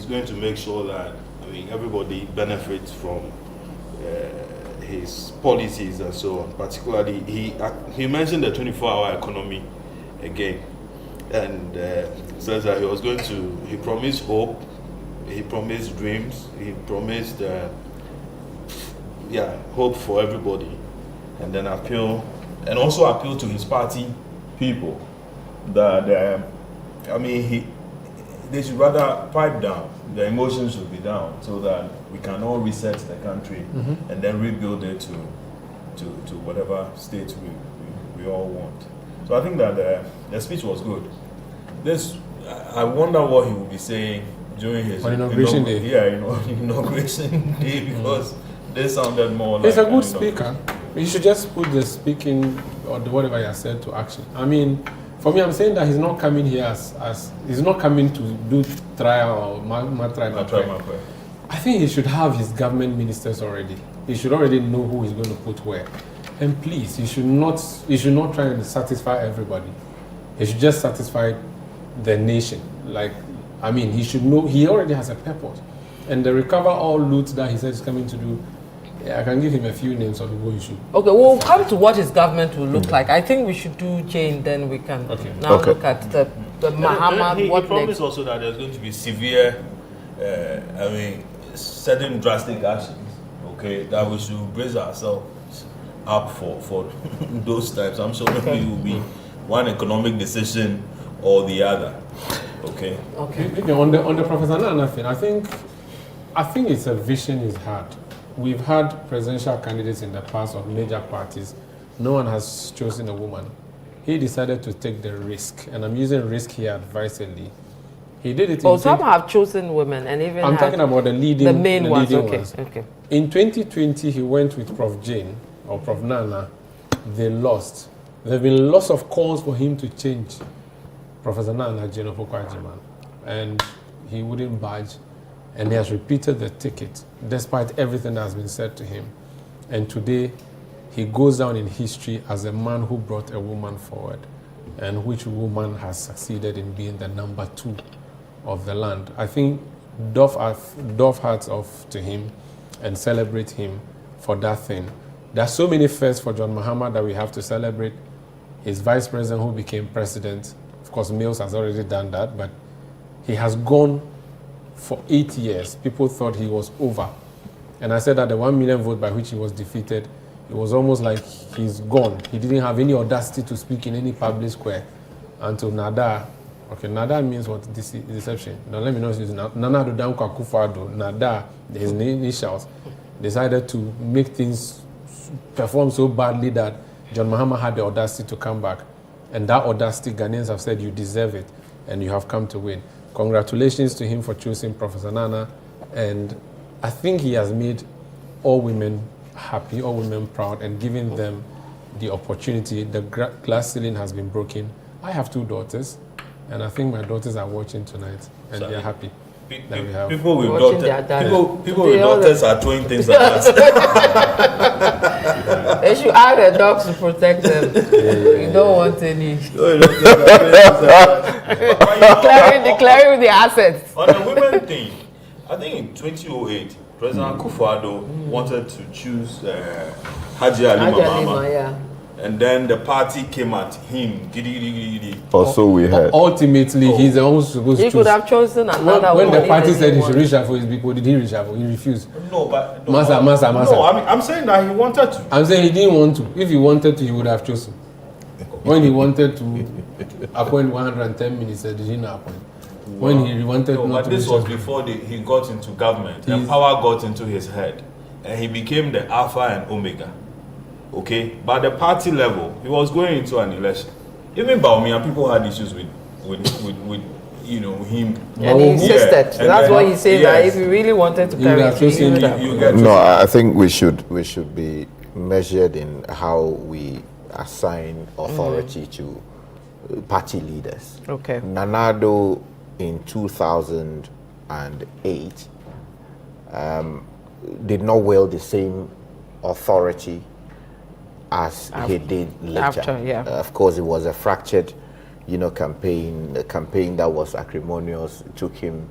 going to make sure that everybody benefits from his policies and so on. Particularly, he mentioned the 24-hour economy again, and says that he promised hope, he promised dreams, he promised hope for everybody, and then also appeal to his party people that they should rather pipe down. The emotions should be down so that we can all reset the country and then rebuild it to whatever state we all want. So I think that the speech was good. I wonder what he will be saying during his inauguration day. Yeah, inauguration day, because they sounded more He's like... a good speaker. You should just put the speaking or whatever he has said to action. I mean, for me, I'm saying that he's not coming here as he's not coming to do trial or trial. I think he should have his government ministers already. He should already know who he's going to put where. And please, he should not try and satisfy everybody. He should just satisfy the nation. He should know he already has a purpose. And the recover all loot that he said is coming to do, I can give him a few names of people he should. Okay, we'll come to what his government will look like. I think we should do Jane, then we can look at the Mahama. He promised also that there's going to be severe, certain drastic actions, that we should brace ourselves up for those times. I'm sure maybe it will be one economic decision or the other. Okay. On the Professor Nana thing, I think it's a vision he's had. We've had presidential candidates in the past of major parties. No one has chosen a woman. He decided to take the risk, and I'm using risk here advisedly. He did it. Some have chosen women, and even I'm talking about the main ones. Okay. In 2020, he went with Prof. Jane or Prof. Nana. They lost. There have been lots of calls for him to change Professor Nana Jane Opoku-Agyeman, and he wouldn't budge. And he has repeated the ticket, despite everything that has been said to him. And today, he goes down in history as a man who brought a woman forward, and which woman has succeeded in being the number 2 of the land. I think doff hats off to him and celebrate him for that thing. There are so many firsts for John Mahama that we have to celebrate. His vice president who became president, of course, Mills has already done that, but he has gone for 8 years. People thought he was over. And I said that the 1 million vote by which he was defeated, it was almost like he's gone. He didn't have any audacity to speak in any public square until Nada. Okay, Nada means what? Deception. Now let me know. Nana Addo Akufo-Addo, Nada, his initials, decided to make things perform so badly that John Mahama had the audacity to come back. And that audacity, Ghanaians have said, you deserve it, and you have come to win. Congratulations to him for choosing Professor Nana, and I think he has made all women happy, all women proud, and giving them the opportunity. The glass ceiling has been broken. I have 2 daughters, and I think my daughters are watching tonight, and they are happy. People with daughters are throwing things at us. They should ask their dogs to protect them. You don't want any. Declaring the assets. On the women thing, I think in 2008, President Akufo-Addo wanted to choose Haji Ali Mahama. And then the party came at him. Also, we heard. Ultimately, he's the one supposed to choose. He could have chosen another one. When the party said he should reshuffle his people, did he reshuffle? He refused. No, but... Massa. No, I'm saying that he wanted to. I'm saying he didn't want to. If he wanted to, he would have chosen. When he wanted to appoint 110 ministers, did he not appoint? When he wanted no, not but to this was before he got into government. And power got into his head. And he became the Alpha and Omega. Okay, but at the party level, he was going into an election. Even Baumia, people had issues with you know him. And he insisted. That's why he said that if he really wanted to carry it, he would have. No, I think we should be measured in how we assign authority to party leaders. Okay. Nanado in 2008 did not wield the same authority as he did later. After, yeah. Of course, it was a fractured, campaign. A campaign that was acrimonious. It took him.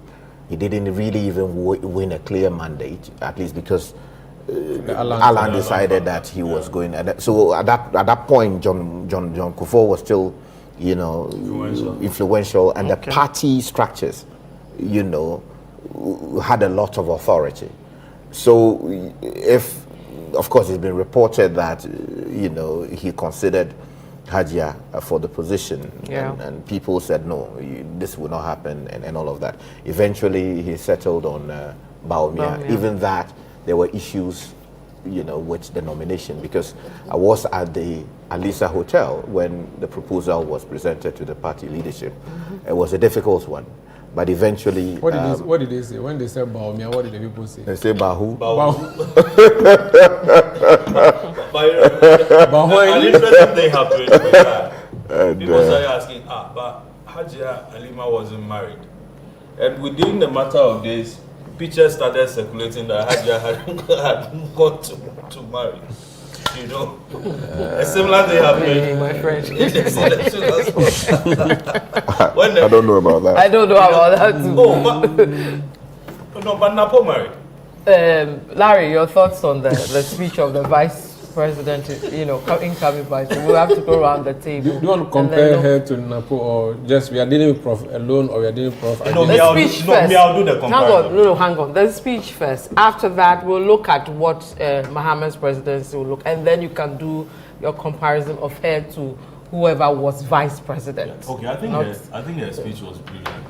He didn't really even win a clear mandate, at least because Alan decided that he was going. So at that point, John Kufuor was still, influential, and the party structures, had a lot of authority. So of course, it's been reported that, he considered Hajia for the position. Yeah. And people said, no, this will not happen, and all of that. Eventually, he settled on Baumia. Even that, there were issues, with the nomination, because I was at the Alisa Hotel when the proposal was presented to the party leadership. It was a difficult one. But eventually... What did they say? When they said Baumia, what did the people say? They say Bahu. An interesting thing happened with that. People started asking, but Hajia Halima wasn't married. And within the matter of days, pictures started circulating that Hajia hadn't gone to marry. A similar thing happened. My friend. I don't know about that. I don't know about that too. But Napo married. Larry, your thoughts on the speech of the vice president, incoming vice? We'll have to go around the table. Do you want to compare her to Napo, or just we are dealing with Prof alone, or we are dealing with Prof? I'll do the comparison. Hang on. The speech first. After that, we'll look at what Mahama's presidency will look, and then you can do your comparison of her to whoever was vice president. Okay, I think her speech was brilliant.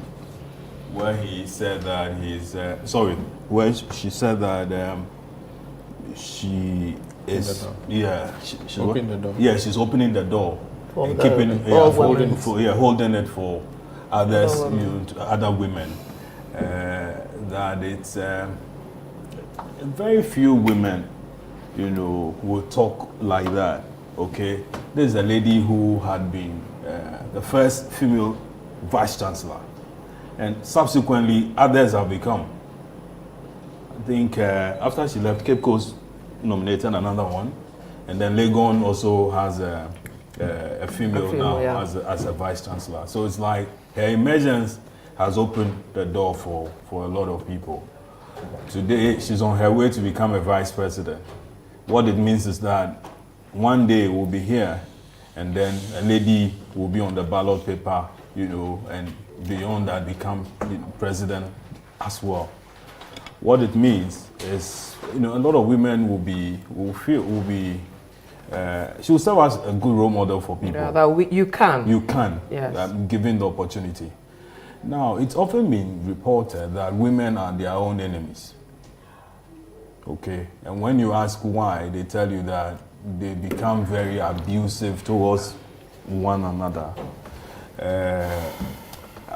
Where he said that where she said that she is she's opening the door. Yeah, she's opening the door and keeping holding it for others, other women. That it's very few women, will talk like that. Okay, this is a lady who had been the first female vice chancellor, and subsequently others have become. I think after she left, Cape Coast nominated another one, and then Legon also has a female now as a vice chancellor. So it's like her emergence has opened the door for a lot of people. Today she's on her way to become a vice president. What it means is that one day we'll be here, and then a lady will be on the ballot paper, and beyond that become president as well. What it means is, a lot of women she will serve as a good role model for people. Yeah, that you can. You can, yes. Given the opportunity. Now, it's often been reported that women are their own enemies. Okay, and when you ask why, they tell you that they become very abusive towards one another.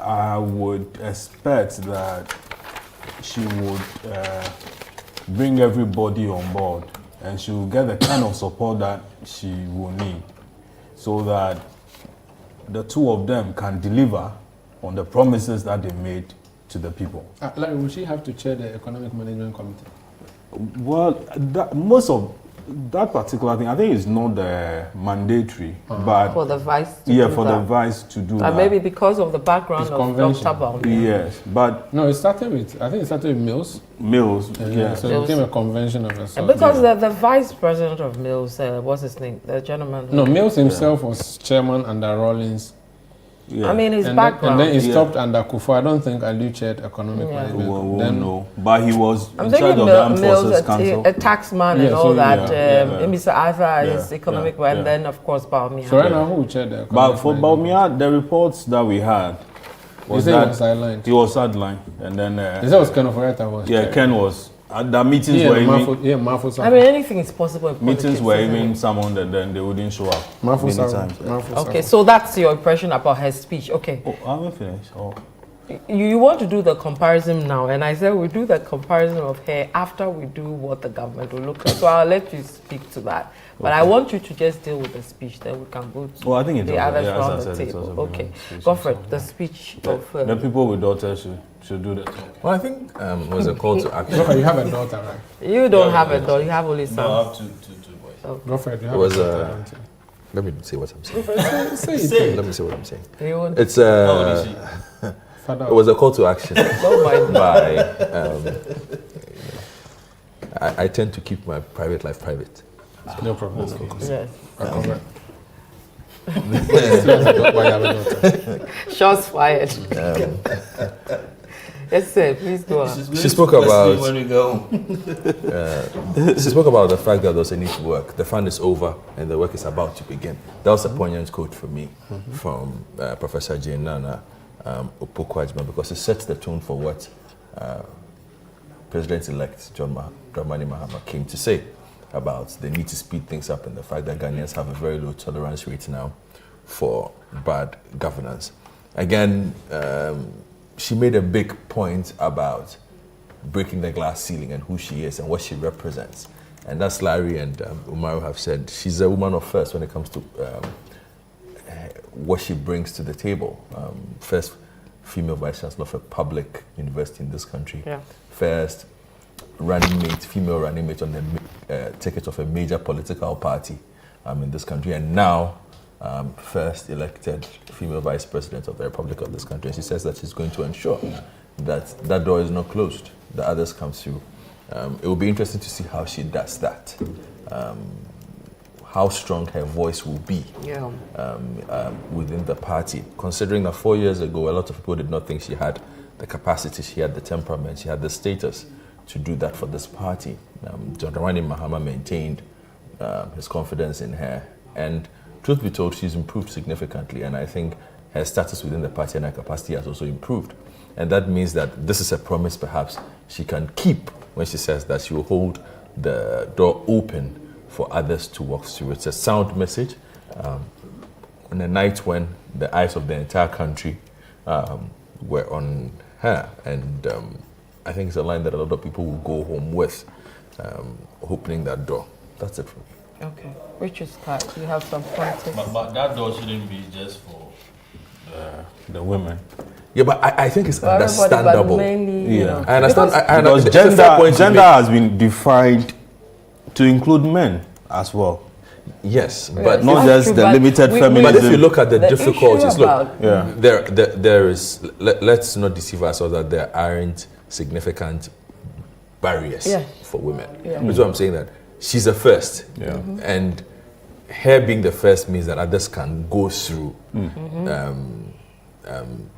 I would expect that she would bring everybody on board, and she will get the kind of support that she will need, so that the two of them can deliver on the promises that they made to the people. Larry, will she have to chair the Economic Management Committee? Well, most of that particular thing, I think, is not mandatory, but for the vice. The vice to do that. Maybe because of the background of Dr. Bawumia. Yes, but no, I think it started with Mills. Yeah. So it became a convention of a sort. Because the vice president of Mills, what's his name? The gentleman. No, Mills himself was chairman under Rawlings. Yeah. I mean, his and background. Then he stopped under Kufuor. I don't think Ali chaired economic management. No, but he was I'm in charge of the Armed Forces Council. A taxman and all that. Mr. Arthur is economic, and then of course Bawumia. So right now, who chaired the economic But for Bawumia, the reports that we had was that he was sidelined, and then he said it was Ken Oforiatta. Yeah, Ken was. The meetings were even. I mean, anything is possible in politics. Meetings were even summoned, and then they wouldn't show up many times. Okay, so that's your impression about her speech. Okay. Oh, I haven't finished. Oh. You want to do the comparison now, and I said we do the comparison of her after we do what the government will look like. So I'll let you speak to that. But I want you to just deal with the speech, then we can go to I think the others around the table. Okay, Godfrey, the speech of... the people with daughters should do that. Well, I think it was a call to action. Godfrey, you have a daughter, right? You don't have a daughter, you have only sons. No, I have two boys. Okay. Godfrey, you have It was a daughter. let me say what I'm saying. Say Let me say what I'm saying. It's it was a call to action by I tend to keep my private life private. No problem. Yes. Yes. Shots fired. Yes, sir. Please go on. She spoke about when we go. she spoke about the fact that there's a need to work. The fund is over and the work is about to begin. That was a poignant quote for me from Professor Jane Nana Opoku, because it sets the tone for what President-elect John Dramani Mahama came to say about the need to speed things up and the fact that Ghanaians have a very low tolerance rate now for bad governance. Again, she made a big point about breaking the glass ceiling and who she is and what she represents. And that's Larry and Umaru have said. She's a woman of first when it comes to what she brings to the table. First female vice chancellor of a public university in this country. Yeah. First female running mate on the ticket of a major political party in this country. And now, first elected female vice president of the Republic of this country. And she says that she's going to ensure that that door is not closed, that others come through. It will be interesting to see how she does that. How strong her voice will be within the party. Considering that 4 years ago, a lot of people did not think she had the capacity, she had the temperament, she had the status to do that for this party. John Dramani Mahama maintained his confidence in her. And truth be told, she's improved significantly. And I think her status within the party and her capacity has also improved. And that means that this is a promise perhaps she can keep when she says that she will hold the door open for others to walk through. It's a sound message on a night when the eyes of the entire country were on her. And I think it's a line that a lot of people will go home with, opening that door. That's it for me. Okay. Richard Scott, you have some points. But that door shouldn't be just for the women. Yeah, but I think it's understandable. But mainly, you know, I understand. Because gender has been defined to include men as well. Yes, but not just the limited feminism. But if you look at the difficulties, there is. Let's not deceive ourselves that there aren't significant barriers for women. That's what I'm saying. That she's the first, and her being the first means that others can go through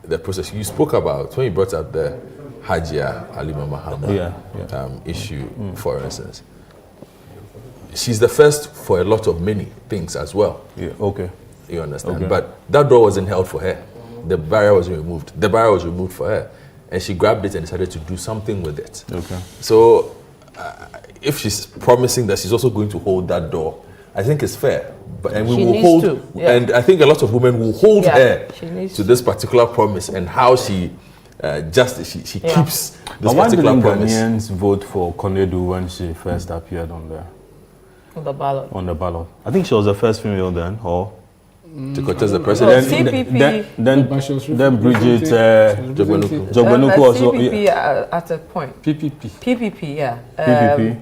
the process. You spoke about when you brought up the Hajia Halima Mahama issue, for instance. She's the first for a lot of many things as well. Yeah, okay. You understand? Okay. But that door wasn't held for her. The barrier was removed. The barrier was removed for her. And she grabbed it and decided to do something with it. Okay. So if she's promising that she's also going to hold that door I think it's fair. But, and we She will needs hold, to, yeah. and I think a lot of women will hold Yeah, her she needs to this particular promise and how she she Yeah. keeps this But why particular didn't promise. Ghanaians vote for Konedu when she first appeared on On the ballot. the ballot? I think she was the first female then, or to contest the presidency. Then Bridget Jogbenuku also. CPP at a point. PPP, yeah. PPP.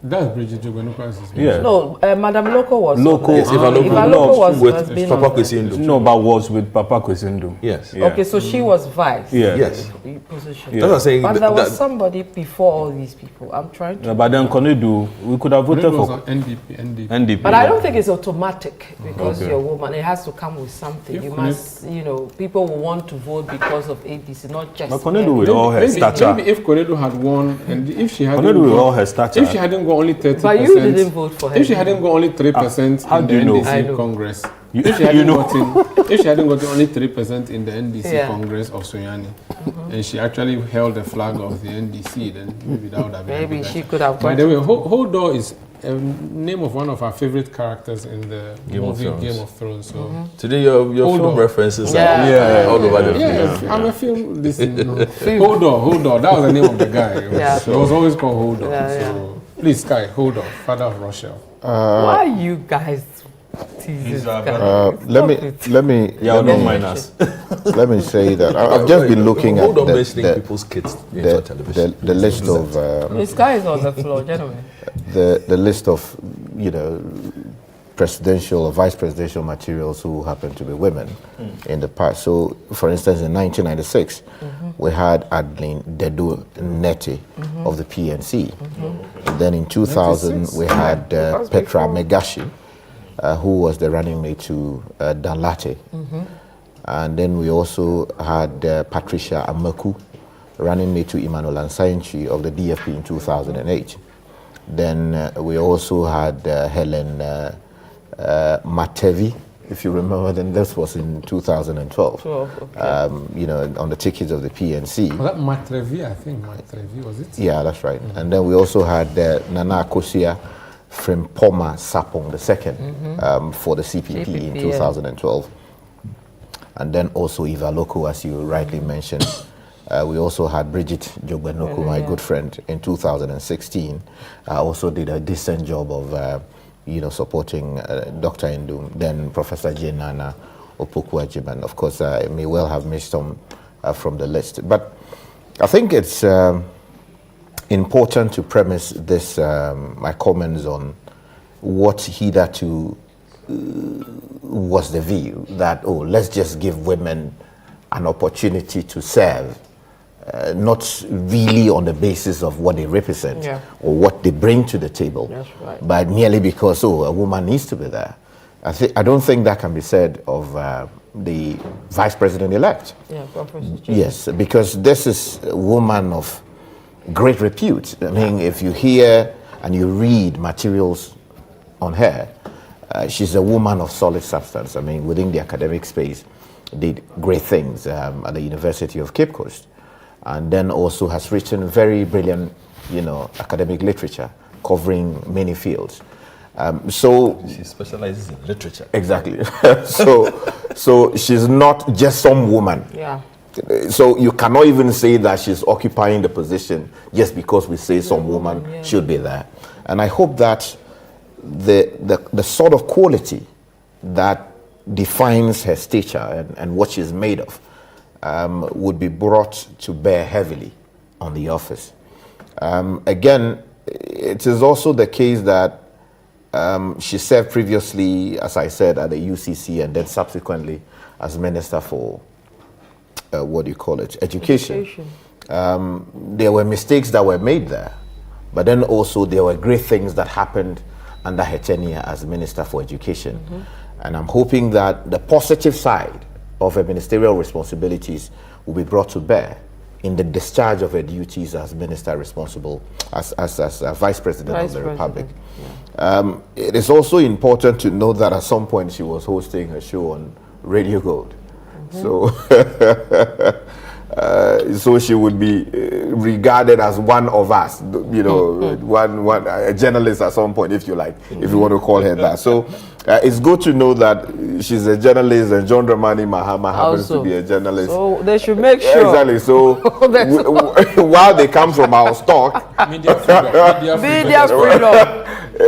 That's Bridget Jogbenuku's. Yeah. No, Madam Loco was. Local. Yes, Eva Loco was with been Papa on there. Kwesi Ndu. No, but was with Papa Kwesi Ndu. Yes. Yeah. Okay, so she was vice. Yeah. Yes. Position. That's what I'm saying. But there was that- somebody before all these people. I'm trying to. Yeah, but then Konedu, we could have voted was for on NDP. NDP. But I don't think it's automatic because Okay. you're a woman. It has to come with something. If You Konedu- must, people will want to vote because of ADC, not just. But Konedu with all her stature. Maybe if Konedu had won, and if she hadn't Konedu with got- all her stature. if she hadn't got only 30%, But you didn't vote for her. If she hadn't got only 3% How in do the you know? I NDC know. Congress, You- if she hadn't you know. gotten, if she hadn't gotten only 3% in the NDC Yeah. Congress of Soyani, and she actually held the flag of the NDC, then maybe that would have been. Maybe better. she could have By got. the way, Hodor is a name of one of our favorite characters in the Game of movie Thrones. Game of Thrones. So. Today your Hold film on. references Yeah. are all over the Yeah, place. I'm a film. This Hold on. That was the name of the guy. It was, Yeah. it was always called Hold on. Yeah, so, yeah. please, Sky, Hold on, father of Rochelle. Why you guys tease this guy? Let me Yeah, let don't me- mind us. let me say that I've just been looking at Hold on mentioning people's kids in the, television. the list of This guy is on the floor, gentlemen. the list of presidential or vice presidential materials who happen to be women in the past. So, for instance, in 1996, we had Adeline Dedu Neti of the PNC. And then in 2000, we had Petra Megashi, who was the running mate to Danlate. And then we also had Patricia Amaku, running mate to Emmanuel Ansainchi of the DFP in 2008. Then we also had Helen Matevi, if you remember, then this was in 2012. Okay. On the tickets of the PNC. Was that Matrevi? I think Matrevi, was it? Yeah, that's right. And then we also had Nana Akosia Frimpoma Sapong II for the CPP in 2012. And then also Eva Loco, as you rightly mentioned. We also had Bridget Jogbenuku, my good friend, in 2016. Also did a decent job of, supporting Dr. Indum, then Professor Jenana Opoku-Ajiman. Of course, I may well have missed some from the list. But I think it's important to premise this, my comments on what hitherto was the view that, let's just give women an opportunity to serve, not really on the basis of what they represent or what they bring to the table, but merely because, a woman needs to be there. I don't think that can be said of the vice president-elect. Yes, because this is a woman of great repute. I mean, if you hear and you read materials on her, she's a woman of solid substance. I mean, within the academic space, did great things at the University of Cape Coast, and then also has written very brilliant, academic literature covering many fields. So she specializes in literature. Exactly. so she's not just some woman. Yeah. So you cannot even say that she's occupying the position just because we say some woman should be there. And I hope that the sort of quality that defines her stature and what she's made of would be brought to bear heavily on the office. Again, it is also the case that she served previously, as I said, at the UCC and then subsequently as Minister for Education. There were mistakes that were made there, but then also there were great things that happened under her tenure as Minister for Education. And I'm hoping that the positive side of her ministerial responsibilities will be brought to bear in the discharge of her duties as Minister responsible, as Vice President of the Republic. It is also important to note that at some point she was hosting her show on Radio Gold. So so she would be regarded as one of us, you know, a journalist at some point, if you like, if you want to call her that. So it's good to know that she's a journalist, and John Dramani Mahama happens to be a journalist. So they should make sure. Exactly. So while they come from our stock, media freedom.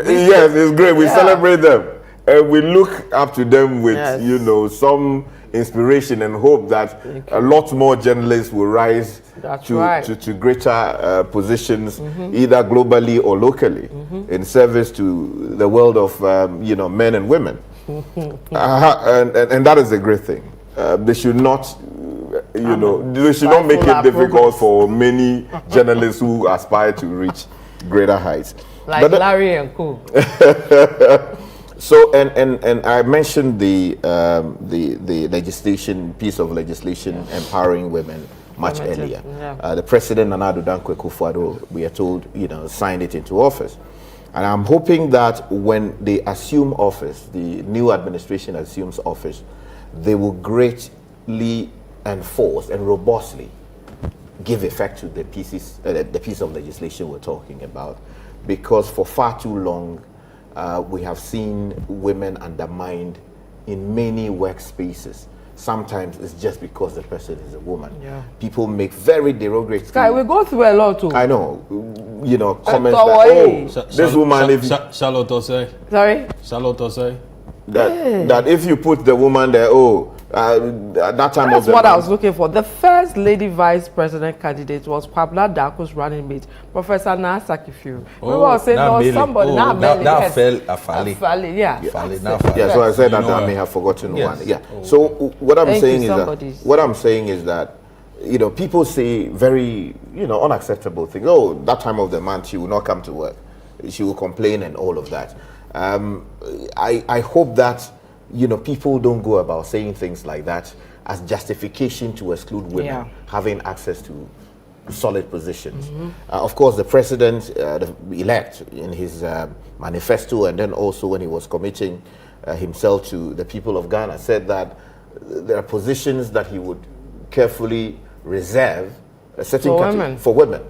Yes, it's great. We celebrate them. And we look up to them with, you know, some inspiration and hope that a lot more journalists will rise to greater positions, either globally or locally, in service to the world of, you know, men and women. And that is a great thing. They should not, you know, they should not make it difficult for many journalists who aspire to reach greater heights. Like Larry and Co. So and I mentioned the legislation, piece of legislation empowering women much earlier. The President Nana Addo Dankwa, we are told, you know, signed it into office, and I'm hoping that when they assume office, the new administration assumes office, they will greatly enforce and robustly give effect to the piece of legislation we're talking about, because for far too long we have seen women undermined in many workspaces. Sometimes it's just because the person is a woman. People make very derogatory. Sky, we go through a lot too. I know, you know, comments that, this woman, if Charlotte Osei. Sorry? Charlotte Osei. That if you put the woman there, at that time that's what I was looking for. The first lady vice president candidate was Pabla Dako's running mate, Professor Ransacking. We were saying there was somebody. That fell Afali. Yeah, so I said that I may have forgotten one. Yeah. So what I'm saying is that you know, people say very, you know, unacceptable things. Oh, that time of the month she will not come to work. She will complain and all of that. I hope that, you know, people don't go about saying things like that as justification to exclude women having access to solid positions. Of course, the president elect in his manifesto, and then also when he was committing himself to the people of Ghana, said that there are positions that he would carefully reserve a certain category for women.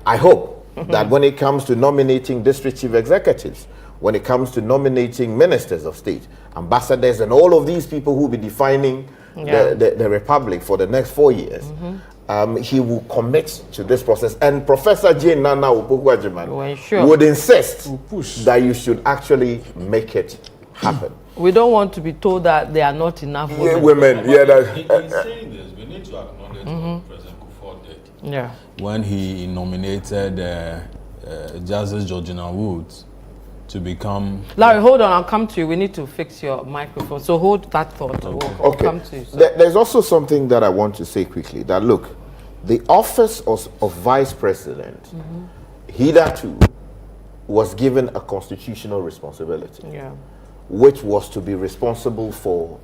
I hope that when it comes to nominating district chief executives, when it comes to nominating ministers of state, ambassadors, and all of these people who will be defining the republic for the next 4 years, he will commit to this process. And Professor Jane Nana Opoku-Agyeman would insist that you should actually make it happen. We don't want to be told that there are not enough women. In saying this, we need to acknowledge what President Kufuor did. When he nominated Justice Georgina Woods to become... Larry, hold on, I'll come to you. We need to fix your microphone. So hold that thought. We'll come to you. There's also something that I want to say quickly, that look, the office of vice president hitherto was given a constitutional responsibility, which was to be responsible for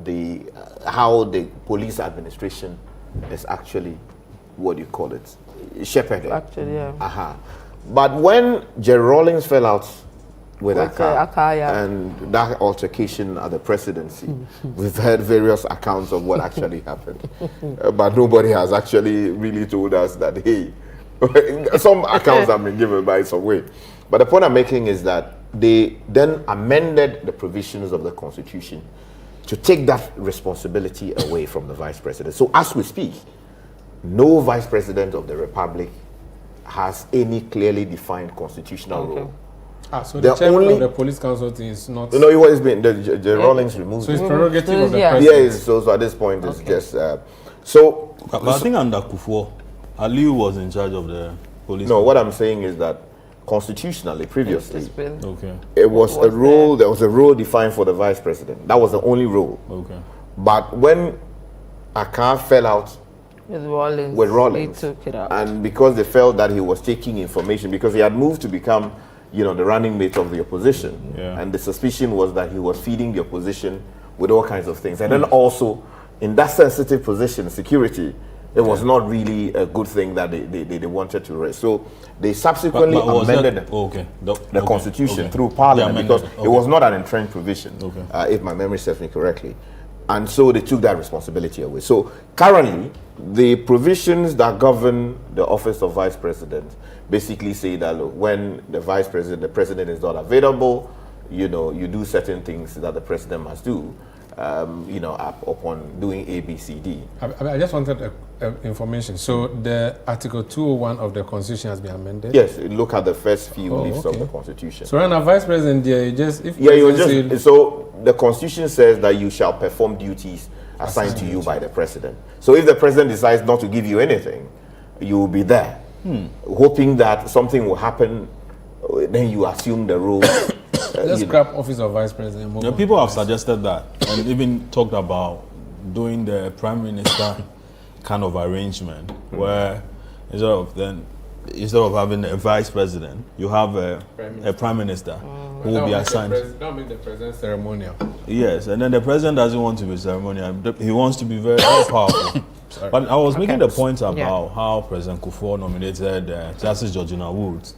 the how the police administration is actually, what do you call it, shepherded. But when Jerry Rawlings fell out with Accra, and that altercation at the presidency, we've heard various accounts of what actually happened, but nobody has actually really told us that, hey, some accounts have been given by some way. But the point I'm making is that they then amended the provisions of the Constitution to take that responsibility away from the vice president. So as we speak, no vice president of the Republic has any clearly defined constitutional role. So the chairman of the police council is not... No, it was been the Rawlings removed. So it's prerogative of the president. Yes, so at this point it's just... But I think under Kufuor, Aliu was in charge of the police. No, what I'm saying is that constitutionally, previously, it was a role, there was a role defined for the vice president. That was the only role. But when Accra fell out with Rawlings, he took it out. And because they felt that he was taking information, because he had moved to become, you know, the running mate of the opposition, and the suspicion was that he was feeding the opposition with all kinds of things. And then also, in that sensitive position, security, it was not really a good thing that they wanted to raise. So they subsequently amended the Constitution through Parliament, because it was not an entrenched provision, if my memory serves me correctly. And so they took that responsibility away. So currently, the provisions that govern the office of vice president basically say that, look, when the president is not available, you do certain things that the president must do, upon doing A, B, C, D. I just wanted information. So the Article 201 of the Constitution has been amended? Yes, look at the first few leaves of the Constitution. So when a vice president there, so the Constitution says that you shall perform duties assigned to you by the president. So if the president decides not to give you anything, you will be there, hoping that something will happen. Then you assume the role. Let's scrap office of vice president. People have suggested that, and even talked about doing the prime minister kind of arrangement, where instead of having a vice president, you have a prime minister who will be assigned. That make the president ceremonial. Yes, and then the president doesn't want to be ceremonial. He wants to be very powerful. But I was making the point about how President Kufuor nominated Justice Georgina Woods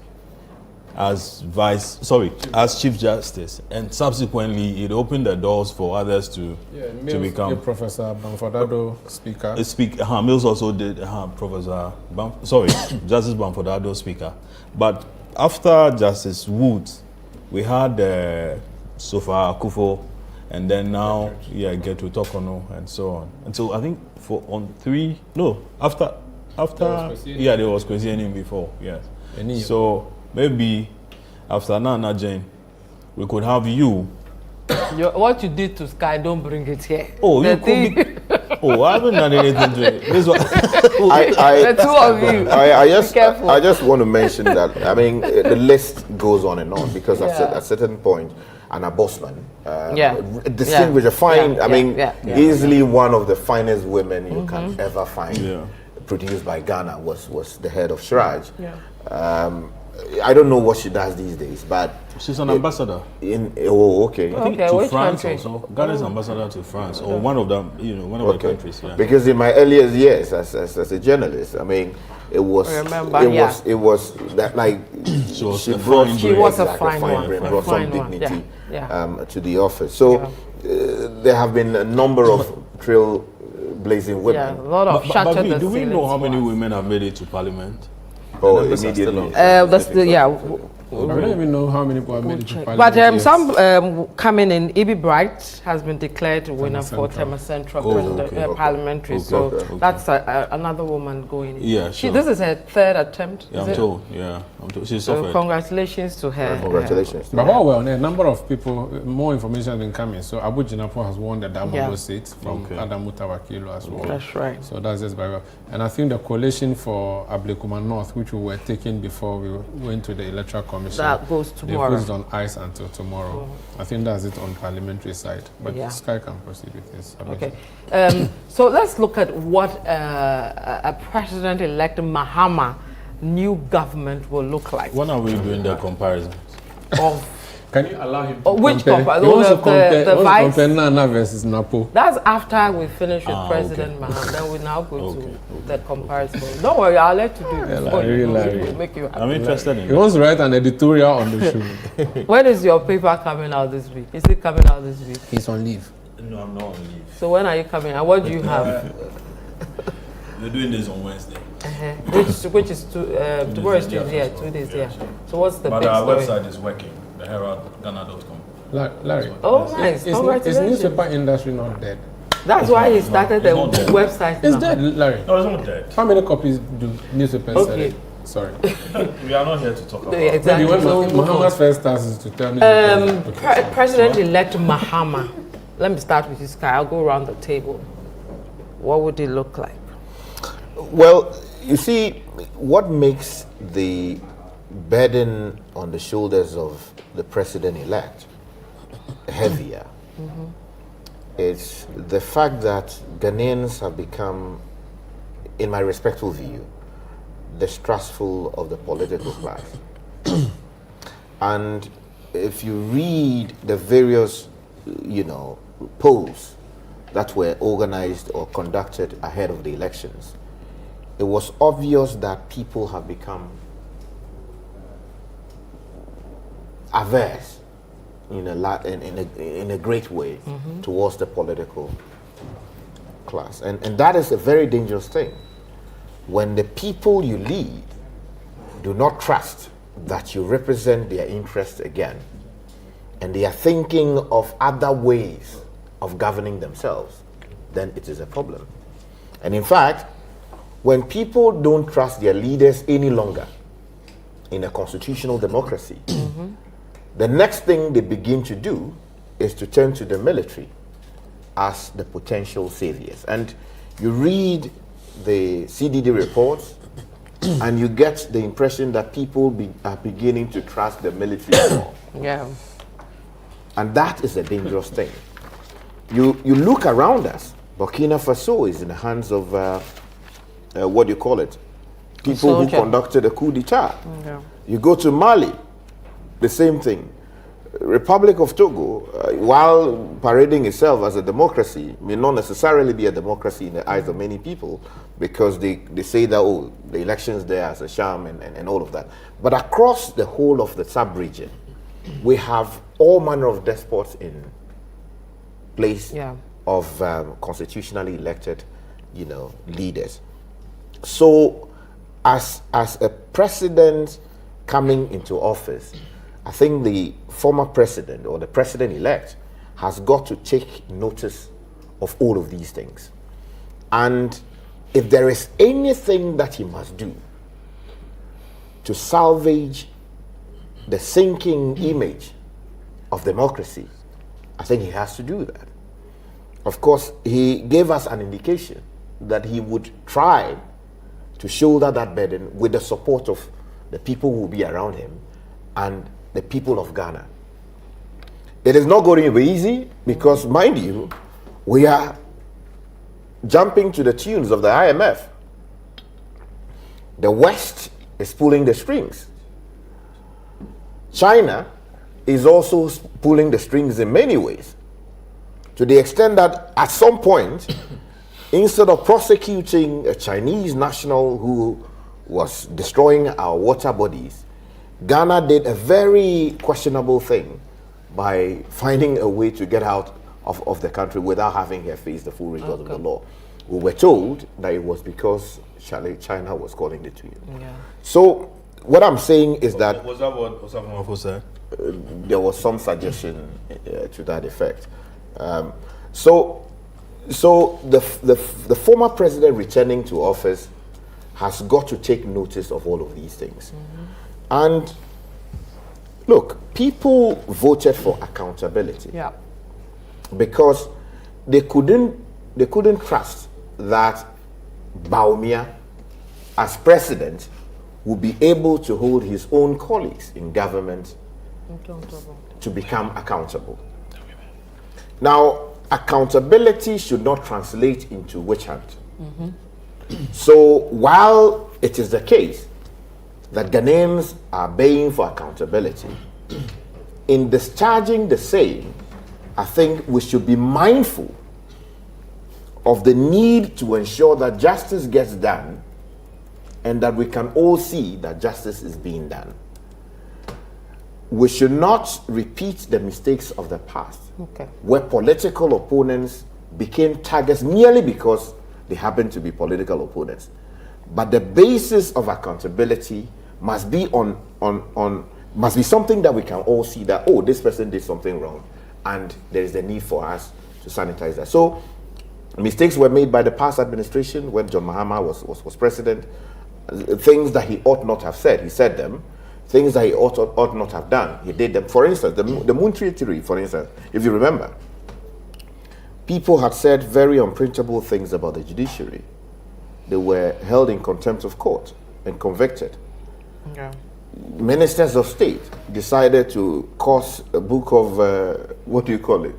as Chief Justice, and subsequently it opened the doors for others to become. Professor Bamfordado Speaker. Mills also did Justice Bamfordado Speaker. But after Justice Woods, we had Sofa Akufo, and then now get to Tokono and so on. And so I think after there was Kwesi Enim before, yes. So maybe after Nana Jane, we could have you. What you did to Sky, don't bring it here. Oh, I haven't done anything to it. This one. The two of you. I just want to mention that, the list goes on and on, because at a certain point, Anna Bosman, distinguished, fine, easily one of the finest women you can ever find, produced by Ghana, was the head of Shraj. I don't know what she does these days, but she's an ambassador. I think to France also. Ghana's ambassador to France, or one of them, one of the countries. Yeah. Because in my earlier years as a journalist, it was that, like, she was a fine one, brought some dignity to the office. So there have been a number of trailblazing women. A lot of do we know how many women have made it to Parliament? Immediately. I don't even know how many people have made it to Parliament. But some coming in. Ibi Bright has been declared winner for TMA Central parliamentary. So that's another woman going in. Yeah, sure. This is her third attempt. I'm told. She's so congratulations to her. Congratulations. But a number of people, more information has been coming. So Abu Jinapo has won the Damobo seat from Adamu Tawakilo as well. That's right. So that's just by well. And I think the coalition for Abokobi North, which we were taking before we went to the electoral commission, that goes tomorrow. They put it on ice until tomorrow. I think that's it on parliamentary side. But Sky can proceed with this. Okay. So let's look at what a president-elect Mahama new government will look like. When are we doing the comparison? Can you allow him to which comparison? The vice? Compare Nana versus Napo. That's after we finish with President Mahama. Then we now go to the comparison. Don't worry, I'll let you do it. Make you happy. I'm interested in it. He wants to write an editorial on the show. When is your paper coming out this week? Is it coming out this week? He's on leave. No, I'm not on leave. So when are you coming out? What do you have? We're doing this on Wednesday. Which is tomorrow is Tuesday, 2 days there. So what's the big story? But our website is working, theheraldghana.com. Larry. Oh, nice. Congratulations. Is newspaper industry not dead? That's why he started the website. It's dead, Larry. No, it's not dead. How many copies do newspapers sell? Sorry. We are not here to talk about it. Exactly. Mahama's first task is to tell me. President-elect Mahama. Let me start with this guy. I'll go around the table. What would it look like? Well, you see, what makes the burden on the shoulders of the president-elect heavier is the fact that Ghanaians have become, in my respectful view, distrustful of the political class. And if you read the various, polls that were organized or conducted ahead of the elections, it was obvious that people have become averse in a great way towards the political class. And that is a very dangerous thing. When the people you lead do not trust that you represent their interests again, and they are thinking of other ways of governing themselves, then it is a problem. And in fact, when people don't trust their leaders any longer in a constitutional democracy, the next thing they begin to do is to turn to the military as the potential saviors. And you read the CDD reports and you get the impression that people are beginning to trust the military more. Yeah. And that is a dangerous thing. You look around us, Burkina Faso is in the hands of, what do you call it? People who conducted a coup d'etat. Yeah. You go to Mali, the same thing. Republic of Togo, while parading itself as a democracy, may not necessarily be a democracy in the eyes of many people, because they say that, oh, the elections there as a sham and all of that. But across the whole of the sub-region, we have all manner of despots in place of constitutionally elected, leaders. So, as a president coming into office, I think the former president or the president-elect has got to take notice of all of these things. And if there is anything that he must do to salvage the sinking image of democracy, I think he has to do that. Of course, he gave us an indication that he would try to shoulder that burden with the support of the people who will be around him and the people of Ghana. It is not going to be easy because, mind you, we are jumping to the tunes of the IMF. The West is pulling the strings. China is also pulling the strings in many ways, to the extent that at some point, instead of prosecuting a Chinese national who was destroying our water bodies, Ghana did a very questionable thing by finding a way to get out of the country without having her face the full rigors of the law. We were told that it was because China was calling the tune. Yeah. So what I'm saying is that... Was that what Osafo said? There was some suggestion to that effect. So the former president returning to office has got to take notice of all of these things. And look, people voted for accountability. Yeah. Because they couldn't trust that Bawumia, as president, would be able to hold his own colleagues in government to become accountable. Now, accountability should not translate into witch hunt. So while it is the case that Ghanaians are baying for accountability, in discharging the same, I think we should be mindful of the need to ensure that justice gets done and that we can all see that justice is being done. We should not repeat the mistakes of the past, where political opponents became targets merely because they happen to be political opponents. But the basis of accountability must be must be something that we can all see that, oh, this person did something wrong, and there is the need for us to sanitize that. So mistakes were made by the past administration when John Mahama was president. Things that he ought not have said, he said them. Things that he ought not have done, he did them. For instance, the Moon Treaty, for instance, if you remember, people had said very unprintable things about the judiciary. They were held in contempt of court and convicted. Yeah. Ministers of state decided to cause a book of, what do you call it?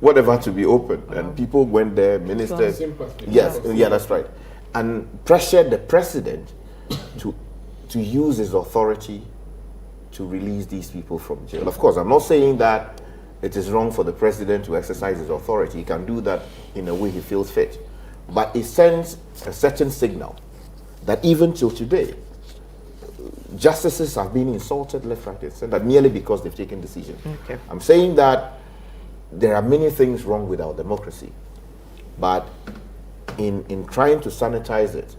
Whatever to be opened. And people went there, ministers. Yes, yeah, that's right. And pressured the president to use his authority to release these people from jail. Of course, I'm not saying that it is wrong for the president to exercise his authority. He can do that in a way he feels fit. But it sends a certain signal that even till today, justices have been insulted left, right, and center merely because they've taken decisions. I'm saying that there are many things wrong with our democracy, but in trying to sanitize it,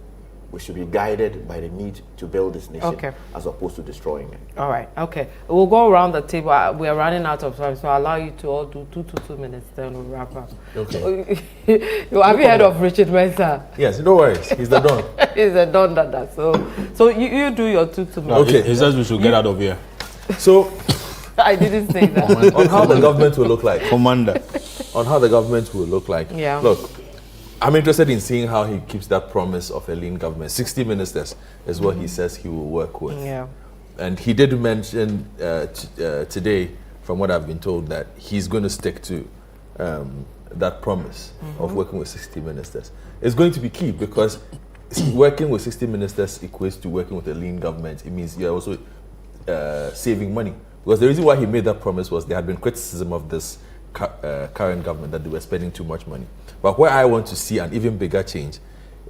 we should be guided by the need to build this nation as opposed to destroying it. All right, okay. We'll go around the table. We are running out of time, so I'll allow you to all do 2 minutes, then we'll wrap up. Okay. Have you heard of Richard Mensah? Yes, no worries. He's the Don. He's the Don that. So you do your 2 minutes. Okay, he says we should get out of here. So, I didn't say that. On how the government will look like. Commander. On how the government will look like. Yeah. Look, I'm interested in seeing how he keeps that promise of a lean government. 60 ministers is what he says he will work with. Yeah. And he did mention today, from what I've been told, that he's going to stick to that promise of working with 60 ministers. It's going to be key because working with 60 ministers equates to working with a lean government. It means you're also saving money. Because the reason why he made that promise was there had been criticism of this current government that they were spending too much money. But where I want to see an even bigger change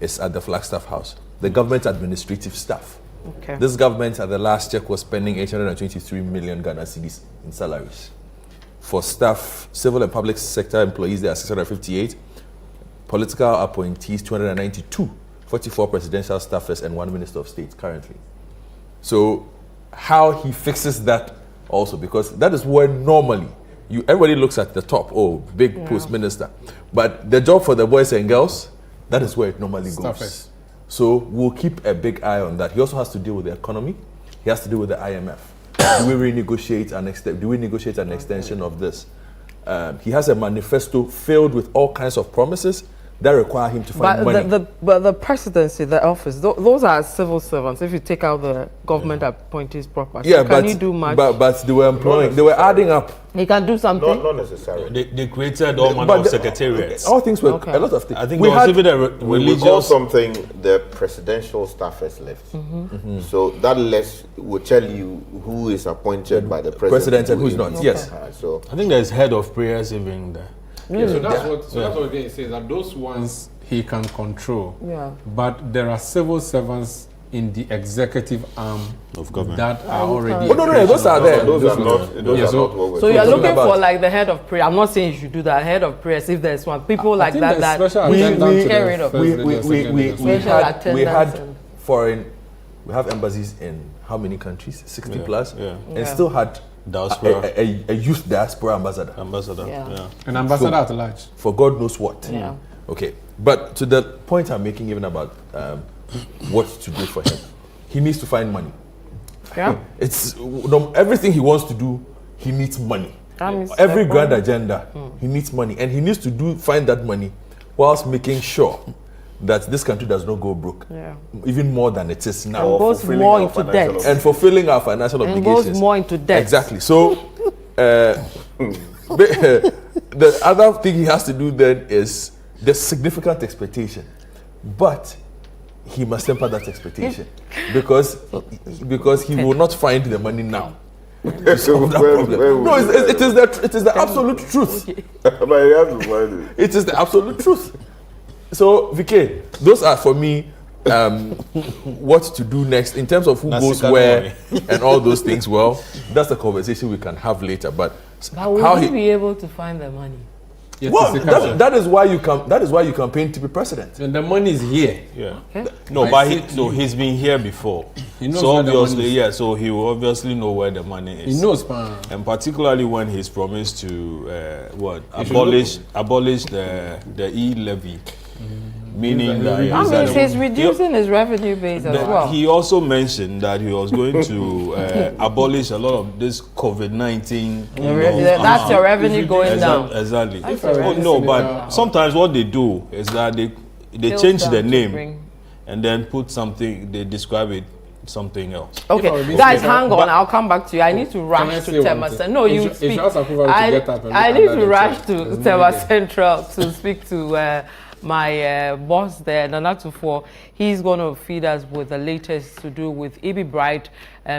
is at the Flagstaff House, the government administrative staff. Okay. This government at the last check was spending 823 million Ghana cedis in salaries. For staff, civil and public sector employees, there are 658. Political appointees, 292. 44 presidential staffers and 1 minister of state currently. So how he fixes that also, because that is where normally everybody looks at the top, big post minister. But the job for the boys and girls, that is where it normally goes. So we'll keep a big eye on that. He also has to deal with the economy. He has to deal with the IMF. Do we renegotiate an extension of this? He has a manifesto filled with all kinds of promises that require him to find money. But the presidency, the office, those are civil servants. If you take out the government appointees properly, can you do much? But they were employing, they were adding up. They can do something. Not necessarily. They created all manner of secretariats. All things were a lot of things. I think we had even a religious. We call something the presidential staffers list. So that list will tell you who is appointed by the president and who is not. Yes. So I think there's head of prayers even there. Yeah, so that's what they say, that those ones he can control. Yeah. But there are civil servants in the executive arm of government that are already. No, those are there. Those are not what we're So you're looking for like the head of prayer. I'm not saying you should do that. Head of prayers, if there's one, people like that we have embassies in how many countries? 60 plus, and still had a youth diaspora ambassador. An ambassador at large. For God knows what. Yeah. Okay, but to the point I'm making, even about what to do for him, he needs to find money. Yeah. It's everything he wants to do, he needs money. Every grand agenda, he needs money, and he needs to find that money whilst making sure that this country does not go broke, even more than it is now. And goes more into debt. And fulfilling our financial obligations. Goes more into debt. Exactly. So, the other thing he has to do then is there's significant expectation, but he must temper that expectation because he will not find the money now. To solve that problem. No, it is the absolute truth. It is the absolute truth. So, VK, those are for me what to do next in terms of who goes where and all those things. Well, that's a conversation we can have later. But will he be able to find the money? Well, that is why you campaign to be president. And the money is here. Yeah. Okay. No, but he's been here before. He knows so where the obviously, money is. so he will obviously know where the money is. He knows, and particularly when he's promised to abolish the e-levy. Meaning that he's reducing his revenue base as well. He also mentioned that he was going to abolish a lot of this COVID-19. That's your revenue going down. Exactly. But sometimes what they do is that they change the name and then put something. They describe it something else. Okay, guys, hang on. I'll come back to you. I need to rush to TMA Central. No, you speak. I need to rush to TMA Central to speak to my boss there, Nanatufo. He's going to feed us with the latest to do with Ibi Bright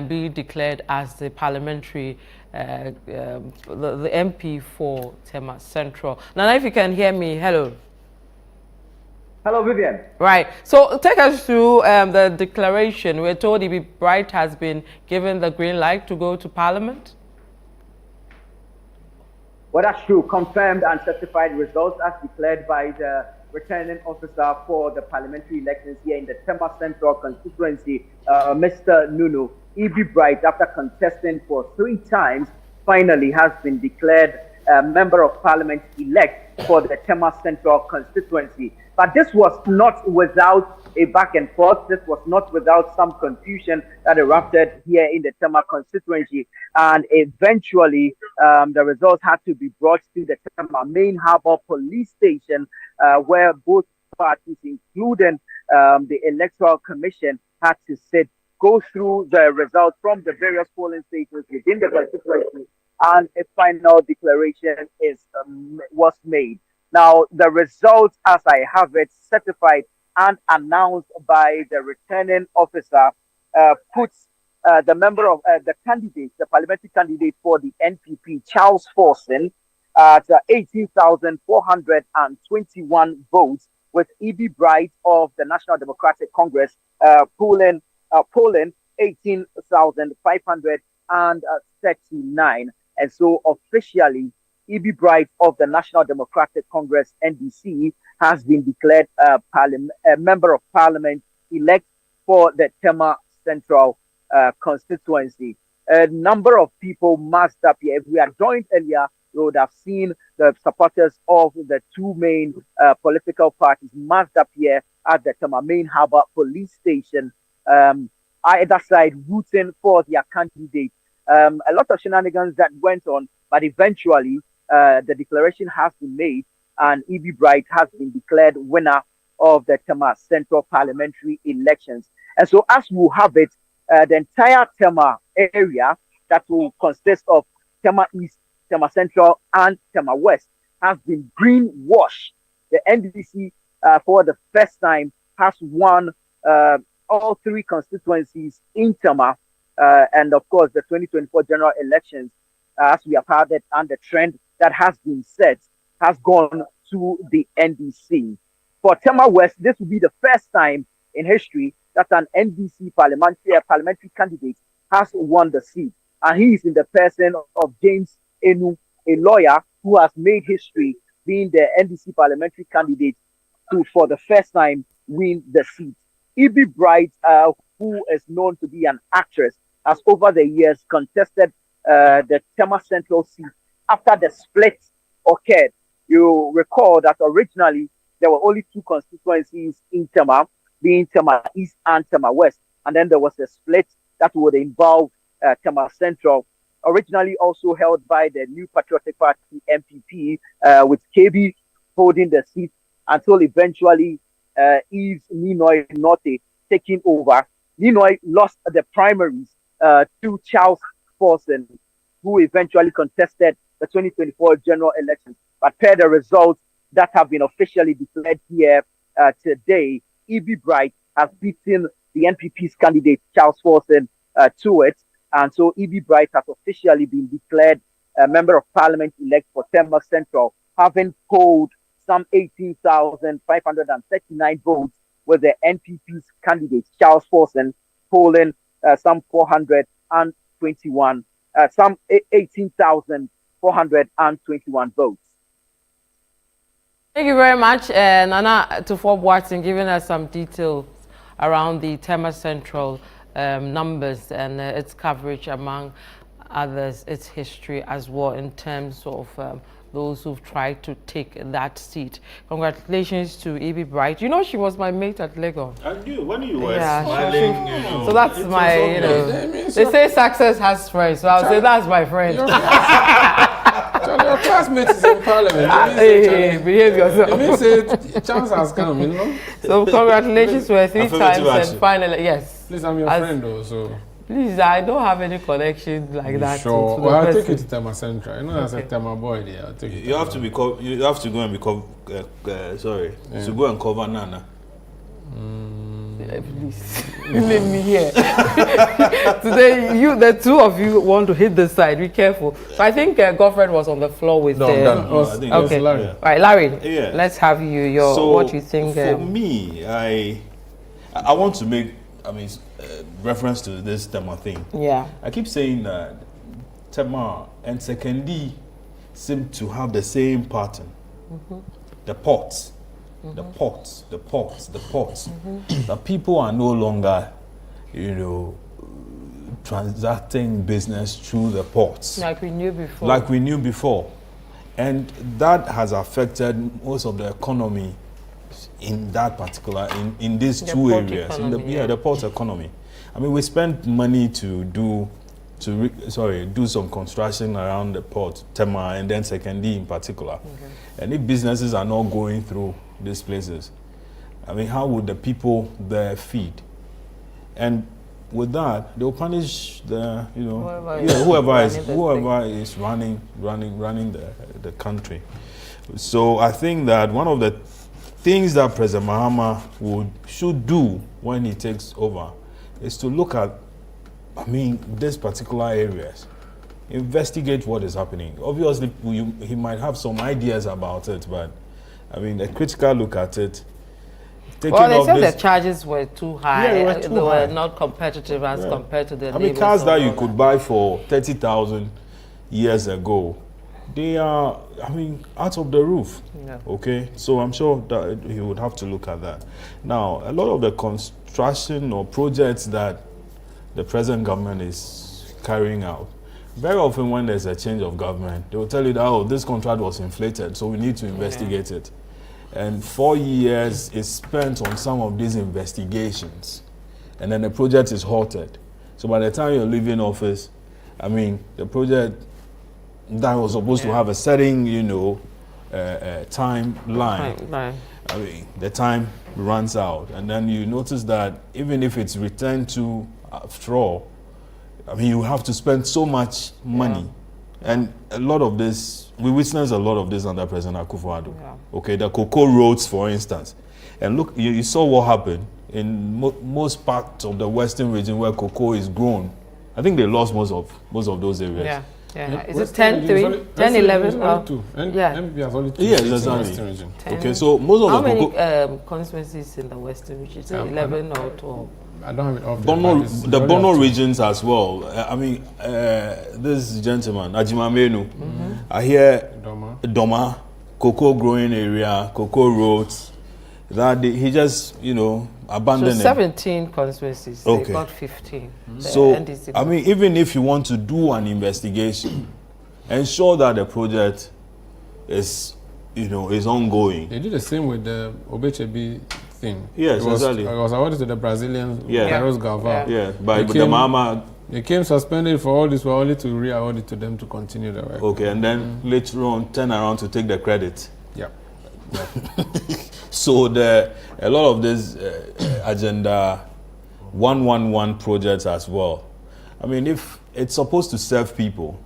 being declared as the parliamentary, the MP for TMA Central. Nana, if you can hear me, hello. Hello, Vivian. Right. So take us through the declaration. We're told Ibi Bright has been given the green light to go to Parliament. Well, that's true. Confirmed and certified results as declared by the returning officer for the parliamentary elections here in the TMA Central constituency, Mr. Nuno E.B. Bright, after contesting for 3 times, finally has been declared Member of Parliament elect for the TMA Central constituency. But this was not without a back and forth. This was not without some confusion that erupted here in the TMA constituency. And eventually, the results had to be brought to the TMA main harbor police station, where both parties, including the Electoral Commission, had to go through the results from the various polling stations within the constituency, and a final declaration was made. Now, the results, as I have it, certified and announced by the returning officer, puts the member of the candidate, the parliamentary candidate for the NPP, Charles Forson, at 18,421 votes, with E.B. Bright of the National Democratic Congress polling 18,539. And so officially, E.B. Bright of the National Democratic Congress, NDC, has been declared a Member of Parliament elect for the TMA Central constituency. A number of people massed up here. If we had joined earlier, we would have seen the supporters of the 2 main political parties massed up here at the TMA main harbor police station, either side rooting for their candidate. A lot of shenanigans that went on, but eventually the declaration has been made, and E.B. Bright has been declared winner of the TMA Central parliamentary elections. And so, as we have it, the entire TMA area that will consist of TMA East, TMA Central, and TMA West has been greenwashed. The NDC, for the first time, has won all 3 constituencies in TMA. And of course, the 2024 general elections, as we have had it, and the trend that has been set has gone to the NDC. For TMA West, this will be the first time in history that an NDC parliamentary candidate has won the seat. And he is in the person of James Enu, a lawyer who has made history being the NDC parliamentary candidate to, for the first time, win the seat. E.B. Bright, who is known to be an actress, has over the years contested the TMA Central seat after the split occurred. You recall that originally there were only 2 constituencies in TMA, being TMA East and TMA West. And then there was a split that would involve TMA Central, originally also held by the New Patriotic Party, MPP, with KB holding the seat until eventually Yves Ninoy Norte taking over. Ninoy lost the primaries to Charles Forson, who eventually contested the 2024 general elections. But per the results that have been officially declared here today, E.B. Bright has beaten the NPP's candidate, Charles Forson, to it. And so E.B. Bright has officially been declared a Member of Parliament elect for TMA Central, having polled some 18,539 votes, with the NPP's candidate, Charles Forson, polling some 421, some 18,421 votes. Thank you very much, Nana Tufo Watson, giving us some details around the TMA Central numbers and its coverage, among others, its history as well, in terms of those who've tried to take that seat. Congratulations to E.B. Bright. You know, she was my mate at Lagos. I knew when you were smiling. So that's my, you know, they say success has friends, so I'll say that's my friend. Your classmate is in parliament. Hey, behave yourself. It means a chance has come, you know. So congratulations to her 3 times and finally, yes. Please, I'm your friend though, so. Please, I don't have any connection like that. Sure. Well, I'll take you to TMA Central. You know, as a TMA boy there. I'll take you. You have to become. You have to go and become. To go and cover Nana. Please, leave me here. Today, the 2 of you want to hit the side. Be careful. So I think Godfred was on the floor with no, I think okay. Larry. All right, Larry. Yeah. Let's have you. What you think? For me, I want to make. Reference to this TMA thing. Yeah. I keep saying that TMA and Sekendi seem to have the same pattern. The pots. the ports. The people are no longer, transacting business through the ports. Like we knew before. And that has affected most of the economy in that particular, in these two areas. Economy, the port economy. I mean, we spent money to do some construction around the port, TMA, and then Sekondi in particular. And if businesses are not going through these places, I mean, how would the people there feed? And with that, they'll punish the, whoever is running the country. So I think that one of the things that President Mahama should do when he takes over is to look at, these particular areas, investigate what is happening. Obviously, he might have some ideas about it, but a critical look at it. They said the charges were too high. They were not competitive as compared to the cars that you could buy for 30,000 years ago, they are, out of the roof. Yeah. Okay, so I'm sure that he would have to look at that. Now, a lot of the construction or projects that the present government is carrying out, very often when there's a change of government, they will tell you that, this contract was inflated, so we need to investigate it. And 4 years is spent on some of these investigations. And then the project is halted. So by the time you're leaving office, the project that was supposed to have a certain, timeline. The time runs out. And then you notice that even if it's returned to after all, you have to spend so much money. And a lot of this, we witnessed a lot of this under President Akufo-Addo. Yeah. Okay, the cocoa roads, for instance. And look, you saw what happened in most parts of the western region where cocoa is grown. I think they lost most of those areas. Yeah. Is it 10, 3, 10, 11? Yes, exactly. Okay, so most of how many constituencies in the western region? Is it 11 or 12? I don't have it off the Bono regions as well. This gentleman, Ajimamenu, I hear Doma, cocoa growing area, cocoa roads, that he just, abandoned. So 17 constituencies, they got 15. So, even if you want to do an investigation, ensure that the project is, is ongoing. They did the same with the Obechebi thing. Yes, exactly. It was awarded to the Brazilian Carlos Galvão. Yeah, but the Mahama. They came suspended for all this, but only to re-award it to them to continue the work. Okay, and then later on turn around to take the credit. Yeah. So a lot of this agenda 111 projects as well. If it's supposed to serve people,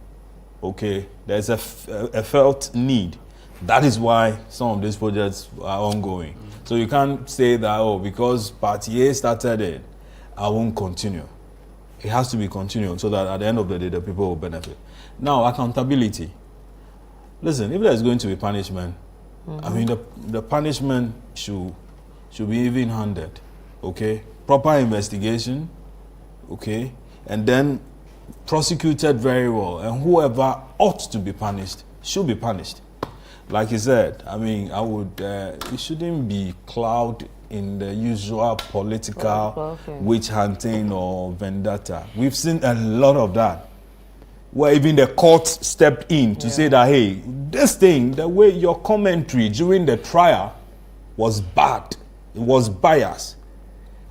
okay, there's a felt need. That is why some of these projects are ongoing. So you can't say that, because Party A started it, I won't continue. It has to be continued so that at the end of the day, the people will benefit. Now, accountability. Listen, if there's going to be punishment, the punishment should be even-handed, okay? Proper investigation, okay? And then prosecuted very well. And whoever ought to be punished should be punished. Like you said, it shouldn't be cloud in the usual political witch hunting or vendetta. We've seen a lot of that, where even the court stepped in to say that, hey, this thing, the way your commentary during the trial was bad, it was biased.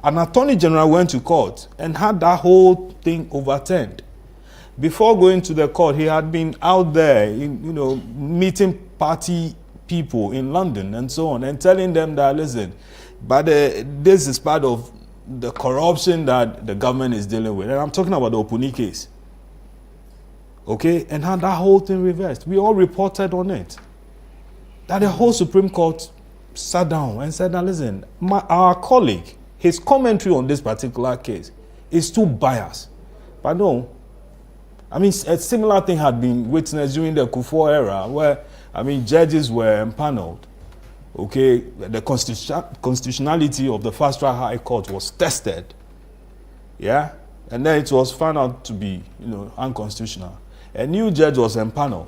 An attorney general went to court and had that whole thing overturned. Before going to the court, he had been out there, meeting party people in London and so on, and telling them that, listen, but this is part of the corruption that the government is dealing with. And I'm talking about the Opuni case. Okay? And had that whole thing reversed. We all reported on it. That the whole Supreme Court sat down and said, now listen, our colleague, his commentary on this particular case is too biased. But no, a similar thing had been witnessed during the Kufuor era, where, judges were empaneled. Okay, the constitutionality of the Fast Track High Court was tested. Yeah, and then it was found out to be, unconstitutional. A new judge was empaneled,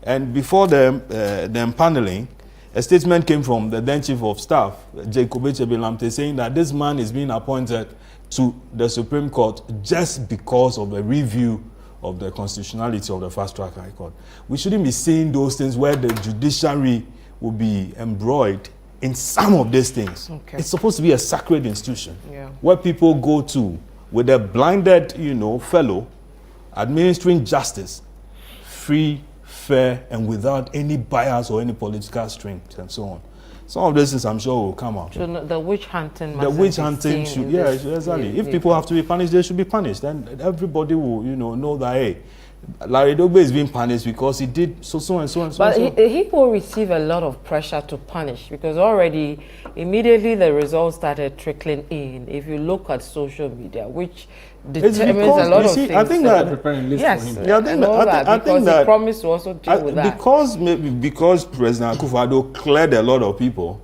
and before the empaneling, a statement came from the then Chief of Staff, Jacob Echebelamte, saying that this man is being appointed to the Supreme Court just because of a review of the constitutionality of the fast-track High Court. We shouldn't be seeing those things where the judiciary will be embroiled in some of these things. Okay. It's supposed to be a sacred institution where people go to with a blinded, fellow administering justice, free, fair, and without any bias or any political strings and so on. Some of this, I'm sure, will come out. So the witch hunting. The witch hunting should, exactly. If people have to be punished, they should be punished. Then everybody will, know that, hey, Larry Dogbe is being punished because he did so and so and so. But he will receive a lot of pressure to punish because already, immediately the results started trickling in. If you look at social media, which determines a lot of things. I think that I think that he promised to also deal with that. Because President Akufo-Addo cleared a lot of people.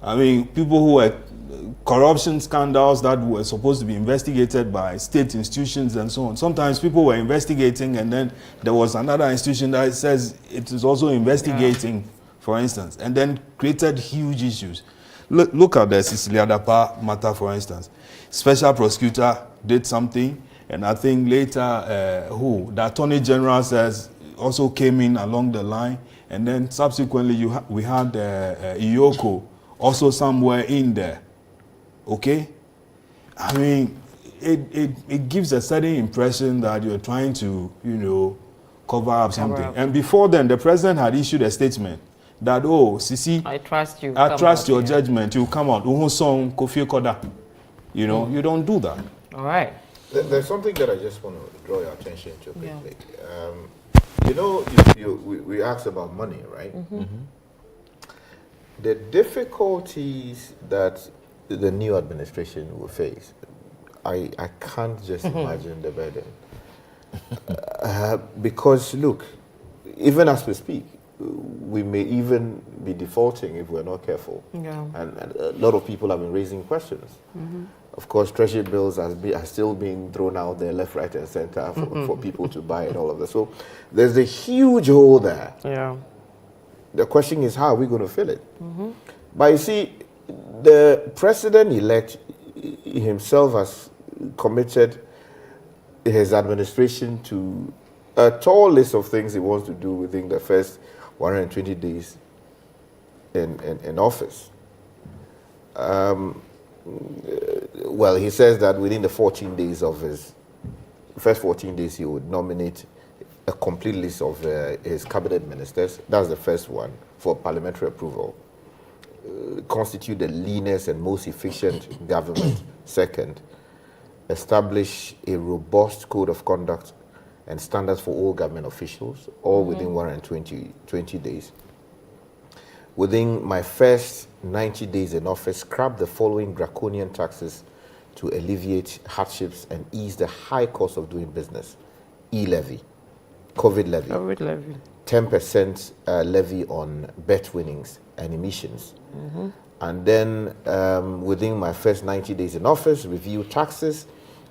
I mean, people who were corruption scandals that were supposed to be investigated by state institutions and so on. Sometimes people were investigating and then there was another institution that says it is also investigating, for instance, and then created huge issues. Look at the Cecilia Dapa matter, for instance. Special prosecutor did something, and I think later the Attorney General says also came in along the line, and then subsequently we had Iyoko also somewhere in there. Okay? I mean, it gives a certain impression that you're trying to, cover up something. And before then, the president had issued a statement that, Sisi, I trust you. I trust your judgment. You come out. You don't do that. All right. There's something that I just want to draw your attention to quickly. We asked about money, right? The difficulties that the new administration will face, I can't just imagine the burden. Because look, even as we speak, we may even be defaulting if we're not careful. Yeah. And a lot of people have been raising questions. Of course, treasury bills are still being thrown out there left, right, and center for people to buy and all of that. So there's a huge hole there. Yeah. The question is, how are we going to fill it? But you see, the president-elect himself has committed his administration to a tall list of things he wants to do within the first 120 days in office. Well, he says that within the 14 days of his first 14 days, he would nominate a complete list of his cabinet ministers. That's the first one for parliamentary approval. Constitute the leanest and most efficient government. Second, establish a robust code of conduct and standards for all government officials, all within 120 days. Within my first 90 days in office, scrap the following draconian taxes to alleviate hardships and ease the high cost of doing business. E-levy, COVID levy, 10% levy on bet winnings and emissions. And then within my first 90 days in office, review taxes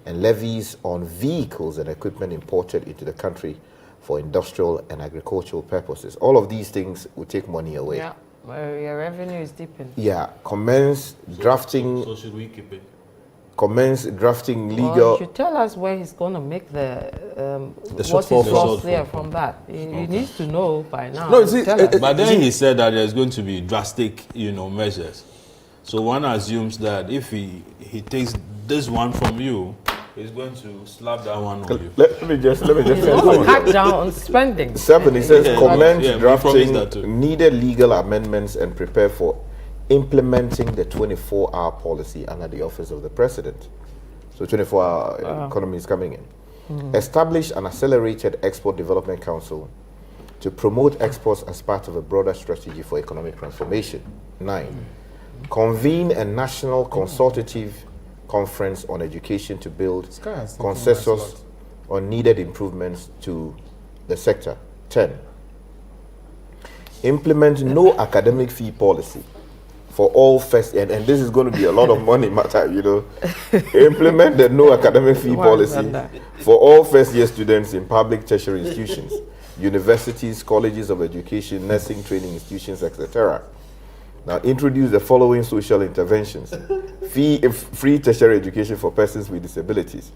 and levies on vehicles and equipment imported into the country for industrial and agricultural purposes. All of these things will take money away. Yeah, your revenue is deepened. Yeah, commence drafting. So should we keep it? Commence drafting legal. Well, you should tell us where he's going to make the what is lost there from that. He needs to know by now. No, see, but then he said that there's going to be drastic, measures. So one assumes that if he takes this one from you, he's going to slap that one on you. Let me just cut down on spending. 7, he says commence drafting needed legal amendments and prepare for implementing the 24-hour policy under the office of the president. So 24-hour economy is coming in. Establish an accelerated export development council to promote exports as part of a broader strategy for economic transformation. 9, convene a national consultative conference on education to build consensus on needed improvements to the sector. 10, implement no academic fee policy for all first, and this is going to be a lot of money matter, you know. Implement the no academic fee policy for all first-year students in public tertiary institutions, universities, colleges of education, nursing training institutions, etc. Now, introduce the following social interventions. Free tertiary education for persons with disabilities.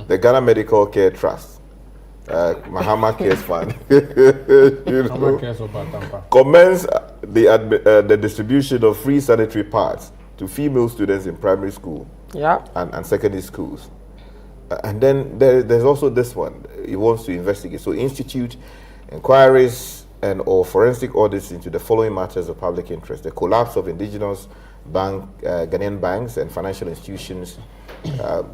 The Ghana Medical Care Trust. Mahama Cares Fund. Commence the distribution of free sanitary pads to female students in primary school and secondary schools. And then there's also this one. He wants to investigate. So institute inquiries and or forensic audits into the following matters of public interest: the collapse of indigenous Ghanaian banks and financial institutions,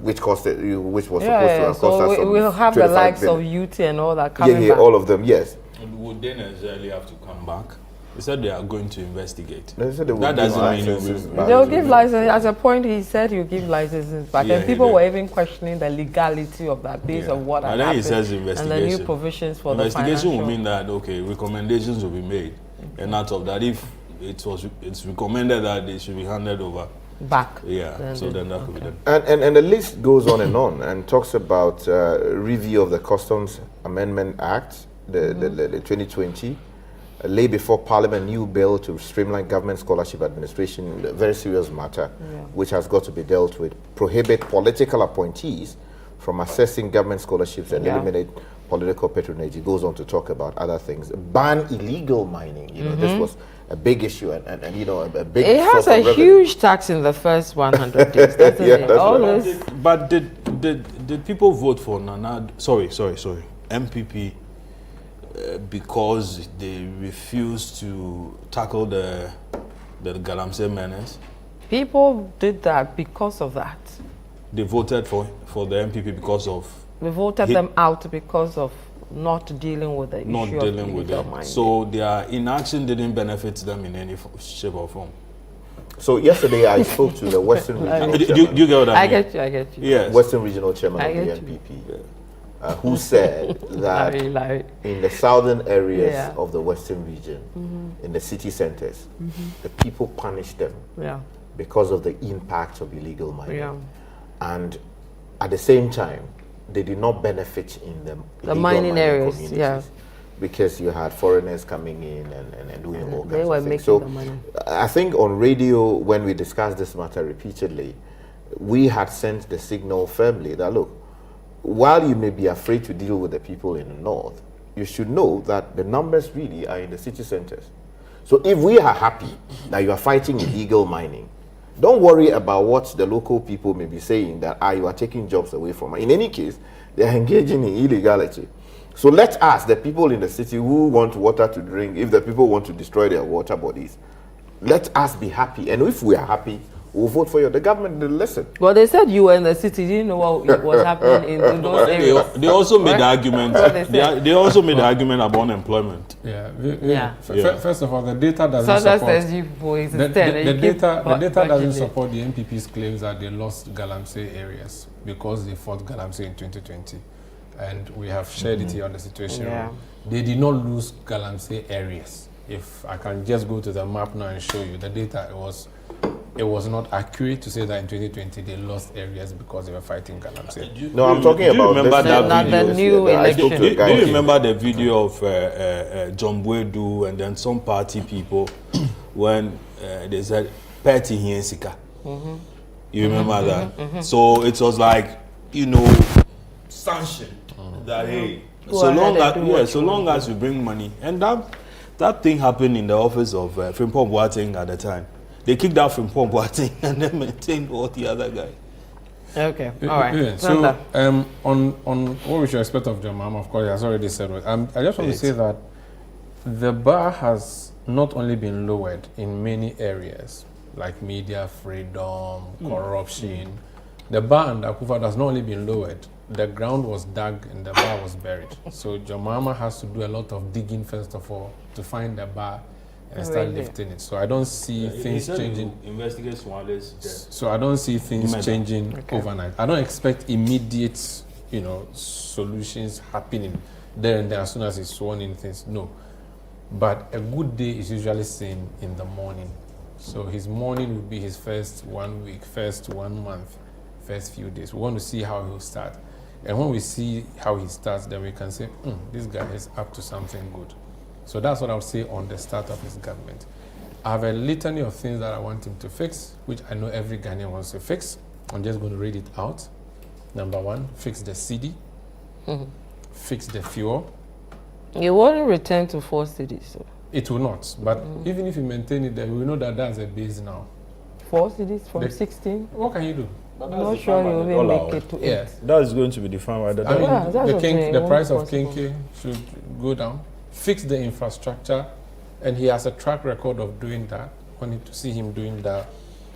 which was supposed to have cost us. So we'll have the likes of UT and all that coming back. All of them, yes. And would they necessarily have to come back? They said they are going to investigate. They said they that doesn't mean they'll give licenses. At a point, he said he'll give licenses back, and people were even questioning the legality of that based on what had happened. He says investigation. And the new provisions for the investigation will mean that recommendations will be made, and out of that, if it's recommended that they should be handed over back. So then that could be done. And the list goes on and talks about review of the Customs Amendment Act, the 2020. Lay before Parliament new bill to streamline government scholarship administration, a very serious matter, which has got to be dealt with. Prohibit political appointees from assessing government scholarships and eliminate political patronage. It goes on to talk about other things. Ban illegal mining. You know, this was a big issue, and you know, a big. It has a huge tax in the first 100 days, doesn't it? Right. But did people vote for Nana? Sorry, MPP. Because they refused to tackle the Galamsey menace? People did that because of that. They voted for the MPP because of... We voted them out because of not dealing with the issue of illegal mining. So their inaction didn't benefit them in any shape or form. So yesterday I spoke to the Western Regional Chairman. You get what I mean? I get you. Yes. Western Regional Chairman of the NPP. Who said that in the southern areas of the Western region, in the city centers, the people punished them because of the impact of illegal mining. And at the same time, they did not benefit in the mining areas communities because you had foreigners coming in and doing all kinds of things. So I think on radio, when we discussed this matter repeatedly, we had sent the signal firmly that, look, while you may be afraid to deal with the people in the north, you should know that the numbers really are in the city centers. So if we are happy that you are fighting illegal mining, don't worry about what the local people may be saying that you are taking jobs away from us. In any case, they are engaging in illegality. So let us, the people in the city who want water to drink, if the people want to destroy their water bodies, let us be happy. And if we are happy, we'll vote for you. The government didn't listen. Well, they said you were in the city. Didn't know what was happening in those areas. They also made the argument. They also made the argument about unemployment. First of all, the data doesn't support. The data doesn't support the MPP's claims that they lost Galamsey areas because they fought Galamsey in 2020, and we have shared it here on the situation. They did not lose Galamsey areas. If I can just go to the map now and show you the data, it was not accurate to say that in 2020 they lost areas because they were fighting Galamsey. No, I'm talking about the new election. Do you remember the video of John Bwedu and then some party people when they said Petty Hiensika? You remember that? So it was like, you know, sanction that hey, so long as you bring money, and that thing happened in the office of Frimpong Boateng at the time. They kicked out Frimpong Boateng and then maintained all the other guys. Okay, all right. So on what we should expect of John Mahama, of course, he has already said it. I just want to say that the bar has not only been lowered in many areas, like media freedom, corruption. The bar under Akufa has not only been lowered, the ground was dug and the bar was buried. So John Mahama has to do a lot of digging first of all to find the bar and start lifting it. So I don't see things changing. So I don't see things changing overnight. I don't expect immediate, solutions happening there and then as soon as it's sworn in things. No. But a good day is usually seen in the morning. So his morning will be his first 1 week, first 1 month, first few days. We want to see how he'll start. And when we see how he starts, then we can say, this guy is up to something good. So that's what I would say on the start of his government. I have a litany of things that I want him to fix, which I know every Ghanaian wants to fix. I'm just going to read it out. Number 1, fix the city, fix the fuel. It won't return to 4 cities. So. It will not, but even if you maintain it there, we know that that's a base now. 4 cities from 16? What can you do? I'm not sure you will make it to 8. Yes. That is going to be defined by the the price of kinky should go down. Fix the infrastructure, and he has a track record of doing that. We need to see him doing that,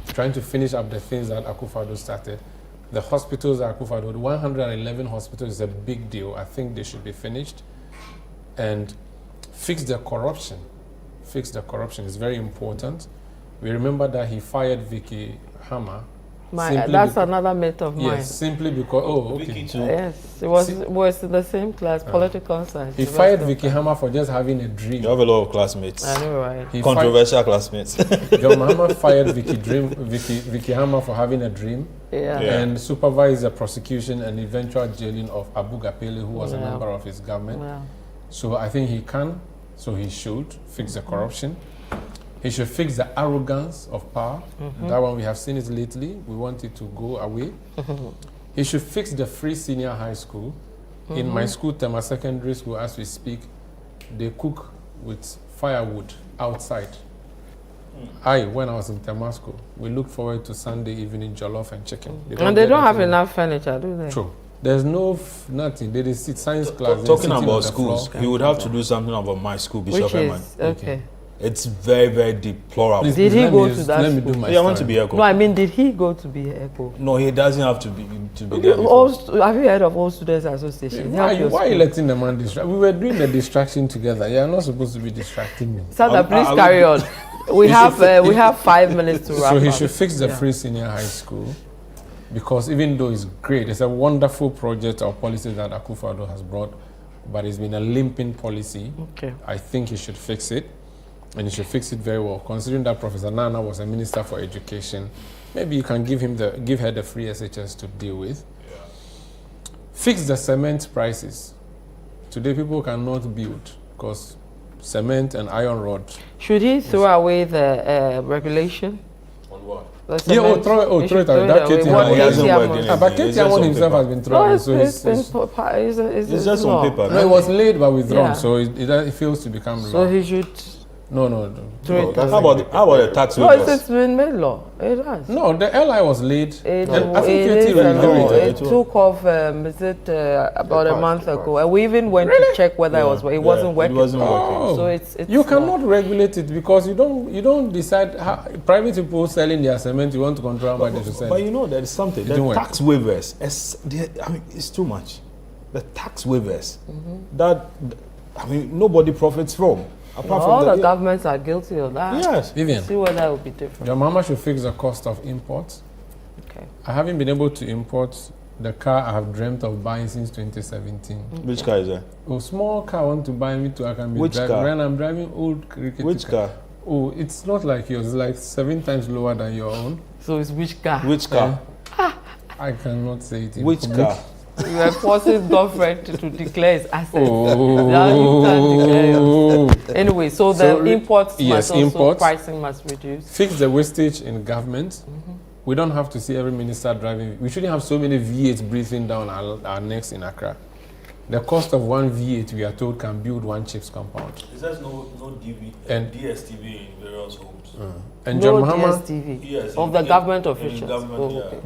trying to finish up the things that Akufo-Addo started. The hospitals at Akufo-Addo, 111 hospitals is a big deal. I think they should be finished. And fix the corruption. Fix the corruption is very important. We remember that he fired Vicky Hammer. That's another mate of mine. Yes, simply because, yes, it was in the same class, political science. He fired Vicky Hammer for just having a dream. You have a lot of classmates. I know, right? Controversial classmates. John Mahama fired Vicky Hammer for having a dream. And supervised the prosecution and eventual jailing of Abu Gapele, who was a member of his government. So I think he can, so he should fix the corruption. He should fix the arrogance of power. That one, we have seen it lately. We want it to go away. He should fix the free senior high school. In my school, TMA Secondary School, as we speak, they cook with firewood outside. When I was in TMA school, we look forward to Sunday evening jollof and chicken. And they don't have enough furniture, do they? True. There's nothing. They sit science class. Talking about schools, you would have to do something about my school, Bishop Eman. Okay. It's very, very deplorable. Did he go to that Let me do my I want to be Echo. No, I mean, did he go to be Echo? No, he doesn't have to be there. Have you heard of All Students Association? Why are you letting the man distract? We were doing the distraction together. You're not supposed to be distracting me. Sandra, please carry on. We have 5 minutes to wrap up. So he should fix the free senior high school, because even though it's great, it's a wonderful project or policy that Akufo-Addo has brought, but it's been a limping policy. Okay. I think he should fix it. And he should fix it very well. Considering that Professor Nana was a minister for education, maybe you can give her the free SHS to deal with. Fix the cement prices. Today people cannot build because cement and iron rod. Should he throw away the regulation? On what? Throw it away. That Katie he hasn't worked. But Katie himself has been thrown. It's just on paper. No, it was laid but withdrawn, so it fails to become law. So he should. No. How about the tax waivers? No, it's been made law. It has. No, the LI was laid. It took off, about a month ago. And we even went to check whether it wasn't working. It wasn't working. So it's you cannot regulate it because you don't decide how private people selling their cement. You want to control how much they should sell. But you know there is something. The tax waivers. It's too much. The tax waivers nobody profits from. All the governments are guilty of that. Yes. Vivian. See whether it will be different. Your mama should fix the cost of imports. Okay. I haven't been able to import the car I have dreamt of buying since 2017. Which car is that? A small car I want to buy me I can be Which driving. car? When I'm driving old cricket. Which car? Oh, it's not like yours. It's like 7 times lower than your own. So it's which car? Which car? I cannot say it in Which public. car? You are forcing government to declare its assets. Oh. Now you can declare yours. Anyway, so the imports yes, must also, pricing must reduce. Fix the wastage in government. We don't have to see every minister driving. We shouldn't have so many V8s breathing down our necks in Accra. The cost of one V8, we are told, can build one chips compound. Is there no DSTV in various homes? And no John Mahama, DSTV of the government officials.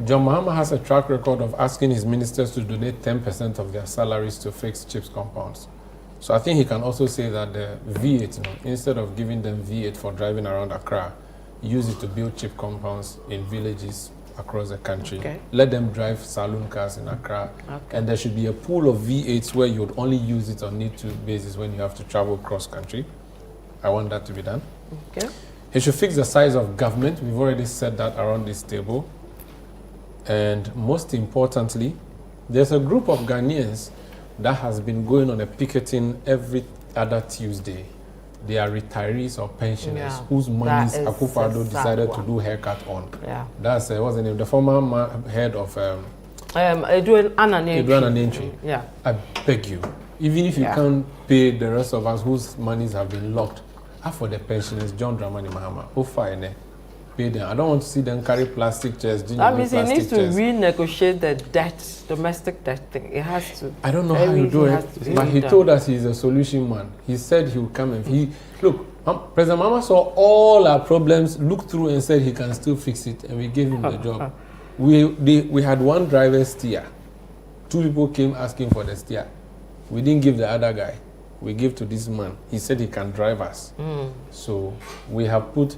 John Mahama has a track record of asking his ministers to donate 10% of their salaries to fix chips compounds. So I think he can also say that the V8, instead of giving them V8 for driving around Accra, use it to build chip compounds in villages across the country. Okay. Let them drive saloon cars in Accra. Okay. And there should be a pool of V8s where you would only use it on need-to basis when you have to travel cross country. I want that to be done. Okay. He should fix the size of government. We've already said that around this table. And most importantly, there's a group of Ghanaians that has been going on a picketing every other Tuesday. they are retirees or pensioners whose monies Akufo-Addo decided to do haircut on. Yeah. That's what's the name? The former head of Edwin Ananentry. Yeah. I beg you, even if you can't pay the rest of us whose monies have been locked, for the pensioners, John Dramani Mahama, pay them. I don't want to see them carry plastic chairs. That means he needs to renegotiate the debt, domestic debt thing. It has to. I don't know how you do it, but he told us he's a solution man. He said he would come and look, President Mahama saw all our problems, looked through and said he can still fix it, and we gave him the job. We had one driver steer. 2 people came asking for the steer. We didn't give the other guy. We gave to this man. He said he can drive us. So we have put,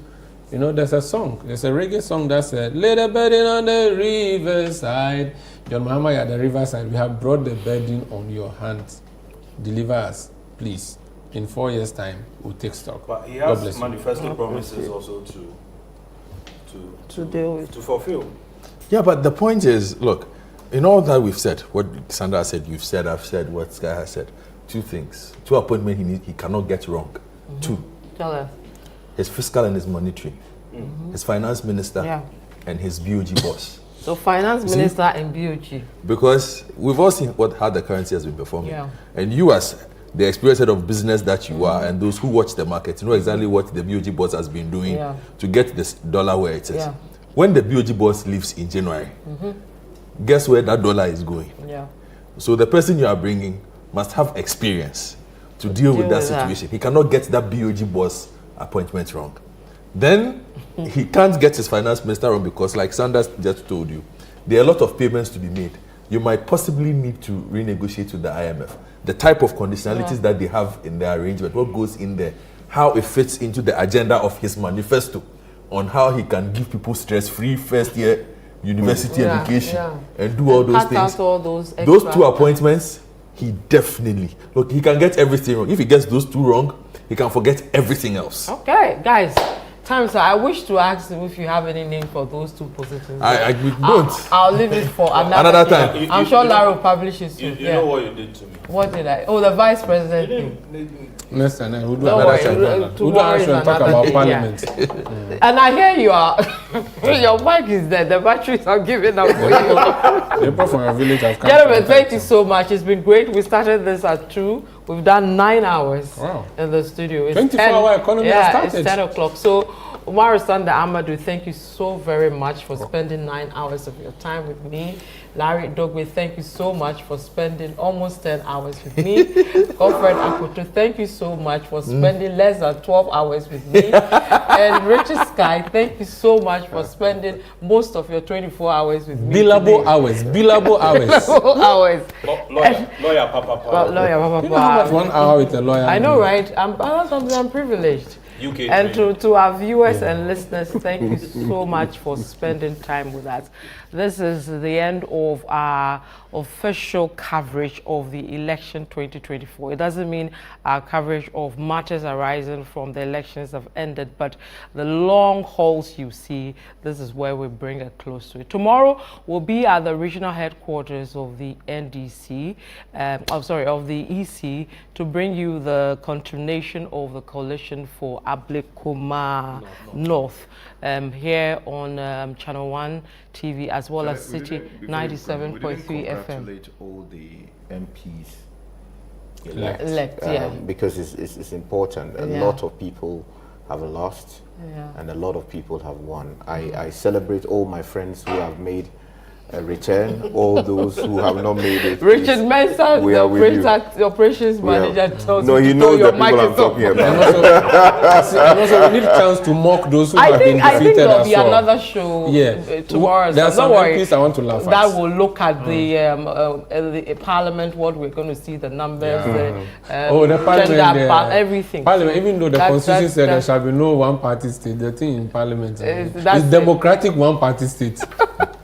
there's a song. There's a reggae song that said, lay the burden on the riverside. John Mahama at the riverside. We have brought the burden on your hands. Deliver us, please. In 4 years' time, we'll take stock. But he has manifesto promises also to fulfill. Yeah, but the point is, look, in all that we've said, what Sandra said, you've said, I've said, what Sky has said, 2 things. 2 appointments he cannot get wrong. 2. Tell us. His fiscal and his monetary. His finance minister and his BOG boss. So finance minister and BOG. Because we've all seen how the currency has been performing. And you as the experienced head of business that you are and those who watch the market, you know exactly what the BOG boss has been doing to get this dollar where it is. When the BOG boss leaves in January, guess where that dollar is going? So the person you are bringing must have experience to deal with that situation. He cannot get that BOG boss appointment wrong. Then he can't get his finance minister wrong because, like Sanders just told you, there are a lot of payments to be made. You might possibly need to renegotiate with the IMF. The type of conditionalities that they have in their arrangement, what goes in there, how it fits into the agenda of his manifesto on how he can give people stress-free first-year university education and do all those things. All those 2 appointments, he definitely, look, he can get everything wrong. If he gets those 2 wrong, he can forget everything else. Okay, guys. So I wish to ask you if you have any name for those 2 positions. I don't. I'll leave it for another time. I'm sure Larry will publish it soon. You know what you did to me. What did I? Oh, the vice president. Next time, we'll do another show. We'll do another show and talk about parliament. And I hear you are. Your mic is there. The batteries are giving up for you. People from your village have come. Gentlemen, thank you so much. It's been great. We started this at 2. We've done 9 hours in the studio. It's 24-hour economy has started. It's 10 o'clock. So, Umar Sanda Amadou, thank you so very much for spending 9 hours of your time with me. Larry Dogwe, thank you so much for spending almost 10 hours with me. Godfred Akoto, thank you so much for spending less than 12 hours with me. And Richard Sky, thank you so much for spending most of your 24 hours with me. Billable hours. Billable hours. Billable hours. Lawyer Papa. Lawyer Papa. You know how much 1 hour with a lawyer? I know, right? I'm privileged. And to our viewers and listeners, thank you so much for spending time with us. This is the end of our official coverage of the election 2024. It doesn't mean our coverage of matters arising from the elections have ended, but the long hauls you see, this is where we bring a close to it. Tomorrow we'll be at the regional headquarters of the NDC, of the EC, to bring you the continuation of the coalition for Abokobi North here on Channel 1 TV, as well as Citi 97.3 FM. Congratulate all the MPs elect, because it's important. A lot of people have lost and a lot of people have won. I celebrate all my friends who have made a return, all those who have not made it. Richard Mensah, the operations manager, tells no, me he to knows your the people I'm talking about. And also, we need a chance to mock those who have been defeated. I think there'll be well. another show tomorrow. There are some MPs I want to laugh at. That will look at the parliament, what we're going to see, the numbers, the parliament, everything. Parliament, even though the constitution said there shall be no one-party state, the thing in parliament is democratic one-party state.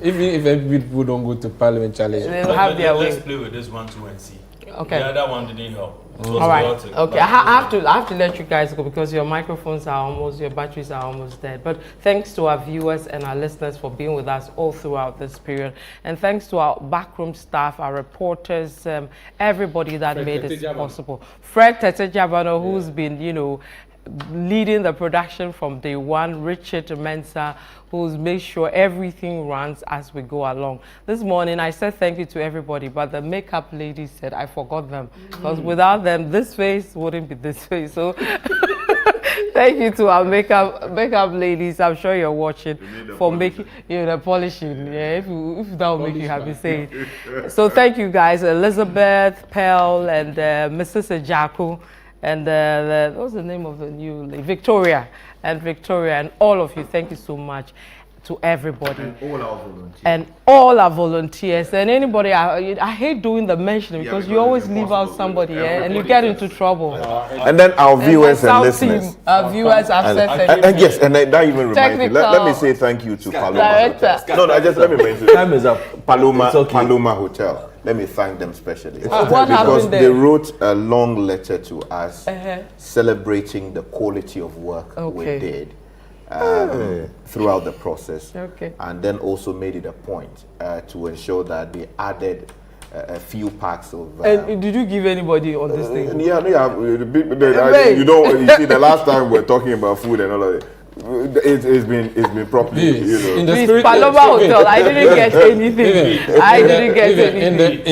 Even if people don't go to parliament challenge, they'll have their way. Let's play with this 1, 2, and see. Okay. The other one didn't help. All right. Okay. I have to let you guys go because your microphones are your batteries are almost dead. But thanks to our viewers and our listeners for being with us all throughout this period, and thanks to our backroom staff, our reporters, everybody that made it possible. Fred Tete Jabano, who's been, leading the production from day one, Richard Mensah, who's made sure everything runs as we go along. This morning I said thank you to everybody, but the makeup lady said I forgot them, because without them this face wouldn't be this face. So thank you to our makeup ladies. I'm sure you're watching for making the polishing. Yeah, if that will make you happy, say it. So thank you guys, Elizabeth, Pearl, and Mrs. Ejaku, and what's the name of the new lady? Victoria, and all of you. Thank you so much to everybody. And all our volunteers. And anybody, I hate doing the mentioning because you always leave out somebody, and you get into trouble. And then our viewers and listeners. Our viewers have said thank you. And yes, and that even reminds me. Let me say thank you to Paloma Hotel. Let me mention. Time is up. Paloma Hotel. Let me thank them specially. Because they wrote a long letter to us celebrating the quality of work we did throughout the process. And then also made it a point to ensure that they added a few packs of... and did you give anybody on this thing? You see, the last time we're talking about food and all of it, it's been properly, In the spirit, Paloma Hotel, I didn't get anything. I didn't get anything.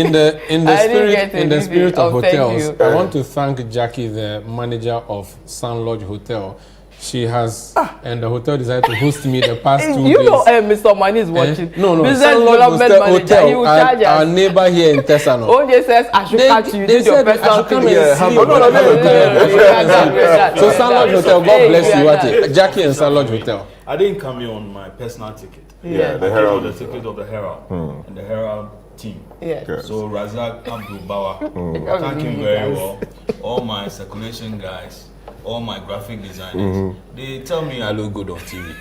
In the spirit of hotels, I want to thank Jackie, the manager of Sun Lodge Hotel. She has, and the hotel decided to host me the past 2 days. You know, Mr. Mani is watching. No, Business Sun Lodge Development Manager, our neighbor here in Tesano. OJ says, I should catch you. They said I should come and so Sun Lodge Hotel, God bless you. Jackie and Sun Lodge Hotel. I didn't come here on my personal ticket. The Herald. The ticket of the Herald and the Herald team. So Razak Abdul Bawa, thank him very well. All my circulation guys, all my graphic designers, they tell me I look good on TV.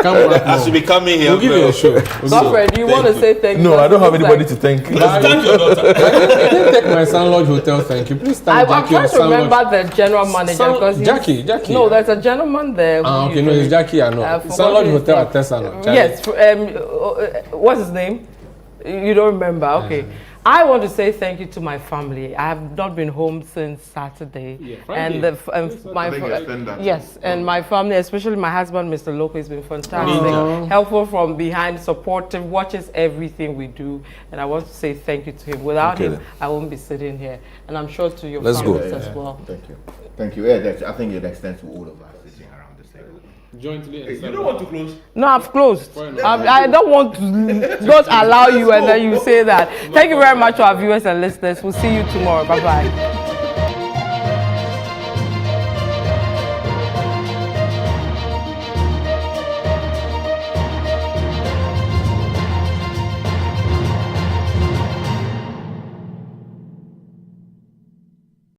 I should be coming here. We'll give you a show. Godfrey, do you want to say thank you? No, I don't have anybody to thank. Thank your daughter. I didn't take my Sun Lodge Hotel, thank you. Please thank Jackie. I'm trying to remember the general manager. Jackie. No, there's a gentleman there. Okay, no, it's Jackie, I know. Sun Lodge Hotel at Tesano. Yes, what's his name? You don't remember? Okay. I want to say thank you to my family. I have not been home since Saturday, and my family, especially my husband, Mr. Loco, has been fantastic, helpful from behind, supportive, watches everything we do, and I want to say thank you to him. Without him, I won't be sitting here, and I'm sure to your families as well. Thank you. I think it extends to all of us sitting around the table. Jointly. You don't want to close? No, I've closed. I don't want to not allow you and then you say that. Thank you very much to our viewers and listeners. We'll see you tomorrow. Bye-bye.